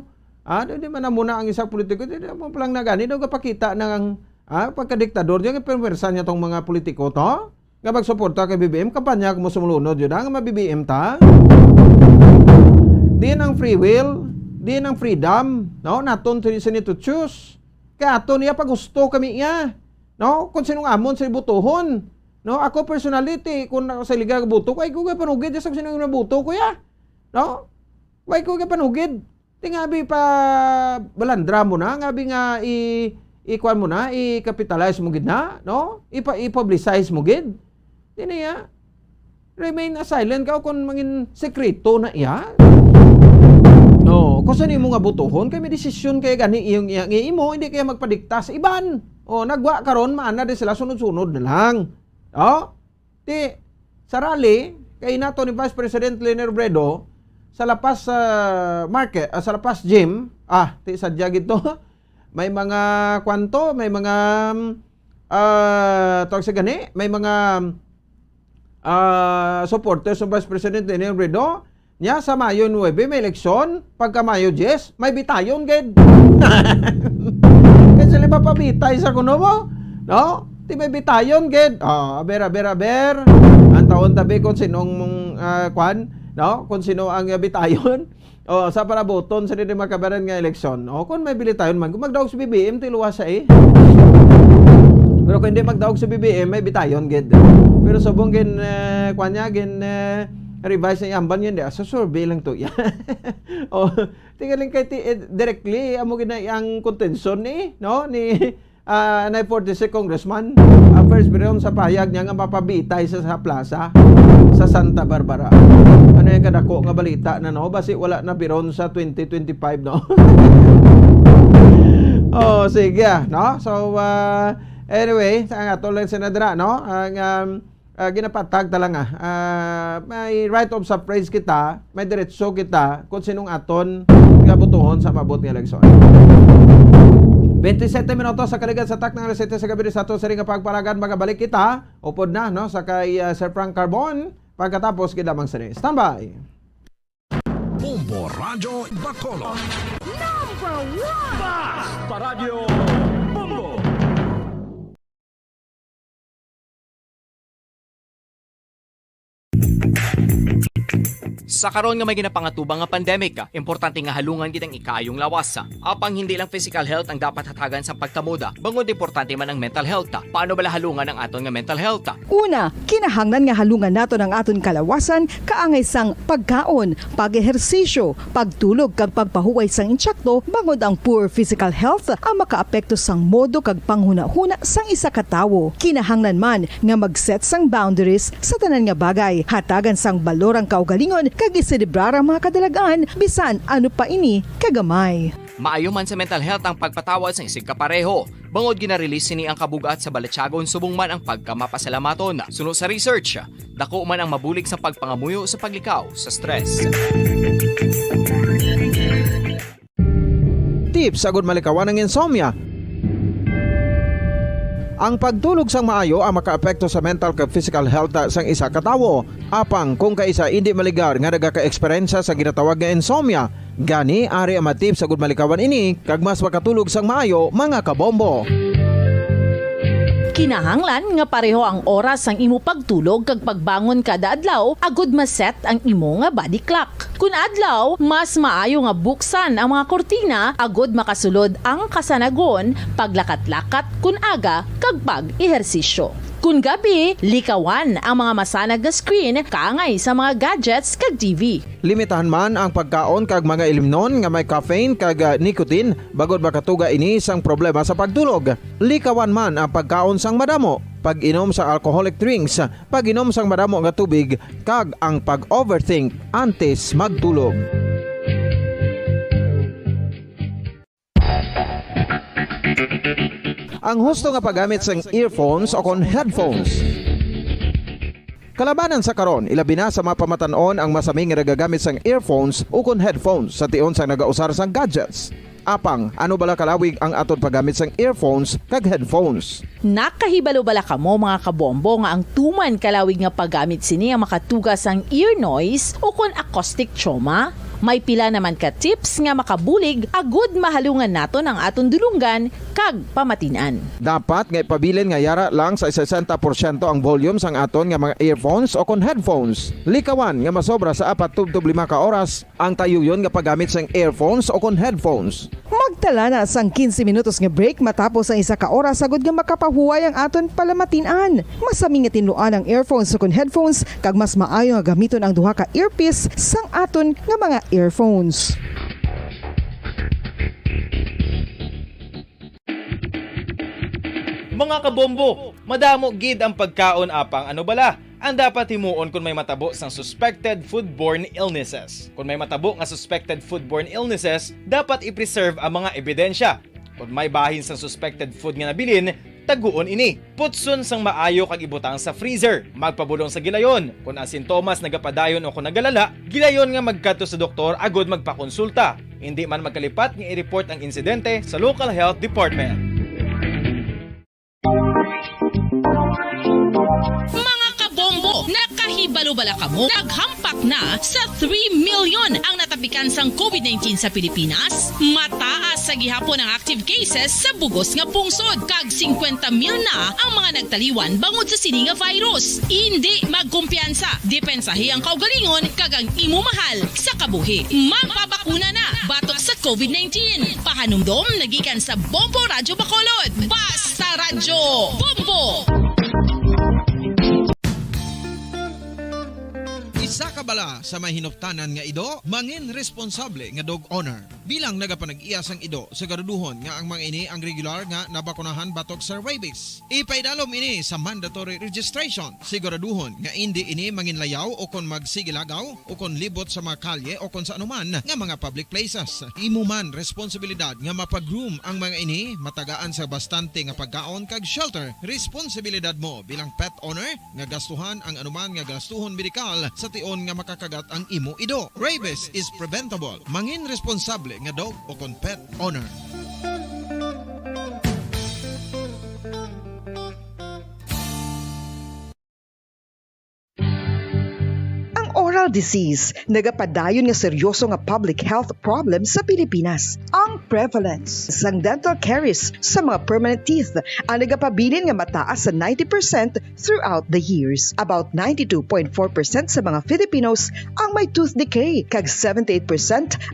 C: Di man na muna ang isang politiko, di mo palang nagani daw kapakita ng pagkadiktador niya, perwersa niya tong mga politiko to. Kapag suporta kay BBM, kampanya kung sumulunod yun ang BBM ta. Di ang free will, di ang freedom, no? Naton to to choose. Kaya ato niya pag gusto kami iya. No, kung sinong amon sa butuhon. No, ako personality kung sa liga buto ko ay ko ga panugid sa sinong nabuto ko ya. No? Why ko ga panugid? Tingabi pa balandra mo na, ngabi nga i-kuan mo na, i-capitalize mo gid na, no? I-publicize mo gid. Dini ya. Remain silent ka kung mangin sekreto na iya. No, kung saan mo nga butuhon, kay may desisyon kay gani iyong imo, hindi kaya magpadikta sa iban. Nagwa karon maana din sila sunod-sunod na lang. Sa rally, kay nato ni Vice President Leni Robredo, sa lapas market, sa lapas gym, sadya gito, may mga kwanto, may mga tawag sa gani, may mga supporters ng Vice President Leni Robredo, niya sa Mayo 9, may eleksyon, pagka Mayo 10, may bitayon, ged. Kasi sila mapabitay sa kuno mo, no? Di may bitayon, ged. Aber. Ang taon tabi kung sinong kwan, no? Kung sino ang bitayon. Sa paraboton sa hindi makabaran nga eleksyon. Kung may bilitayon man, kung magdaog sa BBM, tiluwa sa Pero kung hindi magdaog sa BBM, may bitayon, ged. Pero subong gin, kwan niya, revise na yamban yun, sa survey lang to. Tingnan kay directly, amo gina ang contention no? Ni 46 congressman. First period sa payag niya nga mapabitay sa plaza sa Santa Barbara. Ano yung kadako nga balita na no? Basi wala na biron sa 2025, no? Sige, no? So, anyway, sa ato lang sinadra, no? Ang ginapatag talaga may right of surprise kita, may diretso kita kung sinong aton gabutuhon sa mabot ng eleksyon. 27 minutos sa kaligan sa tak ng alas 7 sa gabi sa ato sa ring pagparagan, magabalik kita upod na no sa kay Sir Frank Carbon pagkatapos kidamang sini. Standby.
K: Bombo Radio Bacolod.
U: Number 1 Basta Radio Bombo.
A: Sa karon nga may ginapangatubang nga pandemic, importante nga halungan gitang ikayong lawas. Apang hindi lang physical health ang dapat hatagan sa pagtamuda, bangod importante man ang mental health. Paano bala halungan ang aton nga mental health?
R: Una, kinahanglan nga halungan nato ang aton kalawasan kaangay sang pagkaon, pag-ehersisyo, pagtulog kag pagpahuway sang insyakto, bangod ang poor physical health ang makaapekto sang modo kag panghuna-huna sang isa ka tawo. Kinahanglan man nga mag-set sang boundaries sa tanan nga bagay, hatagan sang balorang kaugalingon kag iselebrar ang mga kadalagaan bisan ano pa ini kagamay.
A: Maayo man sa mental health ang pagpatawad sa isig kapareho. Bangod ginarelease ni ang kabugat sa Balatyagon subong man ang pagkamapasalamaton. Sunod sa research, dako man ang mabulig sa pagpangamuyo sa paglikaw sa stress.
C: Tips sagud malikawan ng insomnia. Ang pagtulog sang maayo ang makaapekto sa mental kag physical health sang isa ka tawo. Apang kung kaisa hindi maligar nga nagaka-eksperyensya sa ginatawag nga insomnia, gani ari ang matip sa gud malikawan ini kag mas makatulog sang maayo mga kabombo.
G: Kinahanglan nga pareho ang oras ang imo pagtulog kag pagbangon kada adlaw agud maset ang imo nga body clock. Kun adlaw, mas maayo nga buksan ang mga kortina agud makasulod ang kasanagon, paglakat-lakat kun aga kag pag-ehersisyo. Kun gabi, likawan ang mga masanag nga screen kaangay sa mga gadgets kag TV.
C: Limitahan man ang pagkaon kag mga ilimnon nga may caffeine kag nicotine bagod makatuga ini sang problema sa pagtulog. Likawan man ang pagkaon sang madamo, pag-inom sa alcoholic drinks, pag-inom sang madamo nga tubig kag ang pag-overthink antes magtulog. Ang husto nga paggamit sang earphones o kon headphones. Kalabanan sa karon, ilabi na sa mapamatanon ang masaming nga nagagamit sang earphones o kon headphones sa tion sang nagausar sang gadgets. Apang, ano bala kalawig ang aton paggamit sang earphones kag headphones?
G: Nakahibalo bala kamo mga kabombo nga ang tuman kalawig nga paggamit sini ang makatugas ang ear noise o kon acoustic trauma? May pila naman ka tips nga makabulig agud mahalungan naton ang aton dulunggan kag pamatinan.
C: Dapat nga ipabilin nga yara lang sa 60% ang volume sang aton nga mga earphones o kon headphones. Likawan nga masobra sa 4 to 5 ka oras ang tayuyon nga paggamit sang earphones o kon headphones.
R: Magtala na sang 15 minutos nga break matapos ang 1 ka oras agud nga makapahuway ang aton palamatinan. Masami nga tinluan ang earphones o kon headphones kag mas maayo nga gamiton ang duha ka earpiece sang aton nga mga earphones.
S: Mga kabombo, madamo gid ang pagkaon apang ano bala? Ang dapat himuon kung may matabo sang suspected foodborne illnesses. Kung may matabo nga suspected foodborne illnesses, dapat i-preserve ang mga ebidensya. Kung may bahin sang suspected food nga nabilin, taguon ini. Putson sang maayo kag ibutang sa freezer. Magpabulong sa gilayon. Kung ang sintomas nagapadayon o kung nagalala, gilayon nga magkadto sa doktor agud magpakonsulta. Hindi man magkalipat nga i-report ang insidente sa local health department.
T: Mga kabombo, nakahibalo bala kamo? Naghampak na sa 3 million ang natapikan sang COVID-19 sa Pilipinas. Mataas sa gihapon ang active cases sa bugos nga pungsod. Kag 50 mil na ang mga nagtaliwan bangod sa sini nga virus. Hindi magkumpiyansa. Depensahi ang kaugalingon kag ang imo mahal sa kabuhi. Magpabakuna na batok sa COVID-19. Pahanumdom nagikan sa Bombo Radyo Bacolod. Basta Radyo Bombo!
C: Isa ka bala sa may hinuptanan nga ido, mangin responsable nga dog owner. Bilang nagapanag-iyas ang ido, siguraduhon nga ang mga ini ang regular nga nabakunahan batok sa rabies. Ipaidalom ini sa mandatory registration. Siguraduhon nga hindi ini manginlayaw o kon magsigilagaw o kon libot sa mga kalye o kon sa anuman nga mga public places. Imo man responsibilidad nga mapag-groom ang mga ini, matagaan sa bastante nga pagkaon kag shelter. Responsibilidad mo bilang pet owner nga gastuhan ang anuman nga gastuhon medikal sa tion nga makakagat ang imo ido. Rabies is preventable. Mangin responsable nga dog o kon pet owner.
R: Oral disease, nagapadayon nga seryoso nga public health problem sa Pilipinas. Ang prevalence sang dental caries sa mga permanent teeth ang nagapabilin nga mataas sa 90% throughout the years. About 92.4% sa mga Filipinos ang may tooth decay, kag 78%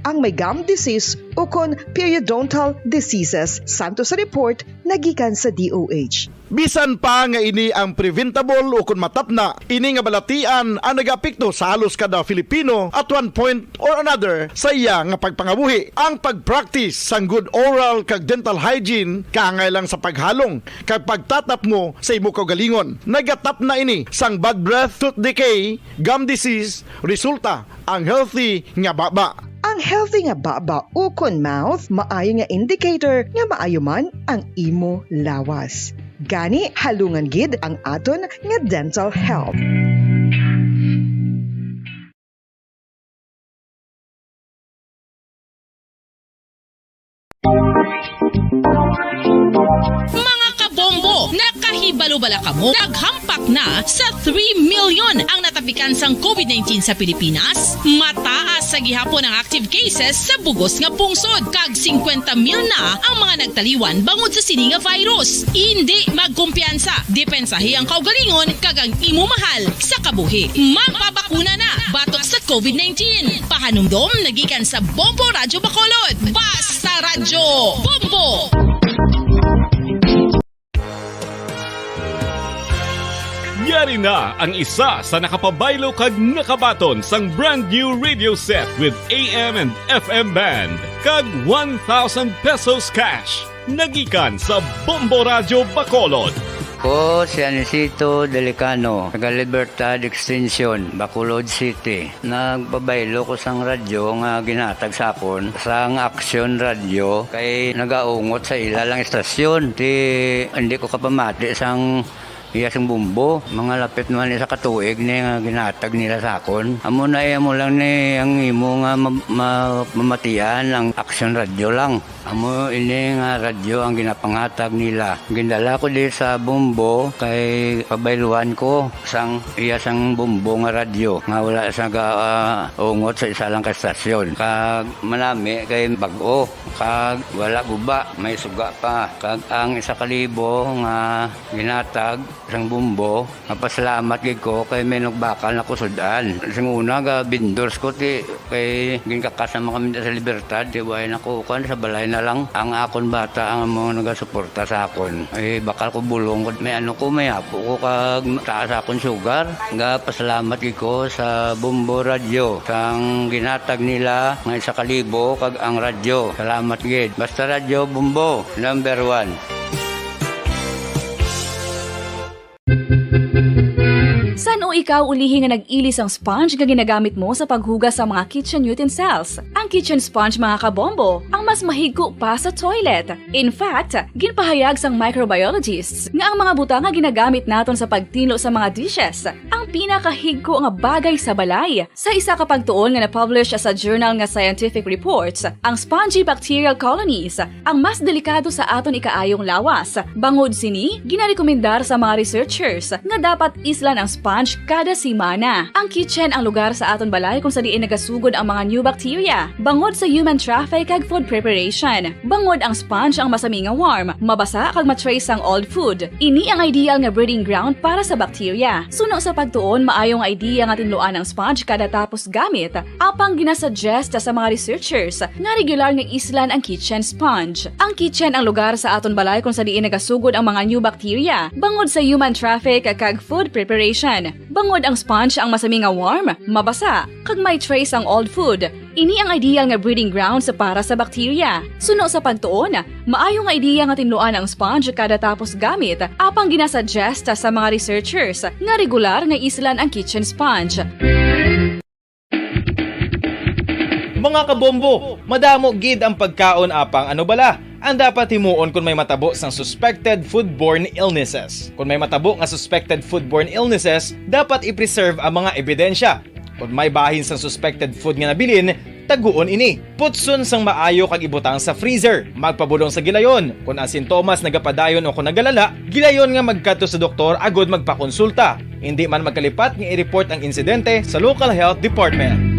R: ang may gum disease o kon periodontal diseases. Santo sa report nagikan sa DOH.
F: Bisan pa nga ini ang preventable o kun matapna, ini nga balatian ang nagapikto sa halos kada Filipino at one point or another sa iya nga pagpangabuhi. Ang pag-practice sang good oral kag dental hygiene kaangay lang sa paghalong kag pagtatap mo sa imo kaugalingon. Nagatap na ini sang bad breath, tooth decay, gum disease, resulta ang healthy nga baba.
R: Ang healthy nga baba o kon mouth, maayo nga indicator nga maayo man ang imo lawas. Gani halungan gid ang aton nga dental health.
T: Mga kabombo, Nakahibalo-bala ka mo. Naghampak na sa 3 million ang natapikan sang COVID-19 sa Pilipinas. Mataas sa gihapon ang active cases sa bugos nga pungsod. Kag 50 mil na ang mga nagtaliwan bangod sa sini nga virus. Hindi magkumpiyansa. Depensahi ang kaugalingon kag ang imo mahal sa kabuhi. Magpabakuna na batok sa COVID-19. Pahanumdom nagikan sa Bombo Radyo Bacolod. Basta Radyo Bombo!
D: Yari na ang isa sa nakapabaylo kag nakabaton sang brand new radio set with AM and FM band kag 1,000 pesos cash. Nagikan sa Bombo Radyo Bacolod.
J: Ko si Anisito Delicano, taga Libertad Extension, Bacolod City. Nagpabaylo ko sang radyo nga ginatag sa akon sang Action Radio kay nagaungot sa ilalang estasyon. Hindi ko kapamati sang iyasang bumbo, mga lapit naman sa katuig ni nga ginatag nila sa akon. Amo na mo lang ni ang imo nga mamatian ang Action Radio lang. Amo ini nga radyo ang ginapangatag nila. Gindala ko di sa bumbo kay pabayluan ko sang iyasang bumbo nga radyo nga wala sa ungot sa isa lang ka estasyon. Kag manami kay bag-o, kag wala guba, may suga pa. Kag ang 1,000 nga ginatag sang bumbo, mapasalamat gid ko kay may nagbakal na kusudan. Sing una ga bindors ko ti kay ginkakasama kami sa Libertad, di way nako kan sa balay na lang ang akon bata ang mga nagasuporta sa akon. Ay bakal ko bulong ko may may apo ko kag taas akon sugar. Nga pasalamat gid ko sa Bombo Radio sang ginatag nila nga 1,000 kag ang radyo. Salamat gid. Basta Radyo Bombo number 1.
M: San o ikaw ulihi nga nag-ilis ang sponge nga ginagamit mo sa paghugas sa mga kitchen utensils? Ang kitchen sponge mga kabombo, ang mas mahigko pa sa toilet. In fact, ginpahayag sang microbiologists nga ang mga butang nga ginagamit naton sa pagtilo sa mga dishes ang pinakahigko nga bagay sa balay. Sa isa ka pagtuon nga na-publish sa journal nga Scientific Reports, ang spongy bacterial colonies ang mas delikado sa aton ikaayong lawas. Bangod sini, ginarekomendar sa mga researchers nga dapat islan ang sponge kada semana. Ang kitchen ang lugar sa aton balay kung sa diin nagasugod ang mga new bacteria. Bangod sa human traffic kag food preparation. Bangod ang sponge ang masami nga warm, mabasa kag matrace ang old food. Ini ang ideal nga breeding ground para sa bacteria. Suno sa pagtuon, maayong idea nga tinluan ang sponge kada tapos gamit. Apang ginasuggest sa mga researchers nga regular nga islan ang kitchen sponge. Ang kitchen ang lugar sa aton balay kung sa diin nagasugod ang mga new bacteria. Bangod sa human traffic kag food preparation. Bangod ang sponge ang masami nga warm, mabasa, kag may trace ang old food. Ini ang ideal nga breeding grounds para sa bacteria. Suno sa pagtuon, maayo nga idea nga tinluan ang sponge kada tapos gamit, apang ginasuggest sa mga researchers nga regular nga islan ang kitchen sponge.
S: Mga kabombo, madamo gid ang pagkaon apang ano bala. Ang dapat himuon kung may matabo sang suspected foodborne illnesses. Kung may matabo nga suspected foodborne illnesses, dapat i-preserve ang mga ebidensya. Kung may bahin sang suspected food nga nabilin, taguon ini. Putson sang maayo kag ibutang sa freezer. Magpabulong sa gilayon. Kung ang sintomas nagapadayon o kung nagalala, gilayon nga magkadto sa doktor agod magpakonsulta. Hindi man magkalipat nga i-report ang insidente sa local health department.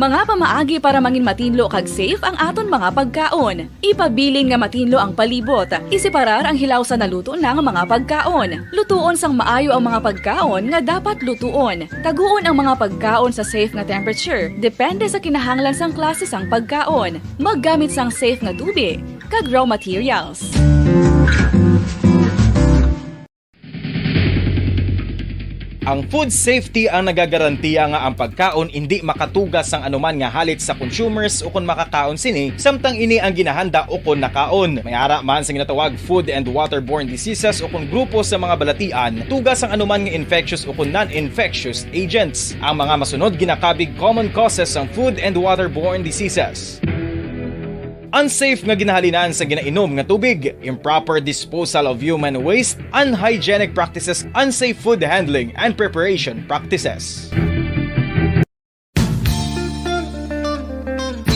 M: Mga pamaagi para mangin matinlo kag safe ang aton mga pagkaon. Ipabilin nga matinlo ang palibot. Isiparar ang hilaw sa naluto ng mga pagkaon. Lutuon sang maayo ang mga pagkaon nga dapat lutuon. Taguon ang mga pagkaon sa safe nga temperature. Depende sa kinahanglan sang klase sang pagkaon. Maggamit sang safe nga tubig kag raw materials.
S: Ang food safety ang nagagarantiya nga ang pagkaon hindi makatugas sang anuman nga halit sa consumers o kung makakaon sini, samtang ini ang ginahanda o kung nakaon. May ara man sa ginatawag food and waterborne diseases o kung grupo sa mga balatian, tugas ang anuman nga infectious o kung non-infectious agents. Ang mga masunod ginakabig common causes ng food and waterborne diseases. Unsafe nga ginahalinan sa ginainom nga tubig, improper disposal of human waste, unhygienic practices, unsafe food handling and preparation practices.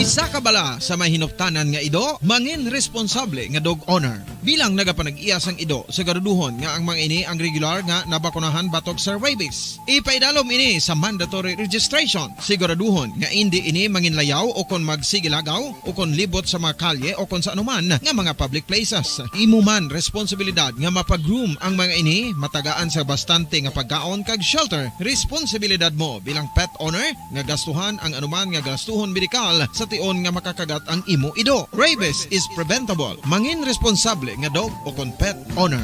I: Isa ka bala sa mahinuptanan nga ido, mangin responsable nga dog owner. Bilang nagapanag-iyas ang ido, siguraduhon nga ang mga ini ang regular nga nabakunahan batok sa rabies. Ipaidalom ini sa mandatory registration. Siguraduhon nga hindi ini manginlayaw o kon magsigilagaw o kon libot sa mga kalye o kon sa anuman nga mga public places. Imo man responsibilidad nga mapag-groom ang mga ini, matagaan sa bastante nga pagkaon kag shelter. Responsibilidad mo bilang pet owner nga gastuhan ang anuman nga gastuhon medikal sa tion nga makakagat ang imo ido. Rabies is preventable. Mangin responsable nga dog o kon pet owner.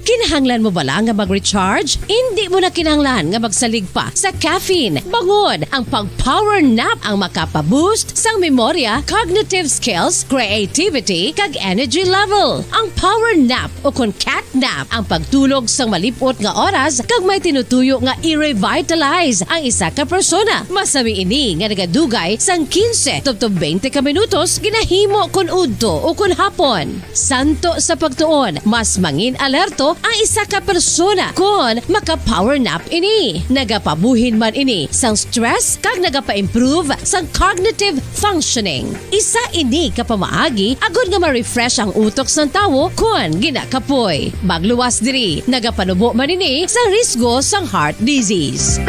L: Kinahanglan mo bala nga mag-recharge? Hindi mo na kinahanglan nga magsalig pa sa caffeine. Bangod ang pag-power nap ang makapaboost sang memorya, cognitive skills, creativity, kag energy level. Ang power nap o kon cat nap ang pagtulog sang malipot nga oras kag may tinutuyo nga i-revitalize ang isa ka persona. Masami ini nga nagadugay sang 15 to 20 ka minutos ginahimo kun udto o kun hapon. Santo sa pagtuon, mas mangin alerto ang isa ka persona kung maka-power nap ini. Nagapabuhin man ini sang stress kag nagapa-improve sang cognitive functioning. Isa ini kapamaagi agud nga ma-refresh ang utok sang tawo kung ginakapoy. Magluwas diri, nagapanubo man ini sa risgo sang heart disease.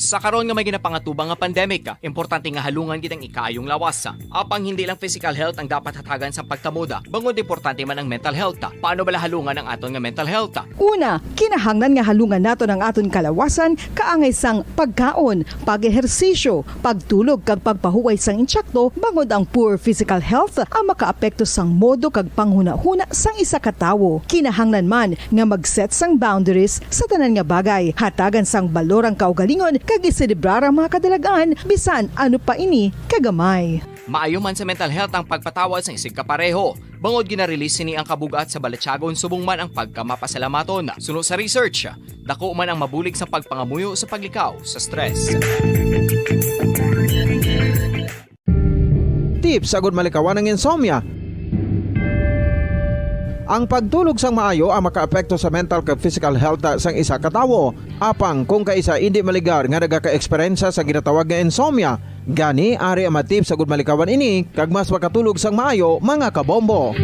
A: Sa karon nga may ginapangatubang nga pandemic, importante nga halungan gitang ikaayong lawas. Apang hindi lang physical health ang dapat hatagan sa pagtamuda, bangod importante man ang mental health. Paano bala halungan ang aton nga mental health?
R: Una, kinahanglan nga halungan nato ng aton kalawasan kaangay sang pagkaon, pag-ehersisyo, pagtulog kag pagpahuway sang insyakto bangod ang poor physical health ang makaapekto sang modo kag panghuna-huna sang isa ka tawo. Kinahanglan man nga mag-set sang boundaries sa tanan nga bagay, hatagan sang balorang kaugalingon kag iselebrar ang mga kadalagaan bisan ano pa ini kagamay.
A: Maayo man sa mental health ang pagpatawad sa isig kapareho. Bangod ginarelease ni ang kabugat sa Balatyagon subong man ang pagkamapasalamaton. Sunod sa research, dako man ang mabulig sa pagpangamuyo sa paglikaw sa stress.
C: Tips agud malikawan ng insomnia. Ang pagtulog sang maayo ang makaapekto sa mental kag physical health sang isa ka tawo. Apang kung kaisa hindi maligar nga nagaka-eksperyensya sa ginatawag nga insomnia, gani ari ang matip sa gud malikawan ini kag mas makatulog sang maayo mga kabombo.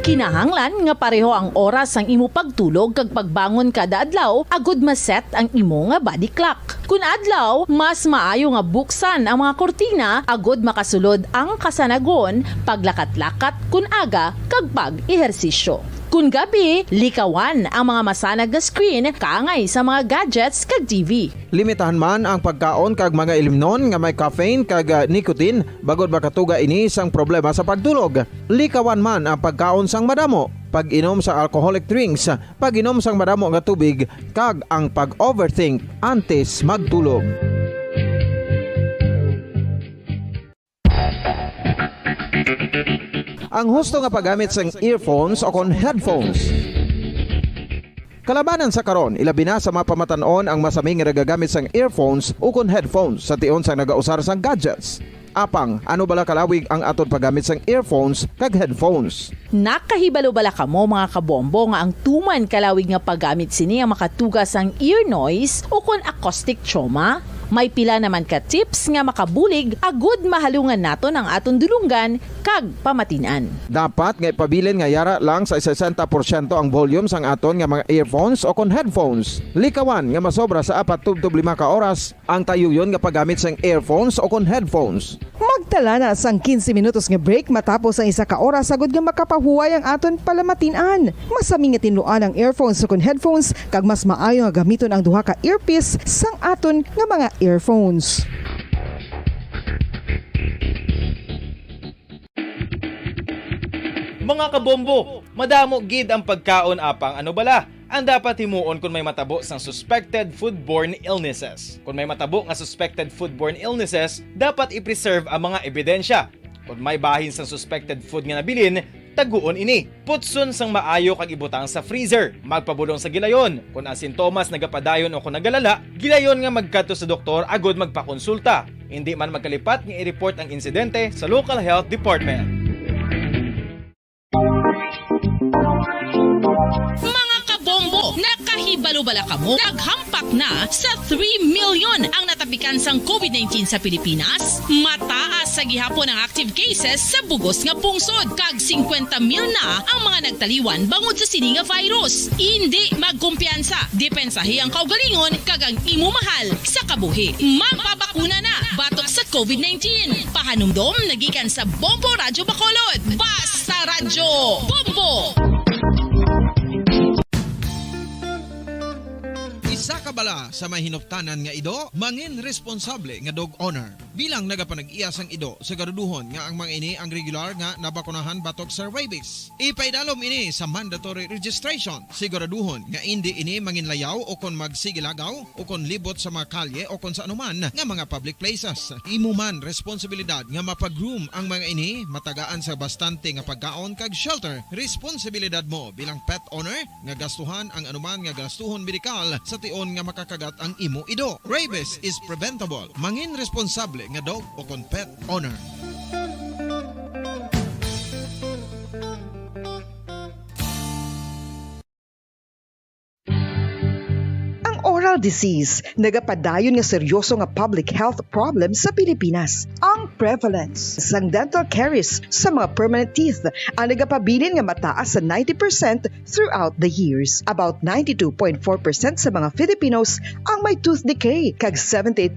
G: Kinahanglan nga pareho ang oras ang imo pagtulog kag pagbangon kada adlaw agud maset ang imo nga body clock. Kun adlaw, mas maayo nga buksan ang mga kortina agud makasulod ang kasanagon, paglakat-lakat kun aga kag pag-ehersisyo. Kun gabi, likawan ang mga masanag na screen kaangay sa mga gadgets kag TV.
C: Limitahan man ang pagkaon kag mga ilimnon nga may caffeine kag nicotine bagod makatuga ini sang problema sa pagtulog. Likawan man ang pagkaon sang madamo, pag-inom sa alcoholic drinks, pag-inom sang madamo nga tubig kag ang pag-overthink antes magtulog. Ang husto nga paggamit sang earphones o kon headphones. Kalabanan sa karon, ilabi na sa mapamatanon ang masaming nga nagagamit sang earphones o kon headphones sa tion sang nagausar sang gadgets. Apang ano bala kalawig ang aton paggamit sang earphones kag headphones.
G: Nakahibalo bala kamo mga kabombo nga ang tuman kalawig nga paggamit sini ang makatugas ang ear noise o kon acoustic trauma? May pila naman ka tips nga makabulig agud mahalungan naton ang aton dulunggan kag pamatinan.
C: Dapat nga ipabilin nga yara lang sa 60% ang volume sang aton nga mga earphones o kon headphones. Likawan nga masobra sa 4 to 5 ka oras ang tayuyon nga paggamit sang earphones o kon headphones.
R: Magtala na sang 15 minutos nga break matapos ang 1 ka oras agud nga makapahuway ang aton palamatinan. Masami nga tinluan ang earphones o kon headphones kag mas maayo nga gamiton ang duha ka earpiece sang aton nga mga earphones.
S: Mga kabombo, madamo gid ang pagkaon apang ano bala ang dapat himuon kung may matabo sang suspected foodborne illnesses. Kung may matabo nga suspected foodborne illnesses, dapat i-preserve ang mga ebidensya. Kung may bahin sang suspected food nga nabilin, taguon ini. Putson sang maayo kag ibutang sa freezer. Magpabulong sa gilayon. Kung ang sintomas nagapadayon o kung nagalala, gilayon nga magkadto sa doktor agud magpakonsulta. Hindi man magkalipat nga i-report ang insidente sa local health department.
T: Mga kabombo, nakahibalo bala kamo? Naghampak na sa 3 million ang natapikan sang COVID-19 sa Pilipinas. Mataas sa gihapon ang active cases sa bugos nga pungsod. Kag 50 mil na ang mga nagtaliwan bangod sa sini nga virus. Hindi magkumpiyansa. Depensahi ang kaugalingon kag ang imo mahal sa kabuhi. Magpabakuna na batok sa COVID-19. Pahanumdom nagikan sa Bombo Radyo Bacolod. Basta Radyo Bombo!
I: Isa ka bala sa may hinuptanan nga ido, mangin responsable nga dog owner. Bilang nagapanag-iyas ang ido, siguraduhon nga ang mga ini ang regular nga nabakunahan batok sa rabies. Ipaidalom ini sa mandatory registration. Siguraduhon nga hindi ini manginlayaw o kon magsigilagaw o kon libot sa mga kalye o kon sa anuman nga mga public places. Imo man responsibilidad nga mapag-groom ang mga ini, matagaan sa bastante nga pagkaon kag shelter. Responsibilidad mo bilang pet owner nga gastuhan ang anuman nga gastuhon medikal sa tion nga makakagat ang imo ido. Rabies is preventable. Mangin responsable nga dog o kon pet owner.
R: Oral disease, nagapadayon nga seryoso nga public health problem sa Pilipinas. Ang prevalence sang dental caries sa mga permanent teeth ang nagapabilin nga mataas sa 90% throughout the years. About 92.4% sa mga Filipinos ang may tooth decay, kag 78%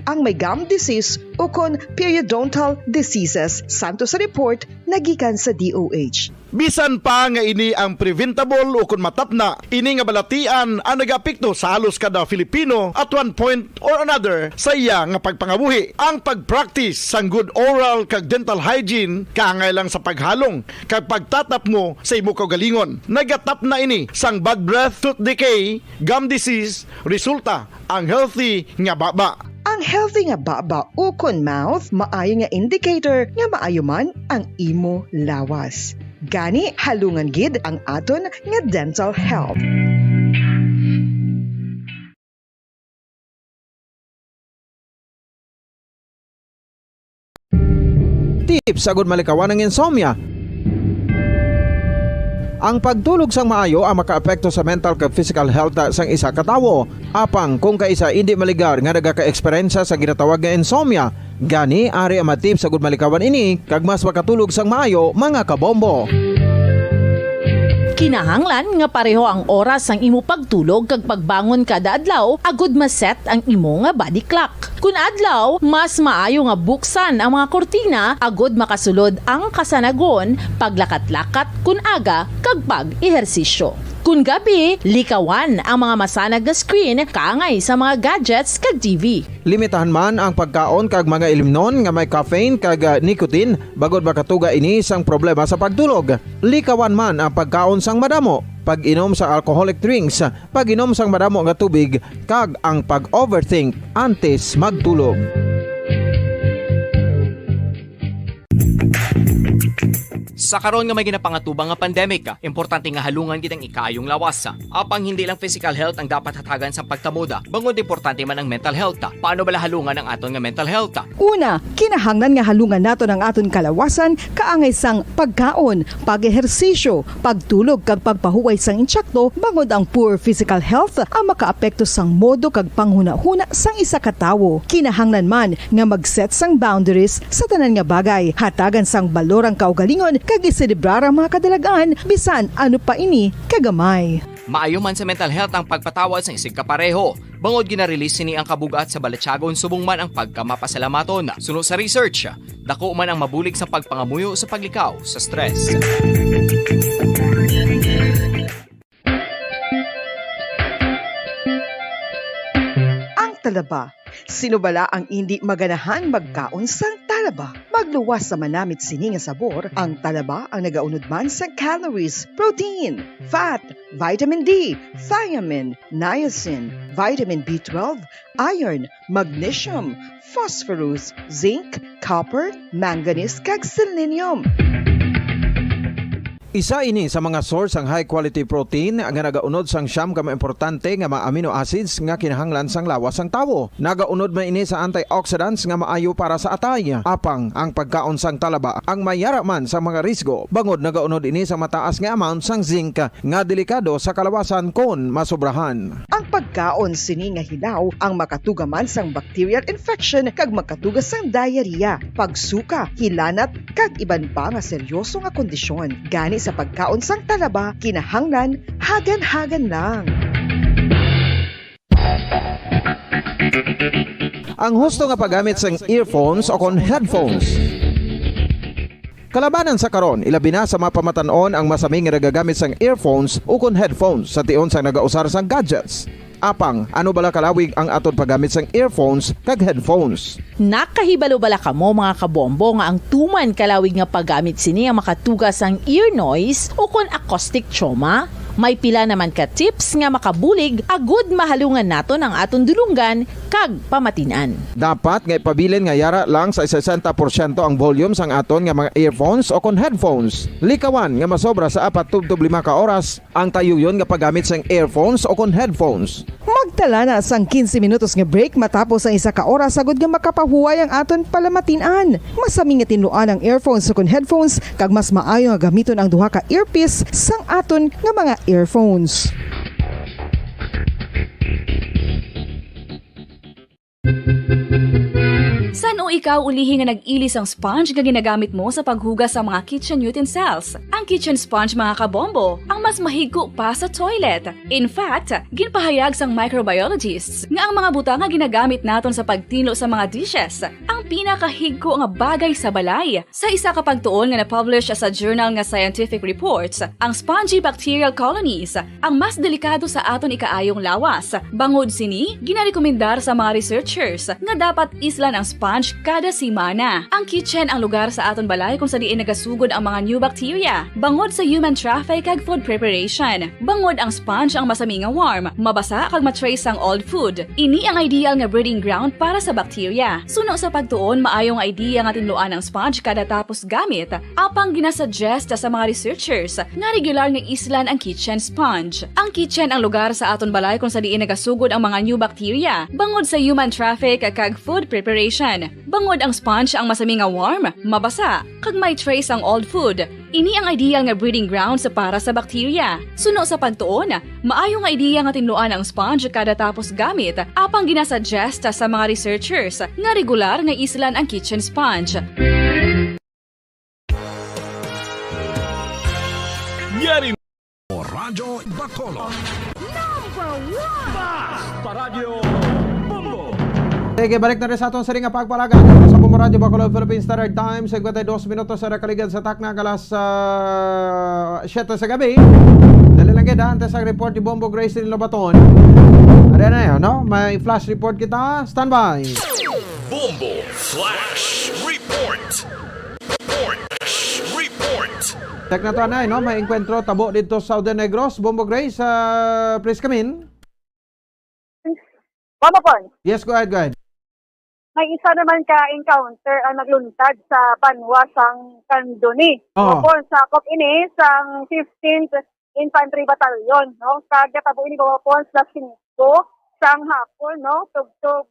R: ang may gum disease o kon periodontal diseases, santo sa report nagikan sa DOH.
F: Bisan pa nga ini ang preventable o kung matapna, ini nga balatian ang nag-apekto sa halos kada Filipino at one point or another sa iya nga pagpangabuhi. Ang pag-practice sang good oral kag dental hygiene kaangay lang sa paghalong kag pagtatap mo sa imo kaugalingon. Nagatap na ini sang bad breath, tooth decay, gum disease, resulta ang healthy nga baba.
R: Ang healthy nga baba o kon mouth, maayo nga indicator nga maayo man ang imo lawas. Gani halungan gid ang aton nga dental health.
C: Tips sagud malikawan ng insomnia. Ang pagtulog sang maayo ang makaapekto sa mental kag physical health sang isa ka tawo. Apang kung kaisa hindi maligar nga nagaka-eksperyensya sa ginatawag nga insomnia, gani ari ang matip sagud malikawan ini kag mas makatulog sang maayo mga kabombo.
G: Kinahanglan nga pareho ang oras ang imo pagtulog kag pagbangon kada adlaw agud maset ang imo nga body clock. Kun adlaw, mas maayo nga buksan ang mga kortina agud makasulod ang kasanagon, paglakat-lakat kun aga kag pag-ehersisyo. Kun gabi, likawan ang mga masanag na screen kaangay sa mga gadgets kag TV.
C: Limitahan man ang pagkaon kag mga ilimnon nga may caffeine kag nicotine bagod makatuga ini sang problema sa pagtulog. Likawan man ang pagkaon sang madamo, pag-inom sa alcoholic drinks, pag-inom sang madamo nga tubig kag ang pag-overthink antes magtulog.
A: Sa karon nga may ginapangatubang nga pandemic, importante nga halungan kitang ikayong lawas. Apang hindi lang physical health ang dapat hatagan sa pagtamuda, bangod importante man ang mental health. Paano bala halungan ang aton nga mental health?
R: Una, kinahanglan nga halungan nato ng aton kalawasan kaangay sang pagkaon, pag-ehersisyo, pagtulog kag pagpahuway sang insyakto bangod ang poor physical health ang makaapekto sang modo kag panghuna-huna sang isa ka tawo. Kinahanglan man nga mag-set sang boundaries sa tanan nga bagay, hatagan sang balorang kaugalingon kag iselebrar ang mga kadalagaan bisan ano pa ini kagamay.
A: Maayo man sa mental health ang pagpatawad sa isig kapareho. Bangod ginarelease ni ang kabugat sa Balatyagon subong man ang pagkamapasalamaton. Suno sa research, dako man ang mabulig sa pagpangamuyo sa paglikaw sa stress.
R: Ang talaba. Sino bala ang hindi maganahan magkaon sang talaba? Magluwas sa manamit sini nga sabor, ang talaba ang nagaunod man sa calories, protein, fat, vitamin D, thiamine, niacin, vitamin B12, iron, magnesium, phosphorus, zinc, copper, manganese kag selenium.
C: Isa ini sa mga source ang high quality protein nga nagaunod sang siyam ka importante nga mga amino acids nga kinahanglan sang lawas sang tawo. Nagaunod man ini sa antioxidants nga maayo para sa atay. Apang ang pagkaon sang talaba ang mayara man sa mga risgo. Bangod nagaunod ini sa mataas nga amount sang zinc nga delikado sa kalawasan kon masobrahan.
R: Ang pagkaon sini nga hilaw ang makatugaman sang bacterial infection kag makatugas sang diarrhea, pagsuka, hilanat kag iban pa nga seryoso nga kondisyon. Gani sa pagkaon sang talaba, kinahanglan hagan-hagan lang.
C: Ang husto nga paggamit sang earphones o kon headphones. Kalabanan sa karon, ilabi na sa mapamatanon ang masaming nga nagagamit sang earphones o kon headphones sa tion sang nagausar sang gadgets. Apang, ano bala kalawig ang aton paggamit sang earphones kag headphones?
G: Nakahibalo bala kamo mga kabombo nga ang tuman kalawig nga paggamit sini ang makatugas ang ear noise o kon acoustic trauma? May pila naman ka tips nga makabulig agud mahalungan nato ang aton dulunggan kag pamatinan.
C: Dapat nga ipabilin nga yara lang sa 60% ang volume sang aton nga mga earphones o kon headphones. Likawan nga masobra sa 4 to 5 ka oras ang tayuyon nga paggamit sang earphones o kon headphones.
R: Magtala na sang 15 minutos nga break matapos ang 1 ka oras agud nga makapahuway ang aton palamatinan. Masami nga tinuan ang earphones o kon headphones kag mas maayo nga gamiton ang duha ka earpiece sang aton nga mga earphones.
M: San o ikaw ulihi nga nag-ilis ang sponge nga ginagamit mo sa paghugas sa mga kitchen utensils? Ang kitchen sponge mga kabombo, ang mas mahigko pa sa toilet. In fact, ginpahayag sang microbiologists nga ang mga butang nga ginagamit naton sa pagtino sa mga dishes ang pinakahigko nga bagay sa balay. Sa isa ka pagtuon nga na-publish sa journal nga Scientific Reports, ang spongy bacterial colonies ang mas delikado sa aton ikaayong lawas. Bangod sini, ginarekomendar sa mga researchers nga dapat islan ang sponge kada simana. Ang kitchen ang lugar sa aton balay kung sa diin nagasugod ang mga new bacteria. Bangod sa human traffic kag food preparation. Bangod ang sponge ang masami nga warm, mabasa kag matrace ang old food. Ini ang ideal nga breeding ground para sa bacteria. Suno sa pagtuon, maayong idea nga tinluan ang sponge kada tapos gamit. Apang ginasuggest sa mga researchers nga regular nga islan ang kitchen sponge. Ang kitchen ang lugar sa aton balay kung sa diin nagasugod ang mga new bacteria. Bangod sa human traffic kag food preparation. Bangod ang sponge ang masami nga warm, mabasa, kag may trace ang old food. Ini ang ideal nga breeding ground sa para sa bacteria. Suno sa pagtuon, maayo nga idea nga tinluan ang sponge kada tapos gamit, apang ginasuggest sa mga researchers nga regular nga islan ang kitchen sponge.
K: Yari Radyo Bacolod.
U: Basta Radio Bombo!
C: Sige, balik na rin sa atong saring nga pagpalagan sa Bombo Radio Bacolod Philippine Standard Time 52 minutos sa nakaligad sa takna kalas 7 sa gabi. Dali lang kita antes sa report ni Bombo Grace ni Lobaton. Ada na yun, no? May flash report kita. Standby.
K: Bombo Flash Report.
C: Check na to na, no? May enkwentro tabo dito sa Southern Negros. Bombo Grace, please come in.
N: Yes,
C: go ahead.
N: may isa naman ka encounter ang nagluntad sa banwa sang Candoni.
C: Oo.
N: Opo, sakop ini sang 15th Infantry Battalion, no? Kagatabo ini po sa 5 sang hapon, no? Tugtog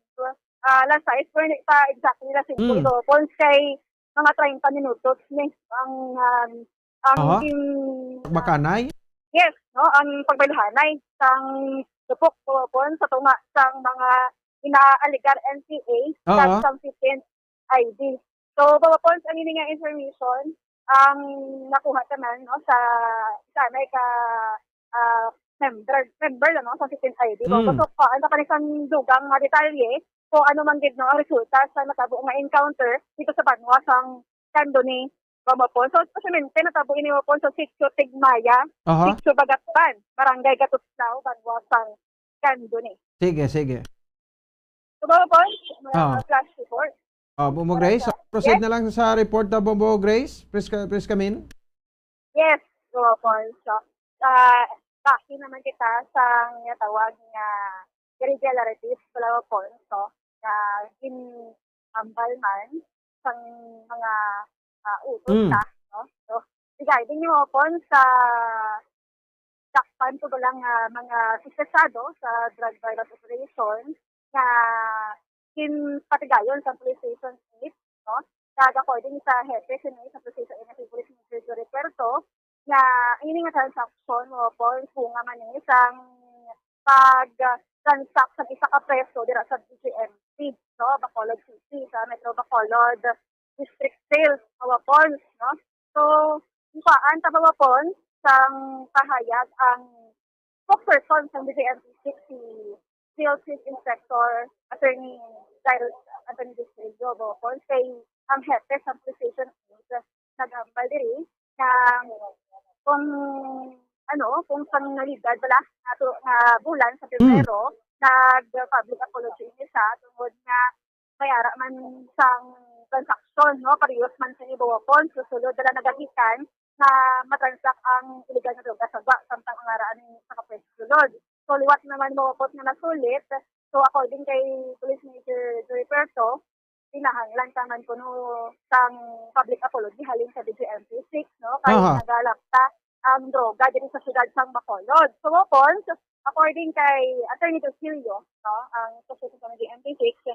N: alas 6 pero hindi pa exactly alas 5 ito. Po kay mga 30 minutos ni ang
C: Aha.
N: in-
C: Makanay?
N: yes, no? Ang pagbaylahanay sang tupok po sa tunga sang mga inaaligar NCA
C: Oo.
N: at sang 15th ID. So, babapons ang ini nga information ang nakuha naman no sa sanay ka member lang no sa 15th ID. So, ano pa isang dugang nga detalye kung ano man gid no ang resulta sa natabo nga encounter dito sa banwa sang Candoni. Babapons. So, pasyamente natabo ini mo sa Sitio Tigmaya,
C: Aha.
N: Sitio Bagatban, Barangay Gatuslao, banwa sang Candoni.
C: Sige.
N: So, babapons, flash report.
C: Bombo Grace, proceed na lang sa report na Bombo Grace. Please come in.
N: Yes, babapons. So, baki naman kita sa tawag nga irregularities pala po. So, in ambalman sa mga utos na. No? So, regarding nyo po sa takpan ko lang mga suspesado sa drug violence operation na patigayon sa police station 8, no? According sa hepe sa police station 8 na si Police Major Jory Puerto, na ini nga transaction mo po kung nga man isang pag-transact sa isa ka preso dira sa DGMC, no? Bacolod City, sa Metro Bacolod District Sales, Mawapon, no? So, paan sa Mawapon, sang kahayag ang spokesperson sa DGMC 6, si Field Chief Inspector Attorney Cyrus Anthony Distrito, Mawapon, kay ang hepe sa police station nagambal diri kung sang nalidad bala nga bulan sa Pebrero nag-public apology niya tungod nga mayara man sang transaction, no? Parehas man sa ibawapon, susunod na nagagikan na matransact ang illegal na droga sa samtang ang araan sa kapresulod. So, liwat naman mawapot na nasulit. So, according kay Police Major Jory Puerto, pinahanglan taman ko sang public apology halin sa DGMP 6, no? Kaya nagalakta ang droga dito sa siyudad sang Bacolod. So, wapon, according kay Attorney Docilio, no, ang susunod sa DGMP 6,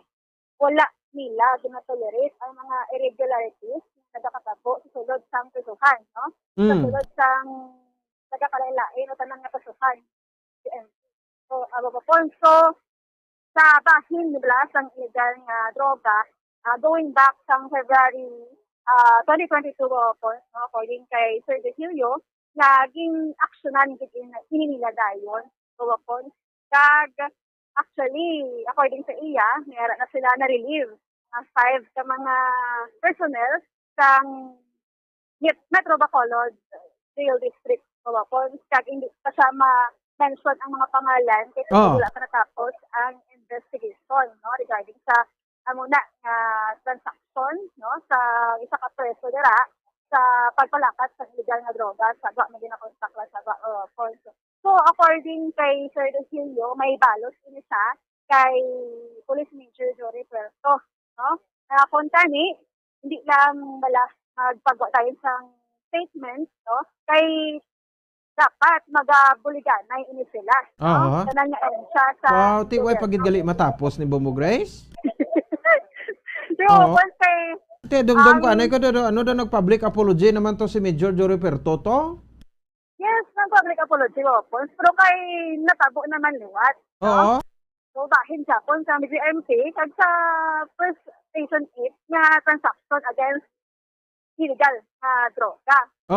N: wala nila ginatolerate ang mga irregularities na nagkakatabo sa sulod sang prisuhan, no? Sa sulod sang nagkakalailain o tanang napasuhan. So, so, sa bahin nila sang illegal nga droga, going back sang February 2022 po, no, according kay Sir Decilio, naging aksyonan nila dayon. So, actually, according sa iya, mayroon na sila na-relieve 5 ka mga personnel sang Metro Bacolod Jail District. So, hindi pa siya ma-mention ang mga pangalan kasi wala pa natapos ang investigation, no, regarding sa muna nga transaction, no, sa isa ka preso dira sa pagpalakat sa illegal nga droga sa magina kontakla sa So, according kay Sir Decilio, may balos ini siya kay Police Major Jory Puerto, no? Punta ni hindi lang magpagawa tayo sa statement, no? Kay dapat magabuliganay ini sila. No? Tanan nga siya sa
C: Tiway pagidgali matapos ni Bombo Grace.
N: So, once kay
C: dumdum ko ano daw nag-public apology naman to si Major Jory Puerto to?
N: Yes, nag-public apology po. Pero kay natabo naman liwat.
C: Oo.
N: So, bahin siya po sa DGMP kag sa first station 8 nga transaction against illegal droga. So,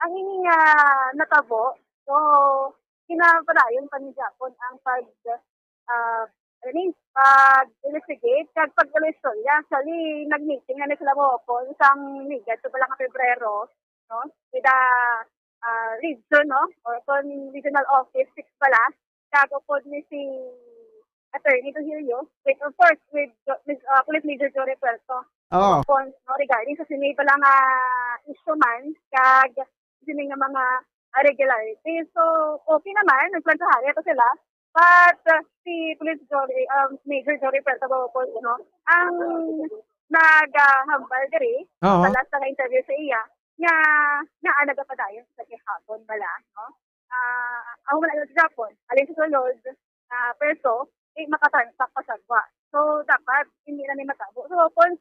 N: ang ini nga natabo, so, kinapadayon pa ni Japon ang pag-investigate kag pag-istorya. Actually, nag-meeting na sila po isang ligat sa balang Pebrero, no? With the region, no? Or regional office 6 pala. Kago po ni si Attorney Docilio, of course, with Police Major Jory Puerto. No, regarding sa sinay pala nga issue man, kag sinay nga mga regularities. So, okay naman, nagplansahan ito sila But si Major Jory Perta po, ang naghambal diri
C: Oo.
N: sa last na interview sa iya nga naanaga pa dayon sa gihapon bala, no? Ako man sa Japon, alin sa sulod perso makatransact pa sagwa. So dapat hindi na ni matabo. So kung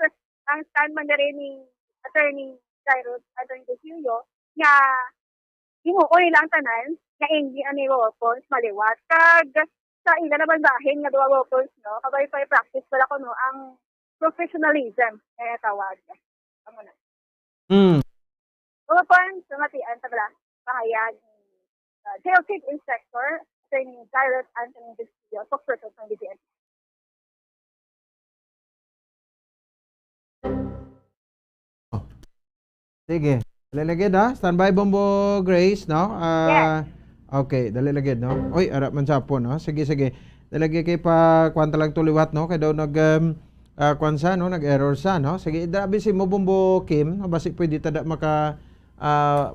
N: ang stand man diri ni Attorney Jairus Attorney Desilio nga himuon nila ang tanan nga hindi ani weapons maliwat kag sa ila naman bahin nga duwa weapons, no? Kabay pa practice pala ko, no, ang professionalism kaya tawag. Amo na. Weapons sumatian sa bala pahayag ni Jail Chief Inspector Attorney Jairus Anthony Desilio, spokesperson ng BGN.
C: Sige. Dalalagid ha. Standby Bombo Grace, no?
N: Yes.
C: Okay, dalalagid, no? Oy, ara man sa po, no? Sige. Dalagid kay pa kwanta lang tuliwat, no? Kay daw kwansa, no? Nag-error sa, no? Sige, dabi si mo Bombo Kim, no? Basi pwede tada maka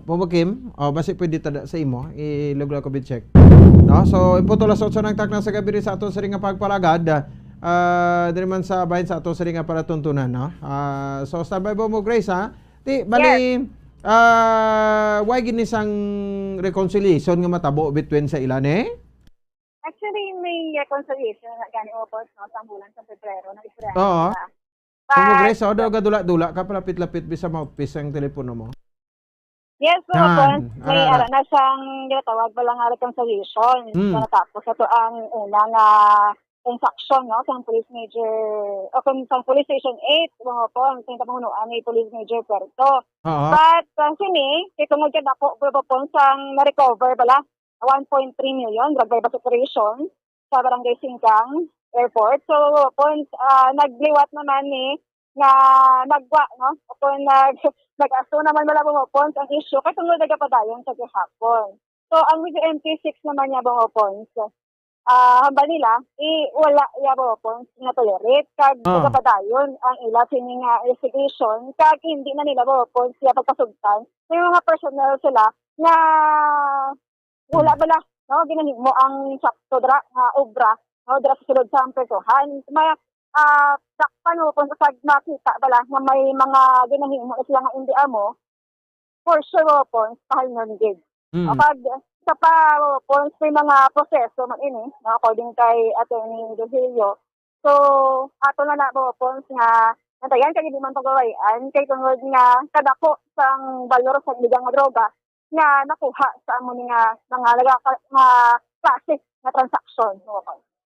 C: Bombo Kim, basi pwede tada sa imo. Ilugla ko check. No? So, imputo las 8 ng takna sa gabi rin sa aton sa ring nga pagpalagad. Diri man sa bahin sa aton sa ring nga para tuntunan, no? So, standby Bombo Grace, ha? Di, bali, why ginisang reconciliation nga matabo between sa ilan, eh?
N: Actually, may reconciliation na gani opos, no, sa bulan sa Pebrero na Israel.
C: Oo.
N: But,
C: Grace, daw gadula-dula ka palapit-lapit bisa mouthpiece ang telepono mo.
N: yes, so,
C: Yan.
N: may na siyang ginatawag ba lang nga reconciliation. So, natapos ito ang unang transaction, no, sa Police Major, o kung sa Police Station 8, mga po, ang pamunuan ni Police Major Puerto. But, sini, itungod ka na po, po, sang na-recover bala, 1.3 million drug by operation sa Barangay Singkang Airport. So, nagliwat naman ni nga nagwa, no? Kung nag-aso naman wala bumupons ang issue kaya tungod nagapadayon sa gihapon. So, ang with MP6 naman niya bumupons, hamba nila, wala niya bumupons nga tolerate kag nagapadayon ang ila sining investigation kag hindi na nila bumupons siya pagkasugtan. May mga personnel sila na wala bala, no, ginahimo ang sakto dra nga obra, no, dra sa sulod sa ampertuhan. May sakpan mo kung sa makita bala nga may mga ginahimo sila nga hindi amo, for sure po pahalnon gid. Kapag sa po may mga proseso man ini, no, according kay Attorney Desilio. So ato na po nga natayan kay di man pagawayan kay tungod nga kadako sang balor sa iligang nga droga nga nakuha sa amo nga mga klase na transaction.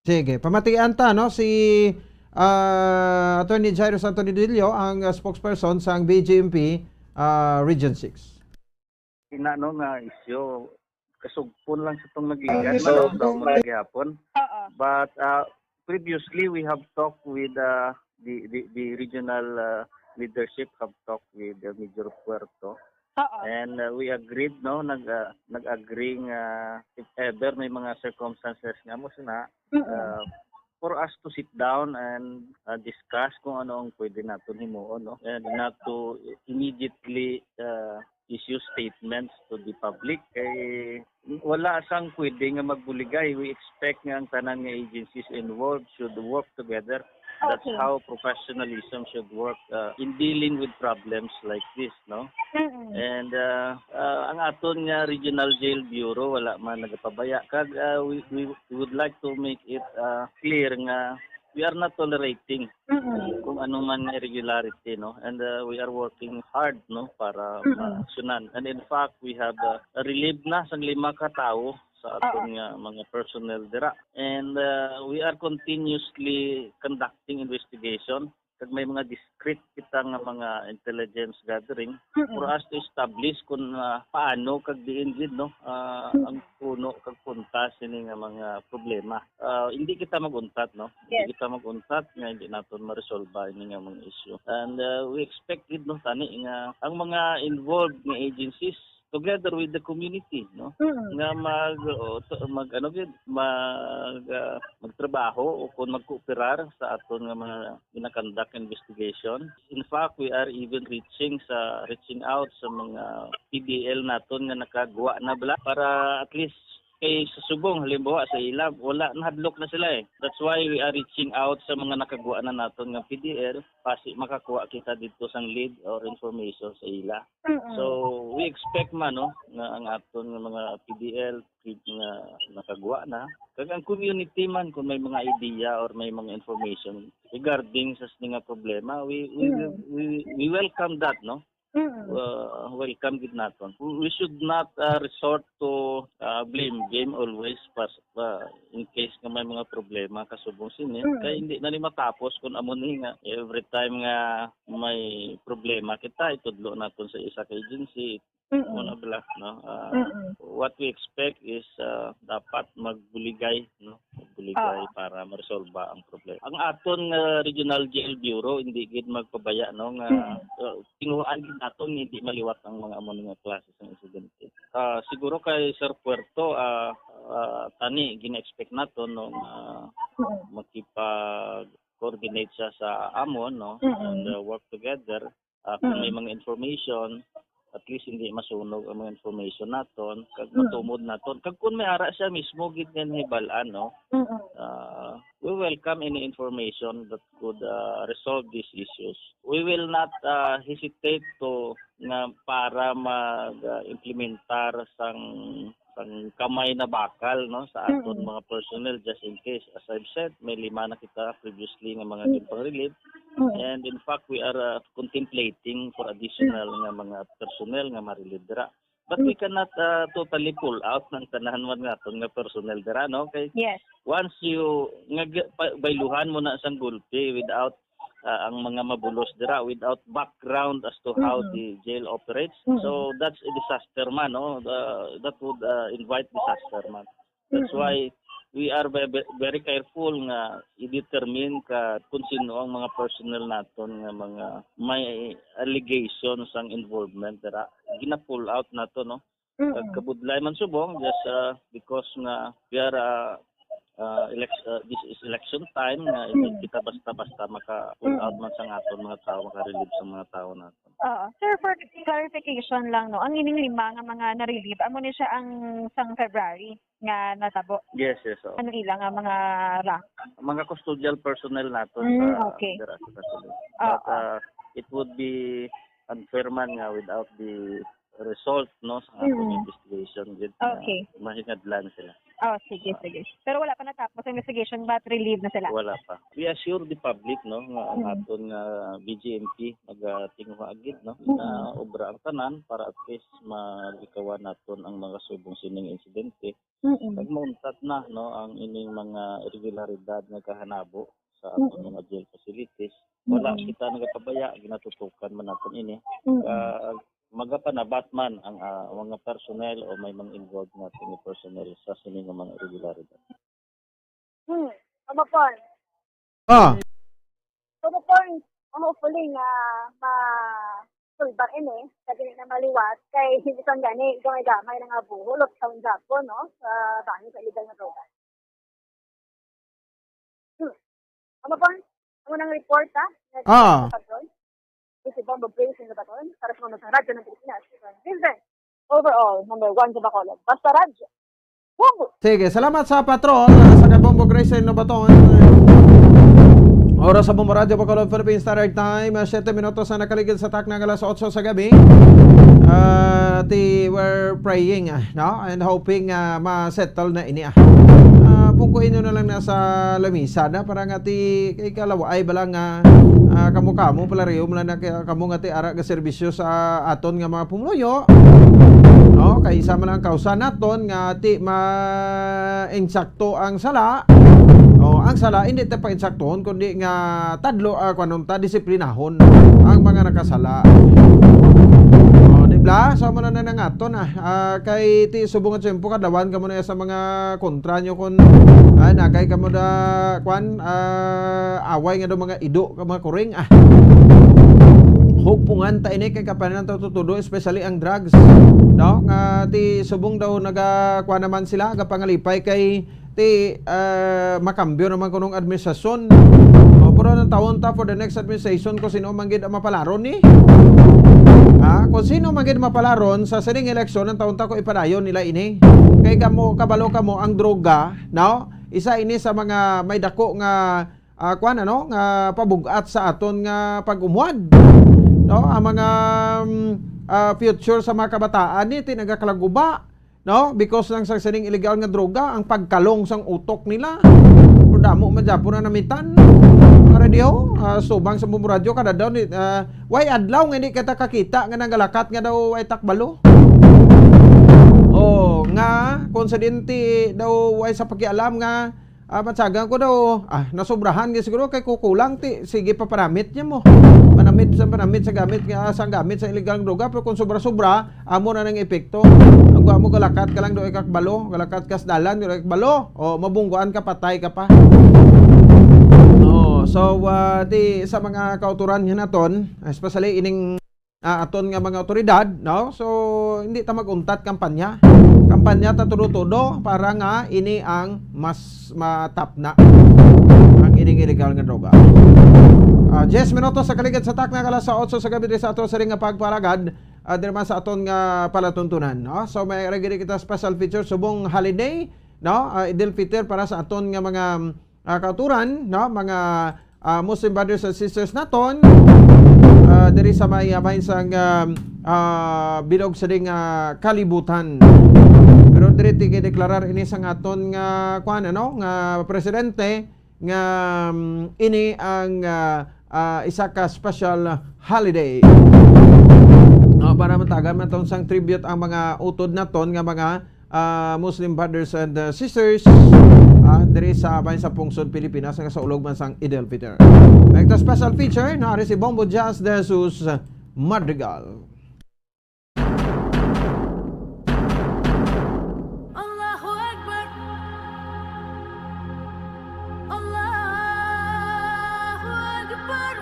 C: Sige, pamatian ta, no, si Attorney Jairus Anthony Desilio, ang spokesperson sa BGMP Region 6.
B: Inano nga isyo kasugpon lang sa itong nagligan daw magyapon. But previously we have talked with the regional leadership, have talked with Major Puerto. And we agreed, no, nag-agree if ever may mga circumstances nga mo sina for us to sit down and discuss kung ano ang pwede natin himuon, no, and not to immediately issue statements to the public. Kay wala sang pwede nga magbuligay. We expect nga ang tanan nga agencies involved should work together. That's how professionalism should work in dealing with problems like this, no? And ang aton nga Regional Jail Bureau wala man nagapabaya kag we would like to make it clear nga we are not tolerating kung ano man irregularity, no, and we are working hard, no, para masunan. And in fact we have relieved na sang 5 ka tawo sa atong mga personnel dira, and we are continuously conducting investigation kag may mga discrete kita nga mga intelligence gathering for us to establish kung paano kag diin gid, no, ang puno kag punta sini nga mga problema. Hindi kita maguntat, no, hindi kita maguntat nga hindi naton ma-resolve ini nga mga issue, and we expect gid, no, tani nga ang mga involved nga agencies together with the community, no, nga magtrabaho o kung magkooperar sa aton nga mga ginakandak investigation. In fact, we are even reaching out sa mga PDL naton nga nakagawa na bala para at least kay sa subong halimbawa sa ila wala nahadlok na sila eh. That's why we are reaching out sa mga nakagawa na naton nga PDL pasi makakuha kita dito sang lead or information sa ila. So we expect man no nga ang aton nga mga PDL nga nakagawa na kag ang community man kung may mga idea or may mga information regarding sa nga problema we welcome that no. Welcome gid naton. We should not resort to blame game always in case nga may mga problema kasubong sini kay hindi na ni matapos kung amo ni nga every time nga may problema kita itudlo naton sa isa ka agency muna bala no. What we expect is dapat magbuligay no, magbuligay para ma-resolve ang problema. Ang aton Regional Jail Bureau hindi gid magpabaya no nga tinguhaan gid naton hindi maliwat ang mga amo nga klase ng insidente. Siguro kay Sir Puerto tani gina-expect naton no makipag-coordinate siya sa amon no and work together kung may mga information at least hindi masunog ang mga information naton kag matumod naton kag kun may ara siya mismo gid nga hibalan no we welcome any information that could resolve these issues. We will not hesitate to nga para mag-implementar sang kamay na bakal no sa aton mga personnel just in case. As I've said, may 5 na kita previously nga mga pang-relieve and in fact we are contemplating for additional nga mga personnel nga ma-relieve dira. But we cannot totally pull out ng tanan man naton nga personnel dira no kay once you nga bayluhan mo na sang gulpi without ang mga mabulos dira without background as to how the jail operates. So that's a disaster man no. That would invite disaster man. That's why we are very careful nga i-determine kung sino ang mga personnel naton nga mga may allegations ang involvement dira gina-pull out nato no. Kabudlay man subong just because nga we are this is election time nga kita basta-basta maka-pull out man sa aton mga tao maka-relieve sa mga tao naton.
N: Sir, for clarification lang no, ang ining 5 nga mga na-relieve amo ni siya ang sang February nga natabo.
B: Yes.
N: Ano ilang nga mga rank?
B: Mga custodial personnel naton dira sa facility. But it would be unfair man nga without the result no sa ating investigation gid. Mahingadlan sila.
N: Sige. Pero wala pa natapos ang investigation but relieve na sila.
B: Wala pa. We assure the public no nga ang aton BGMP nagatinguha agid no na obra ang tanan para at least malikawan naton ang mga subong sining insidente. Nagmuntat na no ang ining mga irregularidad nga kahanabo sa aton mga jail facilities. Wala kita nagapabaya ginatutukan man naton ini. Magapanabat man ang mga personnel o may mga involved natin ng personnel sa sining mga irregularidad.
N: Amapon. Amapon, hopefully nga sulbang ini sa dili na maliwat kay hindi sang gani gamay na nga buhulot sa Japon no sa bahin sa illegal na droga. Amapon, ang unang report This is Bombo Brace in the Baton, para sa mga radyo ng Pilipinas. Vincent, overall, number 1 sa Bacolod. Basta radyo. Bombo!
C: Sige, salamat sa patron sa Bombo Grace in the Baton. Oras sa Bombo Radio Bacolod Philippines Standard Time, 7 minutos na nakaligid sa taknang alas 8 sa gabi. We're praying no? And hoping ma-settle na ini pungkuin nyo na lang nasa lamisa na para nga kay kalawa ay balang kamo pala rin mula na kamo nga ara ka serbisyo sa aton nga mga pumuluyo no? Kay isa man lang kausa naton nga ma-insakto ang sala ang sala hindi ta pa-insaktohon kundi nga tadlo kanong ta disiplinahon ang mga nakasala. Dibla, sama na nang aton kay ti subong at sempo kadawan kamo na sa mga kontra nyo kon nakay kamo da away nga do mga ido ka mga kuring hugpungan ta ini kay kapanan ta tutudo especially ang drugs no nga ti subong daw nagakuan naman sila gapangalipay kay ti makambyo naman kunong administrasyon pero ng taon ta for the next administration ko sino manggid ang mapalaron ni kung sino magiging mapalaron sa sining eleksyon ng taon ta ko ipadayon nila ini Kay kamo kabalo kamo ang droga, no? Isa ini sa mga may dako nga nga pabugat sa aton nga pag-umwad. No, ang mga future sa mga kabataan ni tinagakalaguba, no? Because lang sa sining illegal nga droga, ang pagkalong sang utok nila. Pero damo madyapo na namitan. Radio, subang sa radyo kada daw ni way adlaw nga hindi kita kakita nga nangalakat nga daw ay takbalo. Oh, nga konsidente daw way sa pakialam nga matsagan ko daw nasobrahan nga siguro kay kukulang ti sige paparamit niya mo. Panamit sa gamit sa illegal droga pero kung sobra-sobra amo na nang epekto. Agwa mo galakat ka lang daw ikakbalo, galakat kas dalan daw ikakbalo. O mabungguan ka patay ka pa. So, di sa mga kauturan niya naton, especially ining aton nga mga otoridad, no? So, hindi ta maguntat kampanya. Kampanya ta tudo-tudo para nga ini ang mas matap na ang ining illegal nga droga. 10 minutos sa kaligid sa takna kalas sa 8 sa gabi sa ato sa ring nga pagparagad dirman sa aton nga palatuntunan, no? So, may regili kita special feature subong holiday, no? Idil Fitr para sa aton nga mga kauturan, no? Mga Muslim brothers and sisters naton diri sa may sang bilog sa ding kalibutan. Pero diri ti deklarar ini sang aton nga nga presidente nga ini ang isa ka special holiday. Para matagan maton sang tribute ang mga utod naton nga mga Muslim brothers and sisters diri sa bayan sa Pungsod, Pilipinas nga sa ulog man sang Idil Fitr. Ito special feature na si Bombo Jazz de Jesus Madrigal.
H: Allahu Akbar, Allahu Akbar.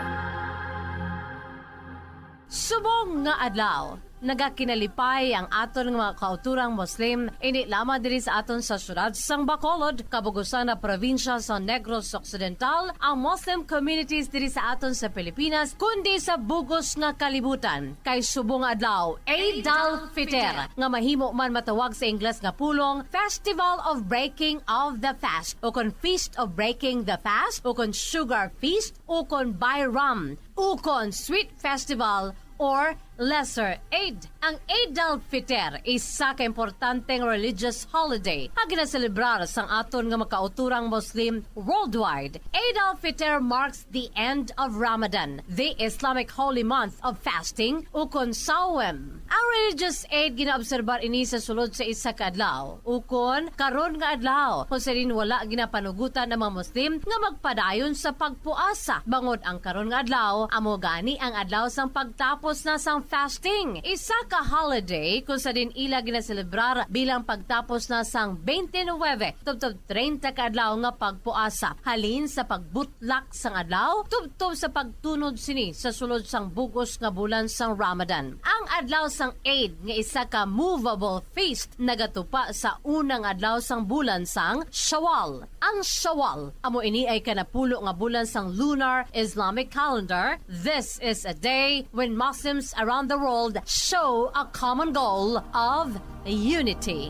L: Subong nga adlaw, nagakinalipay ang aton nga mga kauturang Muslim ini lamang diri sa aton sa syudad sang Bacolod, kabugusan na probinsya sa Negros Occidental, ang Muslim communities diri sa aton sa Pilipinas kundi sa bugos nga kalibutan. Kay subong adlaw, Eid al-Fitr nga mahimo man matawag sa Ingles nga pulong Festival of Breaking of the Fast o kon Feast of Breaking the Fast o kon Sugar Feast o kon Bayram o kon Sweet Festival or Lesser Eid. Ang Eid al-Fitr isa ka importanteng religious holiday nga ginaselebrar sang aton nga makauturang Muslim worldwide. Eid al-Fitr marks the end of Ramadan, the Islamic holy month of fasting ukon sawem. Ang religious Eid ginaobserbar ini sa sulod sa isa ka adlaw ukon karon nga adlaw kung sa rin wala ginapanugutan ng mga Muslim nga magpadayon sa pagpuasa. Bangod ang karon nga adlaw amo gani ang adlaw sang pagtapos na sang fasting. Isa ka holiday kung sa din ila ginaselebrar bilang pagtapos na sang 29 tubtob 30 ka adlaw nga pagpuasa. Halin sa pagbutlak sang adlaw, tubtob sa pagtunod sini sa sulod sang bugos nga bulan sang Ramadan. Ang adlaw sang Eid nga isa ka movable feast nagatupa sa unang adlaw sang bulan sang Shawwal. Ang Shawwal amo ini ay kanapulo nga bulan sang lunar Islamic calendar. This is a day when Muslims around the world show a common goal of unity.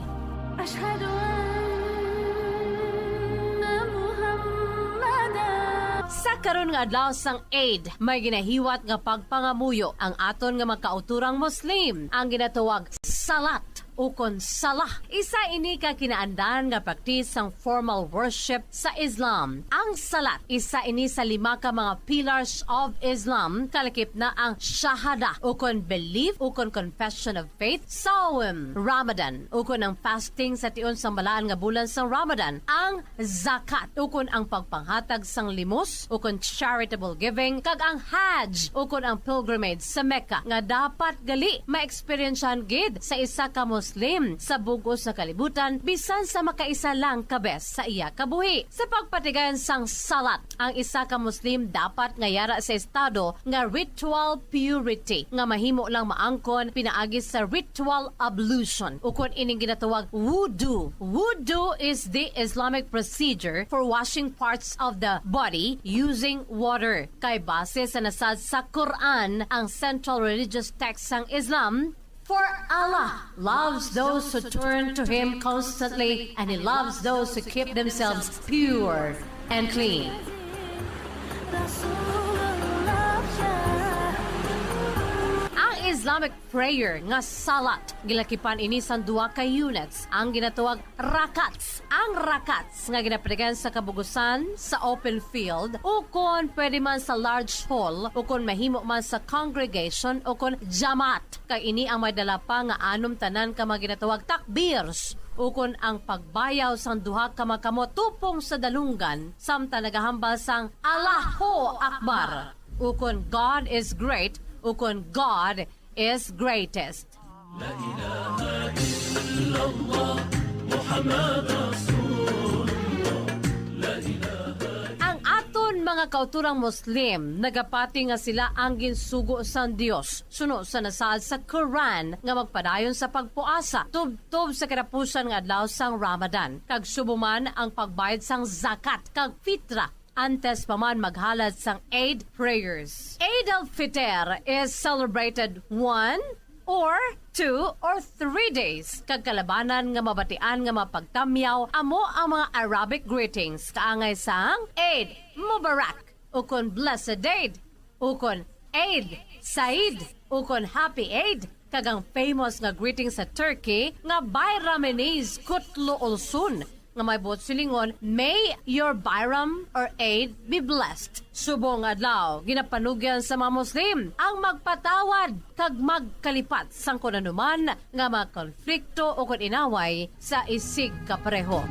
H: Ashhadu anna Muhammadan.
L: Sa karon nga adlaw sang Eid, may ginahiwat nga pagpangamuyo ang aton nga makauturang Muslim. Ang ginatawag salat ukon salah. Isa ini ka kinaandan nga praktis sang formal worship sa Islam. Ang salat, isa ini sa 5 ka mga pillars of Islam, kalakip na ang shahada ukon belief ukon confession of faith, sawm, Ramadan ukon ang fasting sa tion sang balaan nga bulan sang Ramadan, ang zakat ukon ang pagpanghatag sang limos ukon charitable giving, kag ang hajj ukon ang pilgrimage sa Mecca nga dapat gali ma-experiencehan gid sa isa ka Muslim sa bugos sa kalibutan bisan sa makaisa lang kabes sa iya kabuhi. Sa pagpatigayon sang salat, ang isa ka Muslim dapat ngayara sa estado nga ritual purity nga mahimo lang maangkon pinaagi sa ritual ablution ukon ining ginatawag wudu. Wudu is the Islamic procedure for washing parts of the body using water. Kay base sa nasad sa Quran, ang central religious text sang Islam, For Allah loves those who turn to Him constantly, and He loves those who keep themselves pure and clean. Ang Islamic prayer nga salat gilakipan ini sang duha ka units ang ginatawag rakats. Ang rakats nga ginapatigan sa kabugusan sa open field o kon pwede man sa large hall o kon mahimo man sa congregation o kon jamaat. Kay ini ang may dala pa nga anom tanan ka mga ginatawag takbirs ukon ang pagbayaw sang duha ka makamot tupong sa dalunggan samtang nagahambal sang Allahu Akbar ukon God is great ukon God is greatest. La ilaha illallah Muhammad Rasulullah. La ilaha. Ang aton mga kauturang Muslim nagapati nga sila ang ginsugo sang Dios suno sa nasaad sa Quran nga magpadayon sa pagpuasa tubtob sa katapusan nga adlaw sang Ramadan kag subuman ang pagbayad sang zakat kag fitra antes pa man maghalad sang Eid prayers. Eid al-Fitr is celebrated 1 or 2 or 3 days. Kag kalabanan nga mabatian nga mapagtamyaw amo ang mga Arabic greetings kaangay sang Eid Mubarak ukon Blessed Eid ukon Eid Said ukon Happy Eid kag ang famous nga greeting sa Turkey nga Bayraminiz Kutlu Olsun nga may buot silingon, may your Bayram or Eid be blessed. Subong adlaw, ginapanugyan sa mga Muslim ang magpatawad kag magkalipat sang kunanuman nga mga konflikto o kun inaway sa isig kapareho.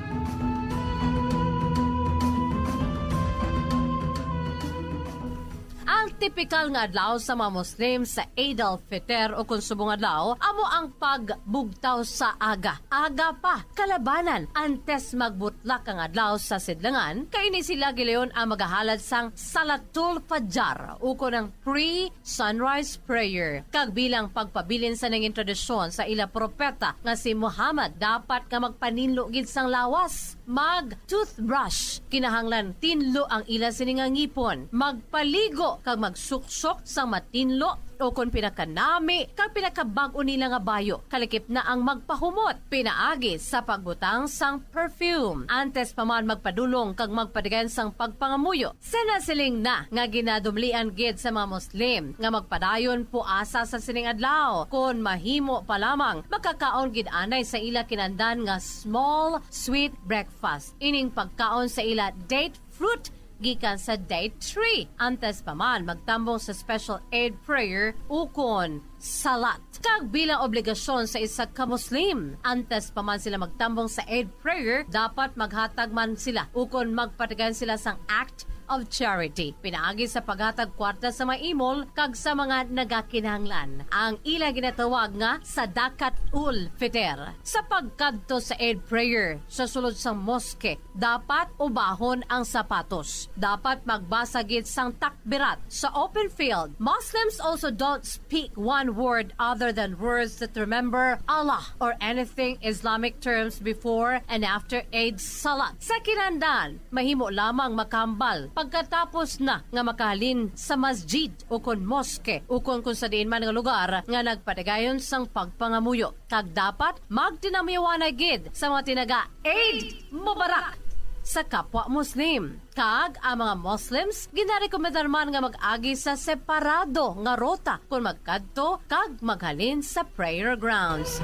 L: Ang typical nga adlaw sa mga Muslim sa Eid al-Fitr o kung subong adlaw, amo ang pagbugtaw sa aga. Aga pa, kalabanan, antes magbutlak ang adlaw sa sidlangan, kay ni sila gileon ang magahalad sang Salatul Fajr o kung ang pre-sunrise prayer. Kag bilang pagpabilin sa nanging tradisyon sa ila propeta nga si Muhammad, dapat nga magpaninlo gid sang lawas. Mag-toothbrush, kinahanglan tinlo ang ila siningang ngipon. Magpaligo, kag magsuksok sa matinlo o kung pinakanami kag pinakabag-o nila nga bayo. Kalikip na ang magpahumot, pinaagi sa pagbutang sang perfume. Antes pa man magpadulong kag magpadigan sang pagpangamuyo. Sinasiling na nga ginadumlian gid sa mga Muslim nga magpadayon po asa sa sining adlaw. Kung mahimo pa lamang, makakaon gid anay sa ila kinandan nga small sweet breakfast. Ining pagkaon sa ila date fruit gikan sa date tree. Antes pa man magtambong sa special Eid prayer ukon salat. Kag bilang obligasyon sa isa ka Muslim, antes pa man sila magtambong sa Eid prayer, dapat maghatag man sila ukon magpatigan sila sang act of charity. Pinaagi sa paghatag kwarta sa mga imol kag sa mga nagakinahanglan. Ang ila ginatawag nga Sadakat ul Fitr. Sa pagkadto sa Eid prayer sa sulod sang moske, dapat ubahon ang sapatos. Dapat magbasa gid sang takbirat sa open field. Muslims also don't speak one word other than words that remember Allah or anything Islamic terms before and after Eid Salat. Sa kinandan, mahimo lamang makambal pagkatapos na nga makahalin sa masjid o kon moske o kung sa diin man nga lugar nga nagpatigayon sang pagpangamuyo. Kag dapat magtinamyawanay gid sa mga tinaga Eid Mubarak sa kapwa Muslim. Kag ang mga Muslims ginarekomendar man nga mag-agi sa separado nga rota kung magkadto kag maghalin sa prayer grounds.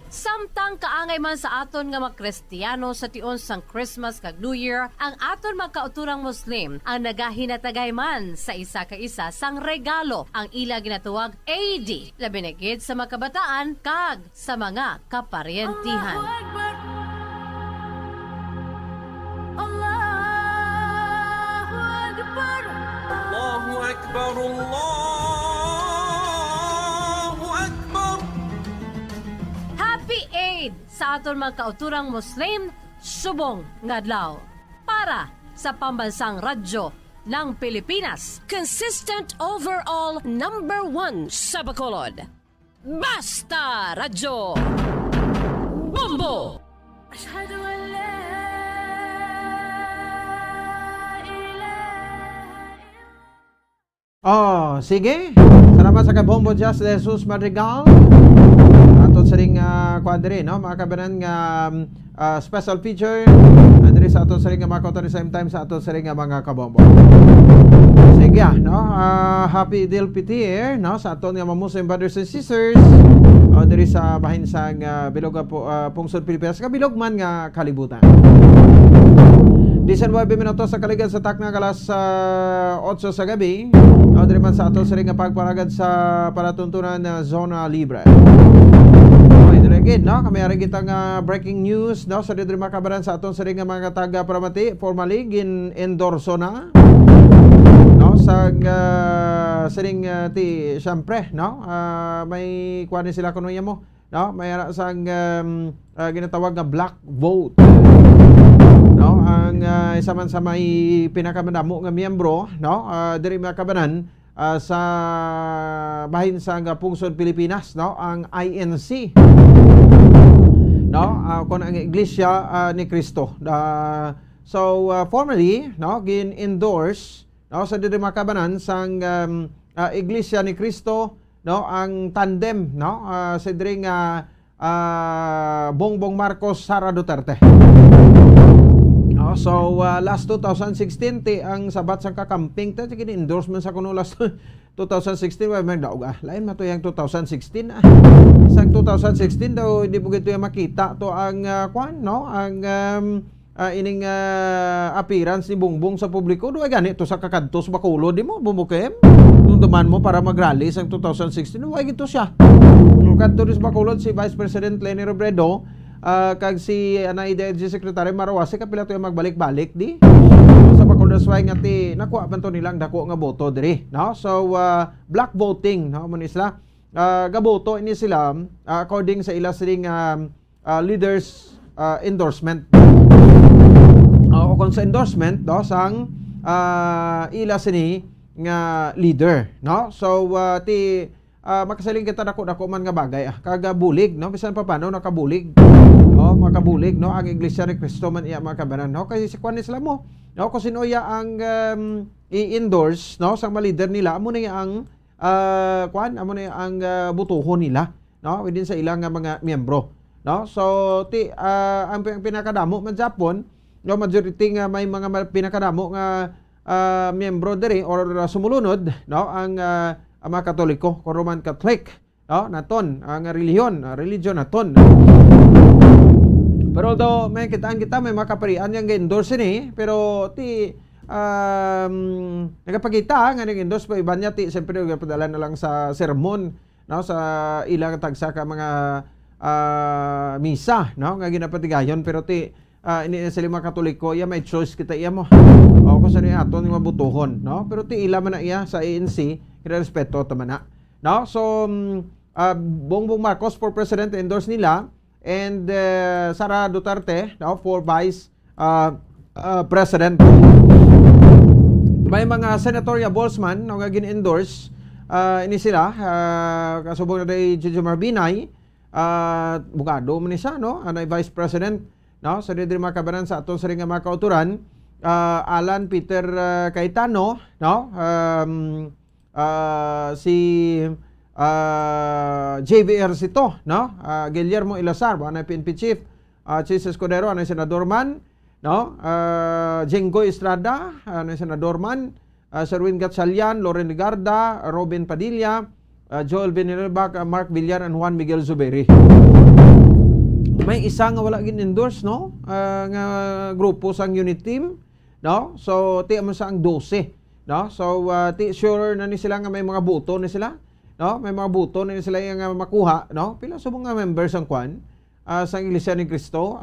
L: Samtang kaangay man sa aton nga mga Kristiyano sa tion sang Christmas kag New Year, ang aton mga kauturang Muslim ang nagahinatagay man sa isa ka isa sang regalo ang ila ginatuwag AD, labi na gid sa mga kabataan kag sa mga kaparyentihan.
H: Allahu Akbar.
E: Allahu Akbar.
L: Happy Eid sa aton mga kauturang Muslim, subong nga adlaw. Para sa pambansang radyo ng Pilipinas, consistent overall number 1 sa Bacolod. Basta Radyo Bombo!
H: Ashhadu an la
C: Oh, sige. Salamat sa Kabombo Just Jesus Madrigal. Ato sa ring kwadri, no? Mga kabanan nga special feature. Andiri sa ato sa ring mga kautan same time sa ato sa ring mga kabombo. Sige, no? Happy Idil Pitir, no? Sa aton nga mga Muslim brothers and sisters. Diri sa bahin sang bilog pungsod Pilipinas. Kabilog man nga kalibutan. 19 minutos sa kaligad sa takna kalas 8 sa gabi. Diri man sa ato sa ring pagparagad sa palatuntunan na Zona Libre. Gid, no? Kami ari kitang breaking news, no? Sa diri makabaran sa aton sa ring mga taga Paramati formally gin-endorso na, no? Sa ring ti syempre, no? May kuan sila kuno mo, no? May sang ginatawag nga black vote, no? Ang isa man sa may pinakamadamo nga miyembro, no? Diri makabanan sa bahin sa pungsod Pilipinas, no? Ang INC, no? Kung ang Iglesia ni Cristo. So formally, no, gin-endorse, no, sa diri makabanan sang Iglesia ni Cristo, no, ang tandem, no, sa diri nga Bongbong Marcos, Sara Duterte. No, so last 2016 ti ang sabat sang kakamping ta gin endorsement sa kuno last 2016 wa man daog lain mato yang 2016 sang 2016 daw hindi po gito makita to ang kwan, no, ang ining appearance ni Bongbong sa publiko do gani to sa kakadtos Bacolod di mo bumukem nung duman mo para mag-rally sang 2016 wa gito siya kadto sa Bacolod si Vice President Leni Robredo kag si Anaida Edge Secretary Marawasi kapila to magbalik-balik di sa Bacolod sway nga ti nakuha man to nilang dako nga boto diri, no? So black voting, no, man isla gaboto ini sila according sa ila sining leaders endorsement o kung sa endorsement, no, sang ila sini nga leader, no? So ti makasaling kita dako man nga bagay kaga bulig, no, bisan pa paano nakabulig, makabulig, no, ang Iglesia ni Cristo man iya makabanan, no, kasi si kuan sila mo, no, kung sino iya ang i-endorse, no, sang leader nila amo na ang kuan amo na ang butuhon nila, no, within sa ilang mga miyembro, no. So ti ang pinakadamo man Japon, no, majority nga may mga pinakadamo nga miyembro diri or sumulunod, no, ang mga Katoliko, Roman Catholic, no, naton ang religion naton. Pero although may kita may makaparian yang endorse ni, pero ti nagapakita nga nag-endorse pa iba niya ti siyempre nagapadala na lang sa sermon, no, sa ilang tagsa ka mga misa, no, nga ginapatigayon, pero ti ini sa lima Katoliko iya may choice kita iya mo o kung saan aton nga butuhon, no, pero ti ila man na iya sa ANC kaya respeto ta man na, no. So Bongbong Marcos for president endorse nila and Sara Duterte, no, for vice president. May mga senatorial ballsman no, nga gin-endorse ini sila kasubong na day Jojo Marbinay bugado man ni siya, no, anay vice president, no, sa diri makabanan sa aton sa ring mga kauturan Alan Peter Cayetano, no, si JVR Sito, no, Guillermo Ilazar, anay PNP chief, Chis Escudero, anay senador man, no, Jenggoy Estrada, anay senador man, Sherwin Gatchalian, Loren Ligarda, Robin Padilla, Joel Benilbac, Mark Villar, and Juan Miguel Zuberi. May isa nga wala gin-endorse, no, nga grupo sang unit team, no, so ti mo sa ang 12, no, so ti sure na ni sila nga may mga boto ni sila, no, may mga boto na ni sila nga makuha, no, pila sa mga members ang kwan sa Iglesia ni Cristo,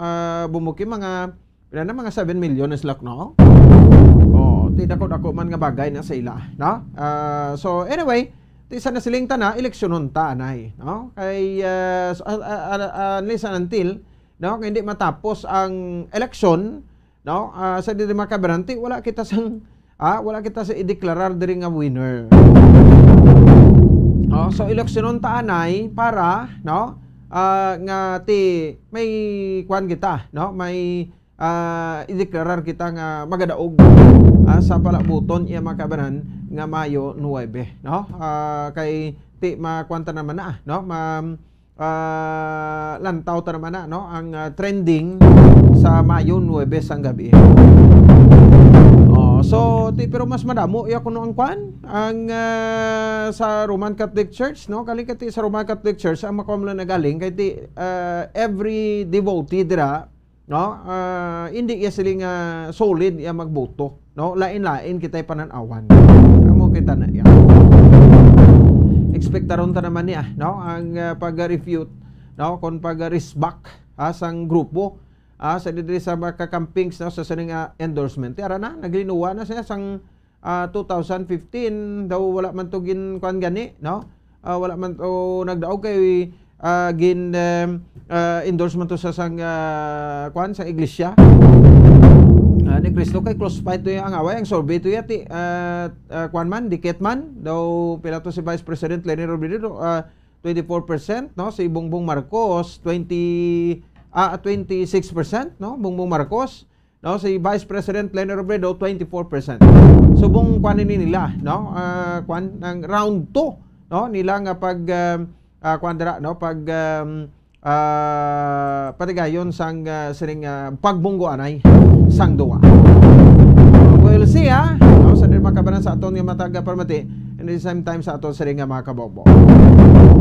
C: bumuki mga pila na mga 7 million na sila, no. Ti dako man nga bagay na sa ila, no. So anyway, ti isa na siling tana eleksyonon ta anay, no, kay unless until, no, kay hindi matapos ang eleksyon, no, sa diri makabaranti wala kita sa i-deklarar diri nga winner. So eleksyonon ta anay para, no, nga ti may kwan kita, no, may i-deklarar kita nga magadaog sa palabuton iya makabanan nga Mayo 9, no? Kay ti makwanta naman na, no? Lantaw ta naman na, no? Ang trending sa Mayo 9 sang gabi. So pero mas madamo iya kuno ang kwan ang sa Roman Catholic Church, no? Kali kati sa Roman Catholic Church ang makomla nagaling kay ti every devotee dira, no? Hindi iya siling solid iya magboto, no? Lain-lain kitay pananawan. Amo kita na iya. Expectaron ta naman niya, no? Ang pag-refute, no? Kon pag-risback sang grupo sa didiri sa makakampings, no? Sa saning endorsement. Ara na naglinuwa na siya sang 2015 daw wala man to gin kwan gani, no? Wala man to nagdaog kay gin endorsement to sa sang kwan sa iglesia ni Cristo kay close fight to ang away ang survey to yati kwan man dikit man daw pila to si Vice President Leni Robredo 24%, no? Si Bongbong Marcos 26%, no? Bongbong Marcos, no? Si Vice President Leni Robredo 24%. Subong kwan nila, no? Kwan ng round 2, no? Nila nga pag kwan dira, no? Pag patigayon sang sining pagbunggo anay sang duwa. We'll see, no? Sa makabanan sa aton nga mataga permati and the same time sa aton sining mga kabobo.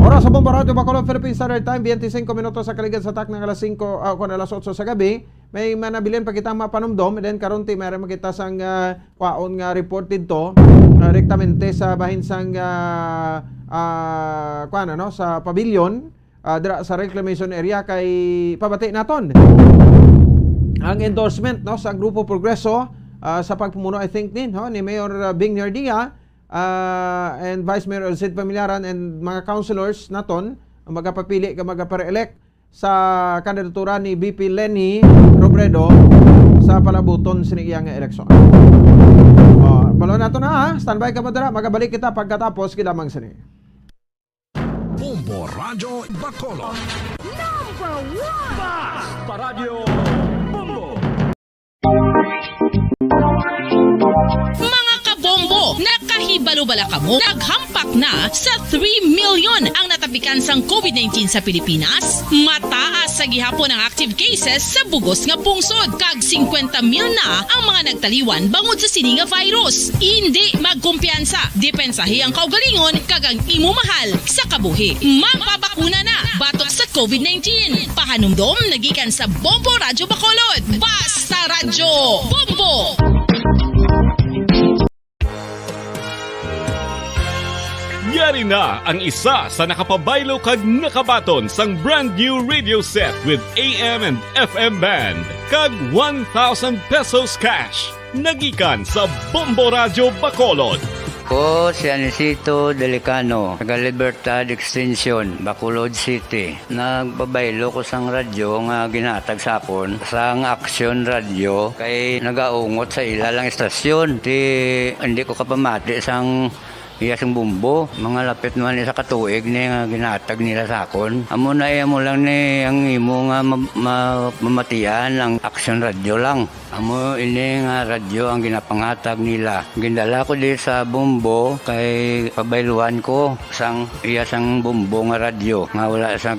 C: Oras sa Bombo Radio Bacolod, Philippine Standard Time, 25 minutos sa kaligan sa tak ng alas 5 kung alas 8 sa gabi. May manabilin pa kita mapanumdom, and then karon ti mayroon makita sang kwaon nga reported to rektamente sa bahin sang kuan ano sa pavilion dira sa reclamation area kay pabati naton ang endorsement, no, sa Grupo Progreso sa pagpumuno I think din, no, ni Mayor Bing Nardia and Vice Mayor Elcid Pamilaran and mga councilors naton ang magapapili ka magapare-elect sa kandidatura ni BP Leni Robredo sa palabuton sinigiyang eleksyon. Balo nato na, standby ka madara, magabalik kita pagkatapos kilamang sini.
K: Bombo Radio Bacolod.
H: Number 1!
K: Basta Radio Bombo!
T: Mga kabombo, nakahibalo-bala ka mo? Naghampak na sa 3 million ang natapikan sang COVID-19 sa Pilipinas? Mataas sa gihapon ang active cases sa bugos nga pungsod. Kag 50 mil na ang mga nagtaliwan bangod sa sini nga virus. Hindi magkumpiyansa. Depensahi ang kaugalingon kag ang imo mahal sa kabuhi. Magpabakuna na batok sa COVID-19. Pahanumdom nagikan sa Bombo Radio Bacolod. Basta Radio Bombo!
D: Yari na ang isa sa nakapabaylo kag nakabaton sang brand new radio set with AM and FM band kag 1,000 pesos cash. Nagikan sa Bombo Radio Bacolod.
J: Ko si Anisito Delicano, taga Libertad Extension, Bacolod City. Nagpabaylo ko sang radyo nga ginatag sapon sang Action Radio kay nagaungot sa ilalang estasyon. Hindi ko kapamati sang iyasang bumbo, mga lapit naman sa katuig ni nga ginatag nila sa akon. Amo na mo lang ni ang imo nga mamatian ang Action Radio lang. Amo ini nga radyo ang ginapangatag nila. Gindala ko di sa bumbo kay pabayluan ko sang iyasang bumbo nga radyo nga wala sa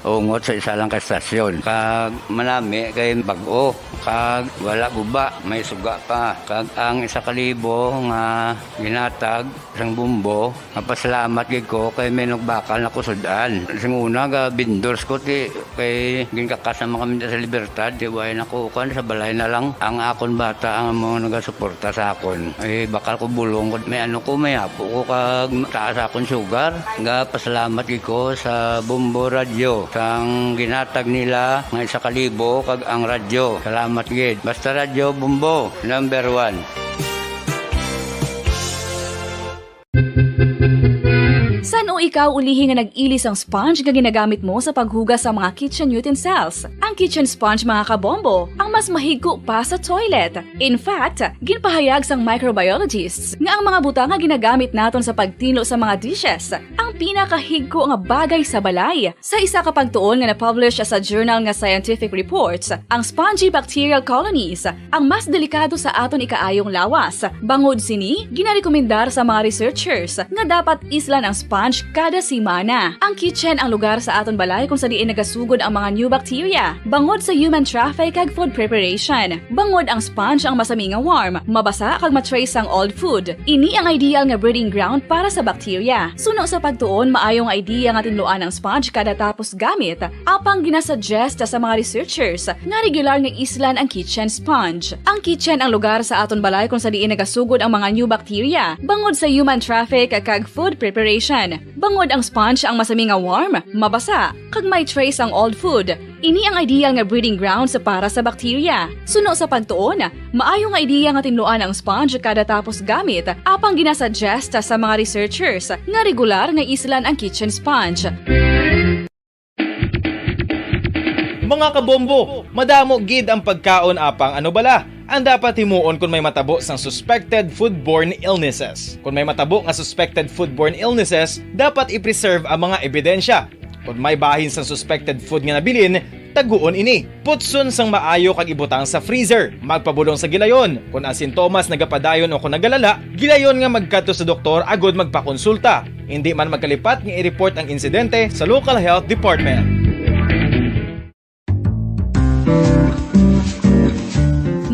J: ungot sa isa lang ka estasyon. Kag manami kay bag-o, kag wala guba, may suga pa. Kag ang 1,000 nga ginatag sang bumbo, napasalamat gid ko kay menog bakal na kusudan. Sing una ga bindors ko ti kay ginkakasama kami sa Libertad, di way nako kan sa balay na lang ang akon bata ang mga nagasuporta sa akon. Ay bakal ko bulong ko may ano ko may apo ko kag taas akon sugar. Ga pasalamat gid ko sa Bombo Radio sang ginatag nila nga 1,000 kag ang radyo. Salamat gid. Basta Radio Bombo number 1.
M: San o ikaw ulihi nga nag-ilis ang sponge nga ginagamit mo sa paghugas sa mga kitchen utensils? Ang kitchen sponge mga kabombo, ang mas mahigko pa sa toilet. In fact, ginpahayag sang microbiologists nga ang mga butang nga ginagamit naton sa pagtilo sa mga dishes, ang pinakahigko nga bagay sa balay. Sa isa ka pagtuon nga na-publish sa journal nga Scientific Reports, ang spongy bacterial colonies ang mas delikado sa aton ikaayong lawas. Bangod sini, ginarekomendar sa mga researchers nga dapat islan ang sponge kada simana. Ang kitchen ang lugar sa aton balay kung sa diin nagasugod ang mga new bacteria. Bangod sa human traffic kag food preparation. Bangod ang sponge ang masami nga warm, mabasa kag matrace ang old food. Ini ang ideal nga breeding ground para sa bacteria. Suno sa pagtuon, maayong idea nga tinluan ang sponge kada tapos gamit. Apang ginasuggest sa mga researchers nga regular nga islan ang kitchen sponge. Ang kitchen ang lugar sa aton balay kung sa diin nagasugod ang mga new bacteria. Bangod sa human traffic kag food preparation. Bangod ang sponge ang masami nga warm, mabasa kag may trace ang old food. Ini ang ideal nga breeding grounds para sa bacteria. Suno sa pagtuon, maayong idea nga tinluan ang sponge kada tapos gamit. Apang ginasuggest sa mga researchers nga regular nga islan ang kitchen sponge.
S: Mga kabombo, madamo gid ang pagkaon apang ano bala. Ang dapat himuon kung may matabo sang suspected foodborne illnesses. Kung may matabo nga suspected foodborne illnesses, dapat i-preserve ang mga ebidensya. Kung may bahin sang suspected food nga nabilin, taguon ini. Putson sang maayo kag ibutang sa freezer. Magpabulong sa gilayon. Kung ang sintomas nagapadayon o kung nagalala, gilayon nga magkadto sa doktor agod magpakonsulta. Hindi man magkalipat nga i-report ang insidente sa local health department.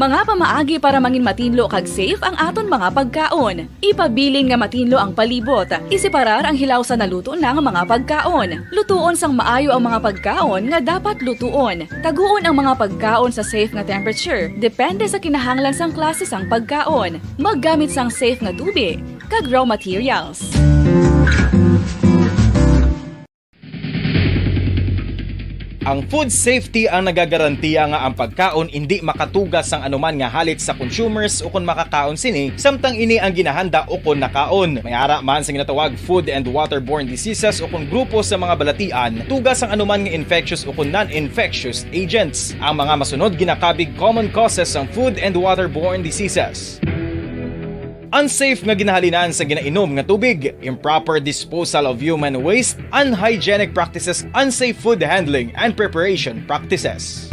M: Mga pamaagi para mangin matinlo kag safe ang aton mga pagkaon. Ipabilin nga matinlo ang palibot. Isiparar ang hilaw sa naluto na nga mga pagkaon. Lutuon sang maayo ang mga pagkaon nga dapat lutuon. Taguon ang mga pagkaon sa safe nga temperature. Depende sa kinahanglan sang klase sang pagkaon. Maggamit sang safe nga tubig kag raw materials.
S: Ang food safety ang nagagarantiya nga ang pagkaon hindi makatugas sang anuman nga halit sa consumers o kung makakaon sini, samtang ini ang ginahanda o kung nakaon. May ara man sa ginatawag food and waterborne diseases o kung grupo sa mga balatian, tugas ang anuman nga infectious o kung non-infectious agents. Ang mga masunod ginakabig common causes ng food and waterborne diseases. Unsafe nga ginahalinan sa ginainom nga tubig, improper disposal of human waste, unhygienic practices, unsafe food handling and preparation practices.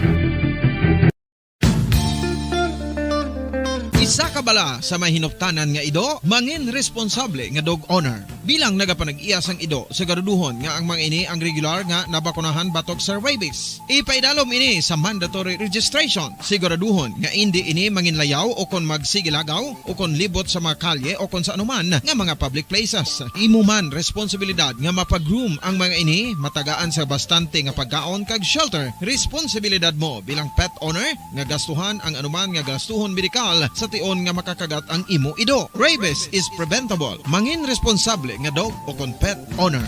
I: Isa ka bala sa may hinuptanan nga ido, mangin responsable nga dog owner. Bilang nagapanag-iya sang ido sa garuduhon nga ang mga ini ang regular nga nabakunahan batok sa rabies. Ipaidalom ini sa mandatory registration. Siguraduhon nga hindi ini manginlayaw o kon magsigilagaw o kon libot sa mga kalye o kon sa anuman nga mga public places. Imo man responsibilidad nga mapag-groom ang mga ini, matagaan sa bastante nga pagkaon kag shelter. Responsibilidad mo bilang pet owner nga gastuhan ang anuman nga gastuhon medikal sa tion nga makakagat ang imo ido. Rabies is preventable. Mangin responsable nga dog o kon pet owner.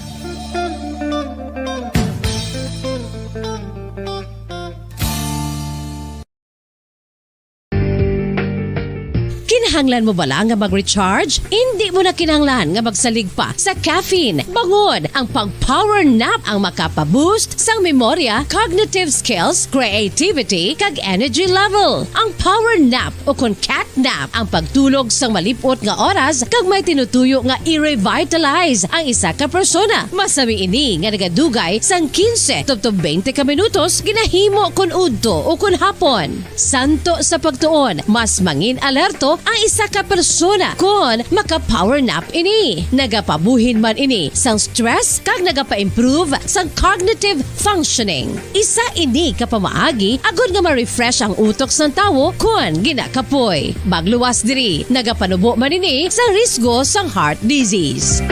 L: Kinahanglan mo bala nga mag-recharge? Hindi mo na kinahanglan nga magsalig pa sa caffeine. Bangod ang pang-power nap ang makapaboost sang memorya, cognitive skills, creativity, kag energy level. Ang power nap o kon cat nap ang pagtulog sang malipot nga oras kag may tinutuyo nga i-revitalize ang isa ka persona. Masami ini nga nagadugay sang 15 to 20 ka minutos ginahimo kun udto o kun hapon. Santo sa pagtuon, mas mangin alerto ang isa ka persona kung maka-power nap ini. Nagapabuhin man ini sang stress kag nagapa-improve sang cognitive functioning. Isa ini ka pamaagi agud nga ma-refresh ang utok sang tawo kung ginakapoy. Magluwas diri, nagapanubo man ini sa risgo sang heart disease.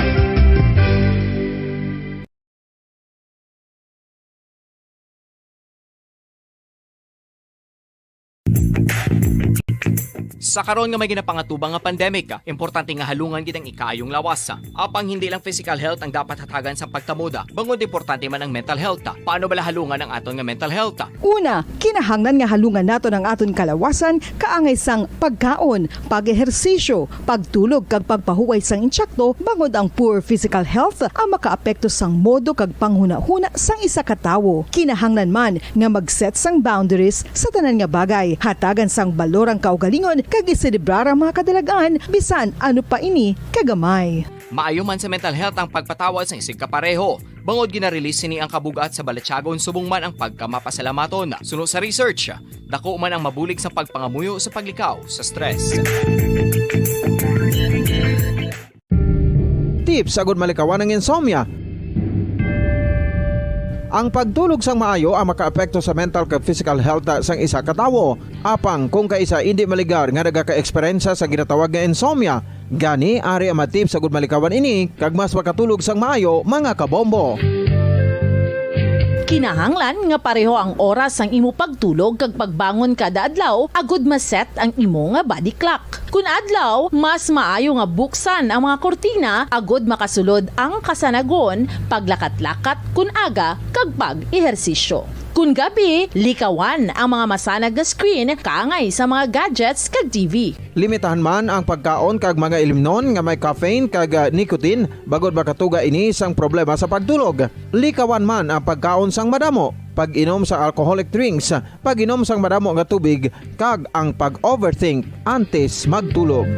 A: Sa karon nga may ginapangatubang nga pandemic, importante nga halungan gid ang ikaayong lawas. Apang hindi lang physical health ang dapat hatagan sa pagtamuda, bangod importante man ang mental health. Paano bala halungan ang aton nga mental health?
R: Una, kinahanglan nga halungan nato ang aton kalawasan kaangay sang pagkaon, pag-ehersisyo, pagtulog kag pagpahuway sang insyakto bangod ang poor physical health ang makaapekto sang modo kag panghuna-huna sang isa ka tawo. Kinahanglan man nga mag-set sang boundaries sa tanan nga bagay, hatagan sang balorang kaugalingon kag iselebrar ang mga kadalagaan bisan ano pa ini kagamay.
A: Maayo man sa mental health ang pagpatawad sa isig kapareho. Bangod ginarelease sini ang kabugat sa Balatyagon subong man ang pagkamapasalamaton. Suno sa research, dako man ang mabulig sa pagpangamuyo sa paglikaw sa stress.
C: Tips agud malikawan ng insomnia. Ang pagtulog sang maayo ang makaapekto sa mental kag physical health sang isa ka tawo. Apang kung kaisa hindi maligar nga nagaka-eksperyensya sa ginatawag nga insomnia, gani ari ang matip sa gud malikawan ini kag mas makatulog sang maayo mga kabombo.
G: Kinahanglan nga pareho ang oras ang imo pagtulog kag pagbangon kada adlaw agud maset ang imo nga body clock. Kun adlaw, mas maayo nga buksan ang mga kortina agud makasulod ang kasanagon, paglakat-lakat kun aga kag pag-ehersisyo. Kun gabi, likawan ang mga masanag nga screen kaangay sa mga gadgets kag TV.
C: Limitahan man ang pagkaon kag mga ilimnon nga may caffeine kag nicotine bagod makatuga ini sang problema sa pagtulog. Likawan man ang pagkaon sang madamo, pag-inom sa alcoholic drinks, pag-inom sang madamo nga tubig kag ang pag-overthink antes magtulog.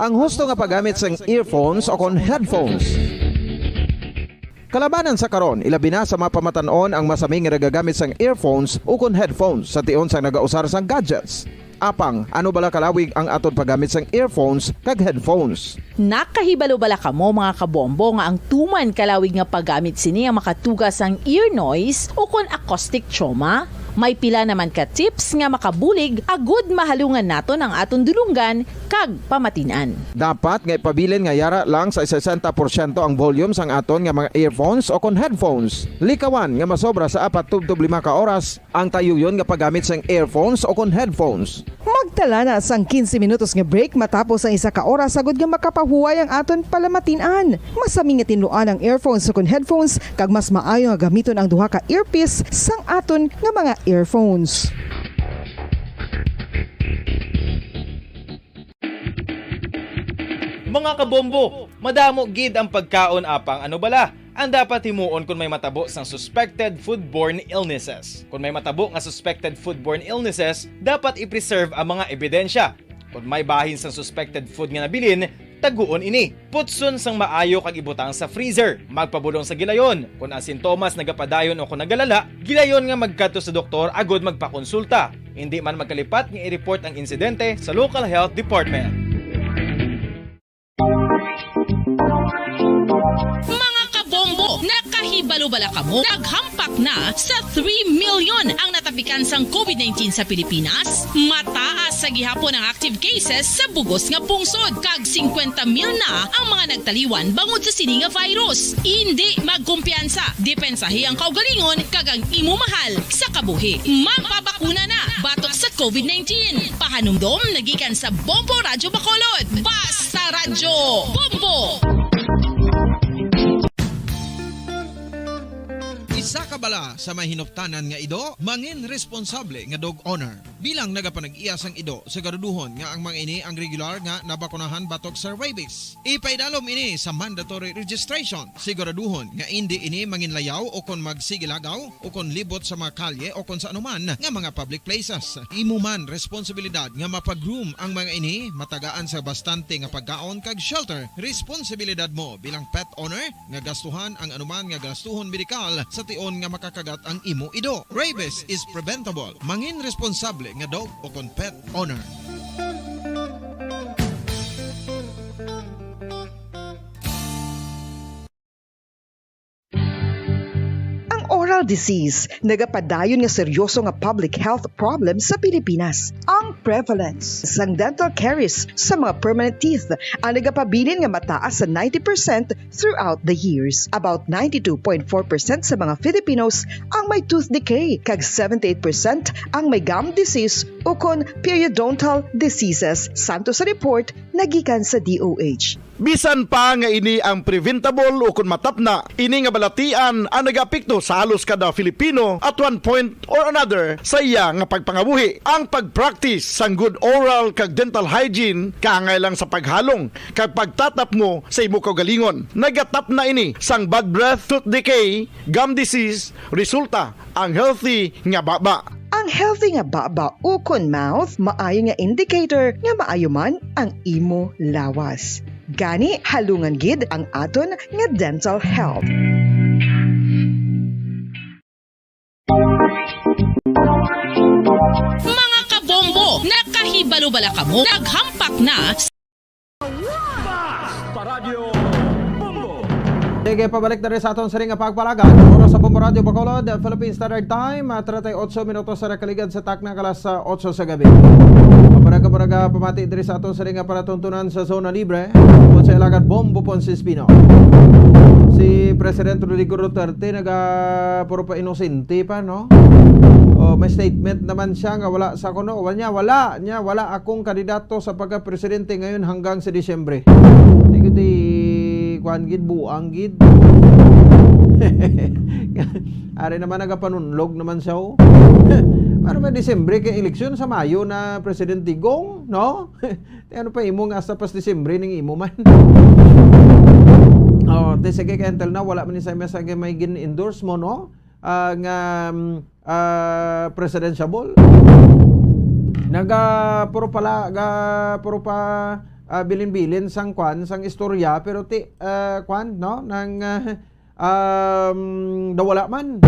C: Ang husto nga paggamit sang earphones o kon headphones. Kalabanan sa karon, ilabi na sa mapamatanon ang masaming nga nagagamit sang earphones o kon headphones sa tion sang nagausar sang gadgets. Apang, ano bala kalawig ang aton paggamit sang earphones kag headphones?
G: Nakahibalo bala kamo mga kabombo nga ang tuman kalawig nga paggamit sini ang makatugas ang ear noise o kon acoustic trauma? May pila naman ka tips nga makabulig agud mahalungan naton ang aton dulunggan kag pamatinan.
C: Dapat nga ipabilin nga yara lang sa 60% ang volume sang aton nga mga earphones o kon headphones. Likawan nga masobra sa 4-5 ka oras ang tayuyon nga paggamit sang earphones o kon headphones.
R: Magtala na sang 15 minutos nga break matapos ang 1 ka oras agud nga makapahuway ang aton palamatinan. Masami nga tinluan ang earphones o kon headphones kag mas maayo nga gamiton ang duha ka earpiece sang aton nga mga earphones.
S: Mga kabombo, madamo gid ang pagkaon apang ano bala ang dapat himuon kung may matabo sang suspected foodborne illnesses. Kung may matabo nga suspected foodborne illnesses, dapat i-preserve ang mga ebidensya. Kung may bahin sang suspected food nga nabilin, taguon ini. Putson sang maayo kag ibutang sa freezer. Magpabulong sa gilayon. Kung ang sintomas nagapadayon o kung nagalala, gilayon nga magkadto sa doktor agud magpakonsulta. Hindi man magkalipat nga i-report ang insidente sa local health department.
T: Mga kabombo, nakahibalo bala kamo? Naghampak na sa 3 million ang natapikan sang COVID-19 sa Pilipinas. Mataas sa gihapon ang active cases sa bugos nga pungsod. Kag 50 mil na ang mga nagtaliwan bangod sa sini nga virus. Hindi magkumpiyansa. Depensahi ang kaugalingon kag ang imo mahal sa kabuhi. Magpabakuna na batok sa COVID-19. Pahanumdom nagikan sa Bombo Radyo Bacolod. Basta Radyo Bombo!
I: Isa ka bala sa may hinuptanan nga ido, mangin responsable nga dog owner. Bilang nagapanag-iyas ang ido, siguraduhon nga ang mga ini ang regular nga nabakunahan batok sa rabies. Ipaidalom ini sa mandatory registration. Siguraduhon nga hindi ini manginlayaw o kon magsigilagaw o kon libot sa mga kalye o kon sa anuman nga mga public places. Imo man responsibilidad nga mapag-groom ang mga ini, matagaan sa bastante nga pagkaon kag shelter. Responsibilidad mo bilang pet owner nga gastuhan ang anuman nga gastuhon medikal sa tion nga makakagat ang imo ido. Rabies is preventable. Mangin responsable nga dog o kon pet owner.
R: Oral disease, nagapadayon nga seryoso nga public health problem sa Pilipinas. Ang prevalence sang dental caries sa mga permanent teeth ang nagapabilin nga mataas sa 90% throughout the years. About 92.4% sa mga Filipinos ang may tooth decay, kag 78% ang may gum disease o kon periodontal diseases, santo sa report nagikan sa DOH.
F: Bisan pa nga ini ang preventable o kun matapna, ini nga balatian ang nagapekto sa halos kada Filipino at one point or another sa iya nga pagpangabuhi. Ang pag-practice sang good oral kag dental hygiene kaangay lang sa paghalong kag pagtatap mo sa imo kaugalingon. Nagatap na ini sang bad breath, tooth decay, gum disease, resulta ang healthy nga baba.
R: Ang healthy nga baba ukon mouth maayo nga indicator nga maayo man ang imo lawas. Gani halungan gid ang aton nga dental health.
T: Mga kabombo, nakahibalo-bala ka mo, naghampak na
C: Sige, pabalik na rin sa aton sa ring pagpalagan. Oras sa Bombo Radio Bacolod, Philippine Standard Time, 38 minutos sa nakaligad sa takna kalas sa 8 sa gabi. Pabaraga pamati diri sa aton sa ring palatuntunan sa zona libre o sa ilagad Bombo Ponce Espino. Si President Rodrigo Duterte puro pa inosente pa, no? O, may statement naman siya nga wala sa kuno. Wala akong kandidato sa pagka-presidente ngayon hanggang sa Disyembre. Di kuan gid buang gid. Ari naman nagapanunlog naman siya. Para ba Disyembre kay eleksyon sa Mayo na President Digong, no? Ano pa imo nga hasta pas Disyembre ning imo man. Oh, sige kay until now wala man ni sa message may gin-endorse mo, no? Presidential. Puro pa bilin-bilin sang kwan sang istorya pero kwan no nang dawala man.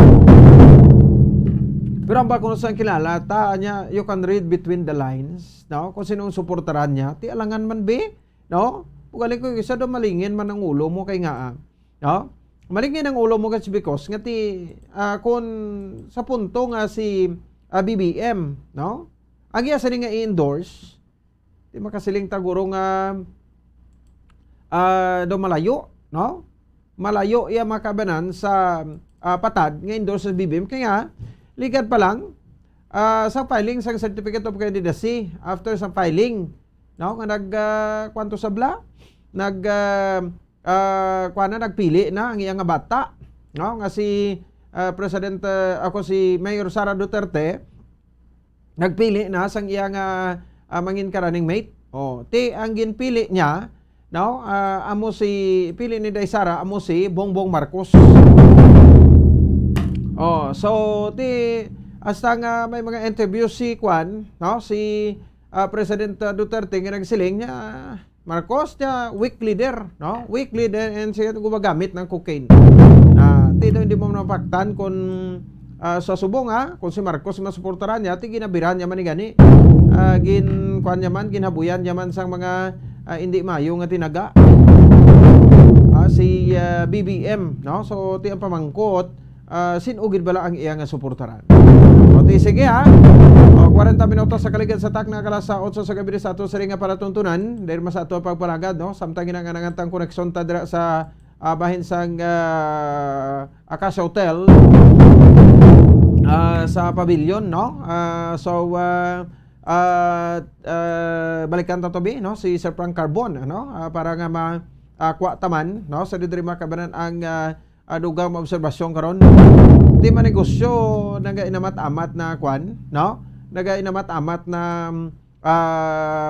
C: Pero ang bakong sang kilala niya you can read between the lines, no? Kung sino ang suportaran niya, alangan man be, no? Pugali ko isa do malingin man ang ulo mo kay nga, no? Malingin ang ulo mo kasi because nga kung sa punto nga si BBM, no? Ang iya sa nga i-endorse, di makasiling taguro nga do malayo, no? Malayo iya makabanan sa patad nga endorse sa BBM kaya ligad pa lang sa filing sa certificate of candidacy after sa filing, no? Nga kwanto sabla nagpili na ang iyang nga bata, no? Nga si si Mayor Sara Duterte nagpili na sang iyang mangin ka running mate. Ang ginpili niya, no? Pili ni Daisara, amo si Bongbong Marcos. Hasta nga may mga interview si Kwan, no? Si President Duterte nga nagsiling niya, Marcos niya, weak leader, no? Weak leader and siya gumagamit ng cocaine. Hindi mo napaktan kung sa subong kung si Marcos masuportaran niya, ginabiran niya man gani. Ginabuyan niya man sang mga hindi mayo nga tinaga. Si BBM, no? So ang pamangkot, sinugid bala ang iya nga suportaran. Sige 40 minutos sa kaligid sa takna kalas sa 8 sa gabi sa ato sa ringa palatuntunan dahil mas ato pagparagad, no? Samtang ginanganangantang koneksyon ta dira sa bahin sang Acacia Hotel sa pavilion, no? Balikan ta tobi, no? Si Sir Frank Carbon, no? Para nga makuha taman, no? Sa diri makabanan ang dugang obserbasyon karon. Di man negosyo nagainamat-amat na kwan, no? Nagainamat-amat na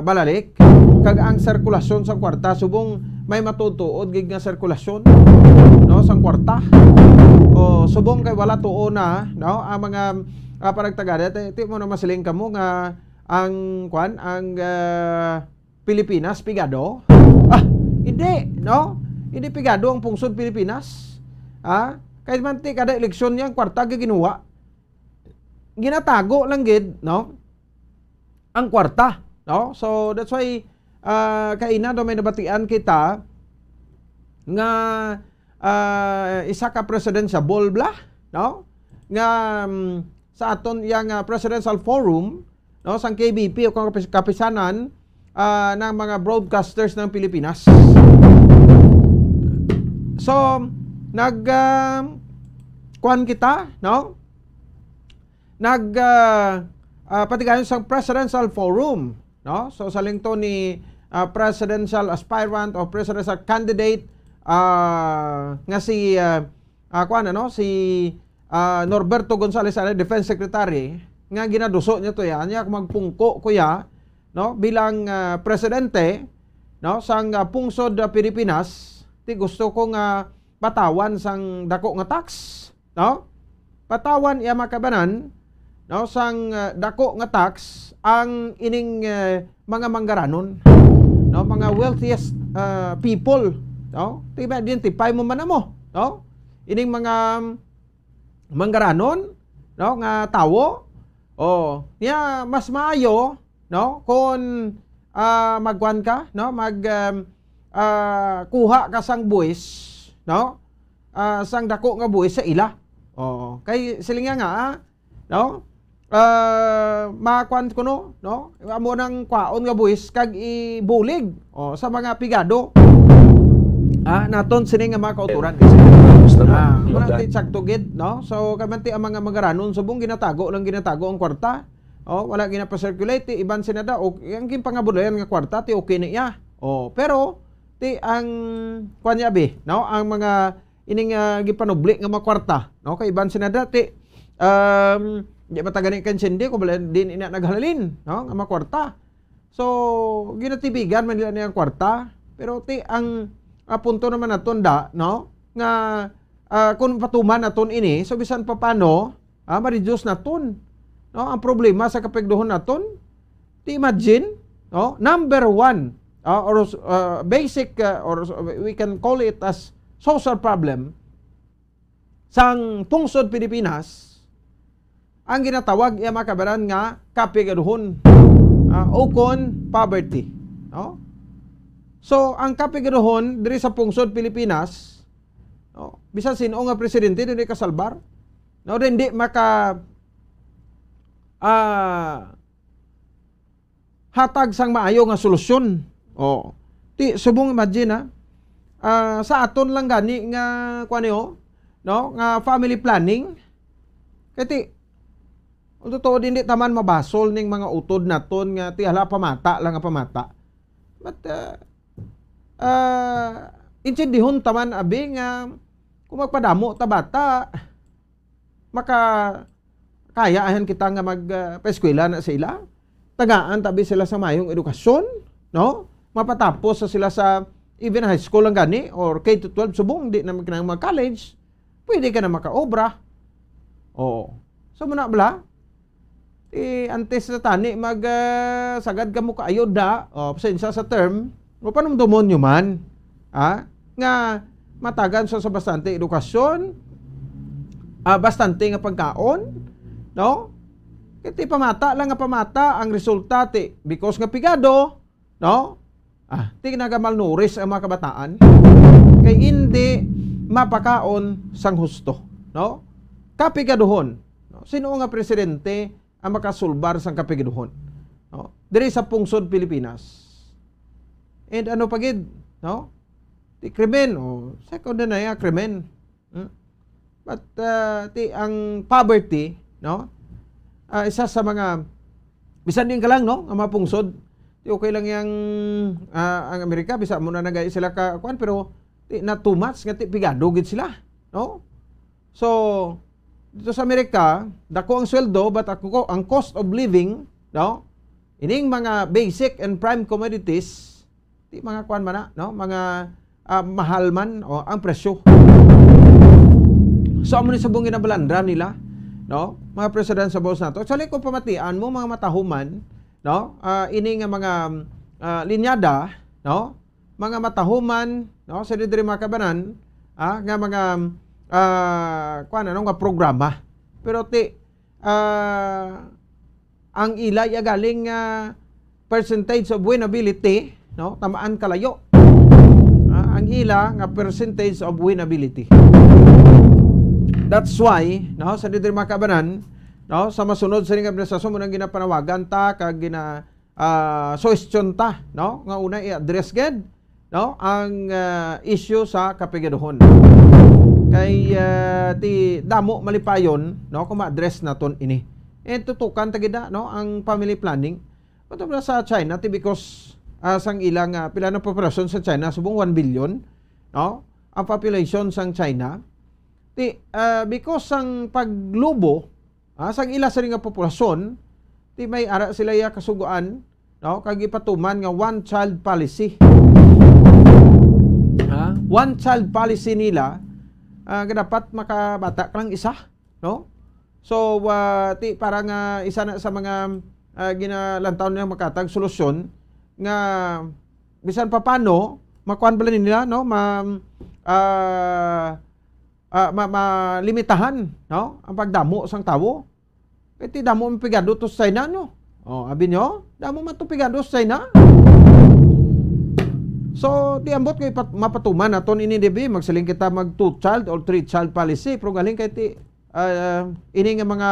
C: balalik kag ang sirkulasyon sa kwarta subong may matutuod gig nga sirkulasyon, no, sang kwarta. Subong kay wala tuo na, no, ang mga paragtagada ti mo na masiling kamo nga ang kwan ang Pilipinas pigado. Hindi, no? Hindi pigado ang pungsod Pilipinas. Kahit man kada eleksyon niya, kwarta ginuwa. Ginatago lang gid, no? Ang kwarta, no? So that's why kaina do may nabatian kita nga isa ka presidential blah, no? Nga sa aton yang presidential forum, no, sang KBP o kapisanan ng mga broadcasters ng Pilipinas. So kuan kita, no? Patigayon sa presidential forum, no? So sa lingto ni presidential aspirant o presidential candidate nga si si Norberto Gonzales, Defense Secretary, nga ginaduso niya to yan, niya magpungko kuya, no, bilang presidente, no, sang pungsod Pilipinas. Ti gusto ko nga patawan sang dako nga tax, no? Patawan iya makabanan no sang dako nga tax ang ining mga manggaranon, no, mga wealthiest people, no, tiba identify mo man mo, no, ining mga manggaranon, no, nga tawo, niya mas maayo, no, kung magwan ka, no, kuha ka sang buwis, no, sang dako nga buwis sa ila. Kay silinga nga, no, makuan ko no, amo nang kwaon nga buwis kag ibulig sa mga pigado. Naton sini nga mga kauturan. Wala ti saktugid, no? So kamanti ang mga magaranon subong ginatago ang kwarta. Wala ginapa-circulate, iban sinada o ang gimpangabulayan nga kwarta ti okay niya. Pero ti ang kuanya bi, no? Ang mga ining gipanubli nga mga kwarta, no? Kay iban sinada ti di matagani kan sindi ko bala din ina naghalalin, no? Nga mga kwarta. So ginatibigan man nila niyang kwarta, pero ti ang punto naman naton no? Nga kung patuman naton ini, so bisan pa paano, ma-reduce naton, no? Ang problema sa kapigduhon naton, ti imagine, no? Number one, or basic, or we can call it as social problem sang pungsod Pilipinas, ang ginatawag iya makabaran nga kapigaduhon, o kon poverty, no? So ang kapigaduhon diri sa pungsod Pilipinas, no, bisan sino nga presidente dili kasalbar, no, hindi maka hatag sang maayo nga solusyon. Ti subong imagine sa aton lang gani nga kuan no, nga family planning, kati totoo din di taman mabasol ning mga utod naton nga ti hala pamata lang nga pamata. But intindihon taman abi nga kung magpadamo ta bata, maka kaya ahan kita nga magpa-eskwela na sila. Tagaan tabi sila sa mayong edukasyon, no? Mapatapos sa sila sa even high school lang gani or K-12 subong di na mag-college, pwede ka na makaobra. So muna bala antes na tani sagad ka mo kaayod da, pasensya sa term, o panumdumon nyo man, nga matagan sa bastante edukasyon, bastante nga pagkaon, no? Kiti pamata lang nga pamata ang resulta ti because nga pigado, no? Ti nagamalnourished ang mga kabataan kay hindi mapakaon sang husto, no? Kapigaduhon, no? Sino nga presidente ang makasulbar sang kapigaduhon, no? Diri sa pungsod Pilipinas. And ano pagid, no? Ti krimen, second na ya krimen. But ti ang poverty, no? Isa sa mga bisan din ka lang, no, ang mga pungsod. Ti okay lang yang ang Amerika bisa mo na nagay sila ka kuan, pero ti na too much nga ti pigado gid sila, no? So dito sa Amerika, dako ang sweldo but ang cost of living, no? Ining mga basic and prime commodities, di mga kuan man na, no? Mga mahal man ang presyo. So amo ni sabong ginabalandra nila, no? Mga president sa boss nato. Actually kung pamatian mo mga matahuman, no? Ini nga mga linyada, no? Mga matahuman, no? Sa diri makabanan, nga mga kuan ano nga programa. Pero ti ang ilay galing percentage of winnability, no? Tamaan kalayo. Ang ila nga percentage of winnability. That's why, no, sa diri makabanan, no, sa masunod sa ring administrasyon mo nang ginapanawagan ta kag suggestion ta, no, nga una i-address ged, no, ang issue sa kapigaduhon. Kay ti damo malipayon, no, kung ma-address naton ini. Tutukan tagida, no, ang family planning. Pato sa China ti because sang ilang pila ng population sa China subong 1 billion, no, ang population sang China. Ti because sang paglubo sang ila sa ring populasyon, ti may ara sila ya kasuguan, no, kag ipatuman nga one child policy. One child policy nila, dapat makabata ka lang isa, no? So ti parang isa na sa mga ginalantaw nila makatag solusyon nga bisan pa paano makuan bala nila no malimitahan no ang pagdamo sang tawo. Kaya ti damo ang pigado to sa China no. Abi nyo, damo man to pigado sa China. So, di ambot kay mapatuman aton ini DB magsiling kita mag 2 child or 3 child policy pero galing kay ti ini nga mga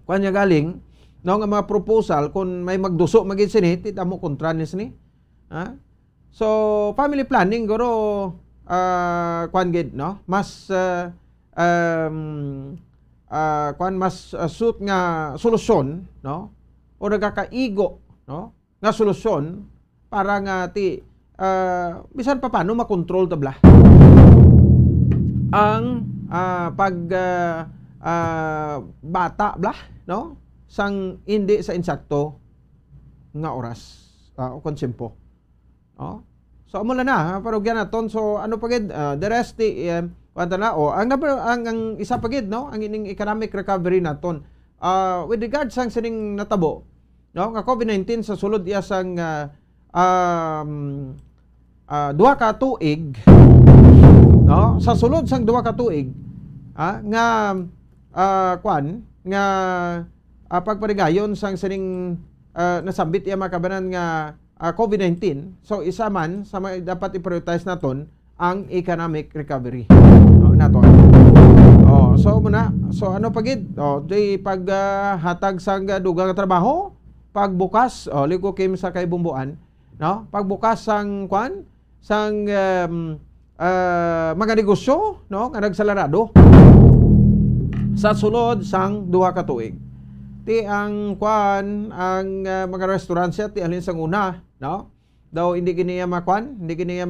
C: kuanya galing no nga mga proposal kung may magduso magin sini ti damo kontra ni sini. So, family planning guro kuan gid no mas mas suit nga solusyon no o nagakaigo no nga solusyon para nga ti bisan pa paano makontrol tabla ang bata bla no sang hindi sa insakto nga oras o konsempo no so amo na pero gyan naton so ano pagid the rest kwanta na ang isa pagid no ang ining economic recovery naton with regards sang sining natabo no nga COVID-19 sa sulod iya sang duha ka tuig no sa sulod sang duha ka tuig nga kwan nga pagparigayon sang sining nasambit iya makabanan nga COVID-19 so isa man sa dapat i-prioritize naton ang economic recovery naton so muna so ano pagid di paghatag sang dugang trabaho pagbukas liko kim sa kay bumbuan no pagbukas sang kwan sang mga negosyo no nga nagsalarado sa sulod sang duha ka tuig ti ang kwan ang mga restaurant ti alin sang una no daw hindi kiniya makwan hindi kiniya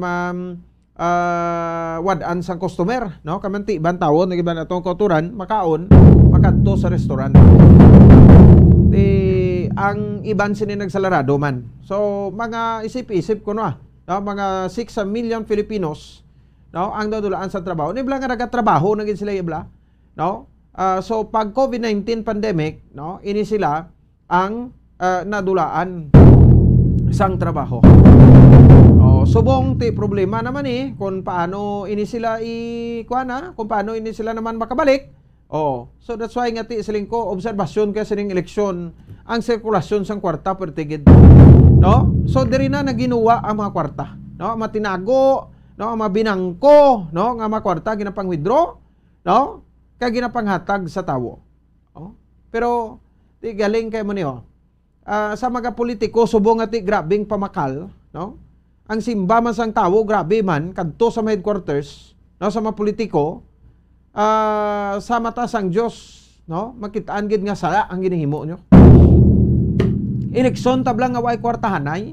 C: wadaan sang customer no kamanti bantawon nagiban atong kauturan makaon makadto sa restaurant ti ang iban sini nagsalarado man so mga isip-isip ko no mga 6 million Filipinos no ang dadulaan sa trabaho nibla nga nagatrabaho nagin sila ibla no so pag COVID-19 pandemic no ini sila ang nadulaan sang trabaho subong ti problema naman kung paano ini sila kung paano ini sila naman makabalik so that's why nga ti siling ko obserbasyon kaya sining eleksyon ang sirkulasyon sang kwarta pertigid no so diri na naginuwa ang mga kwarta no matinago no mabinangko no nga mga kwarta ginapang withdraw no kay ginapanghatag sa tawo pero ti galing kay mo niyo sa mga politiko subong nga ti grabing pamakal no ang simba man sang tawo grabe man kadto sa headquarters no sa mga politiko sa mata sang Dios no makitaan gid nga sala ang ginahimo nyo eleksyon tablang nga way kwartahanay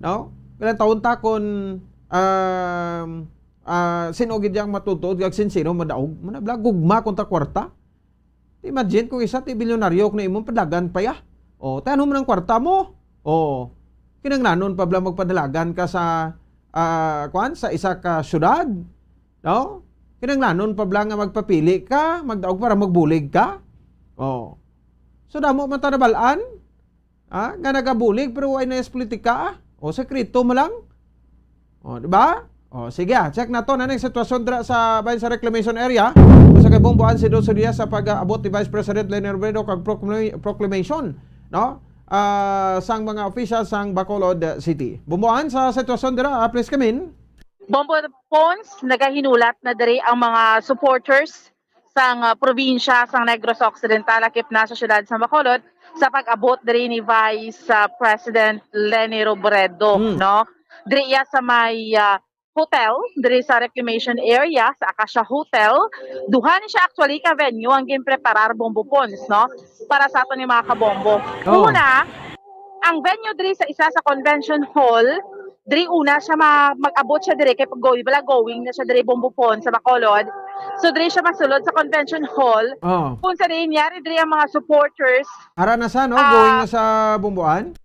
C: no ilang taon ta kon sino gid yang matutod kag sinsino madaog manabla gugma kontra kwarta imagine kung isa ti bilyonaryo na imong padagan pa ya tanom mo ng kwarta mo kinanglanon pa bla magpadalagan ka sa sa isa ka syudad no kinanglanon pa bla nga magpapili ka magdaog para magbulig ka so damo man ta nabalaan nga nagabulig pero ay na politika sekreto mo lang di ba sige check na to na ng sitwasyon dra sa bayan sa reclamation area sa kay Bumbuan si Dulce Diaz sa pag-abot ni Vice President Leni Robredo kag proclamation no sang mga officials sang Bacolod City. Bumbuan sa sitwasyon dira please come in.
O: Bombo Pons nagahinulat na diri ang mga supporters sang probinsya sang Negros Occidental akip na sa syudad sa Bacolod sa pag-abot diri ni Vice President Leni Robredo no diri sa may hotel diri sa reclamation area sa Acacia Hotel duha ni siya actually ka venue ang ginpreparar Bombo Pons no para sa ato ni mga kabombo. Una ang venue diri sa isa sa convention hall diri una siya mag-abot siya diri kay pag going na siya diri Bombo Pons sa Bacolod. So diri siya masulod sa convention hall. Kung sa rin yari diri ang mga supporters.
C: Ara na sa going na sa Bumbuan?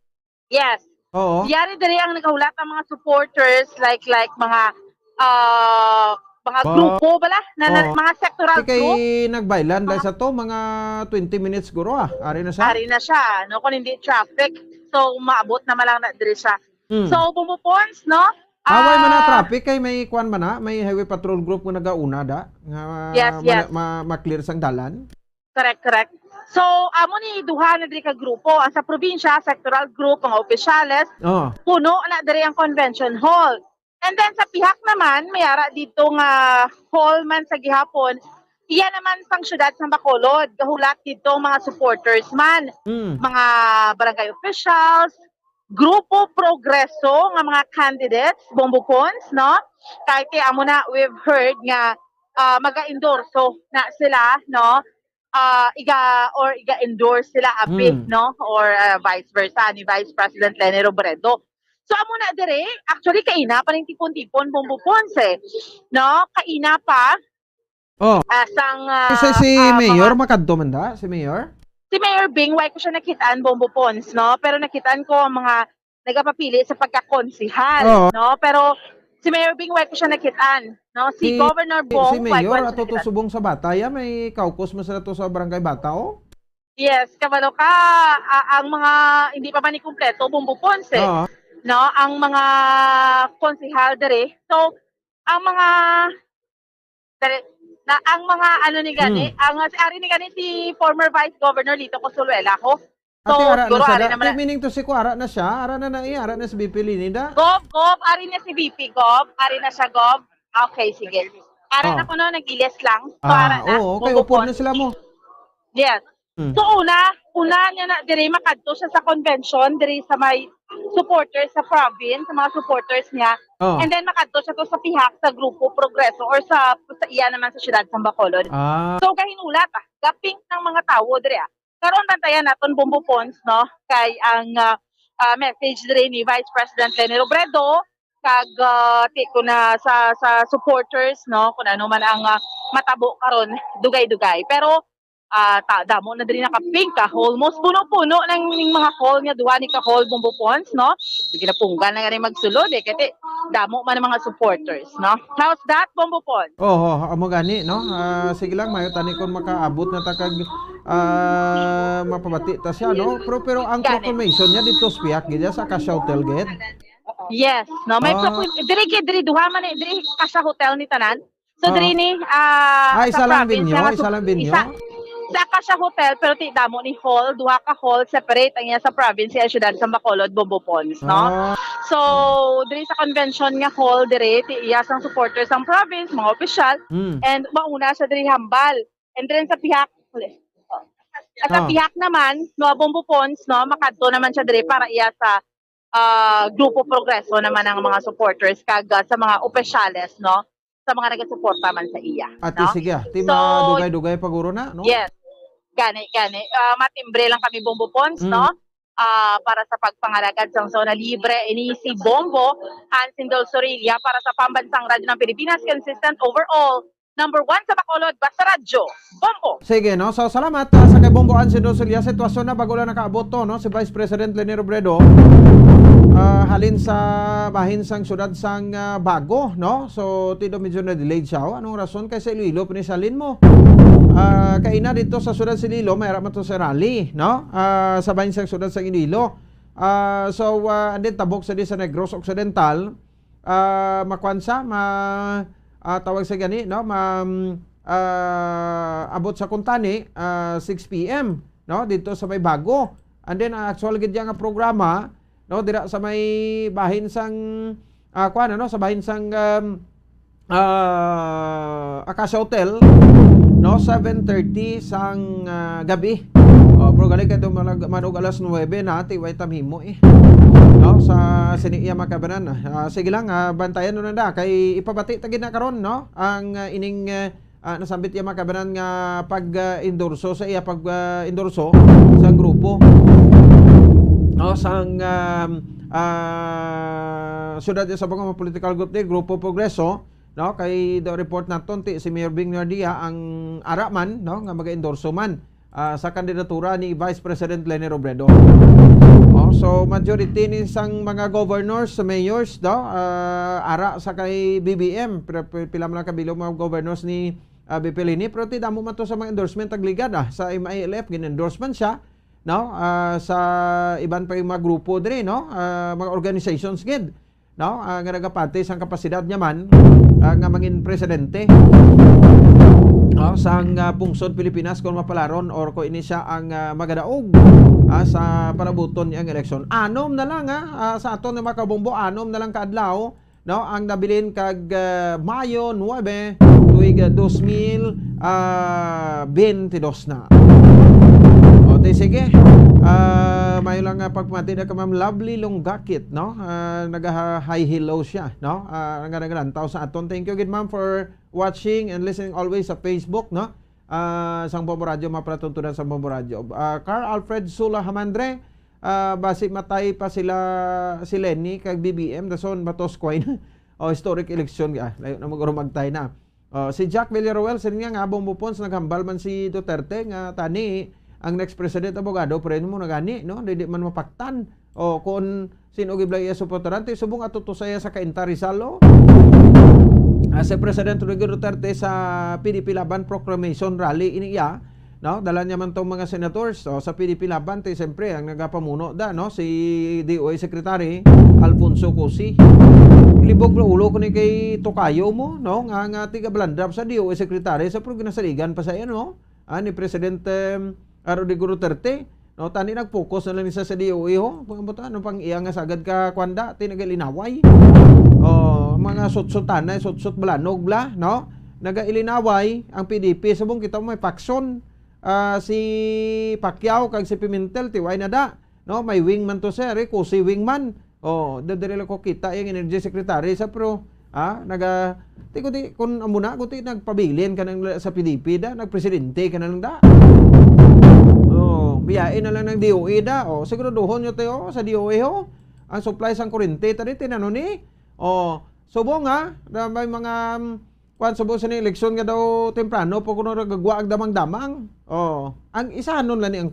O: Yes.
C: Oo.
O: Yari diri ang naghulat ang mga supporters like mga mga grupo bala mga sectoral
C: kay
O: group.
C: nagbailan dahil sa to mga 20 minutes guro ari na siya.
O: Ari na siya, no, kung hindi traffic. So maabot na malang na diri siya. So bumupons, no?
C: Away man na traffic kay may kuan man na, may highway patrol group nga nagauna da nga
O: Yes.
C: ma-clear sang dalan.
O: Correct. So amo ni duha na diri ka grupo, ang sa probinsya sectoral group mga opisyales. Puno na diri ang convention hall. And then sa pihak naman, mayara dito nga hall man sa gihapon. Iya naman sang syudad sa Bacolod, gahulat dito mga supporters man, mga barangay officials, grupo progreso nga mga candidates, bombopons, no? Kahit amo na we've heard nga maga-endorso na sila, no? Iga-endorse sila api, no? Or vice versa ni Vice President Leni Robredo. So amo na dire, actually kaina pa ning tipon-tipon bombopons no? Kaina pa. Sang
C: si Mayor makadto man da, si Mayor?
O: Si Mayor Bing, why ko siya nakitaan bombopons, no? Pero nakitaan ko ang mga nagapapili sa pagkakonsihal, no? Pero si Mayor Bing, why ko siya nakitaan, no? Si Governor Bong,
C: si Mayor ato to subong sa bata, ya may caucus man sila to sa barangay Batao.
O: Yes, kabalo ka ang mga hindi pa man kumpleto bombopons no, ang mga konsihal dire. So ang mga ano ni gani, ang ari ni gani si former Vice Governor Lito Cosuela ko. So
C: guro
O: ari naman.
C: Meaning to si Kuara na siya, ara na si BP Linida.
O: Gov, ari na si BP ari na siya Gov. Okay, sige. Ara na ko no nag-iles lang. So ara na.
C: Okay, upo na sila mo.
O: Yes. So una niya na dire makadto siya sa convention dire sa may supporters sa province, sa mga supporters niya. And then makadto siya to sa pihak sa grupo progreso or sa iya naman sa syudad sa Bacolod. So kahinulat gaping ng mga tawo dire. Karon bantayan naton bombopons, no? Kay ang message dire ni Vice President Leni Robredo kag tiko na sa supporters, no? Kung ano man ang matabo karon dugay-dugay. Pero damo na din naka-pink almost puno-puno ng mga hall niya duha ni ka hall bombopons, no? Sige na punggan na nga magsulod kasi damo man ang mga supporters, no? How's that, bombopons?
C: Amo gani, no? Sige lang mayo tani kon makaabot na ta kag mapabati ta siya, no? Pero ang proclamation niya dito spiak gid sa Acacia Hotel gid.
O: Yes, no? May diri duha man diri Acacia Hotel ni tanan. So diri ni
C: isa lang binyo.
O: Sa Acacia Hotel, pero ti damo ni hall, duha ka hall, separate ang iya sa province, sa syudad sa Bacolod, bombopons, no? So, diri sa convention nga hall, diri, ti iya sang supporters ang province, mga opisyal, and mauna sa diri hambal. And then sa pihak, pihak naman, no, bombopons, no, makadto naman siya diri para iya sa grupo progreso naman ang mga supporters, kag sa mga opisyales, no? Sa mga nagasuporta man sa iya.
C: Ati
O: no?
C: sige, dugay-dugay paguro na, no?
O: Yes. Gani. Matimbre lang kami bombopons, no? Para sa pagpangalagad sa zona libre, ini si Bombo Hansin Del Sorilla para sa pambansang radyo ng Pilipinas, consistent overall. Number 1 sa Bacolod, basta radyo, Bombo.
C: Sige, no? So, salamat sa kay Bombo Hansin Del Sorilla. Sitwasyon na bago lang nakaabot to, no? Si Vice President Leni Robredo. Halin sa bahin sang syudad sang Bago, no? So tido medyo na delayed siya. Anong rason? Kay sa Iloilo pinisalin mo. Kaina dito sa syudad sa Iloilo, mayroon man to sa rally, no? Sa bahin sang syudad sang Iloilo. And then tabok sa di sa Negros Occidental, makwansa, tawag sa gani, no? Abot sa Kuntani, 6 PM, no? Dito sa may Bago. And then actual gid nga programa, no, dira sa may bahin sang sa bahin sang Acacia Hotel, no, 7:30 sang gabi. Pero gali kay manog alas 9 na tiway tamhimo no, sa siniya makabanan. Sige lang, bantayan na da kay ipabati ta gid na karon, no, ang ining nasambit iya makabanan nga pag-endorso sa iya pag-endorso sa grupo, no, sang syudad sa mga political group ni Grupo Progreso, no, kay the report naton ti si Mayor Bing Nardia ang araman, no, nga maga-endorso man sa kandidatura ni Vice President Leni Robredo. So majority ni sang mga governors, mayors, ara sa kay BBM, pila man lang kabilo mga governors ni BP Lini, pero ti damo man to sa mga endorsement tagligad sa MILF gin-endorsement siya, no? Sa iban pa yung mga grupo diri, no? Mga organizations gid, no? Nga nagapati sang kapasidad niya man nga mangin presidente. Sang pungsod Pilipinas kung mapalaron or kung ini siya ang magadaog sa panabuton niyang eleksyon. Anom na lang sa aton nga makabombo, anom na lang kaadlaw, no, ang nabilin kag Mayo 9 tuig 2022 na. O sige. May lang pagpamati na ka Ma'am Lovely Longgakit, no? Naga-high hello siya, no? Nagalantaw sa aton. Thank you good ma'am for watching and listening always sa Facebook, no? Sang Bombo Radio, mapratuntunan sa Bombo Radio. Carl Alfred Sula Hamandre, basi matay pa sila si Lenny kag BBM dason batos coin historic election layo na maguro magtay na. Si Jack Villaruel siya nga Bombo Pons naghambal man si Duterte nga tani ang next president abogado pero mo nagani, no? Dili man mapaktan o kung sino giblay iya suportarante subong atuto saya sa Cainta Rizal. Si President Rodrigo Duterte sa PDP Laban Proclamation Rally iniya, no? Dala niya man tong mga senators sa PDP Laban ti siyempre ang nagapamuno no? Si DOA Secretary Alfonso Cosi. Libog ulo ko ni kay Tokayo mo, no? Nga tiga blandrap sa DOA Secretary sa ginasaligan pa sa no? Ni Presidente Rodrigo Duterte, no? Tani nag-focus na lang isa sa DOA ano pang iya nga sagad ka kwanda tinagalinaway. Mga sutsutana, sutsut balanog bla, no? Nagailinaway ang PDP subong kita may faction si Pacquiao kag si Pimentel tiway na da, no? May wingman to sir, ko si wingman. Dadiri ko kita yung energy secretary sa pro ti kun amuna ko ti nagpabilin ka nang sa PDP da, nagpresidente ka na lang da. Biyain na lang ng DOE da. Siguraduhon nyo tayo sa DOE ang supply sang kurente tadi tinano ni. Subong na may mga subong sa ni eleksyon nga daw temprano pag kuno nagagwa ag damang-damang. Ang isa nun lang ni ang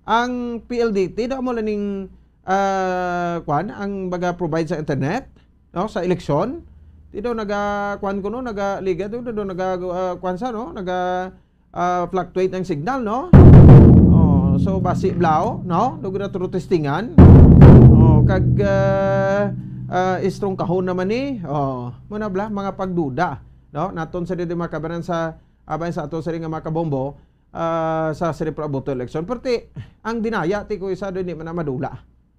C: ang PLDT daw mo lang ning ang baga provide sa internet, no, sa eleksyon. Ti daw naga kuno naga-liga daw naga sa no, naga fluctuate ang signal, no. So basi blao, no, dugo na turo testingan. Kag strong kahon naman ni muna bla mga pagduda, no, naton sa dito makabaran sa abay sa ato sa ring makabombo sa seripraboto election perti ang dinaya ti ko isa do ni man madula.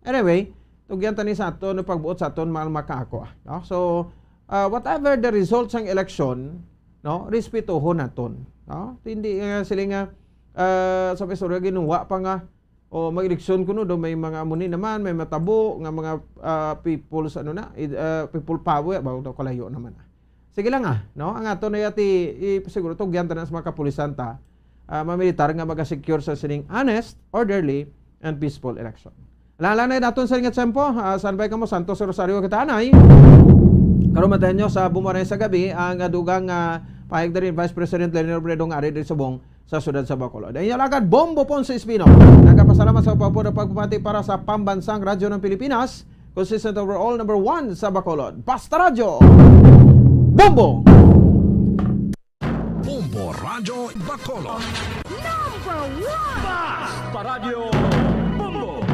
C: Anyway, tugyan tani sa ato no pagbuot sa aton mahal makaako, no. So whatever the results ng election, no, respetuhon naton, no. Hindi sila nga sa pesura ginuwa pa nga mag-eleksyon kuno do may mga amuni naman, may matabo nga mga people's people power ba daw kalayo naman. Sige lang no, ang ato na yati siguro tugyan tanan sa mga kapulisan ta mamilitar nga maga-secure sa sining honest, orderly and peaceful election. Lalanay naton sa ringat sempo, sanbay kamo Santos Rosario Kitanay. Karon matahan nyo sa bumaray sa gabi ang dugang pahig rin Vice President Leonel Robredo nga ari diri subong sa sudad sa Bacolod. Dahil alagad Bombo Ponce Espino. Nagapasalamat sa papuda pagpapati para sa pambansang radyo ng Pilipinas. Consistent overall number 1 sa Bacolod. Basta Radyo! Bombo!
K: Bombo Radyo Bacolod.
H: Number 1!
K: Basta Radyo Bombo!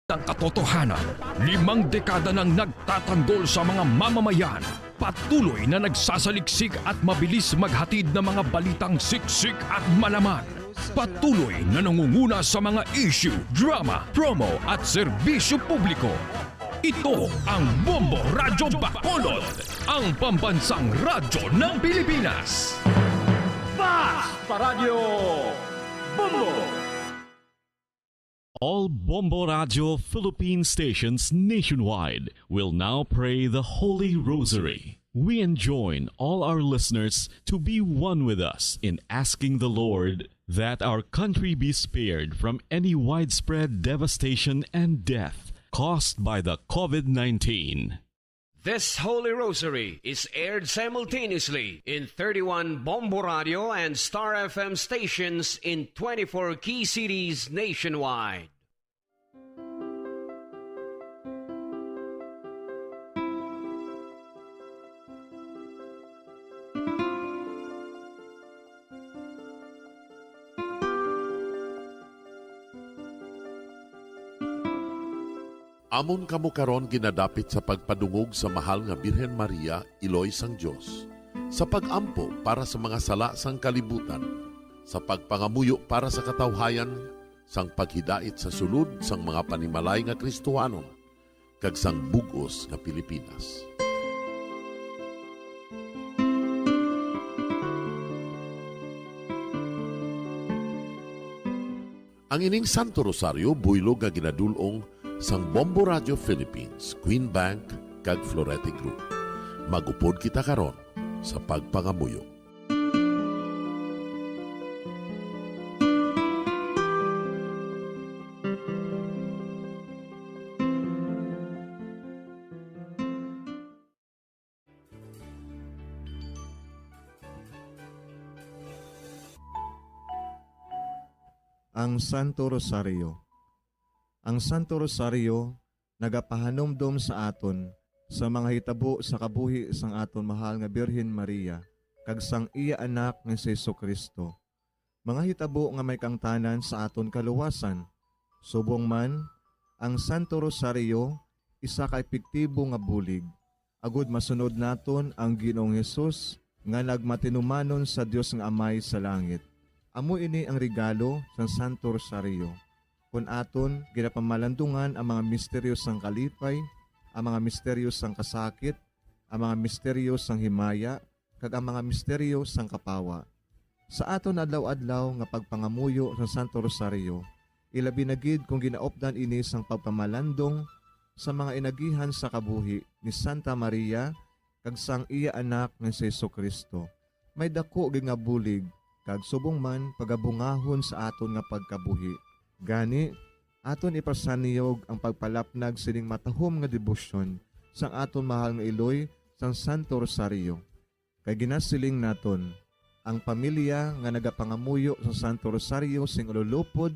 K: Ang katotohanan, 5 dekada nang nagtatanggol sa mga mamamayan, patuloy na nagsasaliksik at mabilis maghatid ng mga balitang siksik at malaman. Patuloy na nangunguna sa mga issue, drama, promo at serbisyo publiko. Ito ang Bombo Radyo Bacolod, ang pambansang radyo ng Pilipinas. Basta Radyo Bombo!
D: All Bombo Radio Philippine stations nationwide will now pray the Holy Rosary. We enjoin all our listeners to be one with us in asking the Lord that our country be spared from any widespread devastation and death caused by the COVID-19.
U: This Holy Rosary is aired simultaneously in 31 Bombo Radio and Star FM stations in 24 key cities nationwide.
P: Amon kamo karon ginadapit sa pagpadungog sa mahal nga Birhen Maria, Iloy sang Dios, sa pagampo para sa mga sala sang kalibutan, sa pagpangamuyo para sa katawhayan, sang paghidait sa sulod sang mga panimalay nga Kristohanon, kag sang bugos nga Pilipinas. Ang ining Santo Rosario buylog nga ginadulong sang Bombo Radio Philippines, Queen Bank, kag Florete Group. Magupod kita karon sa pagpangamuyo.
Q: Ang Santo Rosario. Ang Santo Rosario nagapahanomdom sa aton sa mga hitabo sa kabuhi sang aton mahal nga Birhen Maria kag sang iya anak nga si Jesucristo. Mga hitabo nga may kangtanan sa aton kaluwasan. Subong man, ang Santo Rosario isa ka epektibo nga bulig. Agud masunod naton ang Ginoong Hesus nga nagmatinumanon sa Dios nga Amay sa langit. Amo ini ang regalo sa Santo Rosario. Kung aton ginapamalandungan ang mga misteryo sang kalipay, ang mga misteryo sang kasakit, ang mga misteryo sang himaya, kag ang mga misteryo sang kapawa. Sa aton adlaw-adlaw nga pagpangamuyo sa Santo Rosario, ilabi na gid kung ginaopdan ini sang pagpamalandong sa mga inagihan sa kabuhi ni Santa Maria kag sang iya anak nga si Jesucristo. May dako gid nga bulig kag subong man pagabungahon sa aton nga pagkabuhi. Gani, aton ipasaniyog ang pagpalapnag sining matahom nga debosyon sang aton mahal nga Iloy sang Santo Rosario. Kay ginasiling naton, ang pamilya nga nagapangamuyo sa Santo Rosario sing ululupod,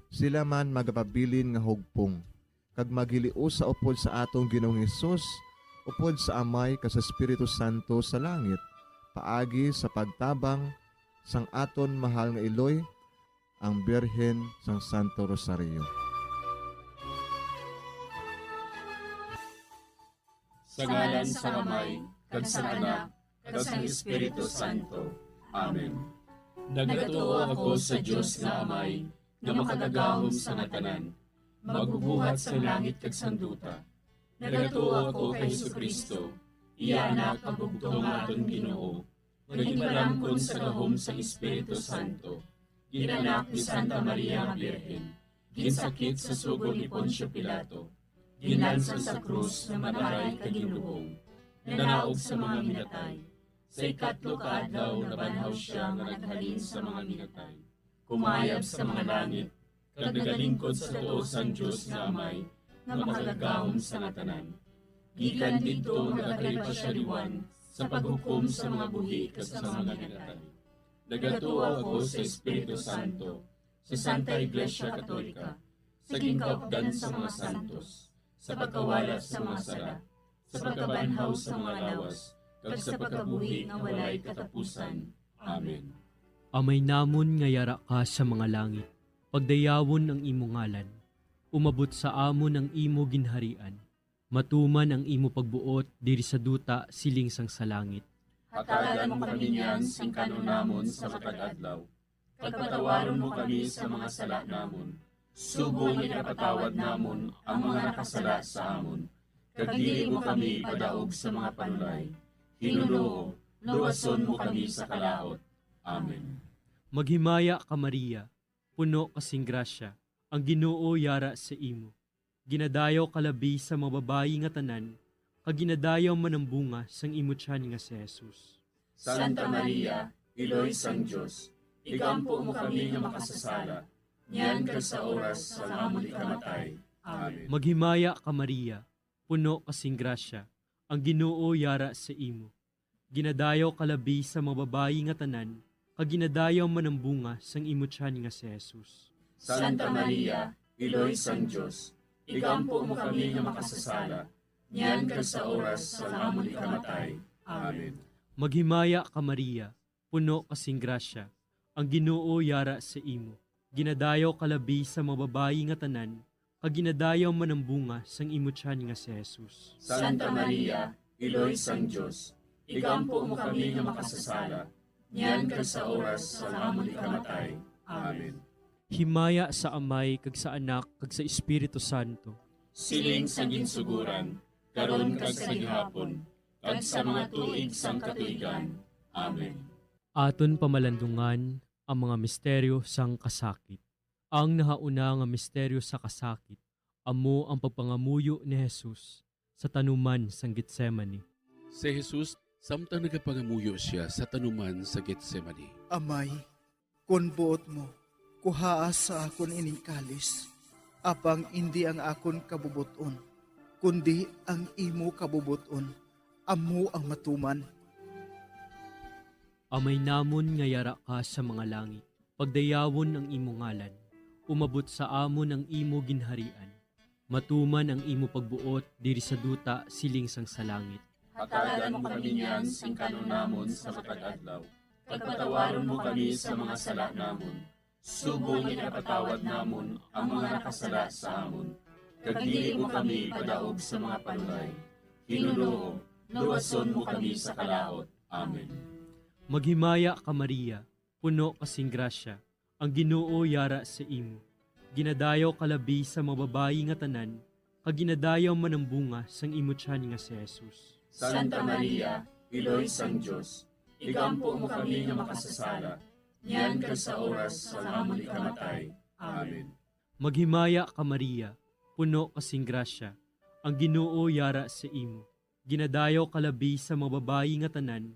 Q: sila man magapabilin nga hugpong. Kag magiliu sa upod sa atong Ginoong Hesus, upod sa Amay kas Espiritu Santo sa langit, paagi sa pagtabang sang aton mahal nga Iloy, ang Birhen sang Santo Rosario.
W: Sa ngalan sa Amay, kag sa Anak, kag sa Espiritu Santo. Amen. Nagatuo ako sa Dios nga Amay, nga makagagahom sa ngatanan, magubuhat sa langit kag sanduta. Nagatuo ako kay Jesucristo, iya anak kag bugtong aton Ginoo, nga ginalangkon sa gahom sa Espiritu Santo. Ginanak ni Santa Maria nga Birhen, ginsakit sa sugod ni Poncio Pilato, ginlansang sa krus na mataray kag ginuhong, nanaog sa mga minatay. Sa ikatlo ka adlaw nabanhaw siya nga naghalin sa mga minatay, kumayab sa mga langit, kag nagalingkod sa tuos sang Dios nga Amay, nga makagagahom sa ngatanan. Gikan didto nagakalipa siya liwan sa paghukom sa mga buhi kas sa mga minatay. Nagatuo ako sa Espiritu Santo, sa Santa Iglesia Katolika, sa gingkaupdan sa mga santos, sa pagkawalat sa mga sala, sa pagkabanhaw sa mga lawas, kag sa pagkabuhi nga walay katapusan. Amen.
X: Amay namon nga yara ka sa mga langit, pagdayawon ang imo ngalan, umabot sa amon ang imo ginharian, matuman ang imo pagbuot diri sa duta siling sang sa langit.
W: Hatagan mo kami niyan sing kanunamon sa matag-adlaw. Pagpatawaron mo kami sa mga sala namon. Sugo nga napatawad namon ang mga nakasala sa amon. Kag dili mo kami padaog sa mga panulay. Hinunoo, luwason mo kami sa kalaot. Amen.
X: Maghimaya ka Maria, puno kasing grasya, ang Ginoo yara sa imo. Ginadayaw kalabi sa mga babayi nga tanan, kag ginadayaw man ang bunga sang imo tiyan nga si Jesus.
W: Santa Maria, Iloy sang Dios, igampo mo kami nga makasasala, niyan kag sa oras sa amon ikamatay. Amen.
X: Maghimaya ka Maria, puno kasing grasya, ang Ginoo yara sa imo. Ginadayaw kalabi sa mababayi nga tanan, kag ginadayaw man ang bunga sang imo tiyan nga si Jesus.
W: Santa Maria, Iloy sang Diyos, igampo mo kami nga makasasala, niyan ka sa oras sa amon ikamatay. Amen.
X: Maghimaya ka Maria, puno kasing grasya, ang Ginoo yara sa imo. Ginadayaw kalabi sa mababayi nga tanan, kag ginadayaw man ang bunga sang imo tiyan nga si Jesus.
W: Santa Maria, Iloy sang Diyos, igampo mo kami nga makasasala, niyan ka sa oras sa amon ikamatay. Amen.
X: Himaya sa Amay, kag sa Anak, kag sa Espiritu Santo.
W: Siling sa ginsuguran, karon kag sa gihapon, kag sa mga tuig sang katuigan. Amen.
X: Aton pamalandungan ang mga misteryo sang kasakit. Ang nahauna nga misteryo sa kasakit, amo ang pagpangamuyo ni Jesus sa tanuman sang Getsemani.
B: Si Jesus, samtang nagapangamuyo siya sa tanuman sa Getsemani.
E: Amay, kung buot mo, kuhaas sa akon ining kalis, apang hindi ang akon kabubuton, kundi ang imo kabubuton, amo ang matuman.
X: Amay namon nga yara ka sa mga langit, pagdayawon ang imo ngalan, umabot sa amon ang imo ginharian, matuman ang imo pagbuot diri sa duta siling sang sa langit.
W: Hatagan mo kami niyan sing kanon namon sa matag adlaw, pagpatawaron mo kami sa mga sala namon, subong inapatawad namon ang mga nakasala sa amon, kag dili mo kami padaog sa mga panulay. Hinunoo, luwason mo kami sa kalaot. Amen.
X: Maghimaya ka Maria, puno kasing grasya, ang Ginoo yara sa imo. Ginadayaw kalabi sa mababayi nga tanan, kag ginadayaw man ang bunga sang imo tiyan nga si Jesus.
W: Santa Maria, Iloy sang Diyos, igampo mo kami nga makasasala, niyan ka sa oras sa amon ikamatay. Amen.
X: Maghimaya ka Maria, puno kasing grasya, ang Ginoo yara sa imo. Ginadayaw kalabi sa mababayi nga tanan,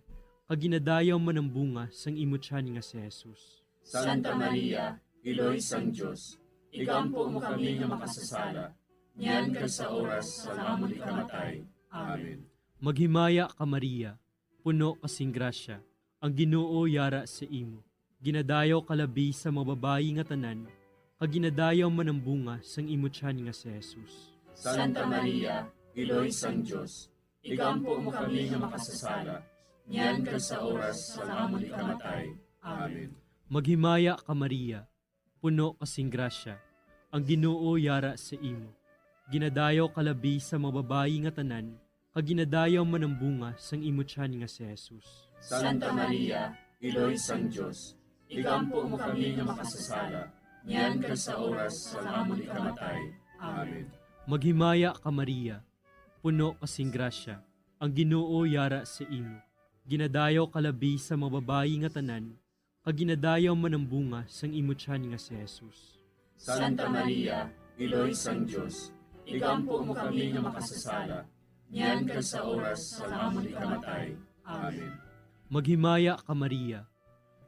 X: kag ginadayaw man ang bunga sang imo tiyan nga si Jesus.
W: Santa Maria, Iloy sang Diyos, igampo mo kami nga makasasala, niyan ka sa oras sa amon ikamatay. Amen.
X: Maghimaya ka Maria, puno kasing grasya, ang Ginoo yara sa imo. Ginadayaw kalabi sa mababayi nga tanan, kag ginadayaw man ang bunga sang imo tiyan nga si Jesus.
W: Santa Maria, Iloy sang Diyos, igampo mo kami nga makasasala, niyan ka sa oras sa amon ikamatay. Amen.
X: Maghimaya ka Maria, puno kasing grasya, ang Ginoo yara sa imo. Ginadayaw kalabi sa mababayi nga tanan, kag ginadayaw man ang bunga sang imo tiyan nga si Jesus.
W: Santa Maria, Iloy sang Diyos, igampo mo kami nga makasasala, niyan ka sa oras sa amon ikamatay. Amen.
X: Maghimaya ka Maria, puno kasing grasya, ang Ginoo yara sa imo. Ginadayaw kalabi sa mababayi nga tanan, kag ginadayaw man ang bunga sang imo tiyan nga si Jesus.
W: Santa Maria, Iloy sang Diyos, igampo mo kami nga makasasala, niyan ka sa oras sa amon ikamatay. Amen.
X: Maghimaya ka Maria,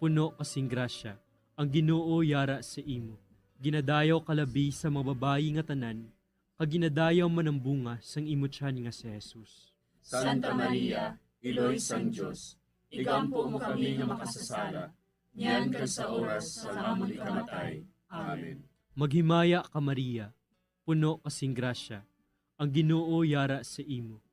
X: puno kasing grasya, ang Ginoo yara sa imo. Ginadayaw kalabi sa mababayi nga tanan, kag ginadayaw man ang bunga sang imo tiyan nga si Jesus.
W: Santa Maria, Iloy sang Diyos, igampo mo kami nga makasasala, niyan ka sa oras sa amon ikamatay. Amen.
X: Maghimaya ka Maria, puno kasing grasya, ang Ginoo yara sa imo.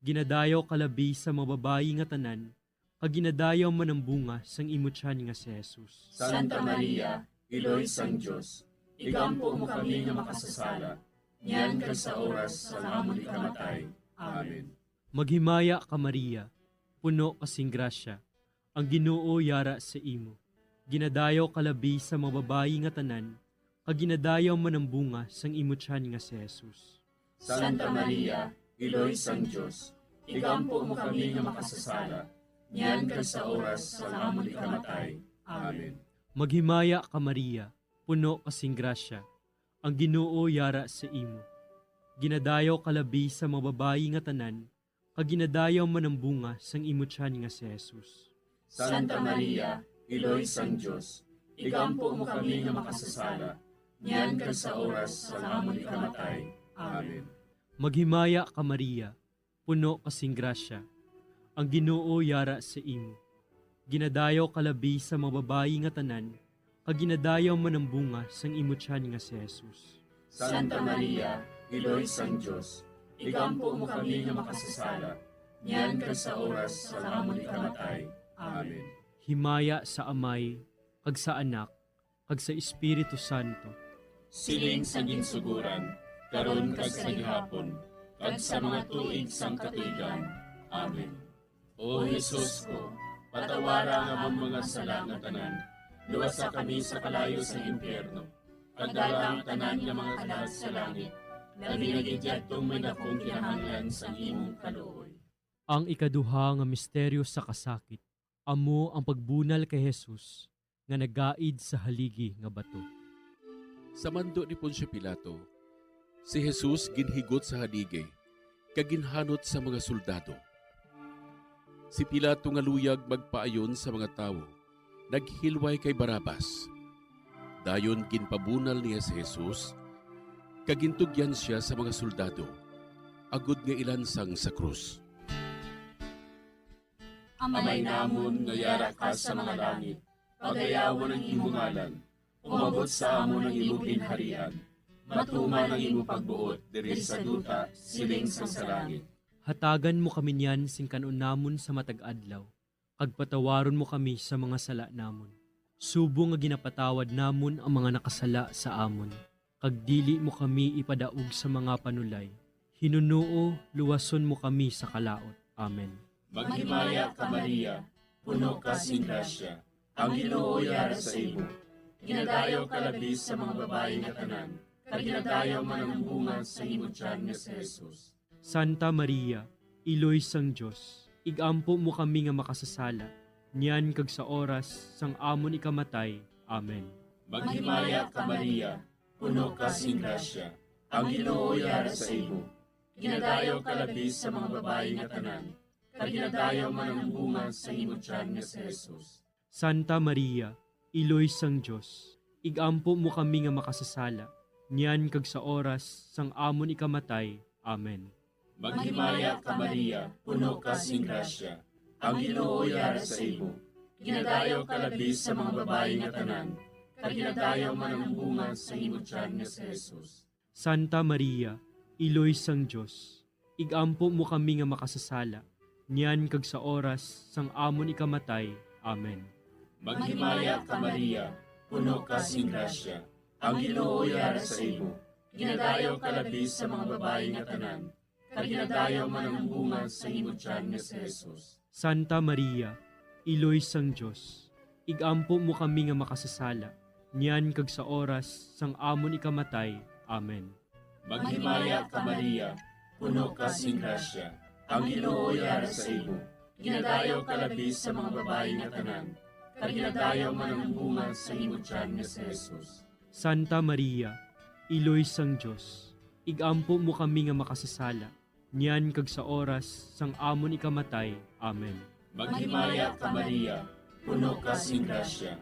X: Ginadayaw kalabi sa mababayi nga tanan, kag ginadayaw man ang bunga sang imo tiyan nga si Jesus.
W: Santa Maria, Iloy sang Diyos, igampo mo kami nga makasasala, niyan ka sa oras sa amon ikamatay. Amen.
X: Maghimaya ka Maria, puno kasing grasya, ang Ginoo yara sa imo. Ginadayaw kalabi sa mababayi nga tanan, kag ginadayaw man ang bunga sang imo tiyan nga si Jesus.
W: Santa Maria, Iloy sang Diyos, igampo mo kami nga makasasala, niyan ka sa oras sa amon ikamatay. Amen.
X: Maghimaya ka Maria, puno kasing grasya, ang Ginoo yara sa imo. Ginadayaw kalabi sa mababayi nga tanan, kag ginadayaw man ang bunga sang imo tiyan nga si Jesus.
W: Santa Maria, Iloy sang Diyos, igampo mo kami nga makasasala, niyan ka sa oras sa amon ikamatay. Amen.
X: Maghimaya ka Maria, puno kasing grasya. Ang Ginoo yara sa imo. Ginadayaw kalabi sa mga babayi nga tanan, kag ginadayaw man ang bunga sang imo tiyan nga si Jesus.
W: Santa Maria, Iloy sang Diyos, igampo mo kami nga makasasala, niyan ka sa oras sa amon ikamatay. Amen.
X: Himaya sa Amay, kag sa Anak, kag sa Espiritu Santo.
W: Siling sa ginsuguran, karon kag sa gihapon, kag sa mga tuig sang katuigan. Amen. O Jesus ko, patawara nga ang mga sala nga tanan, luwasa kami sa kalayo sa impyerno, kagdala ang tanan nga mga kalag sa langit, labi na gidyatong may dakong kinahanglan sa imong kaluoy.
X: Ang ikaduha nga misteryo sa kasakit, amo ang pagbunal kay Jesus nga nagaid sa haligi nga bato.
B: Sa mando ni Poncio Pilato, si Jesus ginhigot sa haligi, kag ginhanot sa mga soldado. Si Pilato nga luyag magpaayon sa mga tawo, naghilway kay Barabas. Dayon ginpabunal niya si Jesus, kagintugyan siya sa mga soldado, agud nga ilansang sa krus.
W: Amay namon nga yara ka sa mga langit, pagayawan ang imong ngalan, umabot sa amon ang imong ginharian, matuman ang imong pagbuot diri sa duta, siling sa langit.
X: Hatagan mo kami niyan sing kanon namon sa matag adlaw, kag patawaron mo kami sa mga sala namon. Subo nga ginapatawad namon ang mga nakasala sa amon, kag dili mo kami ipadaog sa mga panulay. Hinunuo, luwason mo kami sa kalaot. Amen.
W: Maghimaya ka Maria, puno ka sing grasya, ang Ginoo yara sa imo. Ginadayaw ka labi sa mga babayi nga tanan, kag ginadayaw man ang bunga sa imong tiyan nga si Jesus.
X: Santa Maria, Iloy sang Diyos, igampo mo kami nga makasasala, niyan kag sa oras sang amon ikamatay. Amen.
W: Maghimaya ka Maria, puno ka sing grasya, ang Ginoo yara sa imo. Ginadayaw ka labi sa mga babayi nga tanan, kag ginadayaw man ang bunga sa imong tiyan nga si Jesus.
X: Santa Maria, Iloy sang Diyos, igampo mo kami nga makasasala, niyan kag sa oras sang amon ikamatay. Amen.
W: Maghimaya ka Maria, puno ka sing grasya, ang Ginoo yara sa imo. Ginadayaw ka labi sa mga babayi nga tanan, kag ginadayaw man ang bunga sa imong tiyan nga si Jesus.
X: Santa Maria, Iloy sang Diyos, igampo mo kami nga makasasala, niyan kag sa oras sang amon ikamatay. Amen.
W: Maghimaya ka Maria, puno ka sing grasya, ang Ginoo yara sa imo. Ginadayaw ka labi sa mga babayi nga tanan, kag ginadayaw man ang bunga sa imong tiyan nga si Jesus.
X: Santa Maria, Iloy sang Diyos, igampo mo kami nga makasasala, niyan kag sa oras sang amon ikamatay. Amen.
W: Maghimaya ka Maria, puno ka sing grasya, ang Ginoo yara sa imo. Ginadayaw ka labi sa mga babayi nga tanan, kag ginadayaw man ang bunga sa imong tiyan nga si Jesus.
X: Santa Maria, Iloy sang Diyos, igampo mo kami nga makasasala, niyan kag sa oras sang amon ikamatay. Amen.
W: Maghimaya ka Maria, puno ka sing grasya,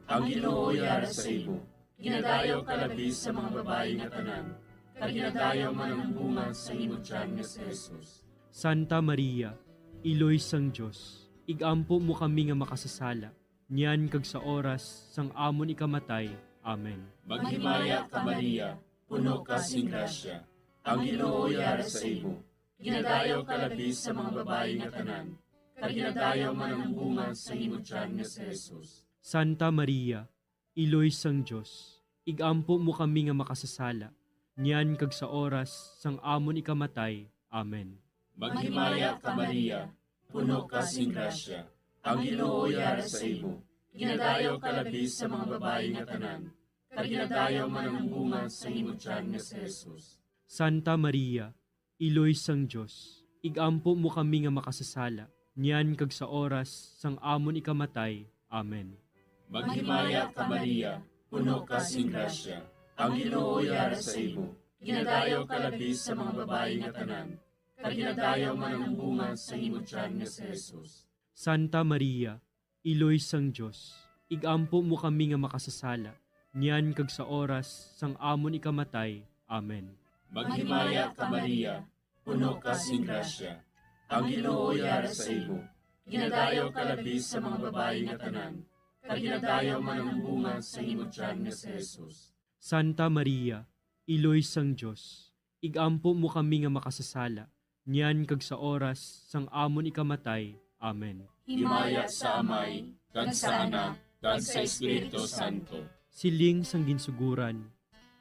W: ang Ginoo yara sa imo. Ginadayaw ka labi sa mga babayi nga tanan, kag ginadayaw man ang bunga sa imong tiyan nga si Jesus.
X: Santa Maria, Iloy sang Diyos, igampo mo kami nga makasasala, niyan kag sa oras sang amon ikamatay. Amen.
W: Maghimaya ka Maria, puno ka sing grasya, ang Ginoo yara sa imo. Ginadayaw ka labi sa mga babayi nga tanan, kag ginadayaw man ang bunga sa imong tiyan nga si Jesus.
X: Santa Maria, Iloy sang Diyos, igampo mo kami nga makasasala, niyan kag sa oras sang amon ikamatay. Amen.
W: Maghimaya ka Maria, puno ka sing grasya, ang Ginoo yara sa imo. Ginadayaw ka labi sa mga babayi nga tanan, kag ginadayaw man ang bunga sa imong tiyan nga si Jesus.
X: Santa Maria, Iloy sang Diyos, igampo mo kami nga makasasala, niyan kag sa oras sang amon ikamatay. Amen.
W: Maghimaya ka Maria, puno ka sing grasya, ang Ginoo yara sa imo. Ginadayaw ka labi sa mga babayi nga tanan, kag ginadayaw man ang bunga sa imong tiyan nga si Jesus.
X: Santa Maria, Iloy sang Diyos, igampo mo kami nga makasasala, niyan kag sa oras sang amon ikamatay. Amen.
W: Maghimaya ka Maria, puno ka sing grasya, ang Ginoo yara sa imo. Ginadayaw ka labi sa mga babae nga tanan, kag ginadayaw man ang bunga sa imong tiyan nga si Jesus.
X: Santa Maria, Iloy sang Diyos, igampo mo kami nga makasasala, niyan kag sa oras sang amon ikamatay. Amen.
W: Himaya sa Amay, kag sa Anak, kag sa Espiritu Santo.
X: Siling sang ginsuguran,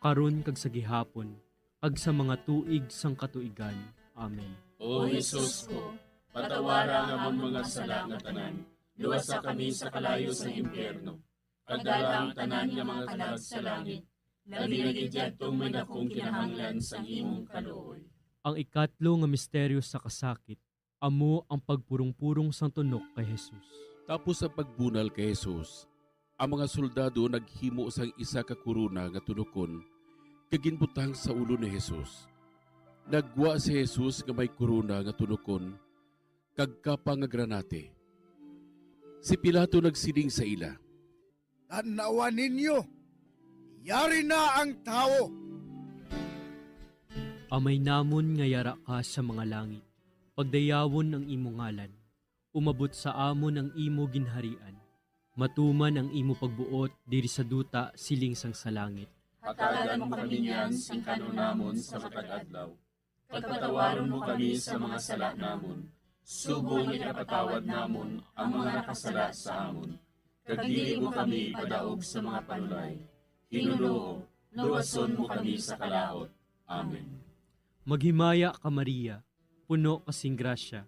X: karon kag sa gihapon, kag sa mga tuig sang katuigan. Amen.
W: O Jesus ko, patawara nga mong mga sala nga tanan, luwasa kami sa kalayo sa impyerno. Pagdala ang tanan nga mga kalag sa langit, labi na gidyadtong may dakong kinahanglan sa imong kaluoy.
X: Ang ikatlo nga misteryo sa kasakit, amo ang pagpurong-purong sang tunok kay Jesus.
B: Tapos sa pagbunal kay Jesus, ang mga soldado naghimo sang isa ka kuruna nga tunokon kaginbutang sa ulo ni Jesus. Nagwa si Jesus nga may kuruna nga tunokon kag kapa nga granate. Si Pilato nagsiling sa ila,
J: Tanawan ninyo, yari na ang tao.
X: Amay namon nga yara ka sa mga langit, pagdayawon ang imo ngalan, umabot sa amon ang imo ginharian, matuman ang imo pagbuot diri sa duta siling sang sa langit.
W: Hatagan mo kami niyan sing kanunamon sa matag adlaw. Pagpatawaron mo kami sa mga sala namon, subong ikapatawad namon ang mga nakasala sa amon. Kagdili mo kami padaog sa mga panulay. Hinuloo, luwason mo kami sa kalaot. Amen.
X: Maghimaya ka Maria, puno kasing grasya,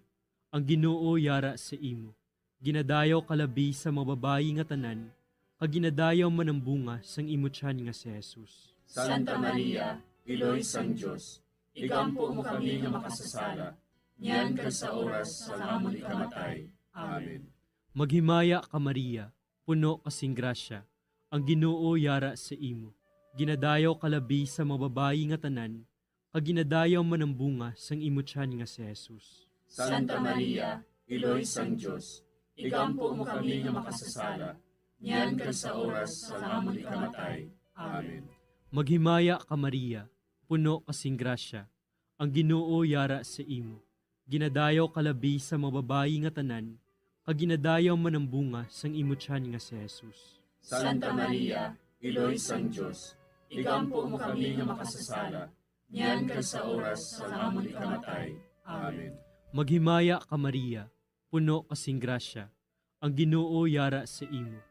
X: ang Ginoo yara sa imo. Ginadayaw kalabi sa mga babayi nga tanan, kag ginadayaw man ang bunga sang imo tiyan nga si Jesus.
W: Santa Maria, Iloy sang Diyos, igampo mo kami nga makasasala, niyan kag sa oras sa amon ikamatay. Amen.
X: Maghimaya ka Maria, puno kasing grasya, ang Ginoo yara sa imo. Ginadayaw kalabi sa mga babayi nga tanan, kag ginadayaw man ang bunga sang imo tiyan nga si Jesus.
W: Santa Maria, Iloy sang Diyos, igampo mo kami nga makasasala, niyan kag sa oras sa amon ikamatay. Amen.
X: Maghimaya ka Maria, puno kasing grasya, ang Ginoo yara sa imo. Ginadayaw kalabi sa mga babayi nga tanan, kag ginadayaw man ang bunga sang imo tiyan nga si Jesus.
W: Santa Maria, Iloy sang Diyos, igampo mo kami nga makasasala, niyan kag sa oras sa amon ikamatay. Amen.
X: Maghimaya ka Maria, puno kasing grasya, ang Ginoo yara sa imo.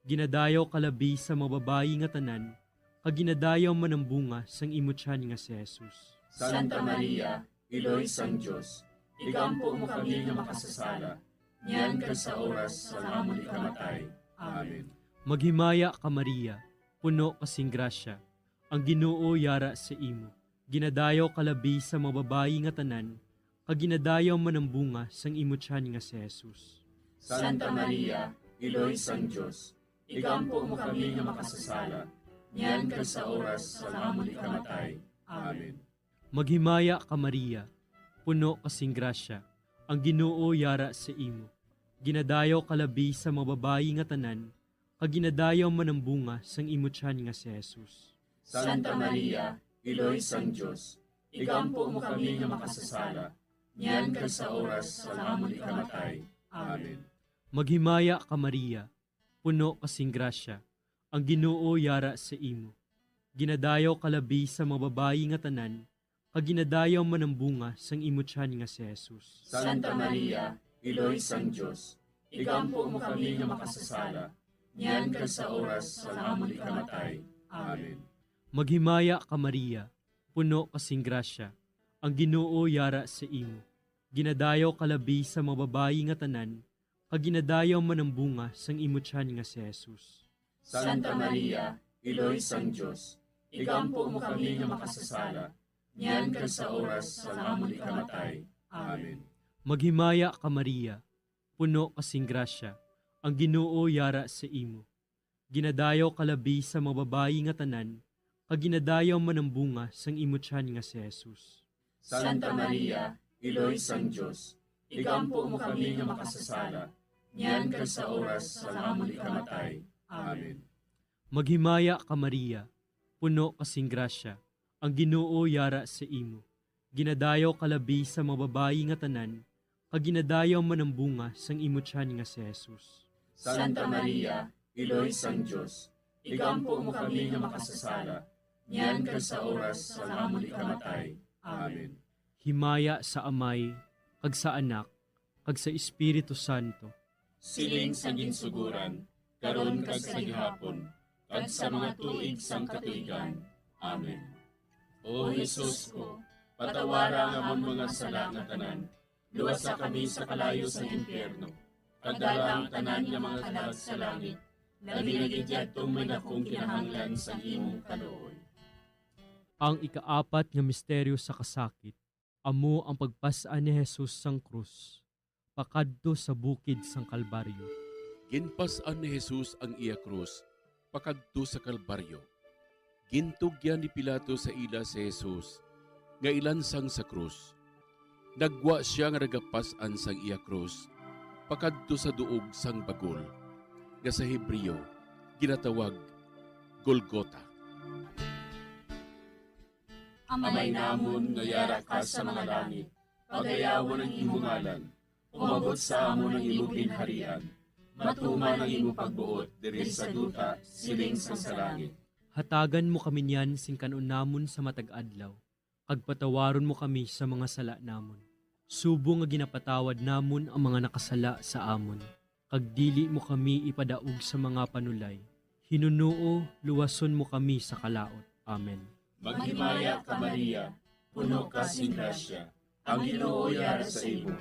X: Ginadayaw kalabi sa mga babayi nga tanan, kag ginadayaw man ang bunga sang imo tiyan nga si Jesus.
W: Santa Maria, Iloy sang Diyos, igampo mo kami nga makasasala, niyan kag sa oras sa amon ikamatay. Amen.
X: Maghimaya ka Maria, puno kasing grasya, ang Ginoo yara sa imo. Ginadayaw kalabi sa mga babayi nga tanan, kag ginadayaw man ang bunga sang imo tiyan nga si Jesus.
W: Santa Maria, Iloy sang Diyos, igampo mo kami nga makasasala, niyan kag sa oras sa amon ikamatay. Amen.
X: Maghimaya ka Maria, puno kasing grasya, ang Ginoo yara sa imo. Ginadayaw kalabi sa mga babayi nga tanan, kag ginadayaw man ang bunga sang imo tiyan nga si Jesus.
W: Santa Maria, Iloy sang Diyos, igampo mo kami nga makasasala, niyan kag sa oras sa amon ikamatay. Amen.
X: Maghimaya ka Maria, puno kasing grasya, ang Ginoo yara sa imo. Ginadayaw kalabi sa mga babayi nga tanan, kag ginadayaw man ang bunga sang imo tiyan nga si Jesus.
W: Santa Maria, Iloy sang Diyos, igampo mo kami nga makasasala, niyan kag sa oras sa amon ikamatay. Amen.
X: Maghimaya ka Maria, puno kasing grasya, ang Ginoo yara sa imo. Ginadayaw kalabi sa mga babayi nga tanan, kag ginadayaw man ang bunga sang imo tiyan nga si Jesus.
W: Santa Maria, Iloy sang Diyos, igampo mo kami nga makasasala, niyan kag sa oras sa amon ikamatay. Amen.
X: Maghimaya ka Maria, puno kasing grasya, ang Ginoo yara sa imo. Ginadayaw kalabi sa mga babayi nga tanan, kag ginadayaw man ang bunga sang imo tiyan nga si Jesus.
W: Santa Maria, Iloy sang Diyos, igampo mo kami nga makasasala, niyan kag sa oras sa amon ikamatay. Amen.
X: Maghimaya ka Maria, puno kasing grasya, ang Ginoo yara sa imo. Ginadayaw kalabi sa mga babayi nga tanan, kaginadayaw man ang bunga sang imutyan nga si Jesus.
W: Santa Maria, Iloy sang Diyos, igampo mo kami nga makasasala, niyan ka sa oras sa amon ikamatay. Amen.
X: Himaya sa Amay, kag sa Anak, kag sa Espiritu Santo.
W: Siling sa ginsuguran, karon kag sa gihapon, kag sa mga tuig sang katuigan. Amen. O Jesus ko, patawara nga amon mga sala nga tanan, luwasa kami sa kalayo sa impyerno, kagdala ang tanan nga mga kalag sa langit, labi na gidyadtong may dakong kinahanglan sa imong kalooy.
X: Ang ikaapat nga misteryo sa kasakit, amo ang pagpasaan ni Jesus sang krus, pakadto sa bukid sang Kalbaryo.
B: Ginpasaan ni Jesus ang iya krus, pakadto sa Kalbaryo. Gintugyan ni Pilato sa ila si Jesus, nga ilansang sa krus. Nagwa siya nga nagapasan sang iya krus, pakadto sa duog sang bagol, nga sa Hebreo, ginatawag Golgota.
W: Amay namon nga yara ka sa mga langit, pagayawan ang imong ngalan, umabot sa amon ang imong ginharian, matuman ang imong pagbuot diri sa duta siling sa langit.
X: Hatagan mo kami niyan sing kanon namon sa matag adlaw, kag patawaron mo kami sa mga sala namon. Subo nga ginapatawad namon ang mga nakasala sa amon, kag dili mo kami ipadaog sa mga panulay. Hinunuo, luwason mo kami sa kalaot. Amen.
W: Maghimaya ka Maria, puno ka sing grasya, ang Ginoo yara sa imo.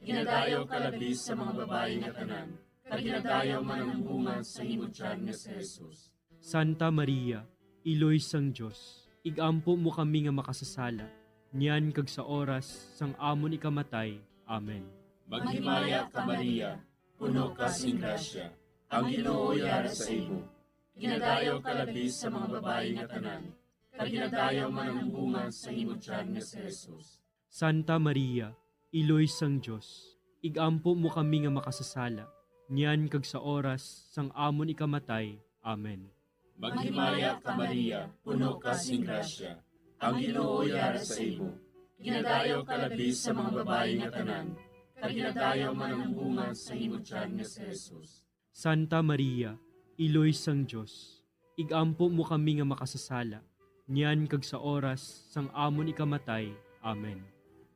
W: Ginadayaw ka labis sa mga babae nga tanan, kag ginadayaw man ang bunga sa imong tiyan nga si Jesus.
X: Santa Maria, Iloy sang Diyos, igampo mo kami nga makasasala, niyan kag sa oras sang amon ikamatay. Amen.
W: Maghimaya ka Maria, puno ka sing grasya, ang Ginoo yara sa imo. Ginadayaw ka labis sa mga babae nga tanan, kag ginadayaw man ang bunga sa imong tiyan nga si Jesus.
X: Santa Maria, Iloy sang Diyos, igampo mo kami nga makasasala, niyan kag sa oras sang amon ikamatay. Amen.
W: Maghimaya ka Maria, puno ka sing grasya, ang Ginoo yara sa imo. Ginadayaw ka labis sa mga babae nga tanan, kag ginadayaw man ang bunga sa imong tiyan nga si Jesus.
X: Santa Maria, Iloy sang Diyos, igampo mo kami nga makasasala, niyan kag sa oras sang amon ikamatay. Amen.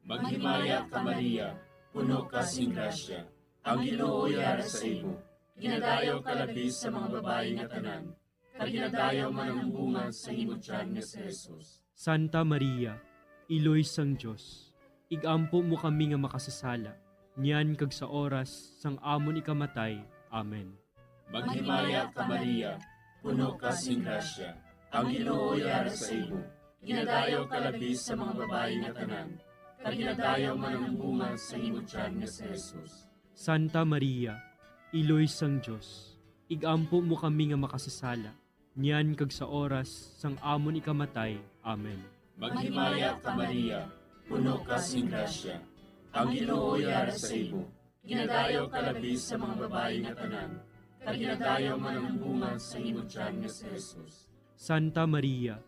W: Maghimaya ka Maria, puno ka sing grasya, ang Ginoo yara sa imo. Ginadayaw ka labis sa mga babae nga tanan, kag ginadayaw man ang bunga sa imong tiyan nga si Jesus.
X: Santa Maria, Iloy sang Diyos, igampo mo kami nga makasasala, niyan kag sa oras sang amon ikamatay. Amen.
W: Maghimaya ka Maria, puno ka sing grasya, ang Ginoo yara sa imo. Ginadayaw ka labis sa mga babae nga tanan, kag ginadayaw man ang bunga sa imong tiyan nga si Jesus.
X: Santa Maria, Iloy sang Diyos, igampo mo kami nga makasasala, niyan kag sa oras sang amon ikamatay. Amen.
W: Maghimaya ka Maria, puno ka sing grasya, ang Ginoo yara sa imo. Ginadayaw ka labis sa mga babae nga tanan, kag ginadayaw man ang bunga sa imong tiyan nga si Jesus.
X: Santa Maria,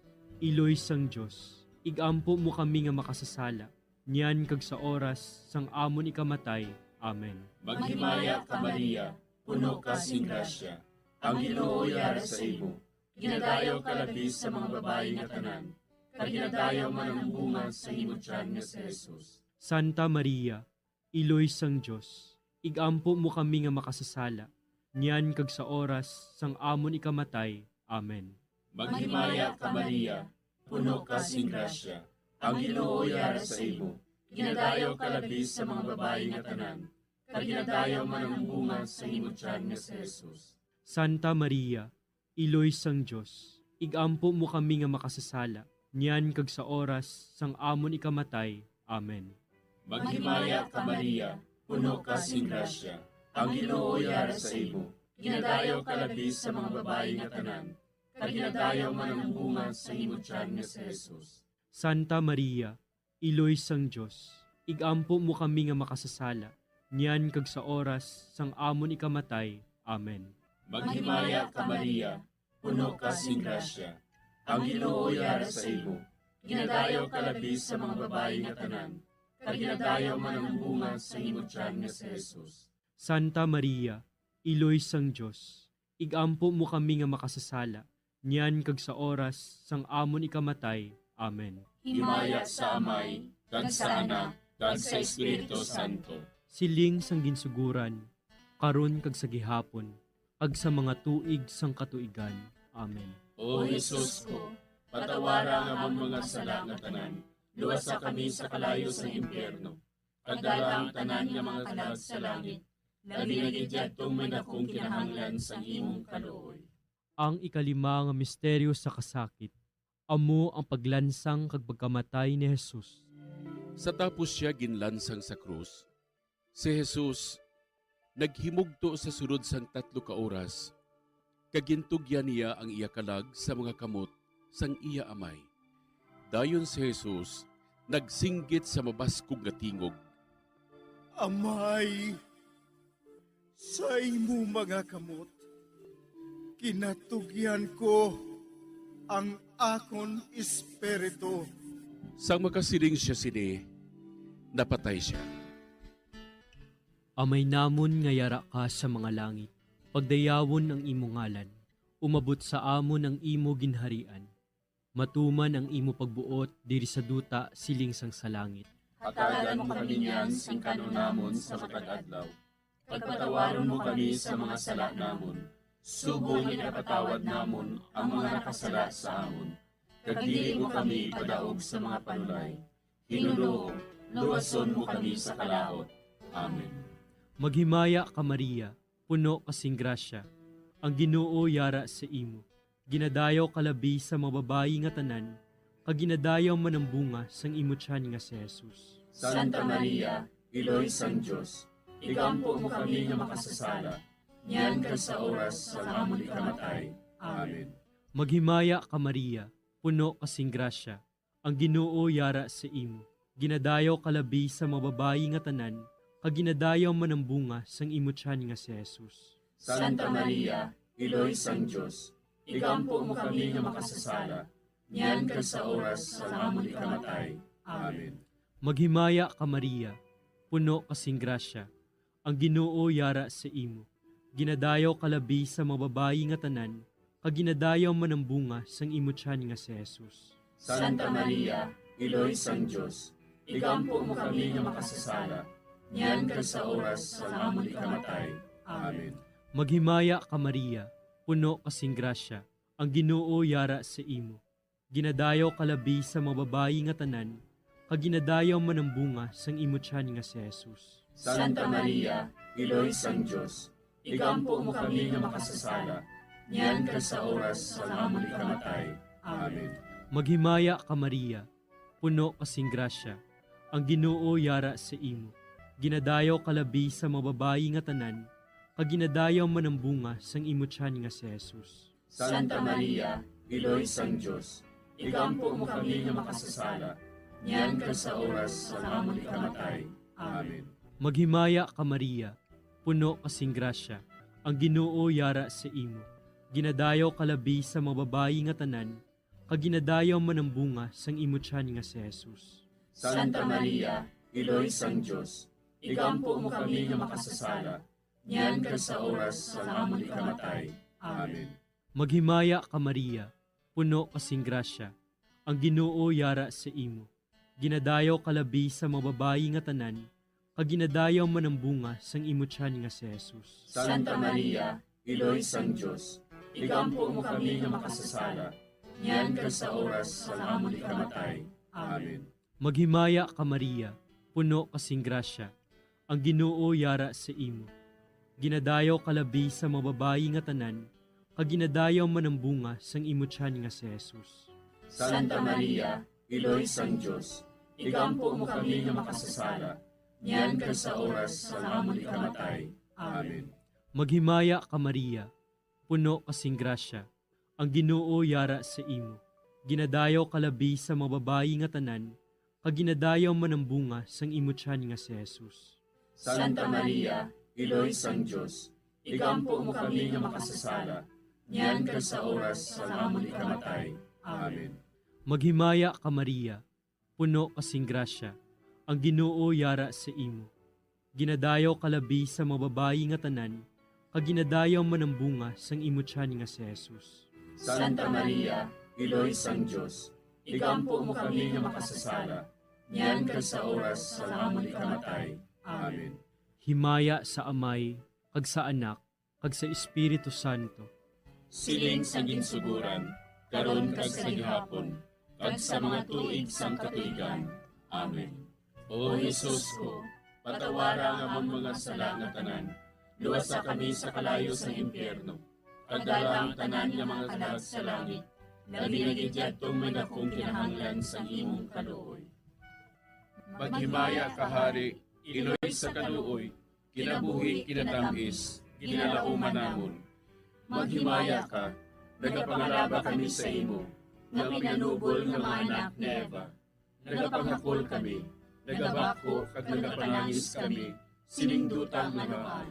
X: Iloy sang Diyos, igampo mo kami nga makasasala, niyan kag sa oras sang amon ikamatay. Amen.
W: Maghimaya ka Maria, puno ka sing grasya, ang Ginoo yara sa imo. Ginadayaw ka labis sa mga babae nga tanan, kag ginadayaw man ang bunga sa imong tiyan nga si Jesus.
X: Santa Maria, Iloy sang Diyos, igampo mo kami nga makasasala, niyan kag sa oras sang amon ikamatay. Amen.
W: Maghimaya ka Maria, puno ka sing grasya, ang Ginoo yara sa imo. Ginadayaw ka labis sa mga babae nga tanan, kag ginadayaw man ang bunga sa imong tiyan nga si Jesus.
X: Santa Maria, Iloy sang Diyos, igampo mo kami nga makasasala, niyan kag sa oras sang amon ikamatay. Amen.
W: Maghimaya ka Maria, puno ka sing grasya, ang Ginoo yara sa imo. Ginadayaw ka labis sa mga babae nga tanan, kag ginadayaw man ang bunga sa imong tiyan nga si Jesus.
X: Santa Maria, Iloy sang Diyos, igampo mo kami nga makasasala, niyan kag sa oras sang amon ikamatay. Amen.
W: Maghimaya ka Maria, puno ka sing grasya, ang Ginoo yara sa imo. Ginadayaw ka labis sa mga babae nga tanan, kaginadayaw man ang bunga sa imong tiyan nga si Jesus.
X: Santa Maria, Iloy sang Dios, igampo mo kami nga makasasala, niyan kag sa oras sang amon ikamatay. Amen.
W: Himaya sa Amay, kag sa Anak, kag sa Espiritu Santo.
X: Siling sang ginsuguran, karon kag sa gihapon, kag sa mga tuig sang katuigan. Amen.
W: O Jesus ko, patawara nga among mga sala nga tanan, luwasa kami sa kalayo sa impyerno. Pagdala ang tanan nga mga kalag sa langit, labi na gidyadtong may dakong kinahanglan sa imong kaluoy.
X: Ang ikalima nga misteryo sa kasakit, amo ang paglansang kag pagkamatay ni Jesus.
B: Sa tapos siya ginlansang sa krus, si Jesus naghimugto sa sunod sang 3 ka oras, kagintugyan niya ang iya kalag sa mga kamot sang iya amay. Dayon si Jesus nagsinggit sa mabaskog nga tingog.
J: Amay, sa imo mga kamot, kinatugyan ko ang akon espiritu.
B: Sang makasiling siya sini, napatay siya.
X: Amay namon nga yara ka sa mga langit, pagdayawon ang imo ngalan, umabot sa amon ang imo ginharian. Matuman ang imo pagbuot diri sa duta siling sang sa langit.
W: Hatagan mo kami niyan sing kanunamon sa matag adlaw. Pagpatawaron mo kami sa mga sala namon. Subong inapatawad namon ang mga nakasala sa amon. Kag dili mo kami padaog sa mga panulay. Hinuloo, luwason mo kami sa kalaot. Amen.
X: Maghimaya ka Maria, puno kasing grasya, ang Ginoo yara sa imo. Ginadayaw kalabi sa mga babayi nga tanan, kag ginadayaw man ang bunga sang imo tiyan nga si Jesus.
W: Santa Maria, Iloy sang Dios, igampo mo kami nga makasasala, niyan ka sa oras sa amon ikamatay. Amen.
X: Maghimaya ka Maria, puno kasing grasya, ang Ginoo yara sa imo. Ginadayaw kalabi sa mga babayi nga tanan, kag ginadayaw man ang bunga sang imo tiyan nga si Jesus.
W: Santa Maria, Iloy sang Dios, igampo mo kami nga makasasala, niyan ka sa oras sa amon ikamatay. Amen.
X: Maghimaya ka Maria, puno kasing grasya, ang Ginoo yara sa imo. Ginadayaw kalabi sa mga babayi nga tanan, kag ginadayaw man ang bunga sang imo tiyan nga si Jesus.
W: Santa Maria, Iloy sang Dios, igampo mo kami nga makasasala, niyan ka sa oras sa amon ikamatay. Amen.
X: Maghimaya ka Maria, puno kasing grasya, ang Ginoo yara sa imo. Ginadayaw kalabi sa mga babayi nga tanan, kag ginadayaw man ang bunga sang imo tiyan nga si Jesus.
W: Santa Maria, Iloy sang Dios, igampo mo kami nga makasasala, niyan ka sa oras sa amon ikamatay. Amen.
X: Maghimaya ka Maria, puno kasing grasya, ang Ginoo yara sa imo. Ginadayaw kalabi sa mga babayi nga tanan, kag ginadayaw man ang bunga sang imo tiyan nga si Jesus.
W: Santa Maria, Iloy sang Dios, igampo mo kami nga makasasala, niyan ka sa oras sa amon ikamatay. Amen.
X: Maghimaya ka Maria, puno kasing grasya, ang Ginoo yara sa imo. Ginadayaw kalabi sa mga babayi nga tanan, kag ginadayaw man ang bunga sang imo tiyan nga si Jesus.
W: Santa Maria, Iloy sang Dios, igampo mo kami nga makasasala, niyan ka sa oras sa amon ikamatay. Amen.
X: Maghimaya ka Maria, puno kasing grasya, ang Ginoo yara sa imo. Ginadayaw kalabi sa mga babayi nga tanan, kag ginadayaw man ang bunga sang imo tiyan nga si Jesus.
W: Santa Maria, Iloy sang Dios, igampo mo kami nga makasasala, niyan ka sa oras sa amon ikamatay. Amen.
X: Maghimaya ka Maria, puno kasing grasya, ang Ginoo yara sa imo. Ginadayaw kalabi sa mga babayi nga tanan, kag ginadayaw man ang bunga sang imo tiyan nga si Jesus.
W: Santa Maria, Iloy sang Dios, igampo mo kami nga makasasala, niyan ka sa oras sa amon ikamatay. Amen.
X: Maghimaya ka Maria, puno kasing grasya, ang Ginoo yara sa imo. Ginadayaw kalabi sa mga babayi nga tanan, kag ginadayaw man ang bunga sang imo tiyan nga si Jesus.
W: Santa Maria, Iloy sang Dios, igampo mo kami nga makasasala, niyan ka sa oras sa amon ikamatay. Amen.
X: Maghimaya ka Maria, puno kasing grasya, ang Ginoo yara sa imo. Ginadayaw kalabi sa mababayi nga tanan, kag ginadayaw manambunga sang imo tiyan nga si Jesus.
W: Santa Maria, Iloy sang Diyos, igampo mo kami nga makasasala, niyan kag sa oras sa amon ikamatay. Amen.
X: Himaya sa Amay, kag sa Anak, kag sa Espiritu Santo.
W: Siling sa ginsuguran, karon kag sa gihapon, kag sa mga tuig sang katuigan. Amen. O Jesus ko, patawara nga among mga sala nga tanan, luwasa kami sa kalayo sa impyerno, kag dala ang tanan nga mga kalag sa langit, naginagidyadtong may dakong kinahanglan sa imong kaluoy.
B: Maghimaya ka, Hari, Iloy sa kaluoy, kinabuhi, kinatamis, kinalauman namon. Maghimaya ka, nagapangalaba kami sa imo, nga pinanubol nga mga anak ni Eva. Nagapanghakol kami, nagabako kag nagapanangis kami, siningdutang nagaan.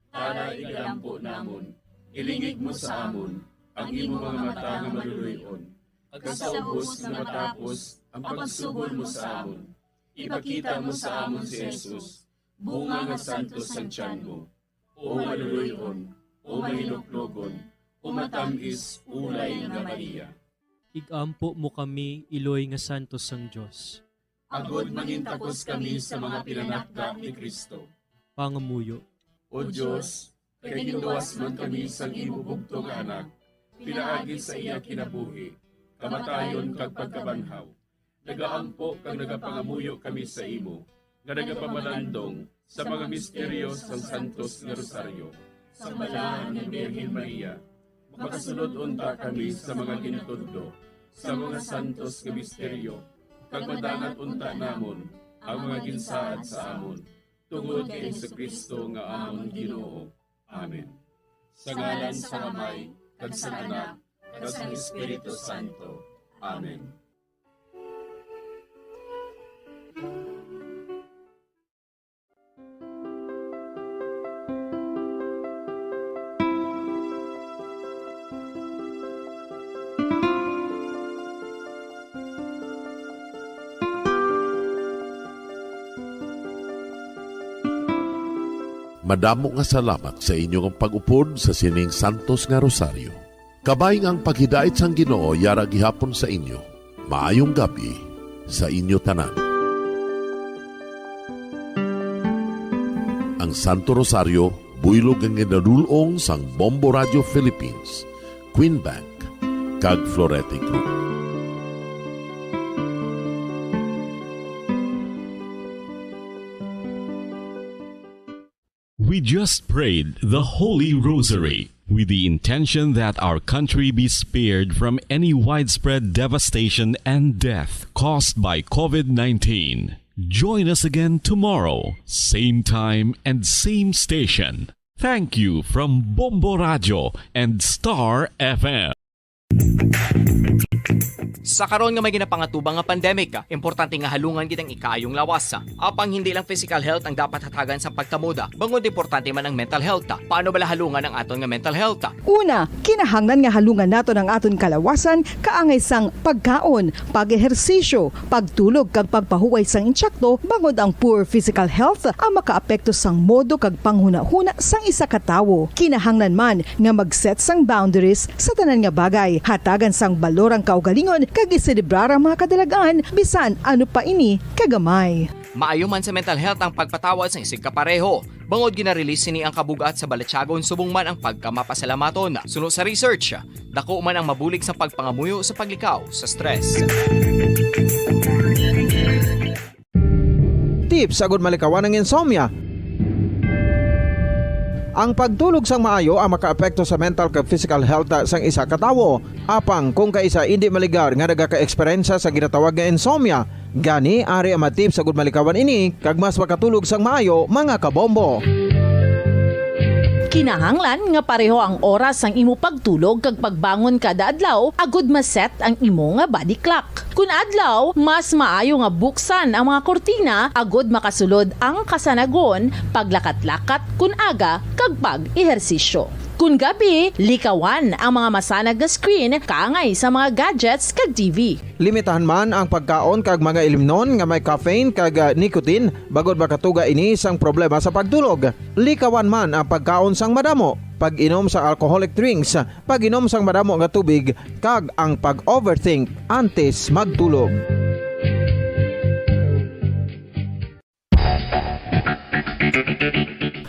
B: Para igalampo namon, ilingig mo sa amon, ang imo mga mata nga maluluyon. Ag sa ubos nga matapos, ang pagsugod mo sa amon. Ipakita mo sa amon si Jesus, bunga nga santos sa tiyan mo. O maluluyon, o mahiluklogon, o matamis, ulay nga Maria.
X: Igampo mo kami, Iloy nga Santos sang Diyos.
W: Agod mangintakos kami sa mga pinanakda ni Kristo.
X: Pangamuyo.
W: O Diyos, kay ginduwas man kami sang imo bugto nga anak, pinaagi sa iya kinabuhi, kamatayon kag pagkabanhaw. Nagaampo kag nagapangamuyo kami sa imo, nga nagapamalandong sa mga misteryo sang Santos nga Rosaryo. Sa balahan ni Birhen Maria, makasunod unta kami sa mga ginatudlo, sa mga santos nga misteryo, kag madangat unta namon ang mga ginsaad sa amon, tungod kay Jesucristo nga amon Ginoo. Amen. Sa ngalan sa Amay, kag sa Anak, kag sa Espiritu Santo. Amen.
P: Madamo nga salamat sa inyong pag-upod sa sining Santos nga Rosaryo. Kabayng ang paghidait sang Ginoo yara gihapon sa inyo. Maayong gabi sa inyo tanan. Ang Santo Rosario buylog ang ginadulong sang Bombo Radio Philippines, Queen Bank, kag Florete Group.
D: We just prayed the Holy Rosary with the intention that our country be spared from any widespread devastation and death caused by COVID-19. Join us again tomorrow, same time and same station. Thank you from Bombo Radio and Star FM.
A: Sa karon nga may ginapangatubang nga pandemic, importante nga halungan gid ang ikaayong lawas. Apang hindi lang physical health ang dapat hatagan sa pagkamuda, bangod importante man ang mental health. Paano bala halungan ang aton nga mental health?
R: Una, kinahanglan nga halungan nato ang aton kalawasan kaangay sang pagkaon, pag-ehersisyo, pagtulog kag pagpahuway sang insyakto bangod ang poor physical health ang makaapekto sang modo kag panghuna-huna sang isa ka tawo. Kinahanglan man nga mag-set sang boundaries sa tanan nga bagay, hatagan sang balorang kaugalingon kag iselebrar ang mga kadalagaan bisan ano pa ini kagamay.
A: Maayo man sa mental health ang pagpatawad sa isig kapareho. Bangod ginarelease ni ang kabugat sa Balatsyagon subong man ang pagkamapasalamaton. Suno sa research, dako man ang mabulig sa pagpangamuyo sa paglikaw sa stress.
C: Tips agud malikawan ng insomnia. Ang pagtulog sang maayo ang makaapekto sa mental kag physical health sang isa ka tawo. Apang kung kaisa hindi maligar nga nagaka-eksperyensya sa ginatawag nga insomnia, gani ari ang matip sa gud malikawan ini kag mas makatulog sang maayo mga kabombo.
G: Kinahanglan nga pareho ang oras ang imo pagtulog kag pagbangon kada adlaw agud maset ang imo nga body clock. Kun adlaw, mas maayo nga buksan ang mga kortina agud makasulod ang kasanagon, paglakat-lakat kun aga kag pag-ehersisyo. Kun gabi, likawan ang mga masanag nga screen kaangay sa mga gadgets kag TV.
C: Limitahan man ang pagkaon kag mga ilimnon nga may caffeine kag nicotine bagod makatuga ini sang problema sa pagtulog. Likawan man ang pagkaon sang madamo, pag-inom sa alcoholic drinks, pag-inom sang madamo nga tubig kag ang pag-overthink antes magtulog.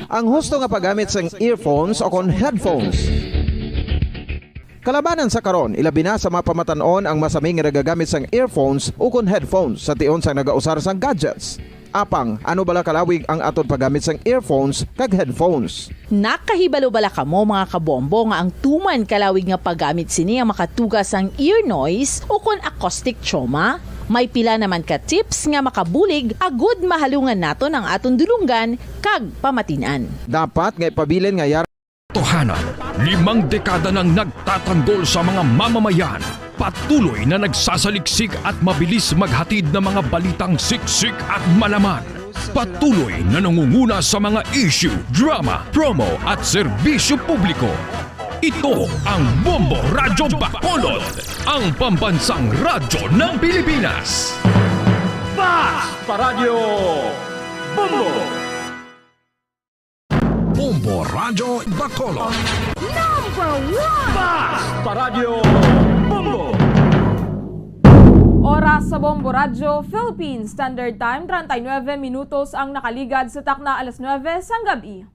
C: Ang husto nga paggamit sang earphones o kon headphones. Kalabanan sa karon, ilabi na sa mga pamatanon ang masaming nga nagagamit sang earphones o kon headphones sa tion sang nagausar sang gadgets. Apang, ano bala kalawig ang aton paggamit sang earphones kag headphones?
G: Nakahibalo bala kamo mga kabombo nga ang tuman kalawig nga paggamit sini ang makatugas ang ear noise o kon acoustic trauma? May pila naman ka tips nga makabulig agud mahalungan naton ang aton dulunggan kag pamatinan.
C: Dapat nga ipabilin nga yara
K: Tohanan, 5 dekada nang nagtatanggol sa mga mamamayan. Patuloy na nagsasaliksik at mabilis maghatid ng mga balitang siksik at malaman. Patuloy na nangunguna sa mga issue, drama, promo at serbisyo publiko. Ito ang Bombo Radyo Bacolod, ang pambansang radyo ng Pilipinas.
U: Fast Paradyo Bombo!
K: Bombo Radyo Bacolod.
H: Number 1!
U: Fast Paradyo Bombo!
L: Oras sa Bombo Radyo, Philippines Standard Time, 39 minutos ang nakaligad sa takna alas 9 sang gabi.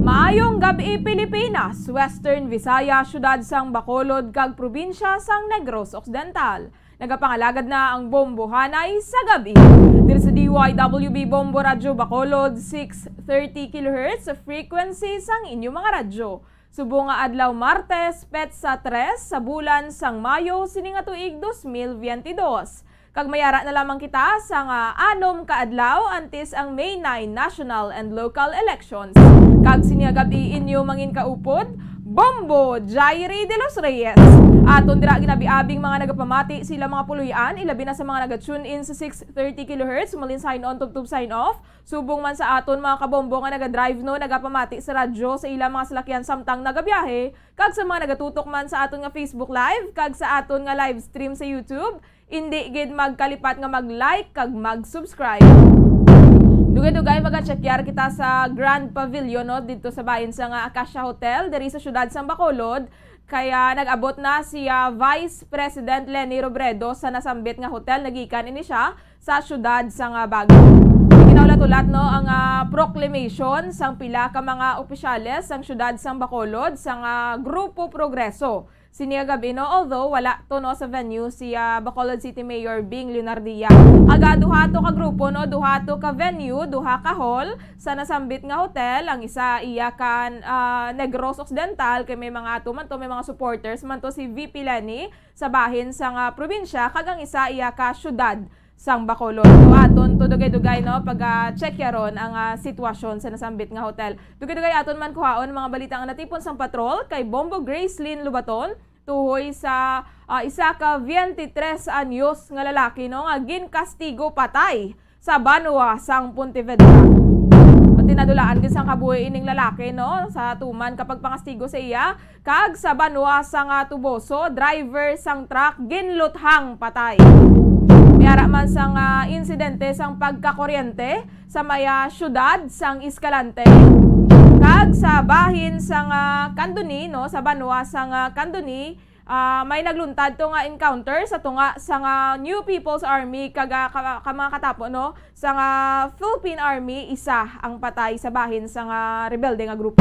L: Maayong gabi Pilipinas, Western Visaya, syudad sang Bacolod kag probinsya sang Negros Occidental. Nagapangalagad na ang Bombo Hanay sa gabi. Dito sa DYWB Bombo Radyo Bacolod, 630 kHz sa frequency sang inyong mga radyo. Subo nga adlaw Martes, petsa 3 sa bulan sang Mayo, sining nga tuig 2022. Kag mayara na lamang kita sa nga 6 ka adlaw antes ang May 9 national and local elections. Kag siniagabi inyo mangin kaupod, Bombo Jairi de los Reyes. Aton dira ginabiabing mga nagapamati sila mga puluyan, ilabi na sa mga naga-tune in sa 630 kHz, malin sign on tugtub sign off. Subong man sa aton mga kabombo nga naga-drive no, nagapamati sa radyo sa ilang mga salakyan samtang nagabiyahe, kag sa mga nagatutok man sa aton nga Facebook Live, kag sa aton nga live stream sa YouTube. Hindi gid magkalipat nga mag-like kag mag-subscribe. Dugay-dugay maga-checkyar kita sa Grand Pavilion no, dito sa bahin sa nga Acacia Hotel diri sa syudad sang Bacolod. Kaya nag-abot na si Vice President Leni Robredo sa nasambit nga hotel, nagikan ini siya sa syudad sang Baguio. Kinaulat-ulat no ang proclamation sang pila ka mga opisyales sang syudad sang Bacolod sang Grupo Progreso. Siniagabi no, although wala to no sa venue si Bacolod City Mayor Bing Leonardia. Aga duha to ka grupo no, duha to ka venue, duha ka hall sa nasambit nga hotel. Ang isa iya kan Negros Occidental kay may mga ato man to, may mga supporters man to si VP Leni sa bahin sang probinsya, kag ang isa iya ka syudad sang Bacolod. So aton to dugay-dugay no pag check yaron ang sitwasyon sa nasambit nga hotel. Dugay-dugay aton man kuhaon mga balita nga natipon sang patrol kay Bombo Gracelyn Lubaton tuhoy sa isa ka 23 anyos nga lalaki no nga ginkastigo patay sa Banwa sang Pontevedra. Tinadulaan gid sang kabuhi ining lalaki no sa tuman kapag pangastigo sa iya, kag sa Banwa sang Tuboso, driver sang truck ginluthang patay. Mayara man sang insidente sang pagkakuryente sa maya syudad sang Escalante, kag sa bahin sang Candoni no, sa Banwa sang Candoni, may nagluntad to nga encounter sa tunga sang New People's Army kag mga katapo no sang Philippine Army, isa ang patay sa bahin sang rebelde nga grupo.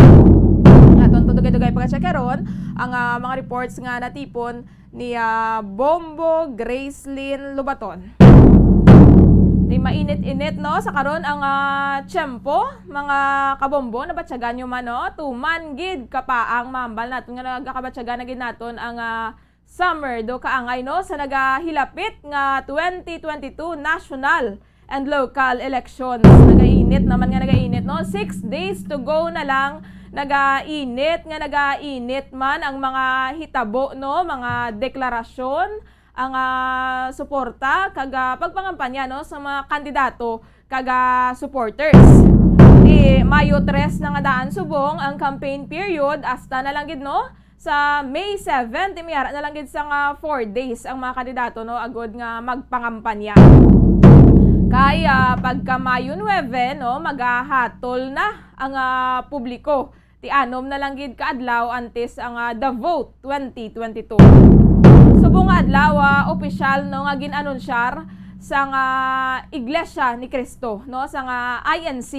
L: Aton to dugay-dugay pagka-check karon ang mga reports nga natipon ni Bombo Gracelyn Lubaton. Di mainit-init no sa karon ang tiyempo, mga kabombo, nabatyagan nyo man no, tuman gid kapaang mambal naton nga nagakabatyagan na gid naton ang summer do kaangay no sa nagahilapit nga 2022 national and local elections. Nagainit naman nga nagainit no, 6 days to go na lang. Nagainit man ang mga hitabo no, mga deklarasyon, ang suporta kag pagpangampanya no sa mga kandidato kag supporters. Di Mayo 3 na nga daan subong ang campaign period hasta na lang gid no sa May 7 ti mayara na lang gid sa nga 4 days ang mga kandidato no agod nga magpangampanya. Kaya pagka Mayo 9 no magahatol na ang publiko. Ti anom na lang gid kaadlaw antes ang The Vote 2022. Subong nga adlaw opisyal no nga ginanunsyar sa nga Iglesia ni Cristo no sa nga INC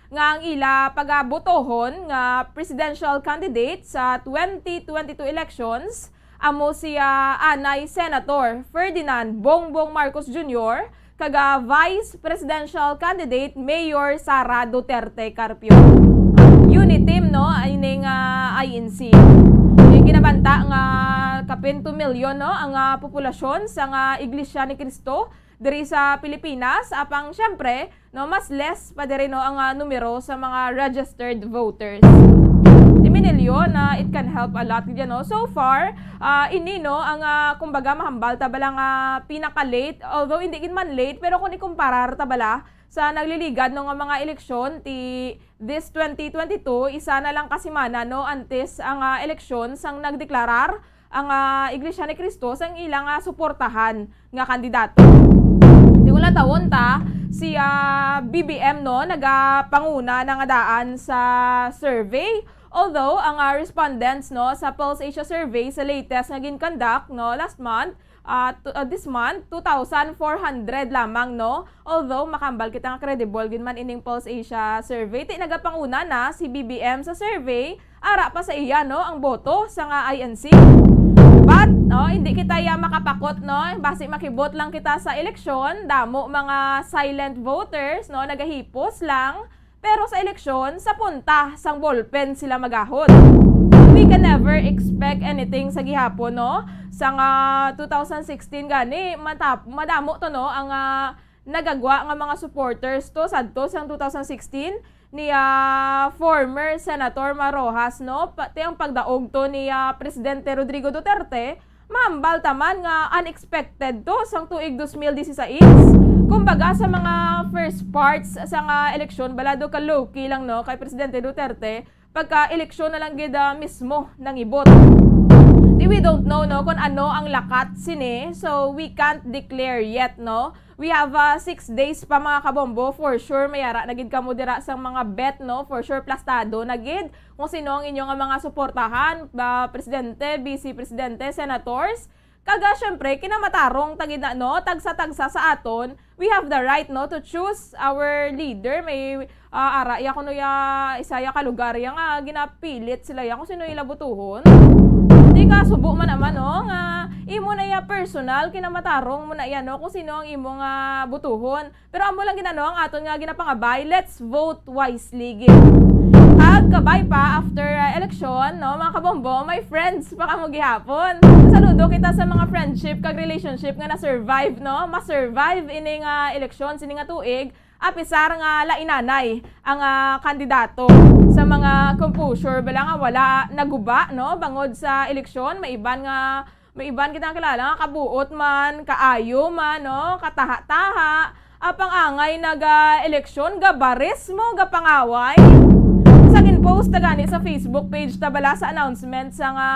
L: nga ang ila pagabotohon nga presidential candidate sa 2022 elections amo siya anay Senator Ferdinand Bongbong Marcos Jr. kaga Vice Presidential Candidate Mayor Sara Duterte Carpio. Unit team no ining INC. Yung ginabanta nga kapin 2 milyon no ang populasyon sa nga Iglesia ni Cristo diri sa Pilipinas apang syempre no mas less pa diri no ang numero sa mga registered voters. Diminilyo na it can help a lot diyan no. So far ini no ang kumbaga mahambal tabala nga pinaka-late although hindi gid man late pero kung ikumparar tabala sa nagliligad ng mga eleksyon ti this 2022 isa na lang kasimana no antes ang eleksyon sang nagdeklarar ang Iglesia ni Cristo sang ilang suportahan nga kandidato. Di wala tawon ta si BBM no nagapanguna na nga daan sa survey. Although ang respondents no sa Pulse Asia survey sa latest nga gin-conduct no last month this month 2,400 lamang no. Although makambal kita nga credible gid man ining Pulse Asia survey ti nagapanguna na si BBM sa survey ara pa sa iya no ang boto sa nga INC. But no hindi kita makapakot no basi makibot lang kita sa eleksyon damo mga silent voters no nagahipos lang pero sa eleksyon sa punta sang ballpen sila magahod. We can never expect anything sa gihapon no sa 2016 gani madamo to no ang nagagwa nga mga supporters to sadto sang 2016 ni former Senator Marojas no pati ang pagdaog to ni Presidente Rodrigo Duterte maambal taman nga unexpected to sang tuig 2016. Kumbaga sa mga first parts sa eleksyon balado ka low-key lang no kay Presidente Duterte pagka eleksyon na lang gid mismo nang ibot. We don't know no kung ano ang lakat sini so we can't declare yet no. We have 6 days pa mga kabombo for sure mayara nagid kamo dira sang mga bet no for sure plastado nagid kung sino ang inyong mga suportahan presidente, vice presidente, senators. Kaga syempre kinamatarong tagid na no tagsa-tagsa sa aton we have the right no to choose our leader may ara ya kuno ya isaya ka lugar ya nga ginapilit sila ya kung sino ila butuhon. Di ka subo man naman no nga imo na ya personal kinamatarong mo na ya no kung sino ang imo nga butuhon pero amo lang ginano ang aton nga ginapangabay let's vote wisely gid. Kabay pa after election no mga kabombo may friends pa kamo gihapon. Saludo kita sa mga friendship kag relationship nga na-survive no ma-survive ining election sini nga tuig apisar nga lainanay ang kandidato sa mga composure bala nga wala naguba no bangod sa eleksyon maiban kita kilala nga kabuot man kaayo man no kataha-taha apang angay eleksyon gabaris mo gapangaway sa ginpost ta gani sa Facebook page tabala sa announcement sa nga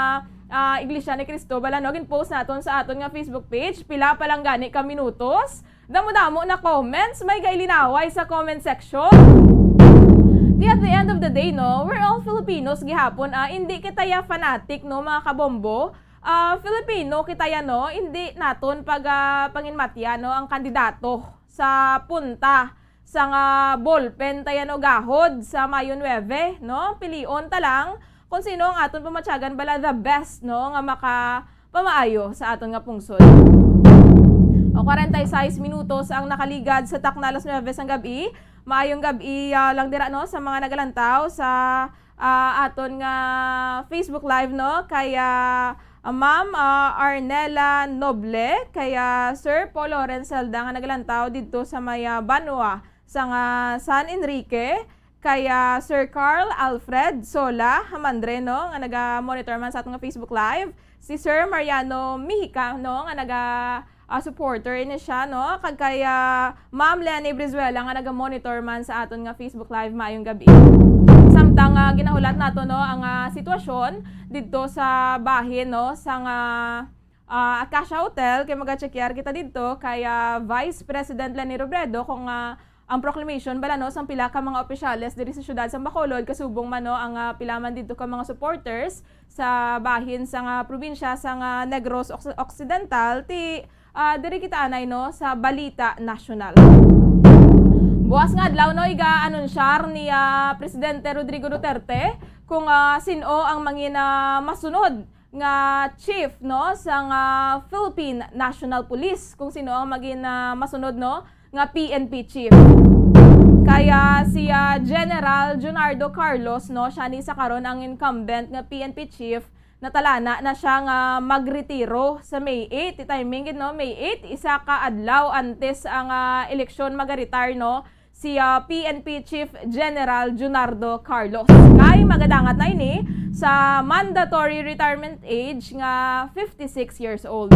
L: Iglesia ni Cristo bala no ginpost naton sa aton nga Facebook page pila pa lang gani ka minutos damo-damo na comments may gailinaway sa comment section. At the end of the day no we're all Filipinos gihapon hindi kita ya fanatic no mga kabombo. Filipino kita ya no hindi naton pag panginmatya no ang kandidato sa punta sa nga ballpen tayo no gahod sa Mayo 9 no pilion ta lang kung sino ang aton pamatyagan bala the best no nga makapamaayo sa aton nga pungsod. O 46 minutos ang nakaligad sa takna alas 9 sang gabi. Maayong gabi lang dira no sa mga nagalantaw sa aton nga Facebook live no kaya Ma'am Arnella Noble kaya Sir Paul Lawrence Salda nga nagalantaw dito sa Maya Banua sa San Enrique kaya Sir Carl Alfred Sola Hamandre no nga naga-monitor man sa atong Facebook live si Sir Mariano Mihica no nga supporter ini siya, no? Kagkaya Ma'am Lenny Brizuela nga naga-monitor man sa aton nga Facebook Live maayong gabi. Samtang ginahulat nato no ang sitwasyon didto sa bahin no sang Acacia Hotel kay maga-checkyar kita didto kay Vice President Leni Robredo kung ang proclamation bala no sang pila ka mga opisyales diri sa syudad sa Bacolod kasubong man no ang pila man didto ka mga supporters sa bahin sang probinsya sang Negros Occidental ti diri kita anay no sa Balita Nacional. Buwas nga adlaw no iga-anunsyar ni Presidente Rodrigo Duterte kung sino ang mangin masunod nga chief no sang Philippine National Police, kung sino ang maging masunod no nga PNP chief. Kaya si General Junardo Carlos no siya ni sa karon ang incumbent nga PNP chief natalana na siya nga magretiro sa May 8. Timing gid no May 8 isa ka adlaw antes ang eleksyon mag-retire no si PNP Chief General Junardo Carlos. Kay magadangat na ini sa mandatory retirement age nga 56 years old.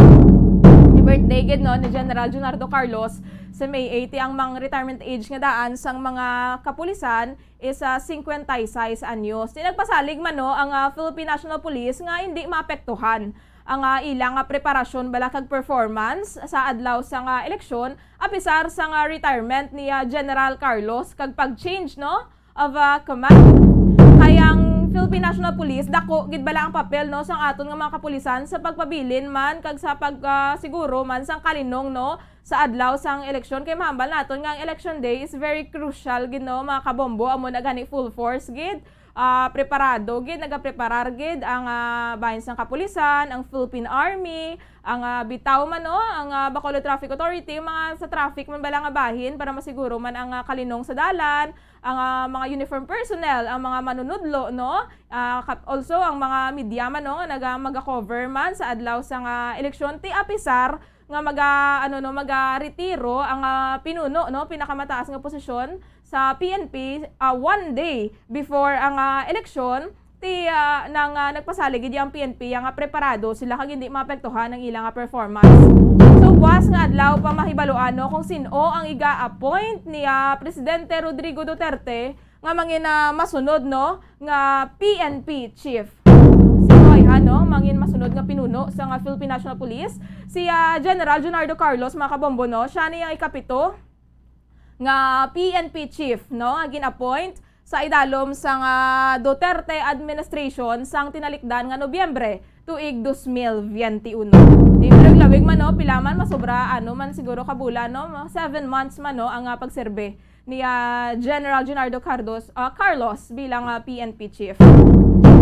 L: Di birthday gid no ni General Junardo Carlos sa May 80 ang mga retirement age nga daan sang mga kapulisan is 56 anyos. Nagpasalig man no ang Philippine National Police nga hindi maapektuhan ang ilang preparasyon bala kag performance sa adlaw sa eleksyon apisar sa retirement ni General Carlos kag pag-change no of command. Kayang Philippine National Police dako gid bala ang papel no sang aton nga mga kapulisan sa pagpabilin man kag sa pagsiguro man sang kalinong no sa adlaw sang eleksyon kay mahambal naton nga ang election day is very crucial gid no mga kabombo amo nagani full force gid preparado gid nagapreparar gid ang bahin sang kapulisan, ang Philippine Army, ang bitaw man no, ang Bacolod Traffic Authority, mga sa traffic man bala nga bahin para masiguro man ang kalinong sa dalan, ang mga uniform personnel, ang mga manunudlo no, also ang mga media man no nga maga-cover man sa adlaw sang eleksyon ti apisar nga maga-retiro ang pinuno no pinakamataas nga posisyon sa PNP one day before ang eleksyon ti nang nagpasalig gid ang PNP nga preparado sila kag hindi maapektuhan ang ilang performance. So buwas nga adlaw pa mahibaluan no kung sino ang iga-appoint ni Presidente Rodrigo Duterte nga mangin masunod no nga PNP chief. No, mangin masunod nga pinuno sa Philippine National Police si General Junardo Carlos mga kabombo no siya ni ikapito nga PNP chief no nga gin-appoint sa idalom sa Duterte administration sang tinalikdan nga Nobyembre tuig 2021. Di naglawig man no pilaman masobra ano man siguro kabulan no 7 months man no ang pagserbe ni General Junardo Carlos bilang PNP chief.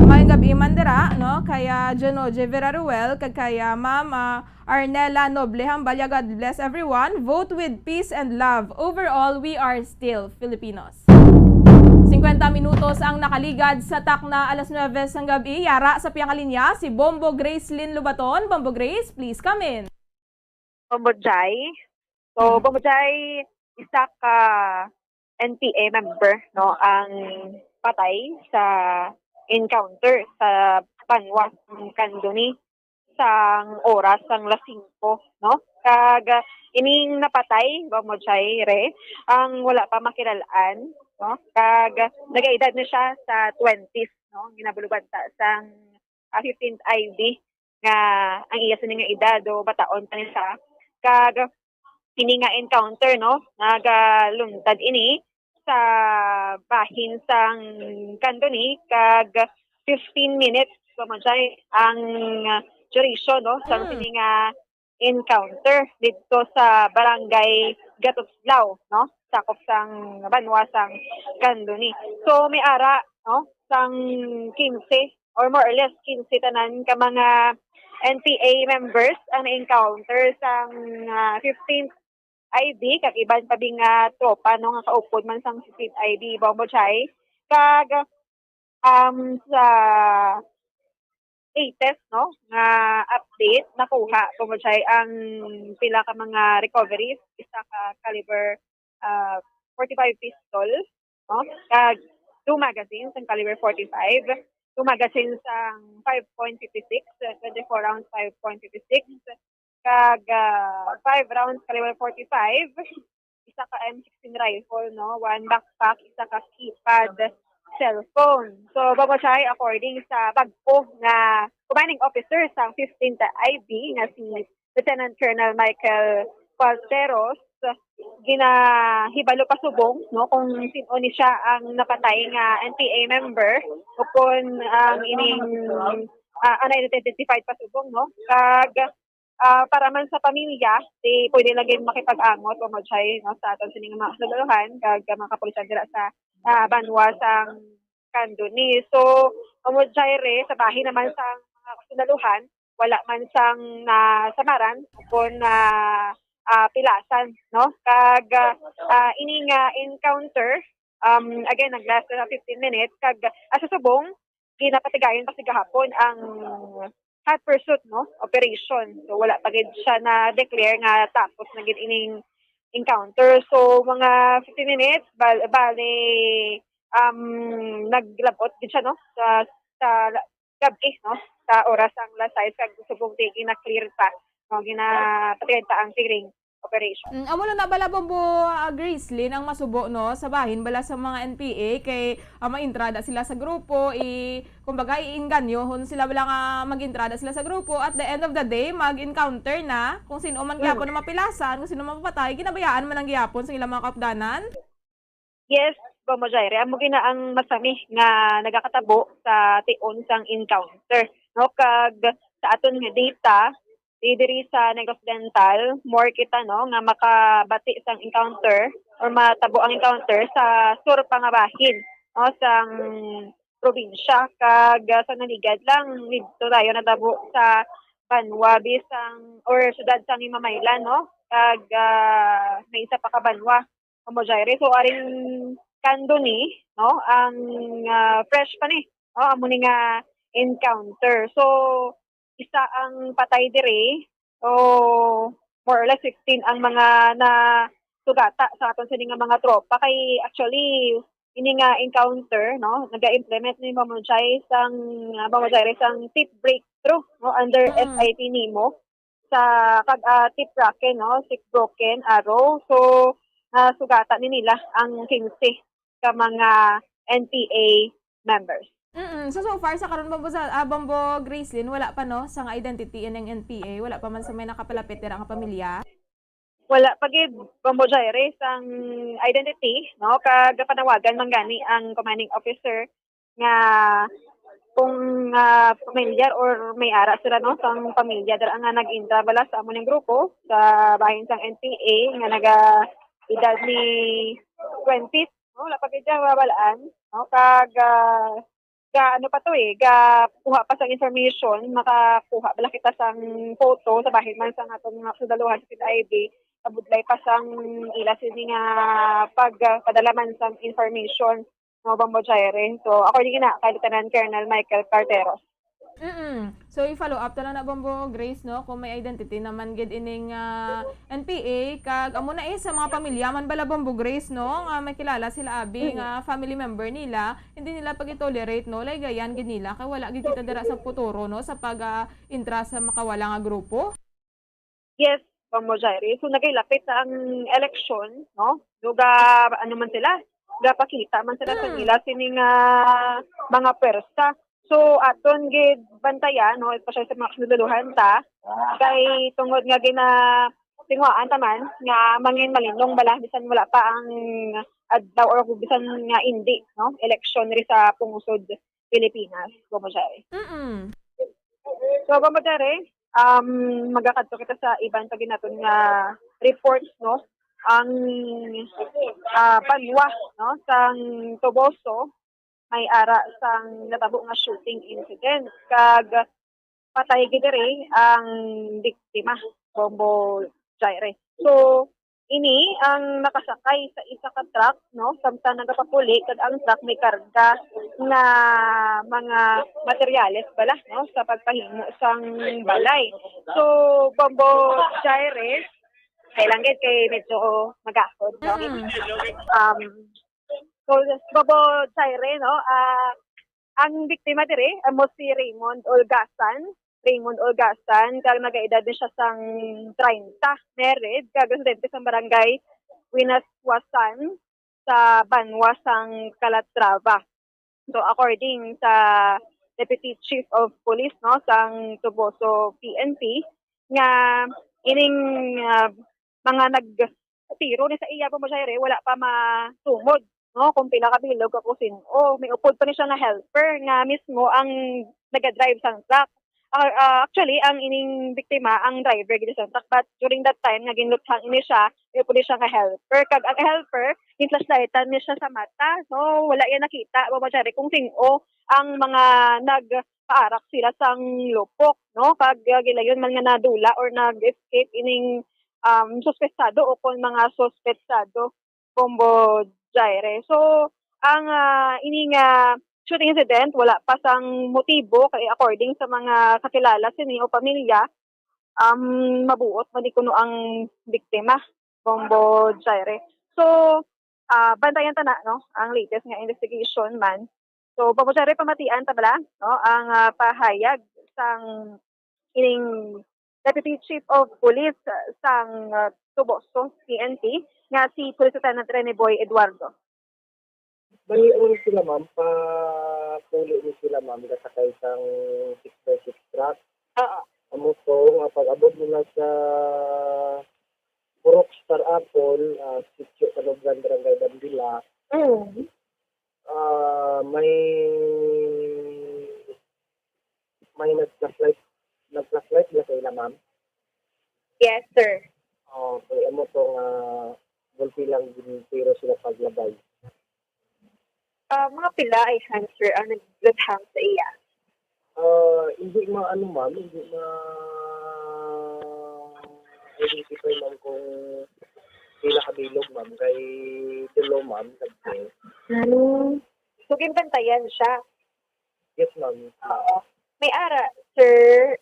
L: Mayong gabi mandira no kaya Genoje Veraruel kag kaya Ma'am Arnella Noble Hambalya. God bless everyone. Vote with peace and love. Overall, we are still Filipinos. 50 minutos ang nakaligad sa takna alas 9 ng gabi. Yara sa piyang linya si Bombo Grace Lynn Lubaton. Bombo Grace, please come in.
M: Bombo Jai. So Bombo Jai isa ka NPA member no ang patay sa encounter sa Banwas ng Candoni sang oras sang las 5 no kag ining napatay Bomochay re ang wala pa makilalaan no kag nagaedad na siya sa 20s no ginabulugan ta sang 15th ID nga ang iya sa nga edad o bataon pa niya kag ini nga encounter no nagalungtad ini sa bahin sang Candoni kag 15 minutes Bomochay ang duration no sa nga encounter dito sa barangay Gatuslao no sakop sang Banwasang Candoni. So may ara no sang 15 or more or less 15 tanan ka mga NPA members ang encounter sang 15th IB kag iban pa bing tropa no nga kaupod man sang 15th IB Bomochay kag sa latest no nga update nakuha Bomochay ang pila ka mga recoveries isa ka caliber 45 pistol no kag 2 magazines ang caliber 45 2 magazines ang 5.56 24 rounds 5.56 kag 5 rounds caliber 45, isa ka M16 rifle, no, 1 backpack, isa ka keypad, cellphone. So babasay according sa bagpo nga commanding officer sa 15th IB nga si Lieutenant Colonel Michael Calteros, ginahibalo pa subong, no, kung sino ni siya ang napatay nga NPA member o kung ang ining unidentified pa subong, no, kag para man sa pamilya di pwede lagi makipag-angot o magsay, no, sa aton sining mga kasuluhan kag mga kapulisan dira sa Banwa sang Candoni. So magsay re sa bahin naman sa mga kasuluhan wala man sang samaran kung pilasan, no, kag ining encounter again naglast 15 minutes kag sa subong ginapatigayon pa sa gahapon ang hot pursuit, no, operation. So wala pa gid siya na declare nga tapos na gid ining encounter. So mga 15 minutes bale naglabot gid siya, no, sa gabi, no, sa oras ang lasay kag subong di gina-clear pa, no, ginapatigayon pa ang clearing operation.
L: Amo lang na bala Bombo Gracelyn ang masubo, no, sa bahin bala sa mga NPA kay maintrada sila sa grupo, kumbaga iinganyo hon sila bala nga mag-intrada sila sa grupo, at the end of the day mag-encounter na kung sino man gyapon na mapilasan, kung sino man mapatay, ginabayaan man ang gyapon sa ilang mga kapdanan.
M: Yes, Bombo Jaire, amo gina ang masami nga nagakatabo sa tion sang encounter, no, kag sa aton nga data diri sa Negros Occidental, more kita, no, nga makabati sang encounter or matabo ang encounter sa sur pangabahin, no, sang probinsya, kag sa naligad lang dito tayo natabo sa Banwa bisang or syudad sang Himamaylan, no, kag may isa pa ka Banwa, Jaire. So aring Candoni, no, ang fresh pa ni, no, amo ni nga encounter. So isa ang patay dire, so more or less 16 ang mga na sugata sa aton sining mga tropa kay actually ini nga encounter, no, naga-implement ni Mamujay sang tip breakthrough, no, under SIT Nimo sa kag tip rocket, no, 6 broken arrow. So sugata ni nila ang 15 ka mga NPA members.
L: So far sa karon Bombo Gracelyn wala pa, no, sa nga identity ng NPA, wala pa man sa may nakapalapit dira nga pamilya.
M: Wala pa gid Bombo Jaire sang identity, no, kag panawagan man gani ang commanding officer nga kung pamilyar or may ara sila, no, sang pamilya dira nga nag-intra bala sa amo ning grupo sa bahin sang NPA nga naga edad ni 20, no, wala pa gid babalaan, no, kag ano pa to kuha pa sang information, makakuha bala kita sang photo sa bahin man sang atong mga sudaluhan sa PID, kabudlay pa sang ila sini nga pagpadala man sang information, no, Bombo Jaire. So according na kay Lieutenant Colonel Michael Calteros.
L: So i-follow up na Bombo Grace, no, kung may identity naman gid ining NPA kag amo na sa mga pamilya man bala Bombo Grace, no, nga may kilala sila abi nga family member nila, hindi nila pag-tolerate, no, laygayan gid nila kay wala gid kita dira sa futuro, no, sa pag-intra sa makawala nga grupo.
M: Yes, Bombo Jaire. So nagailapit ang election, no, duga ano man sila, gapakita man sila sa nila sining mga pwersa. So aton gid bantayan, no, especially sa mga kasuluhan ta kay tungod nga tingwaan taman nga mangin malinong bala bisan wala pa ang adlaw or bisan nga hindi, no, election ri sa pungusod Pilipinas, Bombo Jaire. So Bombo Jaire, magakadto kita sa iban pag naton nga reports, no, ang Banwa, no, sang Toboso may ara sang natabo nga shooting incident kag patay gid diri ang biktima, Bombo Jaire. So ini ang nakasakay sa isa ka truck, no, samtang nagapapuli kag ang truck may karga na mga materyales bala, no, sa pagpahimo sang balay. So Bombo Jaire kailan gid kay medyo magakod, no. So, Bombo Jaire, no, ang biktima dire amo si Raymond Olgasan, Raymond Olgasan, kag nagaedad din siya sang 30, married, kag residente sa barangay Winaswasan sa Banwa sang Calatrava. So according sa Deputy Chief of Police no sang Tuboso PNP nga ining mga nagtiro ni sa iya po wala pa masumod no kung pila ka bilog ako sino. May upod pa ni siya nga helper nga mismo ang naga-drive sang truck. Actually, ang ining biktima, ang driver gid sa truck, but during that time nga ginluthang ini siya, may upod siya nga helper. Kag ang helper, yung flashlightan ni siya sa mata. So wala yan nakita kung sino ang mga nagpaarak sila sang lupok no kag gilayon man nga nadula or nag-escape ining suspetsado o kung mga suspetsado Bombo Jaire. So ang ining shooting incident wala pa sang motibo kay according sa mga kakilala sini o pamilya mabuot man kuno ang biktima Bombo Jaire. So bantayan ta na no ang latest nga investigation man. So Bombo Jaire pamatian ta bala no ang pahayag sang ining Deputy Chief of Police sang Tuboso PNP nga si Police Lieutenant Rene Boy Eduardo.
I: Bali, sila ma'am, pulo ni sila ma'am, kasakay sang 6x6 truck. Amo ko, pag-abot nila sa Purok Star Apple, sityo Kalugan, Barangay Bandila, may nag-flashlight na sa ila ma'am?
M: Yes, sir.
I: Kaya amo ko gulpi lang pero sila paglabay.
M: Mga pila ay hamster ang nagluthang sa iya.
I: Hindi ma'am, hindi identify ma'am kung pila kabilog ma'am, kay tulo ma'am, sabi.
M: So, ginbantayan siya.
I: Yes ma'am.
M: May ara, sir,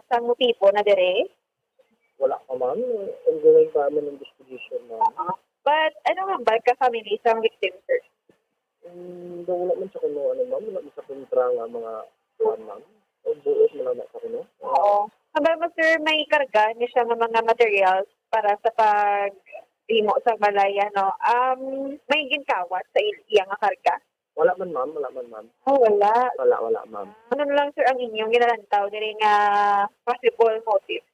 M: sa motibo na dire?
I: Wala pa ma'am, ongoing pa amin investigation ma'am.
M: But ano nga ba ka-family sa victim, sir?
I: Wala man sa kuno, ma'am, wala man sa kontra nga mga ma'am. O buot mo lang sa kuno.
M: Oo. Hanggang mo, sir, may karga niya siya ng mga materials para sa pag-himo sa balaya, no? May ginkawat sa iya nga karga?
I: Wala man, ma'am.
M: Wala.
I: Wala, ma'am.
M: Ano lang, sir, ang inyong ginalantaw dili nga possible motive?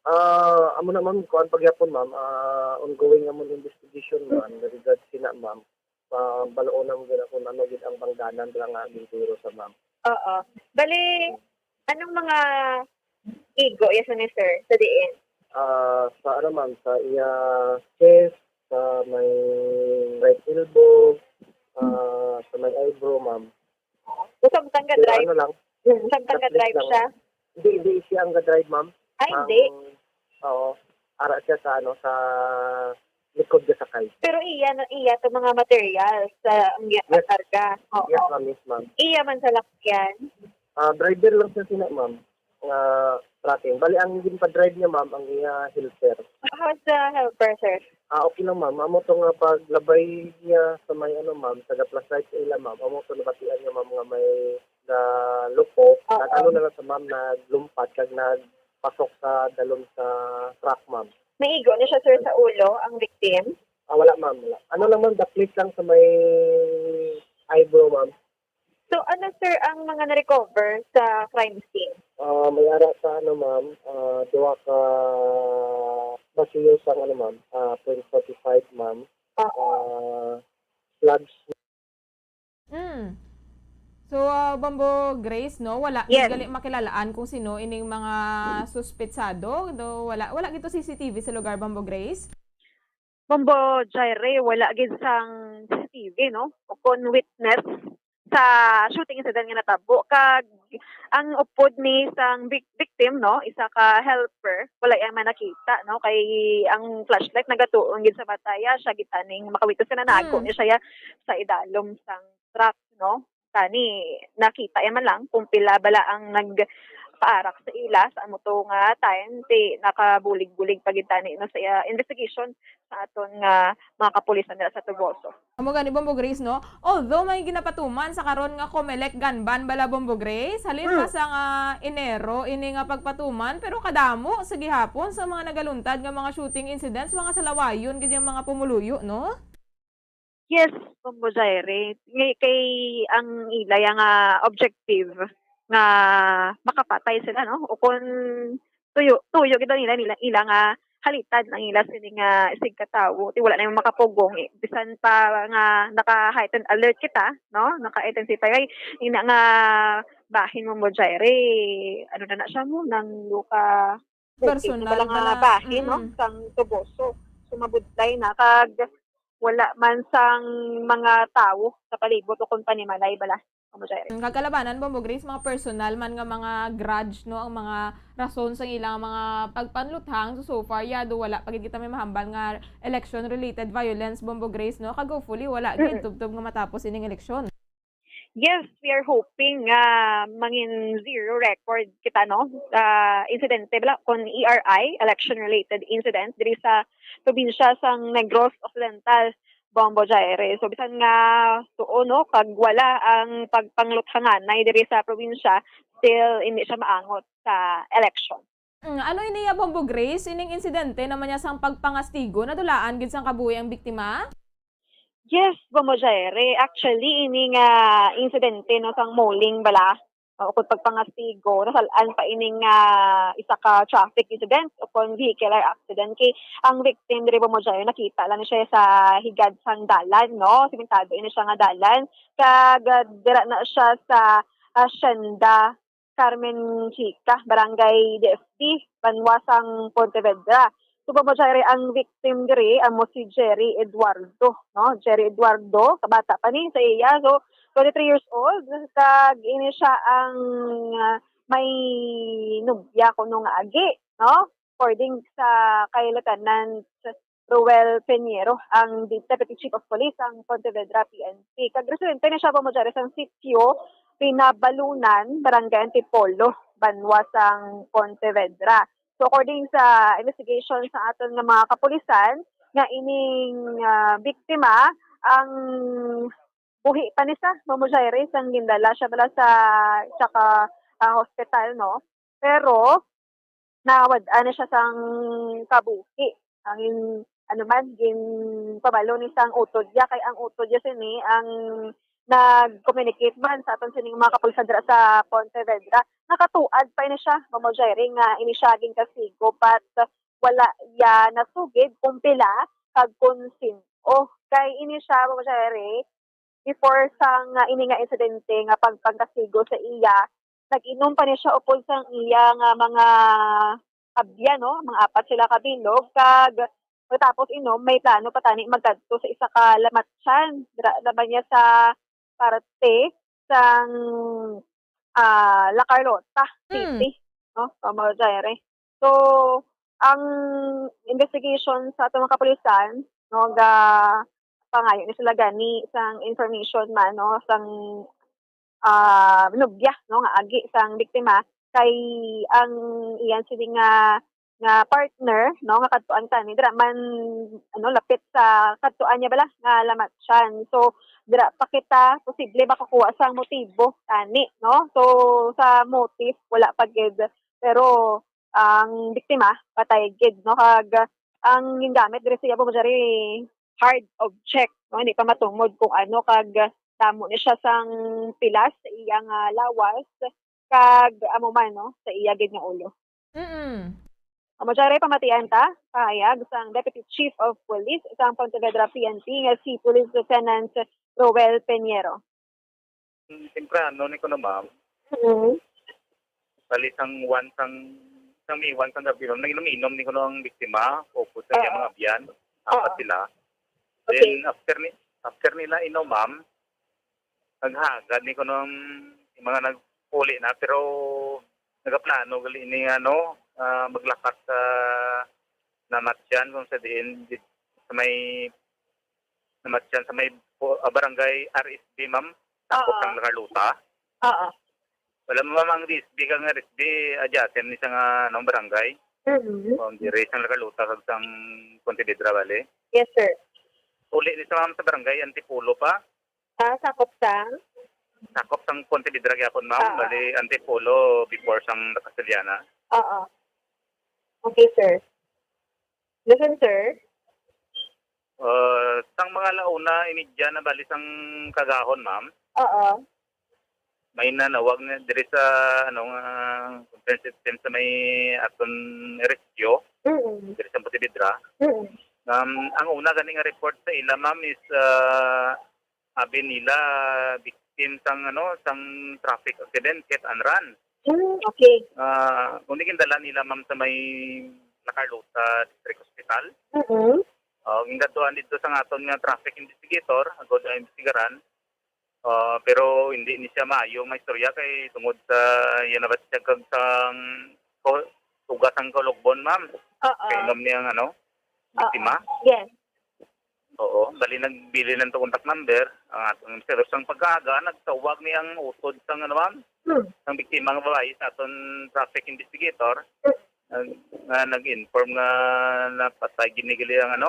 I: Amo na, ma'am, kuan pagyapon, ma'am. Ongoing amon investigation, ma'am. Regard sina, ma'am. Baloon naman gina kung ano gid ang bangdanan lang nga ginturo sa ma'am.
M: Oo. Bali, anong mga igo yes ni sir sa diin?
I: Sa ano ma'am, sa iya chest, sa may right elbow, sa may eyebrow ma'am.
M: Samtang ka drive?
I: Ano lang?
M: Samtang ka drive siya?
I: Hindi siya ang ga-drive ma'am.
M: Ay, hindi?
I: Oo. Ara siya sa sa likod ka sakay.
M: Pero iya to mga materials sa karga. Oo.
I: Yes, ma'am.
M: Iya man sa lakyan.
I: Driver lang siya sina, ma'am. Tracking. Bali, ang hindi pa-drive niya, ma'am, ang iya helper.
M: How's the helper, sir?
I: Okay lang, ma'am. Amo to nga paglabay niya sa may ma'am, sa plus side sa ila, ma'am. Amo to nabatian niya, ma'am, nga may lupok. Nag-ano na lang sa ma'am, naglumpat, kag nagpasok sa dalon sa truck, ma'am.
M: May igo niya siya, sir, sa ulo, ang victim?
I: Wala, ma'am. Wala. Ano lang, ma'am, daklit lang sa may eyebrow, ma'am.
M: So, ano, sir, ang mga na-recover sa crime scene?
I: May ara sa ma'am, duwa ka basiyo sa ma'am, .45, ma'am. Slugs.
L: So, Bombo Grace, no? Wala
M: yes.
L: Gali makilalaan kung sino ining mga suspetsado. Do wala gito CCTV sa lugar, Bombo Grace?
M: Bombo Jaire, wala gid sang CCTV, no? O kon witness sa shooting incident nga natabo. Kag ang upod ni sang victim, no? Isa ka helper, wala yang manakita, no? Kay ang flashlight nagatuon gid sa bataya, siya gitaning makawitos na nago niya siya sa idalom sang truck, no? Tani nakita man lang kung pila bala ang paarak sa ila sa amo to nga time ti nakabulig-bulig pagitani no sa investigation sa aton nga mga kapulisan nila sa Tuboso.
L: Amo gani Bombo Grace no. Although may ginapatuman sa karon nga Comelec ganban bala Bombo Grace, halin pa sa nga Enero ini nga pagpatuman pero kadamo sa gihapon sa mga nagaluntad nga mga shooting incidents mga salawayon gid yung mga pumuluyo no.
M: Yes, Bombo Jaire. Kay ang ila nga objective nga makapatay sila no o kung tuyo gid nila nga halitad ng ila sini nga isig katawo ti wala na yung makapugong bisan pa nga naka-heightened alert kita no naka-intensify kay ina nga bahin mo Jaire ano na siya mo nang luka
L: Personal
M: nga bahin no sang Tuboso sumabudlay na kag wala man sang mga tawo sa palibot o kung panimalay bala.
L: Kagalabanan Bombo Grace, mga personal man nga mga grudge no ang mga rason sa ilang mga pagpanluthang so far yado wala pagid kita may mahambal nga election related violence Bombo Grace no kag hopefully wala gid tubtob nga matapos ining eleksyon.
M: Yes, we are hoping mangin zero record kita no insidente bala kon ERI election related incident diri sa probinsya sang Negros Occidental Bombo Jaire. So bisan nga tuo no kag wala ang pagpangluthanganay diri sa probinsya still hindi siya maangot sa election.
L: Ano ini Bombo Grace ining insidente naman niya sang pagpangastigo nadulaan gid sang kabuhi ang biktima?
M: Yes, Bombo Jaire. Actually ini nga insidente no sang mauling bala ukod pagpangastigo nasalaan pa ining isa ka traffic incident upon vehicular accident kay ang victim diri mo dyan nakita lang siya sa higad sang dalan no simentado ini siya nga dalan kag dira na siya sa Hacienda Carmen Chica Barangay DFD Banwasang Pontevedra. So mo ang victim diri amo si Jerry Eduardo no Jerry Eduardo kabata pa ni sa iya so 23 years old kag ini siya ang may nubya kuno nga agi no according sa kay Lieutenant Roel Peñero ang Deputy Chief of Police ang Pontevedra PNP kag residente na siya mo sa sitio Pinabalunan Barangay Antipolo Banwasang Pontevedra. So according sa investigation sa aton nga mga kapulisan nga ining biktima ang buhi pa ni sa Mamujaire sang gindala siya bala sa tsaka hospital no pero nawad-an siya sang kabuhi ang ano man gin pabalo ni sang utodya kay ang utodya sini ang nag-communicate man sa aton sining mga kapulisan dira sa Pontevedra nakatuad pa ini siya Mamujaire nga inisyaging kasigo but wala ya nasugid kung pila kag konsin kay ini siya Mamujaire before sang ini nga insidente nga pagkasigo sa iya nag-inom pa niya siya upod sang iya nga mga abya no mga apat sila kabilog kag tapos inom may plano pa tani magkadto sa isa ka Lamatsan laban niya sa parte sang La Carlota City no Jaire. So ang investigation sa atong mga kapulisan no pangayo ni sila gani isang information man no sang nubya no nga agi sang biktima kay ang iyan sila nga partner no nga kadtuan tani dira man ano lapit sa kadtuan niya bala nga Lamatsan. So dira pa kita posible makakuha sang motibo tani no. So sa motive wala pa gid pero ang biktima patay gid no kag ang gingamit diri sa Bomojari hard object no hindi pa matungod kung ano kag damo ni siya sang pilas sa iyang lawas kag amo man no sa iya gid nga ulo. Majaray pamatian ta pahayag sang Deputy Chief of Police sang Pontevedra PNP nga si Police Lieutenant Roel Peñero.
F: Temprano ni ko na ma'am. Balisang sang miwan sang gabi nang inom ni ko ang biktima o sa iya mga biyan apat sila. Then after nila inom ma'am naghagad ni ko ng mga nagpuli na pero nagaplano gali ni maglakat sa Namatyan kung sa diin sa may Namatyan sa may barangay RSB ma'am tapos ang Carlota. Wala mamang risbi ka nga risbi adjacent ni sa nga anong barangay. Dire sa nakaluta kag sang Pontevedra Valley.
M: Yes, sir.
F: Uli ni sa ma'am sa barangay Antipolo pa.
M: Sakop sang?
F: Sakop sang Pontevedra gyapon ma'am. Bali Antipolo before sang Castellana.
M: Oo. Okay, sir. Listen, sir.
F: Sang mga launa imidya na bali sang kagahon ma'am.
M: Oo.
F: May nanawag na dire sa conference system sa may aton rescue. Dire sa Pontevedra. Ang una gani nga report sa ila ma'am is abi nila victim sang sang traffic accident hit and run.
M: Okay.
F: Unikin dala nila ma'am sa may Nakarlota District Hospital. Ingatuan dito sa aton nga traffic investigator, agod na investigaran. Pero hindi ni siya maayo nga istorya kay tungod sa yan na siya kag sang tugas ang kalogbon ma'am. Kay inom niyang biktima.
M: Yes.
F: Oo, bali nagbili ng contact number ang atong investigator sang pagkaaga nagtawag niyang utod sang ma'am. Ang biktima nga babae sa aton traffic investigator. Nag-inform nga napatay ginigili ang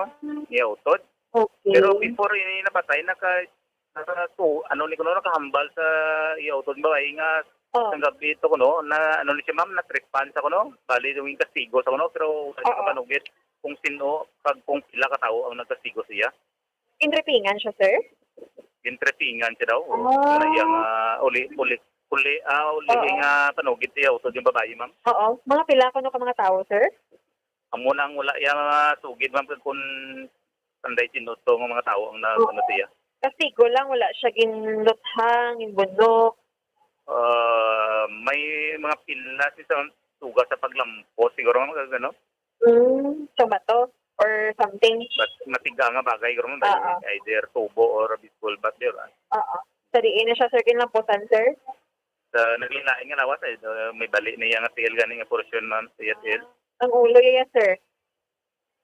F: niya utod.
M: Okay.
F: Pero before ini napatay nakahambal sa iyautod babae nga sa gabi ito na ni siya ma'am na tripan sa bali yung kastigo sa pero wala siya panugit kung sino kung pila ka tao ang nagkastigo siya.
M: Intrepingan siya, sir?
F: Intrepingan siya daw. Yung uli nga panugit siya utod yung babae ma'am.
M: Oo. Mga pila ko ka mga tao, sir?
F: Amo nang wala yung sugid ma'am kung sanday sinuto ng mga tao ang siya.
M: Kastigo lang, wala siya ginluthang, ginbunok.
F: May mga pila sa tuga sa paglampo siguro mga gano.
M: Sa bato or something.
F: But matiga nga bagay siguro either tubo or baseball bat there.
M: Sa diin na siya sir kinlamputan, sir?
F: Sa nagilain nga lawas may bali niya nga tiil gani nga portion ma'am sa tiil.
M: Ang ulo yaya, sir?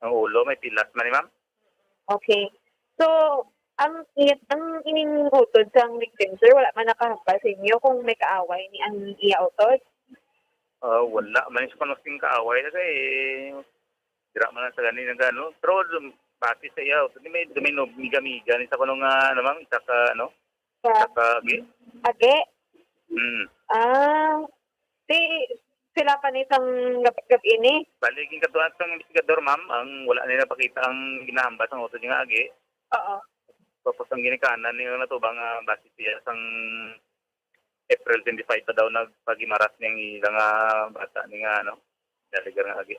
F: Ang ulo may pilas man ni ma'am.
M: Okay. So, ang iningutod sa victim, sir, wala man nakahampal sa inyo kung may kaaway ni ang iya-utod?
F: Wala man sa panusing kaaway kasi dira man sa ganin nga pero pati sa iya may miga-miga ni sa kuno nga ma'am isa ka agi.
M: Agi? Sila pa ni isang gabi ni?
F: Baligin katuan sa investigador ma'am ang wala nila pakita ang ginahambas ang utod nga agi.
M: Oo.
F: Tapos ang ginikanan niyo na to bang base siya sang April 25 pa daw nagpagimaras niyang ilang bata ni nga daligar nga agi.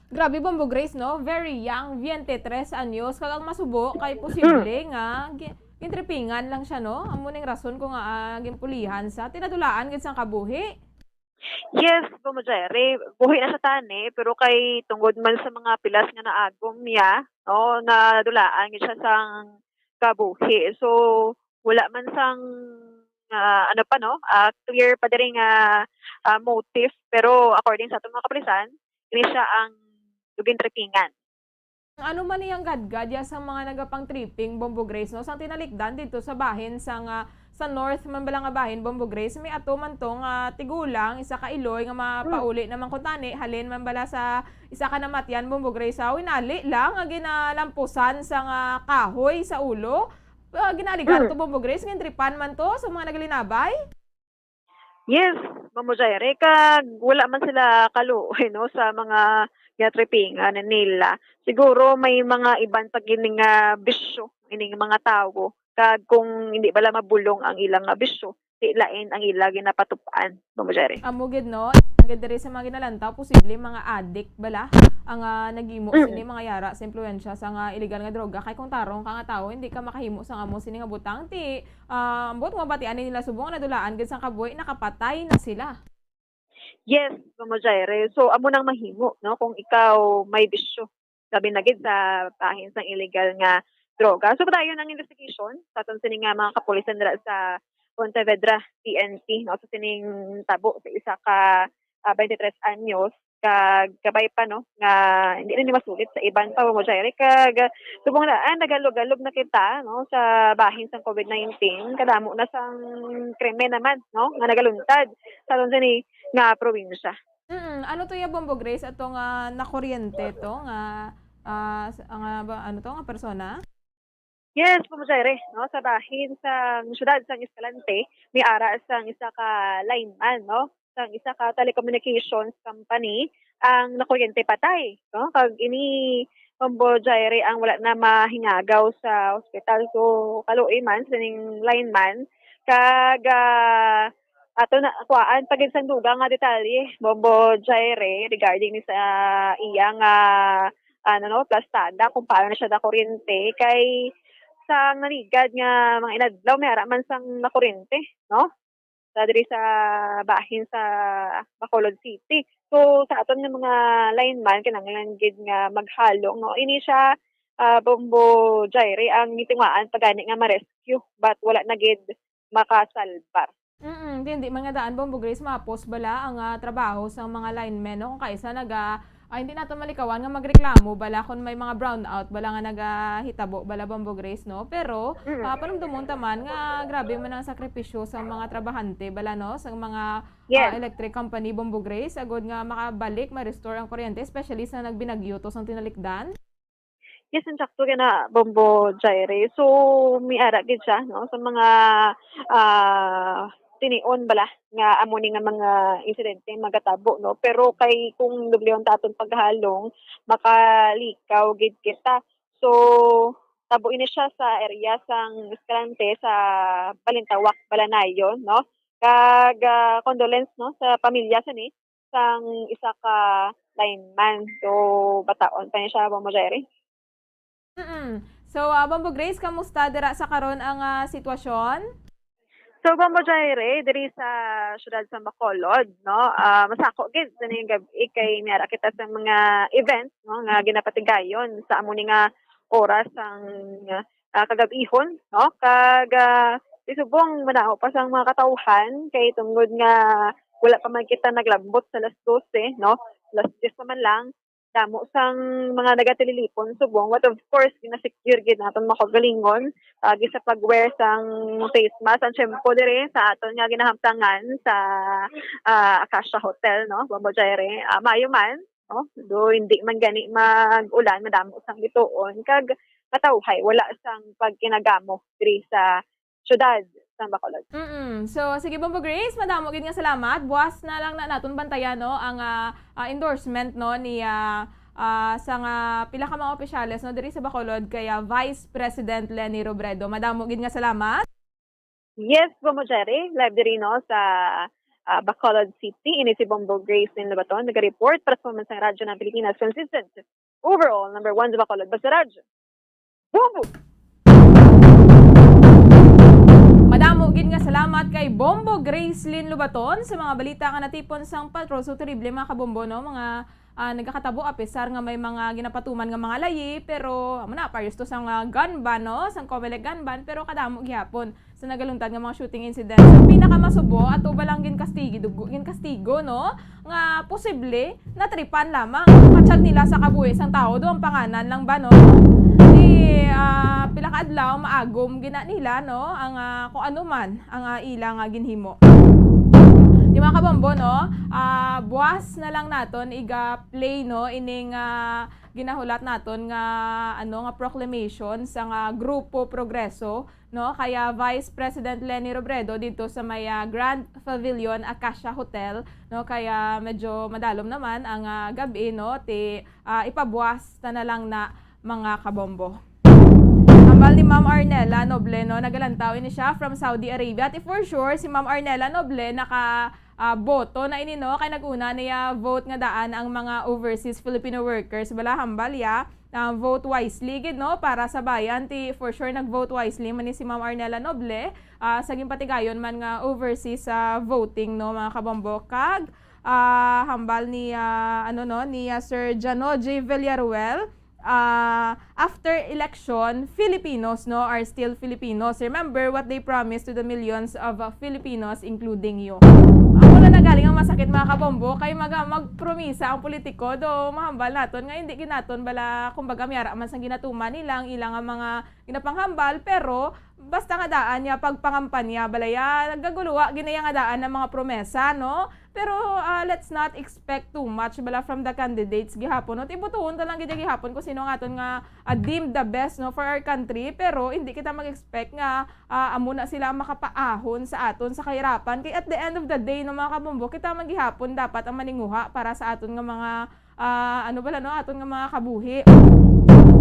L: Grabe Bombo Grace no, very young, 23 anyos kagang masubo kay posible nga gintrepingan lang siya no. Amo ning rason ko nga ginpulihan sa tinadulaan gid sang kabuhi.
M: Yes, Bumajere. Buhi na sa tani, pero kay tungod man sa mga pilas nga naagom niya, nadulaan gid siya sang kabuhi. So, wala man sang clear pa diri nga motive, pero according sa atong mga kapulisan, ini siya ang gintrepingan.
L: Ano man niyang gadgad sa mga nagapang tripping Bombo Grace no, sang tinalikdan dito sa bahin sa north man bala nga bahin Bombo Grace may ato man tong tigulang isa ka Iloy nga mapauli naman kuntani halin man bala sa isa ka namatyan Bombo Grace winali lang nga ginalampusan sa kahoy sa ulo ginaligan to Bombo Grace ngintripan man to sa mga nagalinabay.
M: Yes, Mamujayre, kag wala man sila kaluoy no sa mga trippingan nila. Siguro may mga ibang pagining bisyo ining mga tao kag kung hindi bala mabulong ang ilang bisyo, lain ang ila ginapatupaan, Mamujayre.
L: Amo gid no, gid diri sa mga ginalantaw posible mga addict bala ang nagimo sini mga yara sa impluwensya sa illegal nga droga kay kung tarong ka nga tawo hindi ka makahimo sa amo sini nga butang ti ambot nga batian nila subong nadulaan gid sang kabuhi nakapatay na sila.
M: Yes, Mamujayre. So amo nang mahimo no kung ikaw may bisyo labi na gid sa pahin sang illegal nga droga. So padayon ang investigation sa aton sining mga kapulisan dira sa Pontevedra PNP no sa sining tabo sa isa ka 23 anyos kag kabay pa no nga hindi na ni masulit sa iban pa mo Jairi kag subong na nagalog-galog na kita no sa bahin sa COVID-19 kadamo na sang krimen naman no nga nagaluntad sa ni nga probinsya.
L: Ano to ya Bombo Grace ato nga nakuryente to nga ano to nga persona?
M: Yes, Pumujaire, no? Sa bahin sa syudad sa Escalante, may ara sang isa ka lineman, no? Sang isa ka telecommunications company ang nakuryente patay, no? Kag ini Pumujaire ang wala na mahingagaw sa ospital. So, kaluoy man sa ning lineman kag ato na kuan pagin sang dugang nga detalye Bombo Jaire regarding ni sa iyang plastada kung paano na siya da kuryente kay sa narigad nga mga inadlaw may araman sang nakuryente no sa diri sa bahin sa Bacolod City. So sa aton nga mga lineman kinahanglan gid nga maghalong no ini siya Bombo Jaire ang gitinguaan pagani nga ma-rescue but wala na gid makasalbar.
L: Hindi mga daan Bombo Grace mapos bala ang trabaho sa mga linemen no kung kaisa hindi nato malikawan nga magreklamo bala kung may mga brownout bala nga nagahitabo bala Bombo Grace no pero panumdumon taman nga grabe man ang sakripisyo sa mga trabahante bala no sa mga electric company Bombo Grace agod nga makabalik ma-restore ang kuryente especially sa nagbinagyo to sang tinalikdan.
M: Yes, ang sakto na Bombo Jaire. So, may ara gid siya no sa mga tinion bala nga amo ni nga mga insidente magatabo no pero kay kung dublyon taton paghalong makalikaw gid kita. So, tabo ini siya sa area sang Escalante sa Balintawak, Balanayon no. Kag condolence no sa pamilya sa ni sang isa ka lineman. So, bataon pa ni siya Bombo Jaire.
L: So, Bombo Grace, kamusta dira sa karon ang sitwasyon?
M: So, Bombo Jaire, diri sa syudad sa Bacolod, no? Masako gid sa ning gabi kay niara kita sa mga events, no? Nga ginapatigayon sa amo ni nga oras ang kagabihon, no? Kag isubong manao pa sang mga katawhan kay tungod nga wala pa man kita naglambot sa alas 12, no? Alas 10 pa man lang damo sang mga nagatililipon subong what of course gina-secure gid naton makagalingon sa pag-wear sang face mask ang syempo dire sa aton nga ginahamtangan sa Acacia Hotel no Bombo Jaire maayo man no do hindi man gani mag-ulan madamo sang bituon kag katawhay wala sang pagkinagamo diri sa syudad sa Bacolod.
L: So sige Bombo Grace, madamo gid nga salamat. Buwas na lang na naton bantayan no ang endorsement no ni sa pila ka mga opisyales no diri sa Bacolod kaya Vice President Leni Robredo. Madamo gid nga salamat.
M: Yes, Bombo Jaire, live diri no sa Bacolod City. Ini si Bombo Grace in Labaton nag-report para sa mga radyo ng Pilipinas consistent. Overall, number 1 sa Bacolod basta radyo. Bombo!
L: Madamo gid nga salamat kay Bombo Grace Lynn Lubaton sa mga balita nga natipon sang patroso terrible mga kabombo no mga nagakatabo apisar nga may mga ginapatuman nga mga layi pero amo na pares to sang gun ban no sang Comelec gun ban pero kadamo gihapon sa nagaluntad nga mga shooting incident. Ang pinakamasubo ato balang gin kastigo no nga posible natripan lamang katsag nila sa kabuhi sang tao do ang panganan lang ba no pila ka adlaw maagom gina nila no ang kung ano man ang ilang ginhimo. Di mga kabombo no, buwas na lang naton iga-play no ining ginahulat naton nga nga proclamation sa Grupo Progreso no kaya Vice President Leni Robredo dito sa may Grand Pavilion Acacia Hotel no kaya medyo madalom naman ang gabi no ipabuwas na lang na mga kabombo. Ambal ni Ma'am Arnella Noble no nagalantaw ini siya from Saudi Arabia at for sure si Ma'am Arnella Noble boto na ini no kay naguna niya vote nga daan ang mga overseas Filipino workers bala hambal ya vote wisely gid no para sa bayan for sure nag-vote wisely man ni si Ma'am Arnella Noble sa patigayon man nga overseas voting no mga kabombo kag hambal ni ni Sir Jano J. Villaruel after election, Filipinos no are still Filipinos. Remember what they promised to the millions of Filipinos, including you. Ako na nagaling ang masakit mga kabombo kay magpromisa ang politiko do mahambal naton nga hindi ginaton bala kumbaga miyara man sang ginatuman nilang ilang ang mga ginapanghambal pero basta nga daan niya pagpangampanya balaya nagaguluwa ginaya nga daan ng mga promesa no pero let's not expect too much bala from the candidates gihapon no tibutuon ta lang gid gihapon kung sino nga aton nga deemed the best no for our country pero hindi kita mag-expect nga amo na sila makapaahon sa aton sa kahirapan kay at the end of the day no mga kabombo kita maghihapon dapat ang maninguha para sa aton nga mga aton nga mga kabuhi.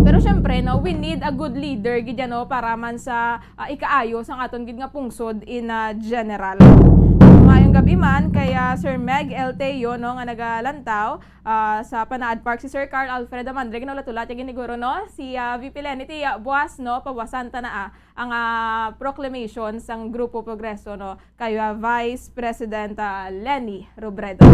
L: Pero syempre no, we need a good leader gid no para man sa ikaayo sang aton gid nga pungsod in general. Ngayong gabi man kaya Sir Meg Elteo no nga nagalantaw sa Panaad Park si Sir Carl Alfredo Mandre ginulatulat yung giniguro no si VP Lenity buwas no pawasan ta na ang proclamation sang Grupo Progreso no kay Vice President Leni Robredo.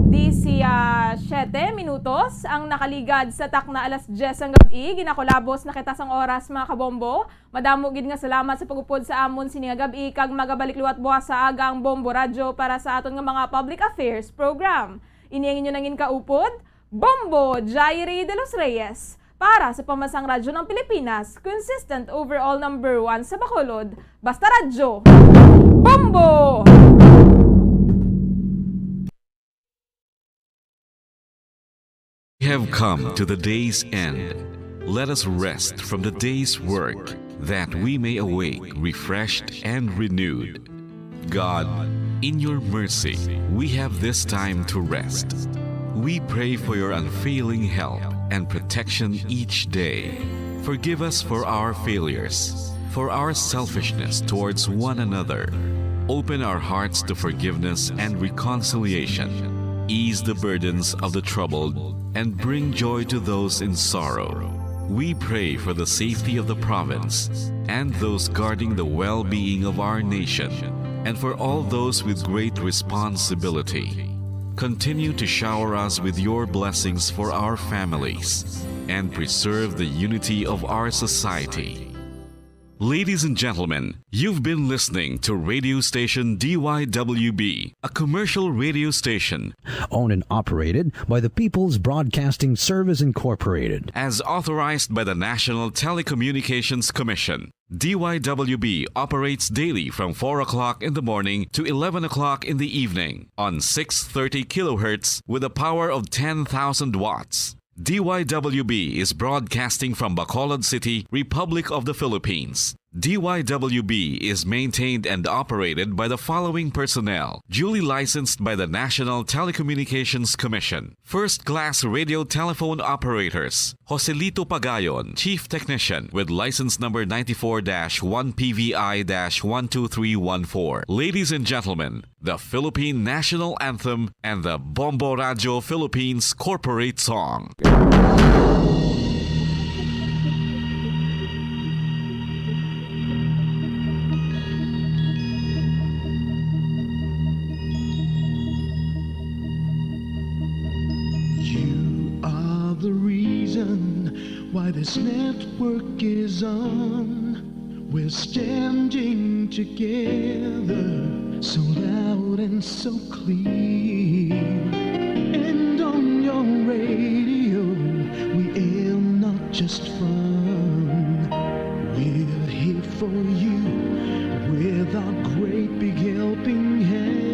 L: Di siya 7 minutos ang nakaligad sa takna alas 10 ang gabi. Ginakolabos na kita sang oras mga kabombo. Madamo gid nga salamat sa pagupod sa amon sini nga gabi kag magabalik luwat buwas sa agang Bombo Radyo para sa aton nga mga public affairs program. Ini inyo nangin kaupod, Bombo Jairi de los Reyes. Para sa pamansang radyo ng Pilipinas, consistent overall number 1 sa Bacolod. Basta radyo. Bombo!
D: We have come to the day's end. Let us rest from the day's work, that we may awake refreshed and renewed. God, in your mercy, we have this time to rest. We pray for your unfailing help and protection each day. Forgive us for our failures, for our selfishness towards one another. Open our hearts to forgiveness and reconciliation. Ease the burdens of the troubled and bring joy to those in sorrow. We pray for the safety of the province and those guarding the well-being of our nation, and for all those with great responsibility. Continue to shower us with your blessings for our families and preserve the unity of our society. Ladies and gentlemen, you've been listening to radio station DYWB, a commercial radio station
N: owned and operated by the People's Broadcasting Service Incorporated,
D: as authorized by the National Telecommunications Commission. DYWB operates daily from 4 o'clock in the morning to 11 o'clock in the evening on 630 kilohertz with a power of 10,000 watts. DYWB is broadcasting from Bacolod City, Republic of the Philippines. DYWB is maintained and operated by the following personnel, duly licensed by the National Telecommunications Commission. First-class radio telephone operators, Joselito Pagayon, Chief Technician with license number 94-1PVI-12314. Ladies and gentlemen, the Philippine National Anthem and the Bombo Radio Philippines Corporate Song.
S: The reason why this network is on, we're standing together so loud and so clear. And on your radio we aim not just fun, we're here for you with our great big helping hand.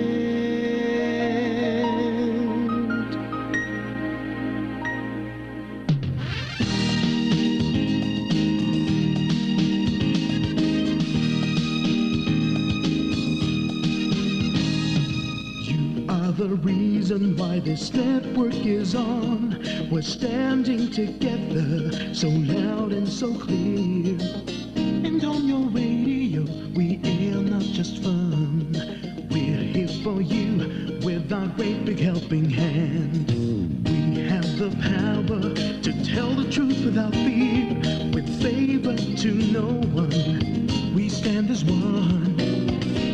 S: The reason why this network is on, we're standing together so loud and so clear. And on your radio we air not just fun, we're here for you with our great big helping hand. We have the power to tell the truth without fear, with favor to no one. We stand as one.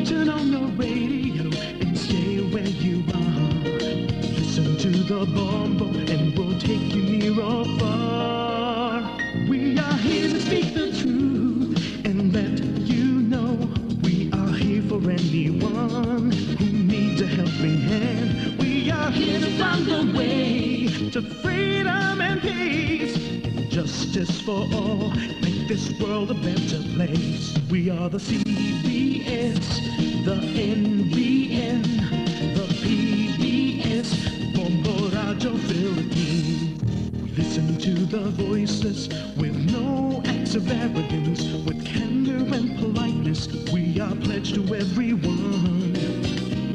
S: Turn on your radio and stay where you are. Listen to the Bombo and we'll take you near or far. We are here to speak the truth and let you know we are here for anyone who needs needs a helping hand. We are here to find the way to freedom and peace. Justice for all, make this world a better place. We are the CBS, the NBN, the PBS, Bombo Radio Philippines. Listen to the voices with no acts of arrogance, with candor and politeness. We are pledged to everyone.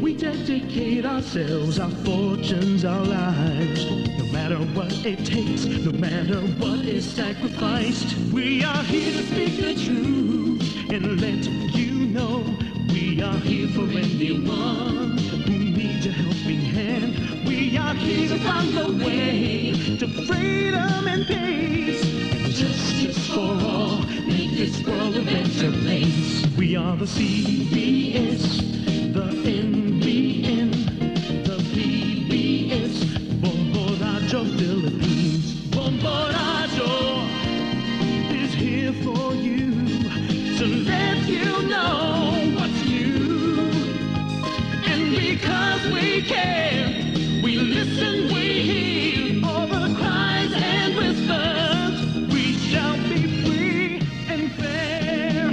S: We dedicate ourselves, our fortunes, our lives. No matter what it takes, no matter what is sacrificed. We are here to speak the truth and let you know. We are here for anyone who needs a helping hand. We are here to find the way to freedom and peace. And justice for all, make this world a better place. We are the CBS, the NBN, the PBS, Bombo Radio Philippines. Bombo Radio is here for you, to let you know what's new. And because we care, we listen, we hear all the cries and whispers. We shall be free and fair.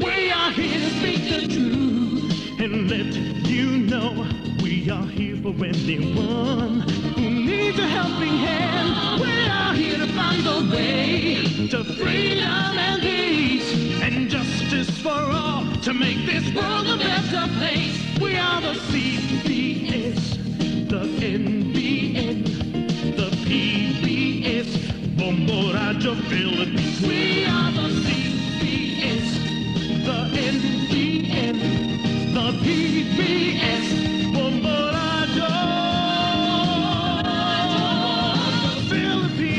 S: We are here to speak the truth and let you know. We are here for anyone who needs a helping hand. We are here to find the way to freedom and peace and justice for all, to make this world a better place. We are the CBS, the NBN, the PBS, Bombo Radio Philippines. We are the CBS, the NBN, the PBS, Bombo Radio Philippines.